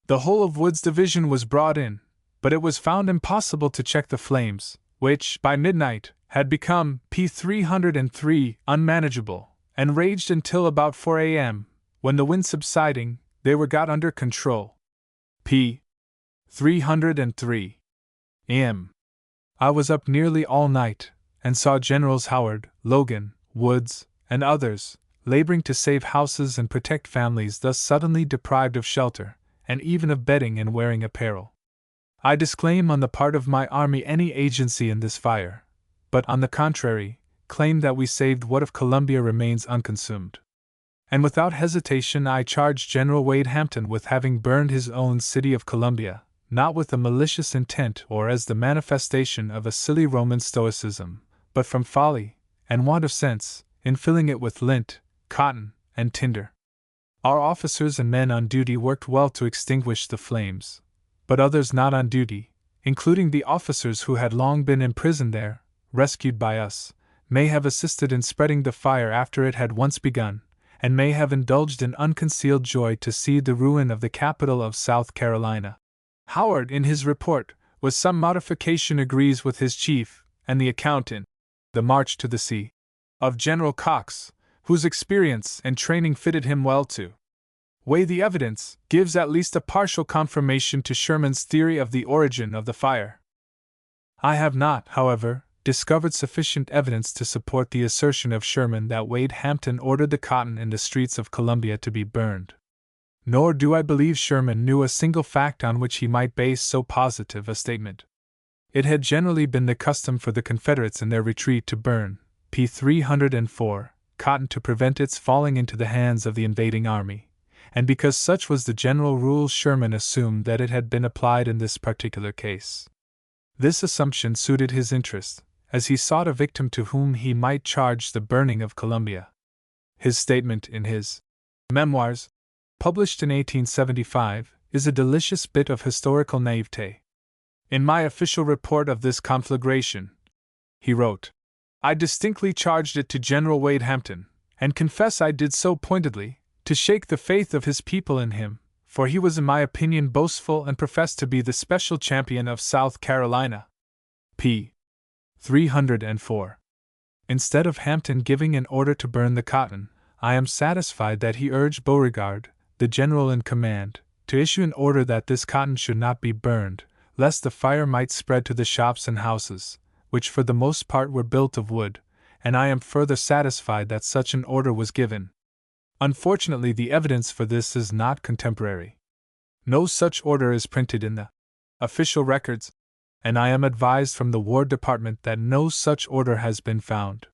The whole of Wood's division was brought in, but it was found impossible to check the flames, which, by midnight, had become P-303 unmanageable, and raged until about 4 a.m., when the wind subsiding, they were got under control. P-303 a.m. I was up nearly all night, and saw Generals Howard, Logan, Woods, and others, laboring to save houses and protect families thus suddenly deprived of shelter, and even of bedding and wearing apparel. I disclaim on the part of my army any agency in this fire, but on the contrary, claim that we saved what of Columbia remains unconsumed. And without hesitation I charge General Wade Hampton with having burned his own city of Columbia, not with a malicious intent or as the manifestation of a silly Roman stoicism, but from folly and want of sense, in filling it with lint, cotton, and tinder. Our officers and men on duty worked well to extinguish the flames, but others not on duty, including the officers who had long been imprisoned there, rescued by us, may have assisted in spreading the fire after it had once begun, and may have indulged in unconcealed joy to see the ruin of the capital of South Carolina. Howard, in his report, with some modification agrees with his chief, and the account in The March to the Sea of General Cox, whose experience and training fitted him well to weigh the evidence, gives at least a partial confirmation to Sherman's theory of the origin of the fire. I have not, however, discovered sufficient evidence to support the assertion of Sherman that Wade Hampton ordered the cotton in the streets of Columbia to be burned. Nor do I believe Sherman knew a single fact on which he might base so positive a statement. It had generally been the custom for the Confederates in their retreat to burn P-304 cotton to prevent its falling into the hands of the invading army, and because such was the general rule, Sherman assumed that it had been applied in this particular case. This assumption suited his interest, as he sought a victim to whom he might charge the burning of Columbia. His statement in his Memoirs, published in 1875, is a delicious bit of historical naivete. In my official report of this conflagration, he wrote, I distinctly charged it to General Wade Hampton, and confess I did so pointedly, to shake the faith of his people in him, for he was in my opinion boastful and professed to be the special champion of South Carolina. P. 304. Instead of Hampton giving an order to burn the cotton, I am satisfied that he urged Beauregard, the general in command, to issue an order that this cotton should not be burned, lest the fire might spread to the shops and houses, which for the most part were built of wood, and I am further satisfied that such an order was given. Unfortunately, the evidence for this is not contemporary. No such order is printed in the official records, and I am advised from the War Department that no such order has been found.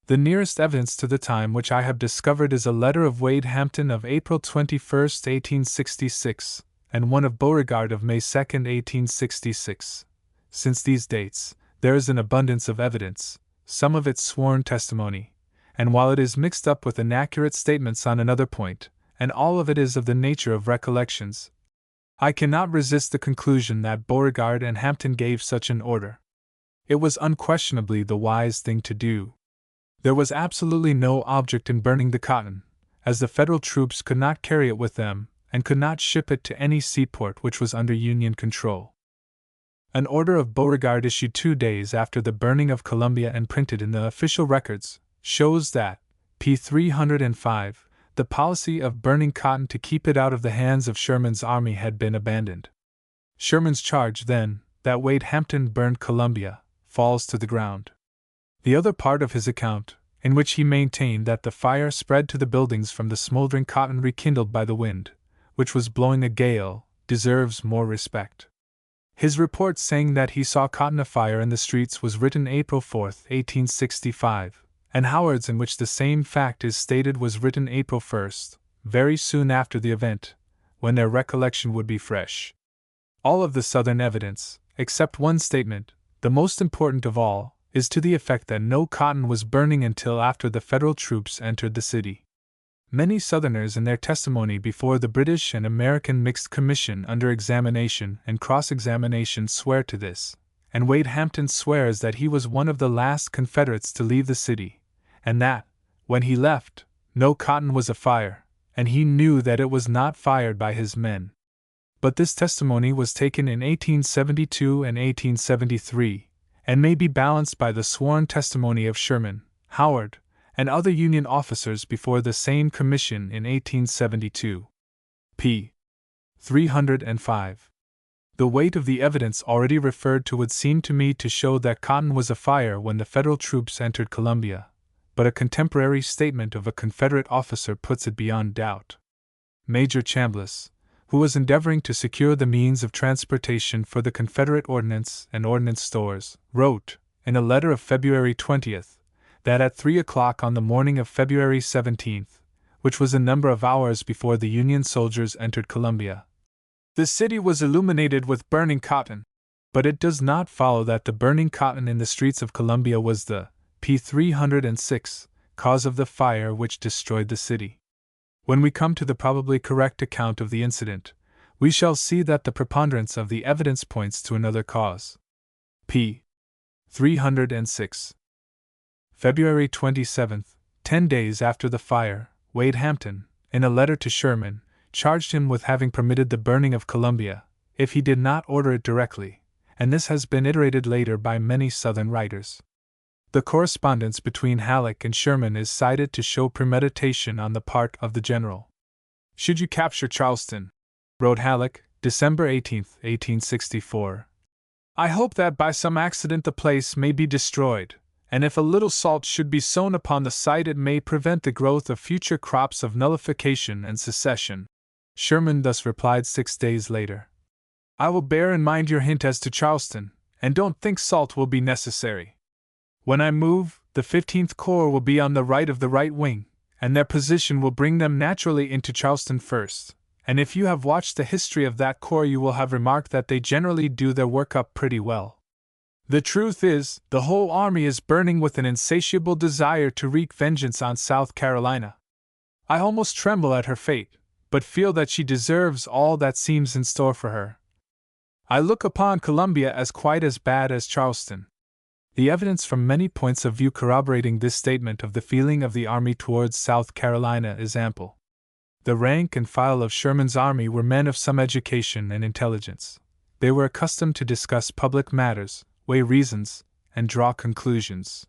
The nearest evidence to the time which I have discovered is a letter of Wade Hampton of April 21, 1866, and one of Beauregard of May 2, 1866. Since these dates, there is an abundance of evidence, some of it sworn testimony, and while it is mixed up with inaccurate statements on another point, and all of it is of the nature of recollections, I cannot resist the conclusion that Beauregard and Hampton gave such an order. It was unquestionably the wise thing to do. There was absolutely no object in burning the cotton, as the Federal troops could not carry it with them, and could not ship it to any seaport which was under Union control. An order of Beauregard issued 2 days after the burning of Columbia and printed in the official records, shows that, P-305, the policy of burning cotton to keep it out of the hands of Sherman's army had been abandoned. Sherman's charge, then, that Wade Hampton burned Columbia, falls to the ground. The other part of his account, in which he maintained that the fire spread to the buildings from the smoldering cotton rekindled by the wind, which was blowing a gale, deserves more respect. His report saying that he saw cotton afire in the streets was written April 4, 1865, and Howard's, in which the same fact is stated, was written April 1, very soon after the event, when their recollection would be fresh. All of the Southern evidence, except one statement, the most important of all, is to the effect that no cotton was burning until after the Federal troops entered the city. Many Southerners in their testimony before the British and American Mixed Commission under examination and cross-examination swear to this, and Wade Hampton swears that he was one of the last Confederates to leave the city, and that, when he left, no cotton was afire, and he knew that it was not fired by his men. But this testimony was taken in 1872 and 1873, and may be balanced by the sworn testimony of Sherman, Howard, and other Union officers before the same commission in 1872. p. 305. The weight of the evidence already referred to would seem to me to show that cotton was afire when the Federal troops entered Columbia, but a contemporary statement of a Confederate officer puts it beyond doubt. Major Chambliss, who was endeavoring to secure the means of transportation for the Confederate ordnance and ordnance stores, wrote, in a letter of February 20th, that at 3 o'clock on the morning of February 17th, which was a number of hours before the Union soldiers entered Columbia, the city was illuminated with burning cotton. But it does not follow that the burning cotton in the streets of Columbia was the p. 306 cause of the fire which destroyed the city. When we come to the probably correct account of the incident, we shall see that the preponderance of the evidence points to another cause. p. 306. February 27th, 10 days after the fire, Wade Hampton, in a letter to Sherman, charged him with having permitted the burning of Columbia, if he did not order it directly, and this has been iterated later by many Southern writers. The correspondence between Halleck and Sherman is cited to show premeditation on the part of the general. "Should you capture Charleston," wrote Halleck, December 18, 1864, "I hope that by some accident the place may be destroyed, and if a little salt should be sown upon the site it may prevent the growth of future crops of nullification and secession." Sherman thus replied 6 days later, "I will bear in mind your hint as to Charleston, and don't think salt will be necessary. When I move, the 15th Corps will be on the right of the right wing, and their position will bring them naturally into Charleston first, and if you have watched the history of that corps you will have remarked that they generally do their work up pretty well. The truth is, the whole army is burning with an insatiable desire to wreak vengeance on South Carolina. I almost tremble at her fate, but feel that she deserves all that seems in store for her. I look upon Columbia as quite as bad as Charleston." The evidence from many points of view corroborating this statement of the feeling of the army towards South Carolina is ample. The rank and file of Sherman's army were men of some education and intelligence. They were accustomed to discuss public matters, weigh reasons, and draw conclusions.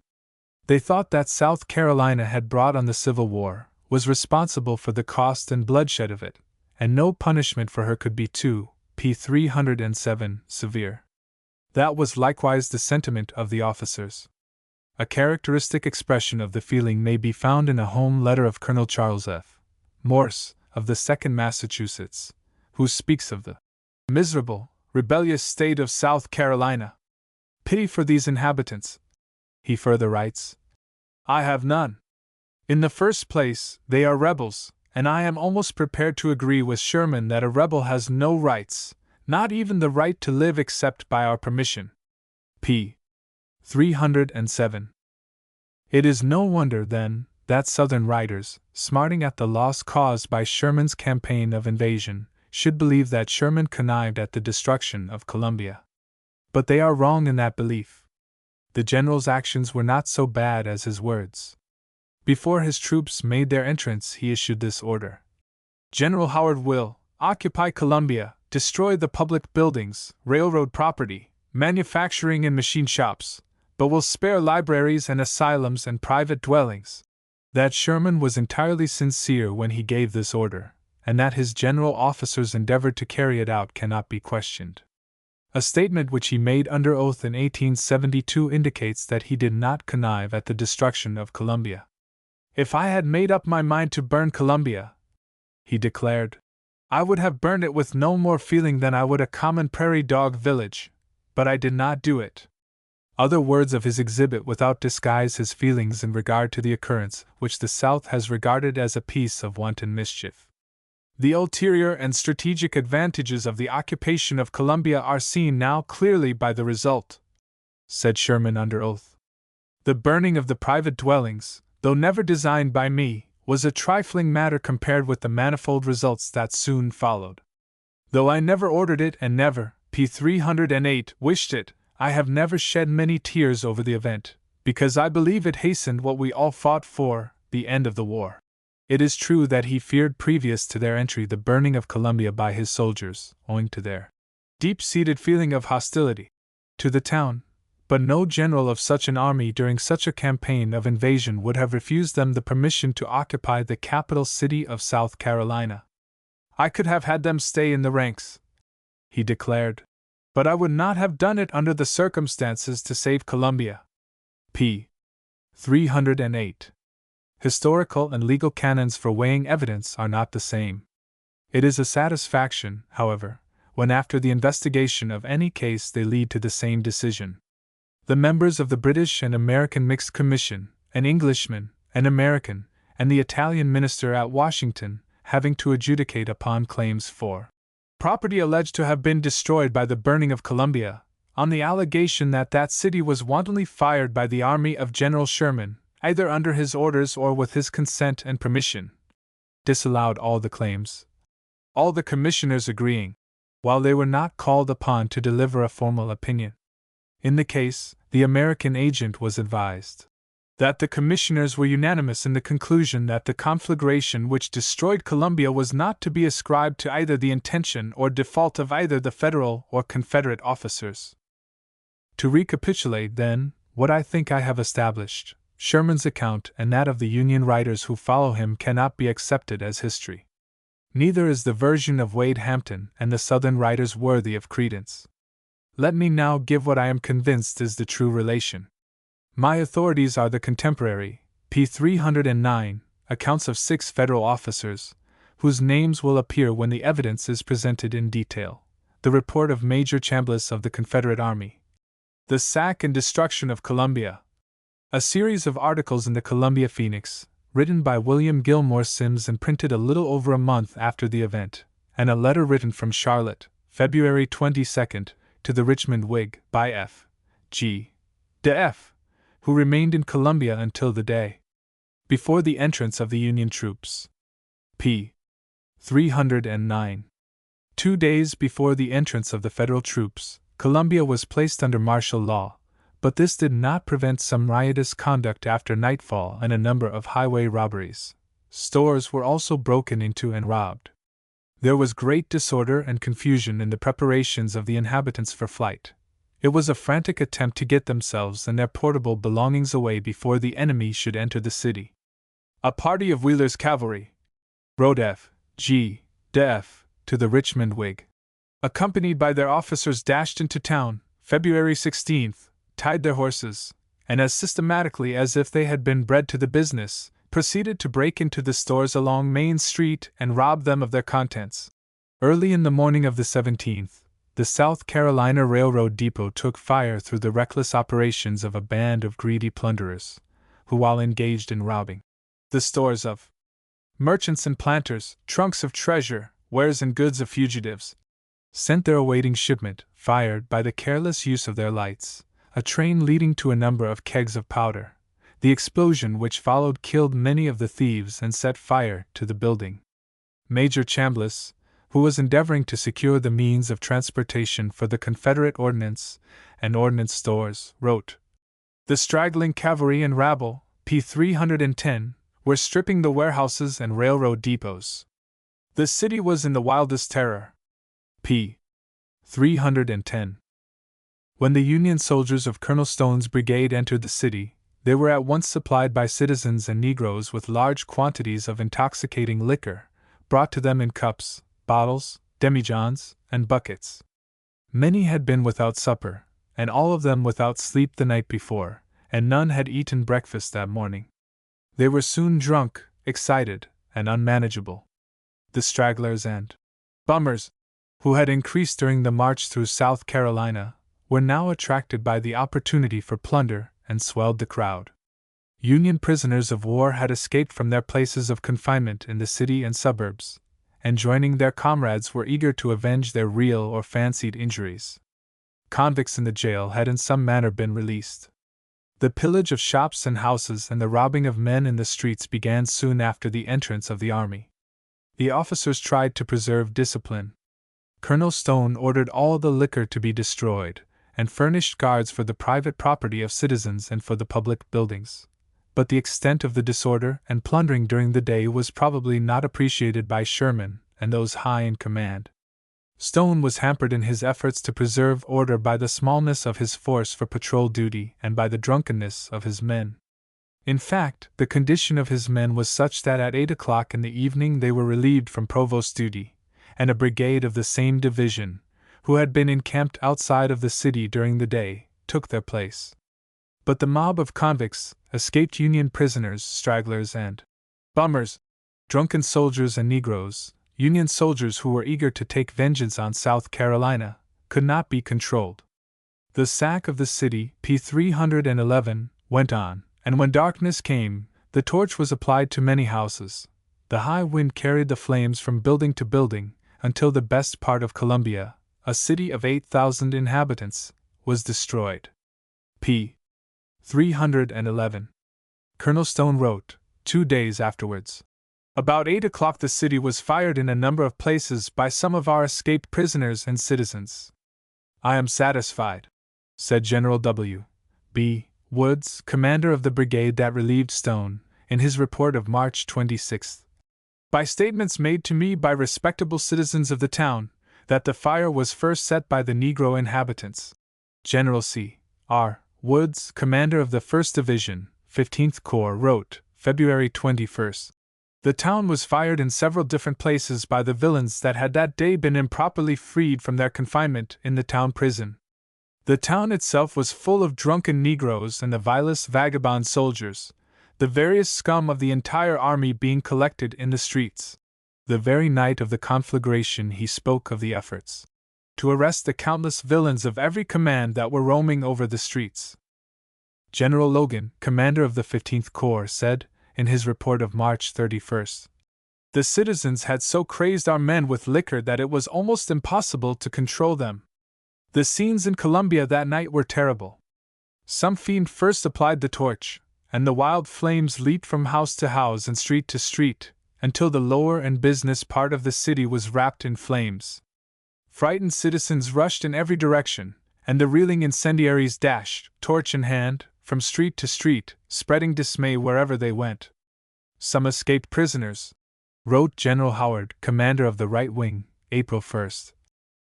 They thought that South Carolina had brought on the Civil War, was responsible for the cost and bloodshed of it, and no punishment for her could be too, p. 307, severe. That was likewise the sentiment of the officers. A characteristic expression of the feeling may be found in a home letter of Colonel Charles F. Morse, of the 2nd Massachusetts, who speaks of the miserable, rebellious state of South Carolina. "Pity for these inhabitants," he further writes. "I have none. In the first place, they are rebels, and I am almost prepared to agree with Sherman that a rebel has no rights, not even the right to live except by our permission." p. 307. It is no wonder, then, that Southern writers, smarting at the loss caused by Sherman's campaign of invasion, should believe that Sherman connived at the destruction of Columbia. But they are wrong in that belief. The general's actions were not so bad as his words. Before his troops made their entrance, he issued this order: "General Howard will occupy Columbia, destroy the public buildings, railroad property, manufacturing and machine shops, but will spare libraries and asylums and private dwellings." That Sherman was entirely sincere when he gave this order, and that his general officers endeavored to carry it out cannot be questioned. A statement which he made under oath in 1872 indicates that he did not connive at the destruction of Columbia. "If I had made up my mind to burn Columbia," he declared, "I would have burned it with no more feeling than I would a common prairie dog village, but I did not do it." Other words of his exhibit without disguise his feelings in regard to the occurrence, which the South has regarded as a piece of wanton mischief. "The ulterior and strategic advantages of the occupation of Columbia are seen now clearly by the result," said Sherman under oath. "The burning of the private dwellings, though never designed by me, was a trifling matter compared with the manifold results that soon followed. Though I never ordered it and never, p. 308, wished it, I have never shed many tears over the event, because I believe it hastened what we all fought for, the end of the war. It is true that he feared previous to their entry the burning of Columbia by his soldiers, owing to their deep-seated feeling of hostility to the town, but no general of such an army during such a campaign of invasion would have refused them the permission to occupy the capital city of South Carolina. I could have had them stay in the ranks, he declared, but I would not have done it under the circumstances to save Columbia. p. 308. Historical and legal canons for weighing evidence are not the same. It is a satisfaction, however, when after the investigation of any case they lead to the same decision. The members of the British and American Mixed Commission, an Englishman, an American, and the Italian minister at Washington, having to adjudicate upon claims for property alleged to have been destroyed by the burning of Columbia, on the allegation that that city was wantonly fired by the army of General Sherman, either under his orders or with his consent and permission, disallowed all the claims, all the commissioners agreeing, while they were not called upon to deliver a formal opinion. In the case, the American agent was advised that the commissioners were unanimous in the conclusion that the conflagration which destroyed Columbia was not to be ascribed to either the intention or default of either the Federal or Confederate officers. To recapitulate, then, what I think I have established, Sherman's account and that of the Union writers who follow him cannot be accepted as history. Neither is the version of Wade Hampton and the Southern writers worthy of credence. Let me now give what I am convinced is the true relation. My authorities are the contemporary, p. 309, accounts of 6 Federal officers, whose names will appear when the evidence is presented in detail, the report of Major Chambliss of the Confederate Army, the sack and destruction of Columbia, a series of articles in the Columbia Phoenix, written by William Gilmore Simms and printed a little over a month after the event, and a letter written from Charlotte, February 22, to the Richmond Whig, by F. G. de F., who remained in Columbia until the day before the entrance of the Union troops. p. 309. 2 days before the entrance of the Federal troops, Columbia was placed under martial law, but this did not prevent some riotous conduct after nightfall and a number of highway robberies. Stores were also broken into and robbed. There was great disorder and confusion in the preparations of the inhabitants for flight. It was a frantic attempt to get themselves and their portable belongings away before the enemy should enter the city. A party of Wheeler's cavalry, wrote F. G. de F. to the Richmond Whig, accompanied by their officers, dashed into town, February 16th, tied their horses, and as systematically as if they had been bred to the business, proceeded to break into the stores along Main Street and rob them of their contents. Early in the morning of the 17th, the South Carolina Railroad depot took fire through the reckless operations of a band of greedy plunderers, who, while engaged in robbing the stores of merchants and planters, trunks of treasure, wares and goods of fugitives, sent their awaiting shipment, fired by the careless use of their lights, a train leading to a number of kegs of powder. The explosion which followed killed many of the thieves and set fire to the building. Major Chambliss, who was endeavoring to secure the means of transportation for the Confederate ordnance and ordnance stores, wrote, "The straggling cavalry and rabble, p. 310, were stripping the warehouses and railroad depots. The city was in the wildest terror." p. 310. When the Union soldiers of Colonel Stone's brigade entered the city, they were at once supplied by citizens and Negroes with large quantities of intoxicating liquor, brought to them in cups, bottles, demijohns, and buckets. Many had been without supper, and all of them without sleep the night before, and none had eaten breakfast that morning. They were soon drunk, excited, and unmanageable. The stragglers and bummers, who had increased during the march through South Carolina, were now attracted by the opportunity for plunder and swelled the crowd. Union prisoners of war had escaped from their places of confinement in the city and suburbs, and joining their comrades were eager to avenge their real or fancied injuries. Convicts in the jail had in some manner been released. The pillage of shops and houses and the robbing of men in the streets began soon after the entrance of the army. The officers tried to preserve discipline. Colonel Stone ordered all the liquor to be destroyed, and furnished guards for the private property of citizens and for the public buildings. But the extent of the disorder and plundering during the day was probably not appreciated by Sherman and those high in command. Stone was hampered in his efforts to preserve order by the smallness of his force for patrol duty and by the drunkenness of his men. In fact, the condition of his men was such that at 8 o'clock in the evening they were relieved from provost duty, and a brigade of the same division, who had been encamped outside of the city during the day, took their place. But the mob of convicts, escaped Union prisoners, stragglers, and bummers, drunken soldiers and Negroes, Union soldiers who were eager to take vengeance on South Carolina, could not be controlled. The sack of the city, p. 311, went on, and when darkness came, the torch was applied to many houses. The high wind carried the flames from building to building, until the best part of Columbia, a city of 8,000 inhabitants, was destroyed. p. 311. Colonel Stone wrote, 2 days afterwards. About 8 o'clock the city was fired in a number of places by some of our escaped prisoners and citizens. I am satisfied, said General W. B. Woods, commander of the brigade that relieved Stone, in his report of March 26, by statements made to me by respectable citizens of the town, that the fire was first set by the Negro inhabitants. General C. R. Woods, commander of the 1st Division, 15th Corps, wrote, February 21. The town was fired in several different places by the villains that had that day been improperly freed from their confinement in the town prison. The town itself was full of drunken Negroes and the vilest vagabond soldiers, the various scum of the entire army being collected in the streets. The very night of the conflagration he spoke of the efforts to arrest the countless villains of every command that were roaming over the streets. General Logan, commander of the 15th Corps, said, in his report of March 31, the citizens had so crazed our men with liquor that it was almost impossible to control them. The scenes in Columbia that night were terrible. Some fiend first applied the torch, and the wild flames leaped from house to house and street to street, until the lower and business part of the city was wrapped in flames. Frightened citizens rushed in every direction, and the reeling incendiaries dashed, torch in hand, from street to street, spreading dismay wherever they went. Some escaped prisoners, wrote General Howard, commander of the right wing, April 1.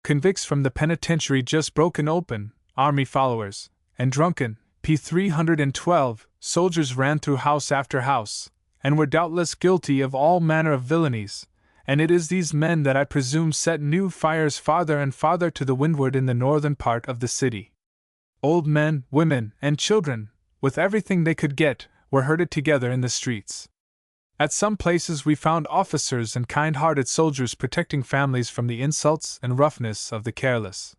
Convicts from the penitentiary just broken open, army followers, and drunken, p. 312, soldiers ran through house after house, and were doubtless guilty of all manner of villainies, and it is these men that I presume set new fires farther and farther to the windward in the northern part of the city. Old men, women, and children, with everything they could get, were herded together in the streets. At some places we found officers and kind-hearted soldiers protecting families from the insults and roughness of the careless.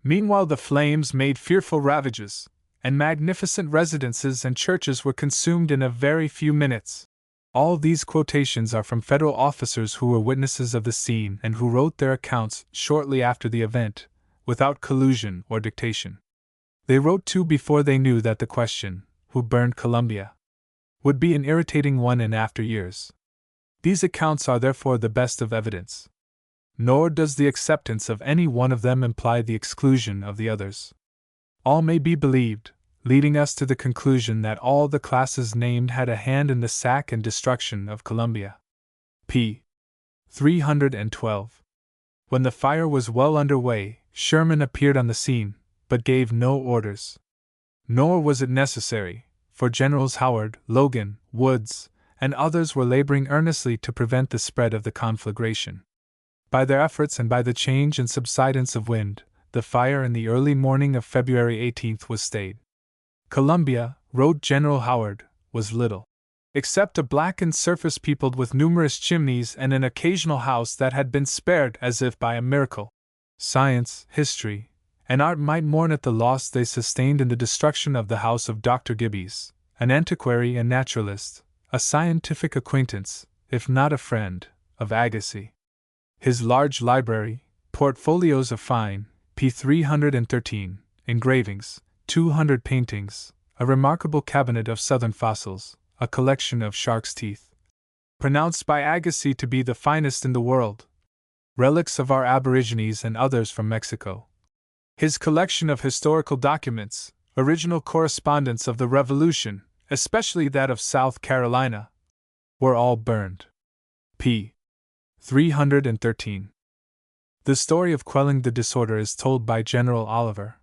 Meanwhile the flames made fearful ravages, and magnificent residences and churches were consumed in a very few minutes. All these quotations are from federal officers who were witnesses of the scene and who wrote their accounts shortly after the event, without collusion or dictation. They wrote too before they knew that the question, who burned Columbia, would be an irritating one in after years. These accounts are therefore the best of evidence. Nor does the acceptance of any one of them imply the exclusion of the others. All may be believed, leading us to the conclusion that all the classes named had a hand in the sack and destruction of Columbia. p. 312. When the fire was well under way, Sherman appeared on the scene, but gave no orders. Nor was it necessary, for Generals Howard, Logan, Woods, and others were laboring earnestly to prevent the spread of the conflagration. By their efforts and by the change and subsidence of wind, the fire in the early morning of February 18 was stayed. Columbia, wrote General Howard, was little, except a blackened surface peopled with numerous chimneys and an occasional house that had been spared as if by a miracle. Science, history, and art might mourn at the loss they sustained in the destruction of the house of Dr. Gibbies, an antiquary and naturalist, a scientific acquaintance, if not a friend, of Agassiz. His large library, portfolios of fine, p. 313, engravings, 200 paintings, a remarkable cabinet of southern fossils, a collection of shark's teeth, pronounced by Agassiz to be the finest in the world, relics of our aborigines and others from Mexico. His collection of historical documents, original correspondence of the Revolution, especially that of South Carolina, were all burned. p. 313. The story of quelling the disorder is told by General Oliver.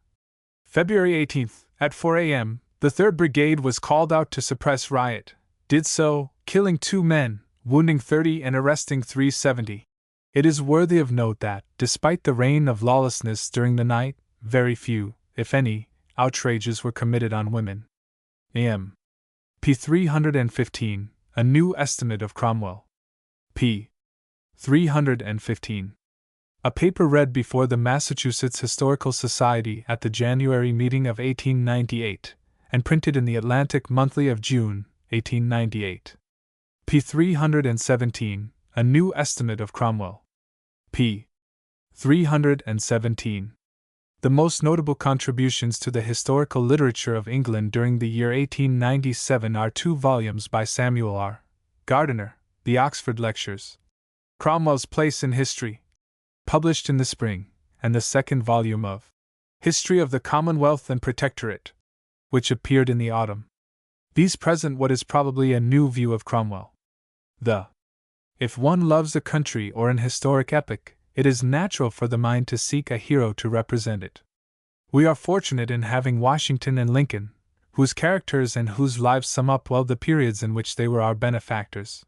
February 18, at 4 a.m., the 3rd Brigade was called out to suppress riot, did so, killing 2 men, wounding 30 and arresting 370. It is worthy of note that, despite the reign of lawlessness during the night, very few, if any, outrages were committed on women. A.M. p. 315, a new estimate of Cromwell. p. 315. A paper read before the Massachusetts Historical Society at the January meeting of 1898, and printed in the Atlantic Monthly of June, 1898. p. 317, a new estimate of Cromwell. p. 317. The most notable contributions to the historical literature of England during the year 1897 are 2 volumes by Samuel R. Gardiner, The Oxford Lectures, Cromwell's Place in History, published in the spring, and the 2nd volume of History of the Commonwealth and Protectorate, which appeared in the autumn. These present what is probably a new view of Cromwell. If one loves a country or an historic epoch, it is natural for the mind to seek a hero to represent it. We are fortunate in having Washington and Lincoln, whose characters and whose lives sum up well the periods in which they were our benefactors.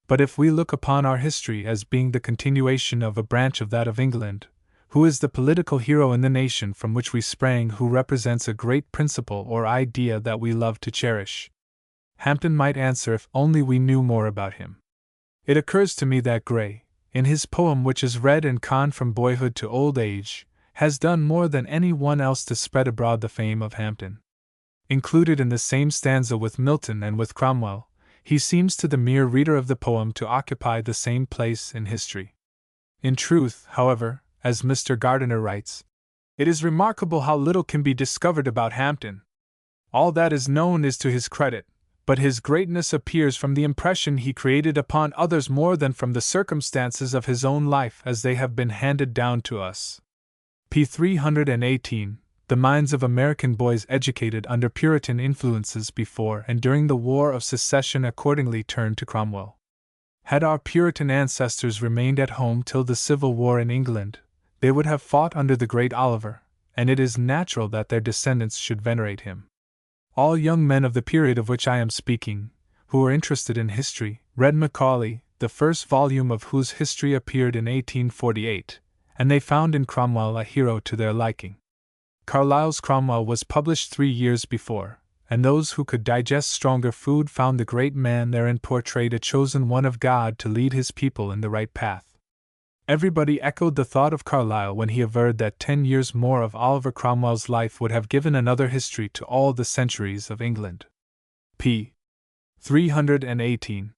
But if we look upon our history as being the continuation of a branch of that of England, who is the political hero in the nation from which we sprang, who represents a great principle or idea that we love to cherish? Hampden might answer if only we knew more about him. It occurs to me that Gray, in his poem which is read and conned from boyhood to old age, has done more than any one else to spread abroad the fame of Hampden. Included in the same stanza with Milton and with Cromwell, he seems to the mere reader of the poem to occupy the same place in history. In truth, however, as Mr. Gardiner writes, it is remarkable how little can be discovered about Hampden. All that is known is to his credit, but his greatness appears from the impression he created upon others more than from the circumstances of his own life as they have been handed down to us. p. 318. The minds of American boys educated under Puritan influences before and during the War of Secession accordingly turned to Cromwell. Had our Puritan ancestors remained at home till the Civil War in England, they would have fought under the great Oliver, and it is natural that their descendants should venerate him. All young men of the period of which I am speaking, who were interested in history, read Macaulay, the 1st volume of whose history appeared in 1848, and they found in Cromwell a hero to their liking. Carlyle's Cromwell was published 3 years before, and those who could digest stronger food found the great man therein portrayed a chosen one of God to lead his people in the right path. Everybody echoed the thought of Carlyle when he averred that 10 years more of Oliver Cromwell's life would have given another history to all the centuries of England. p. 318.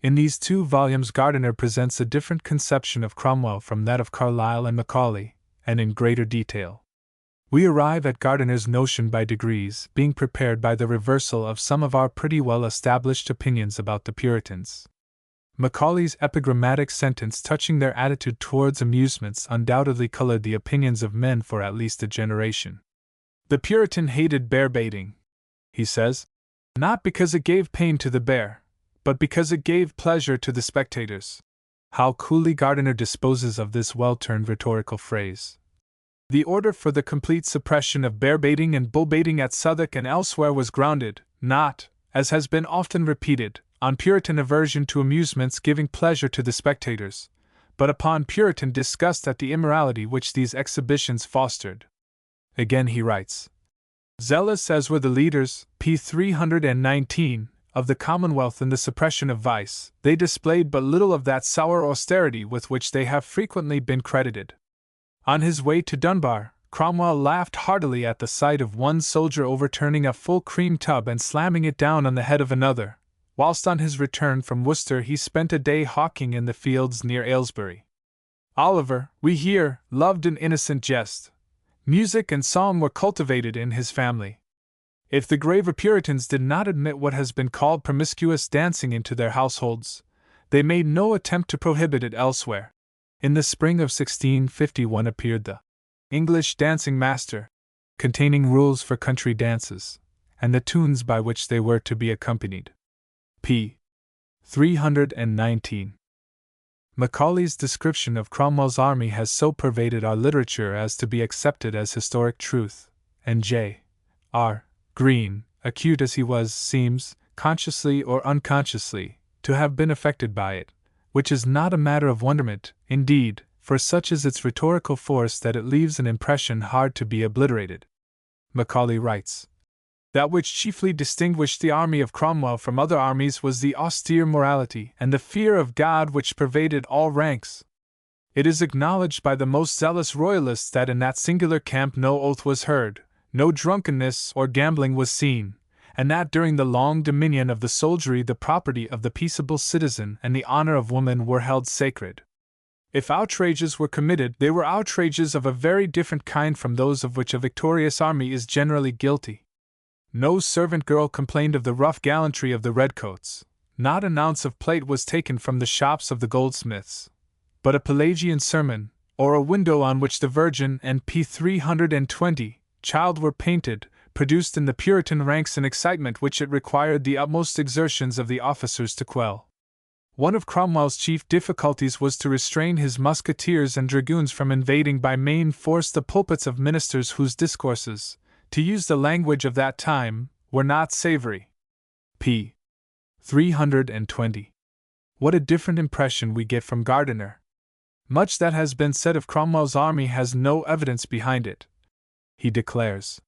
In these 2 volumes Gardiner presents a different conception of Cromwell from that of Carlyle and Macaulay, and in greater detail. We arrive at Gardiner's notion by degrees, being prepared by the reversal of some of our pretty well-established opinions about the Puritans. Macaulay's epigrammatic sentence touching their attitude towards amusements undoubtedly colored the opinions of men for at least a generation. The Puritan hated bear-baiting, he says, not because it gave pain to the bear, but because it gave pleasure to the spectators. How coolly Gardiner disposes of this well-turned rhetorical phrase. The order for the complete suppression of bear-baiting and bull-baiting at Southwark and elsewhere was grounded, not, as has been often repeated, on Puritan aversion to amusements giving pleasure to the spectators, but upon Puritan disgust at the immorality which these exhibitions fostered. Again he writes, zealous as were the leaders, p. 319, of the Commonwealth in the suppression of vice, they displayed but little of that sour austerity with which they have frequently been credited. On his way to Dunbar, Cromwell laughed heartily at the sight of one soldier overturning a full cream tub and slamming it down on the head of another, whilst on his return from Worcester he spent a day hawking in the fields near Aylesbury. Oliver, we hear, loved an innocent jest. Music and song were cultivated in his family. If the graver Puritans did not admit what has been called promiscuous dancing into their households, they made no attempt to prohibit it elsewhere. In the spring of 1651 appeared the English Dancing Master, containing rules for country dances, and the tunes by which they were to be accompanied. p. 319. Macaulay's description of Cromwell's army has so pervaded our literature as to be accepted as historic truth, and J. R. Green, acute as he was, seems, consciously or unconsciously, to have been affected by it, which is not a matter of wonderment, indeed, for such is its rhetorical force that it leaves an impression hard to be obliterated. Macaulay writes, "That which chiefly distinguished the army of Cromwell from other armies was the austere morality and the fear of God which pervaded all ranks. It is acknowledged by the most zealous royalists that in that singular camp no oath was heard, no drunkenness or gambling was seen, and that during the long dominion of the soldiery the property of the peaceable citizen and the honor of woman were held sacred. If outrages were committed, they were outrages of a very different kind from those of which a victorious army is generally guilty. No servant girl complained of the rough gallantry of the redcoats, not an ounce of plate was taken from the shops of the goldsmiths, but a Pelagian sermon, or a window on which the Virgin and p. 320 child were painted, produced in the Puritan ranks an excitement which it required the utmost exertions of the officers to quell. One of Cromwell's chief difficulties was to restrain his musketeers and dragoons from invading by main force the pulpits of ministers whose discourses, to use the language of that time, were not savory." p. 320. What a different impression we get from Gardiner! Much that has been said of Cromwell's army has no evidence behind it. He declares,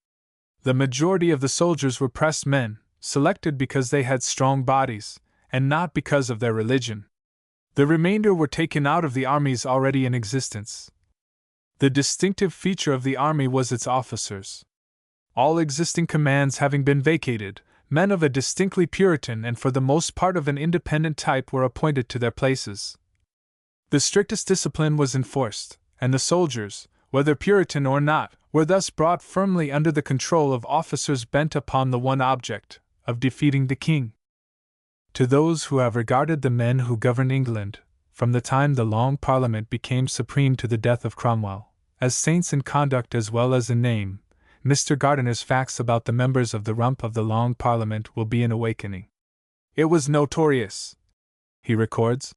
"The majority of the soldiers were pressed men, selected because they had strong bodies, and not because of their religion. The remainder were taken out of the armies already in existence. The distinctive feature of the army was its officers. All existing commands having been vacated, men of a distinctly Puritan and for the most part of an independent type were appointed to their places. The strictest discipline was enforced, and the soldiers, whether Puritan or not, were thus brought firmly under the control of officers bent upon the one object, of defeating the king. To those who have regarded the men who governed England, from the time the Long Parliament became supreme to the death of Cromwell, as saints in conduct as well as in name, Mr. Gardiner's facts about the members of the rump of the Long Parliament will be an awakening. "It was notorious," he records,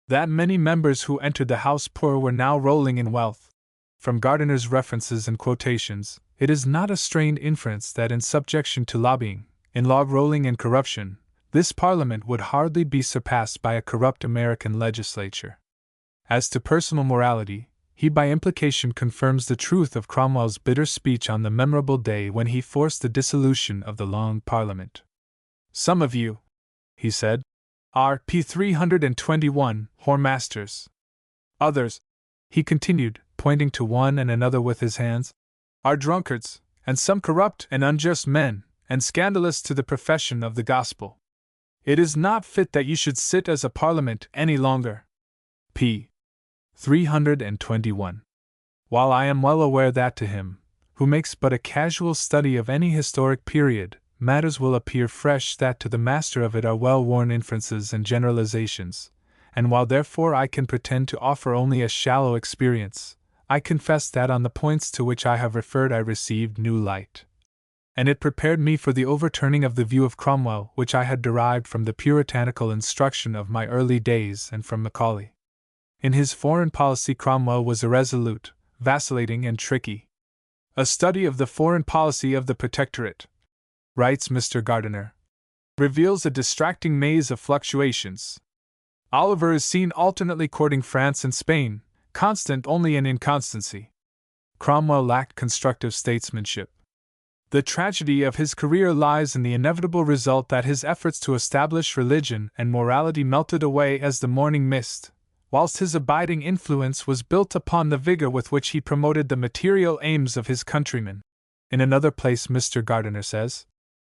"that many members who entered the House poor were now rolling in wealth." From Gardiner's references and quotations, it is not a strained inference that in subjection to lobbying, in log rolling and corruption, this Parliament would hardly be surpassed by a corrupt American legislature. As to personal morality, he by implication confirms the truth of Cromwell's bitter speech on the memorable day when he forced the dissolution of the Long Parliament. "Some of you," he said, "are p. 321 whoremasters. Others," he continued, pointing to one and another with his hands, "are drunkards, and some corrupt and unjust men, and scandalous to the profession of the gospel. It is not fit that you should sit as a Parliament any longer." p. 321. While I am well aware that to him, who makes but a casual study of any historic period, matters will appear fresh that to the master of it are well-worn inferences and generalizations, and while therefore I can pretend to offer only a shallow experience, I confess that on the points to which I have referred I received new light. And it prepared me for the overturning of the view of Cromwell which I had derived from the puritanical instruction of my early days and from Macaulay. In his foreign policy Cromwell was irresolute, vacillating and tricky. "A study of the foreign policy of the Protectorate," writes Mr. Gardiner, "reveals a distracting maze of fluctuations. Oliver is seen alternately courting France and Spain, constant only in inconstancy. Cromwell lacked constructive statesmanship. The tragedy of his career lies in the inevitable result that his efforts to establish religion and morality melted away as the morning mist, whilst his abiding influence was built upon the vigor with which he promoted the material aims of his countrymen." In another place Mr. Gardiner says,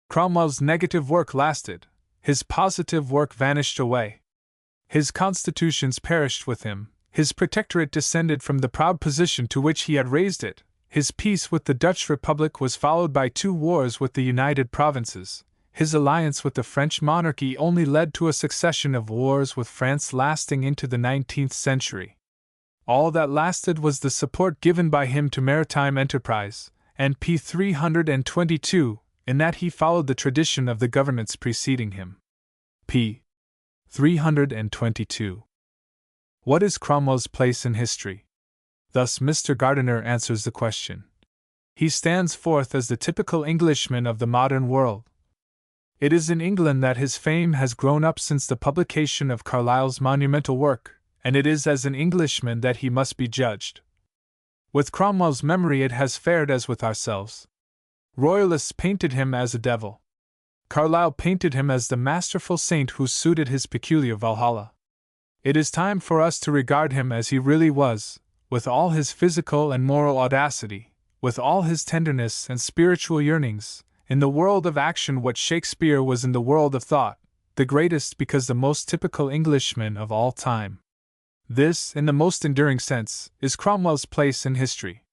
"Cromwell's negative work lasted, his positive work vanished away. His constitutions perished with him, his protectorate descended from the proud position to which he had raised it, His peace with the Dutch Republic was followed by 2 wars with the United Provinces. His alliance with the French monarchy only led to a succession of wars with France lasting into the 19th century. All that lasted was the support given by him to maritime enterprise, and p. 322, in that he followed the tradition of the governments preceding him. p. 322. What is Cromwell's place in history? Thus Mr. Gardiner answers the question. He stands forth as the typical Englishman of the modern world. It is in England that his fame has grown up since the publication of Carlyle's monumental work, and it is as an Englishman that he must be judged. With Cromwell's memory it has fared as with ourselves. Royalists painted him as a devil. Carlyle painted him as the masterful saint who suited his peculiar Valhalla. It is time for us to regard him as he really was, with all his physical and moral audacity, with all his tenderness and spiritual yearnings, in the world of action what Shakespeare was in the world of thought, the greatest because the most typical Englishman of all time. This, in the most enduring sense, is Cromwell's place in history.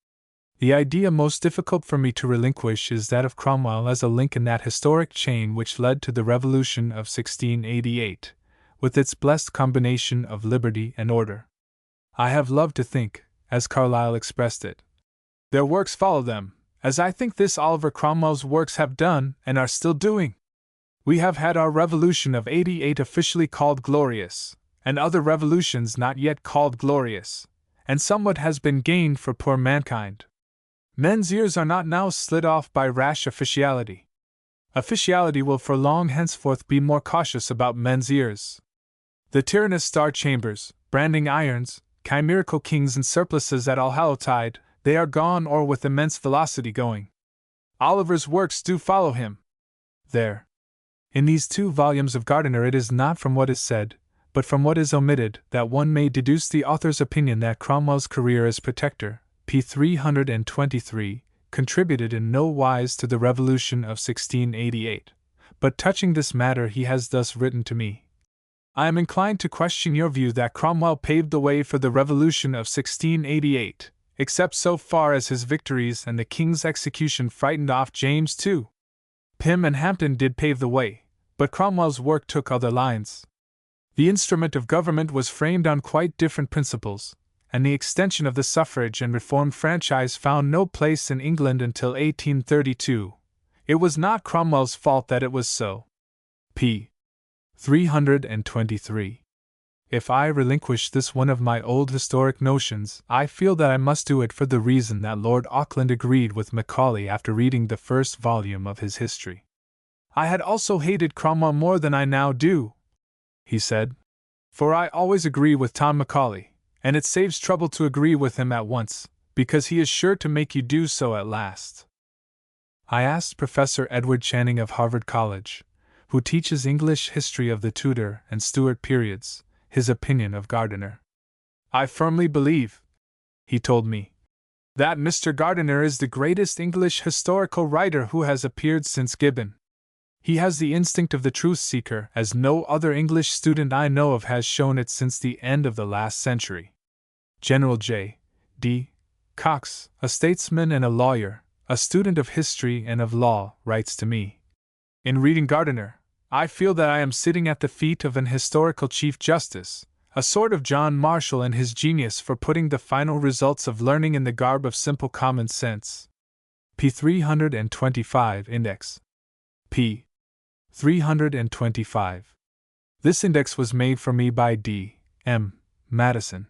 The idea most difficult for me to relinquish is that of Cromwell as a link in that historic chain which led to the Revolution of 1688, with its blessed combination of liberty and order. I have loved to think, as Carlyle expressed it, their works follow them, as I think this Oliver Cromwell's works have done and are still doing. We have had our Revolution of '88 officially called glorious, and other revolutions not yet called glorious, and somewhat has been gained for poor mankind. Men's ears are not now slid off by rash officiality. Officiality will for long henceforth be more cautious about men's ears. The tyrannous star chambers, branding irons, chimerical kings and surplices at Allhallowtide, they are gone or with immense velocity going. Oliver's works do follow him. There. In these 2 volumes of Gardiner it is not from what is said, but from what is omitted, that one may deduce the author's opinion that Cromwell's career as Protector, p. 323, contributed in no wise to the Revolution of 1688. But touching this matter he has thus written to me. I am inclined to question your view that Cromwell paved the way for the Revolution of 1688, except so far as his victories and the King's execution frightened off James II. Pym and Hampden did pave the way, but Cromwell's work took other lines. The instrument of government was framed on quite different principles, and the extension of the suffrage and reformed franchise found no place in England until 1832. It was not Cromwell's fault that it was so. p. 323. If I relinquish this one of my old historic notions, I feel that I must do it for the reason that Lord Auckland agreed with Macaulay after reading the first volume of his history. I had also hated Cromwell more than I now do, he said, for I always agree with Tom Macaulay, and it saves trouble to agree with him at once, because he is sure to make you do so at last. I asked Professor Edward Channing of Harvard College, who teaches English history of the Tudor and Stuart periods, his opinion of Gardiner. I firmly believe, he told me, that Mr. Gardiner is the greatest English historical writer who has appeared since Gibbon. He has the instinct of the truth-seeker as no other English student I know of has shown it since the end of the last century. General J. D. Cox, a statesman and a lawyer, a student of history and of law, writes to me, in reading Gardiner, I feel that I am sitting at the feet of an historical Chief Justice, a sort of John Marshall in his genius for putting the final results of learning in the garb of simple common sense. p. 325 Index. p. 325. This index was made for me by D. M. Madison.